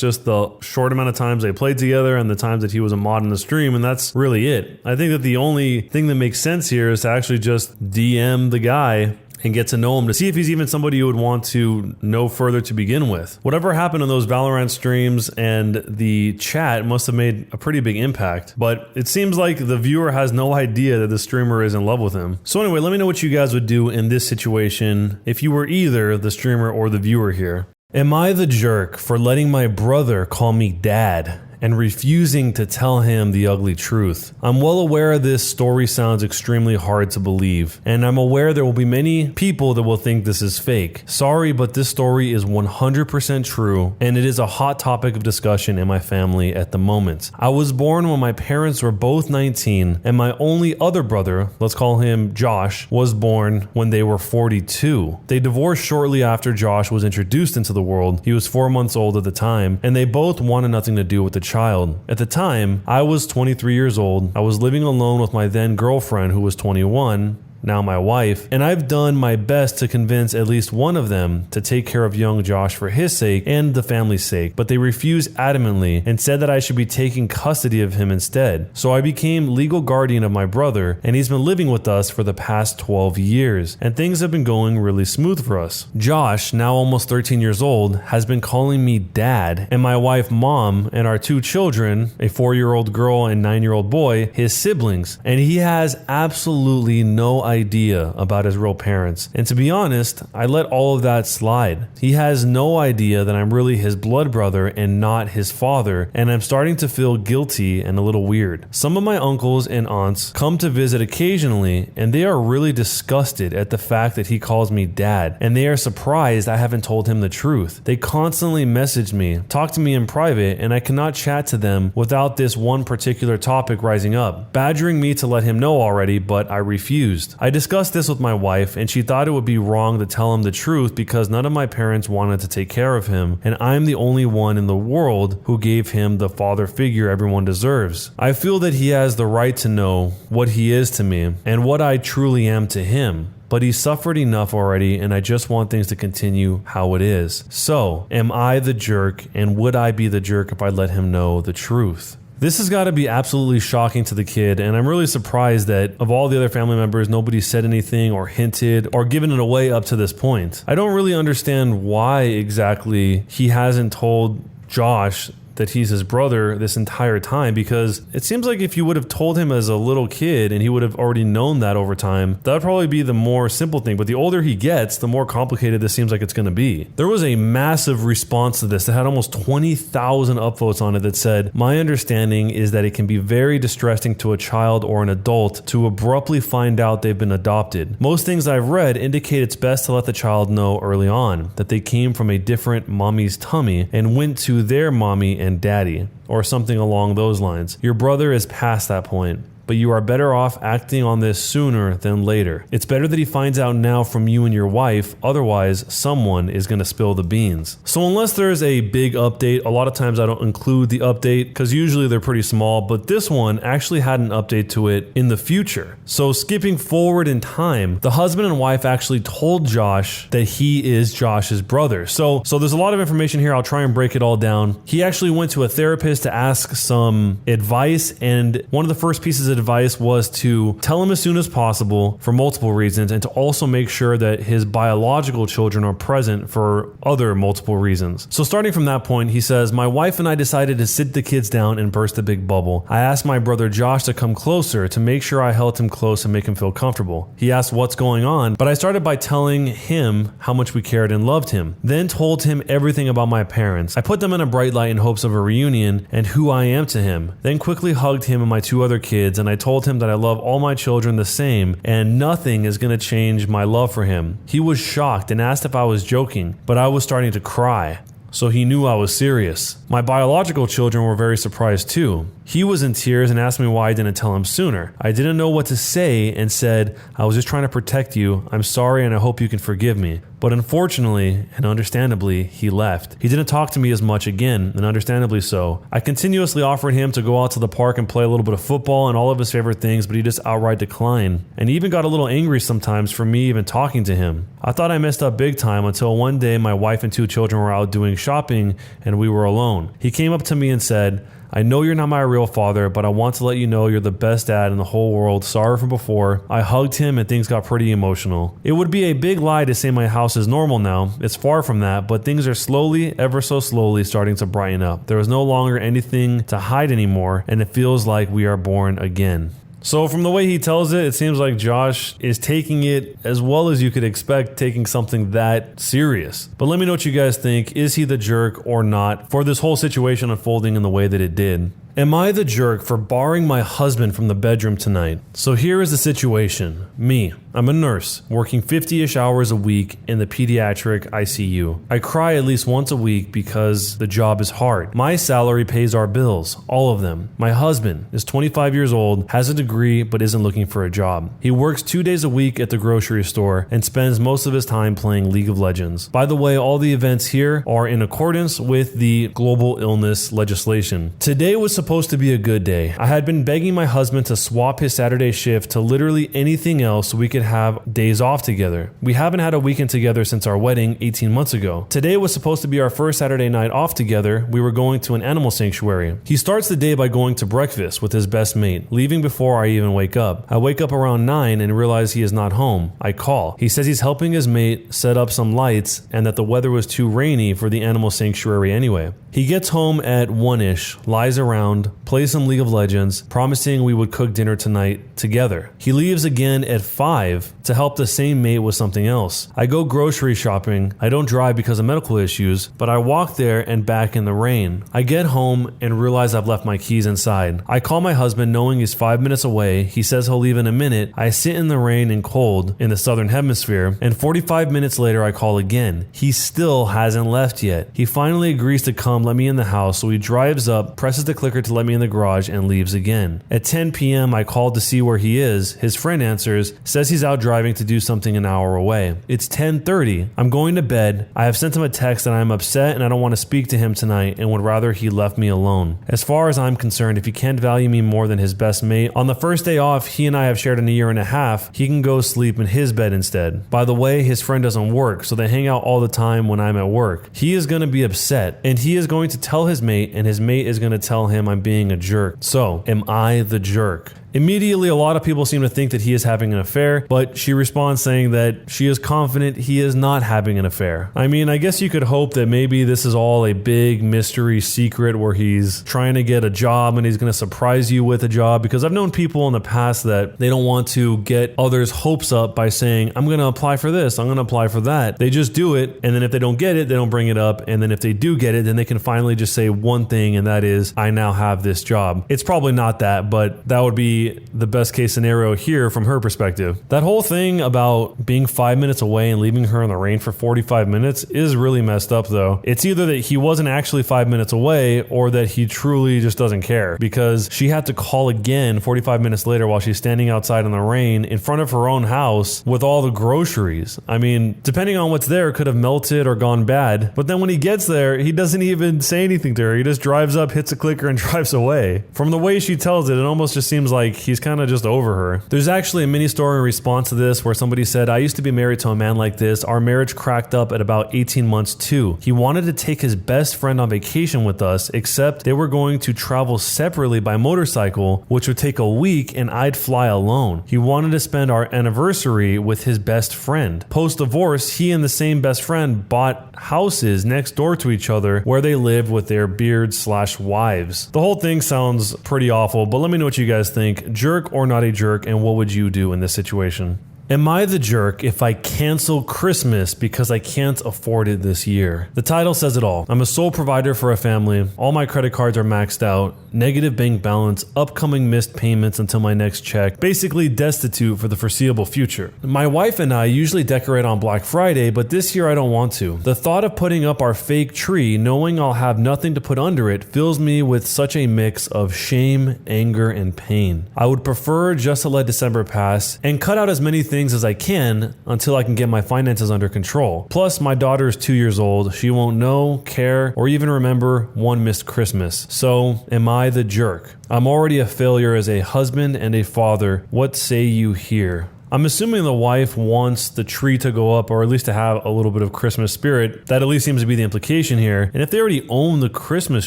just the short amount of times they played together and the times that he was a mod in the stream, and that's really it. I think that the only thing that makes sense here is to actually just DM the guy and get to know him to see if he's even somebody you would want to know further to begin with. Whatever happened on those Valorant streams and the chat must have made a pretty big impact, but it seems like the viewer has no idea that the streamer is in love with him. So anyway, let me know what you guys would do in this situation if you were either the streamer or the viewer here. Am I the jerk for letting my brother call me dad and refusing to tell him the ugly truth? I'm well aware this story sounds extremely hard to believe, and I'm aware there will be many people that will think this is fake. Sorry, but this story is 100% true, and it is a hot topic of discussion in my family at the moment. I was born when my parents were both 19, and my only other brother, let's call him Josh, was born when they were 42. They divorced shortly after Josh was introduced into the world. He was 4 months old at the time, and they both wanted nothing to do with the child. At the time, I was 23 years old. I was living alone with my then girlfriend who was 21. now my wife, and I've done my best to convince at least one of them to take care of young Josh for his sake and the family's sake, but they refused adamantly and said that I should be taking custody of him instead. So I became legal guardian of my brother, and he's been living with us for the past 12 years, and things have been going really smooth for us. Josh, now almost 13 years old, has been calling me dad, and my wife mom, and our two children, a 4-year-old girl and 9-year-old boy, his siblings, and he has absolutely no idea about his real parents. And to be honest, I let all of that slide. He has no idea that I'm really his blood brother and not his father, and I'm starting to feel guilty and a little weird. Some of my uncles and aunts come to visit occasionally, and they are really disgusted at the fact that he calls me dad, and they are surprised I haven't told him the truth. They constantly message me, talk to me in private, and I cannot chat to them without this one particular topic rising up, badgering me to let him know already, but I refused. I discussed this with my wife, and she thought it would be wrong to tell him the truth because none of my parents wanted to take care of him, and I'm the only one in the world who gave him the father figure everyone deserves. I feel that he has the right to know what he is to me and what I truly am to him. But he's suffered enough already, and I just want things to continue how it is. So, am I the jerk, and would I be the jerk if I let him know the truth? This has got to be absolutely shocking to the kid, and I'm really surprised that of all the other family members, nobody said anything or hinted or given it away up to this point. I don't really understand why exactly he hasn't told Josh that he's his brother this entire time, because it seems like if you would have told him as a little kid and he would have already known that over time, that would probably be the more simple thing. But the older he gets, the more complicated this seems like it's going to be. There was a massive response to this that had almost 20,000 upvotes on it that said, "My understanding is that it can be very distressing to a child or an adult to abruptly find out they've been adopted. Most things I've read indicate it's best to let the child know early on that they came from a different mommy's tummy and went to their mommy and daddy," or something along those lines. Your brother is past that point, but you are better off acting on this sooner than later. It's better that he finds out now from you and your wife, otherwise someone is going to spill the beans. So unless there's a big update, a lot of times I don't include the update because usually they're pretty small, but this one actually had an update to it in the future. So skipping forward in time, the husband and wife actually told Josh that he is Josh's brother. So there's a lot of information here. I'll try and break it all down. He actually went to a therapist to ask some advice, and one of the first pieces of advice was to tell him as soon as possible for multiple reasons, and to also make sure that his biological children are present for other multiple reasons. So starting from that point, he says, "My wife and I decided to sit the kids down and burst a big bubble. I asked my brother Josh to come closer to make sure I held him close and make him feel comfortable. He asked what's going on, but I started by telling him how much we cared and loved him. Then told him everything about my parents. I put them in a bright light in hopes of a reunion and who I am to him. Then quickly hugged him and my two other kids, and I told him that I love all my children the same and nothing is going to change my love for him. He was shocked and asked if I was joking, but I was starting to cry. So he knew I was serious. My biological children were very surprised too. He was in tears and asked me why I didn't tell him sooner. I didn't know what to say and said, I was just trying to protect you. I'm sorry and I hope you can forgive me. But unfortunately and understandably, he left. He didn't talk to me as much again, and understandably so. I continuously offered him to go out to the park and play a little bit of football and all of his favorite things, but he just outright declined. And he even got a little angry sometimes for me even talking to him. I thought I messed up big time until one day my wife and two children were out doing shopping and we were alone. He came up to me and said, I know you're not my real father, but I want to let you know you're the best dad in the whole world. Sorry for before. I hugged him and things got pretty emotional. It would be a big lie to say my house is normal now. It's far from that, but things are slowly, ever so slowly starting to brighten up. There is no longer anything to hide anymore, and it feels like we are born again. So from the way he tells it, it seems like Josh is taking it as well as you could expect, taking something that serious. But let me know what you guys think. Is he the jerk or not for this whole situation unfolding in the way that it did? Am I the jerk for barring my husband from the bedroom tonight? So here is the situation. Me, I'm a nurse working 50-ish hours a week in the pediatric ICU. I cry at least once a week because the job is hard. My salary pays our bills, all of them. My husband is 25 years old, has a degree, but isn't looking for a job. He works 2 days a week at the grocery store and spends most of his time playing League of Legends. By the way, all the events here are in accordance with the global illness legislation. Today was supposed supposed to be a good day. I had been begging my husband to swap his Saturday shift to literally anything else so we could have days off together. We haven't had a weekend together since our wedding 18 months ago. Today was supposed to be our first Saturday night off together. We were going to an animal sanctuary. He starts the day by going to breakfast with his best mate, leaving before I even wake up. I wake up around 9 and realize he is not home. I call. He says he's helping his mate set up some lights and that the weather was too rainy for the animal sanctuary anyway. He gets home at 1-ish, lies around, plays some League of Legends, promising we would cook dinner tonight together. He leaves again at 5 to help the same mate with something else. I go grocery shopping. I don't drive because of medical issues, but I walk there and back in the rain. I get home and realize I've left my keys inside. I call my husband knowing he's 5 minutes away. He says he'll leave in a minute. I sit in the rain and cold in the southern hemisphere, and 45 minutes later I call again. He still hasn't left yet. He finally agrees to come let me in the house, so he drives up, presses the clicker to let me in the garage, and leaves again. At 10 p.m. I called to see where he is. His friend answers, says he's out driving to do something an hour away. It's 10:30. I'm going to bed. I have sent him a text that I'm upset and I don't want to speak to him tonight and would rather he left me alone. As far as I'm concerned, if he can't value me more than his best mate, on the first day off he and I have shared in a year and a half, he can go sleep in his bed instead. By the way, his friend doesn't work, so they hang out all the time when I'm at work. He is going to be upset, and he is going to tell his mate, and his mate is going to tell him I'm being a jerk. So, am I the jerk? Immediately, a lot of people seem to think that he is having an affair, but she responds saying that she is confident he is not having an affair. I mean, I guess you could hope that maybe this is all a big mystery secret where he's trying to get a job and he's going to surprise you with a job, because I've known people in the past that they don't want to get others' hopes up by saying, I'm going to apply for this, I'm going to apply for that. They just do it, and then if they don't get it, they don't bring it up, and then if they do get it, then they can finally just say one thing, and that is, I now have this job. It's probably not that, but that would be the best case scenario here from her perspective. That whole thing about being 5 minutes away and leaving her in the rain for 45 minutes is really messed up though. It's either that he wasn't actually 5 minutes away or that he truly just doesn't care, because she had to call again 45 minutes later while she's standing outside in the rain in front of her own house with all the groceries. I mean, depending on what's there, it could have melted or gone bad. But then when he gets there, he doesn't even say anything to her. He just drives up, hits a clicker, and drives away. From the way she tells it, it almost just seems like he's kind of just over her. There's actually a mini story in response to this where somebody said, I used to be married to a man like this. Our marriage cracked up at about 18 months too. He wanted to take his best friend on vacation with us, except they were going to travel separately by motorcycle, which would take a week, and I'd fly alone. He wanted to spend our anniversary with his best friend. Post-divorce, he and the same best friend bought houses next door to each other where they lived with their beards/wives. The whole thing sounds pretty awful, but let me know what you guys think. Jerk or not a jerk, and what would you do in this situation? Am I the jerk if I cancel Christmas because I can't afford it this year? The title says it all. I'm a sole provider for a family. All my credit cards are maxed out. Negative bank balance. Upcoming missed payments until my next check. Basically destitute for the foreseeable future. My wife and I usually decorate on Black Friday, but this year I don't want to. The thought of putting up our fake tree, knowing I'll have nothing to put under it, fills me with such a mix of shame, anger, and pain. I would prefer just to let December pass and cut out as many things as I can until I can get my finances under control. Plus, my daughter is 2 years old. She won't know, care, or even remember one missed Christmas. So, am I the jerk? I'm already a failure as a husband and a father. What say you here? I'm assuming the wife wants the tree to go up, or at least to have a little bit of Christmas spirit. That at least seems to be the implication here. And if they already own the Christmas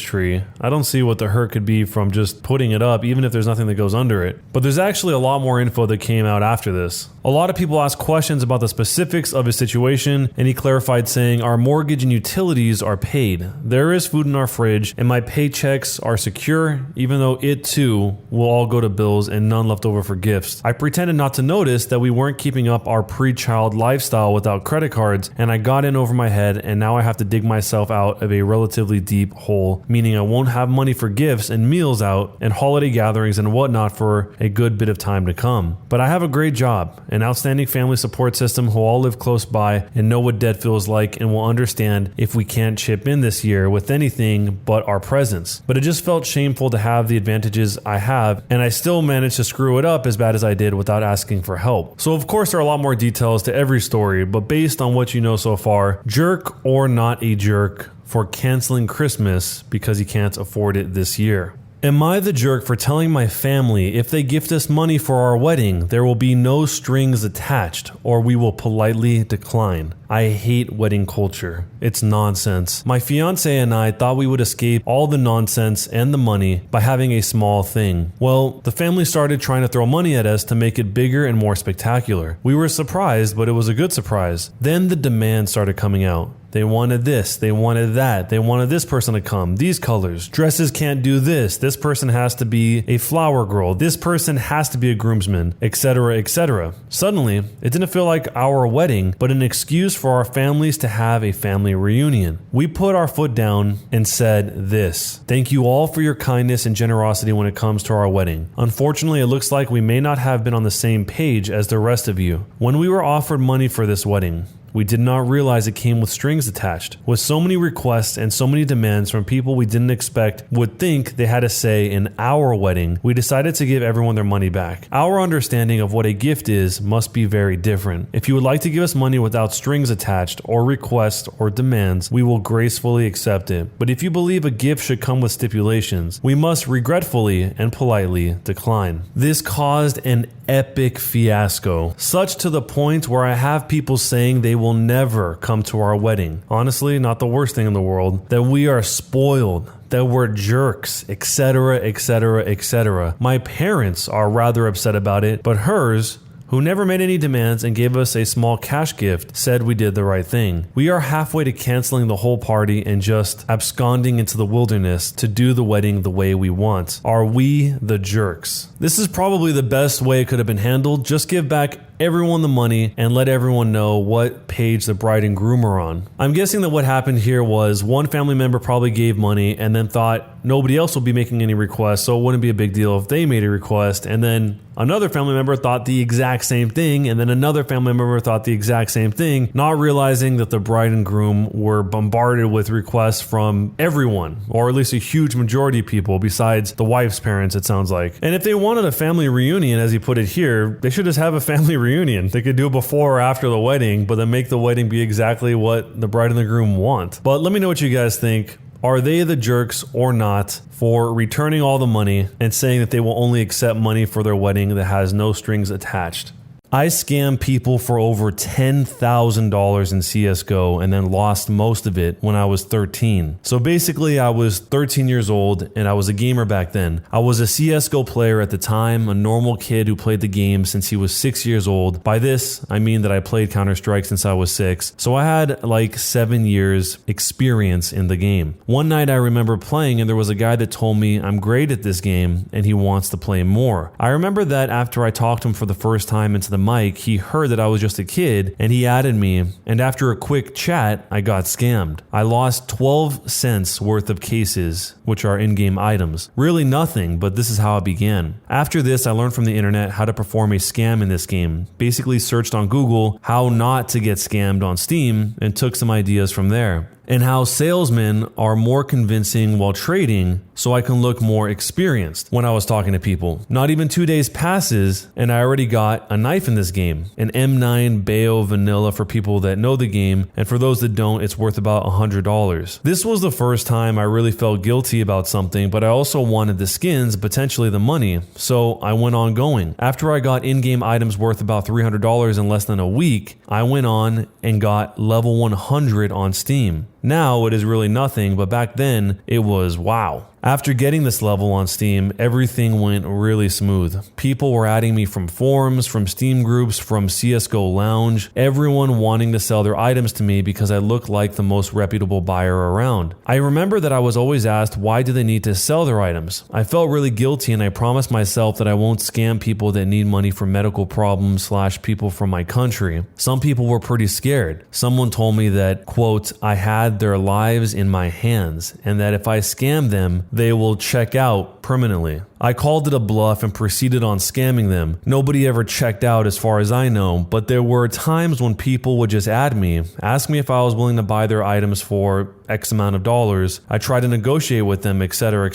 tree, I don't see what the hurt could be from just putting it up, even if there's nothing that goes under it. But there's actually a lot more info that came out after this. A lot of people asked questions about the specifics of his situation, and he clarified saying, our mortgage and utilities are paid. There is food in our fridge, and my paychecks are secure, even though it too will all go to bills and none left over for gifts. I pretended not to notice that we weren't keeping up our pre-child lifestyle without credit cards, and I got in over my head, and now I have to dig myself out of a relatively deep hole, meaning I won't have money for gifts and meals out and holiday gatherings and whatnot for a good bit of time to come. But I have a great job, an outstanding family support system who all live close by and know what debt feels like and will understand if we can't chip in this year with anything but our presence. But it just felt shameful to have the advantages I have, and I still managed to screw it up as bad as I did without asking for help. So of course there are a lot more details to every story, but based on what you know so far, jerk or not a jerk for canceling Christmas because he can't afford it this year? Am I the jerk for telling my family if they gift us money for our wedding, there will be no strings attached, or we will politely decline? I hate wedding culture. It's nonsense. My fiance and I thought we would escape all the nonsense and the money by having a small thing. Well, the family started trying to throw money at us to make it bigger and more spectacular. We were surprised, but it was a good surprise. Then the demands started coming out. They wanted this, they wanted that, they wanted this person to come, these colors, dresses can't do this person has to be a flower girl, this person has to be a groomsman, etc., etc. Suddenly, it didn't feel like our wedding, but an excuse for our families to have a family reunion. We put our foot down and said this: thank you all for your kindness and generosity when it comes to our wedding. Unfortunately, it looks like we may not have been on the same page as the rest of you. When we were offered money for this wedding, we did not realize it came with strings attached. With so many requests and so many demands from people we didn't expect would think they had a say in our wedding, we decided to give everyone their money back. Our understanding of what a gift is must be very different. If you would like to give us money without strings attached or requests or demands, we will gracefully accept it. But if you believe a gift should come with stipulations, we must regretfully and politely decline. This caused an epic fiasco, such to the point where I have people saying they will never come to our wedding. Honestly, not the worst thing in the world. That we are spoiled, that we're jerks, etc., etc., etc. My parents are rather upset about it, but hers, who never made any demands and gave us a small cash gift, said we did the right thing. We are halfway to canceling the whole party and just absconding into the wilderness to do the wedding the way we want. Are we the jerks? This is probably the best way it could have been handled. Just give back everyone the money and let everyone know what page the bride and groom are on. I'm guessing that what happened here was one family member probably gave money and then thought nobody else will be making any requests, so it wouldn't be a big deal if they made a request, and then another family member thought the exact same thing, and then another family member thought the exact same thing, not realizing that the bride and groom were bombarded with requests from everyone, or at least a huge majority of people besides the wife's parents, it sounds like. And if they wanted a family reunion, as you put it here, they should just have a family reunion. They could do it before or after the wedding, but then make the wedding be exactly what the bride and the groom want. But let me know what you guys think. Are they the jerks or not for returning all the money and saying that they will only accept money for their wedding that has no strings attached? I scammed people for over $10,000 in CSGO and then lost most of it when I was 13. So basically, I was 13 years old and I was a gamer back then. I was a CSGO player at the time, a normal kid who played the game since he was 6 years old. By this, I mean that I played Counter-Strike since I was 6. So I had like 7 years experience in the game. One night I remember playing and there was a guy that told me I'm great at this game and he wants to play more. I remember that after I talked to him for the first time into the mic, he heard that I was just a kid and he added me, and after a quick chat, I got scammed. I lost 12 cents worth of cases, which are in-game items. Really nothing, but this is how it began. After this, I learned from the internet how to perform a scam in this game. Basically searched on Google how not to get scammed on Steam and took some ideas from there. And how salesmen are more convincing while trading so I can look more experienced when I was talking to people. Not even 2 days passes and I already got a knife in this game. An M9 Bayo Vanilla for people that know the game, and for those that don't, it's worth about $100. This was the first time I really felt guilty about something, but I also wanted the skins, potentially the money, so I went on going. After I got in-game items worth about $300 in less than a week, I went on and got level 100 on Steam. Now it is really nothing, but back then it was wow. After getting this level on Steam, everything went really smooth. People were adding me from forums, from Steam groups, from CSGO Lounge, everyone wanting to sell their items to me because I looked like the most reputable buyer around. I remember that I was always asked why do they need to sell their items. I felt really guilty and I promised myself that I won't scam people that need money for medical problems / people from my country. Some people were pretty scared. Someone told me that, quote, I had their lives in my hands and that if I scam them, they will check out permanently. I called it a bluff and proceeded on scamming them. Nobody ever checked out as far as I know, but there were times when people would just add me, ask me if I was willing to buy their items for X amount of dollars. I tried to negotiate with them, etc.,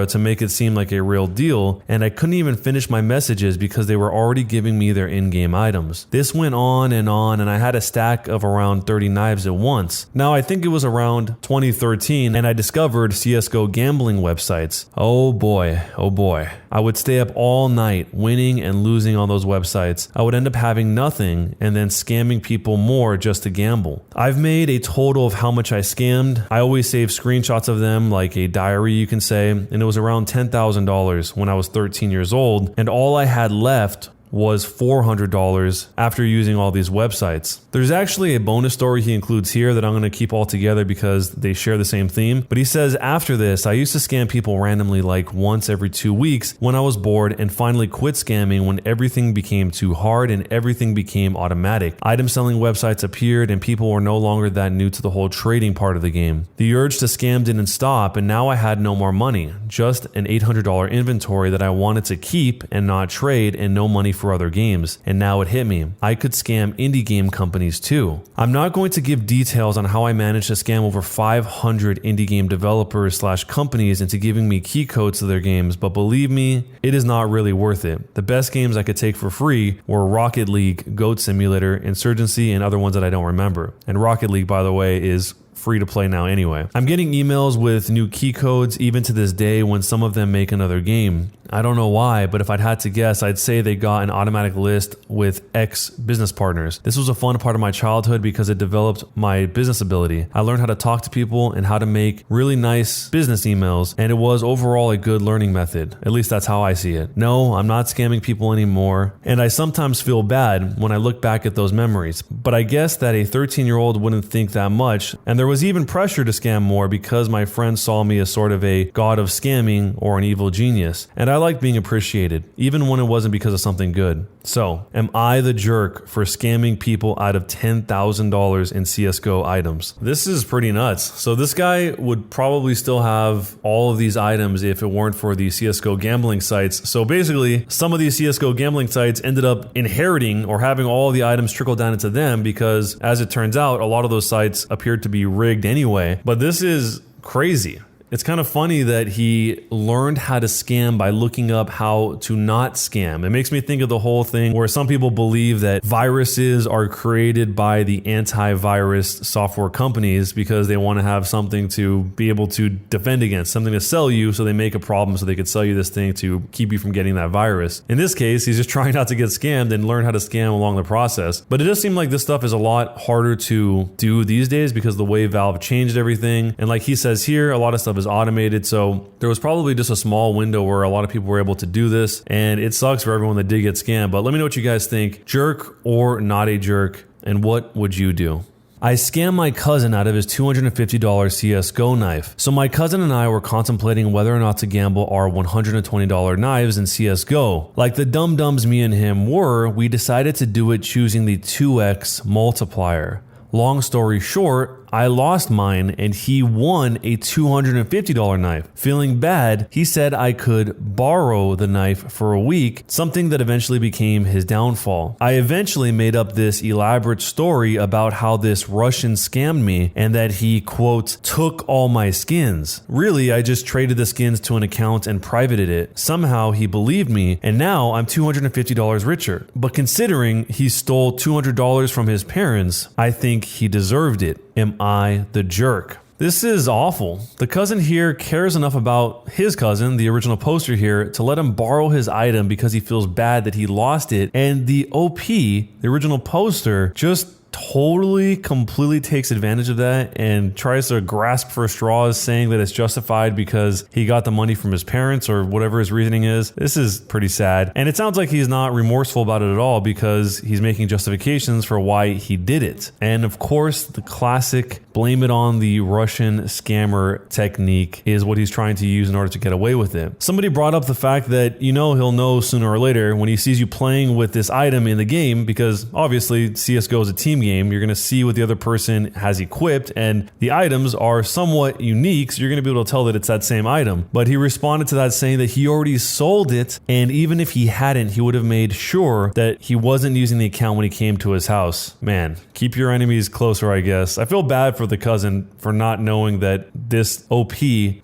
to make it seem like a real deal, and I couldn't even finish my messages because they were already giving me their in-game items. This went on, and I had a stack of around 30 knives at once. Now, I think it was around 2013, and I discovered CSGO gambling websites. Oh boy. I would stay up all night winning and losing on those websites. I would end up having nothing and then scamming people more just to gamble. I've made a total of how much I scammed. I always save screenshots of them, like a diary you can say, and it was around $10,000 when I was 13 years old, and all I had left was $400 after using all these websites. There's actually a bonus story he includes here that I'm going to keep all together because they share the same theme. But he says, after this, I used to scam people randomly like once every 2 weeks when I was bored, and finally quit scamming when everything became too hard and everything became automatic. Item selling websites appeared and people were no longer that new to the whole trading part of the game. The urge to scam didn't stop, and now I had no more money, just an $800 inventory that I wanted to keep and not trade, and no money for other games. And now it hit me. I could scam indie game companies too. I'm not going to give details on how I managed to scam over 500 indie game developers / companies into giving me key codes to their games, but believe me, it is not really worth it. The best games I could take for free were Rocket League, Goat Simulator, Insurgency, and other ones that I don't remember. And Rocket League, by the way, is free to play now anyway. I'm getting emails with new key codes even to this day when some of them make another game. I don't know why, but if I'd had to guess, I'd say they got an automatic list with ex business partners. This was a fun part of my childhood because it developed my business ability. I learned how to talk to people and how to make really nice business emails, and it was overall a good learning method. At least that's how I see it. No, I'm not scamming people anymore, and I sometimes feel bad when I look back at those memories. But I guess that a 13-year-old wouldn't think that much, and there was even pressure to scam more because my friends saw me as sort of a god of scamming or an evil genius, and I liked being appreciated, even when it wasn't because of something good. So, am I the jerk for scamming people out of $10,000 in CSGO items? This is pretty nuts. So this guy would probably still have all of these items if it weren't for the CSGO gambling sites. So basically, some of these CSGO gambling sites ended up inheriting or having all the items trickle down into them because, as it turns out, a lot of those sites appeared to be rigged anyway. But this is crazy. It's kind of funny that he learned how to scam by looking up how to not scam. It makes me think of the whole thing where some people believe that viruses are created by the antivirus software companies because they want to have something to be able to defend against, something to sell you, so they make a problem so they could sell you this thing to keep you from getting that virus. In this case, he's just trying not to get scammed and learn how to scam along the process. But it does seem like this stuff is a lot harder to do these days because the way Valve changed everything. And like he says here, a lot of stuff is automated, so there was probably just a small window where a lot of people were able to do this, and it sucks for everyone that did get scammed. But let me know what you guys think. Jerk or not a jerk, and what would you do? I scammed my cousin out of his $250 CSGO knife. So my cousin and I were contemplating whether or not to gamble our $120 knives in CSGO. Like the dum-dums me and him were, we decided to do it choosing the 2x multiplier. Long story short, I lost mine and he won a $250 knife. Feeling bad, he said I could borrow the knife for a week, something that eventually became his downfall. I eventually made up this elaborate story about how this Russian scammed me and that he, quote, took all my skins. Really, I just traded the skins to an account and privated it. Somehow he believed me, and now I'm $250 richer. But considering he stole $200 from his parents, I think he deserved it. Am I the jerk? This is awful. The cousin here cares enough about his cousin, the original poster here, to let him borrow his item because he feels bad that he lost it. And the OP, the original poster, just completely takes advantage of that and tries to grasp for straws, saying that it's justified because he got the money from his parents or whatever his reasoning is. This is pretty sad. And it sounds like he's not remorseful about it at all because he's making justifications for why he did it. And of course, the classic blame it on the Russian scammer technique is what he's trying to use in order to get away with it. Somebody brought up the fact that, he'll know sooner or later when he sees you playing with this item in the game, because obviously CSGO is a team game, you're going to see what the other person has equipped, and the items are somewhat unique, so you're going to be able to tell that it's that same item. But he responded to that saying that he already sold it, and even if he hadn't, he would have made sure that he wasn't using the account when he came to his house. Man, keep your enemies closer, I guess. I feel bad for the cousin for not knowing that this OP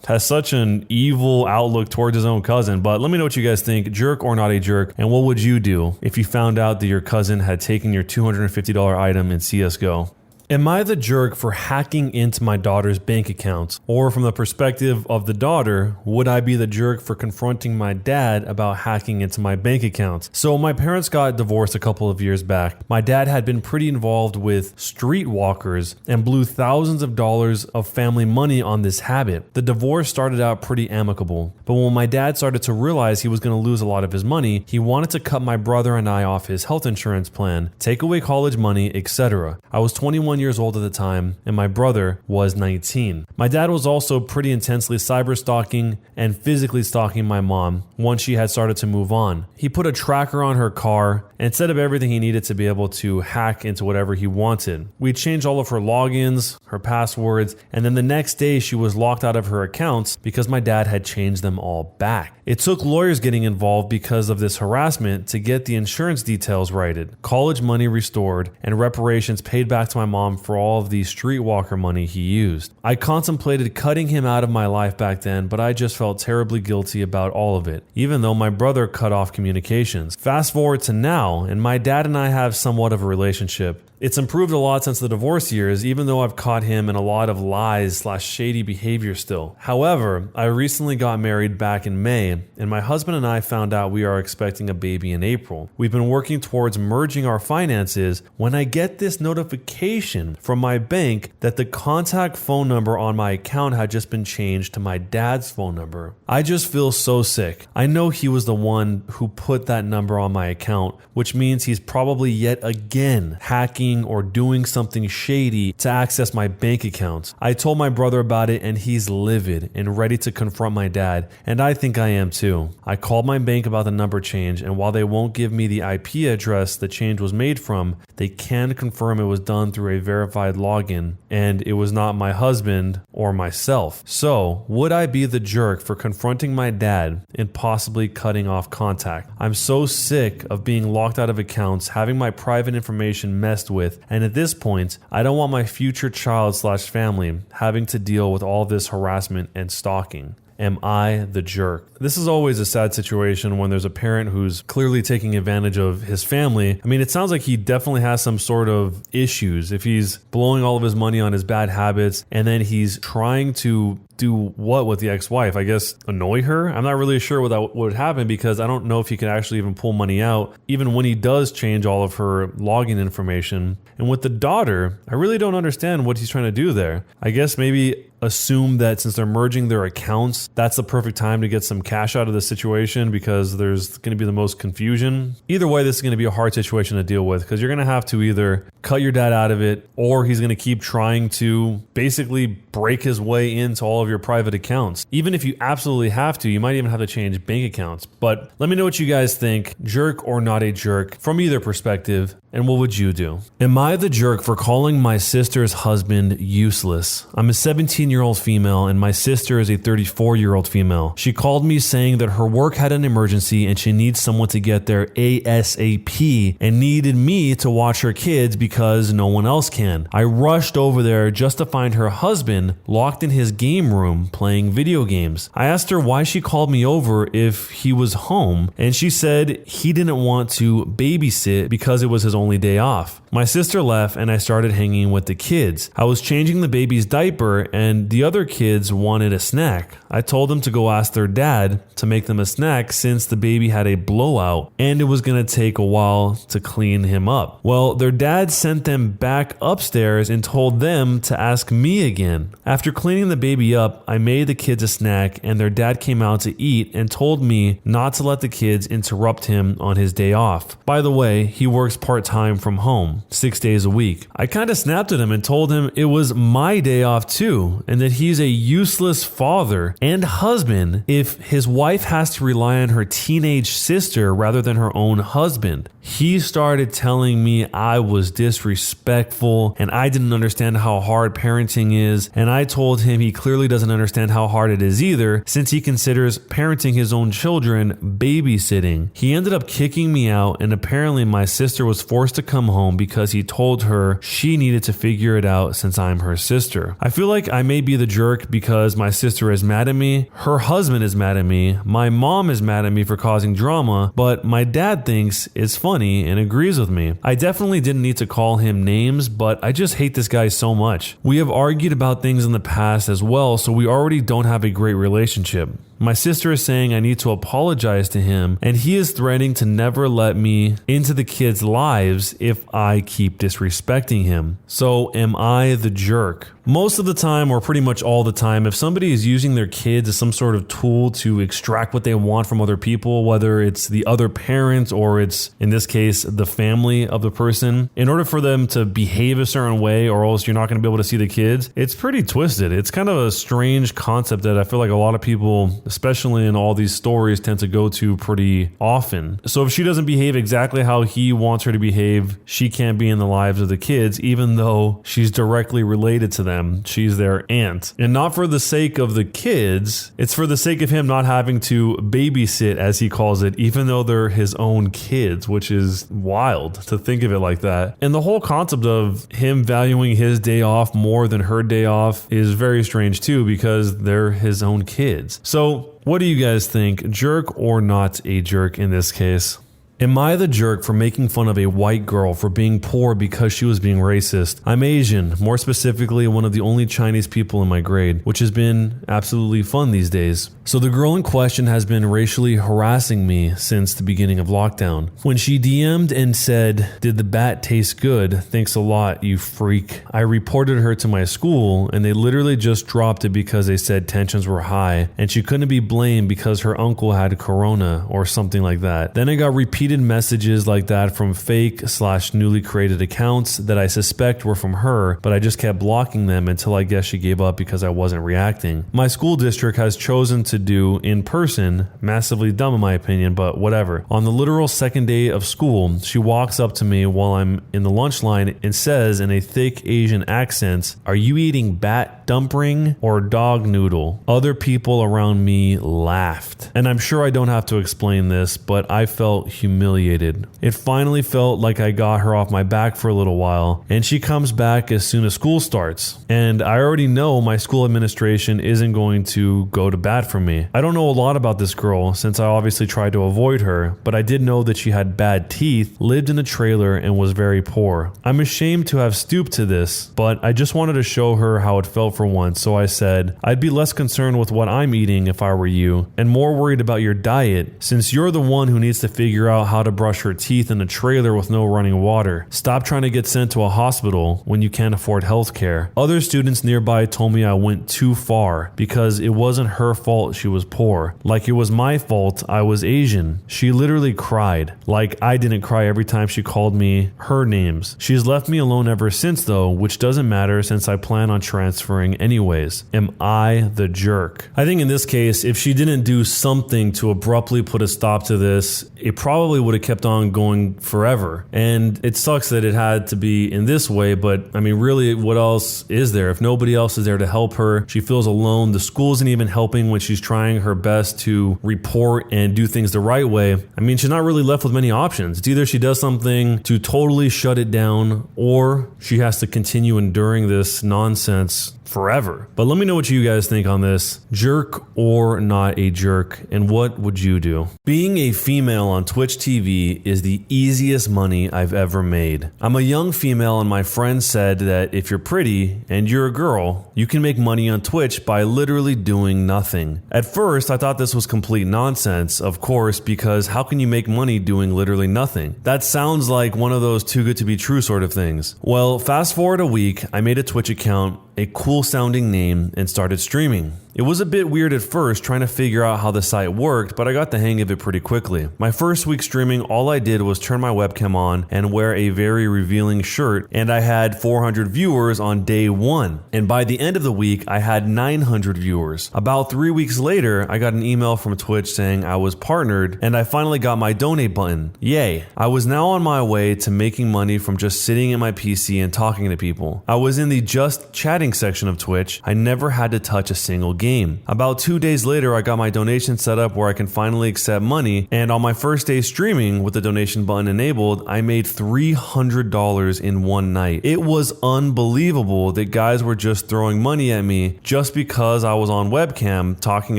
has such an evil outlook towards his own cousin. But let me know what you guys think, jerk or not a jerk, and what would you do if you found out that your cousin had taken your $250 item in CSGO? Am I the jerk for hacking into my daughter's bank accounts? Or from the perspective of the daughter, would I be the jerk for confronting my dad about hacking into my bank accounts? So my parents got divorced a couple of years back. My dad had been pretty involved with streetwalkers and blew thousands of dollars of family money on this habit. The divorce started out pretty amicable, but when my dad started to realize he was going to lose a lot of his money, he wanted to cut my brother and I off his health insurance plan, take away college money, etc. I was 21 years old at the time, and my brother was 19. My dad was also pretty intensely cyber stalking and physically stalking my mom once she had started to move on. He put a tracker on her car and set up everything he needed to be able to hack into whatever he wanted. We changed all of her logins, her passwords, and then the next day she was locked out of her accounts because my dad had changed them all back. It took lawyers getting involved because of this harassment to get the insurance details righted, college money restored, and reparations paid back to my mom for all of the streetwalker money he used. I contemplated cutting him out of my life back then, but I just felt terribly guilty about all of it, even though my brother cut off communications. Fast forward to now, and my dad and I have somewhat of a relationship. It's improved a lot since the divorce years, even though I've caught him in a lot of lies/shady behavior still. However, I recently got married back in May, and my husband and I found out we are expecting a baby in April. We've been working towards merging our finances when I get this notification from my bank that the contact phone number on my account had just been changed to my dad's phone number. I just feel so sick. I know he was the one who put that number on my account, which means he's probably yet again hacking or doing something shady to access my bank accounts. I told my brother about it and he's livid and ready to confront my dad, and I think I am too. I called my bank about the number change, and while they won't give me the IP address the change was made from, they can confirm it was done through a verified login and it was not my husband or myself. So, would I be the jerk for confronting my dad and possibly cutting off contact? I'm so sick of being locked out of accounts, having my private information messed with, and at this point, I don't want my future child/family having to deal with all this harassment and stalking. Am I the jerk? This is always a sad situation when there's a parent who's clearly taking advantage of his family. I mean, it sounds like he definitely has some sort of issues if he's blowing all of his money on his bad habits and then he's trying to do what with the ex-wife? I guess annoy her? I'm not really sure what that would happen because I don't know if he can actually even pull money out, even when he does change all of her login information. And with the daughter, I really don't understand what he's trying to do there. I guess maybe assume that since they're merging their accounts, that's the perfect time to get some cash out of the situation because there's going to be the most confusion. Either way, this is going to be a hard situation to deal with because you're going to have to either cut your dad out of it or he's going to keep trying to basically break his way into all of your private accounts. Even if you absolutely have to, you might even have to change bank accounts. But let me know what you guys think, jerk or not a jerk, from either perspective. And what would you do? Am I the jerk for calling my sister's husband useless? I'm a 17-year-old female and my sister is a 34-year-old female. She called me saying that her work had an emergency and she needs someone to get there ASAP and needed me to watch her kids because no one else can. I rushed over there just to find her husband locked in his game room playing video games. I asked her why she called me over if he was home, and she said he didn't want to babysit because it was his only day off. My sister left and I started hanging with the kids. I was changing the baby's diaper and the other kids wanted a snack. I told them to go ask their dad to make them a snack since the baby had a blowout and it was going to take a while to clean him up. Well, their dad sent them back upstairs and told them to ask me again. After cleaning the baby up, I made the kids a snack and their dad came out to eat and told me not to let the kids interrupt him on his day off. By the way, he works part-time time from home, 6 days a week. I kind of snapped at him and told him it was my day off too, and that he's a useless father and husband if his wife has to rely on her teenage sister rather than her own husband. He started telling me I was disrespectful and I didn't understand how hard parenting is, and I told him he clearly doesn't understand how hard it is either, since he considers parenting his own children babysitting. He ended up kicking me out, and apparently my sister was forced to come home because he told her she needed to figure it out since I'm her sister. I feel like I may be the jerk because my sister is mad at me, her husband is mad at me, my mom is mad at me for causing drama, but my dad thinks it's funny and agrees with me. I definitely didn't need to call him names, but I just hate this guy so much. We have argued about things in the past as well, so we already don't have a great relationship. My sister is saying I need to apologize to him, and he is threatening to never let me into the kids' lives if I keep disrespecting him. So am I the jerk? Most of the time, or pretty much all the time, if somebody is using their kids as some sort of tool to extract what they want from other people, whether it's the other parent or it's, in this case, the family of the person, in order for them to behave a certain way or else you're not going to be able to see the kids, it's pretty twisted. It's kind of a strange concept that I feel like a lot of people, especially in all these stories, tend to go to pretty often. So if she doesn't behave exactly how he wants her to behave, she can't be in the lives of the kids, even though she's directly related to them. She's their aunt. And not for the sake of the kids, it's for the sake of him not having to babysit, as he calls it, even though they're his own kids, which is wild to think of it like that. And the whole concept of him valuing his day off more than her day off is very strange too, because they're his own kids. So what do you guys think? Jerk or not a jerk in this case? Am I the jerk for making fun of a white girl for being poor because she was being racist? I'm Asian, more specifically one of the only Chinese people in my grade, which has been absolutely fun these days. So the girl in question has been racially harassing me since the beginning of lockdown. When she DM'd and said, "Did the bat taste good? Thanks a lot, you freak," I reported her to my school, and they literally just dropped it because they said tensions were high and she couldn't be blamed because her uncle had corona or something like that. Then I got repeated messages like that from fake/newly created accounts that I suspect were from her, but I just kept blocking them until I guess she gave up because I wasn't reacting. My school district has chosen to do in person, massively dumb in my opinion, but whatever. On the literal second day of school, she walks up to me while I'm in the lunch line and says in a thick Asian accent, "Are you eating bat dumpling or dog noodle?" Other people around me laughed. And I'm sure I don't have to explain this, but I felt humiliated. It finally felt like I got her off my back for a little while, and she comes back as soon as school starts. And I already know my school administration isn't going to go to bat for me. I don't know a lot about this girl since I obviously tried to avoid her, but I did know that she had bad teeth, lived in a trailer, and was very poor. I'm ashamed to have stooped to this, but I just wanted to show her how it felt for once, so I said, "I'd be less concerned with what I'm eating if I were you, and more worried about your diet, since you're the one who needs to figure out how to brush her teeth in a trailer with no running water. Stop trying to get sent to a hospital when you can't afford health care." Other students nearby told me I went too far because it wasn't her fault she was poor. Like it was my fault I was Asian. She literally cried. Like I didn't cry every time she called me her names. She's left me alone ever since though, which doesn't matter since I plan on transferring anyways. Am I the jerk? I think in this case, if she didn't do something to abruptly put a stop to this, it probably would have kept on going forever. And it sucks that it had to be in this way, but I mean, really, what else is there? If nobody else is there to help her, she feels alone. The school isn't even helping when she's trying her best to report and do things the right way. I mean, she's not really left with many options. It's either she does something to totally shut it down, or she has to continue enduring this nonsense forever. But let me know what you guys think on this. Jerk or not a jerk, and what would you do? Being a female on Twitch TV is the easiest money I've ever made. I'm a young female, and my friend said that if you're pretty and you're a girl, you can make money on Twitch by literally doing nothing. At first, I thought this was complete nonsense, of course, because how can you make money doing literally nothing? That sounds like one of those too good to be true sort of things. Well, fast forward a week, I made a Twitch account, a cool sounding name, and started streaming. It was a bit weird at first trying to figure out how the site worked, but I got the hang of it pretty quickly. My first week streaming, all I did was turn my webcam on and wear a very revealing shirt, and I had 400 viewers on day 1. And by the end of the week, I had 900 viewers. About 3 weeks later, I got an email from Twitch saying I was partnered, and I finally got my donate button. Yay. I was now on my way to making money from just sitting at my PC and talking to people. I was in the just chatting section of Twitch. I never had to touch a single game. About 2 days later, I got my donation set up where I can finally accept money, and on my first day streaming with the donation button enabled, I made $300 in one night. It was unbelievable that guys were just throwing money at me just because I was on webcam talking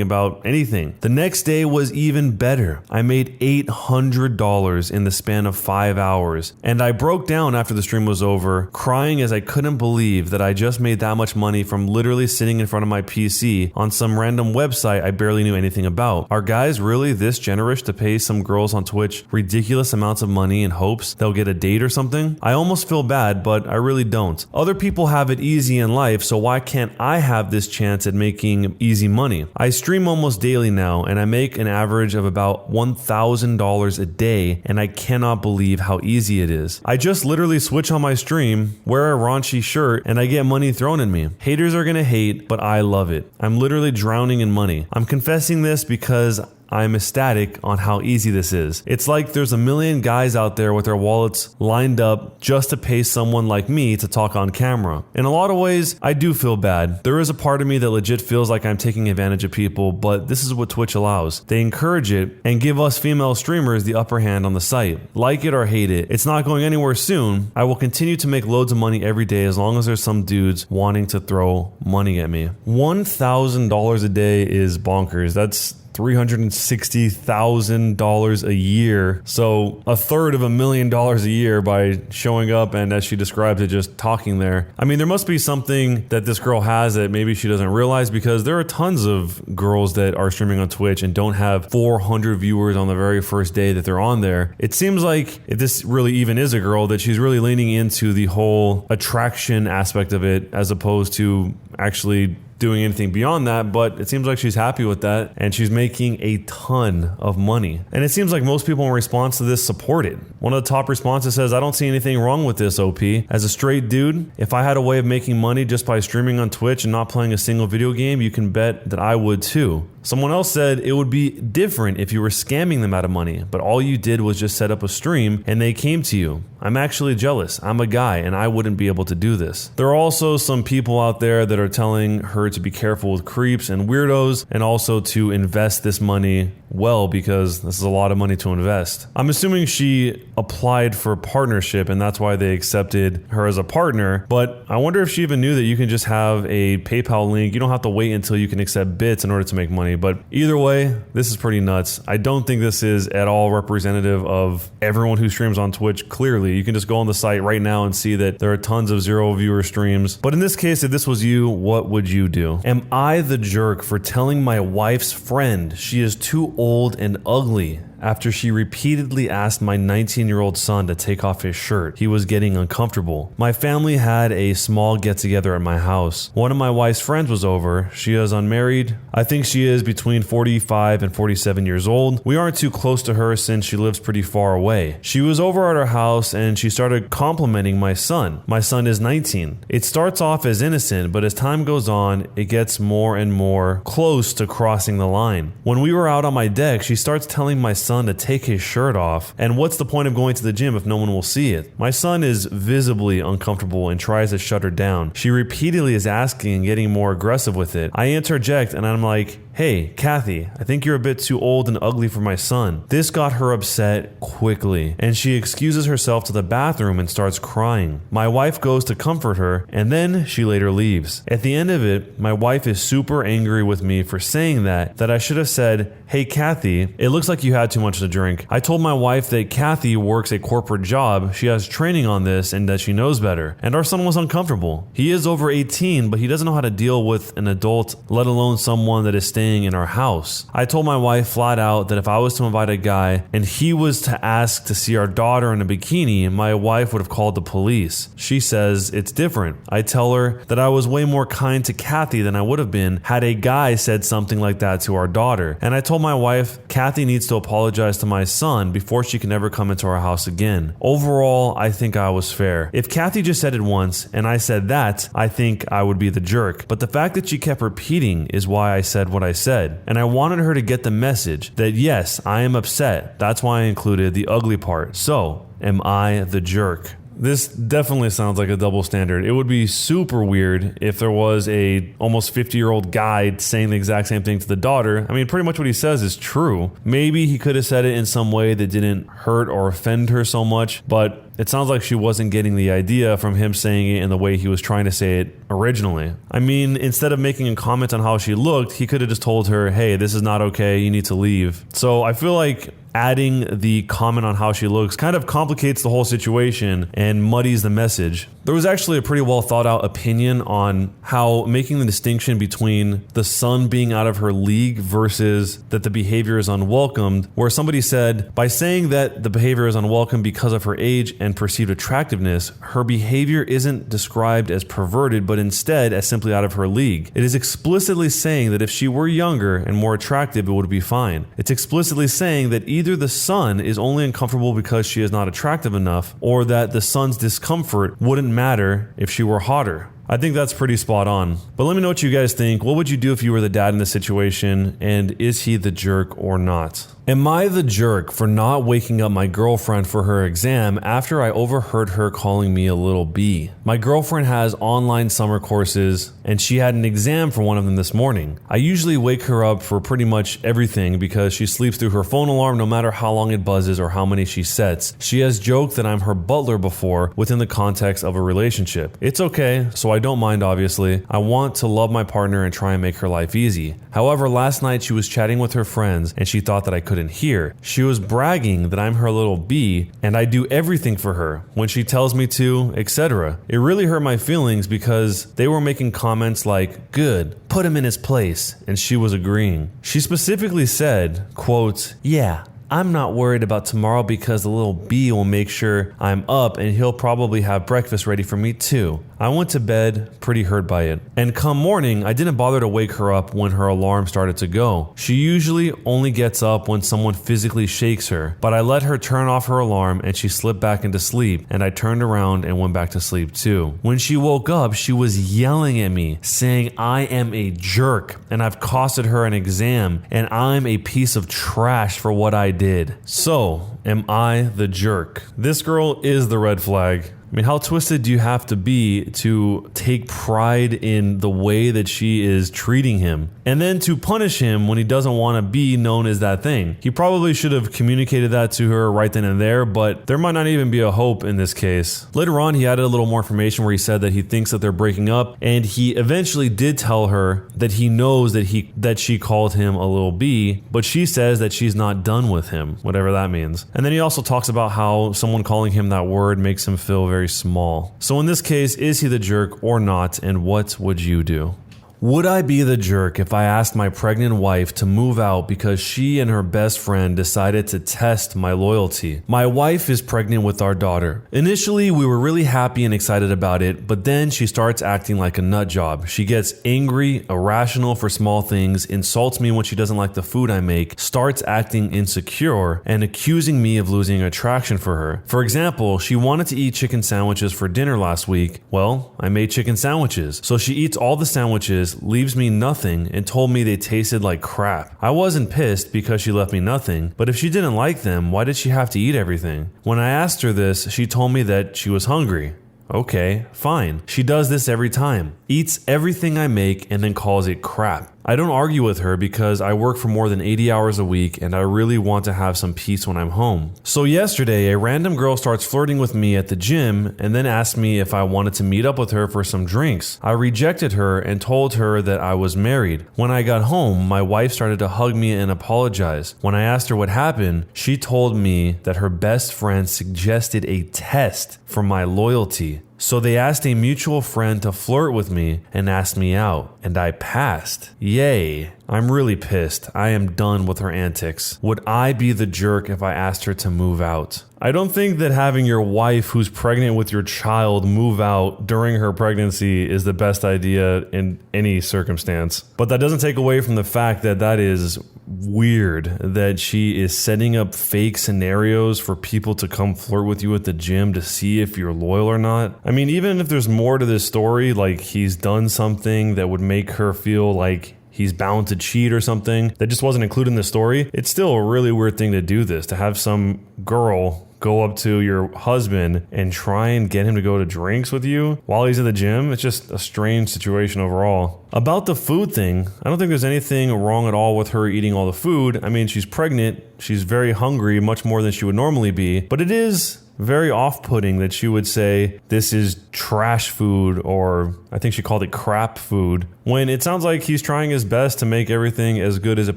about anything. The next day was even better. I made $800 in the span of 5 hours, and I broke down after the stream was over, crying as I couldn't believe that I just made that much money from literally sitting in front of my PC on some random website I barely knew anything about. Are guys really this generous to pay some girls on Twitch ridiculous amounts of money in hopes they'll get a date or something? I almost feel bad, but I really don't. Other people have it easy in life, so why can't I have this chance at making easy money? I stream almost daily now, and I make an average of about $1,000 a day, and I cannot believe how easy it is. I just literally switch on my stream, wear a raunchy shirt, and I get money thrown at me. Haters are gonna hate, but I love it. I'm literally drowning in money. I'm confessing this because I'm ecstatic on how easy this is. It's like there's a million guys out there with their wallets lined up just to pay someone like me to talk on camera. In a lot of ways, I do feel bad. There is a part of me that legit feels like I'm taking advantage of people, but this is what Twitch allows. They encourage it and give us female streamers the upper hand on the site. Like it or hate it, it's not going anywhere soon. I will continue to make loads of money every day as long as there's some dudes wanting to throw money at me. $1,000 a day is bonkers. That's $360,000 a year. So a third of $1,000,000 a year by showing up and, as she described it, just talking there. I mean, there must be something that this girl has that maybe she doesn't realize, because there are tons of girls that are streaming on Twitch and don't have 400 viewers on the very first day that they're on there. It seems like, if this really even is a girl, that she's really leaning into the whole attraction aspect of it as opposed to actually doing anything beyond that, but it seems like she's happy with that, and she's making a ton of money. And it seems like most people in response to this support it. One of the top responses says, "I don't see anything wrong with this, OP. As a straight dude, if I had a way of making money just by streaming on Twitch and not playing a single video game, you can bet that I would too." Someone else said it would be different if you were scamming them out of money, but all you did was just set up a stream and they came to you. I'm actually jealous. I'm a guy and I wouldn't be able to do this. There are also some people out there that are telling her to be careful with creeps and weirdos, and also to invest this money well, because this is a lot of money to invest. I'm assuming she applied for a partnership and that's why they accepted her as a partner, but I wonder if she even knew that you can just have a PayPal link. You don't have to wait until you can accept bits in order to make money. But either way, this is pretty nuts. I don't think this is at all representative of everyone who streams on Twitch. Clearly, you can just go on the site right now and see that there are tons of 0 viewer streams. But in this case, if this was you, what would you do? Am I the jerk for telling my wife's friend she is too old and ugly after she repeatedly asked my 19-year-old son to take off his shirt? He was getting uncomfortable. My family had a small get-together at my house. One of my wife's friends was over. She is unmarried. I think she is between 45 and 47 years old. We aren't too close to her since she lives pretty far away. She was over at our house and she started complimenting my son. My son is 19. It starts off as innocent, but as time goes on, it gets more and more close to crossing the line. When we were out on my deck, she starts telling my son to take his shirt off. And what's the point of going to the gym if no one will see it? My son is visibly uncomfortable and tries to shut her down. She repeatedly is asking and getting more aggressive with it. I interject and I'm like, "Hey, Kathy, I think you're a bit too old and ugly for my son." This got her upset quickly, and she excuses herself to the bathroom and starts crying. My wife goes to comfort her, and then she later leaves. At the end of it, my wife is super angry with me for saying that I should have said, "Hey, Kathy, it looks like you had too much to drink." I told my wife that Kathy works a corporate job, she has training on this, and that she knows better. And our son was uncomfortable. He is over 18, but he doesn't know how to deal with an adult, let alone someone that is staying staying in our house. I told my wife flat out that if I was to invite a guy and he was to ask to see our daughter in a bikini, my wife would have called the police. She says it's different. I tell her that I was way more kind to Kathy than I would have been had a guy said something like that to our daughter. And I told my wife Kathy needs to apologize to my son before she can ever come into our house again. Overall, I think I was fair. If Kathy just said it once and I said that, I think I would be the jerk. But the fact that she kept repeating is why I said what I said. And I wanted her to get the message that yes, I am upset. That's why I included the ugly part. So, am I the jerk? This definitely sounds like a double standard. It would be super weird if there was a almost 50-year-old guy saying the exact same thing to the daughter. I mean, pretty much what he says is true. Maybe he could have said it in some way that didn't hurt or offend her so much, but it sounds like she wasn't getting the idea from him saying it in the way he was trying to say it originally. I mean, instead of making a comment on how she looked, he could have just told her, hey, this is not okay, you need to leave. So I feel like adding the comment on how she looks kind of complicates the whole situation and muddies the message. There was actually a pretty well thought out opinion on how making the distinction between the son being out of her league versus that the behavior is unwelcomed, where somebody said, by saying that the behavior is unwelcome because of her age and perceived attractiveness, her behavior isn't described as perverted, but instead as simply out of her league. It is explicitly saying that if she were younger and more attractive, it would be fine. It's explicitly saying that either the son is only uncomfortable because she is not attractive enough, or that the son's discomfort wouldn't matter if she were hotter. I think that's pretty spot on. But let me know what you guys think. What would you do if you were the dad in this situation? And is he the jerk or not? Am I the jerk for not waking up my girlfriend for her exam after I overheard her calling me a little bee? My girlfriend has online summer courses and she had an exam for one of them this morning. I usually wake her up for pretty much everything because she sleeps through her phone alarm no matter how long it buzzes or how many she sets. She has joked that I'm her butler before within the context of a relationship. It's okay, so I don't mind obviously. I want to love my partner and try and make her life easy. However, last night she was chatting with her friends and she thought that I couldn't hear. She was bragging that I'm her little bee and I do everything for her when she tells me to, etc. It really hurt my feelings because they were making comments like, good, put him in his place, and she was agreeing. She specifically said, quote, yeah, I'm not worried about tomorrow because the little bee will make sure I'm up and he'll probably have breakfast ready for me too. I went to bed pretty hurt by it. And come morning, I didn't bother to wake her up when her alarm started to go. She usually only gets up when someone physically shakes her, but I let her turn off her alarm and she slipped back into sleep, and I turned around and went back to sleep too. When she woke up, she was yelling at me, saying I am a jerk and I've costed her an exam and I'm a piece of trash for what I did. So, am I the jerk? This girl is the red flag. I mean, how twisted do you have to be to take pride in the way that she is treating him and then to punish him when he doesn't want to be known as that thing? He probably should have communicated that to her right then and there, but there might not even be a hope in this case. Later on, he added a little more information where he said that he thinks that they're breaking up, and he eventually did tell her that he knows that she called him a little bee, but she says that she's not done with him, whatever that means. And then he also talks about how someone calling him that word makes him feel very small. So in this case, is he the jerk or not, and what would you do? Would I be the jerk if I asked my pregnant wife to move out because she and her best friend decided to test my loyalty? My wife is pregnant with our daughter. Initially, we were really happy and excited about it, but then she starts acting like a nut job. She gets angry, irrational for small things, insults me when she doesn't like the food I make, starts acting insecure, and accusing me of losing attraction for her. For example, she wanted to eat chicken sandwiches for dinner last week. Well, I made chicken sandwiches. So she eats all the sandwiches, leaves me nothing, and told me they tasted like crap. I wasn't pissed because she left me nothing, but if she didn't like them, why did she have to eat everything? When I asked her this, she told me that she was hungry. Okay, fine. She does this every time. Eats everything I make and then calls it crap. I don't argue with her because I work for more than 80 hours a week and I really want to have some peace when I'm home. So yesterday, a random girl starts flirting with me at the gym and then asked me if I wanted to meet up with her for some drinks. I rejected her and told her that I was married. When I got home, my wife started to hug me and apologize. When I asked her what happened, she told me that her best friend suggested a test for my loyalty. So they asked a mutual friend to flirt with me and asked me out, and I passed. Yay. I'm really pissed. I am done with her antics. Would I be the jerk if I asked her to move out? I don't think that having your wife who's pregnant with your child move out during her pregnancy is the best idea in any circumstance. But that doesn't take away from the fact that that is weird that she is setting up fake scenarios for people to come flirt with you at the gym to see if you're loyal or not. I mean, even if there's more to this story, like he's done something that would make her feel like he's bound to cheat or something that just wasn't included in the story, it's still a really weird thing to do this, to have some girl go up to your husband and try and get him to go to drinks with you while he's at the gym. It's just a strange situation overall. About the food thing, I don't think there's anything wrong at all with her eating all the food. I mean, she's pregnant, she's very hungry, much more than she would normally be, but it is very off-putting that she would say this is trash food, or I think she called it crap food, when it sounds like he's trying his best to make everything as good as it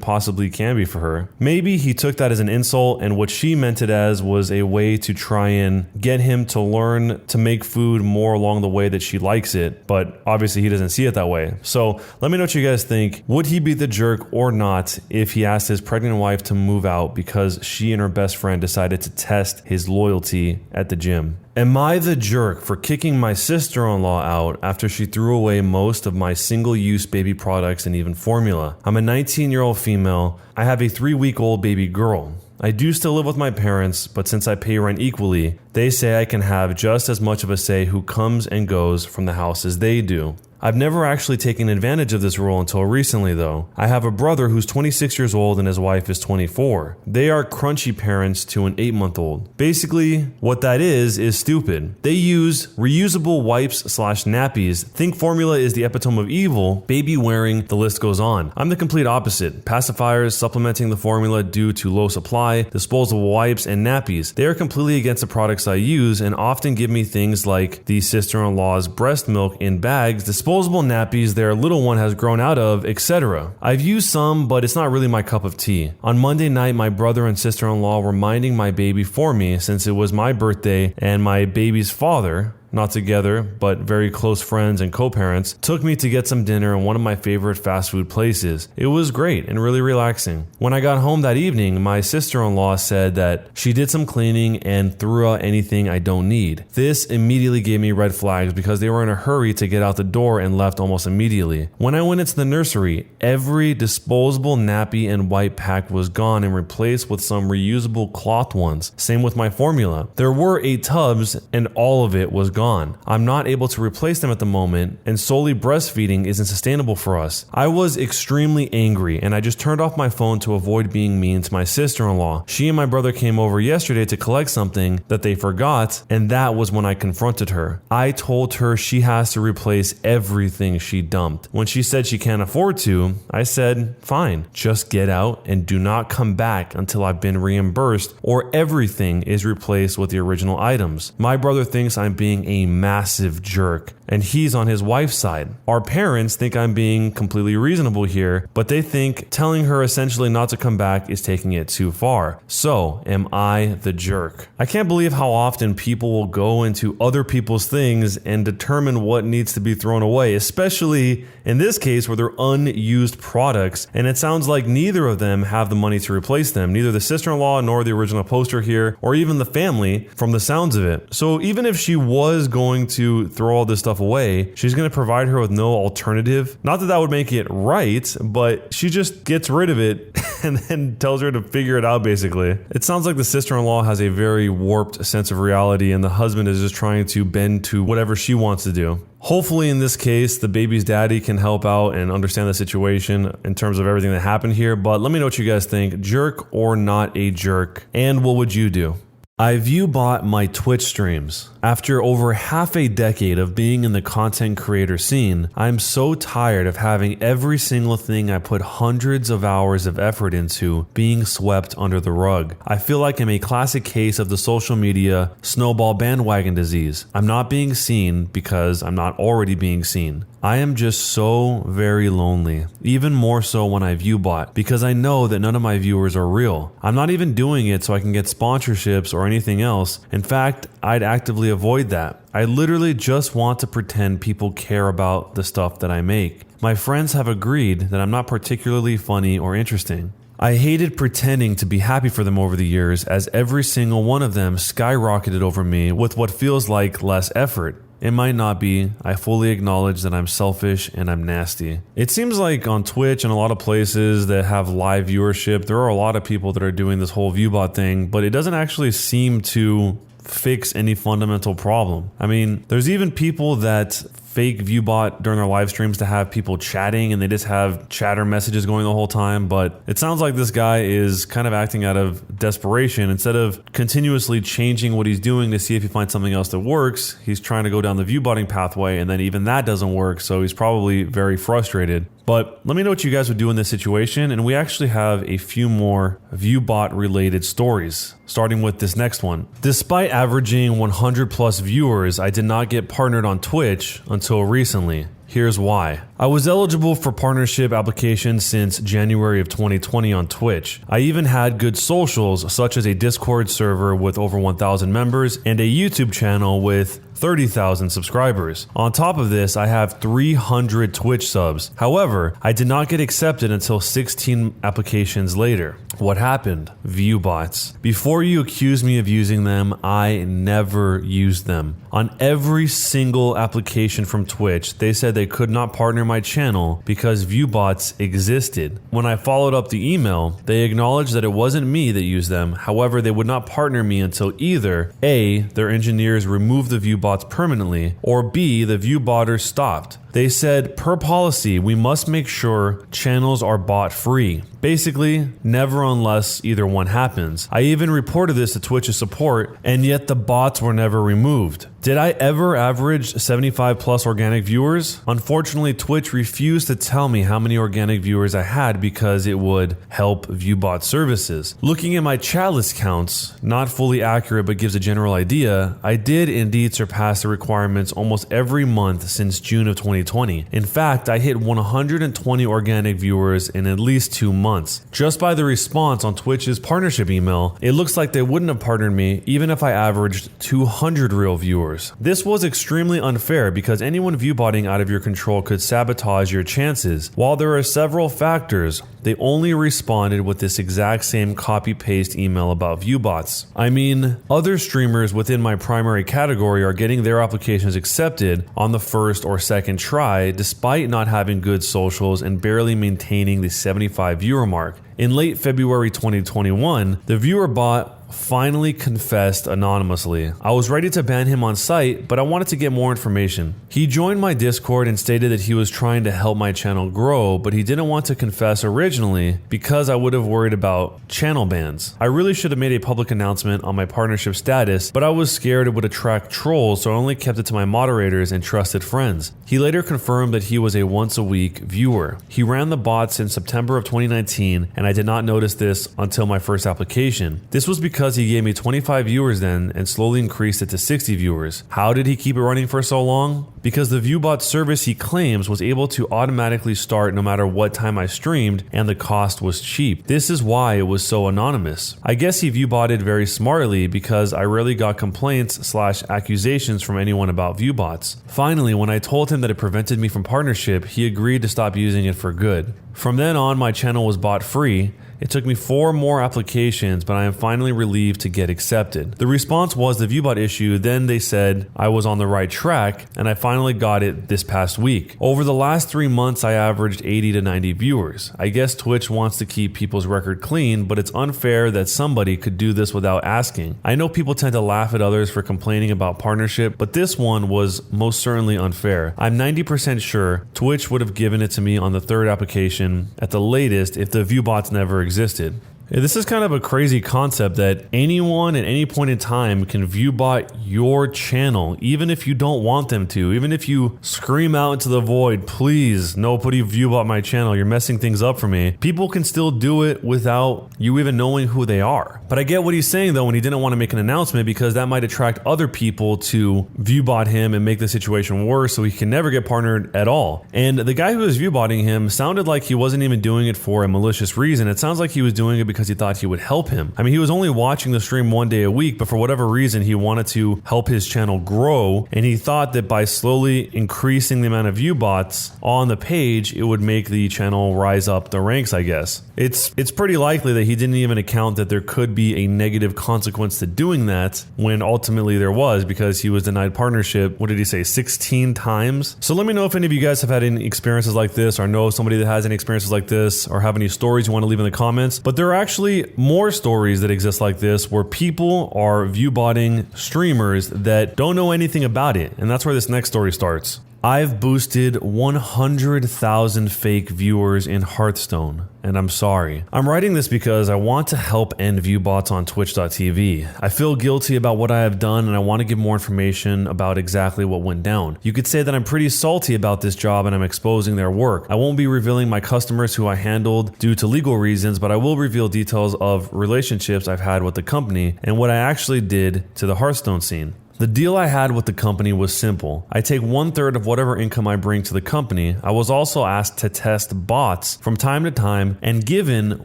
possibly can be for her. Maybe he took that as an insult, and what she meant it as was a way to try and get him to learn to make food more along the way that she likes it, but obviously he doesn't see it that way. So let me know what you guys think. Would he be the jerk or not if he asked his pregnant wife to move out because she and her best friend decided to test his loyalty at the gym? Am I the jerk for kicking my sister-in-law out after she threw away most of my single-use baby products and even formula? I'm a 19-year-old female. I have a 3-week-old baby girl. I do still live with my parents, but since I pay rent equally, they say I can have just as much of a say who comes and goes from the house as they do. I've never actually taken advantage of this rule until recently, though. I have a brother who's 26 years old and his wife is 24. They are crunchy parents to an 8-month-old. Basically, what that is stupid. They use reusable wipes/nappies. Think formula is the epitome of evil, baby wearing, the list goes on. I'm the complete opposite. Pacifiers, supplementing the formula due to low supply, disposable wipes, and nappies. They are completely against the products I use and often give me things like the sister-in-law's breast milk in bags, disposable nappies their little one has grown out of, etc. I've used some, but it's not really my cup of tea. On Monday night, my brother and sister-in-law were minding my baby for me since it was my birthday, and my baby's father, not together, but very close friends and co-parents, took me to get some dinner in one of my favorite fast food places. It was great and really relaxing. When I got home that evening, my sister-in-law said that she did some cleaning and threw out anything I don't need. This immediately gave me red flags because they were in a hurry to get out the door and left almost immediately. When I went into the nursery, every disposable nappy and wipe pack was gone and replaced with some reusable cloth ones. Same with my formula. There were 8 tubs and all of it was gone. I'm not able to replace them at the moment, and solely breastfeeding isn't sustainable for us. I was extremely angry, and I just turned off my phone to avoid being mean to my sister-in-law. She and my brother came over yesterday to collect something that they forgot, and that was when I confronted her. I told her she has to replace everything she dumped. When she said she can't afford to, I said, fine, just get out and do not come back until I've been reimbursed or everything is replaced with the original items. My brother thinks I'm being a massive jerk, and he's on his wife's side. Our parents think I'm being completely reasonable here, but they think telling her essentially not to come back is taking it too far. So, am I the jerk? I can't believe how often people will go into other people's things and determine what needs to be thrown away, especially in this case where they're unused products, and it sounds like neither of them have the money to replace them, neither the sister-in-law nor the original poster here, or even the family from the sounds of it. So even if she was going to throw all this stuff away, she's going to provide her with no alternative. Not that that would make it right, but she just gets rid of it and then tells her to figure it out, basically. It sounds like the sister-in-law has a very warped sense of reality, and the husband is just trying to bend to whatever she wants to do. Hopefully in this case, the baby's daddy can help out and understand the situation in terms of everything that happened here, but let me know what you guys think. Jerk or not a jerk? And what would you do? I view bought my Twitch streams. After over half a decade of being in the content creator scene, I'm so tired of having every single thing I put hundreds of hours of effort into being swept under the rug. I feel like I'm a classic case of the social media snowball bandwagon disease. I'm not being seen because I'm not already being seen. I am just so very lonely, even more so when I view bot, because I know that none of my viewers are real. I'm not even doing it so I can get sponsorships or anything else. In fact, I'd actively avoid that. I literally just want to pretend people care about the stuff that I make. My friends have agreed that I'm not particularly funny or interesting. I hated pretending to be happy for them over the years, as every single one of them skyrocketed over me with what feels like less effort. It might not be. I fully acknowledge that I'm selfish and I'm nasty. It seems like on Twitch and a lot of places that have live viewership, there are a lot of people that are doing this whole viewbot thing, but it doesn't actually seem to fix any fundamental problem. I mean, there's even people that fake viewbot during their live streams to have people chatting, and they just have chatter messages going the whole time. But it sounds like this guy is kind of acting out of desperation. Instead of continuously changing what he's doing to see if he finds something else that works, he's trying to go down the viewbotting pathway, and then even that doesn't work. So he's probably very frustrated. But let me know what you guys would do in this situation, and we actually have a few more viewbot related stories, starting with this next one. Despite averaging 100 plus viewers, I did not get partnered on Twitch until recently. Here's why. I was eligible for partnership applications since January of 2020 on Twitch. I even had good socials, such as a Discord server with over 1,000 members and a YouTube channel with 30,000 subscribers. On top of this, I have 300 Twitch subs. However, I did not get accepted until 16 applications later. What happened? Viewbots. Before you accuse me of using them, I never used them. On every single application from Twitch, they said they could not partner my channel because viewbots existed. When I followed up the email, they acknowledged that it wasn't me that used them. However, they would not partner me until either A, their engineers removed the viewbots permanently, or B, the viewbotters stopped. They said, per policy, we must make sure channels are bot free. Basically, never unless either one happens. I even reported this to Twitch's support, and yet the bots were never removed. Did I ever average 75 plus organic viewers? Unfortunately, Twitch refused to tell me how many organic viewers I had because it would help viewbot services. Looking at my chat list counts, not fully accurate but gives a general idea, I did indeed surpass the requirements almost every month since June of 2020. In fact, I hit 120 organic viewers in at least 2 months. Just by the response on Twitch's partnership email, it looks like they wouldn't have partnered me even if I averaged 200 real viewers. This was extremely unfair because anyone viewbotting out of your control could sabotage your chances. While there are several factors, they only responded with this exact same copy-paste email about viewbots. I mean, other streamers within my primary category are getting their applications accepted on the first or second try despite not having good socials and barely maintaining the 75 viewer mark. In late February 2021, the viewer bot finally confessed anonymously. I was ready to ban him on site, but I wanted to get more information. He joined my Discord and stated that he was trying to help my channel grow, but he didn't want to confess originally because I would have worried about channel bans. I really should have made a public announcement on my partnership status, but I was scared it would attract trolls, so I only kept it to my moderators and trusted friends. He later confirmed that he was a once a week viewer. He ran the bots in September of 2019, and I did not notice this until my first application. This was because he gave me 25 viewers then and slowly increased it to 60 viewers. How did he keep it running for so long? Because the viewbot service he claims was able to automatically start no matter what time I streamed, and the cost was cheap. This is why it was so anonymous. I guess he viewbotted very smartly because I rarely got complaints/accusations from anyone about viewbots. Finally, when I told him that it prevented me from partnership, he agreed to stop using it for good. From then on, my channel was bot free. It took me 4 more applications, but I am finally relieved to get accepted. The response was the viewbot issue, then they said I was on the right track, and I finally got it this past week. Over the last 3 months, I averaged 80 to 90 viewers. I guess Twitch wants to keep people's record clean, but it's unfair that somebody could do this without asking. I know people tend to laugh at others for complaining about partnership, but this one was most certainly unfair. I'm 90% sure Twitch would have given it to me on the 3rd application at the latest if the viewbots never existed. This is kind of a crazy concept that anyone at any point in time can viewbot your channel, even if you don't want them to. Even if you scream out into the void, please, nobody viewbot my channel, you're messing things up for me. People can still do it without you even knowing who they are. But I get what he's saying though when he didn't want to make an announcement because that might attract other people to viewbot him and make the situation worse so he can never get partnered at all. And the guy who was viewbotting him sounded like he wasn't even doing it for a malicious reason. It sounds like he was doing it because because he thought he would help him. I mean, he was only watching the stream 1 day a week, but for whatever reason, he wanted to help his channel grow, and he thought that by slowly increasing the amount of view bots on the page, it would make the channel rise up the ranks, I guess. It's pretty likely that he didn't even account that there could be a negative consequence to doing that, when ultimately there was, because he was denied partnership, what did he say, 16 times? So let me know if any of you guys have had any experiences like this, or know somebody that has any experiences like this, or have any stories you want to leave in the comments. But there are actually more stories that exist like this, where people are view botting streamers that don't know anything about it. And that's where this next story starts. I've boosted 100,000 fake viewers in Hearthstone, and I'm sorry. I'm writing this because I want to help end view bots on twitch.tv. I feel guilty about what I have done, and I want to give more information about exactly what went down. You could say that I'm pretty salty about this job and I'm exposing their work. I won't be revealing my customers who I handled due to legal reasons, but I will reveal details of relationships I've had with the company and what I actually did to the Hearthstone scene. The deal I had with the company was simple. I take 1/3 of whatever income I bring to the company. I was also asked to test bots from time to time and given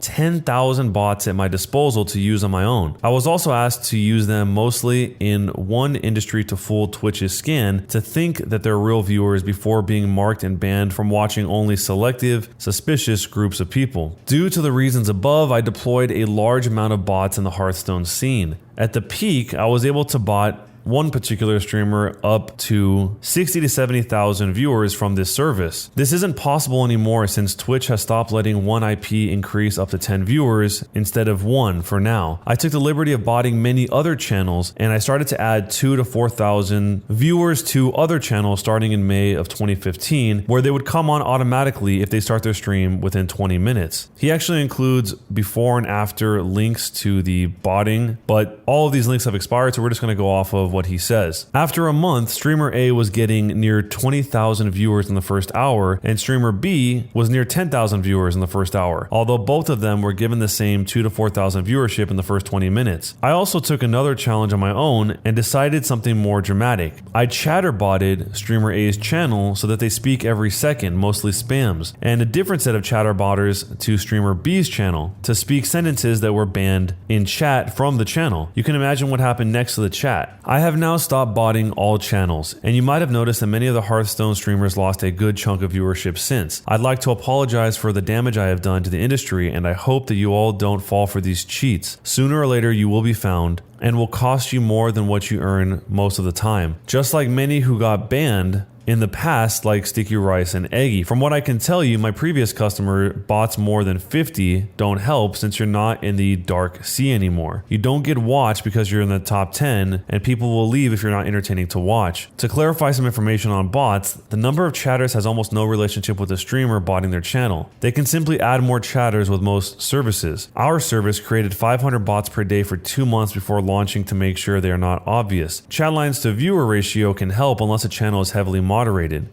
10,000 bots at my disposal to use on my own. I was also asked to use them mostly in one industry to fool Twitch's scan to think that they're real viewers before being marked and banned from watching only selective, suspicious groups of people. Due to the reasons above, I deployed a large amount of bots in the Hearthstone scene. At the peak, I was able to bot one particular streamer up to 60 to 70,000 viewers from this service. This isn't possible anymore since Twitch has stopped letting one IP increase up to 10 viewers instead of one for now. I took the liberty of botting many other channels, and I started to add 2,000 to 4,000 viewers to other channels starting in May of 2015, where they would come on automatically if they start their stream within 20 minutes. He actually includes before and after links to the botting, but all of these links have expired, so we're just going to go off of what he says. After a month, streamer A was getting near 20,000 viewers in the first hour, and streamer B was near 10,000 viewers in the first hour, although both of them were given the same 2,000 to 4,000 viewership in the first 20 minutes. I also took another challenge on my own and decided something more dramatic. I chatterbotted streamer A's channel so that they speak every second, mostly spams, and a different set of chatterbotters to streamer B's channel to speak sentences that were banned in chat from the channel. You can imagine what happened next to the chat. I have now stopped botting all channels, and you might have noticed that many of the Hearthstone streamers lost a good chunk of viewership since. I'd like to apologize for the damage I have done to the industry, and I hope that you all don't fall for these cheats. Sooner or later you will be found and will cost you more than what you earn most of the time. Just like many who got banned in the past, like Sticky Rice and Eggy. From what I can tell you, my previous customer bots more than 50 don't help since you're not in the dark sea anymore. You don't get watched because you're in the top 10, and people will leave if you're not entertaining to watch. To clarify some information on bots, the number of chatters has almost no relationship with the streamer botting their channel. They can simply add more chatters with most services. Our service created 500 bots per day for 2 months before launching to make sure they are not obvious. Chat lines to viewer ratio can help unless a channel is heavily moderated.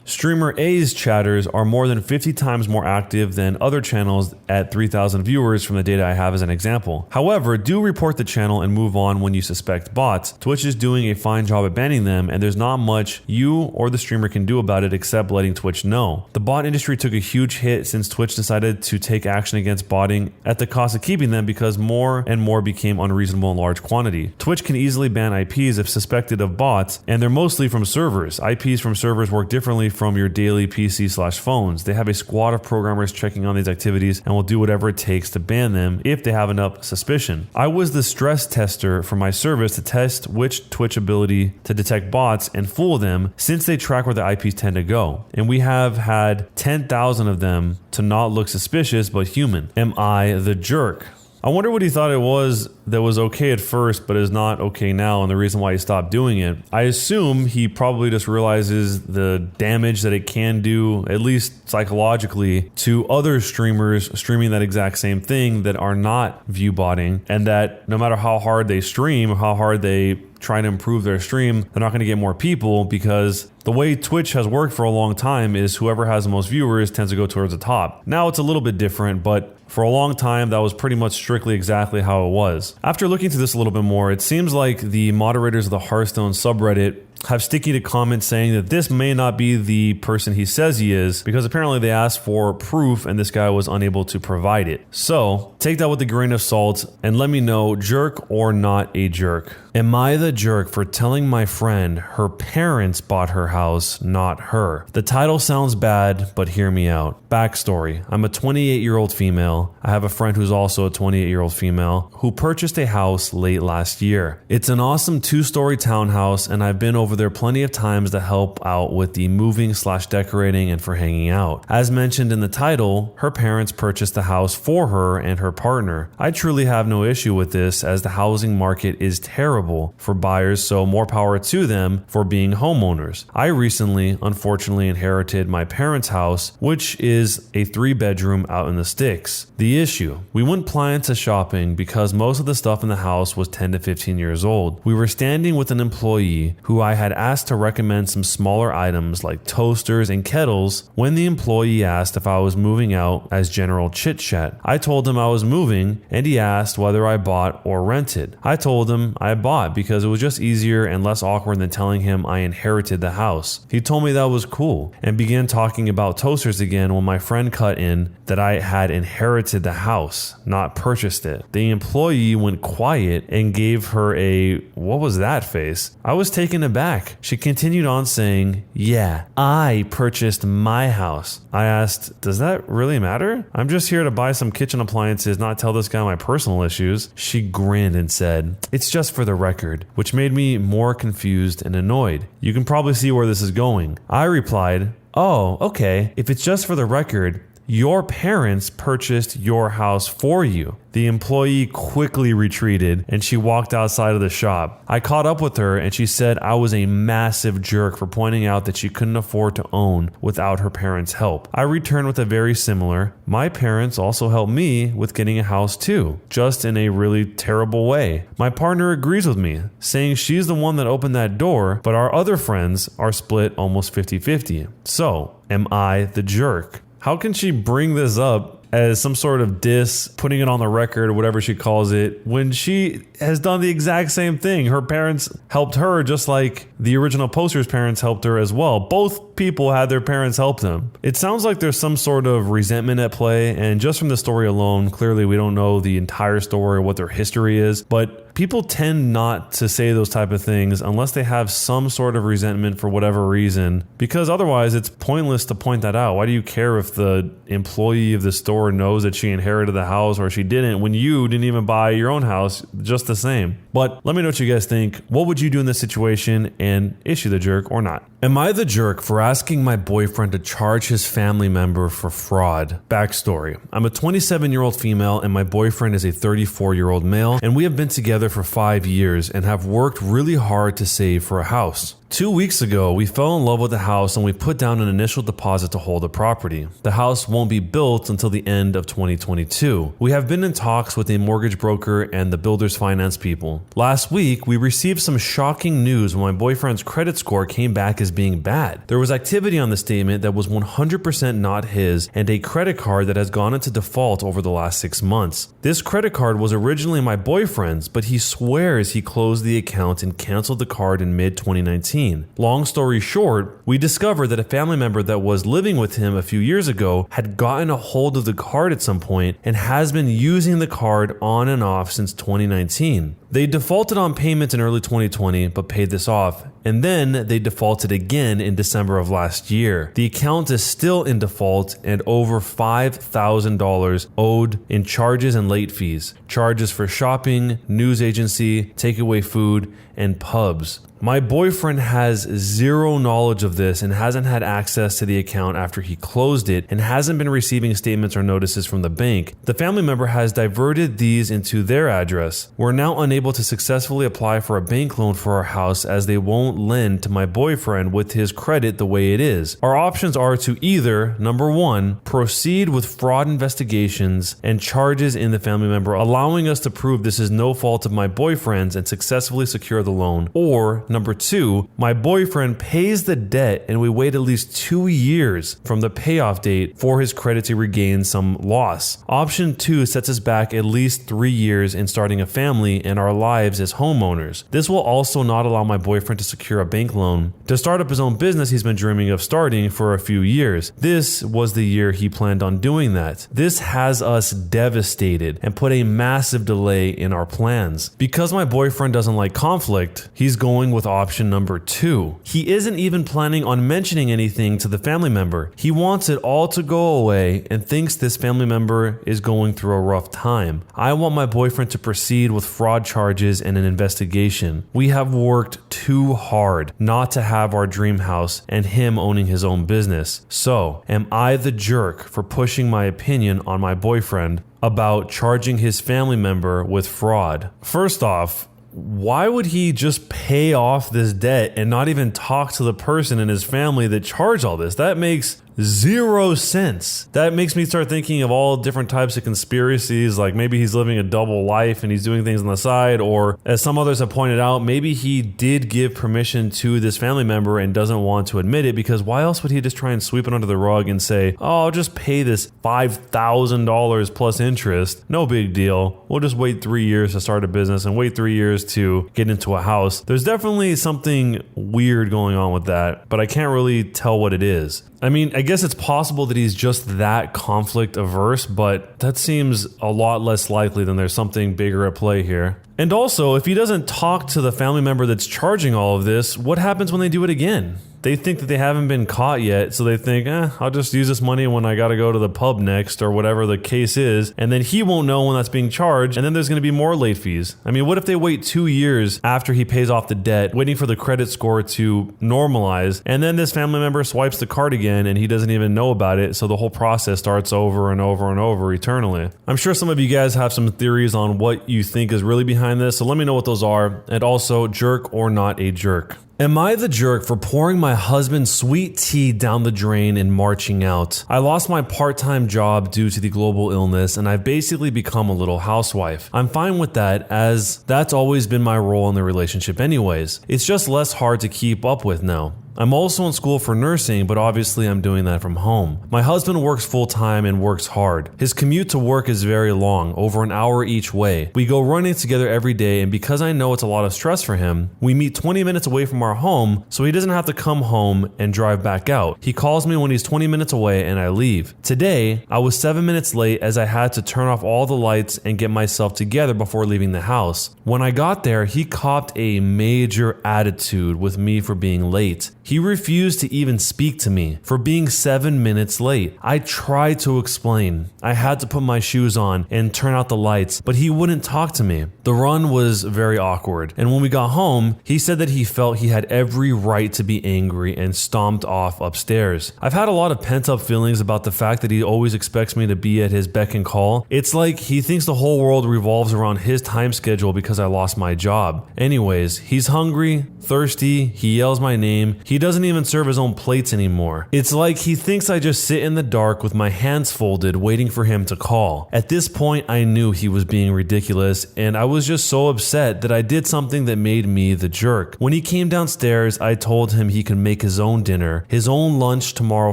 Streamer A's chatters are more than 50 times more active than other channels at 3,000 viewers from the data I have as an example. However, do report the channel and move on when you suspect bots. Twitch is doing a fine job at banning them, and there's not much you or the streamer can do about it except letting Twitch know. The bot industry took a huge hit since Twitch decided to take action against botting at the cost of keeping them because more and more became unreasonable in large quantity. Twitch can easily ban IPs if suspected of bots, and they're mostly from servers. IPs from servers work differently from your daily PC/phones. They have a squad of programmers checking on these activities and will do whatever it takes to ban them if they have enough suspicion. I was the stress tester for my service to test which Twitch ability to detect bots and fool them, since they track where the IPs tend to go. And we have had 10,000 of them to not look suspicious but human. Am I the jerk? I wonder what he thought it was that was okay at first but is not okay now, and the reason why he stopped doing it. I assume he probably just realizes the damage that it can do, at least psychologically, to other streamers streaming that exact same thing that are not view botting, and that no matter how hard they stream or how hard they try to improve their stream, they're not going to get more people, because the way Twitch has worked for a long time is whoever has the most viewers tends to go towards the top. Now it's a little bit different, but for a long time that was pretty much strictly exactly how it was. After looking through this a little bit more, it seems like the moderators of the Hearthstone subreddit have sticky to comment saying that this may not be the person he says he is, because apparently they asked for proof and this guy was unable to provide it. So take that with a grain of salt and let me know, jerk or not a jerk. Am I the jerk for telling my friend her parents bought her house, not her? The title sounds bad, but hear me out. Backstory. I'm a 28-year-old female. I have a friend who's also a 28-year-old female who purchased a house late last year. It's an awesome 2-story townhouse, and I've been over there plenty of times to help out with the moving/decorating and for hanging out. As mentioned in the title, her parents purchased the house for her and her partner. I truly have no issue with this, as the housing market is terrible for buyers, so more power to them for being homeowners. I recently, unfortunately, inherited my parents' house, which is a 3-bedroom out in the sticks. The issue: we went plan to shopping because most of the stuff in the house was 10 to 15 years old. We were standing with an employee who I had asked to recommend some smaller items like toasters and kettles when the employee asked if I was moving out as general chit-chat. I told him I was moving, and he asked whether I bought or rented. I told him I bought because it was just easier and less awkward than telling him I inherited the house. He told me that was cool and began talking about toasters again when my friend cut in that I had inherited the house, not purchased it. The employee went quiet and gave her a "what was that" face. I was taken aback. She continued on saying, "Yeah, I purchased my house." I asked, "Does that really matter? I'm just here to buy some kitchen appliances, not tell this guy my personal issues." She grinned and said, "It's just for the record," which made me more confused and annoyed. You can probably see where this is going. I replied, "Oh, okay. If it's just for the record, your parents purchased your house for you." The employee quickly retreated and she walked outside of the shop. I caught up with her and she said I was a massive jerk for pointing out that she couldn't afford to own without her parents' help. I returned with a very similar, "My parents also helped me with getting a house too, just in a really terrible way." My partner agrees with me, saying she's the one that opened that door, but our other friends are split almost 50-50. So, am I the jerk? How can she bring this up as some sort of diss, putting it on the record or whatever she calls it, when she has done the exact same thing? Her parents helped her just like the original poster's parents helped her as well. Both people had their parents help them. It sounds like there's some sort of resentment at play, and just from the story alone, clearly we don't know the entire story or what their history is, but people tend not to say those type of things unless they have some sort of resentment for whatever reason, because otherwise it's pointless to point that out. Why do you care if the employee of the store knows that she inherited the house or she didn't, when you didn't even buy your own house just the same? But let me know what you guys think. What would you do in this situation, and is she the jerk or not? Am I the jerk for asking my boyfriend to charge his family member for fraud? Backstory. I'm a 27-year-old female and my boyfriend is a 34-year-old male, and we have been together for 5 years and have worked really hard to save for a house. 2 weeks ago, we fell in love with the house and we put down an initial deposit to hold the property. The house won't be built until the end of 2022. We have been in talks with a mortgage broker and the builder's finance people. Last week, we received some shocking news when my boyfriend's credit score came back as being bad. There was activity on the statement that was 100% not his, and a credit card that has gone into default over the last 6 months. This credit card was originally my boyfriend's, but he swears he closed the account and canceled the card in mid-2019. Long story short, we discovered that a family member that was living with him a few years ago had gotten a hold of the card at some point and has been using the card on and off since 2019. They defaulted on payments in early 2020 but paid this off, and then they defaulted again in December of last year. The account is still in default and over $5,000 owed in charges and late fees. Charges for shopping, news agency, takeaway food, and pubs. My boyfriend has zero knowledge of this and hasn't had access to the account after he closed it and hasn't been receiving statements or notices from the bank. The family member has diverted these into their address. We're now unable to successfully apply for a bank loan for our house as they won't lend to my boyfriend with his credit the way it is. Our options are to either, number one, proceed with fraud investigations and charges in the family member, allowing us to prove this is no fault of my boyfriend's and successfully secure the the loan. Or number 2, my boyfriend pays the debt and we wait at least 2 years from the payoff date for his credit to regain some loss. Option 2 sets us back at least 3 years in starting a family and our lives as homeowners. This will also not allow my boyfriend to secure a bank loan to start up his own business he's been dreaming of starting for a few years. This was the year he planned on doing that. This has us devastated and put a massive delay in our plans. Because my boyfriend doesn't like conflict, he's going with option number 2. He isn't even planning on mentioning anything to the family member. He wants it all to go away and thinks this family member is going through a rough time. I want my boyfriend to proceed with fraud charges and an investigation. We have worked too hard not to have our dream house and him owning his own business. So, am I the jerk for pushing my opinion on my boyfriend about charging his family member with fraud? First off, why would he just pay off this debt and not even talk to the person in his family that charged all this? That makes 0 sense. That makes me start thinking of all different types of conspiracies, like maybe he's living a double life and he's doing things on the side, or as some others have pointed out, maybe he did give permission to this family member and doesn't want to admit it, because why else would he just try and sweep it under the rug and say, oh, I'll just pay this $5,000 plus interest, no big deal, we'll just wait 3 years to start a business and wait 3 years to get into a house. There's definitely something weird going on with that, but I can't really tell what it is. I mean, I guess it's possible that he's just that conflict averse, but that seems a lot less likely than there's something bigger at play here. And also, if he doesn't talk to the family member that's charging all of this, what happens when they do it again? They think that they haven't been caught yet, so they think, I'll just use this money when I gotta go to the pub next, or whatever the case is, and then he won't know when that's being charged, and then there's gonna be more late fees. I mean, what if they wait 2 years after he pays off the debt, waiting for the credit score to normalize, and then this family member swipes the card again, and he doesn't even know about it, so the whole process starts over and over and over eternally. I'm sure some of you guys have some theories on what you think is really behind this, so let me know what those are, and also, jerk or not a jerk. Am I the jerk for pouring my husband's sweet tea down the drain and marching out? I lost my part-time job due to the global illness, and I've basically become a little housewife. I'm fine with that, as that's always been my role in the relationship anyways. It's just less hard to keep up with now. I'm also in school for nursing, but obviously I'm doing that from home. My husband works full-time and works hard. His commute to work is very long, over an hour each way. We go running together every day, and because I know it's a lot of stress for him, we meet 20 minutes away from our home so he doesn't have to come home and drive back out. He calls me when he's 20 minutes away and I leave. Today, I was 7 minutes late as I had to turn off all the lights and get myself together before leaving the house. When I got there, he copped a major attitude with me for being late. He refused to even speak to me for being 7 minutes late. I tried to explain. I had to put my shoes on and turn out the lights, but he wouldn't talk to me. The run was very awkward, and when we got home, he said that he felt he had every right to be angry and stomped off upstairs. I've had a lot of pent-up feelings about the fact that he always expects me to be at his beck and call. It's like he thinks the whole world revolves around his time schedule because I lost my job. Anyways, he's hungry, thirsty, he yells my name, he doesn't even serve his own plates anymore. It's like he thinks I just sit in the dark with my hands folded waiting for him to call. At this point, I knew he was being ridiculous, and I was just so upset that I did something that made me the jerk. When he came downstairs, I told him he could make his own dinner, his own lunch tomorrow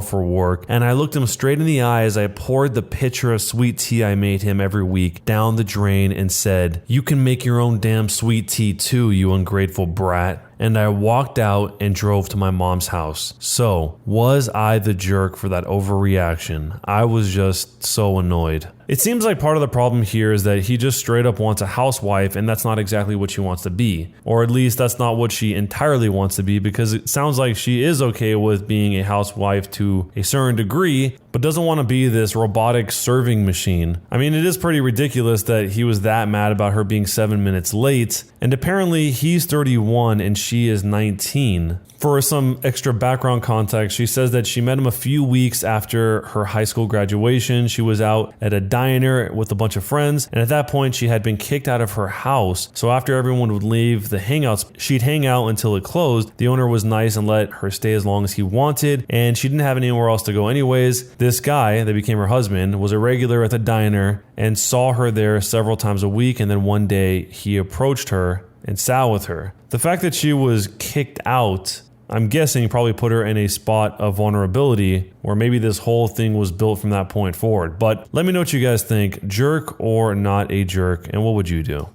for work, and I looked him straight in the eye as I poured the pitcher of sweet tea I made him every week down the drain and said, "You can make your own damn sweet tea too, you ungrateful brat." And I walked out and drove to my mom's house. So, was I the jerk for that overreaction? I was just so annoyed. It seems like part of the problem here is that he just straight up wants a housewife, and that's not exactly what she wants to be. Or at least that's not what she entirely wants to be, because it sounds like she is okay with being a housewife to a certain degree, but doesn't want to be this robotic serving machine. I mean, it is pretty ridiculous that he was that mad about her being 7 minutes late, and apparently he's 31 and she is 19. For some extra background context, she says that she met him a few weeks after her high school graduation. She was out at a diner with a bunch of friends, and at that point she had been kicked out of her house. So after everyone would leave the hangouts, she'd hang out until it closed. The owner was nice and let her stay as long as he wanted, and she didn't have anywhere else to go anyways. This guy that became her husband was a regular at the diner and saw her there several times a week, and then one day he approached her and sat with her. The fact that she was kicked out, I'm guessing, probably put her in a spot of vulnerability, or maybe this whole thing was built from that point forward. But let me know what you guys think. Jerk or not a jerk, and what would you do?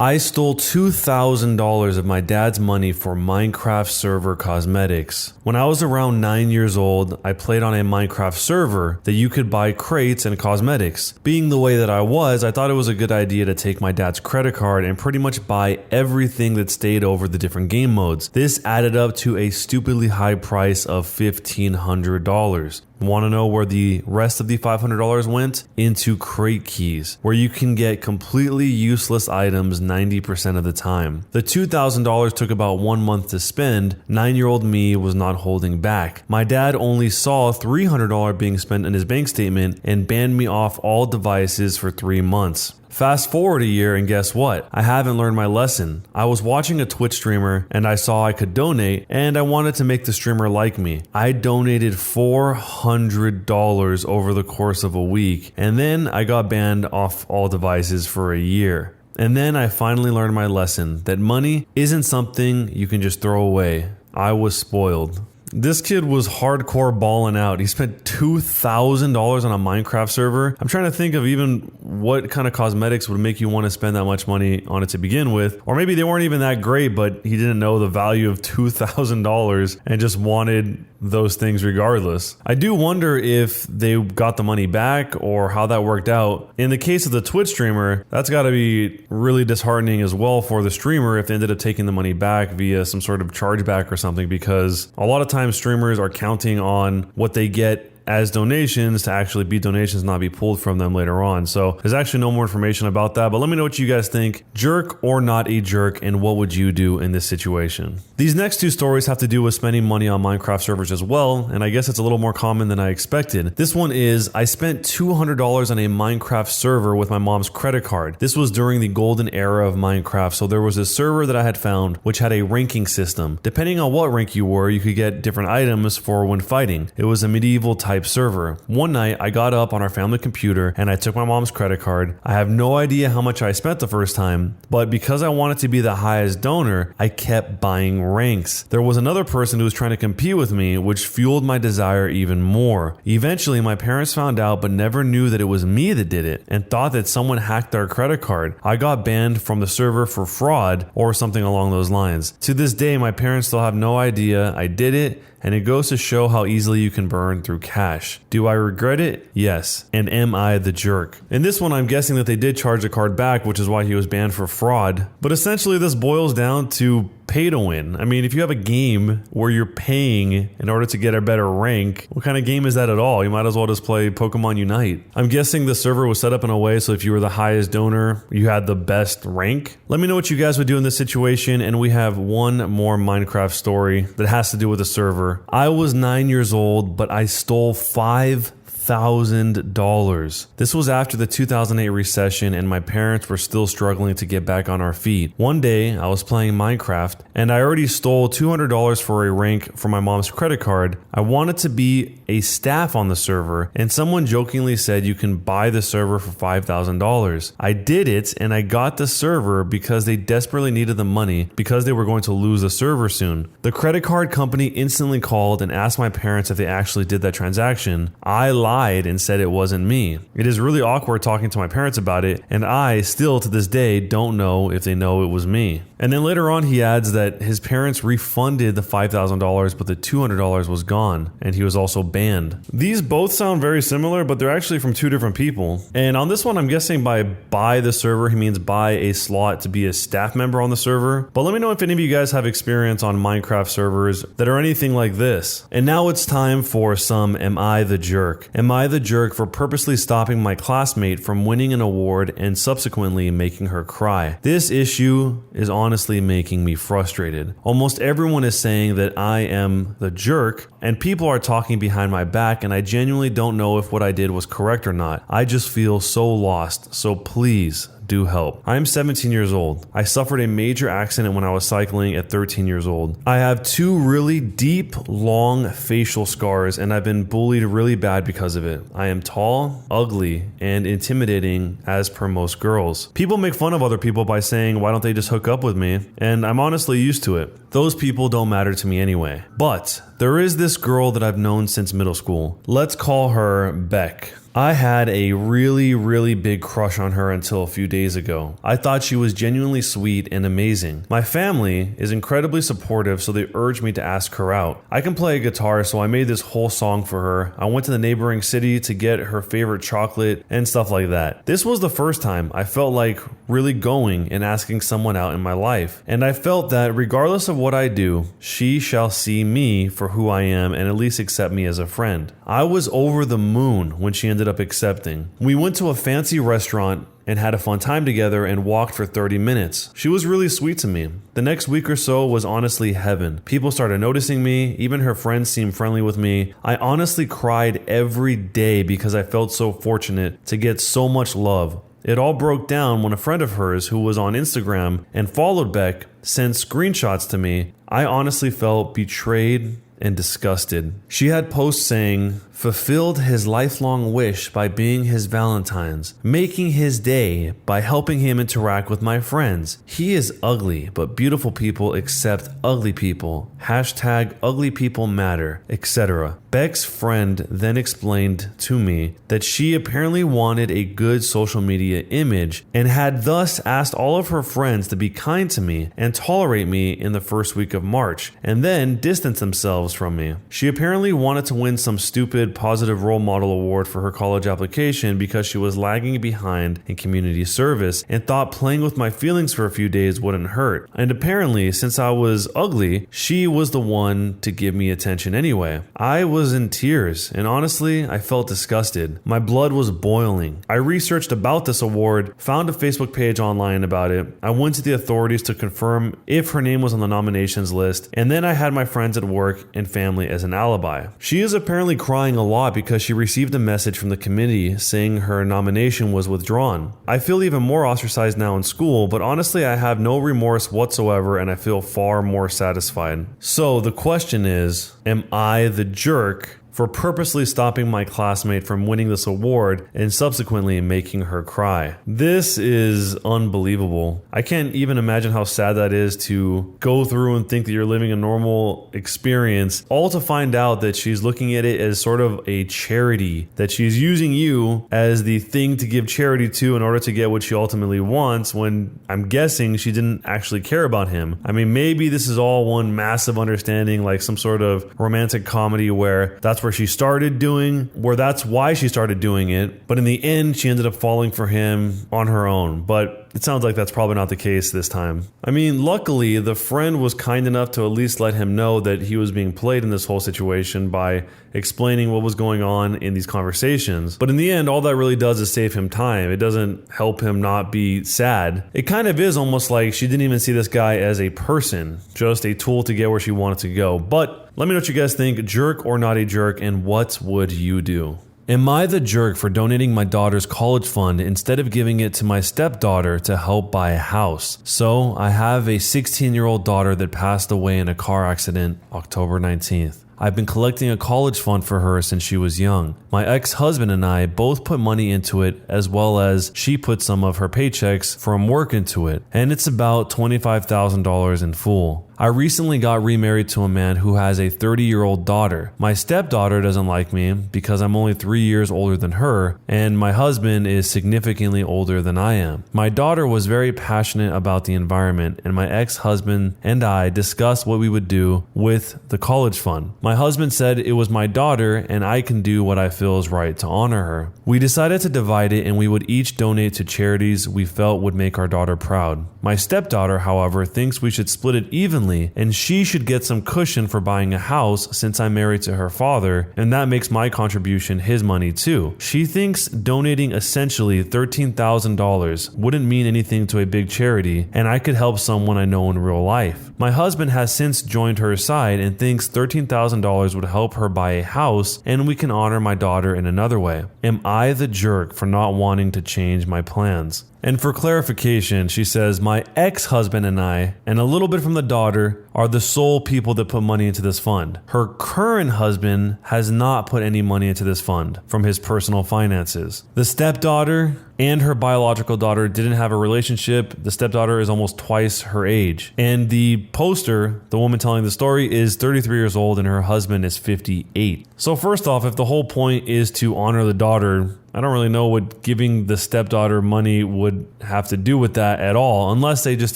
I stole $2,000 of my dad's money for Minecraft server cosmetics. When I was around 9 years old, I played on a Minecraft server that you could buy crates and cosmetics. Being the way that I was, I thought it was a good idea to take my dad's credit card and pretty much buy everything that stayed over the different game modes. This added up to a stupidly high price of $1,500. Want to know where the rest of the $500 went? Into crate keys, where you can get completely useless items 90% of the time. The $2,000 took about 1 month to spend. 9-year-old me was not holding back. My dad only saw $300 being spent in his bank statement and banned me off all devices for 3 months. Fast forward a year and guess what? I haven't learned my lesson. I was watching a Twitch streamer and I saw I could donate and I wanted to make the streamer like me. I donated $400 over the course of a week and then I got banned off all devices for a year. And then I finally learned my lesson that money isn't something you can just throw away. I was spoiled. This kid was hardcore balling out. He spent $2,000 on a Minecraft server. I'm trying to think of even what kind of cosmetics would make you want to spend that much money on it to begin with. Or maybe they weren't even that great, but he didn't know the value of $2,000 and just wanted those things regardless. I do wonder if they got the money back or how that worked out. In the case of the Twitch streamer, that's got to be really disheartening as well for the streamer if they ended up taking the money back via some sort of chargeback or something, because a lot of times streamers are counting on what they get as donations to actually be donations, not be pulled from them later on. So there's actually no more information about that, but let me know what you guys think. Jerk or not a jerk, and what would you do in this situation? These next two stories have to do with spending money on Minecraft servers as well, and I guess it's a little more common than I expected. This one is, I spent $200 on a Minecraft server with my mom's credit card. This was during the golden era of Minecraft, so there was a server that I had found which had a ranking system. Depending on what rank you were, you could get different items for when fighting. It was a medieval type server. One night I got up on our family computer and I took my mom's credit card. I have no idea how much I spent the first time, but because I wanted to be the highest donor, I kept buying ranks. There was another person who was trying to compete with me, which fueled my desire even more. Eventually my parents found out but never knew that it was me that did it and thought that someone hacked our credit card. I got banned from the server for fraud or something along those lines. To this day my parents still have no idea I did it, and it goes to show how easily you can burn through cash. Do I regret it? Yes. And am I the jerk? In this one, I'm guessing that they did charge the card back, which is why he was banned for fraud. But essentially, this boils down to pay to win. I mean, if you have a game where you're paying in order to get a better rank, what kind of game is that at all? You might as well just play Pokemon Unite. I'm guessing the server was set up in a way so if you were the highest donor, you had the best rank. Let me know what you guys would do in this situation, and we have one more Minecraft story that has to do with the server. I was 9 years old, but I stole $5,000. This was after the 2008 recession and my parents were still struggling to get back on our feet. One day I was playing Minecraft and I already stole $200 for a rank from my mom's credit card. I wanted to be a staff on the server and someone jokingly said you can buy the server for $5,000. I did it and I got the server because they desperately needed the money because they were going to lose the server soon. The credit card company instantly called and asked my parents if they actually did that transaction. I lied and said it wasn't me. It is really awkward talking to my parents about it, and I still to this day don't know if they know it was me. And then later on he adds that his parents refunded the $5,000 but the $200 was gone and he was also banned. These both sound very similar, but they're actually from two different people. And on this one I'm guessing by buy the server he means buy a slot to be a staff member on the server. But let me know if any of you guys have experience on Minecraft servers that are anything like this. And now it's time for some Am I the Jerk? Am I the jerk for purposely stopping my classmate from winning an award and subsequently making her cry? This issue is honestly making me frustrated. Almost everyone is saying that I am the jerk, and people are talking behind my back, and I genuinely don't know if what I did was correct or not. I just feel so lost, so please do help. I am 17 years old. I suffered a major accident when I was cycling at 13 years old. I have 2 really deep, long facial scars, and I've been bullied really bad because of it. I am tall, ugly, and intimidating as per most girls. People make fun of other people by saying, why don't they just hook up with me? And I'm honestly used to it. Those people don't matter to me anyway. But there is this girl that I've known since middle school. Let's call her Beck. I had a really big crush on her until a few days ago. I thought she was genuinely sweet and amazing. My family is incredibly supportive, so they urged me to ask her out. I can play a guitar, so I made this whole song for her. I went to the neighboring city to get her favorite chocolate and stuff like that. This was the first time I felt like really going and asking someone out in my life. And I felt that regardless of what I do, she shall see me for who I am and at least accept me as a friend. I was over the moon when she ended up accepting. We went to a fancy restaurant and had a fun time together and walked for 30 minutes. She was really sweet to me. The next week or so was honestly heaven. People started noticing me, even her friends seemed friendly with me. I honestly cried every day because I felt so fortunate to get so much love. It all broke down when a friend of hers who was on Instagram and followed Beck sent screenshots to me. I honestly felt betrayed and disgusted. She had posts saying, fulfilled his lifelong wish by being his Valentine's, making his day by helping him interact with my friends. He is ugly, but beautiful people accept ugly people. Hashtag ugly people matter, etc. Beck's friend then explained to me that she apparently wanted a good social media image and had thus asked all of her friends to be kind to me and tolerate me in the first week of March, and then distance themselves from me. She apparently wanted to win some stupid positive role model award for her college application because she was lagging behind in community service and thought playing with my feelings for a few days wouldn't hurt. And apparently, since I was ugly, she was the one to give me attention anyway. I was in tears, and honestly, I felt disgusted. My blood was boiling. I researched about this award, found a Facebook page online about it. I went to the authorities to confirm if her name was on the nominations list, and then I had my friends at work and family as an alibi. She is apparently crying a lot because she received a message from the committee saying her nomination was withdrawn. I feel even more ostracized now in school, but honestly I have no remorse whatsoever and I feel far more satisfied. So the question is, am I the jerk for purposely stopping my classmate from winning this award and subsequently making her cry? This is unbelievable. I can't even imagine how sad that is to go through and think that you're living a normal experience, all to find out that she's looking at it as sort of a charity, that she's using you as the thing to give charity to in order to get what she ultimately wants, when I'm guessing she didn't actually care about him. I mean, maybe this is all one massive understanding, like some sort of romantic comedy where that's where that's why she started doing it, but in the end she ended up falling for him on her own. But it sounds like that's probably not the case this time. I mean, luckily the friend was kind enough to at least let him know that he was being played in this whole situation by explaining what was going on in these conversations. But in the end, all that really does is save him time. It doesn't help him not be sad. It kind of is almost like she didn't even see this guy as a person, just a tool to get where she wanted to go. But let me know what you guys think, jerk or not a jerk, and what would you do? Am I the jerk for donating my daughter's college fund instead of giving it to my stepdaughter to help buy a house? So, I have a 16-year-old daughter that passed away in a car accident October 19th. I've been collecting a college fund for her since she was young. My ex-husband and I both put money into it, as well as she put some of her paychecks from work into it, and it's about $25,000 in full. I recently got remarried to a man who has a 30-year-old daughter. My stepdaughter doesn't like me because I'm only 3 years older than her, and my husband is significantly older than I am. My daughter was very passionate about the environment, and my ex-husband and I discussed what we would do with the college fund. My husband said it was my daughter and I can do what I feel is right to honor her. We decided to divide it and we would each donate to charities we felt would make our daughter proud. My stepdaughter, however, thinks we should split it evenly recently, and she should get some cushion for buying a house since I'm married to her father, and that makes my contribution his money too. She thinks donating essentially $13,000 wouldn't mean anything to a big charity, and I could help someone I know in real life. My husband has since joined her side and thinks $13,000 would help her buy a house, and we can honor my daughter in another way. Am I the jerk for not wanting to change my plans? And for clarification, she says, my ex-husband and I, and a little bit from the daughter, are the sole people that put money into this fund. Her current husband has not put any money into this fund from his personal finances. The stepdaughter and her biological daughter didn't have a relationship. The stepdaughter is almost twice her age. And the poster, the woman telling the story, is 33 years old and her husband is 58. So first off, if the whole point is to honor the daughter, I don't really know what giving the stepdaughter money would have to do with that at all, unless they just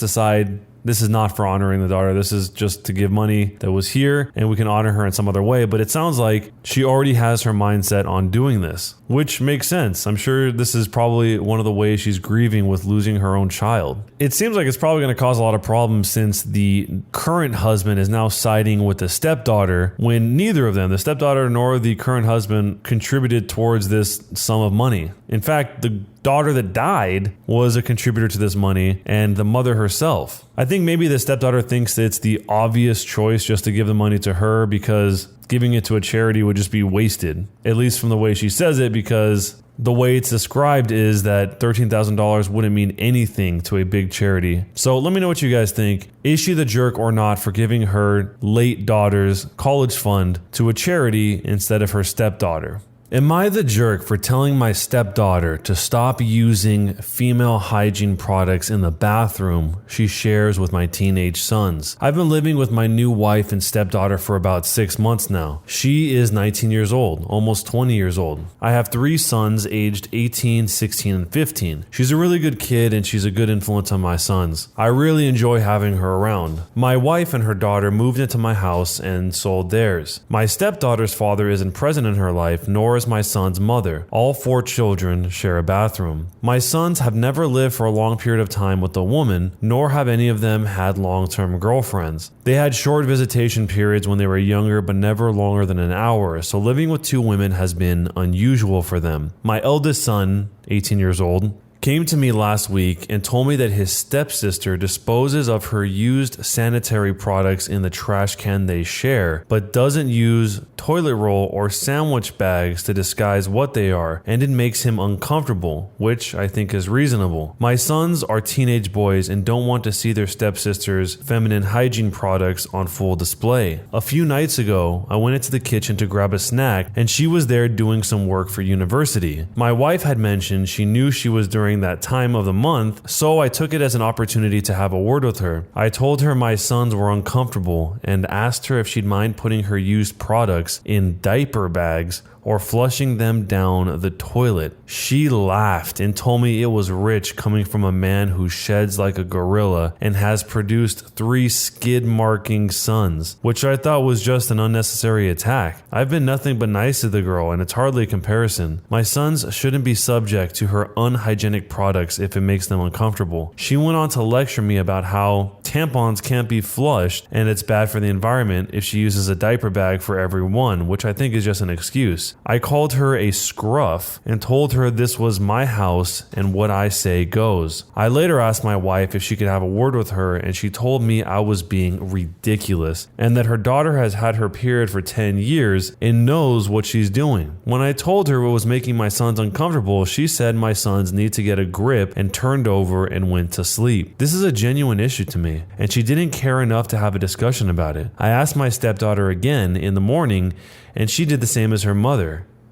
decide this is not for honoring the daughter. This is just to give money that was here and we can honor her in some other way. But it sounds like she already has her mindset on doing this, which makes sense. I'm sure this is probably one of the ways she's grieving with losing her own child. It seems like it's probably going to cause a lot of problems since the current husband is now siding with the stepdaughter when neither of them, the stepdaughter nor the current husband, contributed towards this sum of money. In fact, the daughter that died was a contributor to this money, and the mother herself. I think maybe the stepdaughter thinks that it's the obvious choice just to give the money to her because giving it to a charity would just be wasted, at least from the way she says it, because the way it's described is that $13,000 wouldn't mean anything to a big charity. So let me know what you guys think. Is she the jerk or not for giving her late daughter's college fund to a charity instead of her stepdaughter? Am I the jerk for telling my stepdaughter to stop using female hygiene products in the bathroom she shares with my teenage sons? I've been living with my new wife and stepdaughter for about 6 months now. She is 19 years old, almost 20 years old. I have 3 sons aged 18, 16, and 15. She's a really good kid and she's a good influence on my sons. I really enjoy having her around. My wife and her daughter moved into my house and sold theirs. My stepdaughter's father isn't present in her life, nor is my son's mother. All 4 children share a bathroom. My sons have never lived for a long period of time with a woman, nor have any of them had long-term girlfriends. They had short visitation periods when they were younger, but never longer than an hour, so living with 2 women has been unusual for them. My eldest son, 18 years old, came to me last week and told me that his stepsister disposes of her used sanitary products in the trash can they share, but doesn't use toilet roll or sandwich bags to disguise what they are, and it makes him uncomfortable, which I think is reasonable. My sons are teenage boys and don't want to see their stepsister's feminine hygiene products on full display. A few nights ago, I went into the kitchen to grab a snack, and she was there doing some work for university. My wife had mentioned she knew she was during that time of the month, so I took it as an opportunity to have a word with her. I told her my sons were uncomfortable and asked her if she'd mind putting her used products in diaper bags or flushing them down the toilet. She laughed and told me it was rich coming from a man who sheds like a gorilla and has produced 3 skid-marking sons, which I thought was just an unnecessary attack. I've been nothing but nice to the girl, and it's hardly a comparison. My sons shouldn't be subject to her unhygienic products if it makes them uncomfortable. She went on to lecture me about how tampons can't be flushed and it's bad for the environment if she uses a diaper bag for every one, which I think is just an excuse. I called her a scruff and told her this was my house and what I say goes. I later asked my wife if she could have a word with her, and she told me I was being ridiculous and that her daughter has had her period for 10 years and knows what she's doing. When I told her what was making my sons uncomfortable, she said my sons need to get a grip and turned over and went to sleep. This is a genuine issue to me, and she didn't care enough to have a discussion about it. I asked my stepdaughter again in the morning, and she did the same as her mother.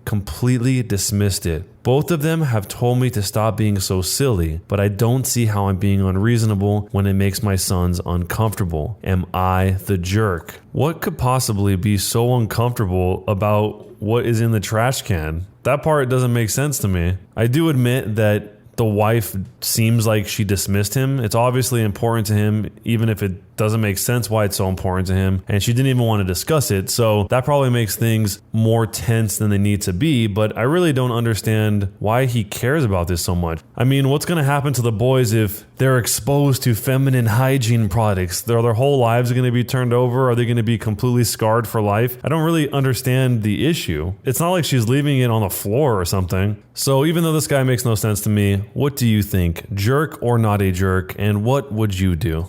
Completely dismissed it. Both of them have told me to stop being so silly, but I don't see how I'm being unreasonable when it makes my sons uncomfortable. Am I the jerk? What could possibly be so uncomfortable about what is in the trash can? That part doesn't make sense to me. I do admit that the wife seems like she dismissed him. It's obviously important to him, even if it doesn't make sense why it's so important to him, and she didn't even want to discuss it. So that probably makes things more tense than they need to be, but I really don't understand why he cares about this so much. I mean, what's going to happen to the boys if they're exposed to feminine hygiene products? Their whole lives are going to be turned over? Are they going to be completely scarred for life? I don't really understand the issue. It's not like she's leaving it on the floor or something. So even though this guy makes no sense to me, what do you think? Jerk or not a jerk? And what would you do?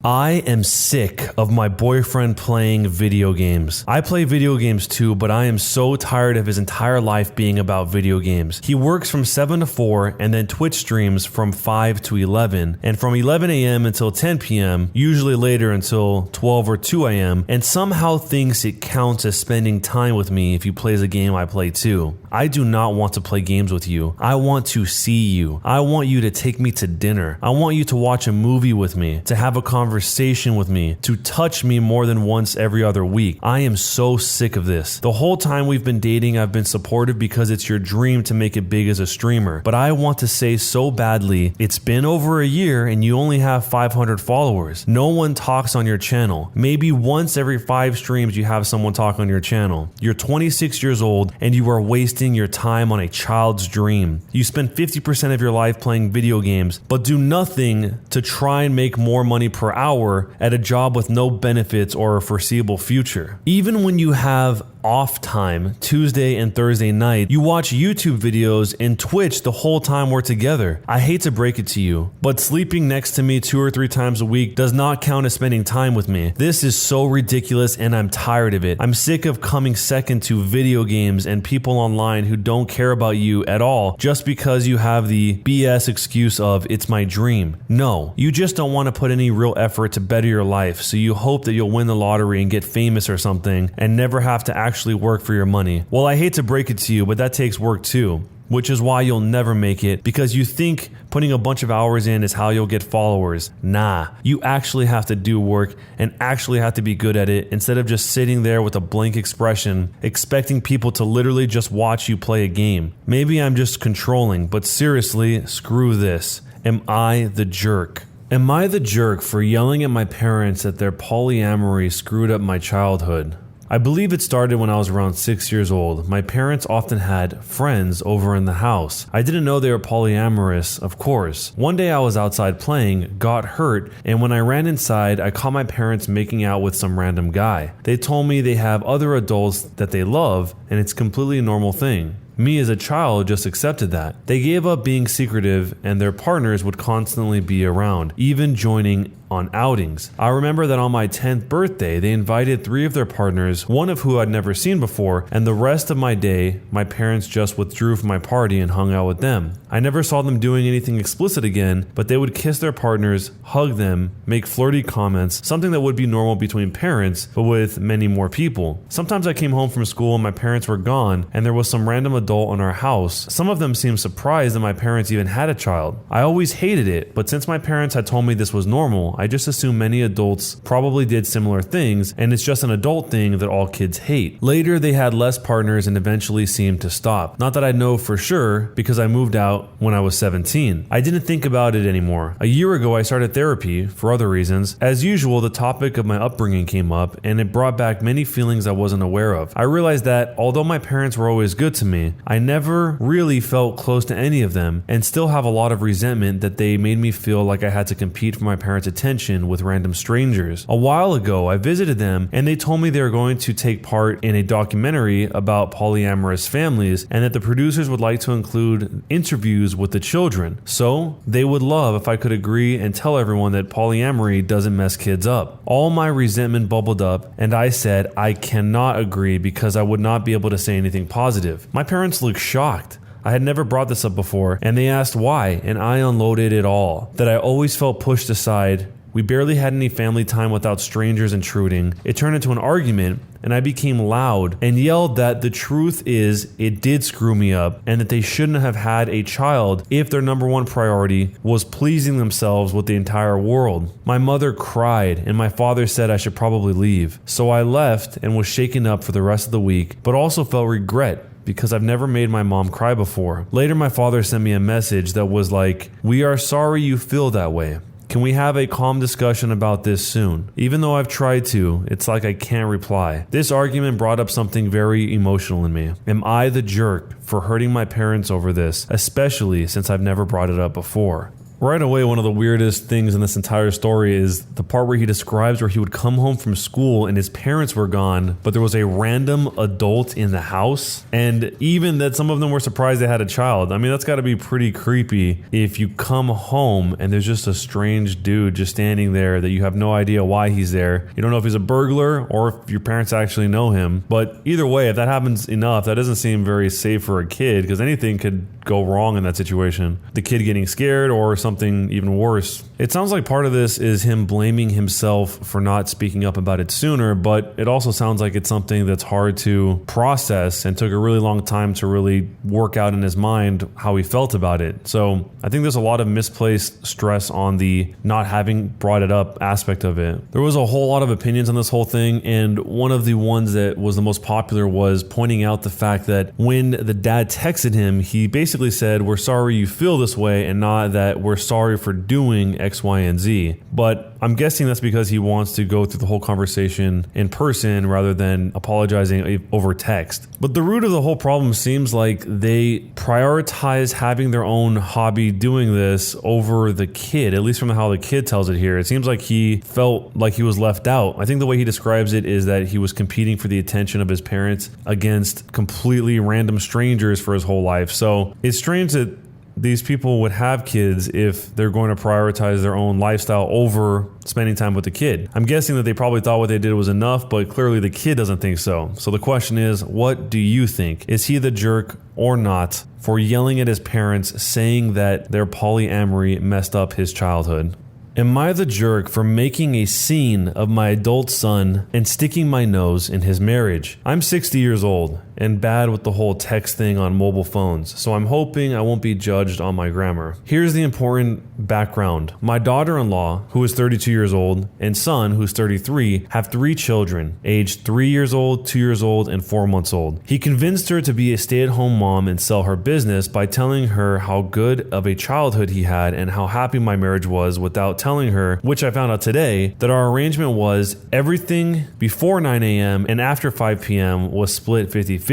I am sick of my boyfriend playing video games. I play video games too, but I am so tired of his entire life being about video games. He works from 7 to 4 and then Twitch streams from 5 to 11, and from 11 a.m. until 10 p.m., usually later until 12 or 2 a.m., and somehow thinks it counts as spending time with me if he plays a game I play too. I do not want to play games with you. I want to see you. I want you to take me to dinner. I want you to watch a movie with me, to have a conversation with me, to touch me more than once every other week. I am so sick of this. The whole time we've been dating, I've been supportive because it's your dream to make it big as a streamer. But I want to say so badly, it's been over a year and you only have 500 followers. No one talks on your channel. Maybe once every 5 streams you have someone talk on your channel. You're 26 years old and you are wasting your time on a child's dream. You spend 50% of your life playing video games, but do nothing to try and make more money per hour at a job with no benefits or a foreseeable future. Even when you have off time, Tuesday and Thursday night, you watch YouTube videos and Twitch the whole time we're together. I hate to break it to you, but sleeping next to me 2 or 3 times a week does not count as spending time with me. This is so ridiculous and I'm tired of it. I'm sick of coming second to video games and people online who don't care about you at all just because you have the BS excuse of it's my dream. No, you just don't want to put any real effort to better your life, so you hope that you'll win the lottery and get famous or something and never have to actually work for your money. Well, I hate to break it to you, but that takes work too, which is why you'll never make it, because you think putting a bunch of hours in is how you'll get followers. Nah, you actually have to do work and actually have to be good at it instead of just sitting there with a blank expression, expecting people to literally just watch you play a game. Maybe I'm just controlling, but seriously, screw this. Am I the jerk? Am I the jerk for yelling at my parents that their polyamory screwed up my childhood? I believe it started when I was around 6 years old. My parents often had friends over in the house. I didn't know they were polyamorous, of course. One day I was outside playing, got hurt, and when I ran inside, I caught my parents making out with some random guy. They told me they have other adults that they love, and it's completely a normal thing. Me as a child just accepted that. They gave up being secretive and their partners would constantly be around, even joining on outings. I remember that on my 10th birthday, they invited 3 of their partners, one of who I'd never seen before, and the rest of my day, my parents just withdrew from my party and hung out with them. I never saw them doing anything explicit again, but they would kiss their partners, hug them, make flirty comments, something that would be normal between parents, but with many more people. Sometimes I came home from school and my parents were gone, and there was some random adult in our house. Some of them seemed surprised that my parents even had a child. I always hated it, but since my parents had told me this was normal, I just assumed many adults probably did similar things, and it's just an adult thing that all kids hate. Later, they had less partners and eventually seemed to stop. Not that I know for sure, because I moved out when I was 17. I didn't think about it anymore. A year ago, I started therapy for other reasons. As usual, the topic of my upbringing came up, and it brought back many feelings I wasn't aware of. I realized that although my parents were always good to me, I never really felt close to any of them, and still have a lot of resentment that they made me feel like I had to compete for my parents' attention with random strangers. A while ago, I visited them and they told me they were going to take part in a documentary about polyamorous families and that the producers would like to include interviews with the children. So they would love if I could agree and tell everyone that polyamory doesn't mess kids up. All my resentment bubbled up and I said I cannot agree because I would not be able to say anything positive. My parents looked shocked. I had never brought this up before, and they asked why, and I unloaded it all. That I always felt pushed aside. We barely had any family time without strangers intruding. It turned into an argument, and I became loud and yelled that the truth is it did screw me up, and that they shouldn't have had a child if their number one priority was pleasing themselves with the entire world. My mother cried, and my father said I should probably leave. So I left and was shaken up for the rest of the week, but also felt regret, because I've never made my mom cry before. Later, my father sent me a message that was like, "We are sorry you feel that way. Can we have a calm discussion about this soon? Even though I've tried to, it's like I can't reply. This argument brought up something very emotional in me. Am I the jerk for hurting my parents over this, especially since I've never brought it up before? Right away, one of the weirdest things in this entire story is the part where he describes where he would come home from school and his parents were gone, but there was a random adult in the house, and even that some of them were surprised they had a child. I mean, that's got to be pretty creepy if you come home and there's just a strange dude just standing there that you have no idea why he's there. You don't know if he's a burglar or if your parents actually know him, but either way, if that happens enough, that doesn't seem very safe for a kid because anything could go wrong in that situation. The kid getting scared or something even worse. It sounds like part of this is him blaming himself for not speaking up about it sooner, but it also sounds like it's something that's hard to process and took a really long time to really work out in his mind how he felt about it. So I think there's a lot of misplaced stress on the not having brought it up aspect of it. There was a whole lot of opinions on this whole thing, and one of the ones that was the most popular was pointing out the fact that when the dad texted him, he basically said, "We're sorry you feel this way," and not that we're sorry for doing X, Y, and Z. But I'm guessing that's because he wants to go through the whole conversation in person rather than apologizing over text. But the root of the whole problem seems like they prioritize having their own hobby doing this over the kid, at least from how the kid tells it here. It seems like he felt like he was left out. I think the way he describes it is that he was competing for the attention of his parents against completely random strangers for his whole life. So it's strange that these people would have kids if they're going to prioritize their own lifestyle over spending time with the kid. I'm guessing that they probably thought what they did was enough, but clearly the kid doesn't think so. So the question is, what do you think? Is he the jerk or not for yelling at his parents, saying that their polyamory messed up his childhood? Am I the jerk for making a scene of my adult son and sticking my nose in his marriage? I'm 60 years old and bad with the whole text thing on mobile phones, so I'm hoping I won't be judged on my grammar. Here's the important background. My daughter-in-law, who is 32 years old, and son, who's 33, have 3 children, aged 3 years old, 2 years old, and 4 months old. He convinced her to be a stay-at-home mom and sell her business by telling her how good of a childhood he had and how happy my marriage was without telling her, which I found out today, that our arrangement was everything before 9 a.m. and after 5 p.m. was split 50-50.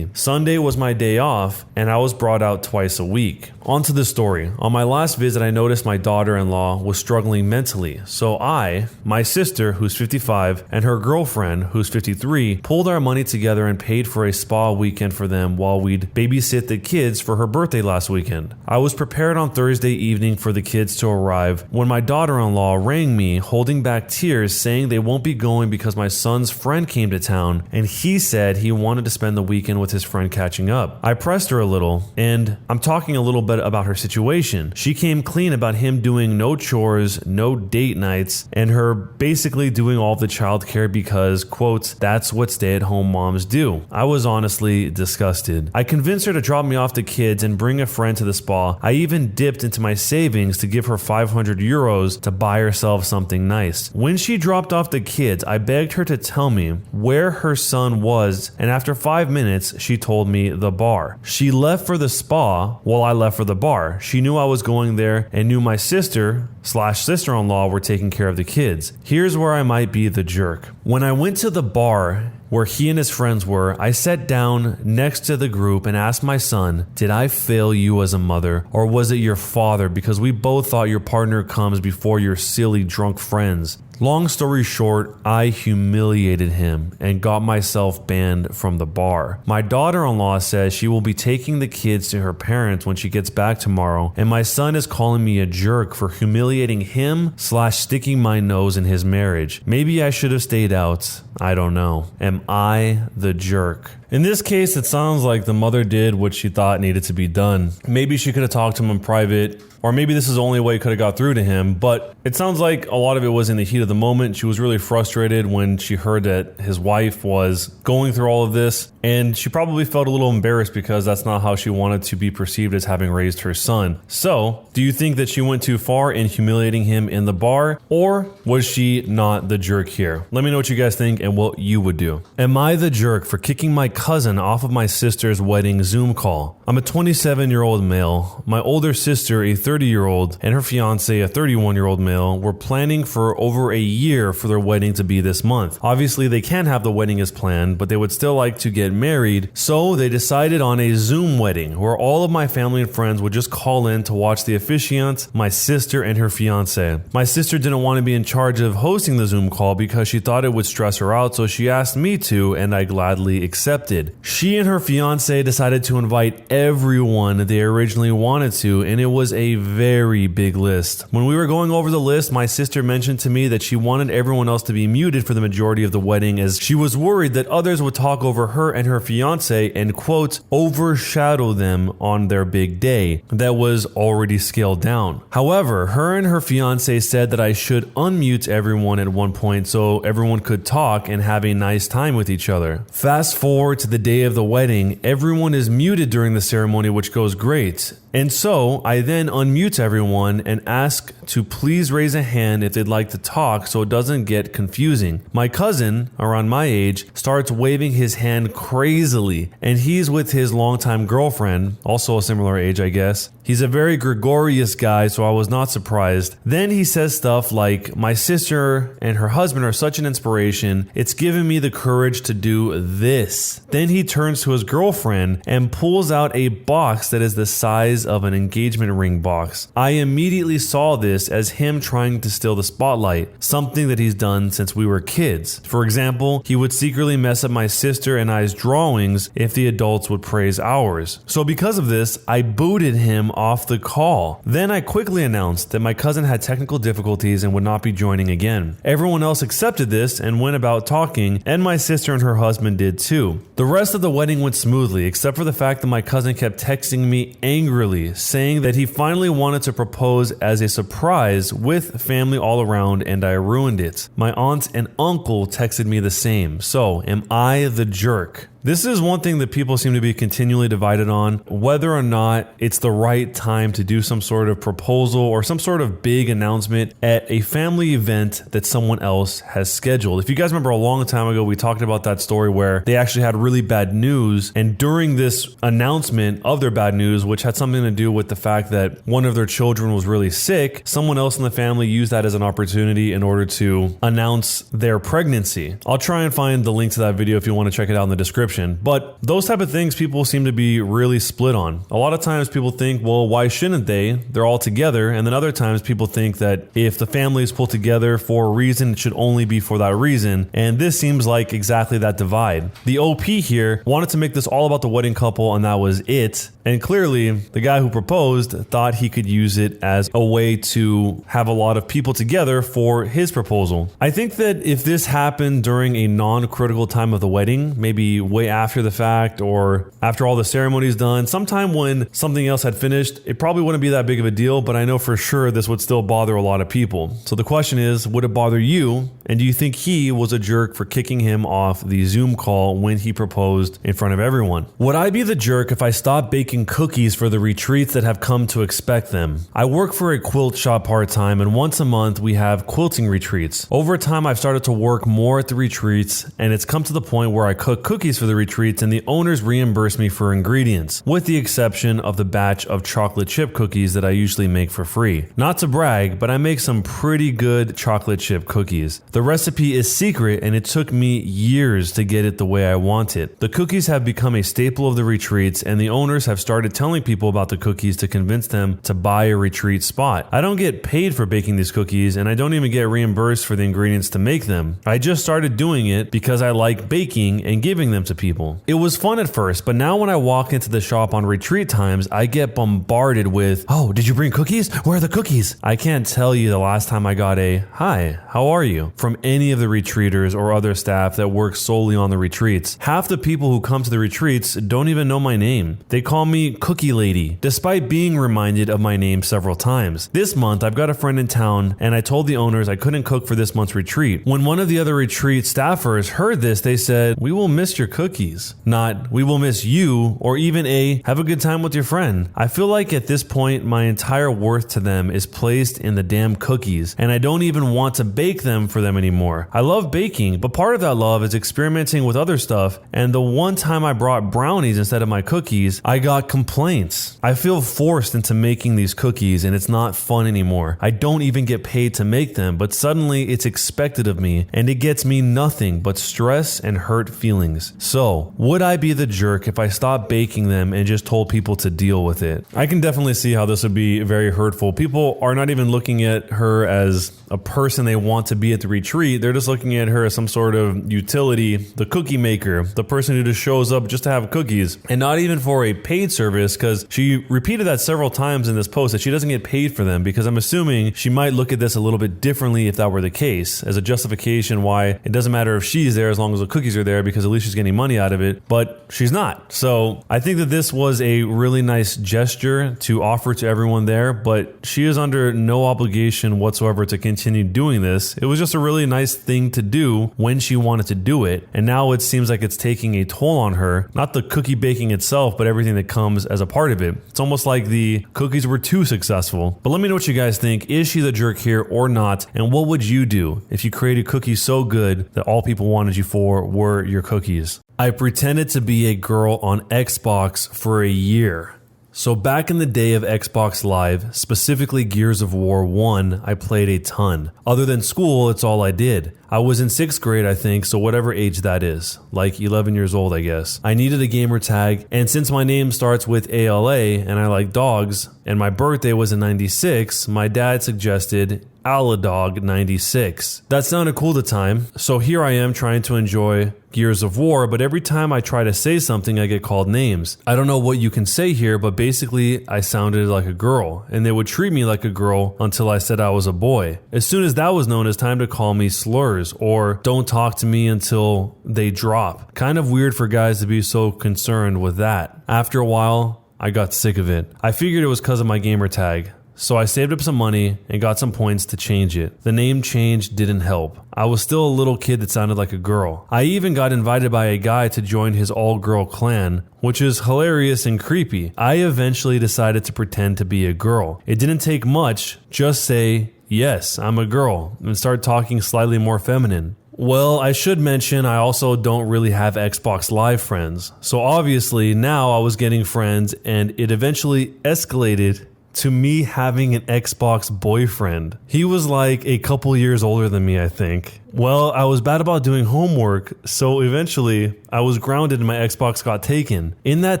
Sunday was my day off, and I was brought out twice a week. On to the story. On my last visit, I noticed my daughter-in-law was struggling mentally. So I, my sister, who's 55, and her girlfriend, who's 53, pulled our money together and paid for a spa weekend for them while we'd babysit the kids for her birthday last weekend. I was prepared on Thursday evening for the kids to arrive when my daughter-in-law rang me, holding back tears, saying they won't be going because my son's friend came to town, and he said he wanted to spend the weekend with his friend catching up. I pressed her a little, and I'm talking a little bit about her situation. She came clean about him doing no chores, no date nights, and her basically doing all the childcare because, quote, that's what stay-at-home moms do. I was honestly disgusted. I convinced her to drop me off the kids and bring a friend to the spa. I even dipped into my savings to give her 500 euros to buy herself something nice. When she dropped off the kids, I begged her to tell me where her son was, and after 5 minutes, she told me the bar. She left for the spa while I left for the bar. She knew I was going there and knew my sister/sister-in-law were taking care of the kids. Here's where I might be the jerk. When I went to the bar where he and his friends were, I sat down next to the group and asked my son, did I fail you as a mother, or was it your father, because we both thought your partner comes before your silly drunk friends. Long story short, I humiliated him and got myself banned from the bar. My daughter-in-law says she will be taking the kids to her parents when she gets back tomorrow, and my son is calling me a jerk for humiliating him/sticking my nose in his marriage. Maybe I should have stayed out. I don't know. Am I the jerk? In this case, it sounds like the mother did what she thought needed to be done. Maybe she could have talked to him in private, or maybe this is the only way it could have got through to him, but it sounds like a lot of it was in the heat of the moment. She was really frustrated when she heard that his wife was going through all of this, and she probably felt a little embarrassed because that's not how she wanted to be perceived as having raised her son. So, do you think that she went too far in humiliating him in the bar, or was she not the jerk here? Let me know what you guys think and what you would do. Am I the jerk for kicking my cousin off of my sister's wedding Zoom call. I'm a 27-year-old male. My older sister, a 30-year-old, and her fiance, a 31-year-old male, were planning for over a year for their wedding to be this month. Obviously, they can't have the wedding as planned, but they would still like to get married, so they decided on a Zoom wedding where all of my family and friends would just call in to watch the officiant, my sister and her fiance. My sister didn't want to be in charge of hosting the Zoom call because she thought it would stress her out, so she asked me to, and I gladly accepted. She and her fiance decided to invite everyone they originally wanted to, and it was a very big list. When we were going over the list, my sister mentioned to me that she wanted everyone else to be muted for the majority of the wedding as she was worried that others would talk over her and her fiance and, quote, overshadow them on their big day that was already scaled down. However, her and her fiance said that I should unmute everyone at one point so everyone could talk and have a nice time with each other. Fast forward to the day of the wedding, everyone is muted during the ceremony, which goes great. And so I then unmute everyone and ask to please raise a hand if they'd like to talk so it doesn't get confusing. My cousin, around my age, starts waving his hand crazily, and he's with his longtime girlfriend, also a similar age, I guess. He's a very gregarious guy, so I was not surprised. Then he says stuff like, my sister and her husband are such an inspiration. It's given me the courage to do this. Then he turns to his girlfriend and pulls out a box that is the size of an engagement ring box. I immediately saw this as him trying to steal the spotlight, something that he's done since we were kids. For example, he would secretly mess up my sister and I's drawings if the adults would praise ours. So because of this, I booted him off the call. Then I quickly announced that my cousin had technical difficulties and would not be joining again. Everyone else accepted this and went about talking, and my sister and her husband did too. The rest of the wedding went smoothly, except for the fact that my cousin kept texting me angrily, saying that he finally wanted to propose as a surprise with family all around, and I ruined it. My aunt and uncle texted me the same. So, am I the jerk? This is one thing that people seem to be continually divided on, whether or not it's the right time to do some sort of proposal or some sort of big announcement at a family event that someone else has scheduled. If you guys remember a long time ago, we talked about that story where they actually had really bad news, and during this announcement of their bad news, which had something to do with the fact that one of their children was really sick, someone else in the family used that as an opportunity in order to announce their pregnancy. I'll try and find the link to that video if you want to check it out in the description. But those type of things people seem to be really split on. A lot of times people think, well, why shouldn't they? They're all together. And then other times people think that if the family is pulled together for a reason, it should only be for that reason. And this seems like exactly that divide. The OP here wanted to make this all about the wedding couple, and that was it. And clearly, the guy who proposed thought he could use it as a way to have a lot of people together for his proposal. I think that if this happened during a non-critical time of the wedding, maybe way after the fact or after all the ceremony's done, sometime when something else had finished, it probably wouldn't be that big of a deal, but I know for sure this would still bother a lot of people. So the question is, would it bother you? And do you think he was a jerk for kicking him off the Zoom call when he proposed in front of everyone? Would I be the jerk if I stopped baking cookies for the retreats that have come to expect them? I work for a quilt shop part-time, and once a month we have quilting retreats. Over time, I've started to work more at the retreats, and it's come to the point where I cook cookies for the retreats and the owners reimburse me for ingredients, with the exception of the batch of chocolate chip cookies that I usually make for free. Not to brag, but I make some pretty good chocolate chip cookies. The recipe is secret, and it took me years to get it the way I want it. The cookies have become a staple of the retreats, and the owners have started telling people about the cookies to convince them to buy a retreat spot. I don't get paid for baking these cookies, and I don't even get reimbursed for the ingredients to make them. I just started doing it because I like baking and giving them to people. It was fun at first, but now when I walk into the shop on retreat times, I get bombarded with, "Oh, did you bring cookies? Where are the cookies?" I can't tell you the last time I got a "Hi, how are you?" from any of the retreaters or other staff that work solely on the retreats. Half the people who come to the retreats don't even know my name. They call me Cookie Lady, despite being reminded of my name several times. This month, I've got a friend in town, and I told the owners I couldn't cook for this month's retreat. When one of the other retreat staffers heard this, they said, "We will miss your cookies. cookies. Not, we will miss you, or even a, have a good time with your friend. I feel like at this point, my entire worth to them is placed in the damn cookies, and I don't even want to bake them for them anymore. I love baking, but part of that love is experimenting with other stuff, and the one time I brought brownies instead of my cookies, I got complaints. I feel forced into making these cookies, and it's not fun anymore. I don't even get paid to make them, but suddenly it's expected of me, and it gets me nothing but stress and hurt feelings. So, would I be the jerk if I stopped baking them and just told people to deal with it? I can definitely see how this would be very hurtful. People are not even looking at her as a person they want to be at the retreat. They're just looking at her as some sort of utility, the cookie maker, the person who just shows up just to have cookies, and not even for a paid service, because she repeated that several times in this post that she doesn't get paid for them, because I'm assuming she might look at this a little bit differently if that were the case, as a justification why it doesn't matter if she's there as long as the cookies are there, because at least she's getting money out of it, but she's not. So I think that this was a really nice gesture to offer to everyone there, but she is under no obligation whatsoever to continue doing this. It was just a really nice thing to do when she wanted to do it, and now it seems like it's taking a toll on her, not the cookie baking itself, but everything that comes as a part of it. It's almost like the cookies were too successful. But let me know what you guys think. Is she the jerk here or not? And what would you do if you created cookies so good that all people wanted you for were your cookies? I pretended to be a girl on Xbox for a year. So back in the day of Xbox Live, specifically Gears of War 1, I played a ton. Other than school, it's all I did. I was in 6th grade, I think, so whatever age that is. Like 11 years old, I guess. I needed a gamer tag, and since my name starts with ALA, and I like dogs, and my birthday was in 96, my dad suggested Aladog 96. That sounded cool at the time, so here I am trying to enjoy Gears of War, but every time I try to say something, I get called names. I don't know what you can say here, but basically, I sounded like a girl, and they would treat me like a girl until I said I was a boy. As soon as that was known, it's time to call me slurs, or don't talk to me until they drop. Kind of weird for guys to be so concerned with that. After a while, I got sick of it. I figured it was because of my gamer tag. So I saved up some money and got some points to change it. The name change didn't help. I was still a little kid that sounded like a girl. I even got invited by a guy to join his all-girl clan, which is hilarious and creepy. I eventually decided to pretend to be a girl. It didn't take much, just say, yes, I'm a girl, and start talking slightly more feminine. Well, I should mention I also don't really have Xbox Live friends. So obviously now I was getting friends, and it eventually escalated to me having an Xbox boyfriend. He was like a couple years older than me, I think. Well, I was bad about doing homework, so eventually I was grounded and my Xbox got taken. In that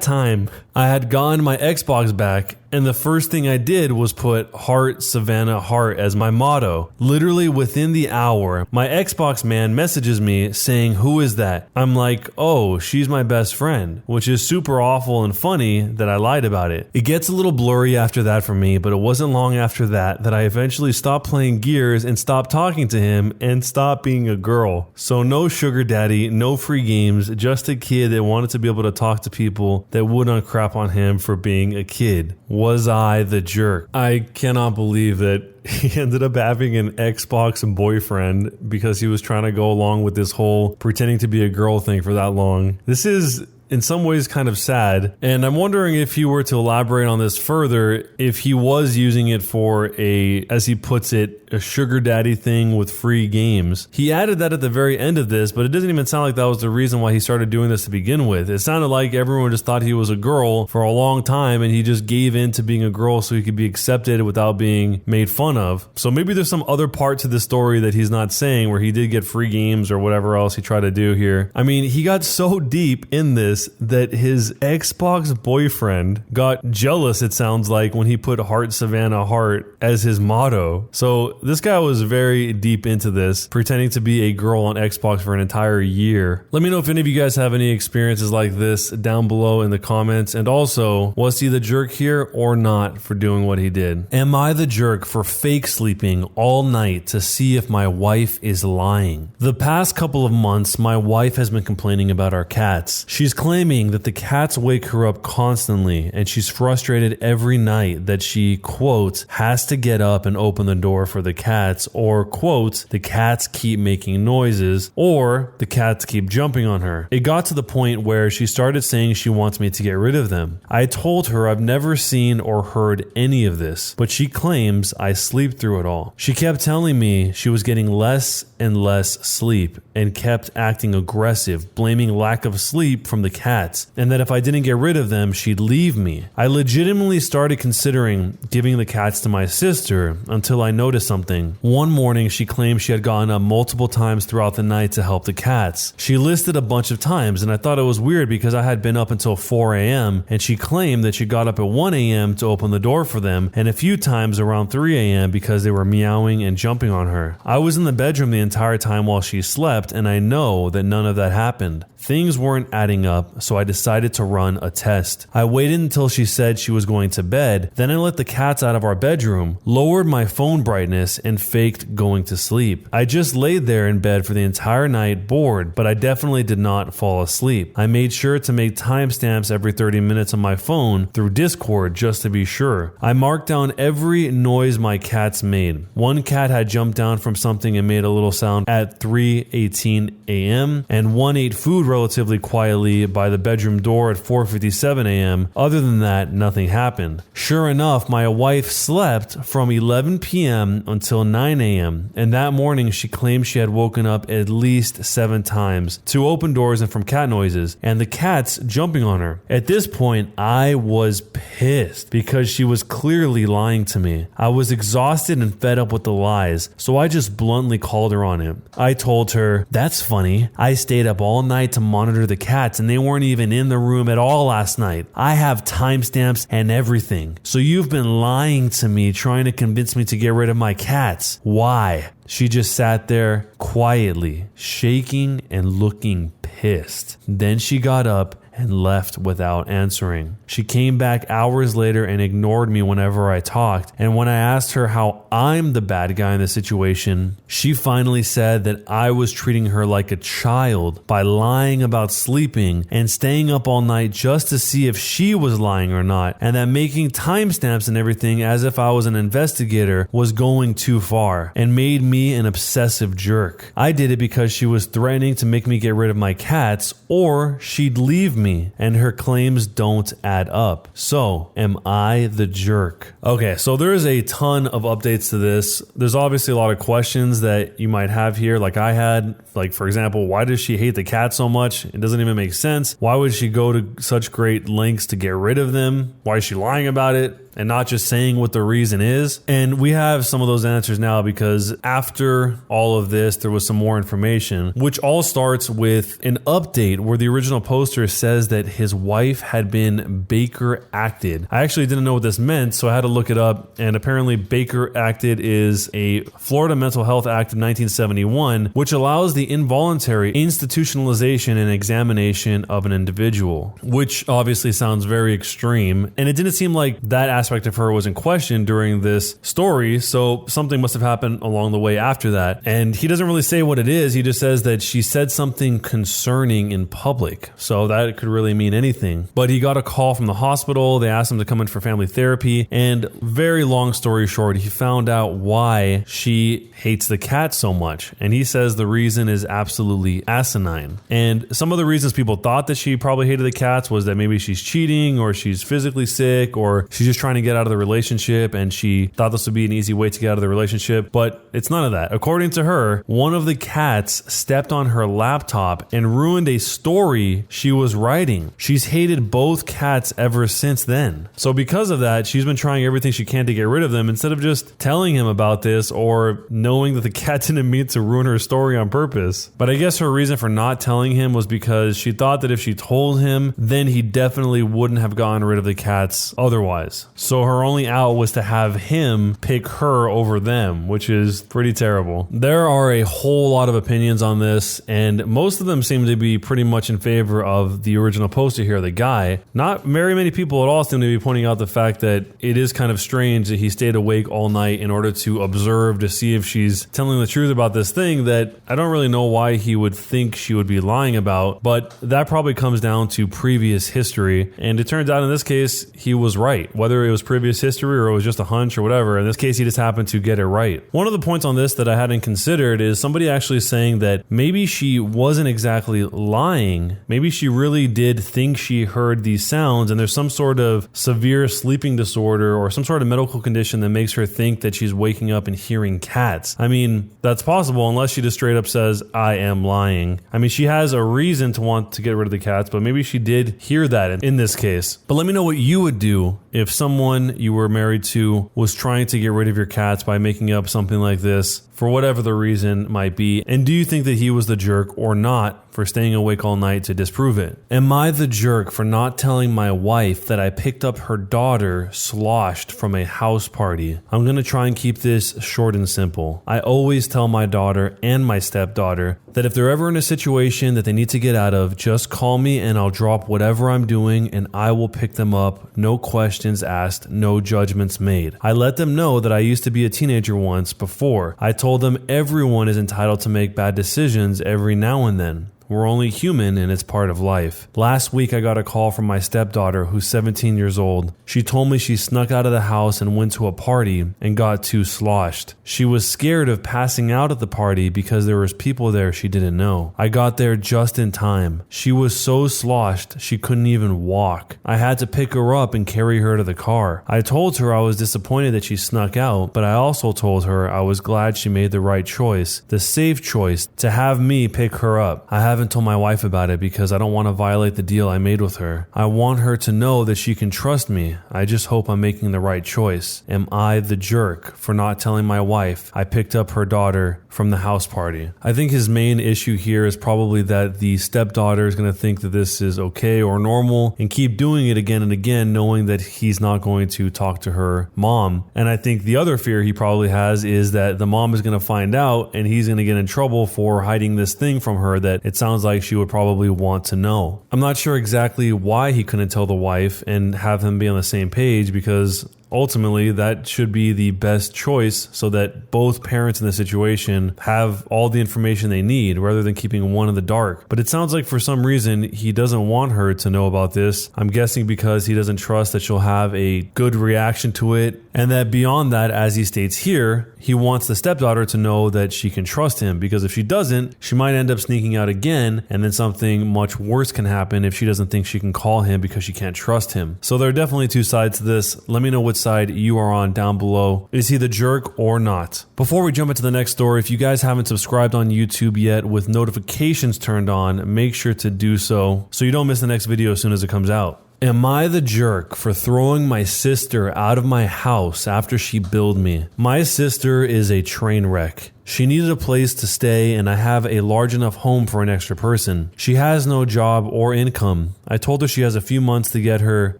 time, I had gotten my Xbox back, and the first thing I did was put Heart Savannah Heart as my motto. Literally within the hour, my Xbox man messages me saying, "Who is that?" I'm like, "Oh, she's my best friend," which is super awful and funny that I lied about it. It gets a little blurry after that for me, but it wasn't long after that I eventually stopped playing Gears and stopped talking to him and stopped being a girl. So no sugar daddy, no free games, just a kid that wanted to be able to talk to people that wouldn't crap on him for being a kid. Was I the jerk? I cannot believe that he ended up having an Xbox boyfriend because he was trying to go along with this whole pretending to be a girl thing for that long. This is in some ways kind of sad, and I'm wondering if he were to elaborate on this further, if he was using it for a, as he puts it, a sugar daddy thing with free games. He added that at the very end of this, but it doesn't even sound like that was the reason why he started doing this to begin with. It sounded like everyone just thought he was a girl for a long time, and he just gave in to being a girl so he could be accepted without being made fun of. So maybe there's some other part to the story that he's not saying where he did get free games or whatever else he tried to do here. I mean, he got so deep in this that his Xbox boyfriend got jealous, it sounds like, when he put Heart Savannah Heart as his motto. So this guy was very deep into this, pretending to be a girl on Xbox for an entire year. Let me know if any of you guys have any experiences like this down below in the comments. And also, was he the jerk here or not for doing what he did? Am I the jerk for fake sleeping all night to see if my wife is lying? The past couple of months, my wife has been complaining about our cats. She's claiming claiming that the cats wake her up constantly and she's frustrated every night that she, quote, has to get up and open the door for the cats, or, quote, the cats keep making noises, or the cats keep jumping on her. It got to the point where she started saying she wants me to get rid of them. I told her I've never seen or heard any of this, but she claims I sleep through it all. She kept telling me she was getting less and less sleep and kept acting aggressive, blaming lack of sleep from the cats, and that if I didn't get rid of them, she'd leave me. I legitimately started considering giving the cats to my sister until I noticed something. One morning, she claimed she had gotten up multiple times throughout the night to help the cats. She listed a bunch of times, and I thought it was weird because I had been up until 4 a.m., and she claimed that she got up at 1 a.m. to open the door for them, and a few times around 3 a.m. because they were meowing and jumping on her. I was in the bedroom the entire time while she slept, and I know that none of that happened. Things weren't adding up, so I decided to run a test. I waited until she said she was going to bed, then I let the cats out of our bedroom, lowered my phone brightness, and faked going to sleep. I just laid there in bed for the entire night, bored, but I definitely did not fall asleep. I made sure to make timestamps every 30 minutes on my phone through Discord just to be sure. I marked down every noise my cats made. One cat had jumped down from something and made a little sound at 3:18 a.m., and one ate food relatively quietly by the bedroom door at 4:57 a.m. Other than that, nothing happened. Sure enough, my wife slept from 11 p.m. until 9 a.m. and that morning she claimed she had woken up at least 7 times to open doors and from cat noises and the cats jumping on her. At this point, I was pissed because she was clearly lying to me. I was exhausted and fed up with the lies, so I just bluntly called her on it. I told her, "That's funny. I stayed up all night to monitor the cats and they weren't even in the room at all last night. I have timestamps and everything. So you've been lying to me, trying to convince me to get rid of my cats. Why?" She just sat there quietly, shaking and looking pissed. Then she got up and left without answering. She came back hours later and ignored me whenever I talked, and when I asked her how I'm the bad guy in the situation, she finally said that I was treating her like a child by lying about sleeping and staying up all night just to see if she was lying or not, and that making timestamps and everything as if I was an investigator was going too far and made me an obsessive jerk. I did it because she was threatening to make me get rid of my cats or she'd leave me, and her claims don't add up. So, am I the jerk? Okay, so there is a ton of updates to this. There's obviously a lot of questions that you might have here, like I had. Like, for example, why does she hate the cat so much? It doesn't even make sense. Why would she go to such great lengths to get rid of them? Why is she lying about it and not just saying what the reason is? And we have some of those answers now because after all of this, there was some more information, which all starts with an update where the original poster says that his wife had been Baker acted. I actually didn't know what this meant, so I had to look it up, and apparently Baker acted is a Florida Mental Health Act of 1971, which allows the involuntary institutionalization and examination of an individual, which obviously sounds very extreme, and it didn't seem like that aspect of her was in question during this story, so something must have happened along the way after that. And he doesn't really say what it is, he just says that she said something concerning in public, so that could really mean anything. But he got a call from the hospital, they asked him to come in for family therapy, and very long story short, he found out why she hates the cat so much, and he says the reason is absolutely asinine. And some of the reasons people thought that she probably hated the cats was that maybe she's cheating, or she's physically sick, or she's just trying to get out of the relationship and she thought this would be an easy way to get out of the relationship, but it's none of that. According to her, one of the cats stepped on her laptop and ruined a story she was writing. She's hated both cats ever since then. So because of that, she's been trying everything she can to get rid of them instead of just telling him about this or knowing that the cat didn't mean to ruin her story on purpose. But I guess her reason for not telling him was because she thought that if she told him, then he definitely wouldn't have gotten rid of the cats otherwise. So her only out was to have him pick her over them, which is pretty terrible. There are a whole lot of opinions on this, and most of them seem to be pretty much in favor of the original poster here, the guy. Not very many people at all seem to be pointing out the fact that it is kind of strange that he stayed awake all night in order to observe to see if she's telling the truth about this thing that I don't really know why he would think she would be lying about, but that probably comes down to previous history, and it turns out in this case he was right. Whether it was previous history or it was just a hunch or whatever, in this case he just happened to get it right. One of the points on this that I hadn't considered is somebody actually saying that maybe she wasn't exactly lying. Maybe she really did think she heard these sounds, and there's some sort of severe sleeping disorder or some sort of medical condition that makes her think that she's waking up and hearing cats. I mean, that's possible unless she just straight up says, I am lying. I mean, she has a reason to want to get rid of the cats, but maybe she did hear that in this case. But let me know what you would do if someone you were married to was trying to get rid of your cats by making up something like this, for whatever the reason might be. And do you think that he was the jerk or not for staying awake all night to disprove it? Am I the jerk for not telling my wife that I picked up her daughter sloshed from a house party? I'm going to try and keep this short and simple. I always tell my daughter and my stepdaughter that if they're ever in a situation that they need to get out of, just call me and I'll drop whatever I'm doing and I will pick them up. No questions asked, no judgments made. I let them know that I used to be a teenager once before. I told them everyone is entitled to make bad decisions every now and then. We're only human and it's part of life. Last week I got a call from my stepdaughter who's 17 years old. She told me she snuck out of the house and went to a party and got too sloshed. She was scared of passing out at the party because there was people there she didn't know. I got there just in time. She was so sloshed she couldn't even walk. I had to pick her up and carry her to the car. I told her I was disappointed that she snuck out, but I also told her I was glad she made the right choice, the safe choice, to have me pick her up. I haven't told my wife about it because I don't want to violate the deal I made with her. I want her to know that she can trust me. I just hope I'm making the right choice. Am I the jerk for not telling my wife I picked up her daughter from the house party? I think his main issue here is probably that the stepdaughter is going to think that this is okay or normal and keep doing it again and again, knowing that he's not going to talk to her mom. And I think the other fear he probably has is that the mom is going to find out and he's going to get in trouble for hiding this thing from her that it sounds like she would probably want to know. I'm not sure exactly why he couldn't tell the wife and have them be on the same page, because ultimately that should be the best choice so that both parents in the situation have all the information they need rather than keeping one in the dark. But it sounds like for some reason he doesn't want her to know about this. I'm guessing because he doesn't trust that she'll have a good reaction to it, and that beyond that, as he states here, he wants the stepdaughter to know that she can trust him, because if she doesn't, she might end up sneaking out again, and then something much worse can happen if she doesn't think she can call him because she can't trust him. So there are definitely two sides to this. Let me know what side you are on down below. Is he the jerk or not? Before we jump into the next story, if you guys haven't subscribed on YouTube yet with notifications turned on, make sure to do so you don't miss the next video as soon as it comes out. Am I the jerk for throwing my sister out of my house after she billed me? My sister is a train wreck. She needed a place to stay, and I have a large enough home for an extra person. She has no job or income. I told her she has a few months to get her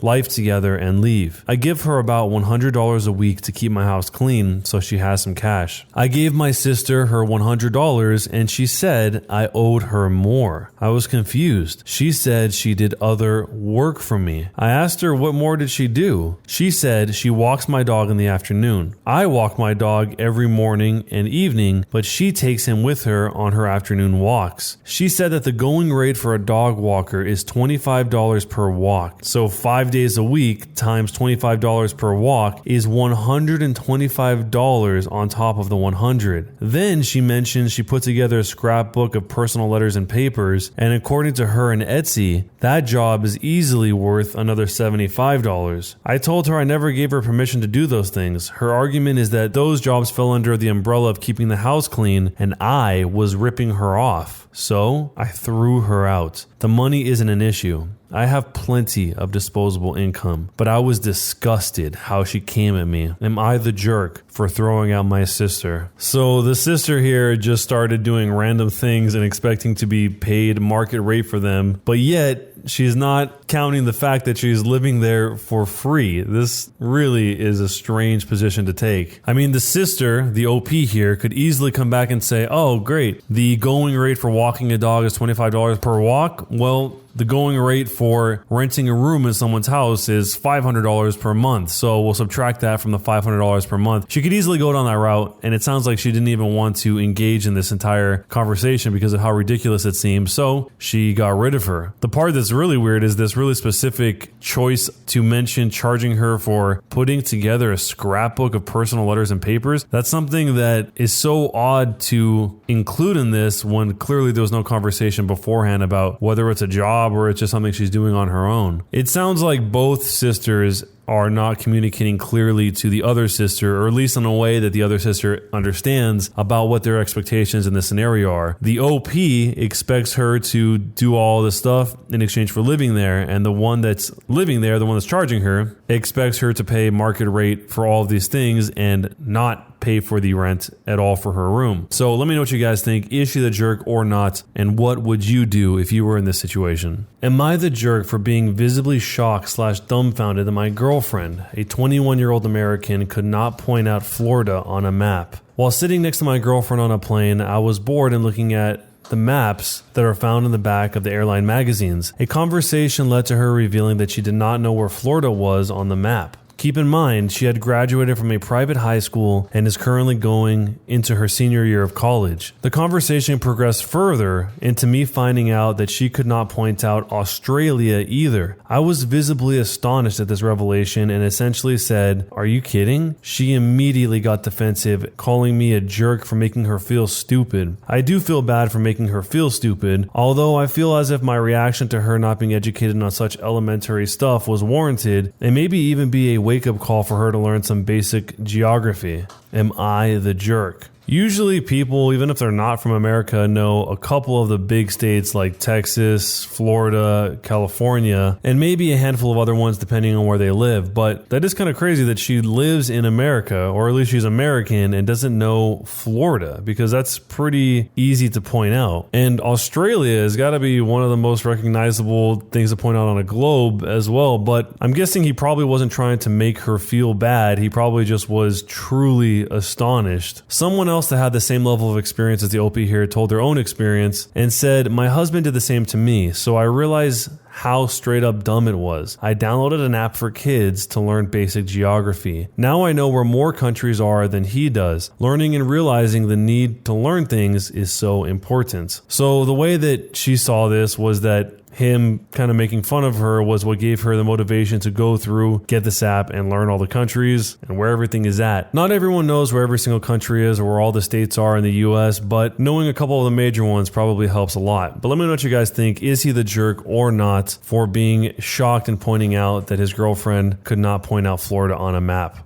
life together and leave. I give her about $100 a week to keep my house clean, so she has some cash. I gave my sister her $100, and she said I owed her more. I was confused. She said she did other work for me. I asked her what more did she do. She said she walks my dog in the afternoon. I walk my dog every morning and evening, but she takes him with her on her afternoon walks. She said that the going rate for a dog walker is $25 per walk. So 5 days a week times $25 per walk is $125 on top of the $100. Then she mentioned she put together a scrapbook of personal letters and papers, and according to her and Etsy, that job is easily worth another $75. I told her I never gave her permission to do those things. Her argument is that those jobs fell under the umbrella of keeping the house clean, and I was ripping her off. So I threw her out. The money isn't an issue. I have plenty of disposable income, but I was disgusted how she came at me. Am I the jerk for throwing out my sister? So the sister here just started doing random things and expecting to be paid market rate for them, but yet she's not counting the fact that she's living there for free. This really is a strange position to take. I mean, the sister, the OP here, could easily come back and say, oh, great, the going rate for walking a dog is $25 per walk. Well, the going rate for renting a room in someone's house is $500 per month. So we'll subtract that from the $500 per month. She could easily go down that route, and it sounds like she didn't even want to engage in this entire conversation because of how ridiculous it seemed. So she got rid of her. The part that's really weird is this really specific choice to mention charging her for putting together a scrapbook of personal letters and papers. That's something that is so odd to include in this when clearly there was no conversation beforehand about whether it's a job or it's just something she's doing on her own. It sounds like both sisters are not communicating clearly to the other sister, or at least in a way that the other sister understands about what their expectations in this scenario are. The OP expects her to do all this stuff in exchange for living there, and the one that's living there, the one that's charging her, expects her to pay market rate for all of these things and not pay for the rent at all for her room. So let me know what you guys think. Is she the jerk or not? And what would you do if you were in this situation? Am I the jerk for being visibly shocked/dumbfounded that my girlfriend, a 21-year-old American, could not point out Florida on a map? While sitting next to my girlfriend on a plane, I was bored and looking at the maps that are found in the back of the airline magazines. A conversation led to her revealing that she did not know where Florida was on the map. Keep in mind, she had graduated from a private high school and is currently going into her senior year of college. The conversation progressed further into me finding out that she could not point out Australia either. I was visibly astonished at this revelation and essentially said, "Are you kidding?" She immediately got defensive, calling me a jerk for making her feel stupid. I do feel bad for making her feel stupid, although I feel as if my reaction to her not being educated on such elementary stuff was warranted and maybe even be a wake-up call for her to learn some basic geography. Am I the jerk? Usually people, even if they're not from America, know a couple of the big states like Texas, Florida, California, and maybe a handful of other ones depending on where they live. But that is kind of crazy that she lives in America, or at least she's American, and doesn't know Florida, because that's pretty easy to point out. And Australia has got to be one of the most recognizable things to point out on a globe as well. But I'm guessing he probably wasn't trying to make her feel bad. He probably just was truly astonished. Someone else that had the same level of experience as the OP here told their own experience and said, "My husband did the same to me, so I realized how straight up dumb it was. I downloaded an app for kids to learn basic geography. Now I know where more countries are than he does. Learning and realizing the need to learn things is so important." So the way that she saw this was that him kind of making fun of her was what gave her the motivation to go through, get this app, and learn all the countries and where everything is at. Not everyone knows where every single country is or where all the states are in the US, but knowing a couple of the major ones probably helps a lot. But let me know what you guys think. Is he the jerk or not for being shocked and pointing out that his girlfriend could not point out Florida on a map?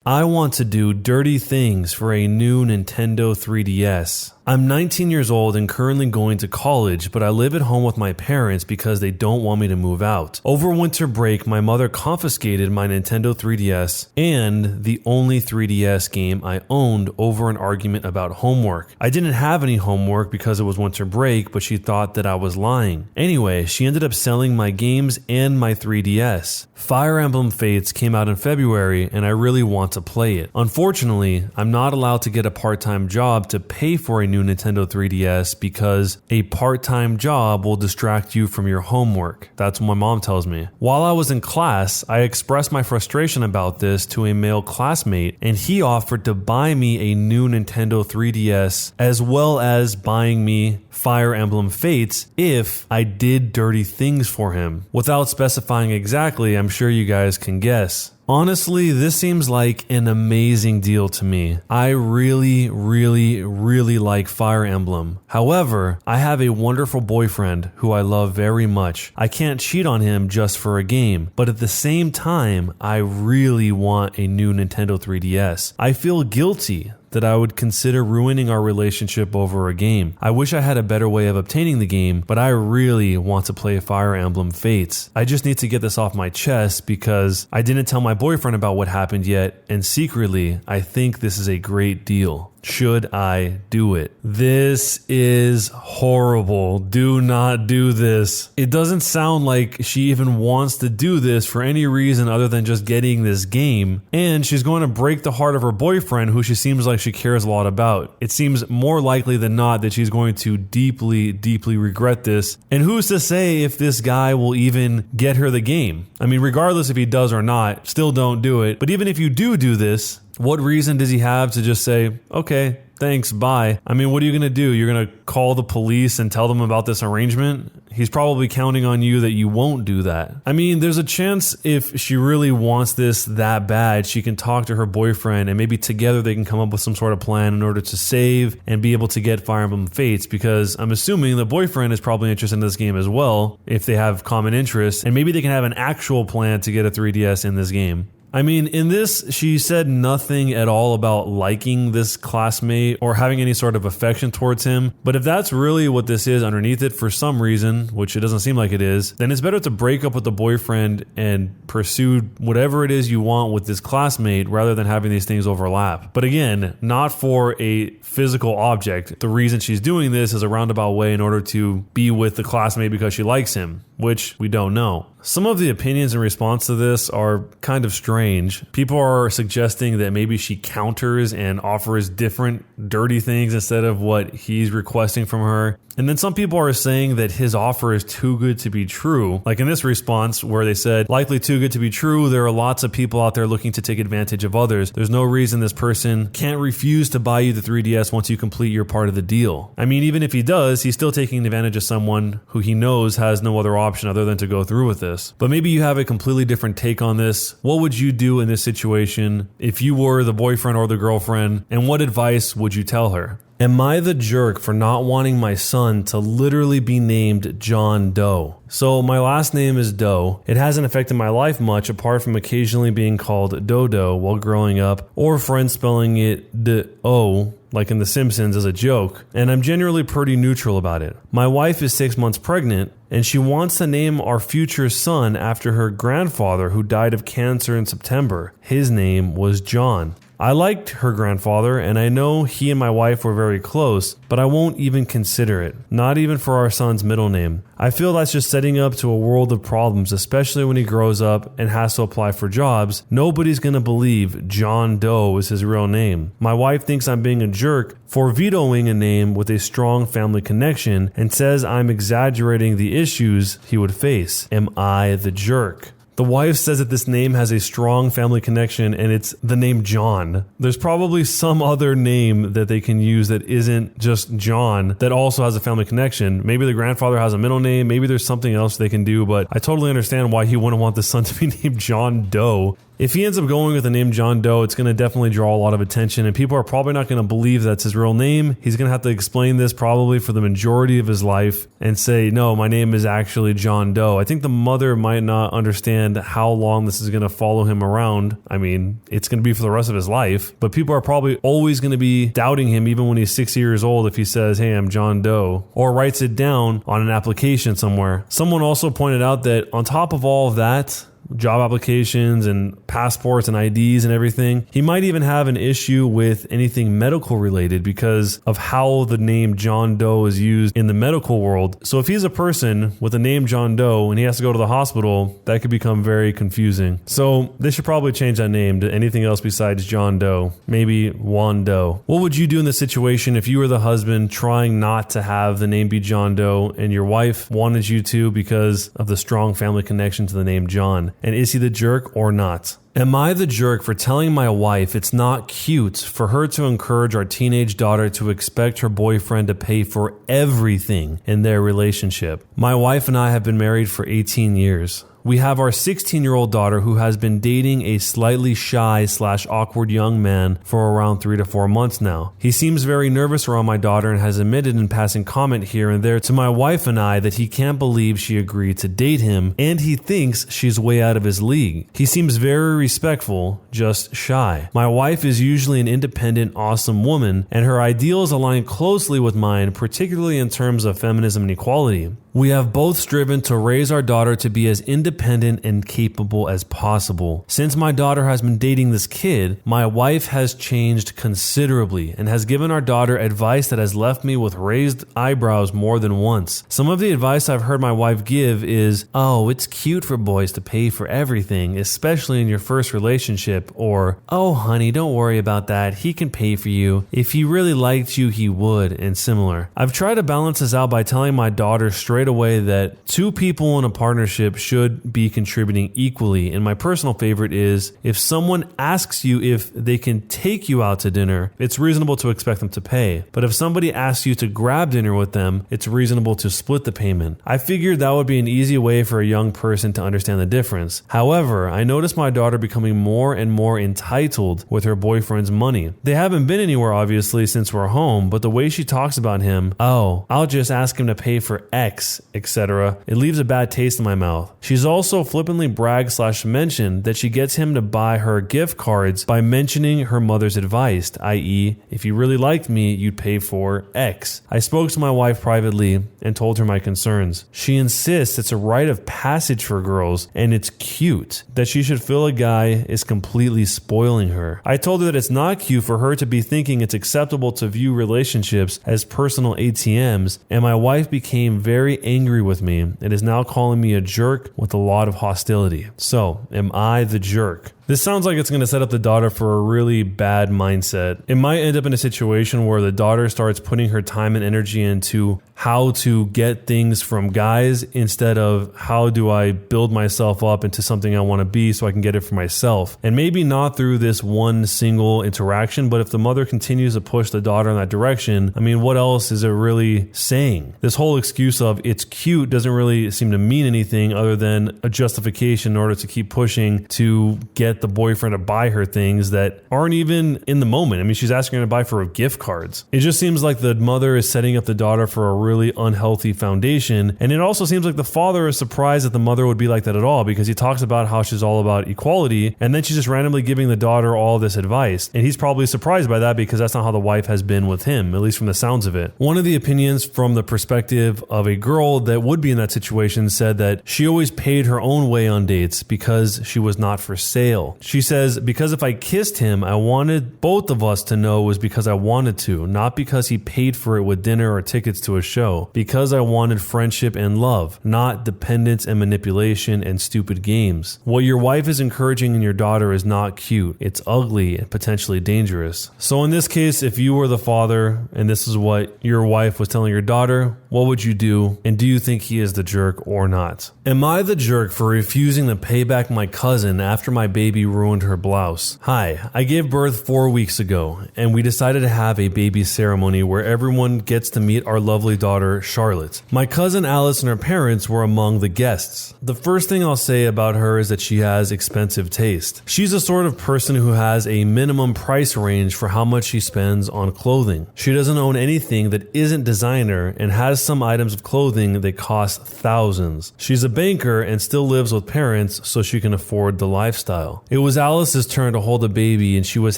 I want to do dirty things for a new Nintendo 3DS. I'm 19 years old and currently going to college, but I live at home with my parents because they don't want me to move out. Over winter break, my mother confiscated my Nintendo 3DS and the only 3DS game I owned over an argument about homework. I didn't have any homework because it was winter break, but she thought that I was lying. Anyway, she ended up selling my games and my 3DS. Fire Emblem Fates came out in February and I really want to play it. Unfortunately, I'm not allowed to get a part-time job to pay for a new Nintendo 3DS because a part-time job will distract you from your homework. That's what my mom tells me. While I was in class, I expressed my frustration about this to a male classmate, and he offered to buy me a new Nintendo 3DS as well as buying me Fire Emblem Fates if I did dirty things for him. Without specifying exactly, I'm sure you guys can guess. Honestly, this seems like an amazing deal to me. I really like Fire Emblem. However, I have a wonderful boyfriend who I love very much. I can't cheat on him just for a game, but at the same time, I really want a new Nintendo 3DS. I feel guilty that I would consider ruining our relationship over a game. I wish I had a better way of obtaining the game, but I really want to play Fire Emblem Fates. I just need to get this off my chest because I didn't tell my boyfriend about what happened yet, and secretly, I think this is a great deal. Should I do it? This is horrible. Do not do this. It doesn't sound like she even wants to do this for any reason other than just getting this game. And she's going to break the heart of her boyfriend, who she seems like she cares a lot about. It seems more likely than not that she's going to deeply, deeply regret this. And who's to say if this guy will even get her the game? I mean, regardless if he does or not, still don't do it. But even if you do this, what reason does he have to just say, okay, thanks, bye? I mean, what are you going to do? You're going to call the police and tell them about this arrangement? He's probably counting on you that you won't do that. I mean, there's a chance if she really wants this that bad, she can talk to her boyfriend and maybe together they can come up with some sort of plan in order to save and be able to get Fire Emblem Fates, because I'm assuming the boyfriend is probably interested in this game as well if they have common interests, and maybe they can have an actual plan to get a 3DS in this game. I mean, in this, she said nothing at all about liking this classmate or having any sort of affection towards him. But if that's really what this is underneath it for some reason, which it doesn't seem like it is, then it's better to break up with the boyfriend and pursue whatever it is you want with this classmate rather than having these things overlap. But again, not for a physical object. The reason she's doing this is a roundabout way in order to be with the classmate because she likes him, which we don't know. Some of the opinions in response to this are kind of strange. People are suggesting that maybe she counters and offers different dirty things instead of what he's requesting from her. And then some people are saying that his offer is too good to be true. Like in this response where they said, likely too good to be true, there are lots of people out there looking to take advantage of others. There's no reason this person can't refuse to buy you the 3DS once you complete your part of the deal. I mean, even if he does, he's still taking advantage of someone who he knows has no other option other than to go through with this. But maybe you have a completely different take on this. What would you do in this situation if you were the boyfriend or the girlfriend? And what advice would you tell her? Am I the jerk for not wanting my son to literally be named John Doe? So my last name is Doe. It hasn't affected my life much apart from occasionally being called Dodo while growing up, or friends spelling it D-O, like in The Simpsons, as a joke, and I'm generally pretty neutral about it. My wife is 6 months pregnant, and she wants to name our future son after her grandfather who died of cancer in September. His name was John. I liked her grandfather, and I know he and my wife were very close, but I won't even consider it, not even for our son's middle name. I feel that's just setting up to a world of problems, especially when he grows up and has to apply for jobs. Nobody's going to believe John Doe is his real name. My wife thinks I'm being a jerk for vetoing a name with a strong family connection and says I'm exaggerating the issues he would face. Am I the jerk? The wife says that this name has a strong family connection and it's the name John. There's probably some other name that they can use that isn't just John that also has a family connection. Maybe the grandfather has a middle name. Maybe there's something else they can do, but I totally understand why he wouldn't want the son to be named John Doe. If he ends up going with the name John Doe, it's going to definitely draw a lot of attention, and people are probably not going to believe that's his real name. He's going to have to explain this probably for the majority of his life and say, no, my name is actually John Doe. I think the mother might not understand how long this is going to follow him around. I mean, it's going to be for the rest of his life, but people are probably always going to be doubting him even when he's 6 years old if he says, hey, I'm John Doe, or writes it down on an application somewhere. Someone also pointed out that on top of all of that, job applications and passports and IDs and everything, he might even have an issue with anything medical related because of how the name John Doe is used in the medical world. So if he's a person with the name John Doe and he has to go to the hospital, that could become very confusing. So they should probably change that name to anything else besides John Doe. Maybe Juan Doe. What would you do in this situation if you were the husband trying not to have the name be John Doe and your wife wanted you to because of the strong family connection to the name John? And is he the jerk or not? Am I the jerk for telling my wife it's not cute for her to encourage our teenage daughter to expect her boyfriend to pay for everything in their relationship? My wife and I have been married for 18 years. We have our 16-year-old daughter who has been dating a slightly shy/awkward young man for around 3 to 4 months now. He seems very nervous around my daughter and has admitted in passing comment here and there to my wife and I that he can't believe she agreed to date him and he thinks she's way out of his league. He seems very respectful, just shy. My wife is usually an independent, awesome woman, and her ideals align closely with mine, particularly in terms of feminism and equality. We have both striven to raise our daughter to be as independent and capable as possible. Since my daughter has been dating this kid, my wife has changed considerably and has given our daughter advice that has left me with raised eyebrows more than once. Some of the advice I've heard my wife give is, "Oh, it's cute for boys to pay for everything, especially in your first relationship," or, "Oh, honey, don't worry about that. He can pay for you. If he really liked you, he would," and similar. I've tried to balance this out by telling my daughter straight away that two people in a partnership should be contributing equally, and my personal favorite is if someone asks you if they can take you out to dinner, it's reasonable to expect them to pay. But if somebody asks you to grab dinner with them, it's reasonable to split the payment. I figured that would be an easy way for a young person to understand the difference. However, I noticed my daughter becoming more and more entitled with her boyfriend's money. They haven't been anywhere obviously since we're home, but the way she talks about him, "Oh, I'll just ask him to pay for X," etc., it leaves a bad taste in my mouth. She's also flippantly bragged/mentioned that she gets him to buy her gift cards by mentioning her mother's advice, i.e., if you really liked me, you'd pay for X. I spoke to my wife privately and told her my concerns. She insists it's a rite of passage for girls and it's cute, that she should feel a guy is completely spoiling her. I told her that it's not cute for her to be thinking it's acceptable to view relationships as personal ATMs, and my wife became very angry with me and is now calling me a jerk with a lot of hostility. So, am I the jerk? This sounds like it's going to set up the daughter for a really bad mindset. It might end up in a situation where the daughter starts putting her time and energy into how to get things from guys instead of how do I build myself up into something I want to be so I can get it for myself. And maybe not through this one single interaction, but if the mother continues to push the daughter in that direction, I mean, what else is it really saying? This whole excuse of it's cute doesn't really seem to mean anything other than a justification in order to keep pushing to get the boyfriend to buy her things that aren't even in the moment. I mean, she's asking her to buy for gift cards. It just seems like the mother is setting up the daughter for a really unhealthy foundation. And it also seems like the father is surprised that the mother would be like that at all, because he talks about how she's all about equality, and then she's just randomly giving the daughter all this advice. And he's probably surprised by that because that's not how the wife has been with him, at least from the sounds of it. One of the opinions from the perspective of a girl that would be in that situation said that she always paid her own way on dates because she was not for sale. She says, because if I kissed him, I wanted both of us to know it was because I wanted to, not because he paid for it with dinner or tickets to a show, because I wanted friendship and love, not dependence and manipulation and stupid games. What your wife is encouraging in your daughter is not cute. It's ugly and potentially dangerous. So in this case, if you were the father and this is what your wife was telling your daughter, what would you do? And do you think he is the jerk or not? Am I the jerk for refusing to pay back my cousin after my baby ruined her blouse? Hi, I gave birth 4 weeks ago, and we decided to have a baby ceremony where everyone gets to meet our lovely daughter, Charlotte. My cousin Alice and her parents were among the guests. The first thing I'll say about her is that she has expensive taste. She's the sort of person who has a minimum price range for how much she spends on clothing. She doesn't own anything that isn't designer and has some items of clothing that cost thousands. She's a banker and still lives with parents so she can afford the lifestyle. It was Alice's turn to hold a baby and she was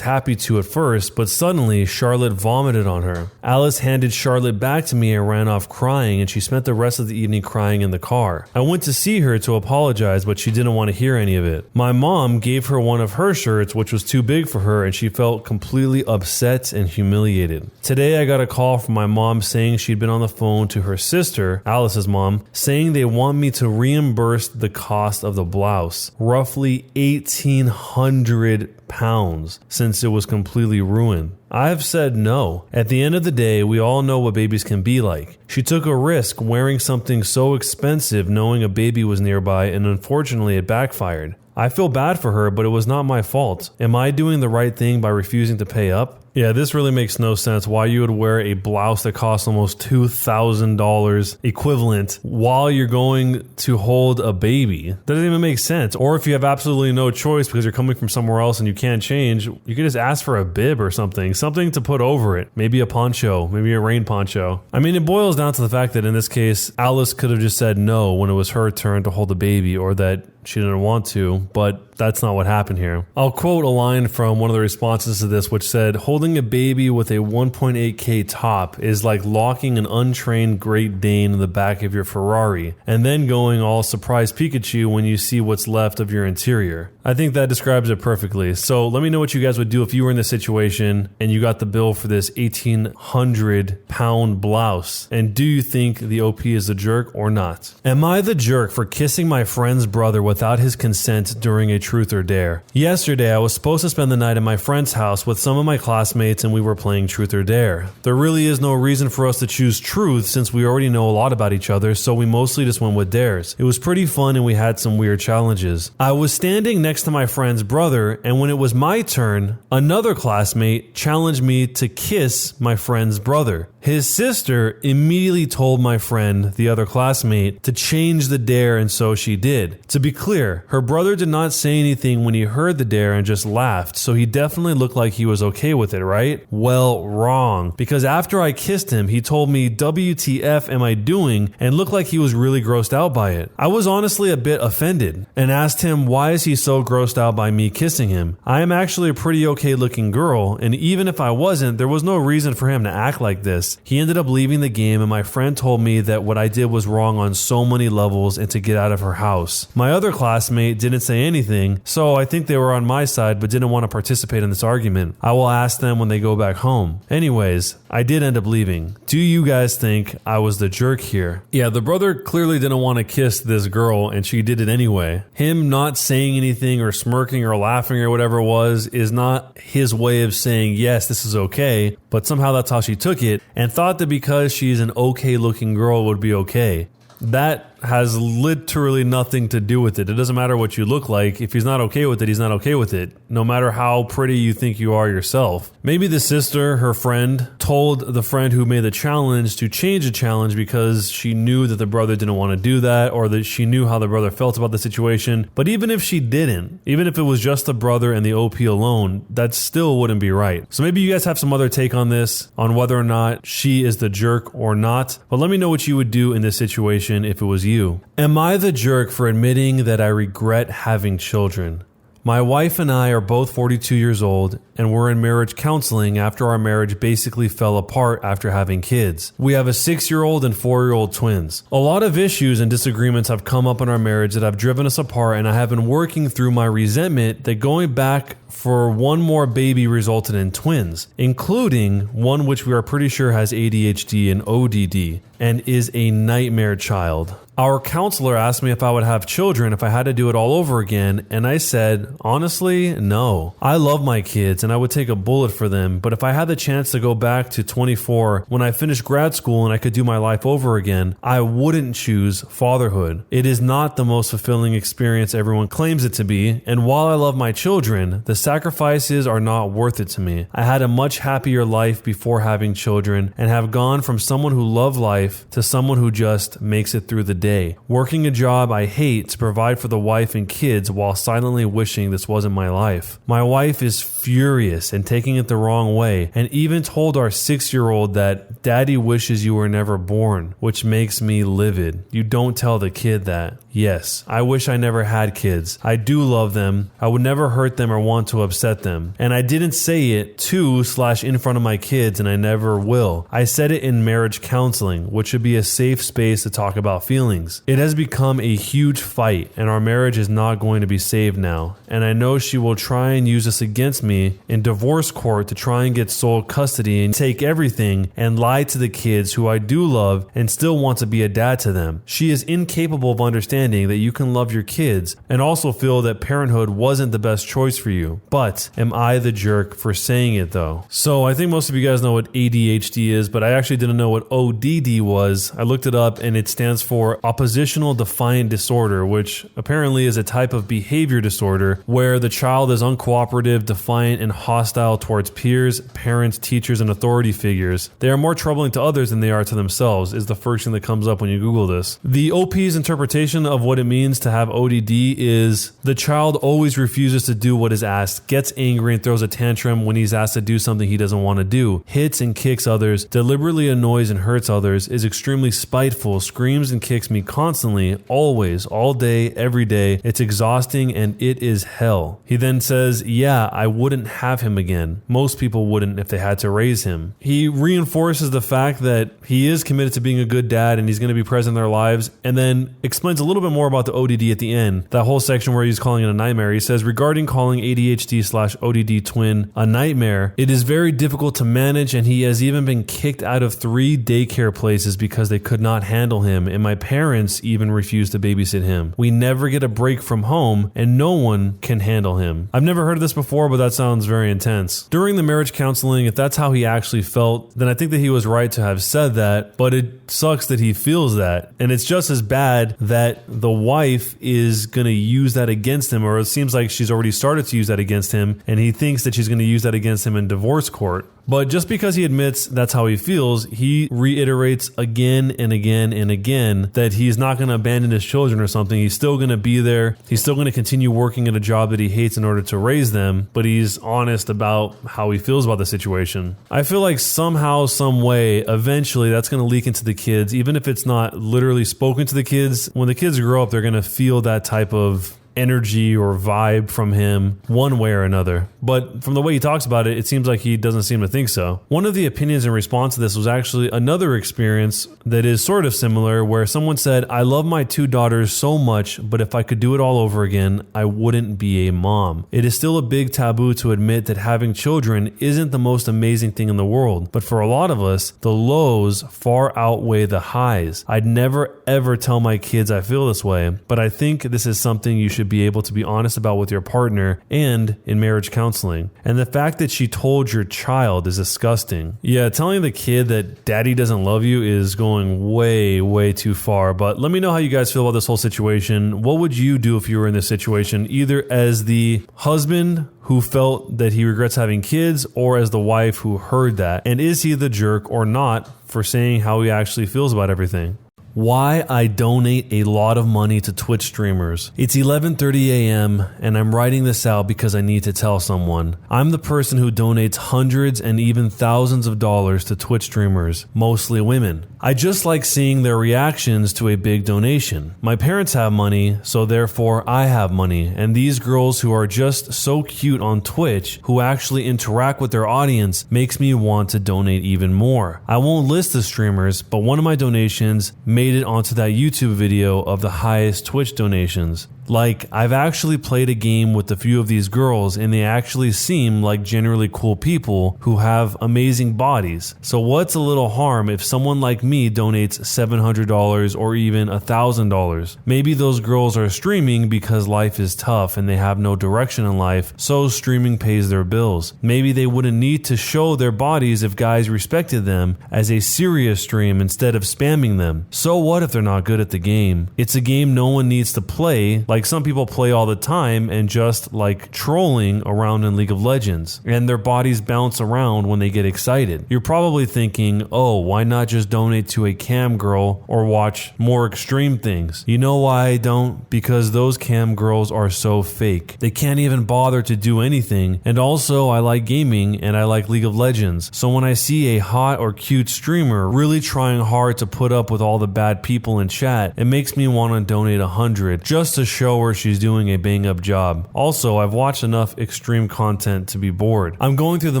happy to at first, but suddenly Charlotte vomited on her. Alice handed Charlotte back to me and ran off crying, and she spent the rest of the evening crying in the car. I went to see her to apologize, but she didn't want to hear any of it. My mom gave her one of her shirts, which was too big for her, and she felt completely upset and humiliated. Today I got a call from my mom saying she'd been on the phone to her sister, Alice's mom, saying they want me to reimburse the cost of the blouse, roughly £1,800, since it was completely ruined. I've said no. At the end of the day, we all know what babies can be like. She took a risk wearing something so expensive knowing a baby was nearby, and unfortunately it backfired. I feel bad for her, but it was not my fault. Am I doing the right thing by refusing to pay up? Yeah, this really makes no sense why you would wear a blouse that costs almost $2,000 equivalent while you're going to hold a baby. That doesn't even make sense. Or if you have absolutely no choice because you're coming from somewhere else and you can't change, you could just ask for a bib or something to put over it. Maybe a poncho, maybe a rain poncho. I mean, it boils down to the fact that in this case, Alice could have just said no when it was her turn to hold the baby, or that she didn't want to, but that's not what happened here. I'll quote a line from one of the responses to this, which said, "Holding a baby with a 1.8K top is like locking an untrained Great Dane in the back of your Ferrari and then going all surprise Pikachu when you see what's left of your interior." I think that describes it perfectly. So let me know what you guys would do if you were in this situation and you got the bill for this 1,800 pound blouse. And do you think the OP is a jerk or not? Am I the jerk for kissing my friend's brother without his consent during a truth or dare? Yesterday, I was supposed to spend the night at my friend's house with some of my classmates and we were playing truth or dare. There really is no reason for us to choose truth since we already know a lot about each other, so we mostly just went with dares. It was pretty fun and we had some weird challenges. I was standing next to my friend's brother, and when it was my turn, another classmate challenged me to kiss my friend's brother. His sister immediately told my friend, the other classmate, to change the dare, and so she did. To be clear, her brother did not say anything when he heard the dare and just laughed, so he definitely looked like he was okay with it, right? Well, wrong. Because after I kissed him, he told me, "WTF am I doing?" and looked like he was really grossed out by it. I was honestly a bit offended and asked him, why is he so grossed out by me kissing him? I am actually a pretty okay looking girl, and even if I wasn't, there was no reason for him to act like this. He ended up leaving the game, and my friend told me that what I did was wrong on so many levels and to get out of her house. My other classmate didn't say anything, so I think they were on my side but didn't want to participate in this argument. I will ask them when they go back home. Anyways, I did end up leaving. Do you guys think I was the jerk here? Yeah, the brother clearly didn't want to kiss this girl and she did it anyway. Him not saying anything or smirking or laughing or whatever it was is not his way of saying, yes, this is okay, but somehow that's how she took it and thought that because she's an okay looking girl it would be okay. That has literally nothing to do with it. It doesn't matter what you look like. If he's not okay with it, he's not okay with it, no matter how pretty you think you are yourself. Maybe the sister, her friend, told the friend who made the challenge to change the challenge because she knew that the brother didn't want to do that, or that she knew how the brother felt about the situation. But even if she didn't, even if it was just the brother and the OP alone, that still wouldn't be right. So maybe you guys have some other take on this, on whether or not she is the jerk or not. But let me know what you would do in this situation if it was you. Am I the jerk for admitting that I regret having children? My wife and I are both 42 years old and we're in marriage counseling after our marriage basically fell apart after having kids. We have a 6-year-old and 4-year-old twins. A lot of issues and disagreements have come up in our marriage that have driven us apart, and I have been working through my resentment that going back for one more baby resulted in twins, including one which we are pretty sure has ADHD and ODD and is a nightmare child. Our counselor asked me if I would have children if I had to do it all over again, and I said, honestly, no. I love my kids and I would take a bullet for them, but if I had the chance to go back to 24 when I finished grad school and I could do my life over again, I wouldn't choose fatherhood. It is not the most fulfilling experience everyone claims it to be, and while I love my children, the sacrifices are not worth it to me. I had a much happier life before having children and have gone from someone who loved life to someone who just makes it through the day, working a job I hate to provide for the wife and kids while silently wishing this wasn't my life. My wife is furious and taking it the wrong way, and even told our 6-year-old that daddy wishes you were never born, which makes me livid. You don't tell the kid that. Yes, I wish I never had kids. I do love them. I would never hurt them or want to upset them. And I didn't say it to/in front of my kids, and I never will. I said it in marriage counseling, which should be a safe space to talk about feelings. It has become a huge fight, and our marriage is not going to be saved now. And I know she will try and use this against me in divorce court to try and get sole custody and take everything and lie to the kids who I do love and still want to be a dad to them. She is incapable of understanding understanding that you can love your kids and also feel that parenthood wasn't the best choice for you. But am I the jerk for saying it though? So I think most of you guys know what ADHD is, but I actually didn't know what ODD was. I looked it up and it stands for Oppositional Defiant Disorder, which apparently is a type of behavior disorder where the child is uncooperative, defiant, and hostile towards peers, parents, teachers, and authority figures. They are more troubling to others than they are to themselves, is the first thing that comes up when you Google this. The OP's interpretation of what it means to have ODD is the child always refuses to do what is asked, gets angry and throws a tantrum when he's asked to do something he doesn't want to do, hits and kicks others, deliberately annoys and hurts others, is extremely spiteful, screams and kicks me constantly, always, all day, every day. It's exhausting and it is hell. He then says, yeah, I wouldn't have him again. Most people wouldn't if they had to raise him. He reinforces the fact that he is committed to being a good dad and he's going to be present in their lives, and then explains a little bit more about the ODD at the end. That whole section where he's calling it a nightmare. He says, regarding calling ADHD/ODD twin a nightmare, it is very difficult to manage, and he has even been kicked out of 3 daycare places because they could not handle him, and my parents even refused to babysit him. We never get a break from home, and no one can handle him. I've never heard of this before, but that sounds very intense. During the marriage counseling, if that's how he actually felt, then I think that he was right to have said that, but it sucks that he feels that. And it's just as bad that the wife is going to use that against him, or it seems like she's already started to use that against him, and he thinks that she's going to use that against him in divorce court. But just because he admits that's how he feels, he reiterates again and again and again that he's not going to abandon his children or something. He's still going to be there. He's still going to continue working at a job that he hates in order to raise them, but he's honest about how he feels about the situation. I feel like somehow, some way, eventually that's going to leak into the kids, even if it's not literally spoken to the kids. When the kids grow up, they're going to feel that type of energy or vibe from him one way or another. But from the way he talks about it, it seems like he doesn't seem to think so. One of the opinions in response to this was actually another experience that is sort of similar, where someone said, I love my 2 daughters so much, but if I could do it all over again, I wouldn't be a mom. It is still a big taboo to admit that having children isn't the most amazing thing in the world, but for a lot of us, the lows far outweigh the highs. I'd never ever tell my kids I feel this way, but I think this is something you should be able to be honest about with your partner and in marriage counseling. And the fact that she told your child is disgusting. Yeah, telling the kid that daddy doesn't love you is going way too far. But let me know how you guys feel about this whole situation. What would you do if you were in this situation, either as the husband who felt that he regrets having kids, or as the wife who heard that? And is he the jerk or not for saying how he actually feels about everything? Why I donate a lot of money to Twitch streamers. It's 11:30 a.m. and I'm writing this out because I need to tell someone. I'm the person who donates hundreds and even thousands of dollars to Twitch streamers, mostly women. I just like seeing their reactions to a big donation. My parents have money, so therefore I have money, and these girls who are just so cute on Twitch, who actually interact with their audience, makes me want to donate even more. I won't list the streamers, but one of my donations made it onto that YouTube video of the highest Twitch donations. Like, I've actually played a game with a few of these girls, and they actually seem like generally cool people who have amazing bodies. So what's a little harm if someone like me donates $700 or even $1,000? Maybe those girls are streaming because life is tough and they have no direction in life, so streaming pays their bills. Maybe they wouldn't need to show their bodies if guys respected them as a serious stream instead of spamming them. So what if they're not good at the game? It's a game no one needs to play, like some people play all the time and just like trolling around in League of Legends, and their bodies bounce around when they get excited. You're probably thinking, oh, why not just donate to a cam girl or watch more extreme things? You know why I don't? Because those cam girls are so fake. They can't even bother to do anything, and also I like gaming and I like League of Legends, so when I see a hot or cute streamer really trying hard to put up with all the bad people in chat, it makes me want to donate 100 just to show her she's doing a bang up job. Also, I've watched enough extreme content to be bored. I'm going through the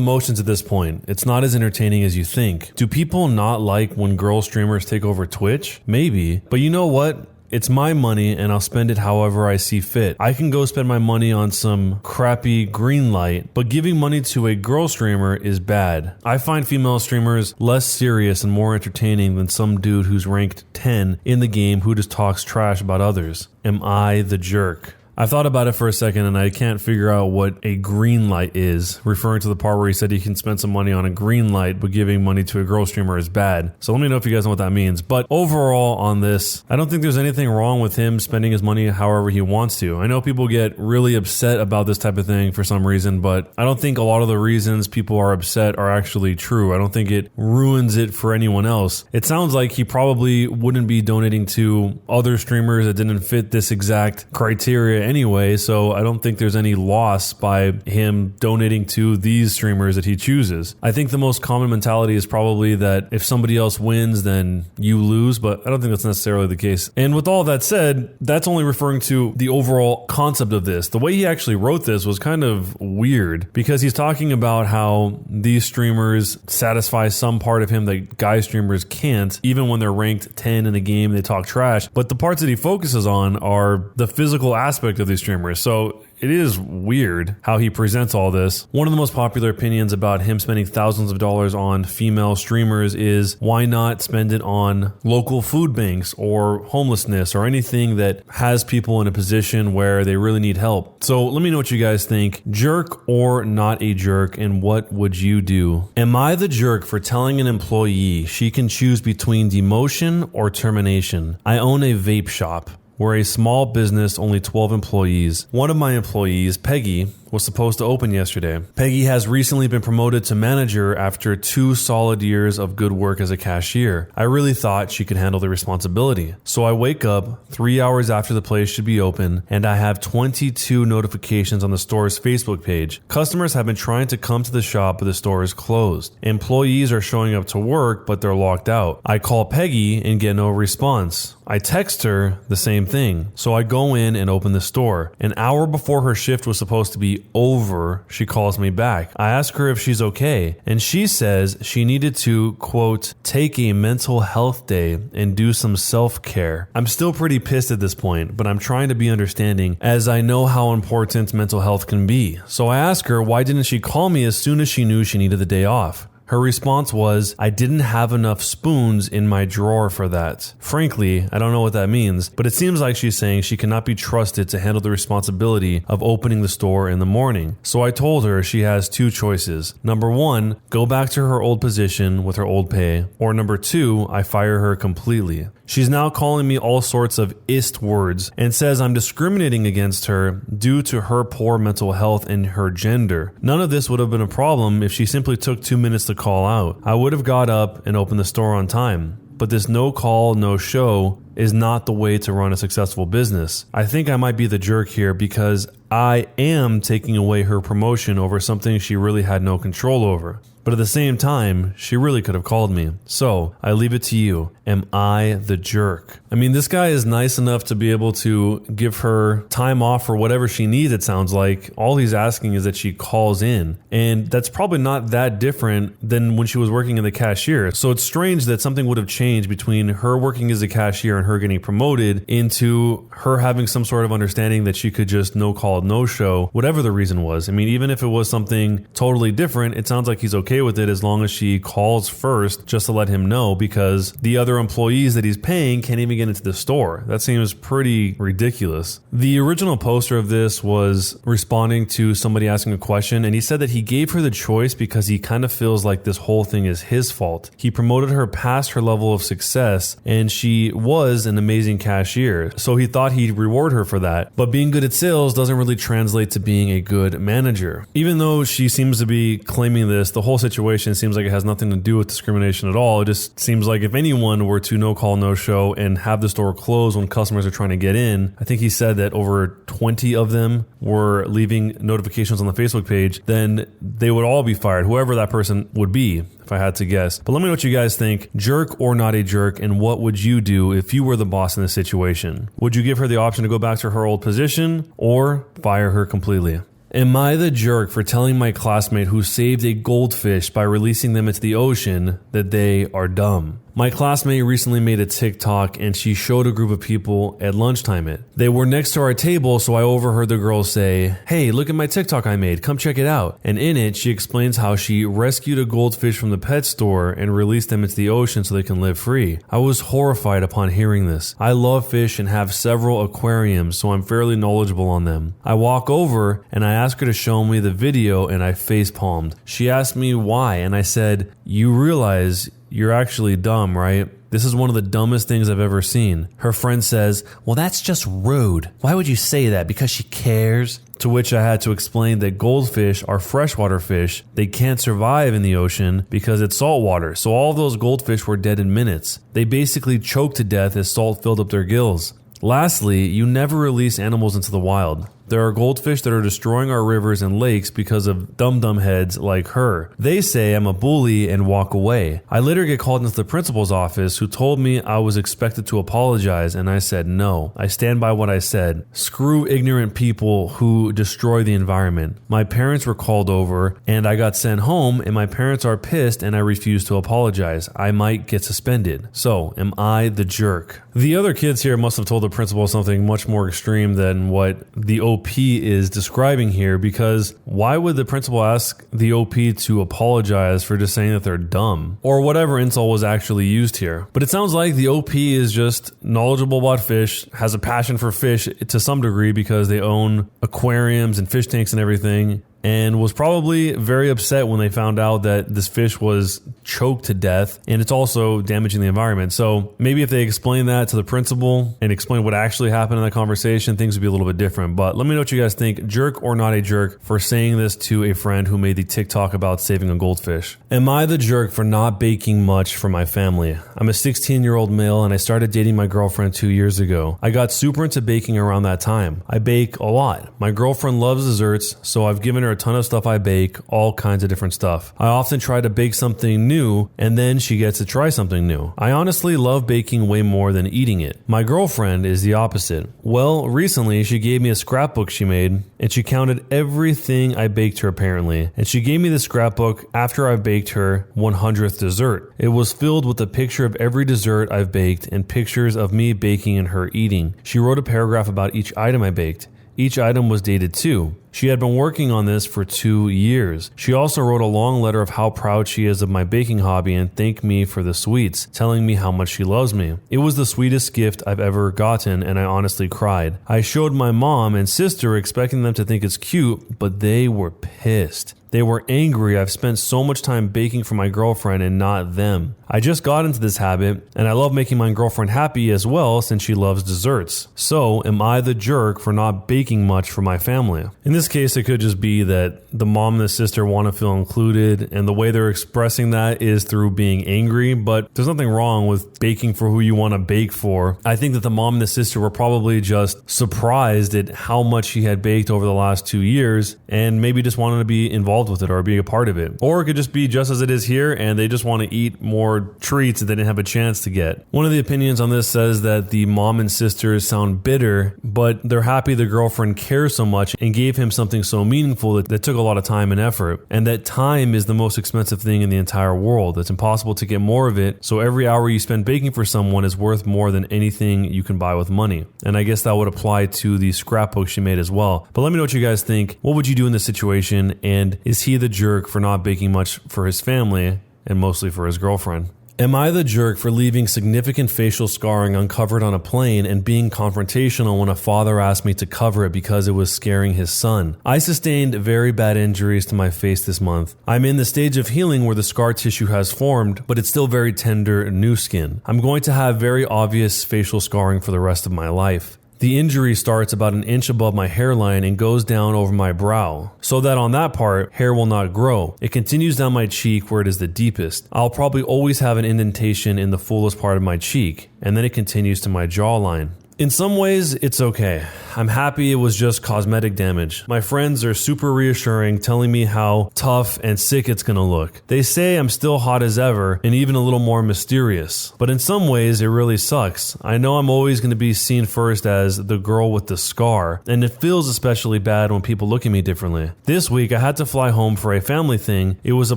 motions at this point. It's not as entertaining as you think. Do people not like when girl streamers take over Twitch? Maybe. But you know what? it's my money and I'll spend it however I see fit. I can go spend my money on some crappy green light, but giving money to a girl streamer is bad. I find female streamers less serious and more entertaining than some dude who's ranked 10 in the game who just talks trash about others. Am I the jerk? I thought about it for a second and I can't figure out what a green light is, referring to the part where he said he can spend some money on a green light, but giving money to a girl streamer is bad. So let me know if you guys know what that means. But overall on this, I don't think there's anything wrong with him spending his money however he wants to. I know people get really upset about this type of thing for some reason, but I don't think a lot of the reasons people are upset are actually true. I don't think it ruins it for anyone else. It sounds like he probably wouldn't be donating to other streamers that didn't fit this exact criteria anyway, so I don't think there's any loss by him donating to these streamers that he chooses. I think the most common mentality is probably that if somebody else wins, then you lose, but I don't think that's necessarily the case. And with all that said, that's only referring to the overall concept of this. The way he actually wrote this was kind of weird because he's talking about how these streamers satisfy some part of him that guy streamers can't, even when they're ranked 10 in the game, they talk trash. But the parts that he focuses on are the physical aspect of these streamers. So it is weird how he presents all this. One of the most popular opinions about him spending thousands of dollars on female streamers is why not spend it on local food banks or homelessness or anything that has people in a position where they really need help. So let me know what you guys think. Jerk or not a jerk, and what would you do? Am I the jerk for telling an employee she can choose between demotion or termination? I own a vape shop. We're a small business, only 12 employees. One of my employees, Peggy, was supposed to open yesterday. Peggy has recently been promoted to manager after 2 solid years of good work as a cashier. I really thought she could handle the responsibility. So I wake up 3 hours after the place should be open, and I have 22 notifications on the store's Facebook page. Customers have been trying to come to the shop, but the store is closed. Employees are showing up to work, but they're locked out. I call Peggy and get no response. I text her the same thing. So I go in and open the store. An hour before her shift was supposed to be over, she calls me back. I ask her if she's okay, and she says she needed to, quote, take a mental health day and do some self-care. I'm still pretty pissed at this point, but I'm trying to be understanding as I know how important mental health can be. So I ask her why didn't she call me as soon as she knew she needed the day off. Her response was, I didn't have enough spoons in my drawer for that. Frankly, I don't know what that means, but it seems like she's saying she cannot be trusted to handle the responsibility of opening the store in the morning. So I told her she has 2 choices. Number 1, go back to her old position with her old pay. Or number 2, I fire her completely. She's now calling me all sorts of ist words and says I'm discriminating against her due to her poor mental health and her gender. None of this would have been a problem if she simply took 2 minutes to call out. I would have got up and opened the store on time. But this no call, no show is not the way to run a successful business. I think I might be the jerk here because I am taking away her promotion over something she really had no control over. But at the same time, she really could have called me. So I leave it to you. Am I the jerk? I mean, this guy is nice enough to be able to give her time off for whatever she needs, it sounds like. All he's asking is that she calls in. And that's probably not that different than when she was working in the cashier. So it's strange that something would have changed between her working as a cashier and her getting promoted into her having some sort of understanding that she could just no call, no show, whatever the reason was. I mean, even if it was something totally different, it sounds like he's okay with it as long as she calls first just to let him know, because the other employees that he's paying can't even get into the store. That seems pretty ridiculous. The original poster of this was responding to somebody asking a question, and he said that he gave her the choice because he kind of feels like this whole thing is his fault. He promoted her past her level of success, and she was an amazing cashier, so he thought he'd reward her for that. But being good at sales doesn't really translate to being a good manager. Even though she seems to be claiming this, the whole situation seems like it has nothing to do with discrimination at all. It just seems like if anyone were to no call, no show and have the store closed when customers are trying to get in, I think he said that over 20 of them were leaving notifications on the Facebook page, then they would all be fired, whoever that person would be, if I had to guess. But let me know what you guys think, jerk or not a jerk, and what would you do if you were the boss in this situation? Would you give her the option to go back to her old position or fire her completely? Am I the jerk for telling my classmate who saved a goldfish by releasing them into the ocean that they are dumb? My classmate recently made a TikTok and she showed a group of people at lunchtime it. They were next to our table, so I overheard the girl say, "Hey, look at my TikTok I made, come check it out." And in it, she explains how she rescued a goldfish from the pet store and released them into the ocean so they can live free. I was horrified upon hearing this. I love fish and have several aquariums, so I'm fairly knowledgeable on them. I walk over and I ask her to show me the video and I facepalmed. She asked me why and I said, "You realize you're actually dumb, right? This is one of the dumbest things I've ever seen." Her friend says,
"Well, that's just rude. Why would you say that? Because she cares?"
To which I had to explain that goldfish are freshwater fish. They can't survive in the ocean because it's salt water, so all of those goldfish were dead in minutes. They basically choked to death as salt filled up their gills. Lastly, you never release animals into the wild. There are goldfish that are destroying our rivers and lakes because of dum-dum heads like her. They say I'm a bully and walk away. I later get called into the principal's office, who told me I was expected to apologize, and I said no. I stand by what I said. Screw ignorant people who destroy the environment. My parents were called over and I got sent home, and my parents are pissed and I refuse to apologize. I might get suspended. So, am I the jerk? The other kids here must have told the principal something much more extreme than what the OP is describing here, because why would the principal ask the OP to apologize for just saying that they're dumb? Or whatever insult was actually used here. But it sounds like the OP is just knowledgeable about fish, has a passion for fish to some degree because they own aquariums and fish tanks and everything, and was probably very upset when they found out that this fish was choked to death and it's also damaging the environment. So maybe if they explain that to the principal and explain what actually happened in that conversation, things would be a little bit different. But let me know what you guys think. Jerk or not a jerk for saying this to a friend who made the TikTok about saving a goldfish? Am I the jerk for not baking much for my family? I'm a 16-year-old male and I started dating my girlfriend 2 years ago. I got super into baking around that time. I bake a lot. My girlfriend loves desserts, so I've given her a ton of stuff I bake, all kinds of different stuff. I often try to bake something new and then she gets to try something new. I honestly love baking way more than eating it. My girlfriend is the opposite. Well, recently she gave me a scrapbook she made and she counted everything I baked her apparently. And she gave me the scrapbook after I baked her 100th dessert. It was filled with a picture of every dessert I've baked and pictures of me baking and her eating. She wrote a paragraph about each item I baked. Each item was dated too. She had been working on this for 2 years. She also wrote a long letter of how proud she is of my baking hobby and thanked me for the sweets, telling me how much she loves me. It was the sweetest gift I've ever gotten and I honestly cried. I showed my mom and sister expecting them to think it's cute, but they were pissed. They were angry I've spent so much time baking for my girlfriend and not them. I just got into this habit and I love making my girlfriend happy as well since she loves desserts. So am I the jerk for not baking much for my family? In this case, it could just be that the mom and the sister want to feel included and the way they're expressing that is through being angry, but there's nothing wrong with baking for who you want to bake for. I think that the mom and the sister were probably just surprised at how much she had baked over the last 2 years and maybe just wanted to be involved with it or be a part of it. Or it could just be just as it is here and they just want to eat more treats that they didn't have a chance to get. One of the opinions on this says that the mom and sisters sound bitter, but they're happy the girlfriend cares so much and gave him something so meaningful that took a lot of time and effort. And that time is the most expensive thing in the entire world. It's impossible to get more of it. So every hour you spend baking for someone is worth more than anything you can buy with money. And I guess that would apply to the scrapbook she made as well. But let me know what you guys think. What would you do in this situation? And is he the jerk for not baking much for his family and mostly for his girlfriend? Am I the jerk for leaving significant facial scarring uncovered on a plane and being confrontational when a father asked me to cover it because it was scaring his son? I sustained very bad injuries to my face this month. I'm in the stage of healing where the scar tissue has formed, but it's still very tender new skin. I'm going to have very obvious facial scarring for the rest of my life. The injury starts about an inch above my hairline and goes down over my brow, so that on that part, hair will not grow. It continues down my cheek where it is the deepest. I'll probably always have an indentation in the fullest part of my cheek, and then it continues to my jawline. In some ways, it's okay. I'm happy it was just cosmetic damage. My friends are super reassuring, telling me how tough and sick it's gonna look. They say I'm still hot as ever and even a little more mysterious. But in some ways, it really sucks. I know I'm always gonna be seen first as the girl with the scar, and it feels especially bad when people look at me differently. This week, I had to fly home for a family thing. It was a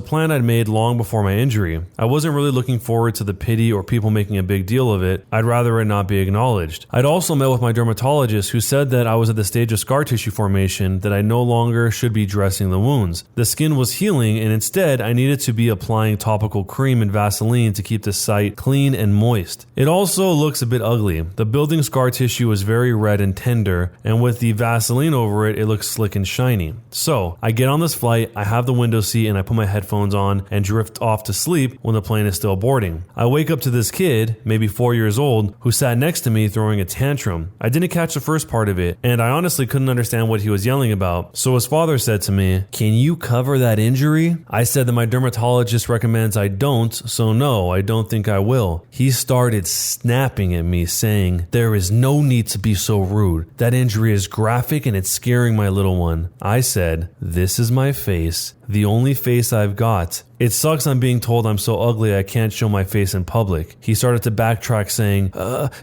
plan I'd made long before my injury. I wasn't really looking forward to the pity or people making a big deal of it. I'd rather it not be acknowledged. I'd also met with my dermatologist who said that I was at the stage of scar tissue formation, that I no longer should be dressing the wounds. The skin was healing, and instead I needed to be applying topical cream and Vaseline to keep the site clean and moist. It also looks a bit ugly. The building scar tissue is very red and tender, and with the Vaseline over it, it looks slick and shiny. So I get on this flight, I have the window seat, and I put my headphones on and drift off to sleep when the plane is still boarding. I wake up to this kid, maybe 4 years old, who sat next to me throwing a tantrum. I didn't catch the first part of it, and I honestly couldn't understand what he was yelling about. So his father said to me, "Can you cover that injury?" I said that my dermatologist recommends I don't, so no, I don't think I will. He started snapping at me, saying, "There is no need to be so rude. That injury is graphic and it's scaring my little one." I said, "This is my face. The only face I've got. It sucks I'm being told I'm so ugly I can't show my face in public." He started to backtrack saying,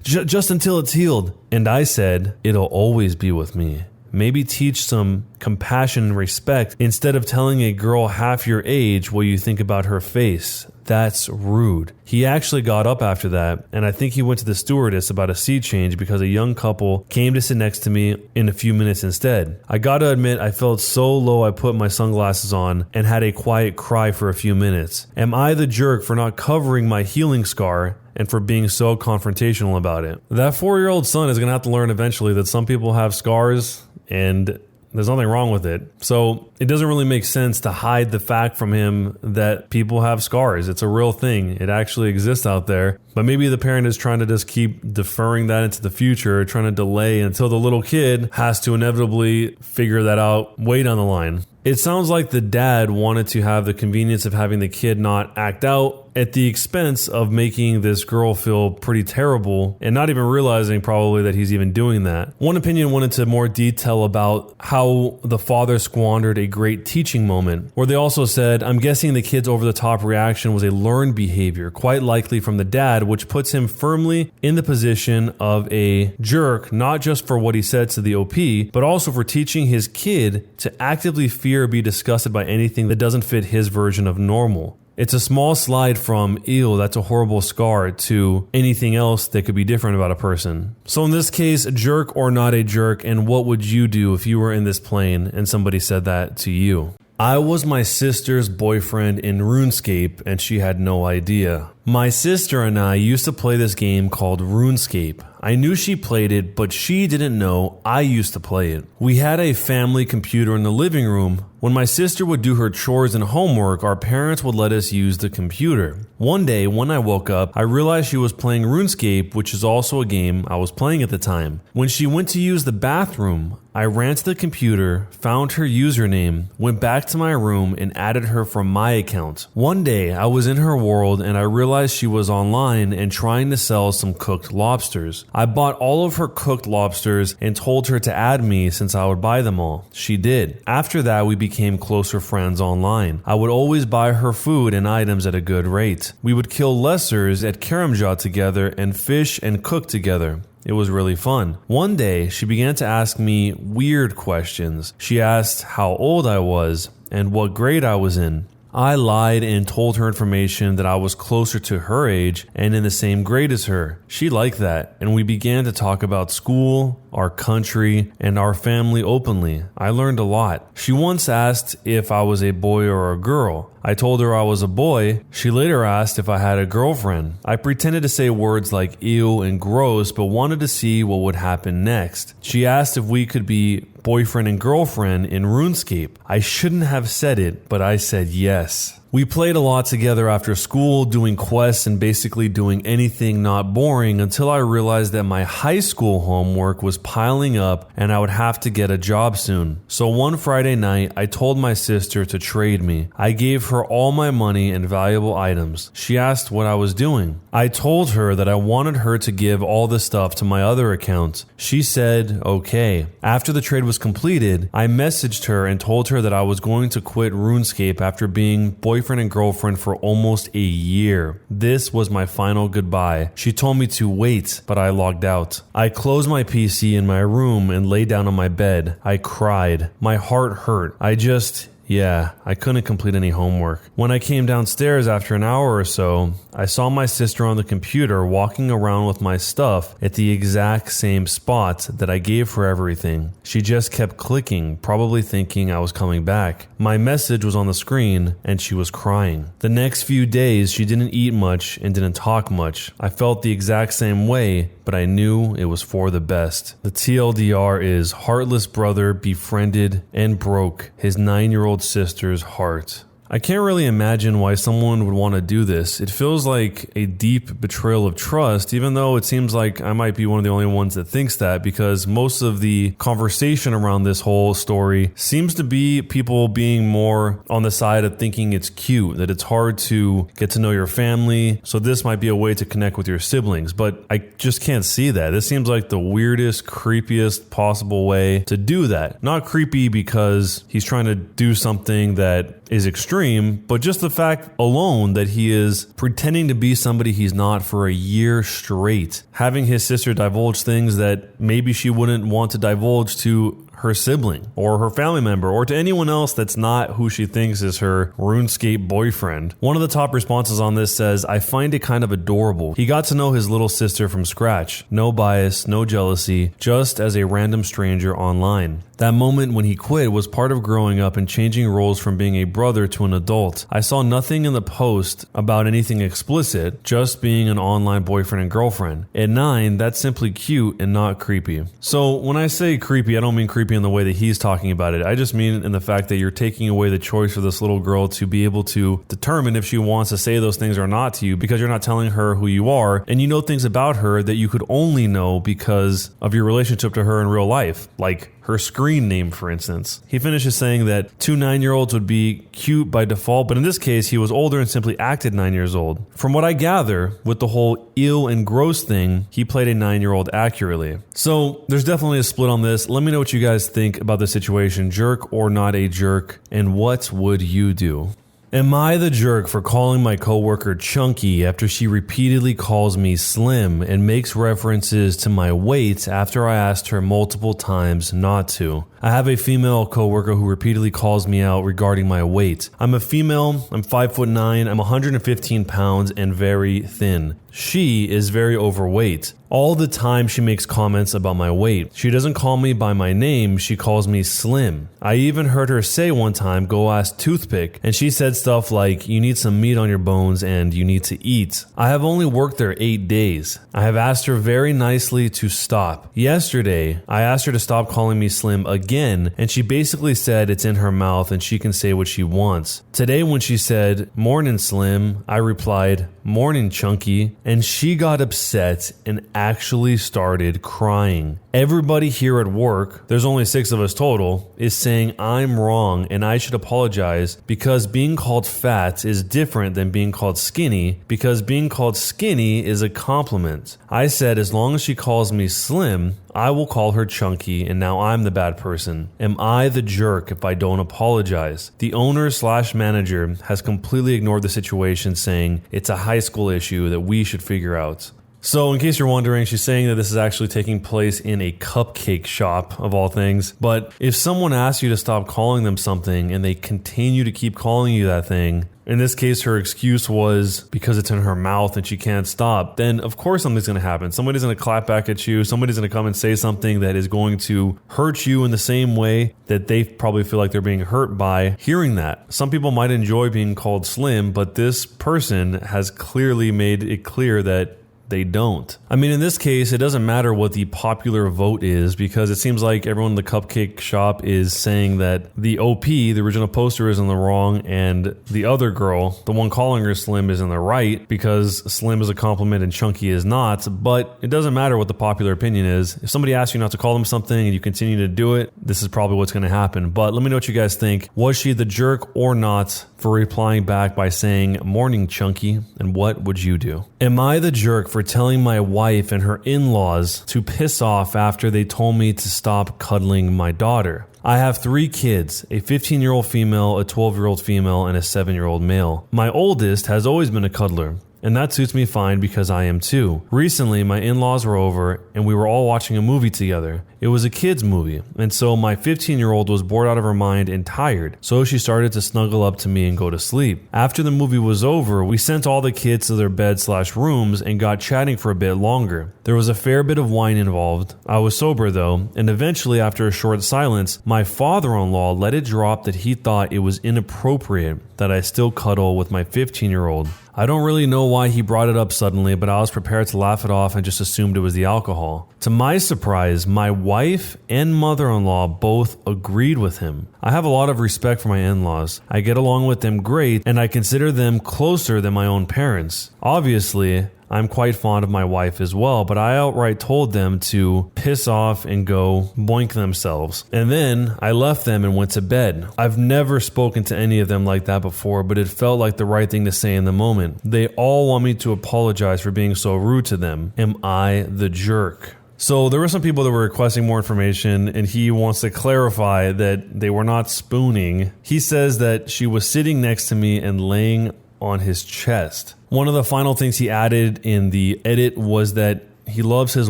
just until it's healed. And I said, "It'll always be with me." Maybe teach some compassion and respect instead of telling a girl half your age what you think about her face. That's rude. He actually got up after that, and I think he went to the stewardess about a seat change because a young couple came to sit next to me in a few minutes instead. I gotta admit, I felt so low I put my sunglasses on and had a quiet cry for a few minutes. Am I the jerk for not covering my healing scar and for being so confrontational about it? That 4-year-old son is gonna have to learn eventually that some people have scars and there's nothing wrong with it. So it doesn't really make sense to hide the fact from him that people have scars. It's a real thing. It actually exists out there. But maybe the parent is trying to just keep deferring that into the future, trying to delay until the little kid has to inevitably figure that out way down the line. It sounds like the dad wanted to have the convenience of having the kid not act out at the expense of making this girl feel pretty terrible and not even realizing probably that he's even doing that. One opinion went into more detail about how the father squandered a great teaching moment, where they also said, "I'm guessing the kid's over-the-top reaction was a learned behavior, quite likely from the dad, which puts him firmly in the position of a jerk, not just for what he said to the OP, but also for teaching his kid to actively fear or be disgusted by anything that doesn't fit his version of normal." It's a small slide from, "Ew, that's a horrible scar," to anything else that could be different about a person. So in this case, jerk or not a jerk, and what would you do if you were in this plane and somebody said that to you? I was my sister's boyfriend in RuneScape, and she had no idea. My sister and I used to play this game called RuneScape. I knew she played it, but she didn't know I used to play it. We had a family computer in the living room. When my sister would do her chores and homework, our parents would let us use the computer. One day, when I woke up, I realized she was playing RuneScape, which is also a game I was playing at the time. When she went to use the bathroom, I ran to the computer, found her username, went back to my room, and added her from my account. One day, I was in her world and I realized she was online and trying to sell some cooked lobsters. I bought all of her cooked lobsters and told her to add me since I would buy them all. She did. After that, we became closer friends online. I would always buy her food and items at a good rate. We would kill lessers at Karamjot together and fish and cook together. It was really fun. One day, she began to ask me weird questions. She asked how old I was and what grade I was in. I lied and told her information that I was closer to her age and in the same grade as her. She liked that, and we began to talk about school, our country, and our family openly. I learned a lot. She once asked if I was a boy or a girl. I told her I was a boy. She later asked if I had a girlfriend. I pretended to say words like ew and gross, but wanted to see what would happen next. She asked if we could be boyfriend and girlfriend in RuneScape. I shouldn't have said it, but I said yes. We played a lot together after school, doing quests and basically doing anything not boring until I realized that my high school homework was piling up and I would have to get a job soon. So one Friday night, I told my sister to trade me. I gave her all my money and valuable items. She asked what I was doing. I told her that I wanted her to give all the stuff to my other account. She said, okay. After the trade was completed, I messaged her and told her that I was going to quit RuneScape after being boyfriend and girlfriend for almost a year. This was my final goodbye. She told me to wait, but I logged out. I closed my PC in my room and lay down on my bed. I cried. My heart hurt. I couldn't complete any homework. When I came downstairs after an hour or so, I saw my sister on the computer walking around with my stuff at the exact same spot that I gave her everything. She just kept clicking, probably thinking I was coming back. My message was on the screen and she was crying. The next few days, she didn't eat much and didn't talk much. I felt the exact same way, but I knew it was for the best. The TLDR is heartless brother befriended and broke his 9-year-old sister's heart. I can't really imagine why someone would want to do this. It feels like a deep betrayal of trust, even though it seems like I might be one of the only ones that thinks that, because most of the conversation around this whole story seems to be people being more on the side of thinking it's cute, that it's hard to get to know your family, so this might be a way to connect with your siblings, but I just can't see that. This seems like the weirdest, creepiest possible way to do that. Not creepy because he's trying to do something that is extreme, but just the fact alone that he is pretending to be somebody he's not for a year straight, having his sister divulge things that maybe she wouldn't want to divulge to her sibling or her family member or to anyone else that's not who she thinks is her RuneScape boyfriend. One of the top responses on this says, I find it kind of adorable. He got to know his little sister from scratch. No bias, no jealousy, just as a random stranger online. That moment when he quit was part of growing up and changing roles from being a brother to an adult. I saw nothing in the post about anything explicit, just being an online boyfriend and girlfriend. At 9, that's simply cute and not creepy. So when I say creepy, I don't mean creepy in the way that he's talking about it. I just mean in the fact that you're taking away the choice for this little girl to be able to determine if she wants to say those things or not to you, because you're not telling her who you are, and you know things about her that you could only know because of your relationship to her in real life, like her screen name, for instance. He finishes saying that 2 9-year-olds would be cute by default, but in this case, he was older and simply acted 9 years old. From what I gather, with the whole ill and gross thing, he played a 9-year-old accurately. So there's definitely a split on this. Let me know what you guys think about the situation, jerk or not a jerk, and what would you do? Am I the jerk for calling my coworker chunky after she repeatedly calls me slim and makes references to my weight after I asked her multiple times not to? I have a female coworker who repeatedly calls me out regarding my weight. I'm a female, I'm 5'9", I'm 115 pounds and very thin. She is very overweight. All the time she makes comments about my weight. She doesn't call me by my name, she calls me slim. I even heard her say one time, go ask Toothpick, and she said stuff like, you need some meat on your bones and you need to eat. I have only worked there 8 days. I have asked her very nicely to stop. Yesterday, I asked her to stop calling me slim again, and she basically said it's in her mouth and she can say what she wants. Today when she said, morning slim, I replied, morning chunky, and she got upset and actually started crying. Everybody here at work, there's only 6 of us total, is saying I'm wrong and I should apologize because being called fat is different than being called skinny, because being called skinny is a compliment. I said as long as she calls me slim, I will call her chunky, and now I'm the bad person. Am I the jerk if I don't apologize? The owner/manager has completely ignored the situation, saying it's a high school issue that we should figure out. So in case you're wondering, she's saying that this is actually taking place in a cupcake shop of all things. But if someone asks you to stop calling them something and they continue to keep calling you that thing, in this case, her excuse was because it's in her mouth and she can't stop, then of course something's going to happen. Somebody's going to clap back at you. Somebody's going to come and say something that is going to hurt you in the same way that they probably feel like they're being hurt by hearing that. Some people might enjoy being called slim, but this person has clearly made it clear that they don't. I mean, in this case, it doesn't matter what the popular vote is because it seems like everyone in the cupcake shop is saying that the OP, the original poster, is in the wrong, and the other girl, the one calling her Slim, is in the right because Slim is a compliment and Chunky is not. But it doesn't matter what the popular opinion is. If somebody asks you not to call them something and you continue to do it, this is probably what's going to happen. But let me know what you guys think. Was she the jerk or not for replying back by saying, "Morning, Chunky," and what would you do? Am I the jerk for telling my wife and her in-laws to piss off after they told me to stop cuddling my daughter? I have 3 kids, a 15-year-old female, a 12-year-old female, and a 7-year-old male. My oldest has always been a cuddler, and that suits me fine because I am too. Recently, my in-laws were over and we were all watching a movie together. It was a kid's movie, and so my 15-year-old was bored out of her mind and tired, so she started to snuggle up to me and go to sleep. After the movie was over, we sent all the kids to their bed/rooms and got chatting for a bit longer. There was a fair bit of wine involved. I was sober though, and eventually after a short silence, my father-in-law let it drop that he thought it was inappropriate that I still cuddle with my 15-year-old. I don't really know why he brought it up suddenly, but I was prepared to laugh it off and just assumed it was the alcohol. To my surprise, my wife and mother-in-law both agreed with him. I have a lot of respect for my in-laws. I get along with them great, and I consider them closer than my own parents. Obviously, I'm quite fond of my wife as well, but I outright told them to piss off and go boink themselves. And then I left them and went to bed. I've never spoken to any of them like that before, but it felt like the right thing to say in the moment. They all want me to apologize for being so rude to them. Am I the jerk? So there were some people that were requesting more information, and he wants to clarify that they were not spooning. He says that she was sitting next to me and laying on his chest. One of the final things he added in the edit was that he loves his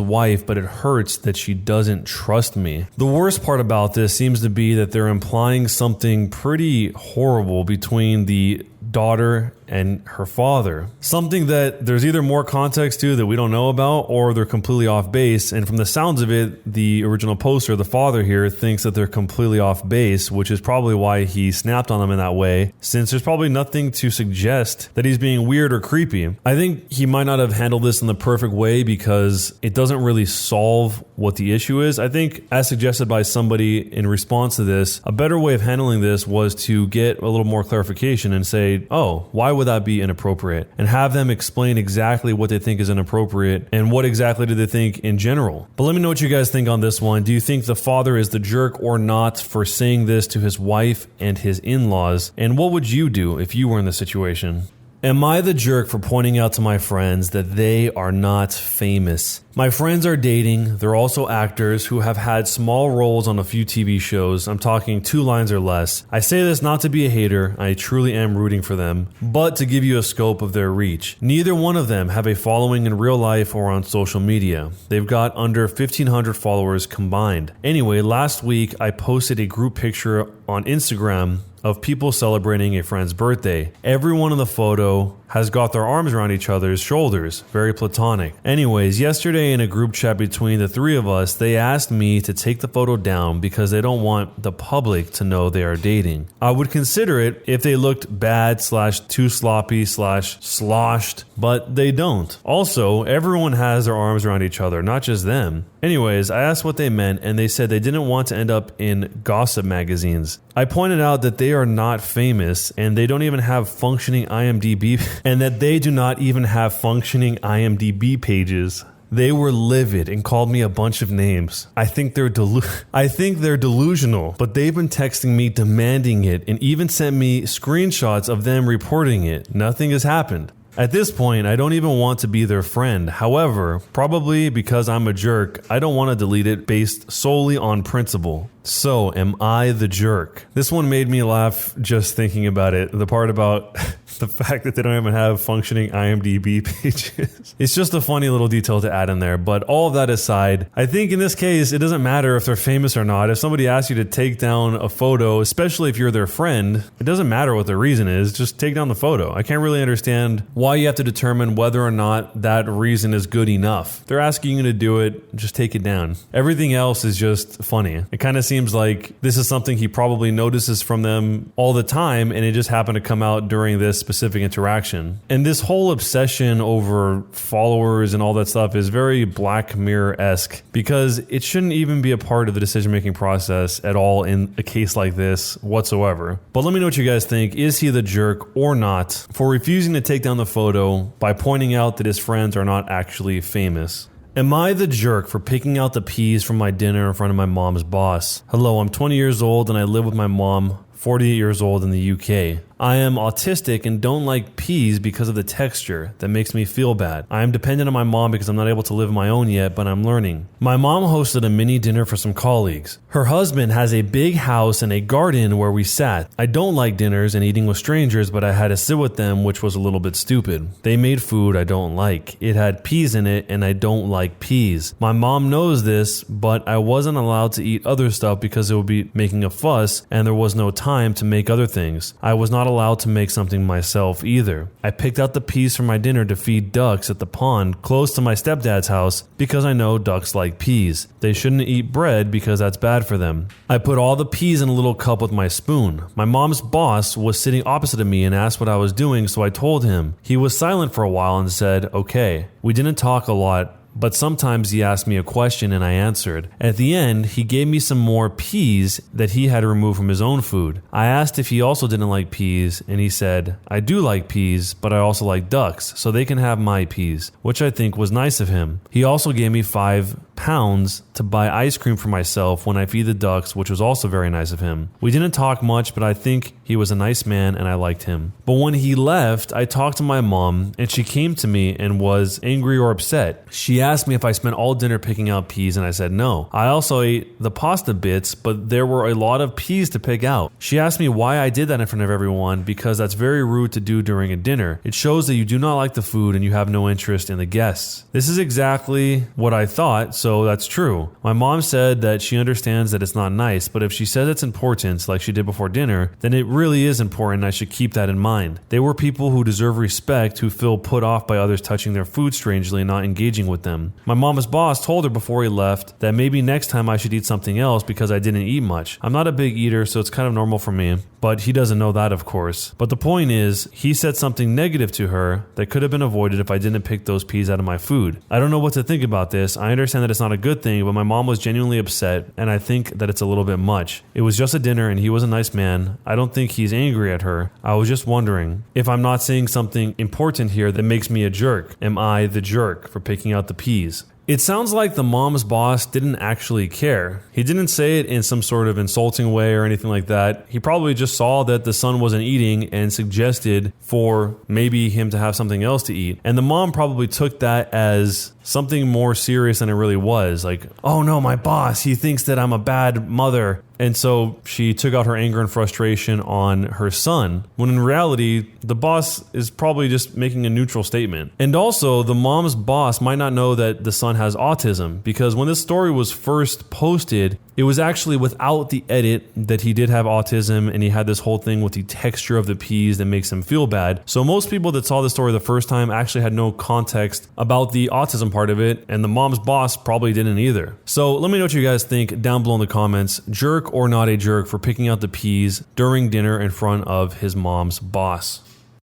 wife, but it hurts that she doesn't trust me. The worst part about this seems to be that they're implying something pretty horrible between the daughter and her father. Something that there's either more context to that we don't know about, or they're completely off base. And from the sounds of it, the original poster, the father here, thinks that they're completely off base, which is probably why he snapped on them in that way, since there's probably nothing to suggest that he's being weird or creepy. I think he might not have handled this in the perfect way because it doesn't really solve what the issue is. I think, as suggested by somebody in response to this, a better way of handling this was to get a little more clarification and say, oh, why would that be inappropriate? And have them explain exactly what they think is inappropriate and what exactly do they think in general. But let me know what you guys think on this one. Do you think the father is the jerk or not for saying this to his wife and his in-laws? And what would you do if you were in the situation? Am I the jerk for pointing out to my friends that they are not famous? My friends are dating. They're also actors who have had small roles on a few TV shows. I'm talking 2 lines or less. I say this not to be a hater. I truly am rooting for them, but to give you a scope of their reach. Neither one of them have a following in real life or on social media. They've got under 1,500 followers combined. Anyway, last week I posted a group picture on Instagram of people celebrating a friend's birthday. Everyone in the photo has got their arms around each other's shoulders. Very platonic. Anyways, yesterday in a group chat between the 3 of us, they asked me to take the photo down because they don't want the public to know they are dating. I would consider it if they looked bad / too sloppy / sloshed, but they don't. Also, everyone has their arms around each other, not just them. Anyways, I asked what they meant and they said they didn't want to end up in gossip magazines. I pointed out that they are not famous and they don't even have functioning IMDb and that they do not even have functioning IMDb pages. They were livid and called me a bunch of names. I think they're delusional, but they've been texting me demanding it and even sent me screenshots of them reporting it. Nothing has happened. At this point, I don't even want to be their friend. However, probably because I'm a jerk, I don't want to delete it based solely on principle. So, am I the jerk? This one made me laugh just thinking about it. The part about the fact that they don't even have functioning IMDb pages. It's just a funny little detail to add in there. But all of that aside, I think in this case, it doesn't matter if they're famous or not. If somebody asks you to take down a photo, especially if you're their friend, it doesn't matter what the reason is. Just take down the photo. I can't really understand why you have to determine whether or not that reason is good enough. If they're asking you to do it, just take it down. Everything else is just funny. It kind of seems seems like this is something he probably notices from them all the time, and it just happened to come out during this specific interaction. And this whole obsession over followers and all that stuff is very Black Mirror-esque, because it shouldn't even be a part of the decision-making process at all in a case like this whatsoever. But let me know what you guys think. Is he the jerk or not for refusing to take down the photo by pointing out that his friends are not actually famous? Am I the jerk for picking out the peas from my dinner in front of my mom's boss? Hello, I'm 20 years old and I live with my mom, 48 years old in the UK. I am autistic and don't like peas because of the texture that makes me feel bad. I am dependent on my mom because I'm not able to live on my own yet, but I'm learning. My mom hosted a mini dinner for some colleagues. Her husband has a big house and a garden where we sat. I don't like dinners and eating with strangers, but I had to sit with them, which was a little bit stupid. They made food I don't like. It had peas in it and I don't like peas. My mom knows this, but I wasn't allowed to eat other stuff because it would be making a fuss and there was no time to make other things. I was not allowed to make something myself either. I picked out the peas for my dinner to feed ducks at the pond close to my stepdad's house because I know ducks like peas. They shouldn't eat bread because that's bad for them. I put all the peas in a little cup with my spoon. My mom's boss was sitting opposite of me and asked what I was doing, so I told him. He was silent for a while and said, "Okay." We didn't talk a lot, but sometimes he asked me a question and I answered. At the end, he gave me some more peas that he had removed from his own food. I asked if he also didn't like peas, and he said, "I do like peas, but I also like ducks, so they can have my peas," which I think was nice of him. He also gave me £5 to buy ice cream for myself when I feed the ducks, which was also very nice of him. We didn't talk much, but I think he was a nice man and I liked him. But when he left, I talked to my mom and she came to me and was angry or upset. She asked me if I spent all dinner picking out peas and I said no. I also ate the pasta bits, but there were a lot of peas to pick out. She asked me why I did that in front of everyone because that's very rude to do during a dinner. It shows that you do not like the food and you have no interest in the guests. This is exactly what I thought, so that's true. My mom said that she understands that it's not nice, but if she says it's important, like she did before dinner, then it really is important and I should keep that in mind. They were people who deserve respect, who feel put off by others touching their food strangely and not engaging with them. My mom's boss told her before he left that maybe next time I should eat something else because I didn't eat much. I'm not a big eater, so it's kind of normal for me, but he doesn't know that, of course. But the point is, he said something negative to her that could have been avoided if I didn't pick those peas out of my food. I don't know what to think about this. I understand that it's not a good thing, but my mom was genuinely upset, and I think that it's a little bit much. It was just a dinner, and he was a nice man. I don't think he's angry at her. I was just wondering if I'm not saying something important here that makes me a jerk. Am I the jerk for picking out the peas? It sounds like the mom's boss didn't actually care. He didn't say it in some sort of insulting way or anything like that. He probably just saw that the son wasn't eating and suggested for maybe him to have something else to eat. And the mom probably took that as something more serious than it really was. Like, oh no, my boss, he thinks that I'm a bad mother. And so she took out her anger and frustration on her son, when in reality, the boss is probably just making a neutral statement. And also, the mom's boss might not know that the son has autism, because when this story was first posted, it was actually without the edit that he did have autism and he had this whole thing with the texture of the peas that makes him feel bad. So most people that saw the story the first time actually had no context about the autism part of it, and the mom's boss probably didn't either. So let me know what you guys think down below in the comments. Jerk or not a jerk for picking out the peas during dinner in front of his mom's boss?